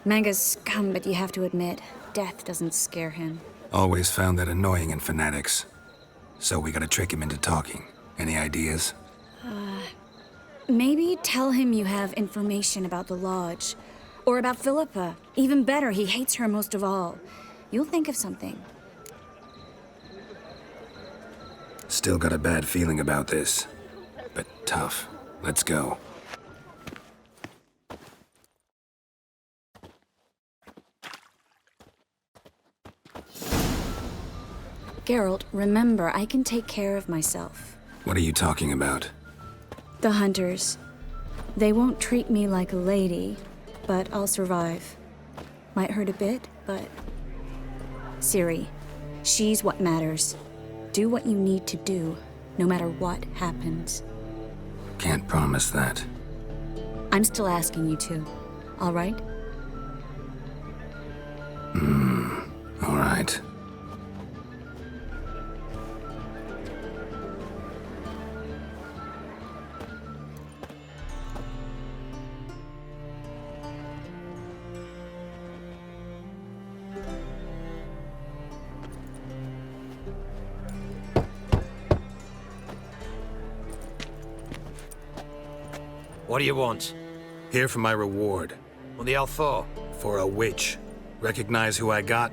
Speaker 20: Menge's scum, but you have to admit, death doesn't scare him.
Speaker 1: Always found that annoying in fanatics. So we gotta trick him into talking. Any ideas?
Speaker 20: Maybe tell him you have information about the Lodge. Or about Philippa. Even better, he hates her most of all. You'll think of something.
Speaker 1: Still got a bad feeling about this. But tough. Let's go.
Speaker 20: Geralt, remember, I can take care of myself.
Speaker 1: What are you talking about?
Speaker 20: The hunters. They won't treat me like a lady, but I'll survive. Might hurt a bit, but... Ciri, she's what matters. Do what you need to do, no matter what happens.
Speaker 1: Can't promise that.
Speaker 20: I'm still asking you to, all right?
Speaker 1: All right.
Speaker 16: What do you want?
Speaker 1: Here for my reward.
Speaker 16: What the hell for?
Speaker 1: For a witch. Recognize who I got?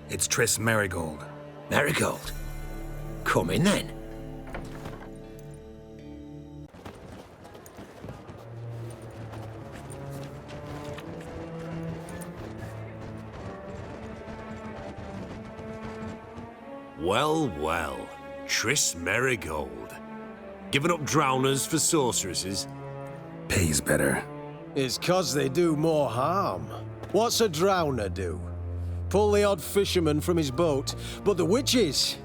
Speaker 1: It's Triss Merigold.
Speaker 16: Merigold? Come in then.
Speaker 15: Well, well. Triss Merigold. Giving up drowners for sorceresses?
Speaker 1: Pays better.
Speaker 11: It's 'cause they do more harm. What's a drowner do? Pull the odd fisherman from his boat. But the witches,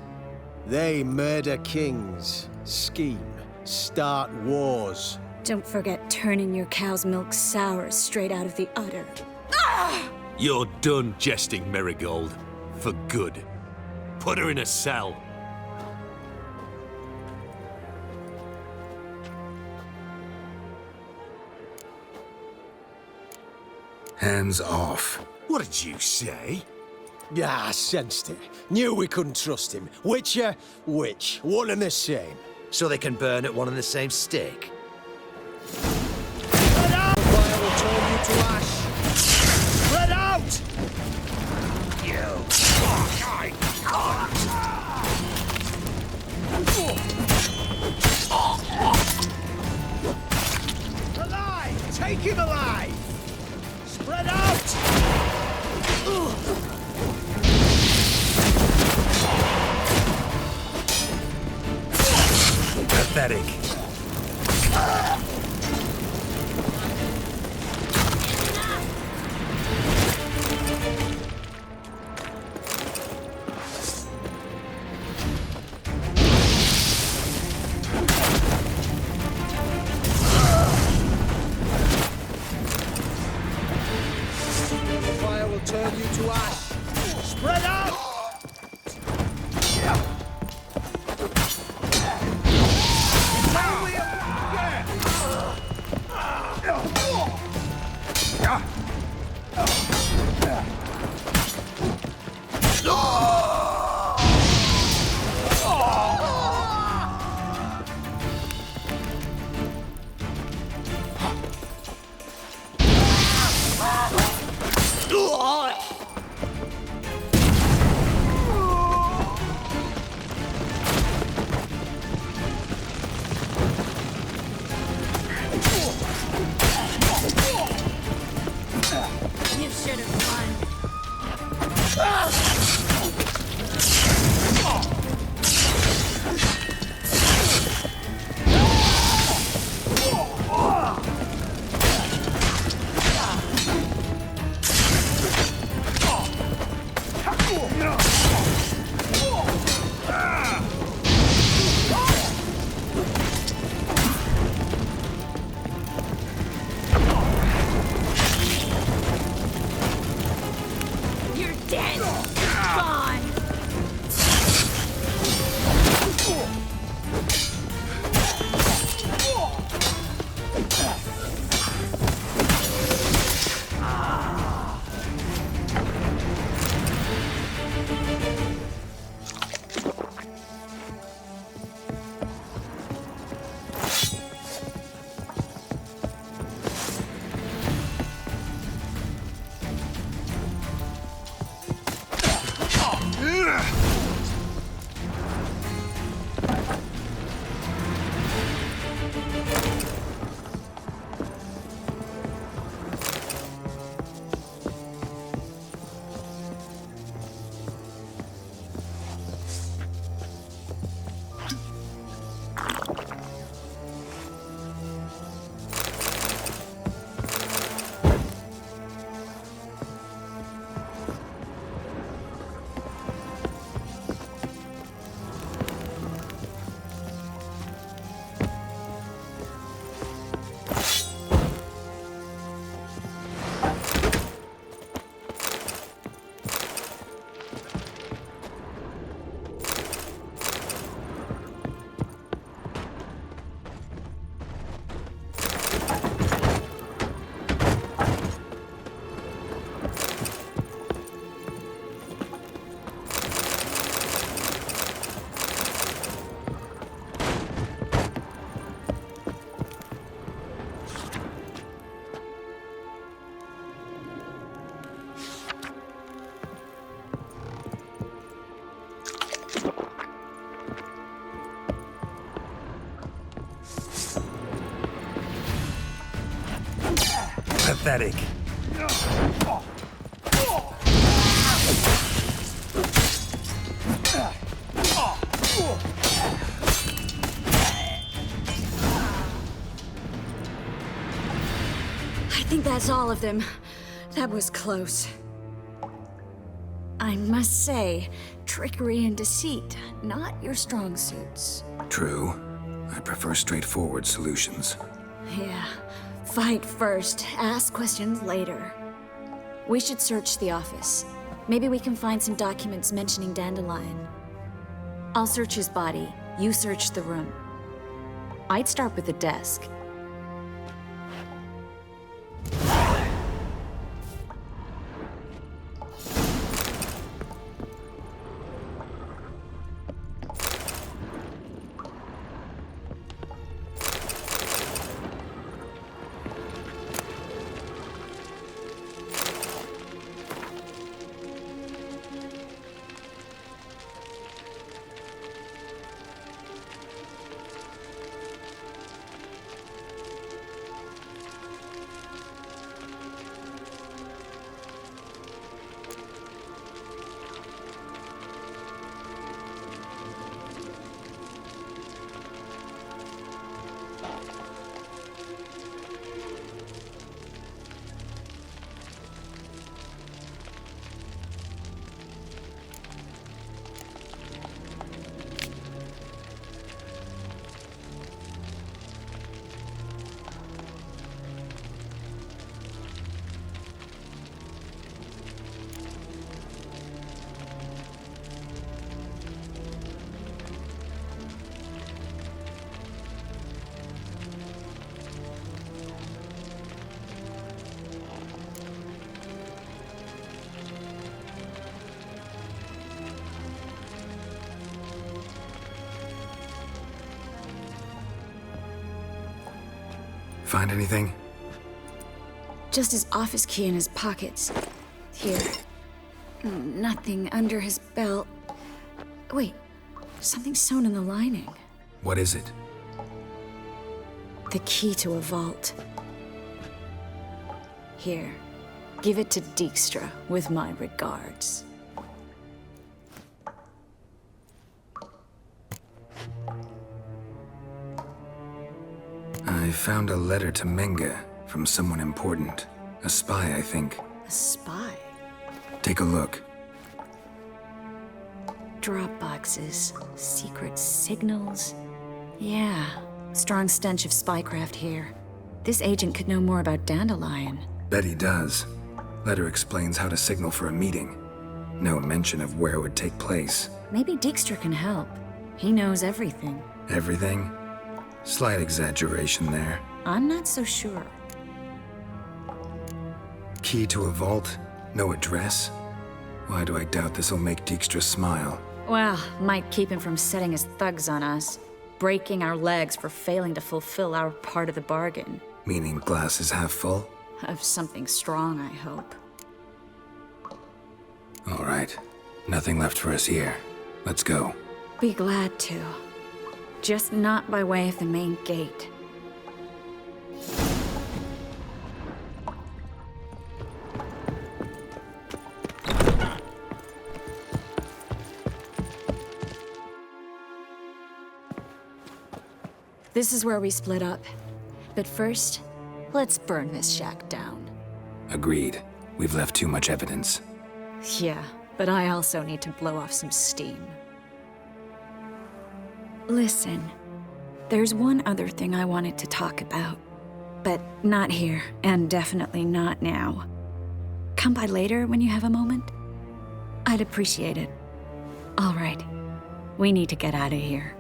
Speaker 11: they murder kings, scheme, start wars.
Speaker 20: Don't forget turning your cow's milk sour straight out of the udder.
Speaker 15: You're done jesting, Merigold. For good. Put her in a cell.
Speaker 1: Hands off.
Speaker 15: What did you say?
Speaker 11: Yeah, I sensed it. Knew we couldn't trust him. Witcher, witch, one and the same.
Speaker 16: So they can burn at one and the same stake.
Speaker 11: Spread out! The fire will turn you to ash. Spread out!
Speaker 15: You
Speaker 11: Alive! Take him alive! Spread out!
Speaker 1: Pathetic.
Speaker 11: Fire will turn you to ash. Spread out!
Speaker 3: pathetic.
Speaker 20: I think that's all of them. That was close. I must say, trickery and deceit, not your strong suits.
Speaker 1: True. I prefer straightforward solutions.
Speaker 20: Yeah. Fight first, ask questions later. We should search the office. Maybe we can find some documents mentioning Dandelion. I'll search his body. You search the room. I'd start with the desk.
Speaker 1: Find anything?
Speaker 20: Just his office key in his pockets. Here. Nothing under his belt. Wait, something sewn in the lining.
Speaker 1: What is it?
Speaker 20: The key to a vault. Here, give it to Dijkstra with my regards.
Speaker 1: I found a letter to Menga from someone important. A spy, I think.
Speaker 20: A spy?
Speaker 1: Take a look.
Speaker 20: Drop boxes, secret signals. Yeah, strong stench of spycraft here. This agent could know more about Dandelion.
Speaker 1: Bet he does. Letter explains how to signal for a meeting. No mention of where it would take place.
Speaker 20: Maybe Dijkstra can help. He knows everything.
Speaker 1: Everything? Slight exaggeration there.
Speaker 20: I'm not so sure.
Speaker 1: Key to a vault? No address? Why do I doubt this'll make Dijkstra smile?
Speaker 20: Well, might keep him from setting his thugs on us. Breaking our legs for failing to fulfill our part of the bargain.
Speaker 1: Meaning glass is half full?
Speaker 20: Of something strong, I hope.
Speaker 1: All right. Nothing left for us here. Let's go.
Speaker 20: Be glad to. Just not by way of the main gate. This is where we split up. But first, let's burn this shack down.
Speaker 1: Agreed. We've left too much evidence.
Speaker 20: Yeah, but I also need to blow off some steam. Listen, there's one other thing I wanted to talk about. But not here, and definitely not now. Come by later when you have a moment? I'd appreciate it. All right, we need to get out of here.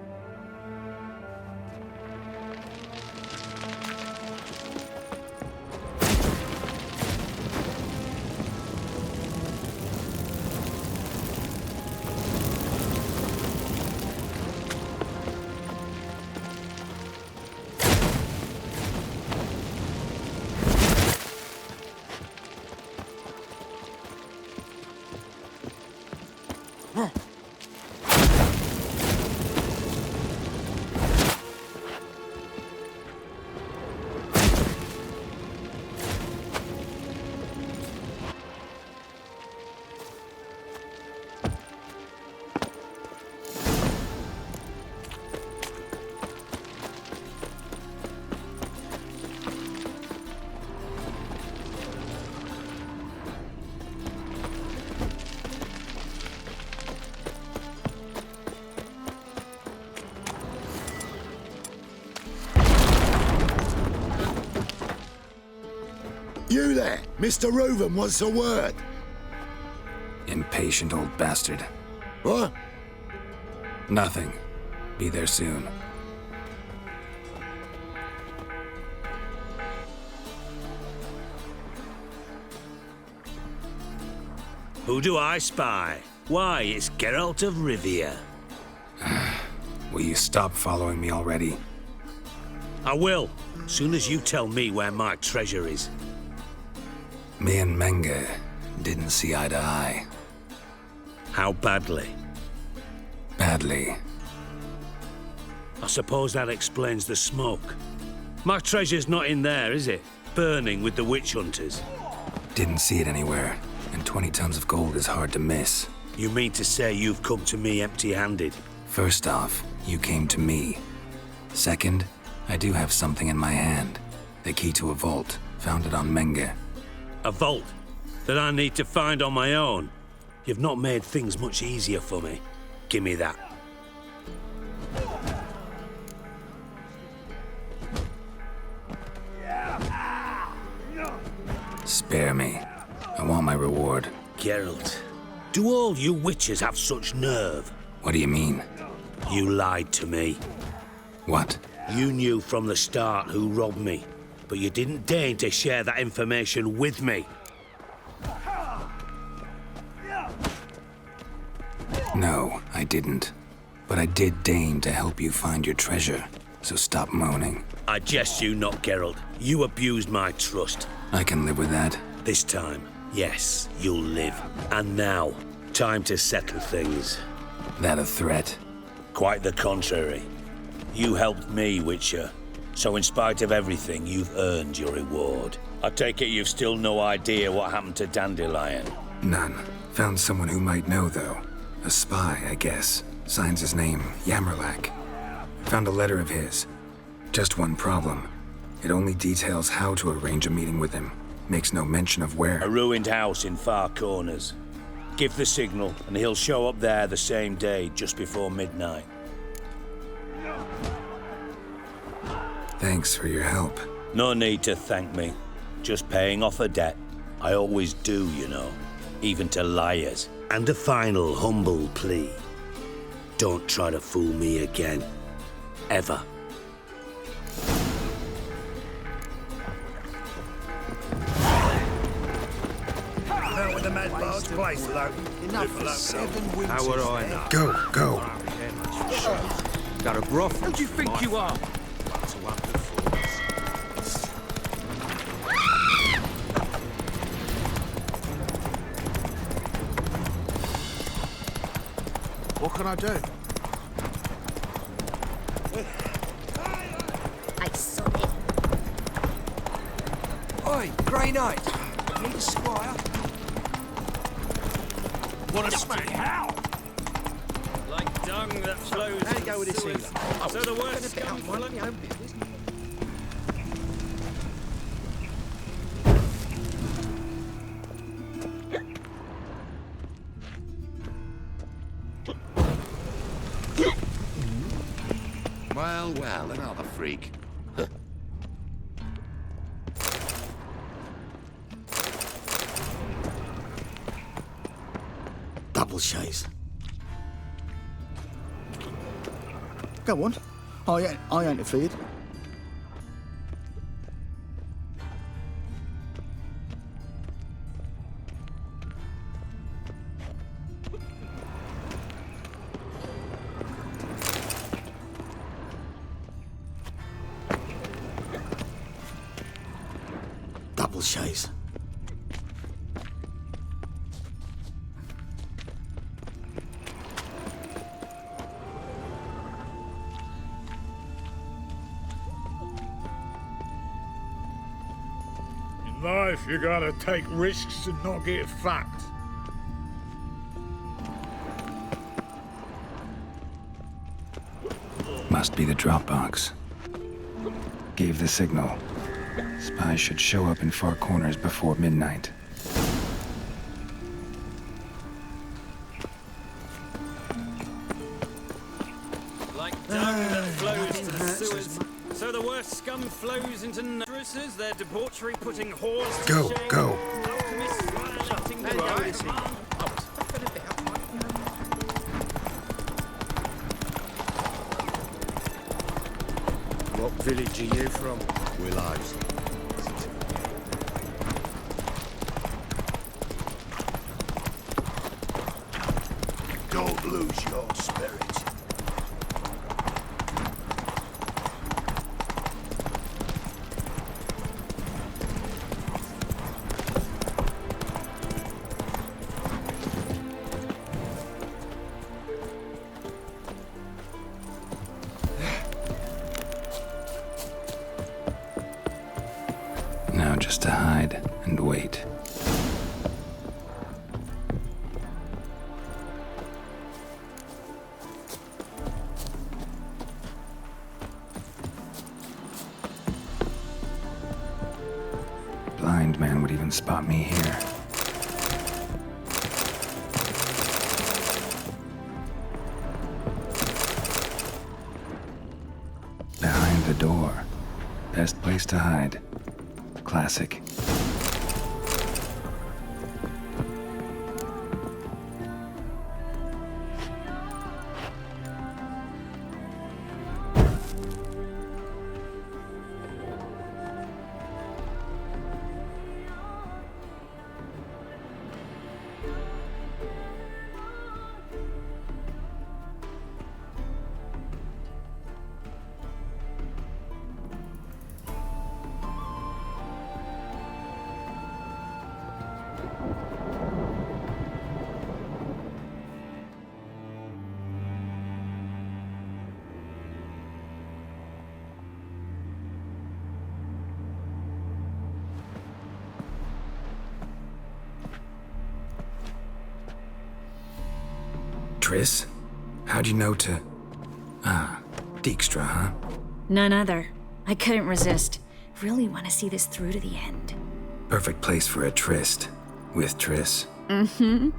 Speaker 10: You there, Mr. Reuven wants a word.
Speaker 1: Impatient old bastard.
Speaker 10: What?
Speaker 1: Nothing. Be there soon.
Speaker 8: Who do I spy? Why, it's Geralt of Rivia.
Speaker 1: Will you stop following me already?
Speaker 8: I will, soon as you tell me where my treasure is.
Speaker 1: Me and Menge didn't see eye to eye.
Speaker 8: How badly?
Speaker 1: Badly.
Speaker 8: I suppose that explains the smoke. My treasure's not in there, is it? Burning with the witch hunters.
Speaker 1: Didn't see it anywhere, and 20 tons of gold is hard to miss.
Speaker 8: You mean to say you've come to me empty-handed?
Speaker 1: First off, you came to me. Second, I do have something in my hand. The key to a vault, found it on Menge.
Speaker 8: A vault that I need to find on my own? You've not made things much easier for me. Give me that.
Speaker 1: Spare me. I want my reward.
Speaker 8: Geralt, do all you witches have such nerve?
Speaker 1: What do you mean?
Speaker 8: You lied to me.
Speaker 1: What?
Speaker 8: You knew from the start who robbed me, but you didn't deign to share that information with me.
Speaker 1: No, I didn't. But I did deign to help you find your treasure, so stop moaning.
Speaker 8: I jest you not, Geralt. You abused my trust.
Speaker 1: I can live with that.
Speaker 8: This time, yes, you'll live. And now, time to settle things.
Speaker 1: That a threat?
Speaker 8: Quite the contrary. You helped me, Witcher. So in spite of everything, you've earned your reward. I take it you've still no idea what happened to Dandelion?
Speaker 1: None. Found someone who might know, though. A spy, I guess. Signs his name, Yamerlak. Found a letter of his. Just one problem. It only details how to arrange a meeting with him. Makes no mention of where.
Speaker 8: A ruined house in Far Corners. Give the signal, and he'll show up there the same day, just before midnight.
Speaker 1: Thanks for your help.
Speaker 8: No need to thank me. Just paying off a debt. I always do, you know. Even to liars. And a final humble plea. Don't try to fool me again. Ever.
Speaker 6: Out with the mad bard's place, though.
Speaker 17: Enough for 7 winters.
Speaker 16: How would I know?
Speaker 1: Go, go.
Speaker 16: Got a broth.
Speaker 19: Who do you think you are?
Speaker 17: What can I do?
Speaker 5: I saw it.
Speaker 16: Oi, Grey Knight.
Speaker 17: Need a squire?
Speaker 15: What a smack! How? Like dung that flows.
Speaker 17: How do you go with this healer?
Speaker 15: So the worst comes from
Speaker 17: my own business.
Speaker 10: Well, well, another freak.
Speaker 17: Double shays. Go on. I ain't afraid. Double shays.
Speaker 4: In life, you gotta take risks and not get fucked.
Speaker 1: Must be the drop box. Gave the signal. Spies should show up in Far Corners before midnight.
Speaker 15: Like dung that flows to the sewers, so the worst scum flows into
Speaker 16: witnesses their debauchery putting whores
Speaker 1: Go,
Speaker 16: to shame.
Speaker 1: go.
Speaker 16: Alchemists shutting the eyes.
Speaker 8: What village are you from?
Speaker 10: Willows. Don't lose your spirit.
Speaker 1: Now just to hide and wait. Blind man would even spot me here. Behind the door. Best place to hide. Classic. Triss? How'd you know to... Ah, Dijkstra, huh?
Speaker 20: None other. I couldn't resist. Really want to see this through to the end.
Speaker 1: Perfect place for a tryst. With Triss.
Speaker 20: Mm-hmm.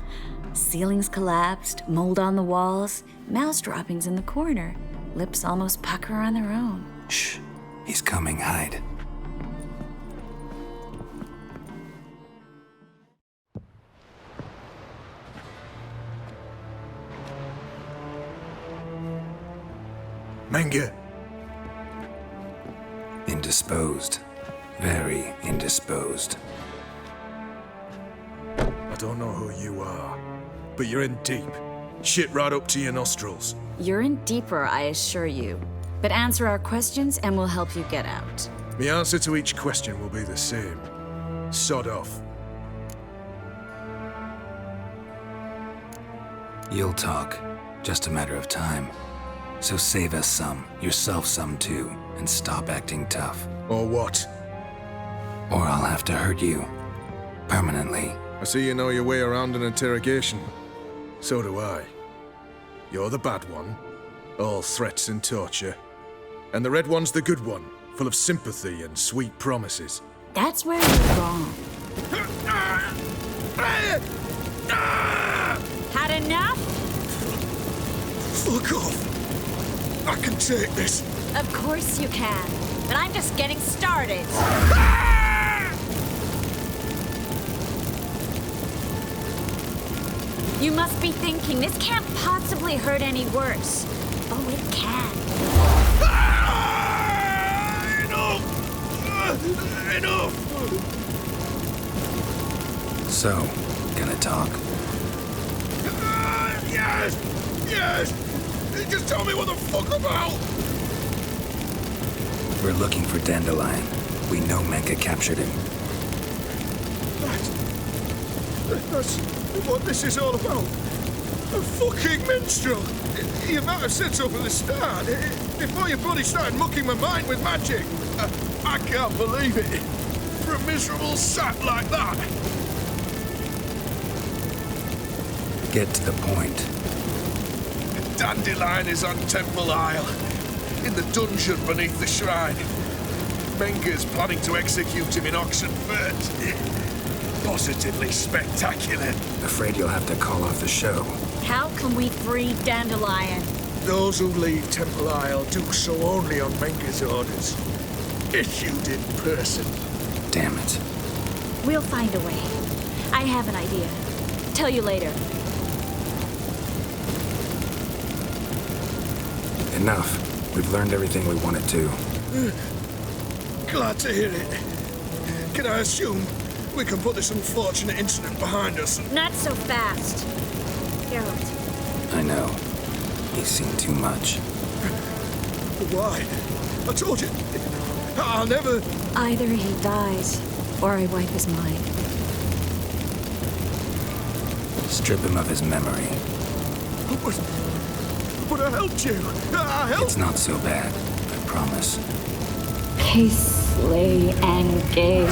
Speaker 20: Ceilings collapsed, mold on the walls, mouse droppings in the corner. Lips almost pucker on their own.
Speaker 1: Shh. He's coming. Hide.
Speaker 3: Menge.
Speaker 1: Indisposed. Very indisposed.
Speaker 3: I don't know who you are, but you're in deep. Shit right up to your nostrils.
Speaker 20: You're in deeper, I assure you. But answer our questions and we'll help you get out.
Speaker 3: The answer to each question will be the same. Sod off.
Speaker 1: You'll talk. Just a matter of time. So save us some, yourself some too, and stop acting tough.
Speaker 3: Or what?
Speaker 1: Or I'll have to hurt you. Permanently.
Speaker 3: I see you know your way around an interrogation. So do I. You're the bad one. All threats and torture. And the red one's the good one, full of sympathy and sweet promises.
Speaker 20: That's where you're wrong. Had enough?
Speaker 3: Fuck off! I can take this.
Speaker 20: Of course you can. But I'm just getting started. You must be thinking, this can't possibly hurt any worse. Oh, it can.
Speaker 3: Enough!
Speaker 1: So, gonna talk?
Speaker 3: Yes! Yes! Just tell me what the fuck about!
Speaker 1: We're looking for Dandelion. We know Menka captured him.
Speaker 3: That's what this is all about. A fucking minstrel! You might have said so from the start, before you bloody started mucking my mind with magic. I can't believe it. For a miserable sap like that.
Speaker 1: Get to the point.
Speaker 3: Dandelion is on Temple Isle, in the dungeon beneath the shrine. Menga's planning to execute him in Oxenfurt. Positively spectacular.
Speaker 1: Afraid you'll have to call off the show.
Speaker 20: How can we free Dandelion?
Speaker 3: Those who leave Temple Isle do so only on Menga's orders. issued in person.
Speaker 1: Damn it.
Speaker 20: We'll find a way. I have an idea. Tell you later.
Speaker 1: Enough. We've learned everything we wanted to.
Speaker 3: Glad to hear it. Can I assume we can put this unfortunate incident behind us?
Speaker 20: Not so fast. Geralt.
Speaker 1: I know. He's seen too much.
Speaker 3: Why? I told you, I'll never...
Speaker 20: Either he dies, or I wipe his mind.
Speaker 1: Strip him of his memory.
Speaker 3: But I helped you. I helped...
Speaker 1: It's not so bad, I promise.
Speaker 20: Kiss, slay, and gay.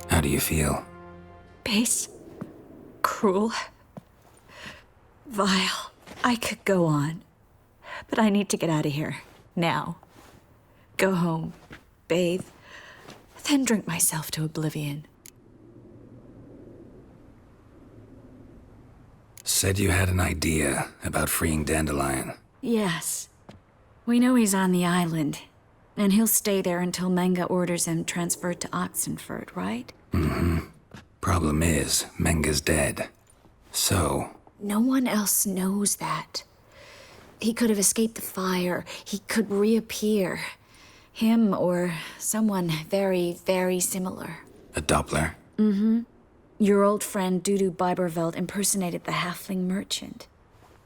Speaker 1: How do you feel?
Speaker 20: Base. Cruel. Vile. I could go on. But I need to get out of here. Now. Go home. Bathe. Then drink myself to oblivion.
Speaker 1: Said you had an idea about freeing Dandelion.
Speaker 20: Yes. We know he's on the island. And he'll stay there until Menga orders him transferred to Oxenford, right?
Speaker 1: Mm-hmm. Problem is, Menga's dead. So...
Speaker 20: No one else knows that. He could have escaped the fire. He could reappear. Him or someone very, very similar.
Speaker 1: A Doppler?
Speaker 20: Mm-hmm. Your old friend Dudu Biberveld impersonated the halfling merchant.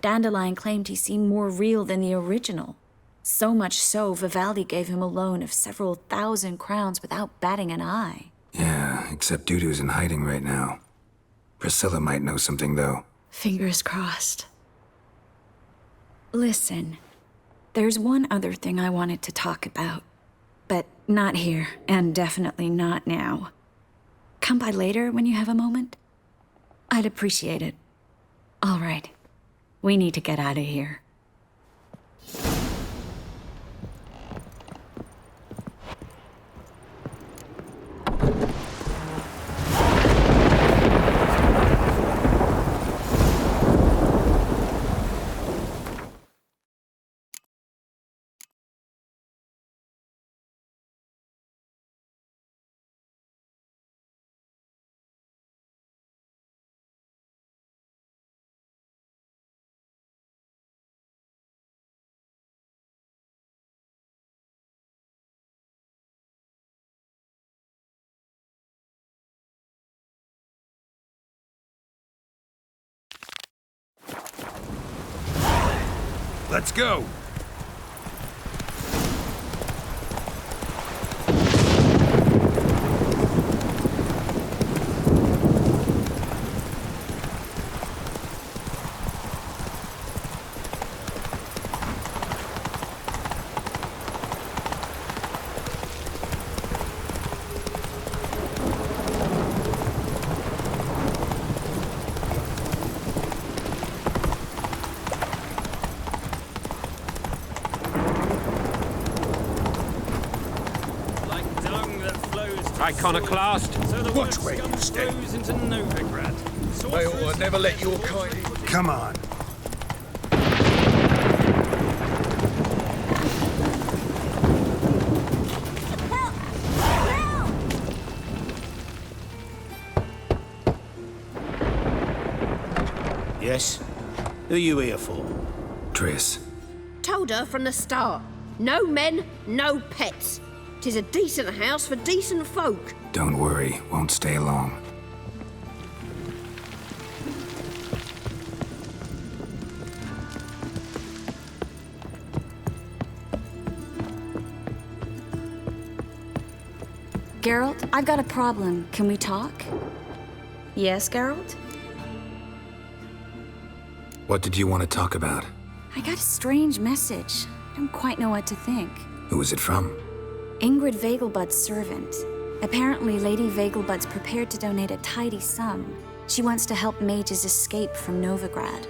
Speaker 20: Dandelion claimed he seemed more real than the original. So much so, Vivaldi gave him a loan of several thousand crowns without batting an eye.
Speaker 1: Yeah, except Dudu's in hiding right now. Priscilla might know something, though.
Speaker 20: Fingers crossed. Listen, there's one other thing I wanted to talk about. But not here, and definitely not now. Come by later when you have a moment? I'd appreciate it. All right. We need to get out of here.
Speaker 14: Let's go!
Speaker 15: Iconoclast.
Speaker 3: Watch where you step.
Speaker 15: Into Novigrad.
Speaker 3: I ought to never let your kind...
Speaker 2: Come on.
Speaker 8: Yes? Who are you here for?
Speaker 1: Triss.
Speaker 5: Told her from the start. No men, no pets. 'Tis a decent house for decent folk.
Speaker 1: Don't worry, won't stay long.
Speaker 20: Geralt, I've got a problem. Can we talk? Yes, Geralt?
Speaker 1: What did you want to talk about?
Speaker 20: I got a strange message. I don't quite know what to think.
Speaker 1: Who was it from?
Speaker 20: Ingrid Vegelbud's servant. Apparently, Lady Vegelbud's prepared to donate a tidy sum. She wants to help mages escape from Novigrad.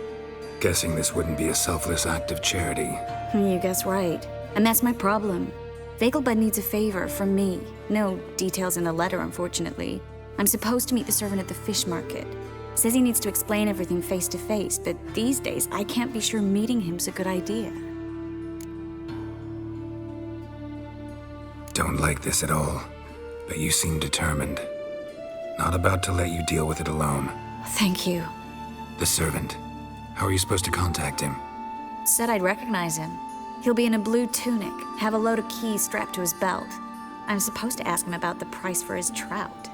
Speaker 1: Guessing this wouldn't be a selfless act of charity.
Speaker 20: You guess right. And that's my problem. Vegelbud needs a favor from me. No details in the letter, unfortunately. I'm supposed to meet the servant at the fish market. Says he needs to explain everything face to face, but these days I can't be sure meeting him's a good idea.
Speaker 1: Don't like this at all, but you seem determined. Not about to let you deal with it alone.
Speaker 20: Thank you.
Speaker 1: The servant. How are you supposed to contact him?
Speaker 20: Said I'd recognize him. He'll be in a blue tunic, have a load of keys strapped to his belt. I'm supposed to ask him about the price for his trout.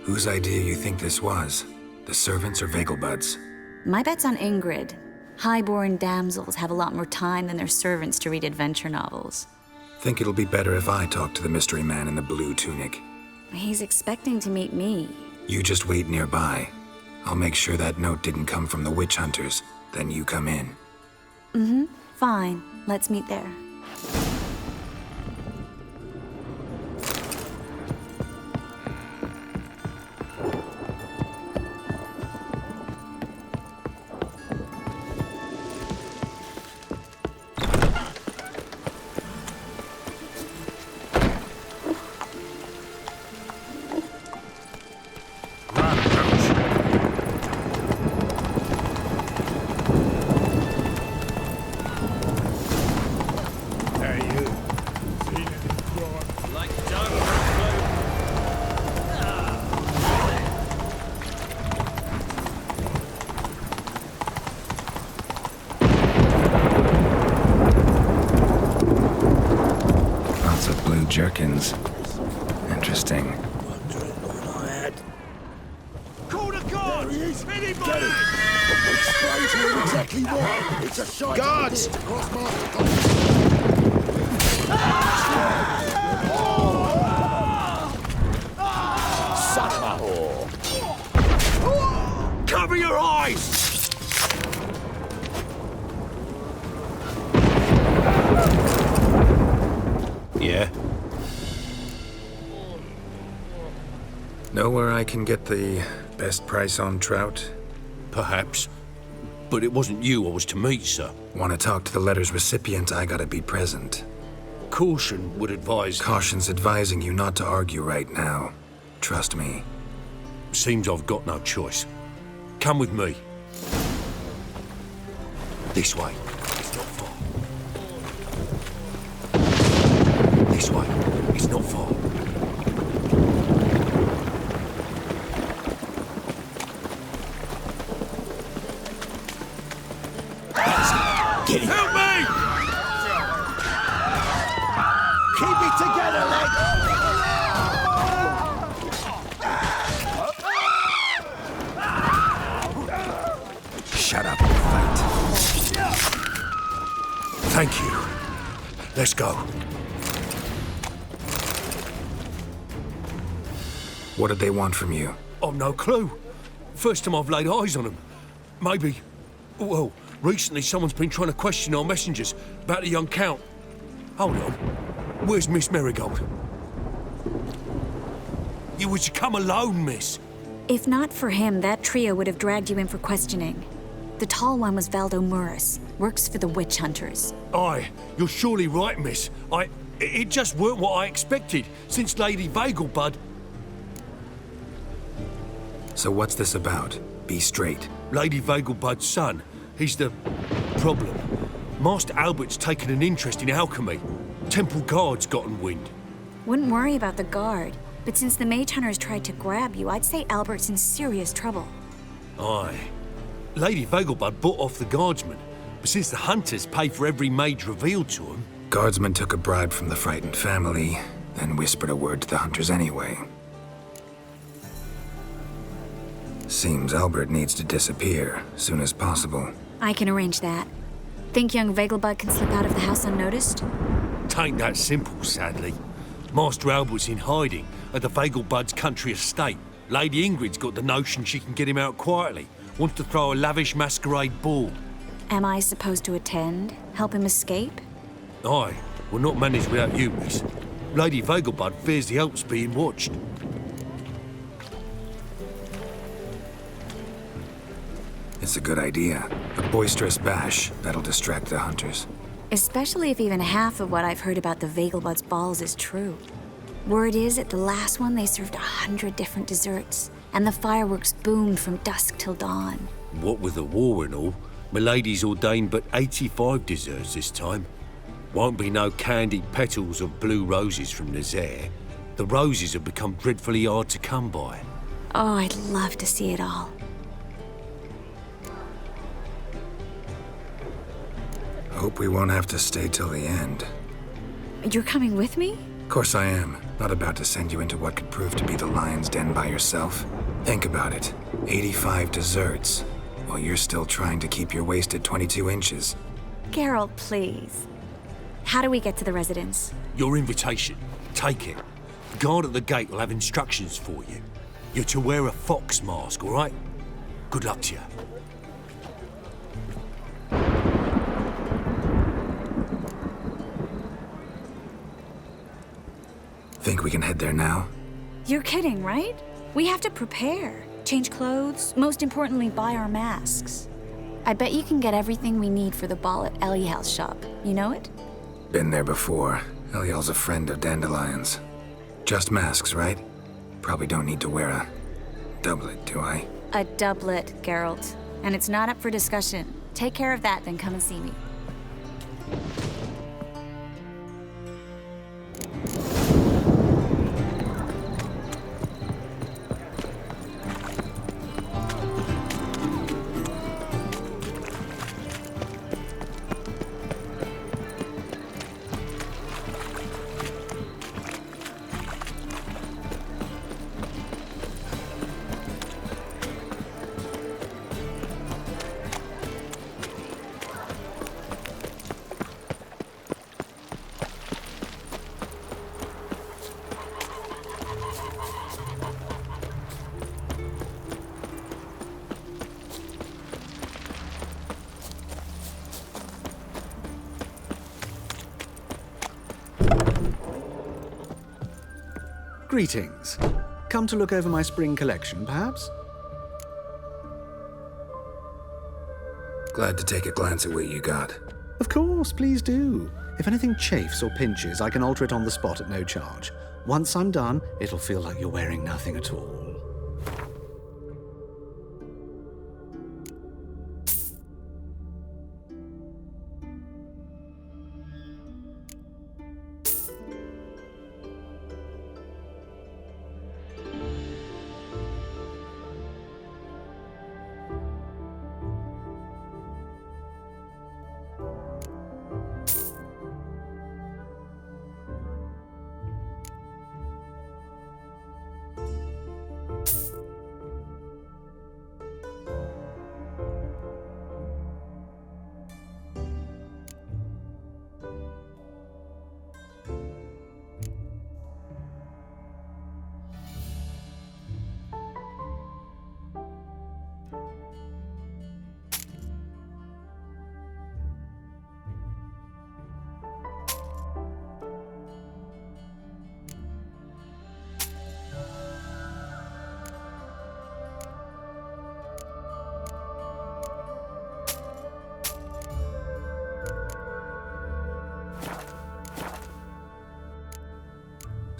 Speaker 1: Whose idea you think this was? The servants or Vegelbud's?
Speaker 20: My bet's on Ingrid. High-born damsels have a lot more time than their servants to read adventure novels.
Speaker 1: Think it'll be better if I talk to the mystery man in the blue tunic.
Speaker 20: He's expecting to meet me.
Speaker 1: You just wait nearby. I'll make sure that note didn't come from the witch hunters. Then you come in.
Speaker 20: Mm-hmm. Fine. Let's meet there.
Speaker 1: Jerkins. Interesting.
Speaker 10: Call the guards! Anybody! Explain to him exactly what. It's a shite guards to cross Sucker whore!
Speaker 15: Cover your eyes!
Speaker 1: Yeah? Know where I can get the best price on trout?
Speaker 15: Perhaps. But it wasn't you I was to meet, sir.
Speaker 1: Want to talk to the letter's recipient, I gotta be present.
Speaker 15: Caution would advise...
Speaker 1: Caution's advising you not to argue right now. Trust me.
Speaker 15: Seems I've got no choice. Come with me. This way. It's not far. This way. It's not far.
Speaker 10: Get it.
Speaker 15: Help me!
Speaker 10: Keep it together, lad!
Speaker 1: Shut up and fight.
Speaker 15: Thank you. Let's go.
Speaker 1: What did they want from you?
Speaker 15: I've no clue. First time I've laid eyes on them. Maybe... Well, recently someone's been trying to question our messengers about the young Count. Hold on. Where's Miss Marigold? You was to come alone, miss.
Speaker 20: If not for him, that trio would have dragged you in for questioning. The tall one was Valdo Murris, works for the witch hunters.
Speaker 15: Aye, you're surely right, miss. It just weren't what I expected, since Lady Vegelbud...
Speaker 1: So what's this about? Be straight.
Speaker 15: Lady Vegelbud's son. He's the... problem. Master Albert's taken an interest in alchemy. Temple guards gotten wind.
Speaker 20: Wouldn't worry about the guard, but since the mage hunters tried to grab you, I'd say Albert's in serious trouble.
Speaker 15: Aye. Lady Vegelbud bought off the guardsmen, but since the hunters pay for every mage revealed to them...
Speaker 1: Guardsmen took a bribe from the frightened family, then whispered a word to the hunters anyway. Seems Albert needs to disappear, soon as possible.
Speaker 20: I can arrange that. Think young Vegelbud can slip out of the house unnoticed?
Speaker 15: Tain't that simple, sadly. Master Albert's in hiding at the Vegelbud's country estate. Lady Ingrid's got the notion she can get him out quietly. Wants to throw a lavish masquerade ball.
Speaker 20: Am I supposed to attend? Help him escape?
Speaker 15: Aye, we'll not manage without you, miss. Lady Vegelbud fears the Alps being watched.
Speaker 1: It's a good idea. A boisterous bash, that'll distract the hunters.
Speaker 20: Especially if even half of what I've heard about the Vegelbud's balls is true. Word is, at the last one, they served 100 different desserts, and the fireworks boomed from dusk till dawn.
Speaker 15: What with the war and all, Milady's ordained but 85 desserts this time. Won't be no candied petals of blue roses from Nazaire. The roses have become dreadfully hard to come by.
Speaker 20: Oh, I'd love to see it all.
Speaker 1: Hope we won't have to stay till the end.
Speaker 20: You're coming with me?
Speaker 1: Of course I am. Not about to send you into what could prove to be the lion's den by yourself. Think about it. 85 desserts, while you're still trying to keep your waist at 22 inches.
Speaker 20: Geralt, please. How do we get to the residence?
Speaker 15: Your invitation. Take it. The guard at the gate will have instructions for you. You're to wear a fox mask, all right? Good luck to you.
Speaker 1: Think we can head there now?
Speaker 20: You're kidding, right? We have to prepare. Change clothes, most importantly, buy our masks. I bet you can get everything we need for the ball at Eliel's shop. You know it?
Speaker 1: Been there before. Eliel's a friend of Dandelion's. Just masks, right? Probably don't need to wear a doublet, do I?
Speaker 20: A doublet, Geralt. And it's not up for discussion. Take care of that, then come and see me.
Speaker 13: Greetings. Come to look over my spring collection, perhaps?
Speaker 1: Glad to take a glance at what you got.
Speaker 13: Of course, please do. If anything chafes or pinches, I can alter it on the spot at no charge. Once I'm done, it'll feel like you're wearing nothing at all.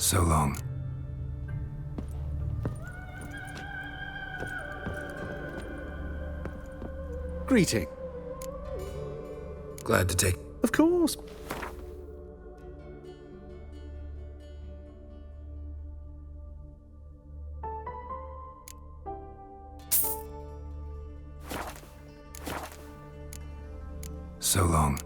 Speaker 1: So long.
Speaker 13: Greeting.
Speaker 1: Glad to take...
Speaker 13: Of course.
Speaker 1: So long.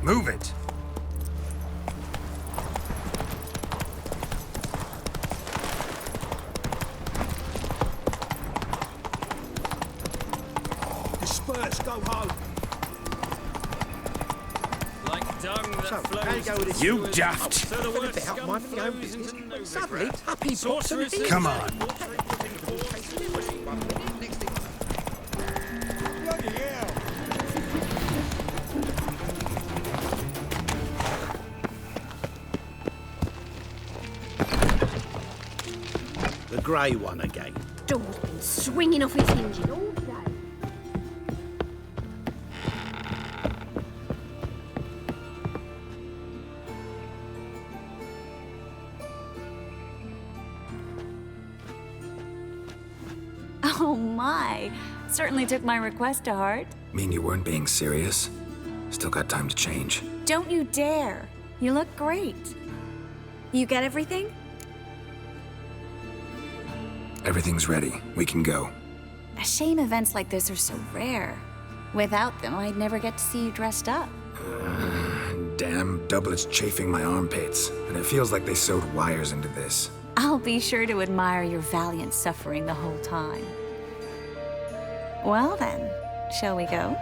Speaker 1: Move it!
Speaker 8: Disperse, go home.
Speaker 16: Like
Speaker 6: You daft!
Speaker 19: Suddenly, up he pops and he...
Speaker 6: Come on.
Speaker 8: The grey one again.
Speaker 5: Door's been swinging off its hinges all day.
Speaker 20: Oh my! Certainly took my request to heart.
Speaker 1: Mean you weren't being serious? Still got time to change.
Speaker 20: Don't you dare! You look great. You get everything?
Speaker 1: Everything's ready. We can go.
Speaker 20: A shame events like this are so rare. Without them, I'd never get to see you dressed up.
Speaker 1: Damn doublets chafing my armpits, and it feels like they sewed wires into this.
Speaker 20: I'll be sure to admire your valiant suffering the whole time. Well then, shall we go?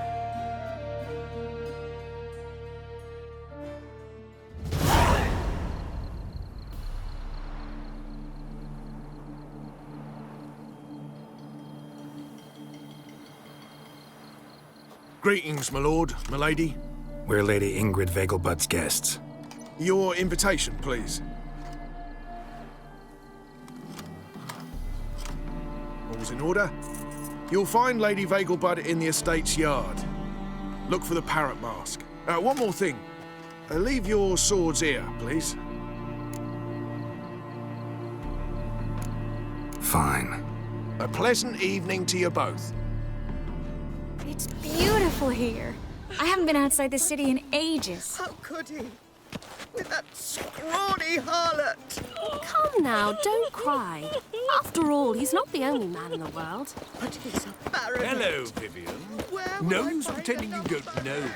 Speaker 3: Greetings, my lord, my lady.
Speaker 1: We're Lady Ingrid Vegelbud's guests.
Speaker 3: Your invitation, please. All's in order. You'll find Lady Vegelbud in the estate's yard. Look for the parrot mask. One more thing. Leave your swords here, please.
Speaker 1: Fine.
Speaker 3: A pleasant evening to you both.
Speaker 20: It's beautiful here. I haven't been outside the city in ages.
Speaker 7: How could he? With that scrawny harlot!
Speaker 18: Come now, don't cry. After all, he's not the only man in the world.
Speaker 7: But he's a baronet.
Speaker 15: Hello, Vivian. No use pretending you don't know.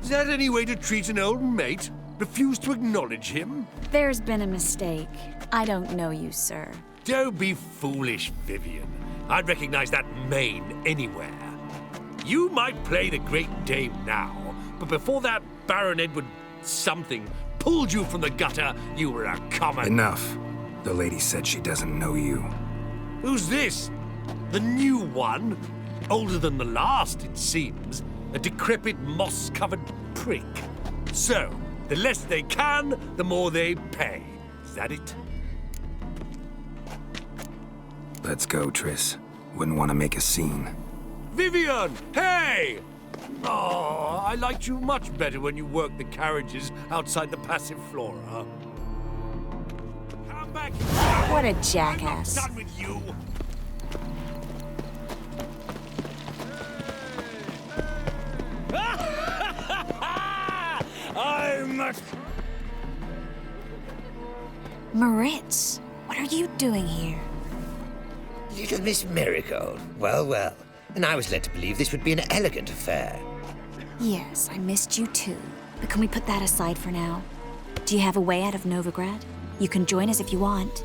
Speaker 15: Is that any way to treat an old mate? Refuse to acknowledge him?
Speaker 20: There's been a mistake. I don't know you, sir.
Speaker 15: Don't be foolish, Vivian. I'd recognize that mane anywhere. You might play the great dame now, but before that Baron Edward something pulled you from the gutter, you were a common...
Speaker 1: Enough. The lady said she doesn't know you.
Speaker 15: Who's this? The new one? Older than the last, it seems. A decrepit, moss-covered prick. So, the less they can, the more they pay. Is that it?
Speaker 1: Let's go, Triss. Wouldn't want to make a scene.
Speaker 15: Vivian! Hey! Oh, I liked you much better when you worked the carriages outside the passive flora. Come back!
Speaker 20: What a jackass.
Speaker 15: I'm not done with you! I'm...
Speaker 20: Moritz, what are you doing here?
Speaker 22: Little Miss Marigold. Well, well. And I was led to believe this would be an elegant affair.
Speaker 20: Yes, I missed you too. But can we put that aside for now? Do you have a way out of Novigrad? You can join us if you want.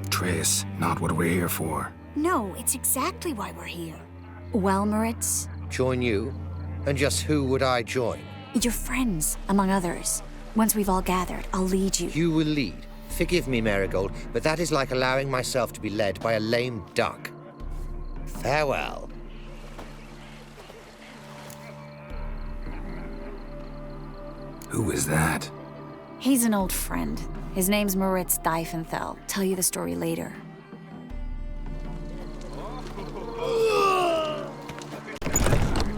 Speaker 1: Triss, not what we're here for.
Speaker 20: No, it's exactly why we're here. Well, Moritz?
Speaker 22: Join you? And just who would I join?
Speaker 20: Your friends, among others. Once we've all gathered, I'll lead you.
Speaker 22: You will lead. Forgive me, Marigold, but that is like allowing myself to be led by a lame duck. Farewell.
Speaker 1: Who is that?
Speaker 20: He's an old friend. His name's Moritz Diefenthal. Tell you the story later.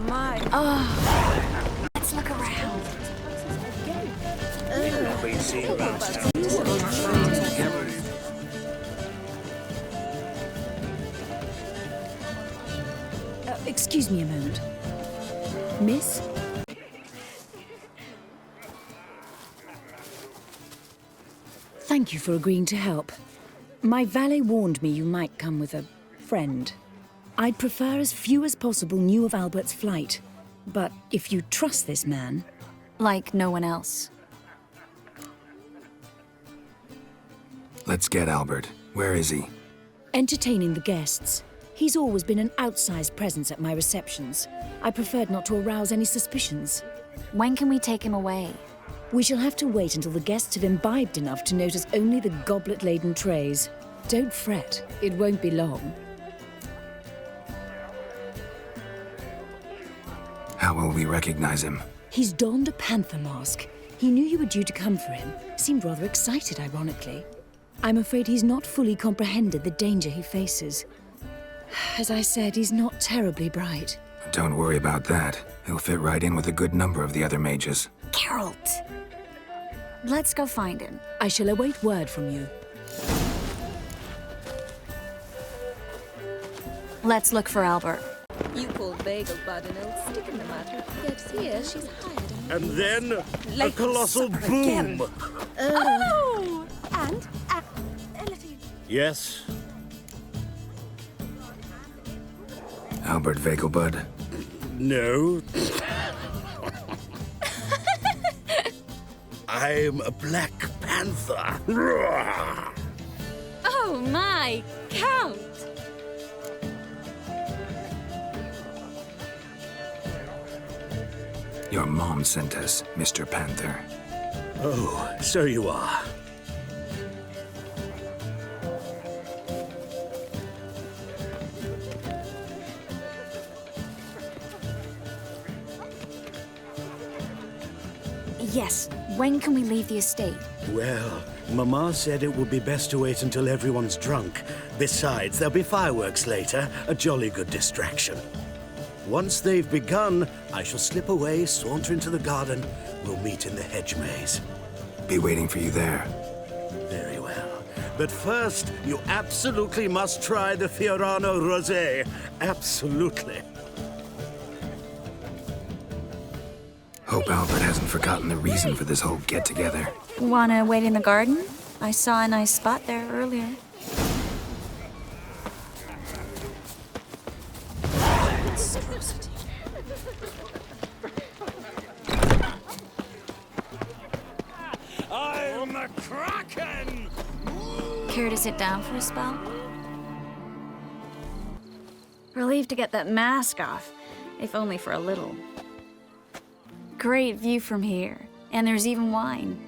Speaker 21: My.
Speaker 20: Oh, let's look around.
Speaker 23: Been seen around town.
Speaker 24: Excuse me a moment. Miss? Thank you for agreeing to help. My valet warned me you might come with a friend. I'd prefer as few as possible knew of Albert's flight. But if you trust this man...
Speaker 20: Like no one else.
Speaker 1: Let's get Albert. Where is he?
Speaker 24: Entertaining the guests. He's always been an outsized presence at my receptions. I preferred not to arouse any suspicions.
Speaker 20: When can we take him away?
Speaker 24: We shall have to wait until the guests have imbibed enough to notice only the goblet-laden trays. Don't fret, it won't be long.
Speaker 1: How will we recognize him?
Speaker 24: He's donned a panther mask. He knew you were due to come for him. Seemed rather excited, ironically. I'm afraid he's not fully comprehended the danger he faces. As I said, he's not terribly bright.
Speaker 1: Don't worry about that. He'll fit right in with a good number of the other mages.
Speaker 20: Geralt! Let's go find him.
Speaker 24: I shall await word from you.
Speaker 20: Let's look for Albert.
Speaker 9: You call Vegelbud an old stick in the mud, yet here she's hired
Speaker 6: And then a
Speaker 9: Like
Speaker 6: colossal
Speaker 9: supper
Speaker 6: boom.
Speaker 9: again. Oh! And?
Speaker 6: Yes?
Speaker 1: Albert Vegelbud.
Speaker 6: No. I'm a Black Panther.
Speaker 9: Oh my, Count!
Speaker 1: Your mom sent us, Mr. Panther.
Speaker 6: Oh, so you are.
Speaker 20: Yes, when can we leave the estate?
Speaker 23: Well, Mama said it would be best to wait until everyone's drunk. Besides, there'll be fireworks later, a jolly good distraction. Once they've begun, I shall slip away, saunter into the garden. We'll meet in the hedge maze.
Speaker 1: Be waiting for you there.
Speaker 23: Very well. But first, you absolutely must try the Fiorano Rosé. Absolutely.
Speaker 1: Hope Albert hasn't forgotten the reason for this whole get-together.
Speaker 20: Wanna wait in the garden? I saw a nice spot there earlier.
Speaker 6: I'm a Kraken!
Speaker 20: Care to sit down for a spell? Relieved to get that mask off, if only for a little. Great view from here, and there's even wine.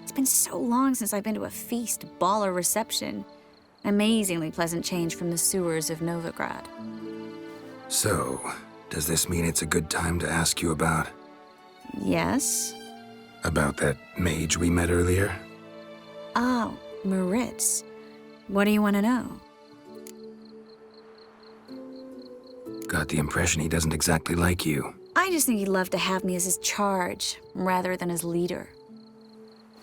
Speaker 20: It's been so long since I've been to a feast, ball, or reception. Amazingly pleasant change from the sewers of Novigrad.
Speaker 1: So, does this mean it's a good time to ask you about...
Speaker 20: Yes?
Speaker 1: About that mage we met earlier?
Speaker 20: Oh, Moritz. What do you want to know?
Speaker 1: Got the impression he doesn't exactly like you.
Speaker 20: I just think he'd love to have me as his charge, rather than his leader.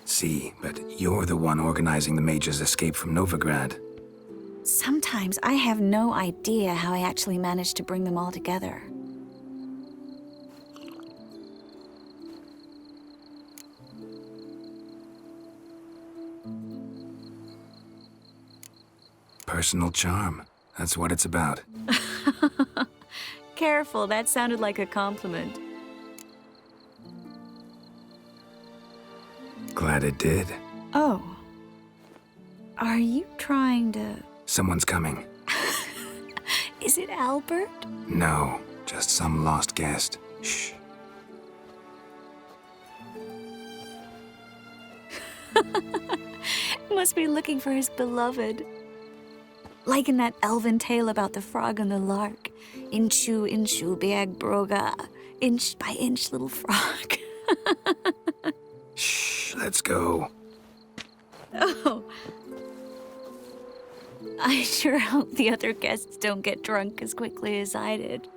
Speaker 1: See, but you're the one organizing the mage's escape from Novigrad.
Speaker 20: Sometimes I have no idea how I actually managed to bring them all together.
Speaker 1: Personal charm. That's what it's about.
Speaker 20: Careful, that sounded like a compliment.
Speaker 1: Glad it did.
Speaker 20: Oh. Are you trying to...
Speaker 1: Someone's coming.
Speaker 20: Is it Albert?
Speaker 1: No, just some lost guest. Shh.
Speaker 20: Must be looking for his beloved. Like in that elven tale about the frog and the lark. Inchu, inchu, biag broga. Inch by inch, little frog.
Speaker 1: Shh, let's go.
Speaker 20: Oh. I sure hope the other guests don't get drunk as quickly as I did.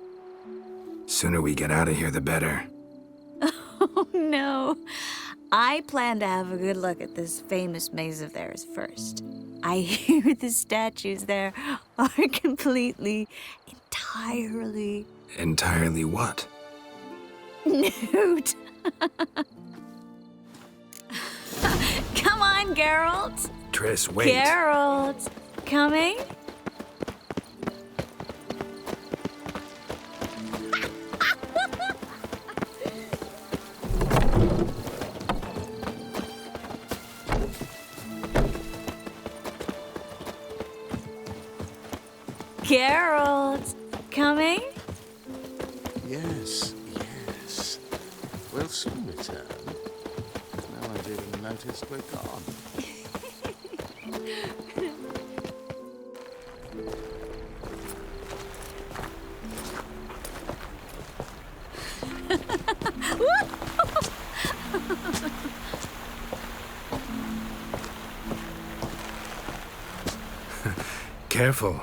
Speaker 1: Sooner we get out of here, the better.
Speaker 20: Oh, no. I plan to have a good look at this famous maze of theirs first. I hear the statues there are completely, entirely...
Speaker 1: Entirely what?
Speaker 20: Nude. Come on, Geralt.
Speaker 1: Triss, wait.
Speaker 20: Geralt, coming? Geralt, coming?
Speaker 4: Yes, yes. We'll soon return. No one's even noticed we're gone.
Speaker 1: Careful.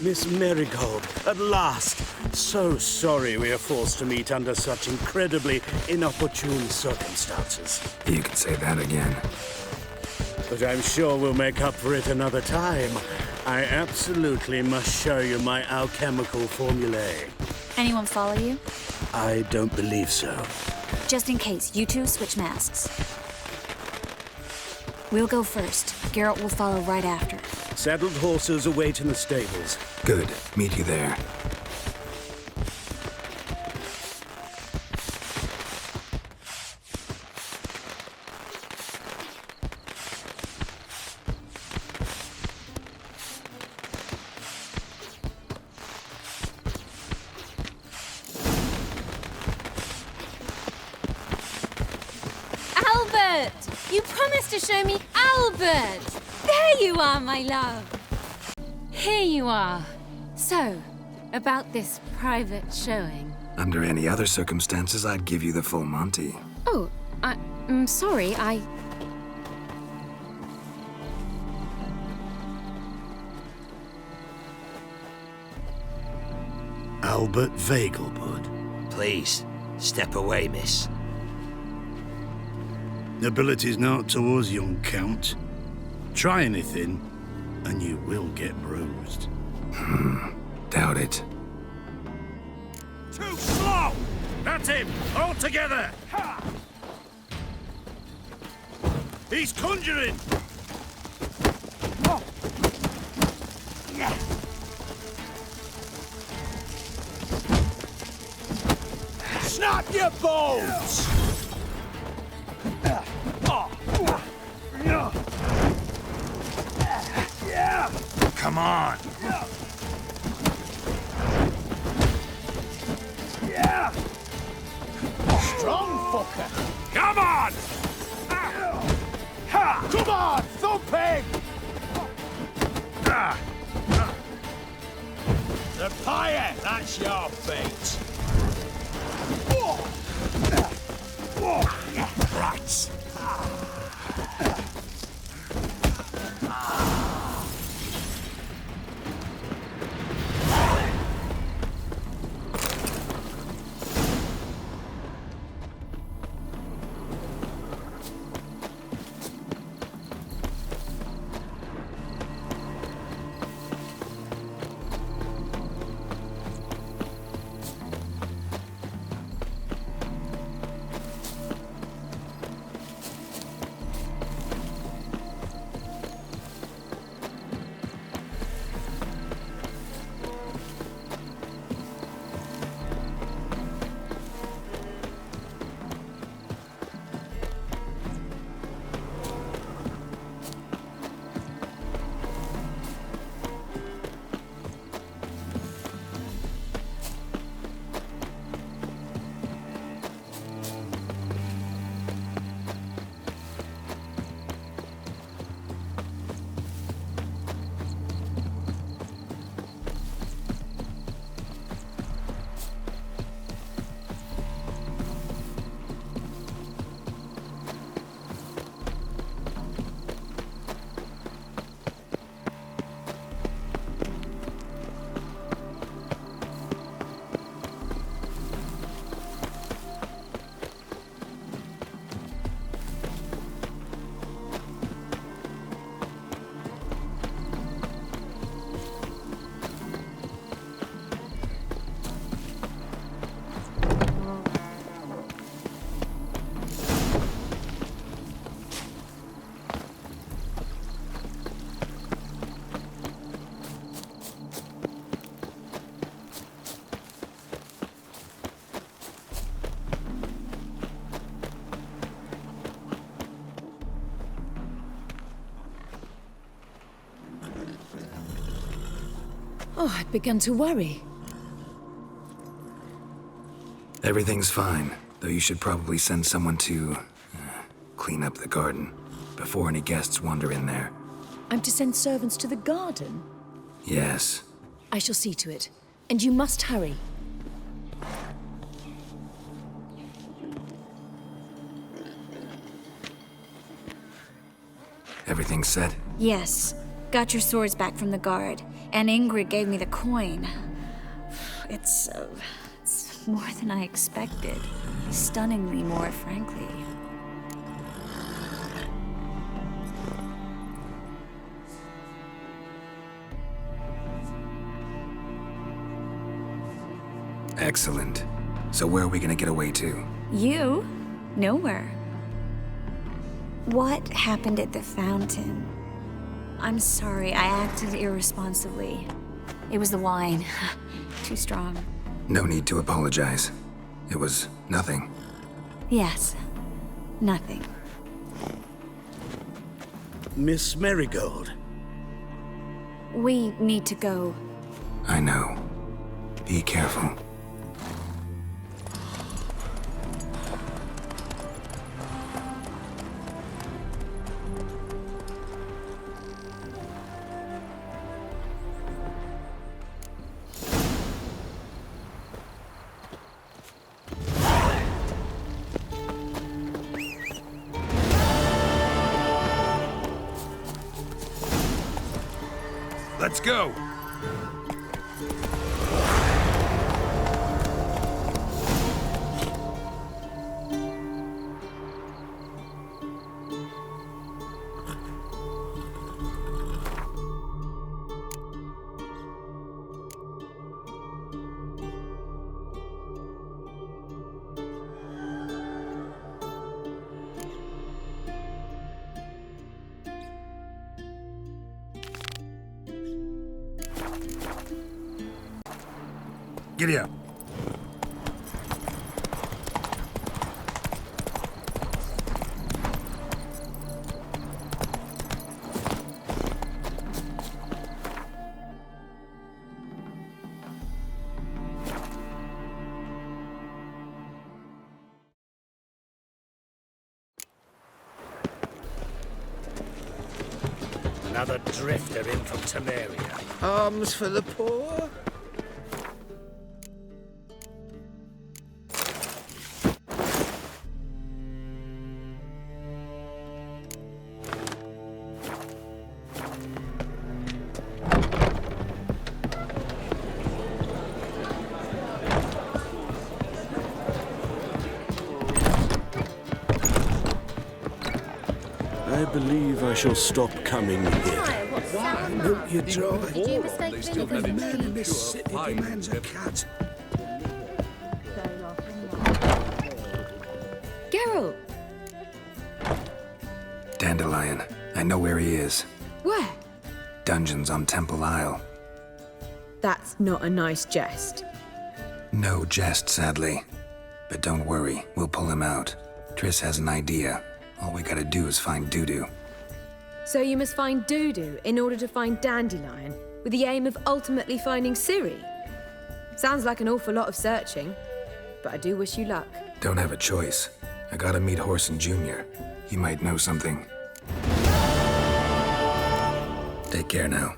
Speaker 6: Miss Marigold, at last. So sorry we are forced to meet under such incredibly inopportune circumstances.
Speaker 1: You can say that again.
Speaker 6: But I'm sure we'll make up for it another time. I absolutely must show you my alchemical formulae.
Speaker 20: Anyone follow you?
Speaker 6: I don't believe so.
Speaker 20: Just in case, you two switch masks. We'll go first. Geralt will follow right after.
Speaker 6: Saddled horses await in the stables.
Speaker 1: Good. Meet you there.
Speaker 9: Albert! You promised to show me Albert! There you are, my love! Here you are. So, about this private showing.
Speaker 1: Under any other circumstances, I'd give you the full Monty.
Speaker 9: Oh, I'm sorry,
Speaker 2: Albert Vegelbud.
Speaker 8: Please, step away, miss.
Speaker 2: Ability's not towards young Count. Try anything, and you will get bruised.
Speaker 1: Doubt it.
Speaker 23: Too slow! That's him! All together! He's conjuring!
Speaker 10: Snap your bones!
Speaker 23: Come on!
Speaker 10: Strong fucker!
Speaker 23: Come on!
Speaker 10: Come on, thump him! The pyre, that's your fate.
Speaker 23: Rats!
Speaker 24: Oh, I'd begun to worry.
Speaker 1: Everything's fine, though you should probably send someone to clean up the garden before any guests wander in there.
Speaker 24: I'm to send servants to the garden?
Speaker 1: Yes.
Speaker 24: I shall see to it. And you must hurry.
Speaker 1: Everything set?
Speaker 20: Yes. Got your swords back from the guard. And Ingrid gave me the coin. It's more than I expected. Stunningly more, frankly.
Speaker 1: Excellent. So where are we gonna get away to?
Speaker 20: You? Nowhere. What happened at the fountain? I'm sorry, I acted irresponsibly. It was the wine. Too strong.
Speaker 1: No need to apologize. It was nothing.
Speaker 20: Yes. Nothing.
Speaker 6: Miss Marigold.
Speaker 20: We need to go.
Speaker 1: I know. Be careful.
Speaker 15: Let's go! Giddy up.
Speaker 8: Another drifter in from Temeria.
Speaker 19: Alms for the poor?
Speaker 23: I believe I shall stop coming here.
Speaker 6: Why don't you try?
Speaker 9: Did you mistake
Speaker 6: The man in this city demands a cut.
Speaker 5: Geralt!
Speaker 1: Dandelion. I know where he is.
Speaker 5: Where?
Speaker 1: Dungeons on Temple Isle.
Speaker 11: That's not a nice jest.
Speaker 1: No jest, sadly. But don't worry, we'll pull him out. Triss has an idea. All we gotta do is find Dudu.
Speaker 11: So you must find Dudu in order to find Dandelion, with the aim of ultimately finding Ciri? Sounds like an awful lot of searching, but I do wish you luck.
Speaker 1: Don't have a choice. I gotta meet Horson Jr. He might know something. Take care now.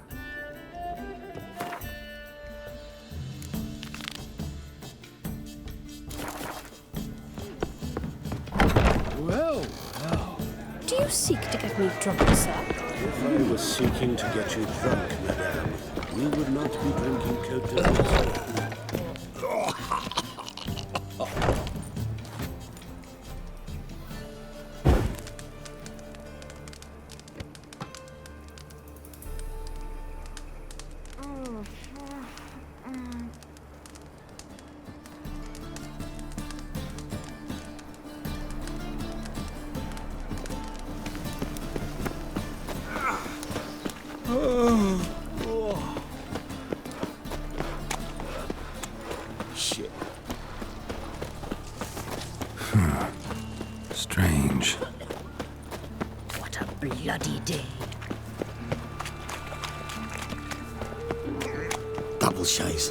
Speaker 23: Well,
Speaker 5: Do you seek to get me drunk, sir?
Speaker 23: if I was seeking to get you drunk, madame, we would not be drinking Cote de Rosé. Shit.
Speaker 1: Strange.
Speaker 5: What a bloody day.
Speaker 10: Chase.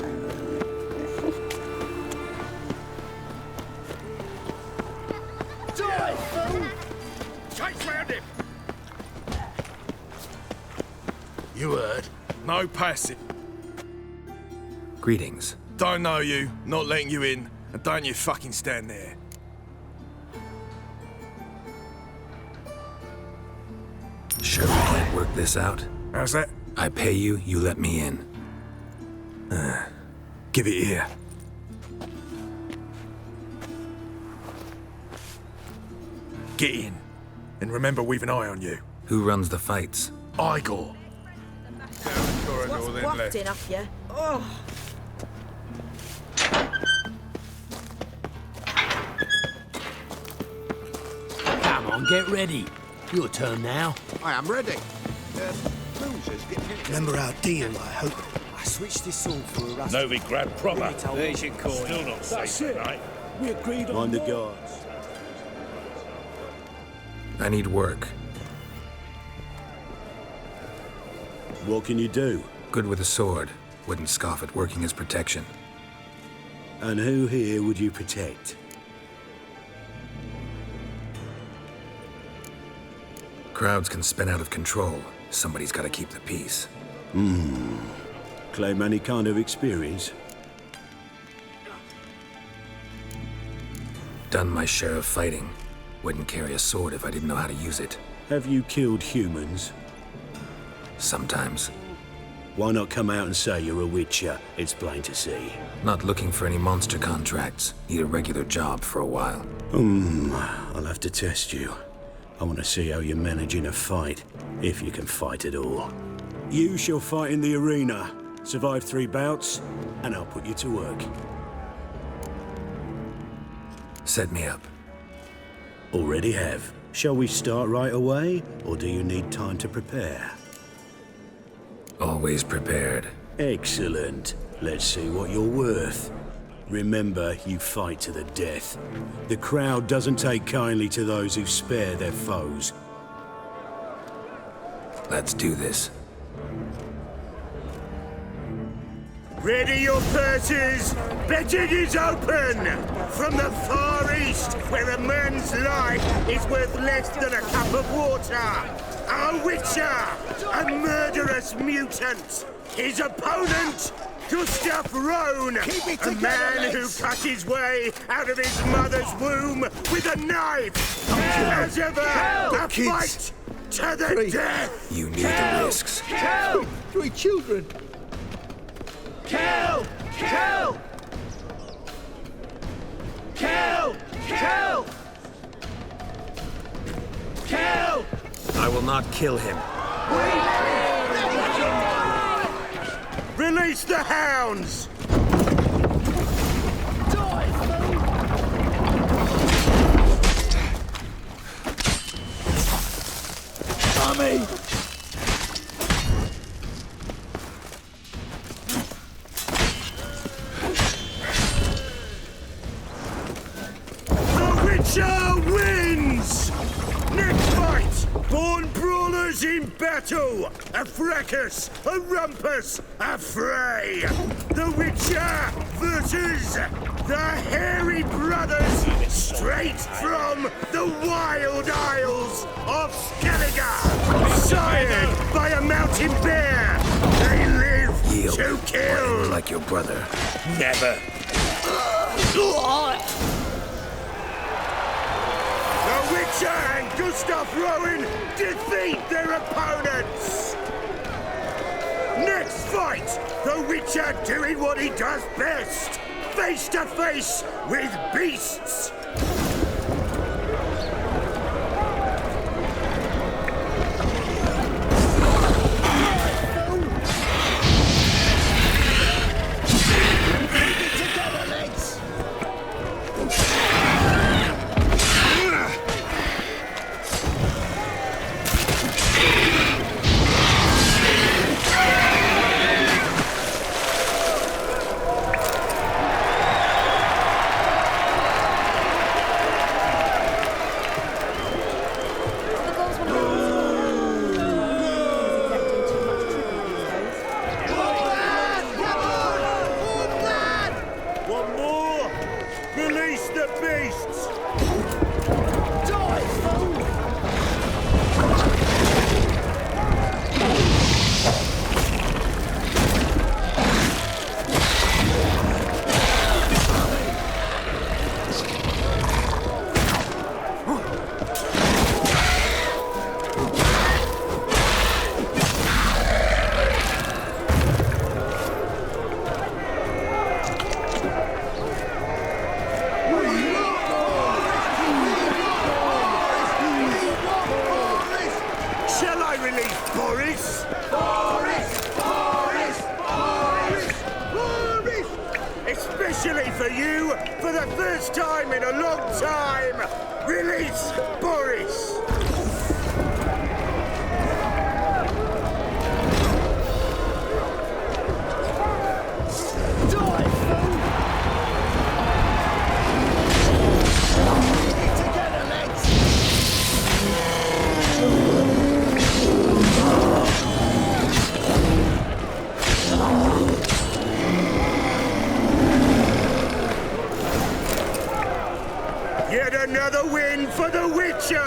Speaker 3: Chase round him!
Speaker 10: You heard?
Speaker 3: No passing.
Speaker 1: Greetings.
Speaker 3: Don't know you, not letting you in, and don't you fucking stand there.
Speaker 1: Sure we can't work this out?
Speaker 3: How's that?
Speaker 1: I pay you, you let me in.
Speaker 3: Give it here. Get in. And remember, we've an eye on you.
Speaker 1: Who runs the fights?
Speaker 3: Igor.
Speaker 7: What's wafting up you? Oh.
Speaker 8: Come on, get ready. Your turn now.
Speaker 10: I am ready. Losers get hit. Remember our deal, I hope. I switched this sword for a rust.
Speaker 2: Novi grab proper.
Speaker 10: There's your coin.
Speaker 2: Still not safe tonight.
Speaker 10: We agreed on
Speaker 2: Mind the
Speaker 10: what?
Speaker 2: guards.
Speaker 1: I need work.
Speaker 2: What can you do?
Speaker 1: Good with a sword. Wouldn't scoff at working as protection.
Speaker 2: And who here would you protect?
Speaker 1: Crowds can spin out of control. Somebody's got to keep the peace.
Speaker 2: Claim any kind of experience?
Speaker 1: Done my share of fighting. Wouldn't carry a sword if I didn't know how to use it.
Speaker 2: Have you killed humans?
Speaker 1: Sometimes.
Speaker 2: Why not come out and say you're a witcher? It's plain to see.
Speaker 1: Not looking for any monster contracts. Need a regular job for a while.
Speaker 2: I'll have to test you. I want to see how you manage in a fight, if you can fight at all. You shall fight in the arena, survive 3 bouts, and I'll put you to work.
Speaker 1: Set me up.
Speaker 2: Already have. Shall we start right away, or do you need time to prepare?
Speaker 1: Always prepared.
Speaker 2: Excellent. Let's see what you're worth. Remember, you fight to the death. The crowd doesn't take kindly to those who spare their foes.
Speaker 1: Let's do this.
Speaker 6: Ready your purses! Betting is open! From the Far East, where a man's life is worth less than a cup of water! A witcher! A murderous mutant! His opponent, Gustav Rohn! A man who cut his way out of his mother's womb with a knife! As ever, a fight to the death!
Speaker 1: You need the risks.
Speaker 10: Kill! 3 children! Kill! Kill! Kill! Kill! Kill!
Speaker 1: I will not kill him.
Speaker 6: Release the hounds!
Speaker 10: Tommy!
Speaker 6: The Witcher wins! Next fight! Born brawlers in battle! A fracas, a rumpus, a fray! The Witcher versus the Hairy Brothers, straight from the wild isles of Skellige! Sired by a mountain bear! They live
Speaker 1: Yield.
Speaker 6: to kill!
Speaker 1: Like your brother.
Speaker 6: Never! The Witcher and Gustav Rowan defeat their opponents! Next fight, the Witcher doing what he does best, face to face with beasts!
Speaker 10: time! Release Boris!
Speaker 6: Yet another win for the Witcher!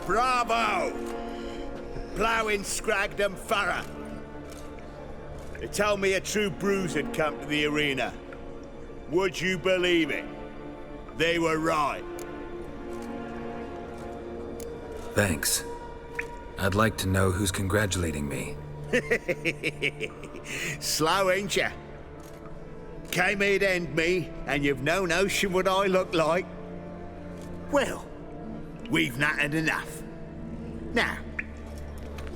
Speaker 10: Bravo! Ploughing Scragdom Thorough. They told me a true bruise had come to the arena. Would you believe it? They were right.
Speaker 1: Thanks. I'd like to know who's congratulating me.
Speaker 10: Slow, ain't ya? Came here to end me, and you've no notion what I look like. Well, we've nattered enough. Now,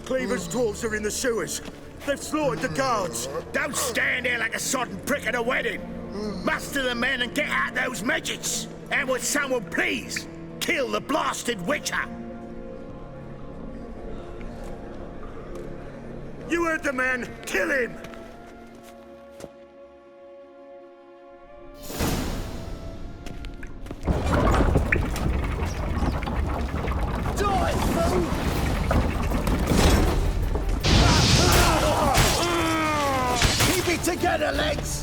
Speaker 6: Cleaver's dwarves are in the sewers. They've slaughtered the guards.
Speaker 10: don't stand there like a sodden prick at a wedding. Muster the men and get out those midgets. And would someone please kill the blasted Witcher?
Speaker 6: You heard the man. Kill him!
Speaker 10: Die, fool! Keep it together, legs!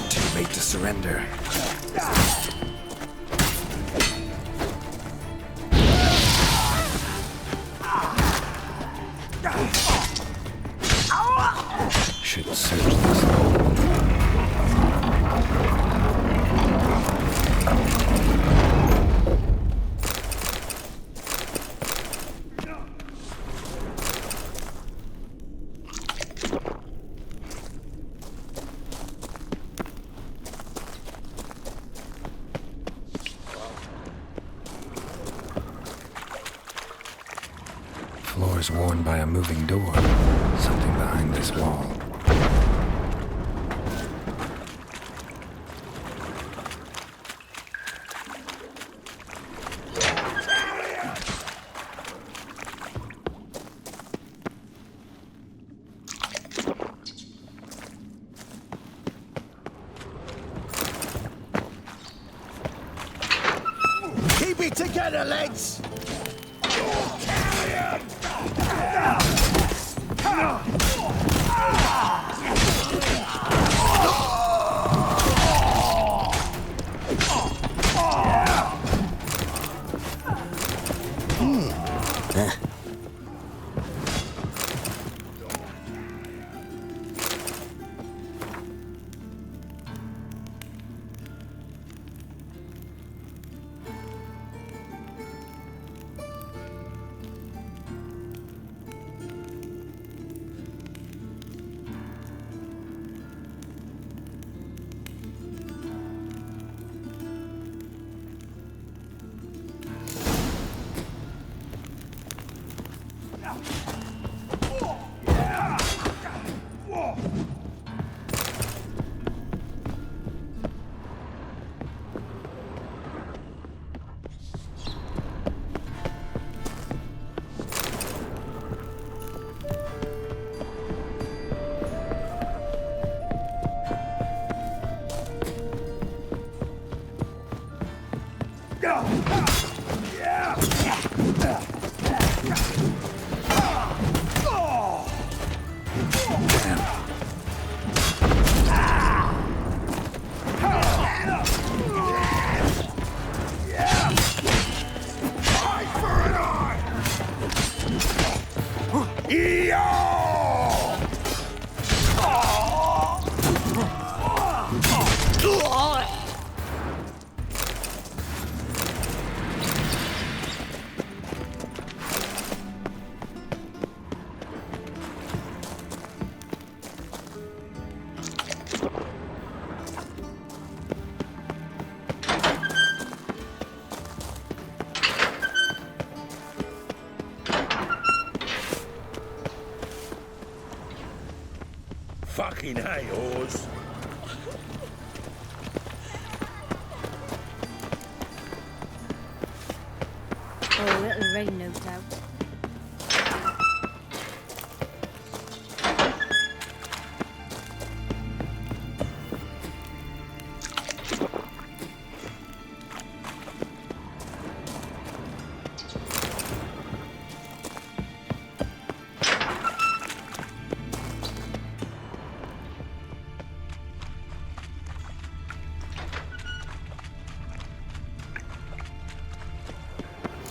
Speaker 1: Too late to surrender. Should search this hole. Floors worn by a moving door. Something behind this wall.
Speaker 10: Keep it together, legs!
Speaker 23: Fucking hey, Oars.
Speaker 9: Oh, it'll rain, no doubt.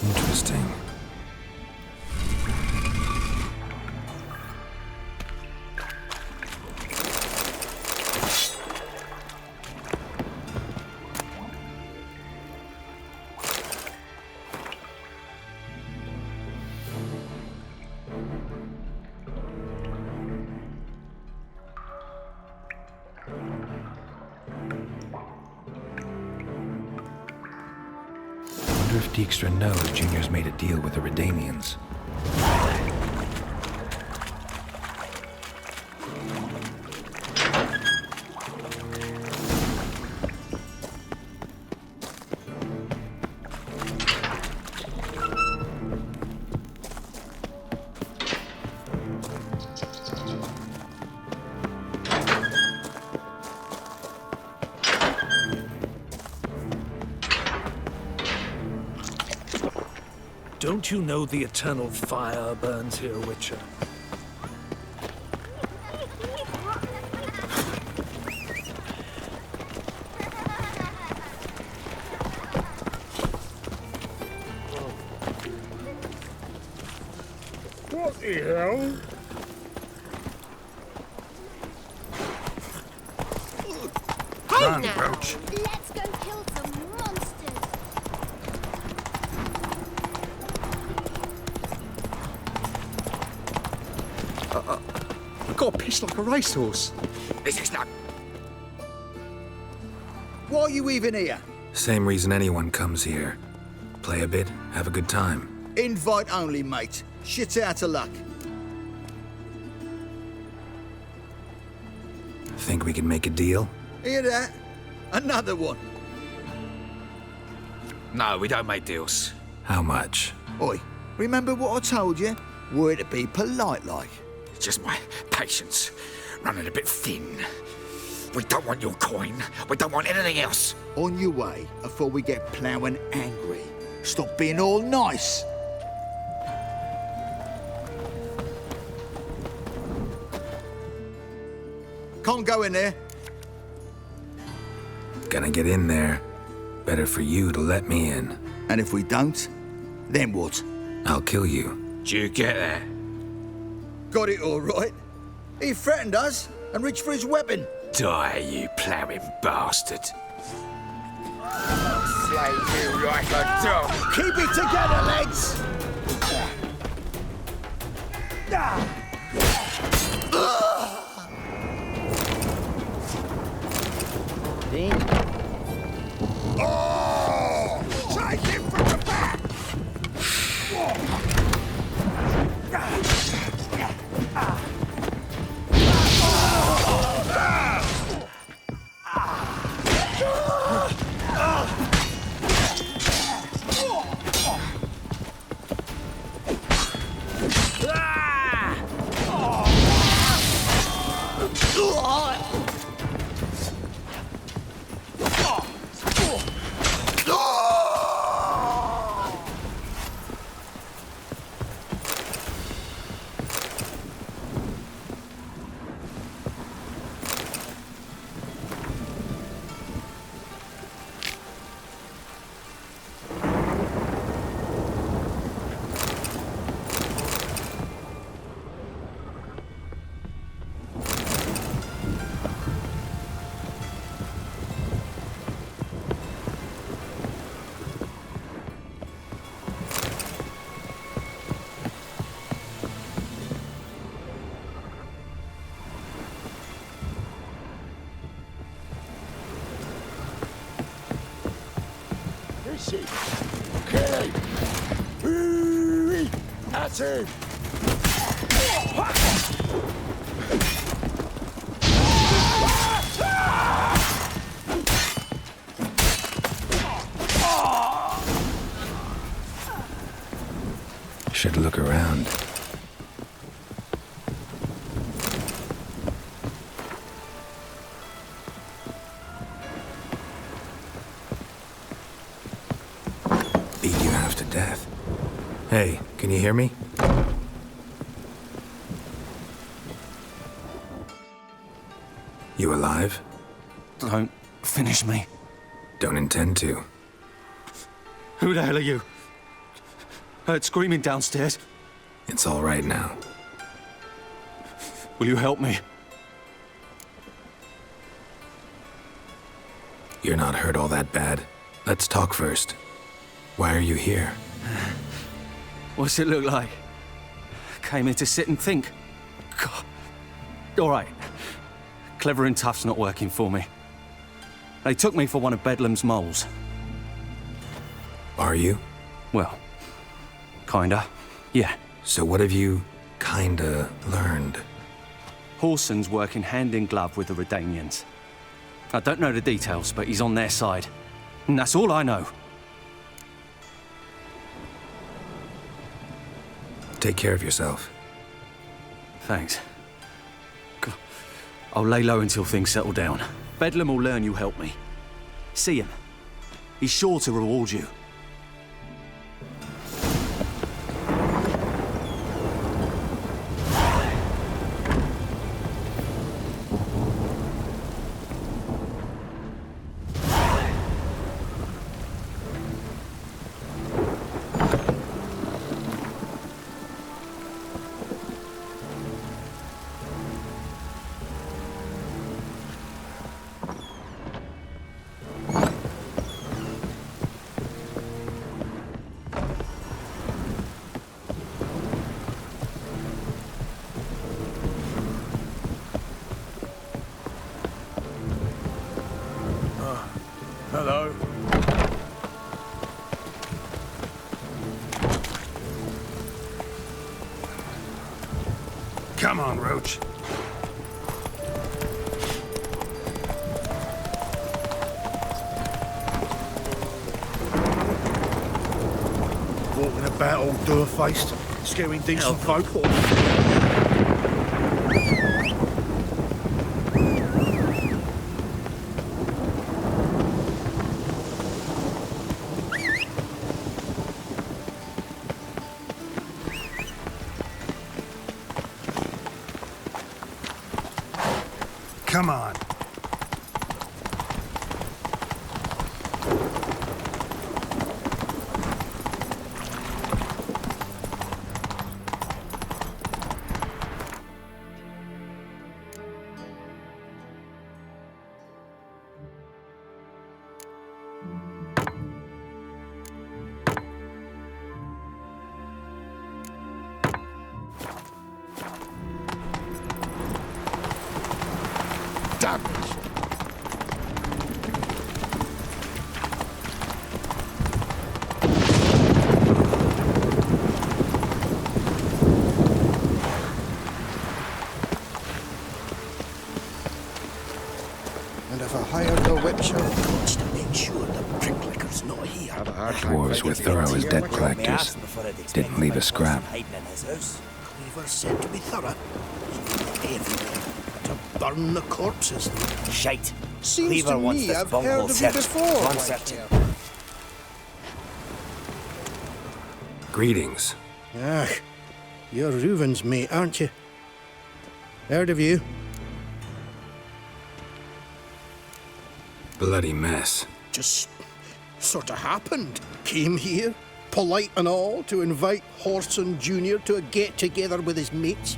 Speaker 1: Interesting. I wonder if Dijkstra knows Junior's made a deal with the Redanians.
Speaker 12: Don't you know the eternal fire burns here, Witcher?
Speaker 3: What the hell?
Speaker 1: Run, Roach.
Speaker 18: Let's go kill some monsters.
Speaker 13: I've got to piss like a racehorse.
Speaker 19: This is not...
Speaker 10: Why are you even here?
Speaker 1: Same reason anyone comes here. Play a bit, have a good time.
Speaker 10: Invite only, mate. Shit out of luck.
Speaker 1: Think we can make a deal?
Speaker 10: Hear that? Another one.
Speaker 19: No, we don't make deals.
Speaker 1: How much?
Speaker 10: Oi, remember what I told you? We're to be polite like.
Speaker 19: It's just my patience running a bit thin. We don't want your coin. We don't want anything else.
Speaker 10: On your way before we get ploughing angry. Stop being all nice. Can't go in there.
Speaker 1: Gonna get in there. Better for you to let me in.
Speaker 10: And if we don't, then what?
Speaker 1: I'll kill you.
Speaker 19: Do you get that?
Speaker 10: Got it all right. He threatened us and reached for his weapon.
Speaker 19: Die, you ploughing bastard.
Speaker 10: Slay you like a dog. Keep it together, lads. Oh! Take him from the back!
Speaker 3: see. Kill him! Ooh-wee. That's him!
Speaker 1: Should look around. Beat you half to death. Hey, can you hear me? You alive?
Speaker 14: Don't finish me.
Speaker 1: Don't intend to.
Speaker 14: Who the hell are you? Heard screaming downstairs.
Speaker 1: It's all right now.
Speaker 14: Will you help me?
Speaker 1: You're not hurt all that bad. Let's talk first. Why are you here?
Speaker 14: What's it look like? Came here to sit and think. God. All right. Clever and tough's not working for me. They took me for one of Bedlam's moles.
Speaker 1: Are you?
Speaker 14: Well, kinda. Yeah.
Speaker 1: So what have you kinda learned?
Speaker 14: Horson's working hand in glove with the Redanians. I don't know the details, but he's on their side. And that's all I know.
Speaker 1: Take care of yourself.
Speaker 14: Thanks. God. I'll lay low until things settle down. Bedlam will learn you helped me. See him. He's sure to reward you.
Speaker 3: Hello.
Speaker 15: Come on, Roach.
Speaker 3: Walking about all door-faced, scaring decent folk.
Speaker 15: Come on.
Speaker 3: Damn it! And if I hired the witcher, it's to make sure the pricklicker's not here.
Speaker 1: Dwarves were thorough as debt collectors. Didn't leave a scrap.
Speaker 3: Cleaver said to be thorough. Everywhere. To burn the corpses.
Speaker 16: Shite.
Speaker 3: Seems
Speaker 16: Cleaver
Speaker 3: to
Speaker 16: wants
Speaker 3: me
Speaker 16: this
Speaker 3: I've
Speaker 16: bunghole
Speaker 3: heard of you
Speaker 16: searched.
Speaker 3: before.
Speaker 16: One
Speaker 3: White
Speaker 16: search.
Speaker 3: Hair.
Speaker 1: Greetings.
Speaker 3: Ah, you're Reuven's mate, aren't you? Heard of you.
Speaker 1: Bloody mess.
Speaker 3: Just sort of happened. Came here, polite and all, to invite Horson Jr. to a get-together with his mates.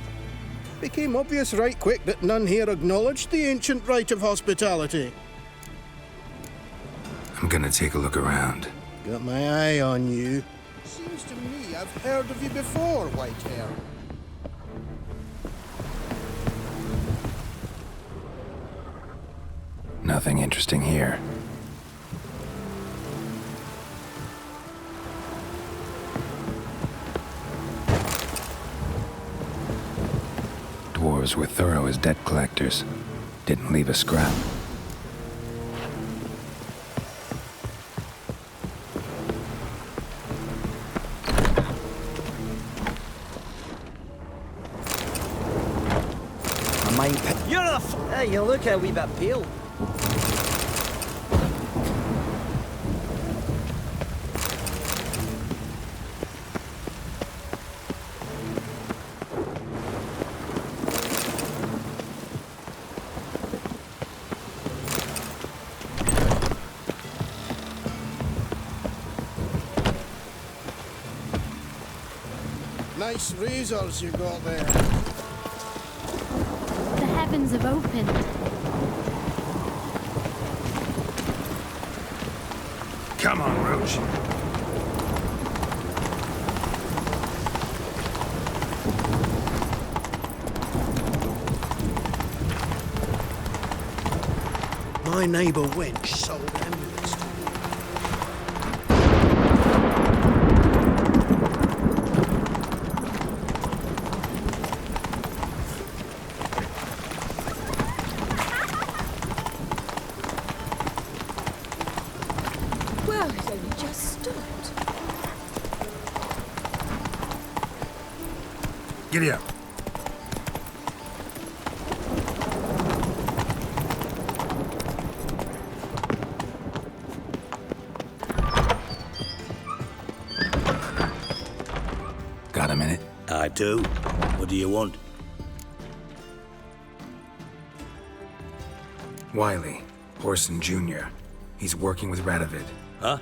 Speaker 3: Became obvious right quick that none here acknowledged the ancient right of hospitality.
Speaker 1: I'm gonna take a look around.
Speaker 3: Got my eye on you. Seems to me I've heard of you before, White Hair.
Speaker 1: Nothing interesting here. dwarves were thorough as debt collectors. Didn't leave a scrap.
Speaker 16: You're a Hey, you look a wee bit pale.
Speaker 17: Nice razors you got there.
Speaker 18: The heavens have opened.
Speaker 1: Come on, Roach.
Speaker 17: My neighbour wench sold amulets to me.
Speaker 11: Well, it only just stopped.
Speaker 1: Giddy up. Got a minute?
Speaker 2: I do. What do you want?
Speaker 1: Wiley, Orson Jr. He's working with Radovid.
Speaker 2: Huh?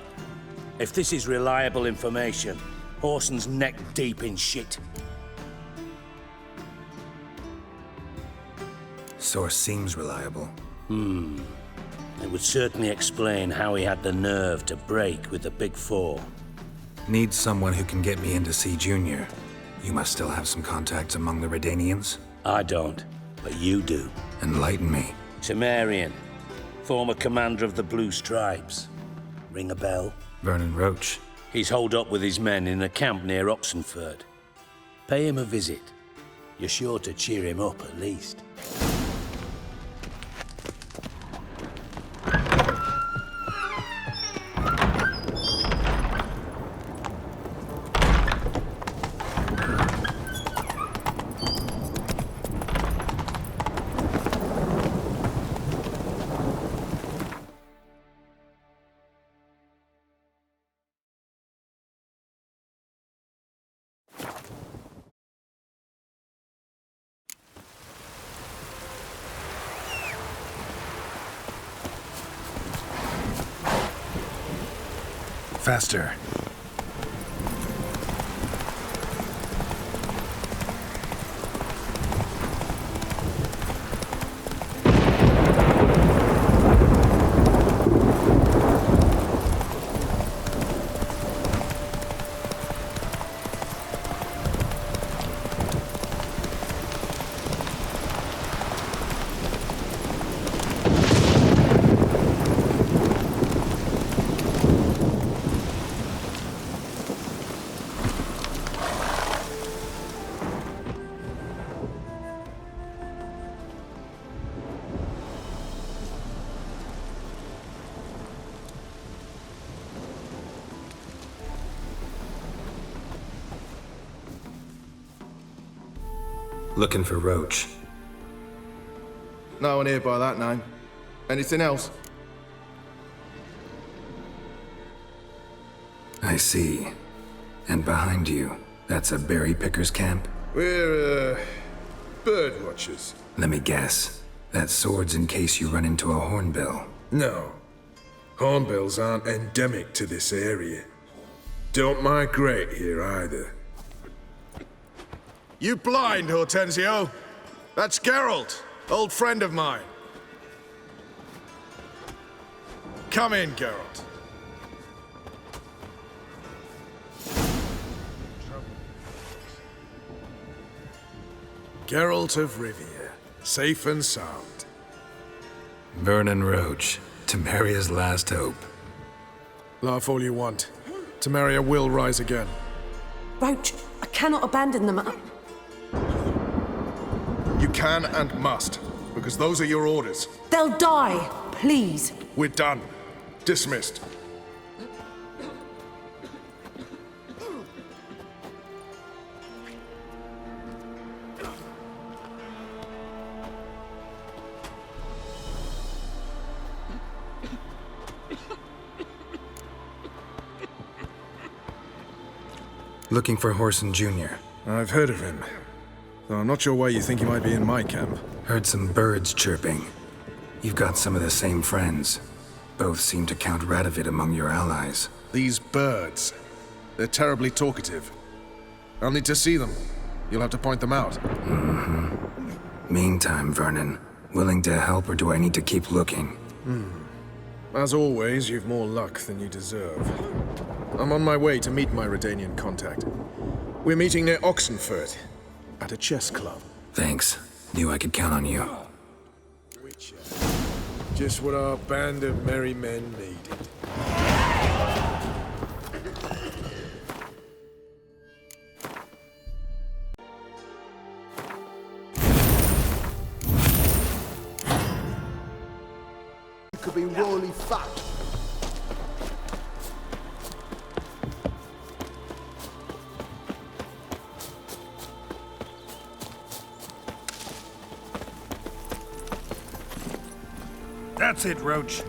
Speaker 2: If this is reliable information, Orson's neck deep in shit.
Speaker 1: Source seems reliable.
Speaker 2: It would certainly explain how he had the nerve to break with the Big Four.
Speaker 1: Need someone who can get me in to see Junior. You must still have some contacts among the Redanians?
Speaker 2: I don't, but you do.
Speaker 1: Enlighten me.
Speaker 2: Temerian, former commander of the Blue Stripes. Ring a bell?
Speaker 1: Vernon Roach.
Speaker 2: He's holed up with his men in a camp near Oxenford. Pay him a visit. You're sure to cheer him up, at least.
Speaker 1: Faster. Looking for Roach.
Speaker 3: No one here by that name. Anything else?
Speaker 1: I see. And behind you, that's a berry picker's camp?
Speaker 3: We're, bird watchers.
Speaker 1: Let me guess. That sword's in case you run into a hornbill.
Speaker 21: No. Hornbills aren't endemic to this area. Don't migrate here either.
Speaker 3: You blind, Hortensio? That's Geralt, old friend of mine. Come in, Geralt. Geralt of Rivia, safe and sound.
Speaker 1: Vernon Roach, Temeria's last hope.
Speaker 3: Laugh all you want. Temeria will rise again.
Speaker 22: Roach, I cannot abandon them.
Speaker 3: You can and must, because those are your orders.
Speaker 4: They'll die, please.
Speaker 3: We're done. Dismissed.
Speaker 1: Looking for Horson Jr.
Speaker 21: I've heard of him, though I'm not sure why you think he might be in my camp.
Speaker 1: Heard some birds chirping. You've got some of the same friends. Both seem to count Radovid among your allies.
Speaker 21: These birds. They're terribly talkative. I'll need to see them. You'll have to point them out.
Speaker 1: Meantime, Vernon, willing to help or do I need to keep looking?
Speaker 21: As always, you've more luck than you deserve. I'm on my way to meet my Redanian contact. We're meeting near Oxenford, at a chess club.
Speaker 1: Thanks. Knew I could count on you.
Speaker 21: Just what our band of merry men needed.
Speaker 17: You could be royally fucked.
Speaker 12: That's it, Roach.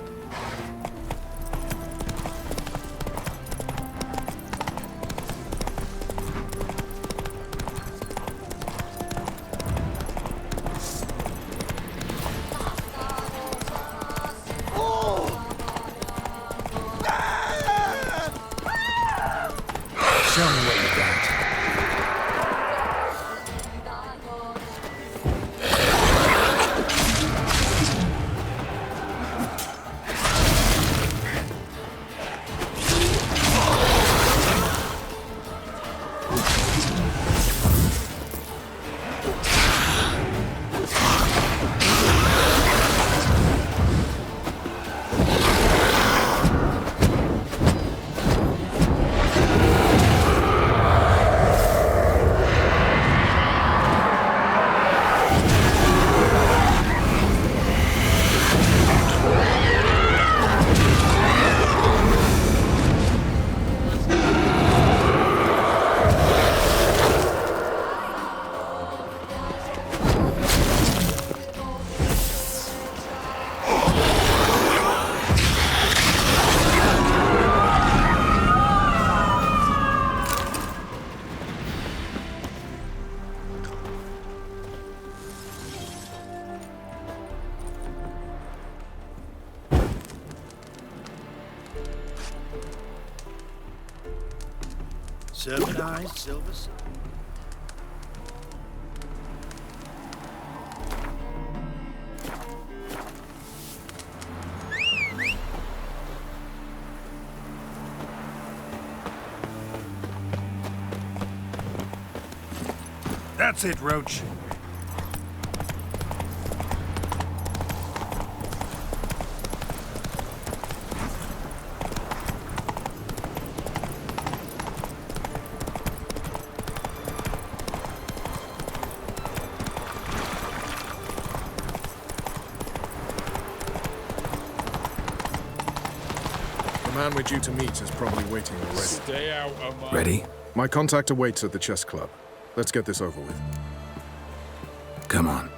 Speaker 1: Show me what you got.
Speaker 10: Serpent eyes, silver.
Speaker 12: That's it, Roach.
Speaker 21: The man we're due to meet is probably waiting already. Stay out of my...
Speaker 1: Ready?
Speaker 21: My contact awaits at the chess club. Let's get this over with.
Speaker 1: Come on.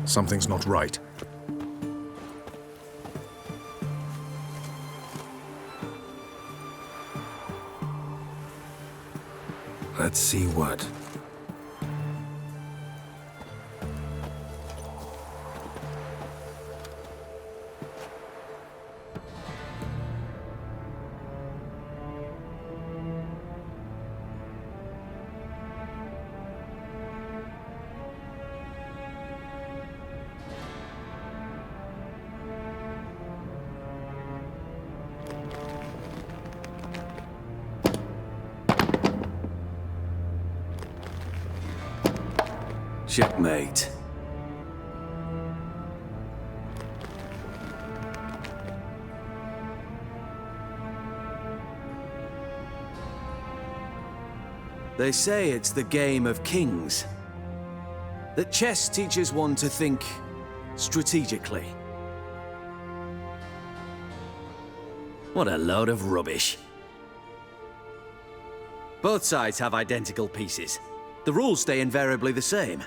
Speaker 21: Something's not right.
Speaker 1: Let's see what.
Speaker 14: Checkmate. They say it's the game of kings. That chess teaches one to think strategically. What a load of rubbish. Both sides have identical pieces. The rules stay invariably the same.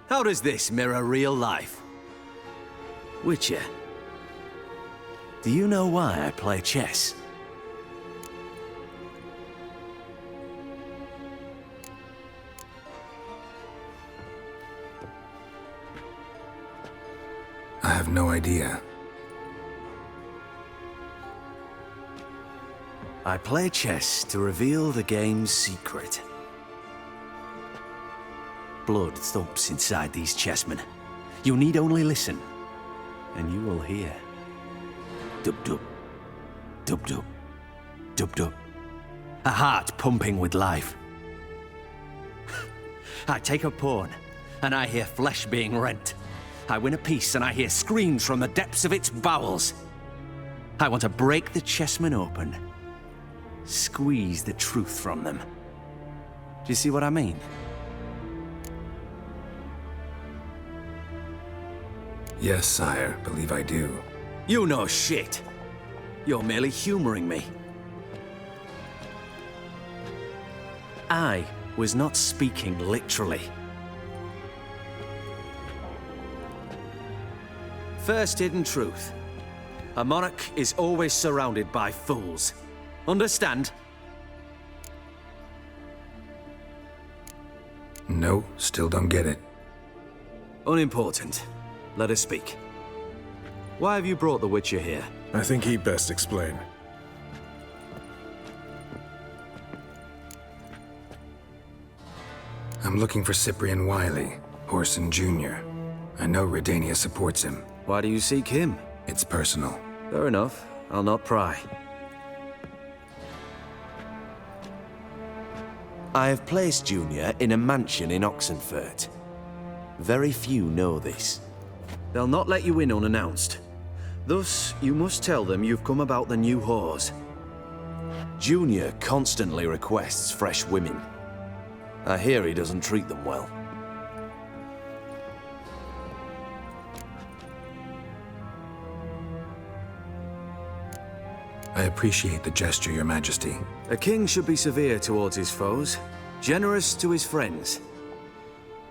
Speaker 14: How does this mirror real life? Witcher, do you know why I play chess?
Speaker 1: I have no idea.
Speaker 14: I play chess to reveal the game's secret. Blood thumps inside these chessmen. You need only listen, and you will hear. Dub-dub, dub-dub, dub-dub. A heart pumping with life. I take a pawn, and I hear flesh being rent. I win a piece, and I hear screams from the depths of its bowels. I want to break the chessmen open. Squeeze the truth from them. Do you see what I mean?
Speaker 1: Yes, sire. Believe I do.
Speaker 14: You know shit. You're merely humoring me. I was not speaking literally. First hidden truth. A monarch is always surrounded by fools. Understand?
Speaker 1: No, still don't get it.
Speaker 14: Unimportant. Let us speak. Why have you brought the Witcher here?
Speaker 21: I think he'd best explain.
Speaker 1: I'm looking for Cyprian Wiley, Horson Jr. I know Redania supports him.
Speaker 14: Why do you seek him?
Speaker 1: It's personal.
Speaker 14: Fair enough. I'll not pry. I have placed Junior in a mansion in Oxenfurt. Very few know this. They'll not let you in unannounced. Thus, you must tell them you've come about the new whores. Junior constantly requests fresh women. I hear he doesn't treat them well.
Speaker 1: I appreciate the gesture, Your Majesty.
Speaker 14: A king should be severe towards his foes, generous to his friends.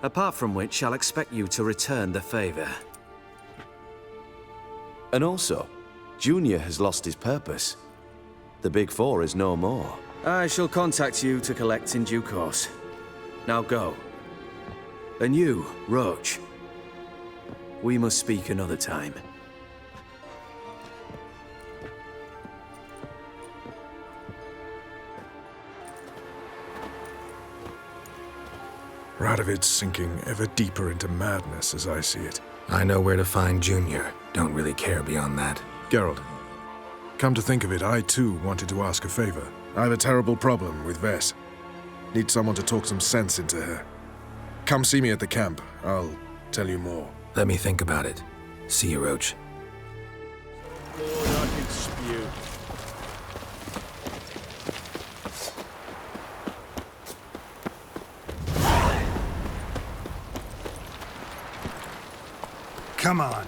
Speaker 14: Apart from which, I'll expect you to return the favor. And also, Junior has lost his purpose. The Big Four is no more. I shall contact you to collect in due course. Now go. And you, Roach. We must speak another time.
Speaker 21: Radovid's sinking ever deeper into madness as I see it.
Speaker 1: I know where to find Junior. Don't really care beyond that.
Speaker 21: Geralt, come to think of it, I too wanted to ask a favor. I have a terrible problem with Vess. Need someone to talk some sense into her. Come see me at the camp. I'll tell you more.
Speaker 1: Let me think about it. See you, Roach.
Speaker 10: Lord, I can spew.
Speaker 5: Come on.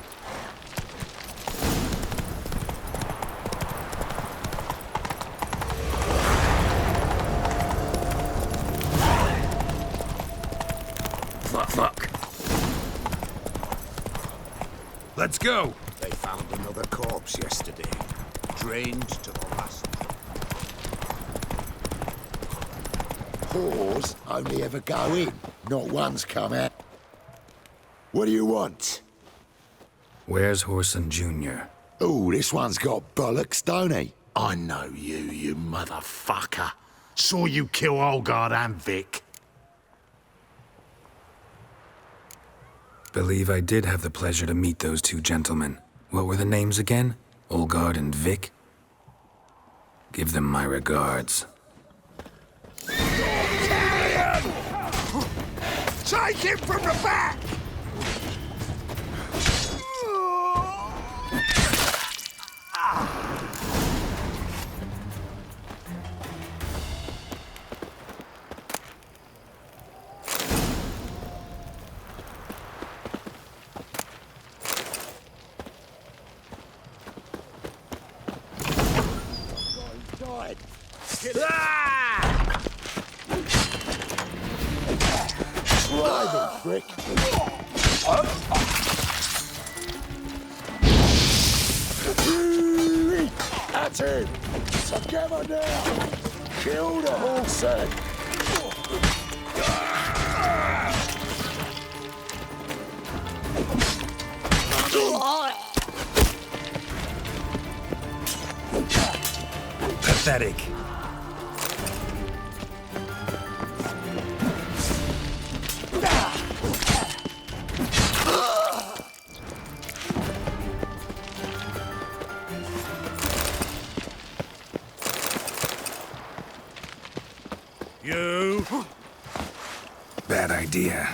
Speaker 19: Fuck.
Speaker 5: Let's go.
Speaker 8: They found another corpse yesterday, drained to the last drop.
Speaker 20: Whores only ever go in, not once come out. What do you want?
Speaker 1: Where's Horson Jr.?
Speaker 20: Oh, this one's got bollocks, don't he?
Speaker 8: I know you, you motherfucker. Saw you kill Olgard and Vic.
Speaker 1: Believe I did have the pleasure to meet those two gentlemen. What were the names again? Olgard and Vic? Give them my regards.
Speaker 10: Take him from the back!
Speaker 20: Brick. That's him! Together now! Kill the horse head!
Speaker 5: Pathetic.
Speaker 10: You.
Speaker 1: Bad idea.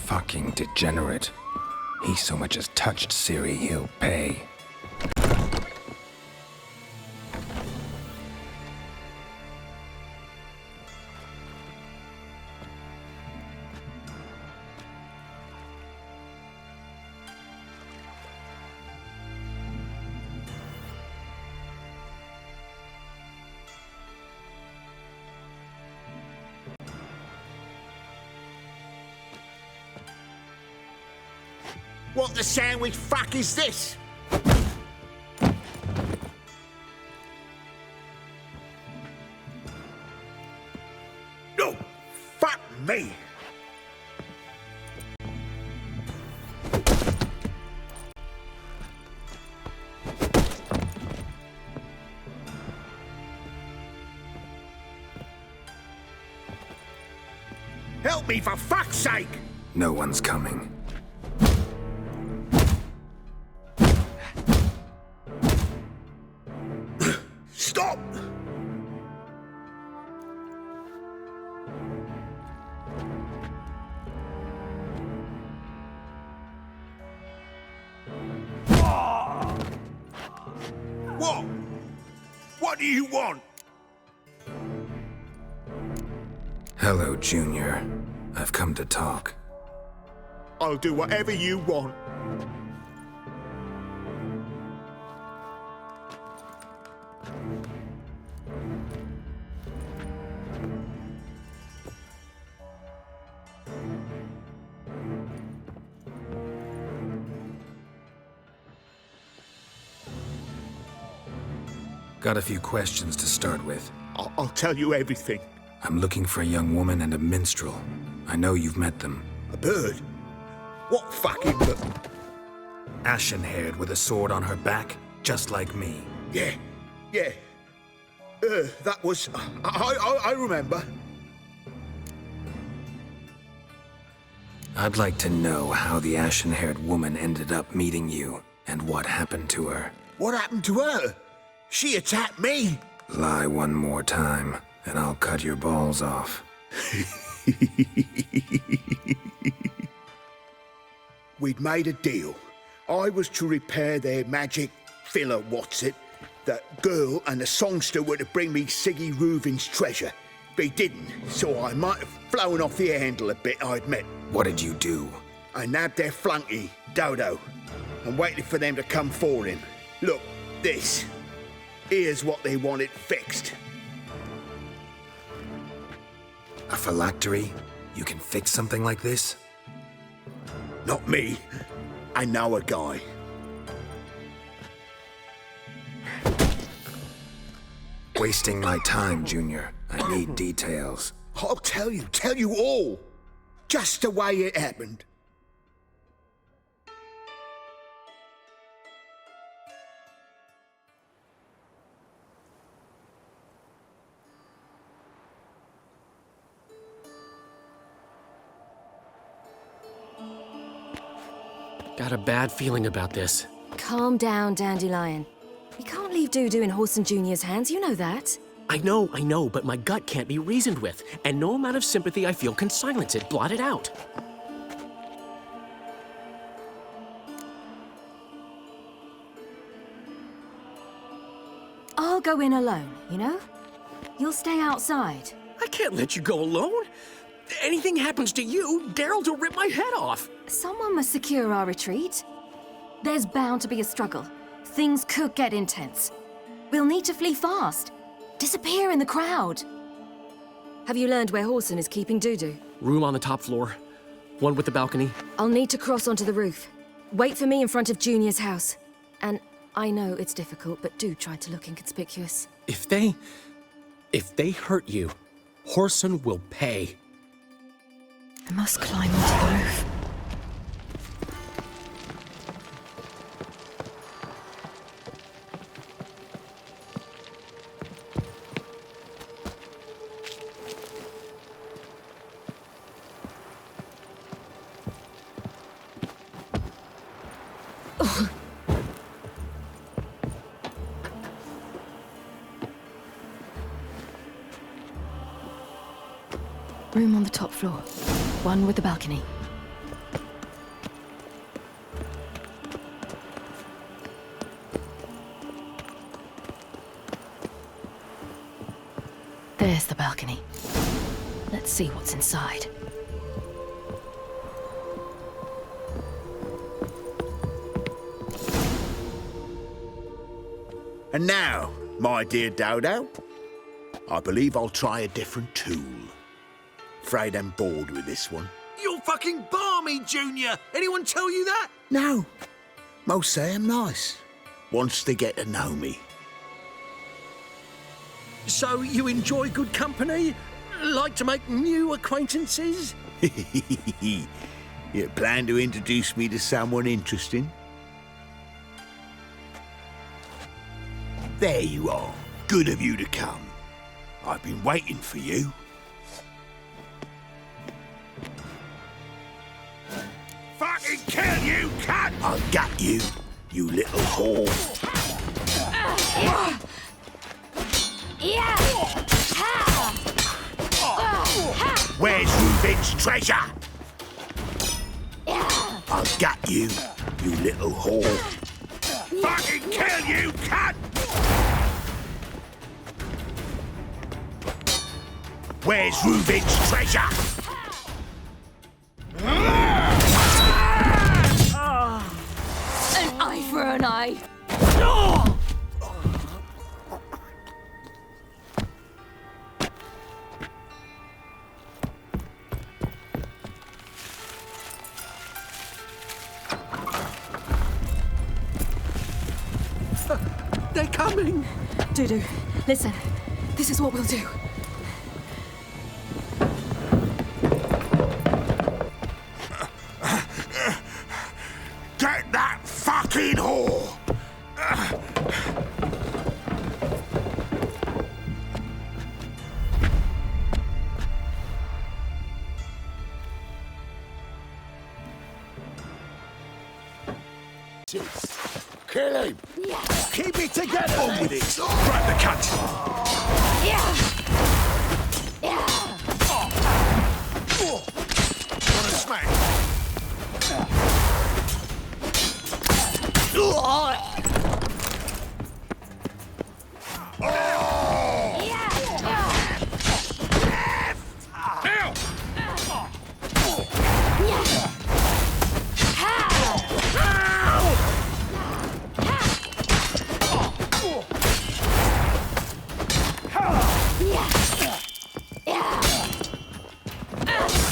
Speaker 1: Fucking degenerate. He so much as touched Ciri, he'll pay.
Speaker 10: What the sandwich fuck is this? No! Fuck me! Help me for fuck's sake!
Speaker 1: No one's coming.
Speaker 10: Stop! What? What do you want?
Speaker 1: Hello, Junior. I've come to talk.
Speaker 10: I'll do whatever you want.
Speaker 1: Got a few questions to start with.
Speaker 10: I'll tell you everything.
Speaker 1: I'm looking for a young woman and a minstrel. I know you've met them.
Speaker 10: A bird? What fucking bird?
Speaker 1: Ashen-haired with a sword on her back, just like me.
Speaker 10: Yeah. That was... I remember.
Speaker 1: I'd like to know how the ashen-haired woman ended up meeting you, and what happened to her.
Speaker 10: What happened to her? She attacked me.
Speaker 1: Lie one more time, and I'll cut your balls off.
Speaker 10: We'd made a deal. I was to repair their magic filler, The girl and the songster were to bring me Siggy Reuven's treasure. They didn't, so I might have flown off the handle a bit, I admit.
Speaker 1: What did you do?
Speaker 10: I nabbed their flunky, Dodo, and waited for them to come for him. Look, this. Here's what they wanted fixed.
Speaker 1: A phylactery? You can fix something like this?
Speaker 10: Not me. I know a guy.
Speaker 1: Wasting my time, Junior. I need details.
Speaker 10: I'll tell you all. Just the way it happened.
Speaker 6: Got a bad feeling about this.
Speaker 18: Calm down, Dandelion. We can't leave Dudu in Horson Jr.'s hands, you know that.
Speaker 6: I know, but my gut can't be reasoned with, and no amount of sympathy I feel can silence it, blot it out.
Speaker 18: I'll go in alone, you know? You'll stay outside.
Speaker 6: I can't let you go alone. Anything happens to you, Daryl's will rip my head off.
Speaker 18: Someone must secure our retreat. There's bound to be a struggle. Things could get intense. We'll need to flee fast. Disappear in the crowd. Have you learned where Horson is keeping Dudu?
Speaker 6: Room on the top floor. One with the balcony.
Speaker 18: I'll need to cross onto the roof. Wait for me in front of Junior's house. And I know it's difficult, but do try to look inconspicuous.
Speaker 6: If they hurt you, Horson will pay.
Speaker 18: I must climb onto the roof. Room on the top floor. One with the balcony. There's the balcony. Let's see what's inside.
Speaker 10: And now, my dear Dodo, I believe I'll try a different tool. Afraid I'm bored with this one.
Speaker 17: You're fucking balmy, Junior! Anyone tell you that?
Speaker 10: No. Most say I'm nice. Once they get to know me.
Speaker 17: So you enjoy good company? Like to make new acquaintances?
Speaker 10: You plan to introduce me to someone interesting? There you are. Good of you to come. I've been waiting for you. Fucking kill you, cunt! I'll gut you, you little whore. Where's Reuven's treasure? I'll gut you, you little whore. Fucking kill you, cunt! Where's Reuven's treasure?
Speaker 18: An eye for an eye.
Speaker 17: They're coming!
Speaker 18: Dudu, listen. This is what we'll do.
Speaker 20: Get that fucking whore! Kill him! Keep it together!
Speaker 15: On with it! Grab the cat!
Speaker 20: Wanna smack?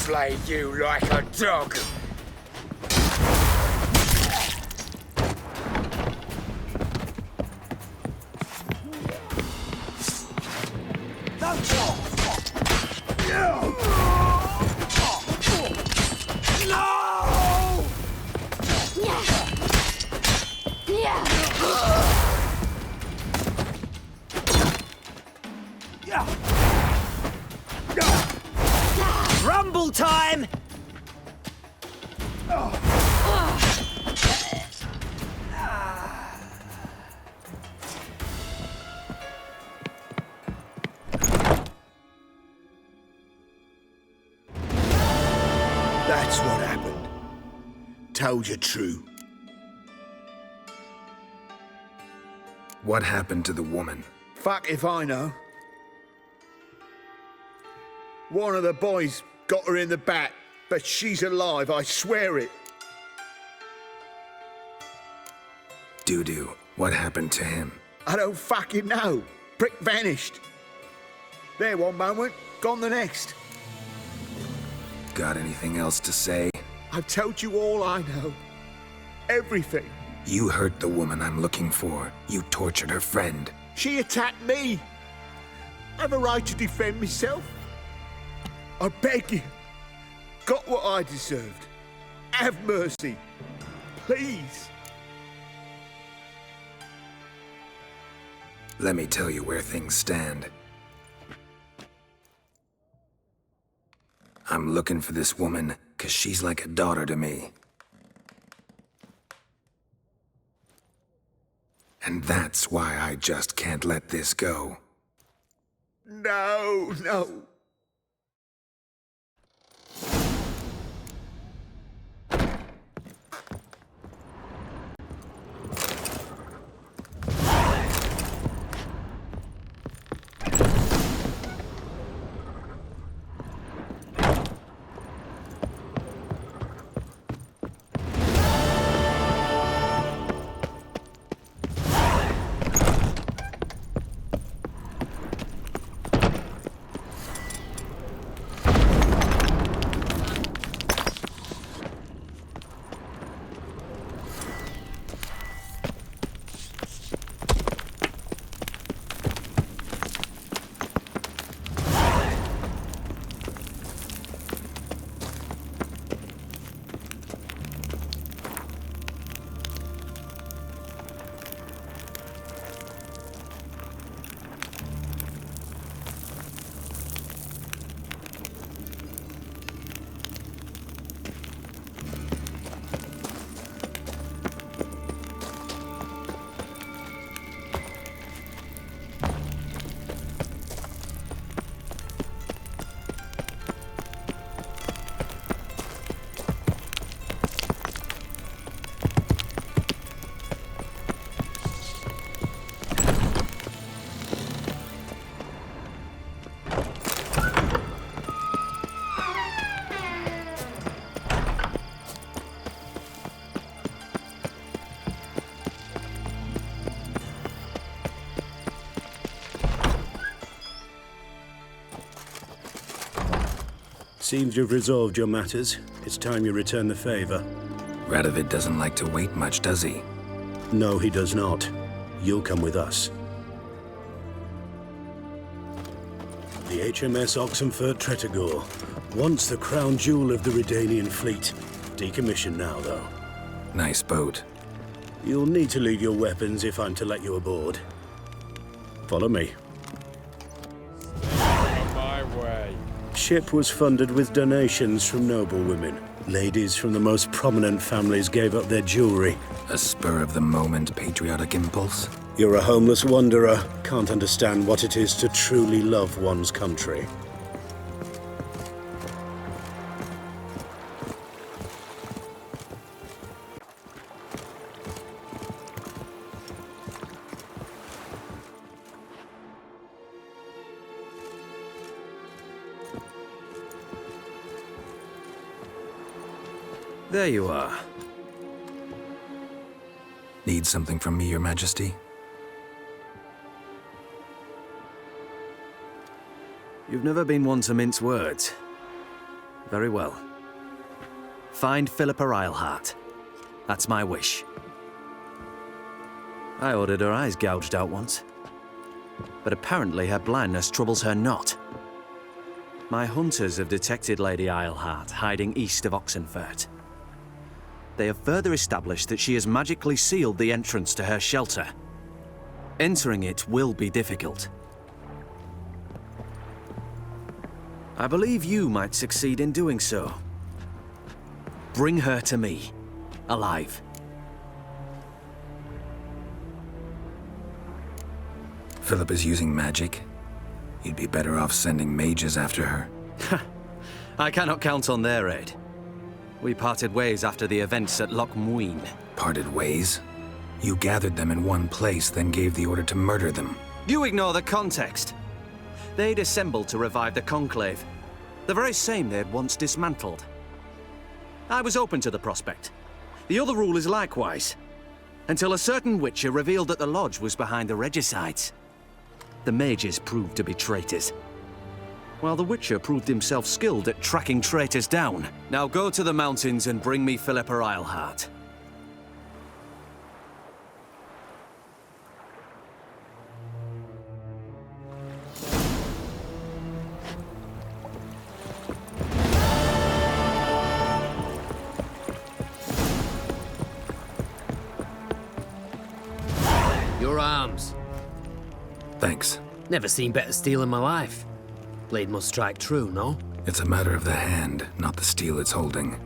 Speaker 20: Slay you like a dog.
Speaker 16: Rumble time!
Speaker 10: That's what happened. Told you true.
Speaker 1: What happened to the woman?
Speaker 10: Fuck if I know. One of the boys got her in the back, but she's alive, I swear it.
Speaker 1: Dudu, what happened to him?
Speaker 10: I don't fucking know. Prick vanished. There one moment, gone the next.
Speaker 1: Got anything else to say?
Speaker 10: I've told you all I know. Everything.
Speaker 1: You hurt the woman I'm looking for. You tortured her friend.
Speaker 10: She attacked me. I have a right to defend myself. I beg you. Got what I deserved. Have mercy. Please.
Speaker 1: Let me tell you where things stand. I'm looking for this woman, 'cause she's like a daughter to me. And that's why I just can't let this go.
Speaker 10: No, no.
Speaker 2: Seems you've resolved your matters. It's time you return the favor.
Speaker 1: Radovid doesn't like to wait much, does he?
Speaker 2: No, he does not. you'll come with us. The HMS Oxenford Tretogor, once the crown jewel of the Redanian fleet. Decommissioned now, though.
Speaker 1: Nice boat.
Speaker 2: You'll need to leave your weapons if I'm to let you aboard. Follow me.
Speaker 7: My way.
Speaker 2: Ship was funded with donations from noblewomen. Ladies from the most prominent families gave up their jewelry.
Speaker 1: A spur-of-the-moment patriotic impulse?
Speaker 2: You're a homeless wanderer. Can't understand what it is to truly love one's country.
Speaker 14: There you are.
Speaker 1: Need something from me, Your Majesty?
Speaker 14: You've never been one to mince words. Very well. Find Philippa Eilhart. That's my wish. I ordered her eyes gouged out once. But apparently her blindness troubles her not. My hunters have detected Lady Eilhart hiding east of Oxenfurt. They have further established that she has magically sealed the entrance to her shelter. Entering it will be difficult. I believe you might succeed in doing so. Bring her to me, alive.
Speaker 1: Philippa's using magic. You'd be better off sending mages after her.
Speaker 14: I cannot count on their aid. We parted ways after the events at Loch Muin.
Speaker 1: Parted ways? You gathered them in one place, then gave the order to murder them.
Speaker 14: You ignore the context. They'd assembled to revive the Conclave, the very same they had once dismantled. I was open to the prospect. The other rule is likewise. Until a certain Witcher revealed that the Lodge was behind the regicides. The mages proved to be traitors, while the Witcher proved himself skilled at tracking traitors down. Now go to the mountains and bring me Philippa Eilhart.
Speaker 22: Your arms.
Speaker 1: Thanks.
Speaker 22: Never seen better steel in my life. Blade must strike true, no?
Speaker 1: It's a matter of the hand, not the steel it's holding.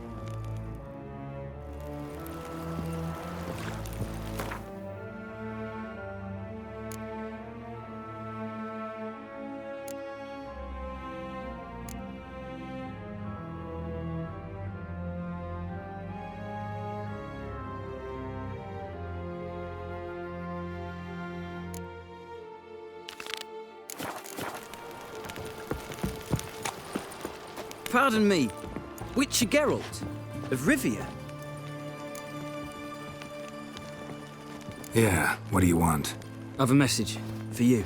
Speaker 23: Pardon me, Witcher Geralt of Rivia.
Speaker 1: Yeah, what do you want?
Speaker 23: I've a message for you.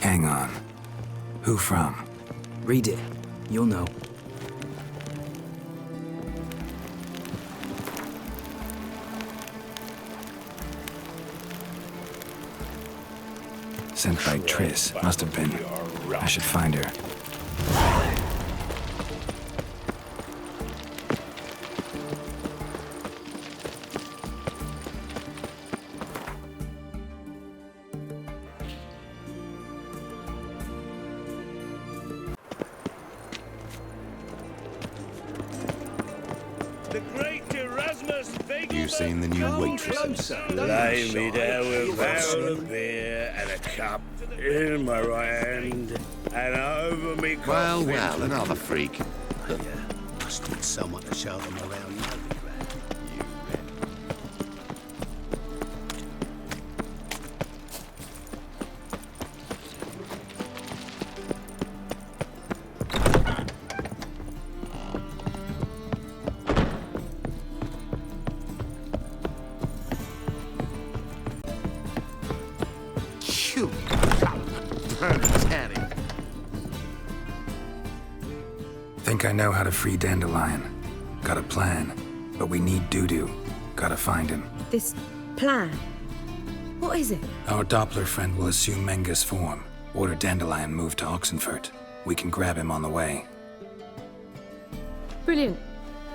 Speaker 1: Hang on. Who from?
Speaker 23: Read it. You'll know.
Speaker 1: Sent by Triss. Must have been. I should find her.
Speaker 10: You've seen the new waitresses. Lay me down with a barrel of beer and a cup in my right hand and over me coffin.
Speaker 20: Well, another freak.
Speaker 8: Must need someone to show them around.
Speaker 1: Think I know how to free Dandelion. Got a plan. But we need Dudu. Gotta find him.
Speaker 11: This plan? What is it?
Speaker 1: Our Doppler friend will assume Menga's form. Order Dandelion move to Oxenfurt. We can grab him on the way.
Speaker 11: Brilliant.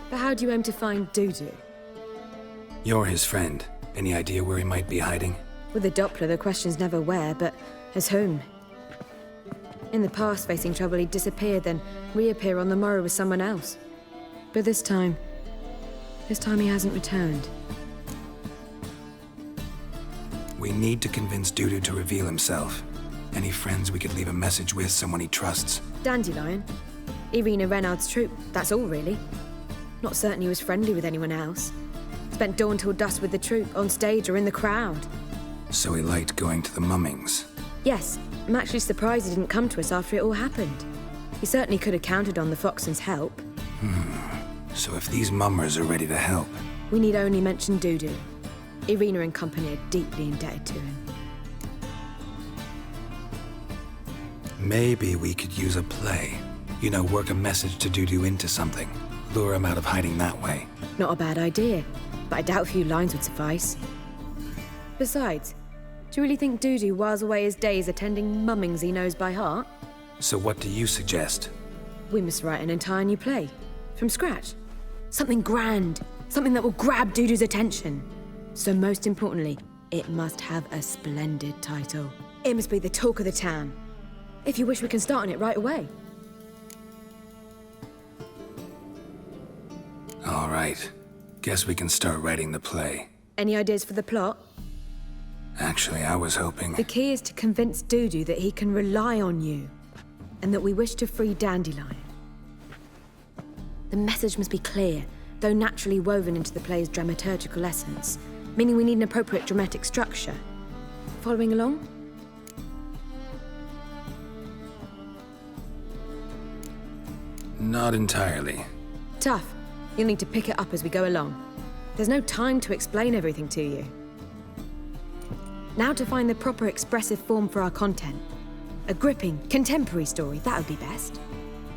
Speaker 11: But how do you aim to find Dudu?
Speaker 1: You're his friend. Any idea where he might be hiding?
Speaker 11: With the Doppler, the question's never where, but as whom. In the past, facing trouble, he'd disappear, then reappear on the morrow with someone else. But this time he hasn't returned.
Speaker 1: We need to convince Dudu to reveal himself. Any friends we could leave a message with, someone he trusts?
Speaker 11: Dandelion? Irina Renard's troop, that's all really. Not certain he was friendly with anyone else. Spent dawn till dusk with the troop, on stage or in the crowd.
Speaker 1: So he liked going to the mummings?
Speaker 11: Yes, I'm actually surprised he didn't come to us after it all happened. He certainly could have counted on the Foxton's help.
Speaker 1: So if these mummers are ready to help...
Speaker 11: We need only mention Dudu. Irina and company are deeply indebted to him.
Speaker 1: Maybe we could use a play. You know, work a message to Dudu into something. Lure him out of hiding that way.
Speaker 11: Not a bad idea, but I doubt a few lines would suffice. Besides, do you really think Dudu whiles away his days attending mummings he knows by heart?
Speaker 1: So what do you suggest?
Speaker 11: We must write an entire new play. From scratch. Something grand. Something that will grab Dudu's attention. So most importantly, it must have a splendid title. It must be the talk of the town. If you wish, we can start on it right away.
Speaker 1: All right. Guess we can start writing the play.
Speaker 11: Any ideas for the plot?
Speaker 1: Actually, I was hoping...
Speaker 11: The key is to convince Dudu that he can rely on you, and that we wish to free Dandelion. The message must be clear, though naturally woven into the play's dramaturgical essence, meaning we need an appropriate dramatic structure. Following along?
Speaker 1: Not entirely.
Speaker 11: Tough. You'll need to pick it up as we go along. There's no time to explain everything to you. Now to find the proper expressive form for our content. A gripping, contemporary story, that would be best.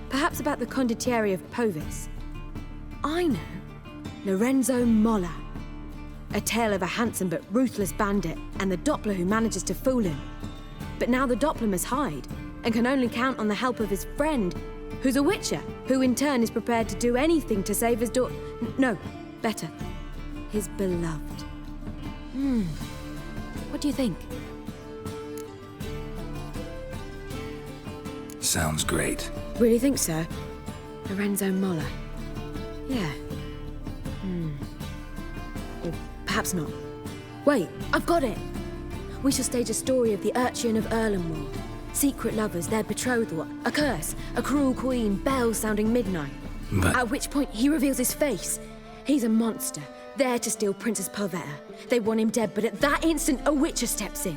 Speaker 11: Perhaps about the condottieri of Povis. I know. Lorenzo Molla. A tale of a handsome but ruthless bandit and the Doppler who manages to fool him. But now the Doppler must hide and can only count on the help of his friend, who's a witcher, who in turn is prepared to do anything to save his daughter. No, better. His beloved. What do you think?
Speaker 1: Sounds great.
Speaker 11: Really think so? Lorenzo Molla. Yeah. Or perhaps not. Wait, I've got it! We shall stage a story of the urchin of Erlenwald. Secret lovers, their betrothal, a curse, a cruel queen, bells sounding midnight.
Speaker 1: But...
Speaker 11: At which point he reveals his face. He's a monster, there to steal Princess Parvetta. They want him dead, but at that instant a witcher steps in.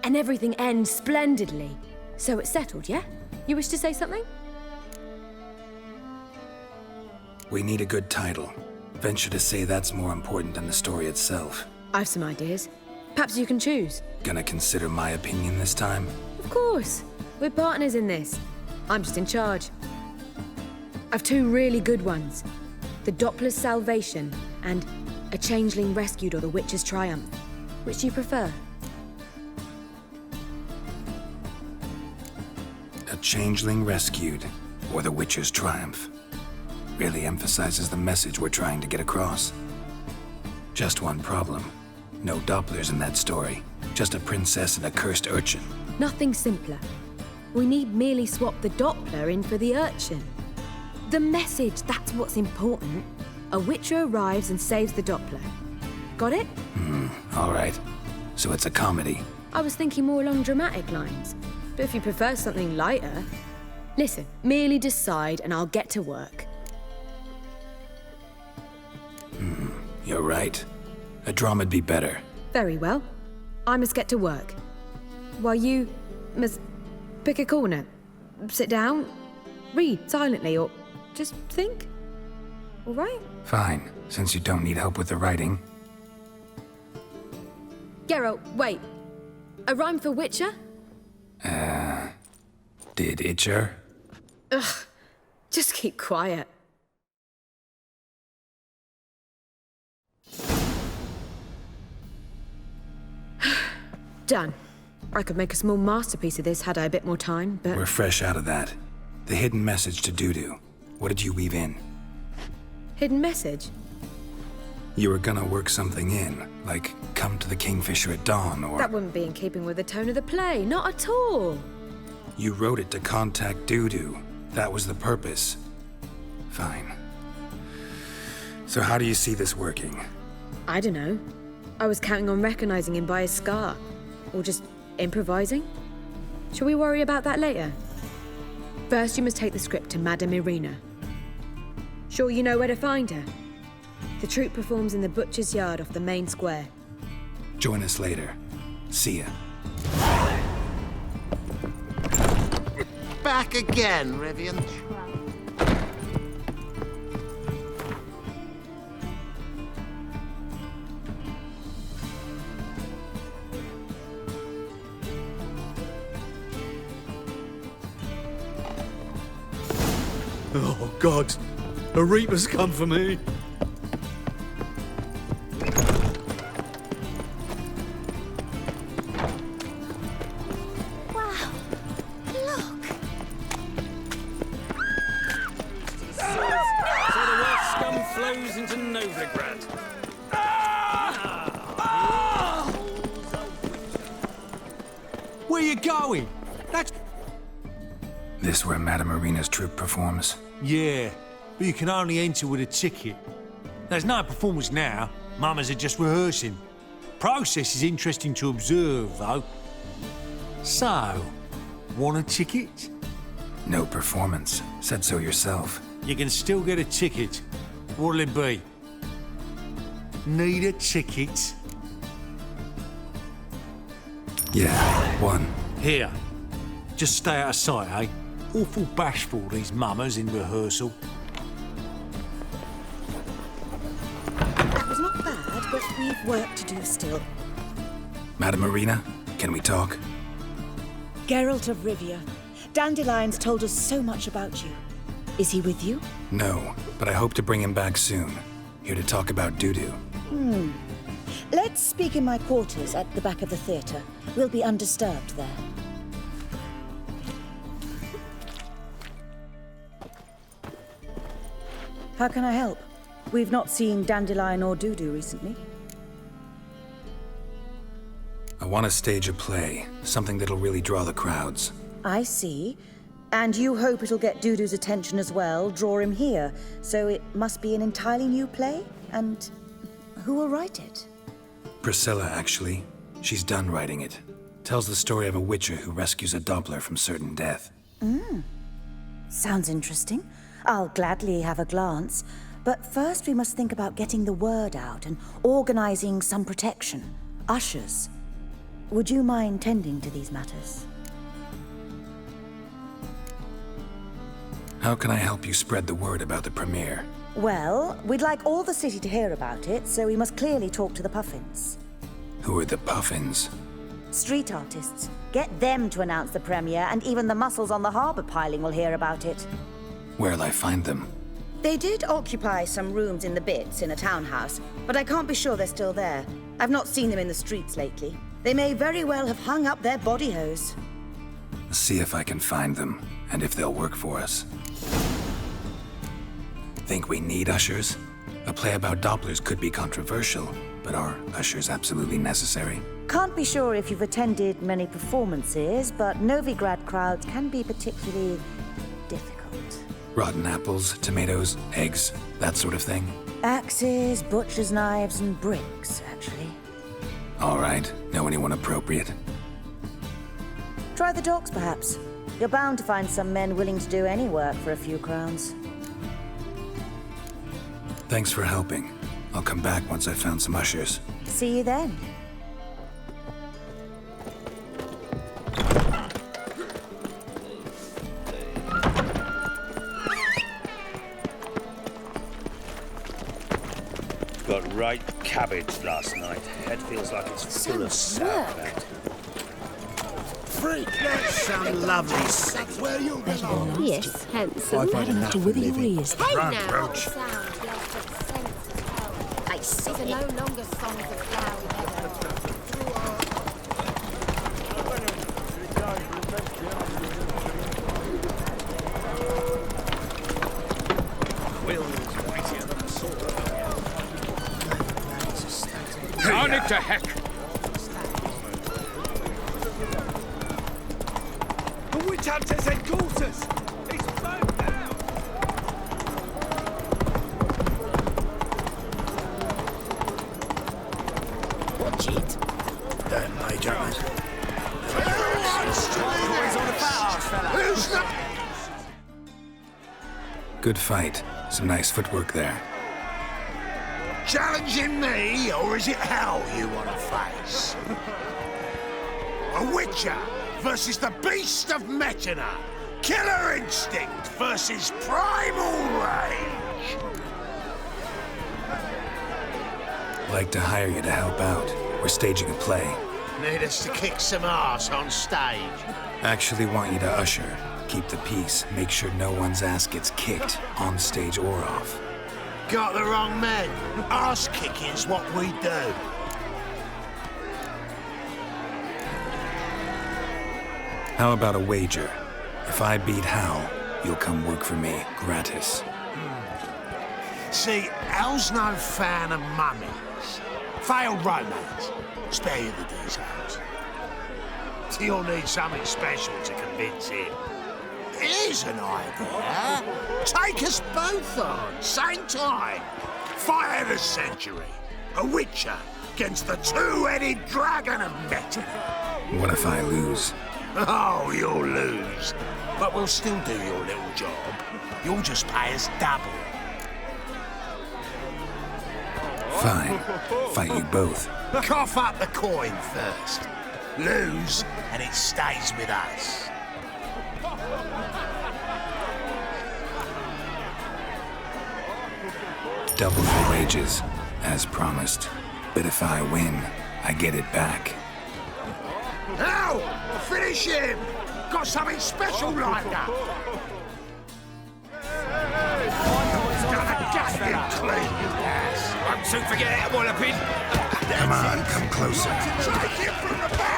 Speaker 11: And everything ends splendidly. So it's settled, yeah? You wish to say something?
Speaker 1: We need a good title. Venture to say that's more important than the story itself.
Speaker 11: I've some ideas. Perhaps you can choose.
Speaker 1: Gonna consider my opinion this time?
Speaker 11: Of course. We're partners in this. I'm just in charge. I've two really good ones. The Doppler's Salvation and A Changeling Rescued or The Witcher's Triumph. Which do you prefer?
Speaker 1: A Changeling Rescued or The Witcher's Triumph. Really emphasizes the message we're trying to get across. Just one problem. No Dopplers in that story. Just a princess and a cursed urchin.
Speaker 11: Nothing simpler. We need merely swap the Doppler in for the urchin. The message, that's what's important. A witcher arrives and saves the Doppler. Got it?
Speaker 1: All right. So it's a comedy.
Speaker 11: I was thinking more along dramatic lines. But if you prefer something lighter... Listen, merely decide and I'll get to work.
Speaker 1: You're right. A drama'd be better.
Speaker 11: Very well. I must get to work. While you must pick a corner, sit down, read silently, or just think. All right?
Speaker 1: Fine, since you don't need help with the writing.
Speaker 11: Geralt, wait. A rhyme for Witcher?
Speaker 1: Did Itcher?
Speaker 11: Ugh. Just keep quiet. Done. I could make a small masterpiece of this had I a bit more time, but...
Speaker 1: We're fresh out of that. The hidden message to Dudu. What did you weave in?
Speaker 11: Hidden message?
Speaker 1: You were gonna work something in, like come to the Kingfisher at dawn, or...
Speaker 11: That wouldn't be in keeping with the tone of the play, not at all.
Speaker 1: You wrote it to contact Dudu. That was the purpose. Fine. So how do you see this working?
Speaker 11: I don't know. I was counting on recognizing him by his scar. Or just improvising? Shall we worry about that later? First, you must take the script to Madame Irina. Sure you know where to find her? The troupe performs in the butcher's yard off the main square.
Speaker 1: Join us later. See ya.
Speaker 7: Back again, Rivian.
Speaker 14: Oh, God. A Reaper's come for me.
Speaker 18: Wow. Look.
Speaker 6: So the worst scum flows into Novigrad.
Speaker 15: Where you going? That's...
Speaker 1: This where Madame Irina's troupe performs?
Speaker 15: Yeah, but you can only enter with a ticket. There's no performance now. Mamas are just rehearsing. Process is interesting to observe, though. So, want a ticket?
Speaker 1: No performance. Said so yourself.
Speaker 15: You can still get a ticket. What'll it be? Need a ticket?
Speaker 1: Yeah, one.
Speaker 15: Here. Just stay out of sight, eh? Awful bashful, these mamas in rehearsal.
Speaker 9: That was not bad, but we've work to do still.
Speaker 1: Madame Irina, can we talk?
Speaker 9: Geralt of Rivia. Dandelion's told us so much about you. Is he with you?
Speaker 1: No, but I hope to bring him back soon. Here to talk about Dudu.
Speaker 9: Let's speak in my quarters at the back of the theatre. We'll be undisturbed there. How can I help? We've not seen Dandelion or Dudu recently.
Speaker 1: I want to stage a play, something that'll really draw the crowds.
Speaker 9: I see. And you hope it'll get Dudu's attention as well, draw him here. So it must be an entirely new play? And who will write it?
Speaker 1: Priscilla, actually. She's done writing it. Tells the story of a witcher who rescues a Doppler from certain death.
Speaker 9: Sounds interesting. I'll gladly have a glance. But first we must think about getting the word out and organizing some protection. Ushers. Would you mind tending to these matters?
Speaker 1: How can I help you spread the word about the premiere?
Speaker 9: Well, we'd like all the city to hear about it, so we must clearly talk to the Puffins.
Speaker 1: Who are the Puffins?
Speaker 9: Street artists. Get them to announce the premiere, and even the muscles on the harbour piling will hear about it.
Speaker 1: Where'll I find them?
Speaker 9: They did occupy some rooms in the Bits in a townhouse, but I can't be sure they're still there. I've not seen them in the streets lately. They may very well have hung up their body hose.
Speaker 1: See if I can find them, and if they'll work for us. Think we need ushers? A play about Dopplers could be controversial, but are ushers absolutely necessary?
Speaker 9: Can't be sure if you've attended many performances, but Novigrad crowds can be particularly difficult.
Speaker 1: Rotten apples, tomatoes, eggs, that sort of thing?
Speaker 9: Axes, butcher's knives, and bricks, actually.
Speaker 1: All right. Know anyone appropriate?
Speaker 9: Try the docks, perhaps. You're bound to find some men willing to do any work for a few crowns.
Speaker 1: Thanks for helping. I'll come back once I've found some ushers.
Speaker 9: See you then.
Speaker 10: Got right cabbage last night. Head feels like it's full of sauerkraut.
Speaker 7: Freak, that sound lovely. That's where you belong.
Speaker 18: Yes, handsome.
Speaker 7: I've had enough
Speaker 18: to
Speaker 7: of
Speaker 18: wither your
Speaker 7: living.
Speaker 18: ears.
Speaker 7: Hey
Speaker 18: Right,
Speaker 7: now.
Speaker 18: roach. These are no longer songs of flowery meadows.
Speaker 19: To heck!
Speaker 8: The witch hunters had caught us! It's burned down!
Speaker 20: Watch it.
Speaker 2: Damn, Major.
Speaker 20: Who's that?
Speaker 1: Good fight. Some nice footwork there.
Speaker 7: Challenging me, or is it hell you want to face? A Witcher versus the Beast of Metina. Killer instinct versus primal rage.
Speaker 1: Like to hire you to help out. We're staging a play.
Speaker 7: Need us to kick some ass on stage.
Speaker 1: Actually want you to usher. Keep the peace. Make sure no one's ass gets kicked, on stage or off.
Speaker 7: Got the wrong man. Ass kicking's what we do.
Speaker 1: How about a wager? If I beat Hal, you'll come work for me, gratis.
Speaker 7: See, Al's no fan of mummies. Failed romance. Spare you the details. You'll need something special to convince him. Here's an idea. Take us both on, same time. Fight of the century. A Witcher against the two-headed dragon of Metina.
Speaker 1: What if I lose?
Speaker 7: Oh, you'll lose. But we'll still do your little job. You'll just pay us double.
Speaker 1: Fine. Fight you both.
Speaker 7: Cough up the coin first. Lose, and it stays with us.
Speaker 1: Double your wages, as promised. But if I win, I get it back.
Speaker 7: Now, finish him! Got something special lined up. Gonna gut him clean, you ass.
Speaker 19: Won't soon forget that walloping.
Speaker 1: Come on, come closer.
Speaker 7: Take him from the back!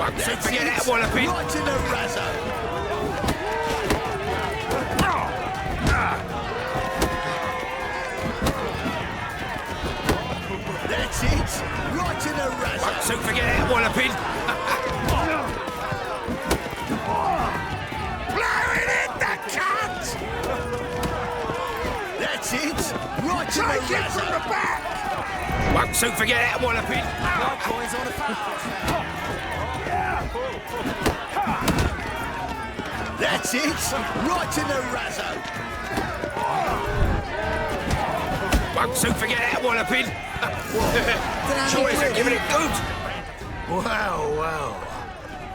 Speaker 19: Won't soon forget that walloping.
Speaker 7: Right in the razzo. That's it. Right in the razzo.
Speaker 19: Won't soon forget that walloping.
Speaker 7: Blowing in the cunt! That's it. Right in the razzo. Take it from the back.
Speaker 19: Won't soon forget that walloping.
Speaker 7: Boys on the foul. That's it! Right in the razzo!
Speaker 19: Won't soon forget that walloping. Boys are giving it good.
Speaker 7: Well, well.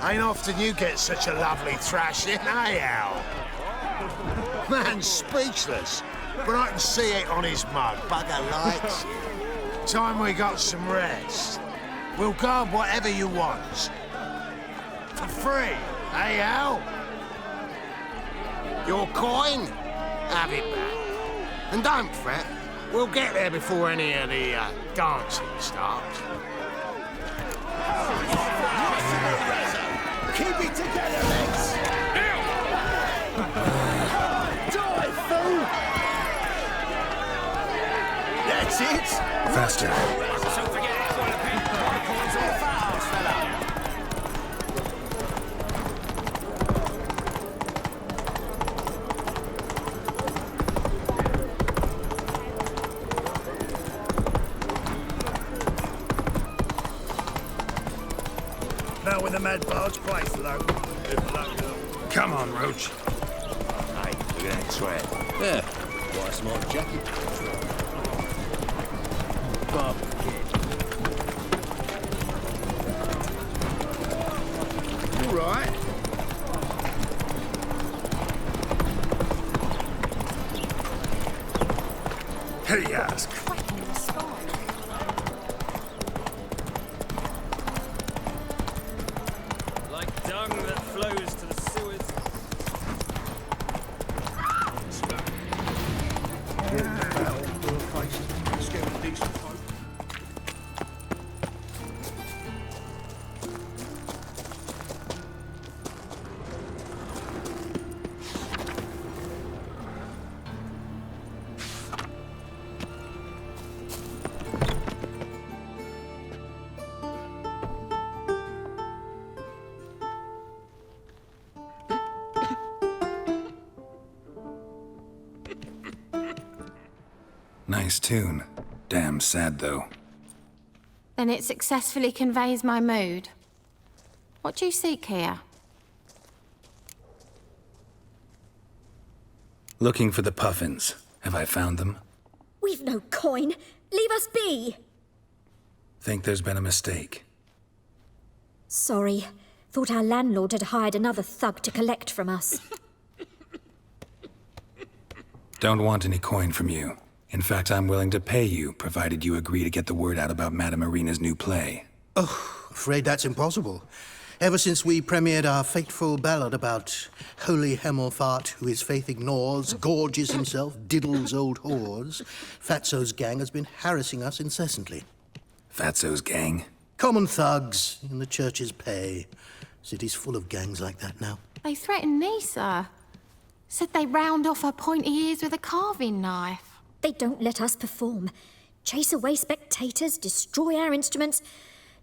Speaker 7: Ain't often you get such a lovely thrashing, eh, Al? Man's speechless, but I can see it on his mug. Bugger likes it. Time we got some rest. We'll guard whatever you want. For free, eh, Al? Your coin? Have it back. And don't fret, we'll get there before any of the dancing starts. Keep it together, mates! Die, fool! That's it!
Speaker 1: Faster.
Speaker 19: So forget that walloping.
Speaker 7: Coins on the fouls, fella!
Speaker 8: Now when the mad barge place low. Come on, Roach.
Speaker 10: Hey, look at that tread.
Speaker 2: Yeah, quite a smart jacket.
Speaker 10: Bob.
Speaker 8: All right. Hey, ask.
Speaker 3: Like dung that flows to the sewers.
Speaker 1: Nice tune. Damn sad, though.
Speaker 4: Then it successfully conveys my mood. What do you seek here?
Speaker 1: Looking for the puffins. Have I found them?
Speaker 12: We've no coin. Leave us be.
Speaker 1: Think there's been a mistake.
Speaker 12: Sorry. Thought our landlord had hired another thug to collect from us.
Speaker 1: Don't want any coin from you. In fact, I'm willing to pay you, provided you agree to get the word out about Madame Irina's new play.
Speaker 17: Oh, afraid that's impossible. Ever since we premiered our fateful ballad about holy Hemelfart, who his faith ignores, gorges himself, diddles old whores, Fatso's gang has been harassing us incessantly.
Speaker 1: Fatso's gang?
Speaker 17: Common thugs in the church's pay. City's full of gangs like that now.
Speaker 4: They threatened me, sir. Said they round off her pointy ears with a carving knife.
Speaker 12: They don't let us perform. Chase away spectators, destroy our instruments.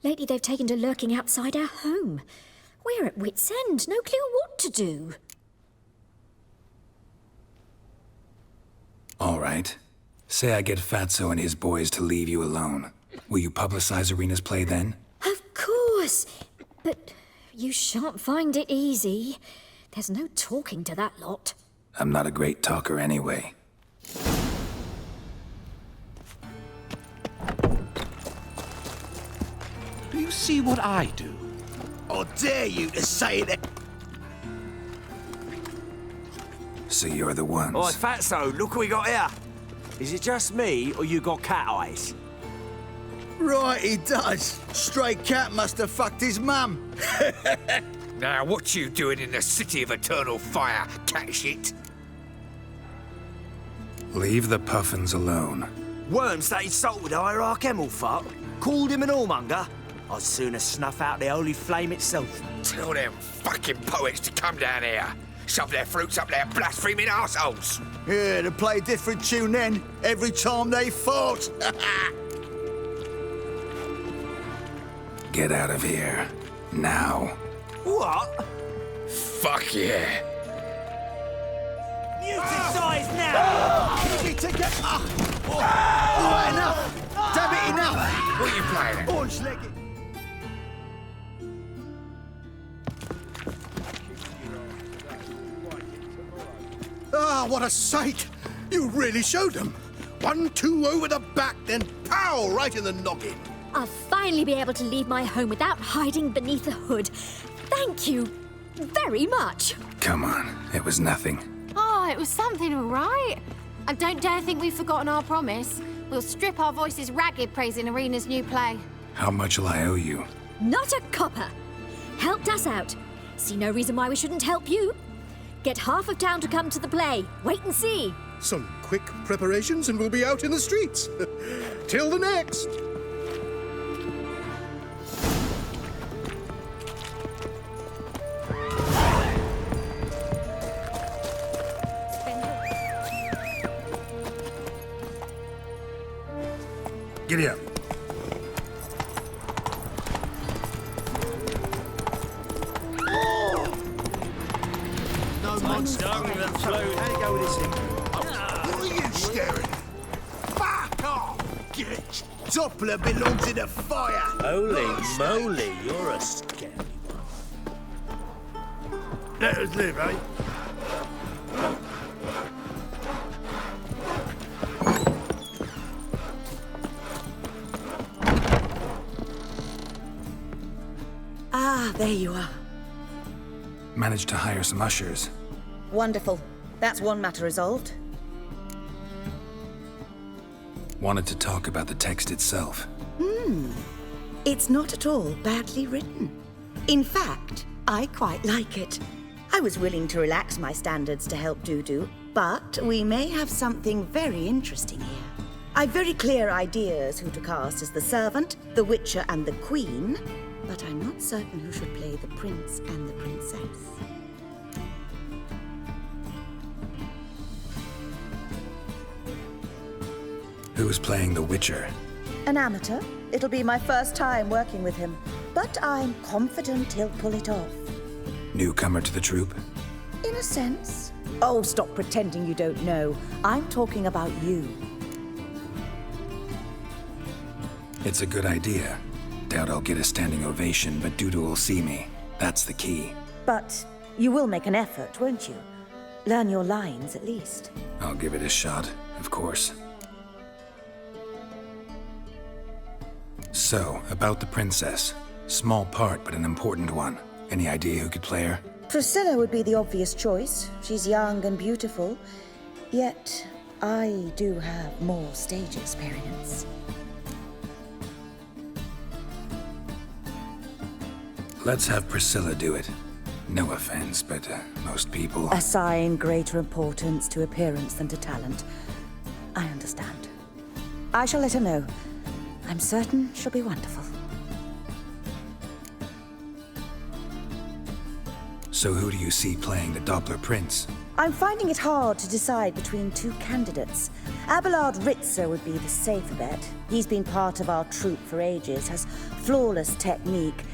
Speaker 12: Lately they've taken to lurking outside our home. We're at wit's end, no clue what to do.
Speaker 1: All right. Say I get Fatso and his boys to leave you alone. Will you publicize Irina's play then?
Speaker 12: Of course. But you shan't find it easy. There's no talking to that lot.
Speaker 1: I'm not a great talker anyway.
Speaker 8: Do you see what I do?
Speaker 10: I dare you to say that.
Speaker 1: So you're the ones.
Speaker 13: Oi, Fatso, look what we got here. Is it just me, or you got cat eyes?
Speaker 10: Right, he does. Stray cat must have fucked his mum.
Speaker 19: Now, what you doing in the city of eternal fire, cat shit?
Speaker 1: Leave the puffins alone.
Speaker 13: Worms that insulted Hierarch Hemelfart, called him an whoremonger. I'd sooner snuff out the holy flame itself.
Speaker 19: Tell them fucking poets to come down here. Shove their fruits up their blaspheming arseholes.
Speaker 10: Yeah, to play a different tune then, every time they fought.
Speaker 1: Get out of here. Now.
Speaker 13: What?
Speaker 19: Fuck yeah.
Speaker 13: Mute its eyes now!
Speaker 10: You need to get up! Right, enough! Damn it, enough!
Speaker 19: What are you playing at?
Speaker 10: Boys, leg it.
Speaker 17: Ah, what a sight! You really showed them. 1-2 over the back, then pow, right in the noggin.
Speaker 12: I'll finally be able to leave my home without hiding beneath a hood. Thank you very much.
Speaker 1: Come on, it was nothing.
Speaker 4: Oh, it was something, all right. And don't dare think we've forgotten our promise. We'll strip our voices ragged praising Irina's new play.
Speaker 1: How much will I owe you?
Speaker 12: Not a copper. Helped us out. See no reason why we shouldn't help you. Get half of town to come to the play. Wait and see.
Speaker 17: Some quick preparations and we'll be out in the streets. Till the next.
Speaker 5: Giddy up.
Speaker 3: No monster. Dung that flows.
Speaker 7: How do you go with this thing?
Speaker 10: What are you staring at? Fuck off! Git! Doppler belongs in the fire!
Speaker 7: Holy moly, you're a scary one.
Speaker 5: Let us live, eh?
Speaker 9: Ah, there you are.
Speaker 1: Managed to hire some ushers.
Speaker 9: Wonderful. That's one matter resolved.
Speaker 1: Wanted to talk about the text itself.
Speaker 9: It's not at all badly written. In fact, I quite like it. I was willing to relax my standards to help Dudu, but we may have something very interesting here. I've very clear ideas who to cast as the servant, the witcher, and the queen, but I'm not certain who should play the prince and the princess.
Speaker 1: Who's playing the Witcher?
Speaker 9: An amateur. It'll be my first time working with him, but I'm confident he'll pull it off.
Speaker 1: Newcomer to the troupe?
Speaker 9: In a sense. Oh, stop pretending you don't know. I'm talking about you.
Speaker 1: It's a good idea. Doubt I'll get a standing ovation, but Dudu will see me. That's the key.
Speaker 9: But you will make an effort, won't you? Learn your lines, at least.
Speaker 1: I'll give it a shot, of course. So, about the princess. Small part, but an important one. Any idea who could play her?
Speaker 9: Priscilla would be the obvious choice. She's young and beautiful. Yet, I do have more stage experience.
Speaker 1: Let's have Priscilla do it. No offense, but most people...
Speaker 9: Assign greater importance to appearance than to talent. I understand. I shall let her know. I'm certain she'll be wonderful.
Speaker 1: So who do you see playing the Doppler Prince?
Speaker 9: I'm finding it hard to decide between two candidates. Abelard Ritzer would be the safer bet. He's been part of our troupe for ages, has flawless technique,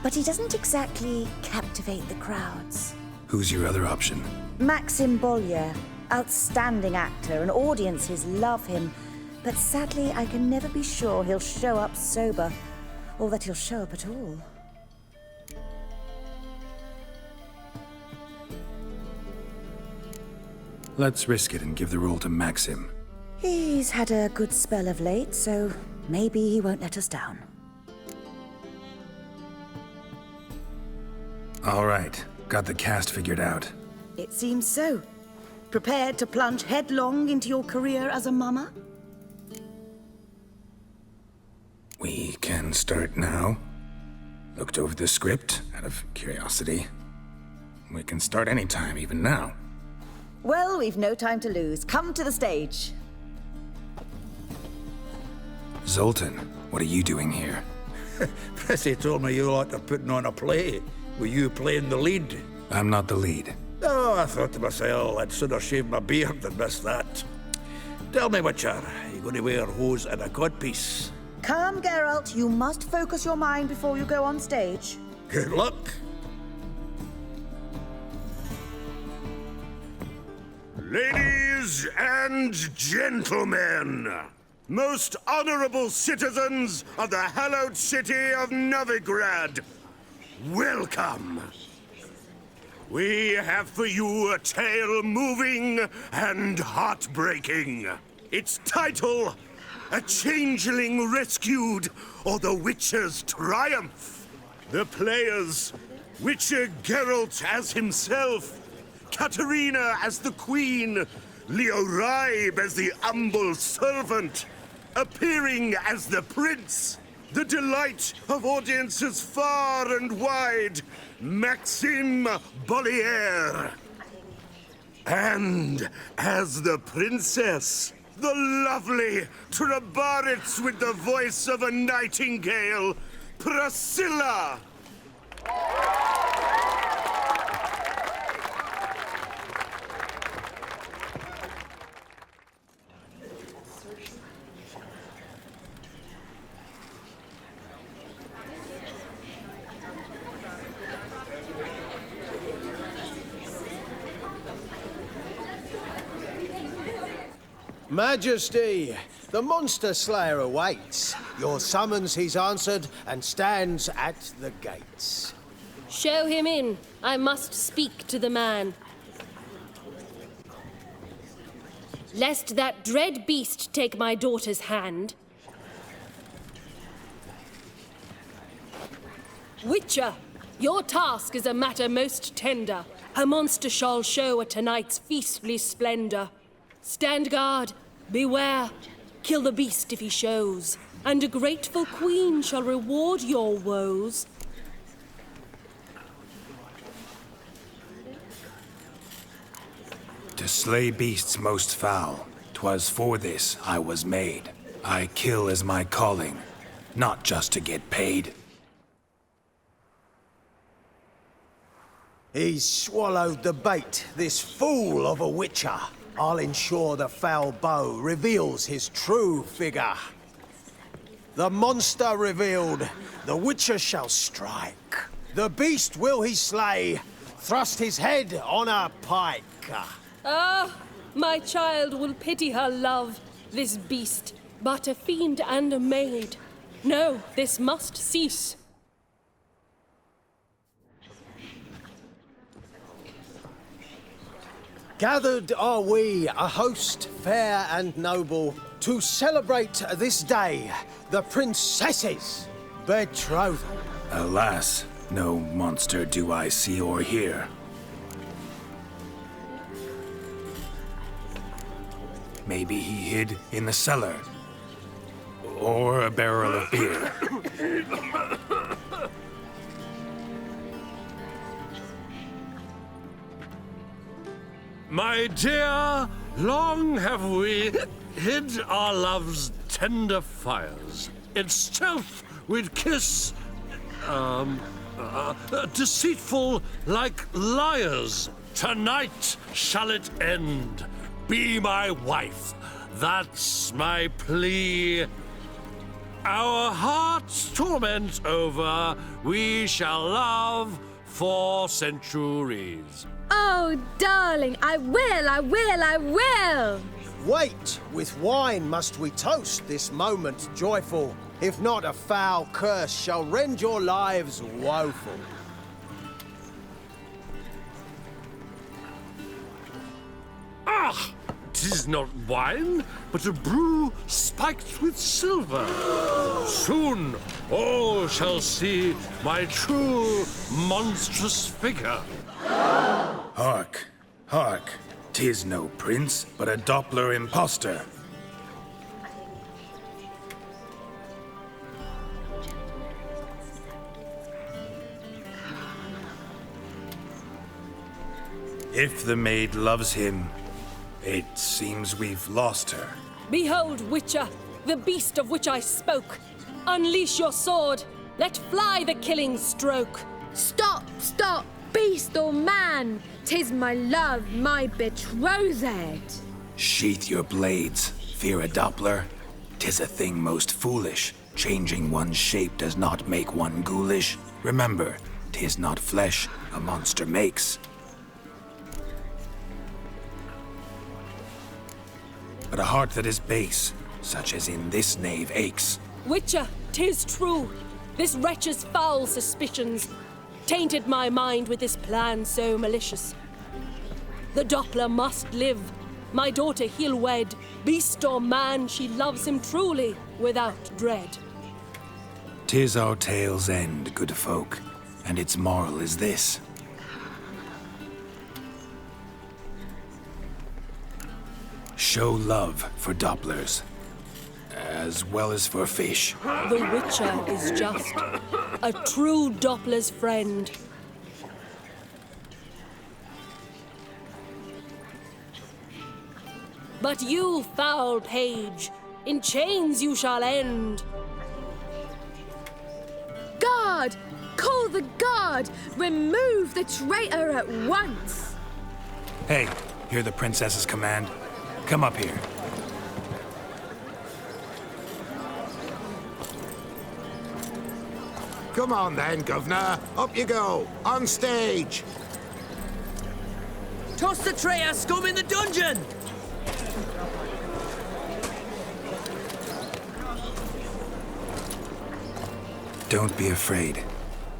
Speaker 9: but he doesn't exactly captivate the crowds.
Speaker 1: Who's your other option?
Speaker 9: Maxim Bollier, outstanding actor, and audiences love him. But sadly, I can never be sure he'll show up sober, or that he'll show up at all.
Speaker 1: Let's risk it and give the role to Maxim.
Speaker 9: He's had a good spell of late, so maybe he won't let us down.
Speaker 1: All right, got the cast figured out.
Speaker 9: It seems so. Prepared to plunge headlong into your career as a mama?
Speaker 1: We can start now. Looked over the script, out of curiosity. We can start anytime, even now.
Speaker 9: Well, we've no time to lose. Come to the stage.
Speaker 1: Zoltan, what are you doing here?
Speaker 8: Prissy told me you like to putting on a play. Were you playing the lead?
Speaker 1: I'm not the lead.
Speaker 8: Oh, I thought to myself, I'd sooner shave my beard than miss that. Tell me, Witcher, you going to wear hose and a codpiece?
Speaker 9: Come, Geralt. You must focus your mind before you go on stage.
Speaker 8: Good luck.
Speaker 7: Ladies and gentlemen, most honorable citizens of the hallowed city of Novigrad, welcome. We have for you a tale moving and heartbreaking. Its title, A Changeling Rescued, or The Witcher's Triumph. The players, Witcher Geralt as himself, Katerina as the Queen, Leo Raib as the humble servant, appearing as the Prince, the delight of audiences far and wide, Maxim Bollier. And as the Princess, the lovely Trabaritz with the voice of a nightingale, Priscilla.
Speaker 13: Majesty, the Monster Slayer awaits. Your summons he's answered and stands at the gates.
Speaker 16: Show him in. I must speak to the man. Lest that dread beast take my daughter's hand. Witcher, your task is a matter most tender. A monster shall show at tonight's feastly splendor. Stand guard, beware, kill the beast if he shows, and a grateful queen shall reward your woes.
Speaker 1: To slay beasts most foul, 'twas for this I was made. I kill as my calling, not just to get paid.
Speaker 13: He's swallowed the bait, this fool of a Witcher. I'll ensure the foul bow reveals his true figure. The monster revealed, the Witcher shall strike. The beast will he slay, thrust his head on a pike.
Speaker 16: Ah, my child will pity her love, this beast, but a fiend and a maid. No, this must cease.
Speaker 13: Gathered are we, a host fair and noble, to celebrate this day, the princess's betrothal.
Speaker 1: Alas, no monster do I see or hear. Maybe he hid in the cellar. Or a barrel of beer.
Speaker 15: My dear, long have we hid our love's tender fires. In stealth we'd kiss, deceitful like liars. Tonight shall it end. Be my wife. That's my plea. Our hearts' torment over, we shall love for centuries.
Speaker 11: Oh, darling, I will!
Speaker 13: Wait, with wine must we toast this moment joyful. If not, a foul curse shall rend your lives woeful.
Speaker 15: Ah! 'Tis not wine, but a brew spiked with silver. Soon all shall see my true monstrous figure.
Speaker 1: Hark, hark. 'Tis no prince, but a Doppler impostor. If the maid loves him, it seems we've lost her.
Speaker 16: Behold, Witcher, the beast of which I spoke. Unleash your sword. Let fly the killing stroke.
Speaker 11: Stop, beast or man! 'Tis my love, my betrothed.
Speaker 1: Sheath your blades, fear a Doppler. 'Tis a thing most foolish. Changing one's shape does not make one ghoulish. Remember, 'tis not flesh a monster makes, but a heart that is base, such as in this knave aches.
Speaker 16: Witcher, 'tis true. This wretch's foul suspicions tainted my mind with this plan so malicious. The Doppler must live. My daughter he'll wed. Beast or man, she loves him truly, without dread.
Speaker 1: 'Tis our tale's end, good folk, and its moral is this. Show love for Dopplers, as well as for fish.
Speaker 16: The Witcher is just a true Doppler's friend. But you, foul page, in chains you shall end.
Speaker 11: Guard! Call the guard! Remove the traitor at once!
Speaker 1: Hey, hear the princess's command? Come up here.
Speaker 7: Come on then, Governor. Up you go. On stage.
Speaker 3: Toss the traitor scum in the dungeon!
Speaker 1: Don't be afraid.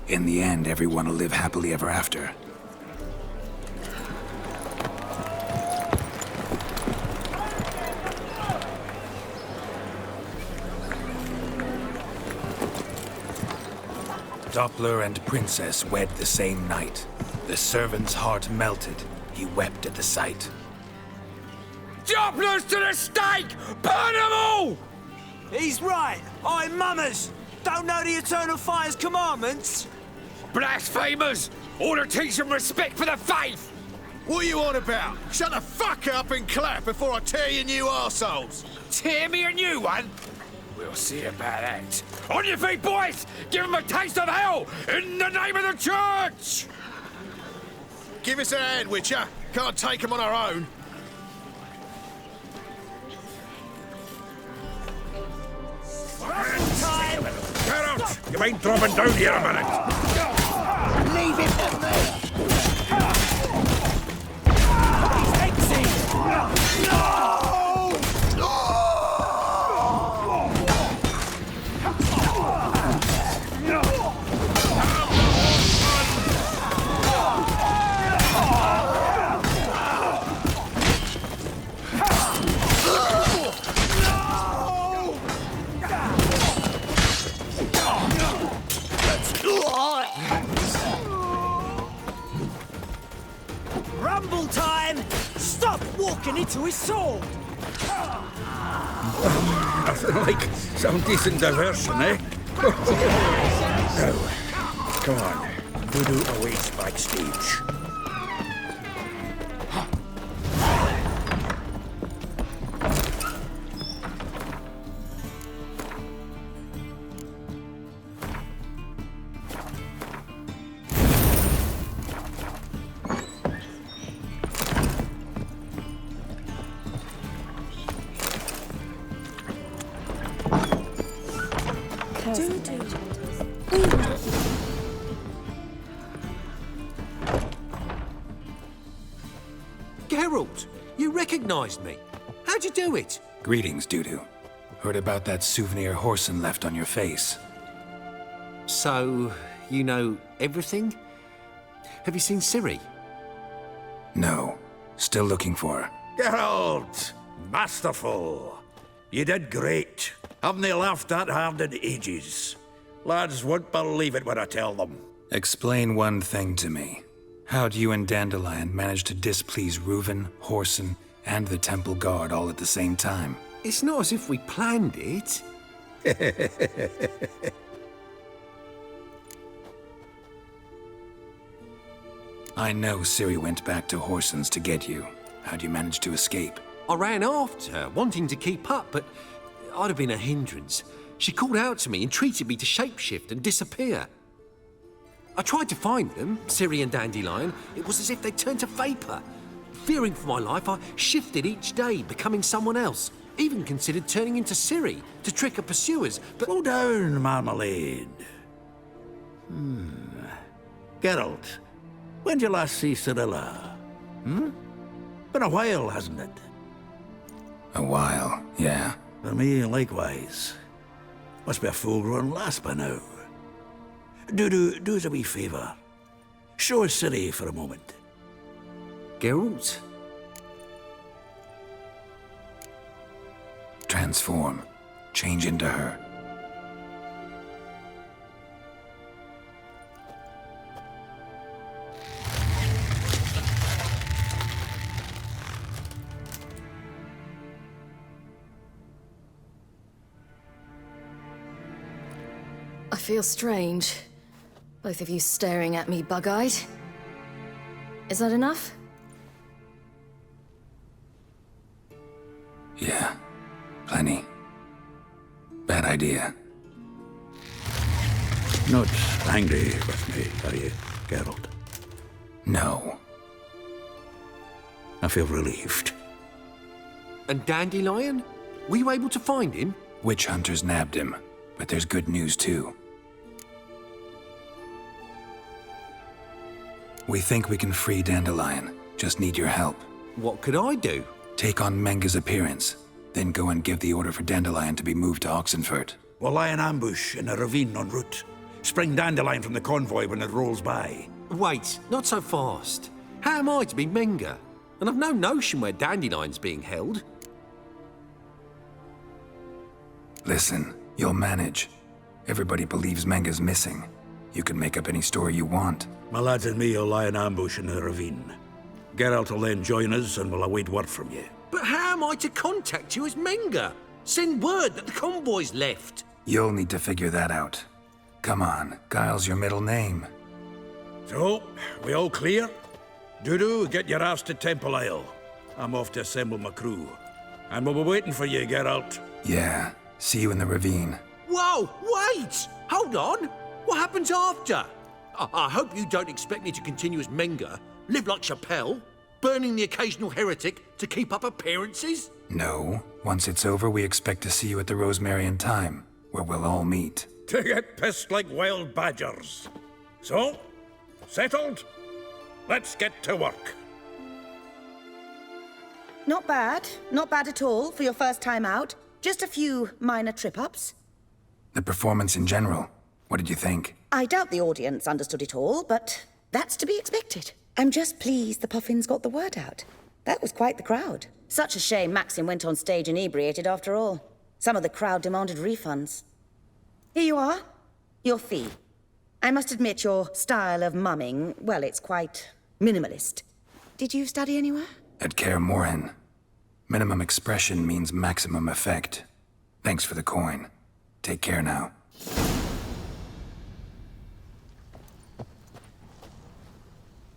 Speaker 1: In the end, everyone will live happily ever after. Doppler and Princess wed the same night. The servant's heart melted. He wept at the sight.
Speaker 3: Dopplers to the stake! Burn them all!
Speaker 21: He's right. I'm mummers. Don't know the Eternal Fire's commandments?
Speaker 3: Blasphemers! Order teach them respect for the faith!
Speaker 10: What are you on about? Shut the fuck up and clap before I tear you new arseholes!
Speaker 3: Tear me a new one? We'll see about that. On your feet, boys! Give them a taste of hell in the name of the church!
Speaker 10: Give us a hand, Witcher. Can't take them on our own.
Speaker 3: Time!
Speaker 10: Get out! You ain't dropping down here a minute.
Speaker 21: Leave him in there! me to his sword!
Speaker 8: Nothing like some decent diversion, eh? Now, come on. Dudu awaits backstage.
Speaker 15: Geralt, you recognized me. How'd you do it?
Speaker 1: Greetings, Dudu. Heard about that souvenir Horson left on your face.
Speaker 6: So, you know everything? Have you seen Ciri?
Speaker 1: No. Still looking for her.
Speaker 8: Geralt! Masterful! You did great. Haven't they laughed that hard in ages? Lads won't believe it when I tell them.
Speaker 1: Explain one thing to me. How'd you and Dandelion manage to displease Reuven, Horson, and the Temple Guard all at the same time?
Speaker 6: It's not as if we planned it.
Speaker 1: I know Ciri went back to Horson's to get you. How'd you manage to escape?
Speaker 6: I ran after her, wanting to keep up, but I'd have been a hindrance. She called out to me, entreated me to shapeshift and disappear. I tried to find them, Ciri and Dandelion. It was as if they'd turned to vapor. Fearing for my life, I shifted each day, becoming someone else. Even considered turning into Ciri to trick her pursuers, but...
Speaker 8: Slow down, Marmalade. Geralt, when'd you last see Cirilla? Been a while, hasn't it?
Speaker 1: A while, yeah.
Speaker 8: For me, likewise. Must be a full-grown lass by now. Do us a wee favour. Show us Ciri for a moment.
Speaker 6: Geralt?
Speaker 1: Transform. Change into her.
Speaker 18: I feel strange. Both of you staring at me bug-eyed. Is that enough?
Speaker 1: Yeah. Plenty. Bad idea.
Speaker 8: Not angry with me, are you, Geralt?
Speaker 1: No.
Speaker 8: I feel relieved.
Speaker 6: And Dandelion? Were you able to find him?
Speaker 1: Witch hunters nabbed him, but there's good news too. We think we can free Dandelion. Just need your help.
Speaker 6: What could I do?
Speaker 1: Take on Menga's appearance, then go and give the order for Dandelion to be moved to Oxenfurt.
Speaker 8: We'll lie in ambush in a ravine en route. Spring Dandelion from the convoy when it rolls by.
Speaker 6: Wait, not so fast. How am I to be Menga? And I've no notion where Dandelion's being held.
Speaker 1: Listen, you'll manage. Everybody believes Menga's missing. You can make up any story you want.
Speaker 8: My lads and me will lie in ambush in the ravine. Geralt will then join us and we'll await word from you.
Speaker 6: But how am I to contact you as Menga? Send word that the convoy's left.
Speaker 1: You'll need to figure that out. Come on, Guile's your middle name.
Speaker 8: So, we all clear? Dudu, get your ass to Temple Isle. I'm off to assemble my crew. And we'll be waiting for you, Geralt.
Speaker 1: Yeah, see you in the ravine.
Speaker 6: Whoa, wait! Hold on! What happens after? I hope you don't expect me to continue as Menga, live like Chappelle, burning the occasional heretic to keep up appearances?
Speaker 1: No. Once it's over, we expect to see you at the Rosemary in Time, where we'll all meet.
Speaker 8: To get pissed like wild badgers. So, settled? Let's get to work.
Speaker 9: Not bad. Not bad at all for your first time out. Just a few minor trip-ups.
Speaker 1: The performance in general, what did you think?
Speaker 9: I doubt the audience understood it all, but that's to be expected. I'm just pleased the Puffins got the word out. That was quite the crowd. Such a shame Maxim went on stage inebriated after all. Some of the crowd demanded refunds. Here you are. Your fee. I must admit your style of mumming, well, it's quite minimalist. Did you study anywhere?
Speaker 1: At Kaer Morhen. Minimum expression means maximum effect. Thanks for the coin. Take care now.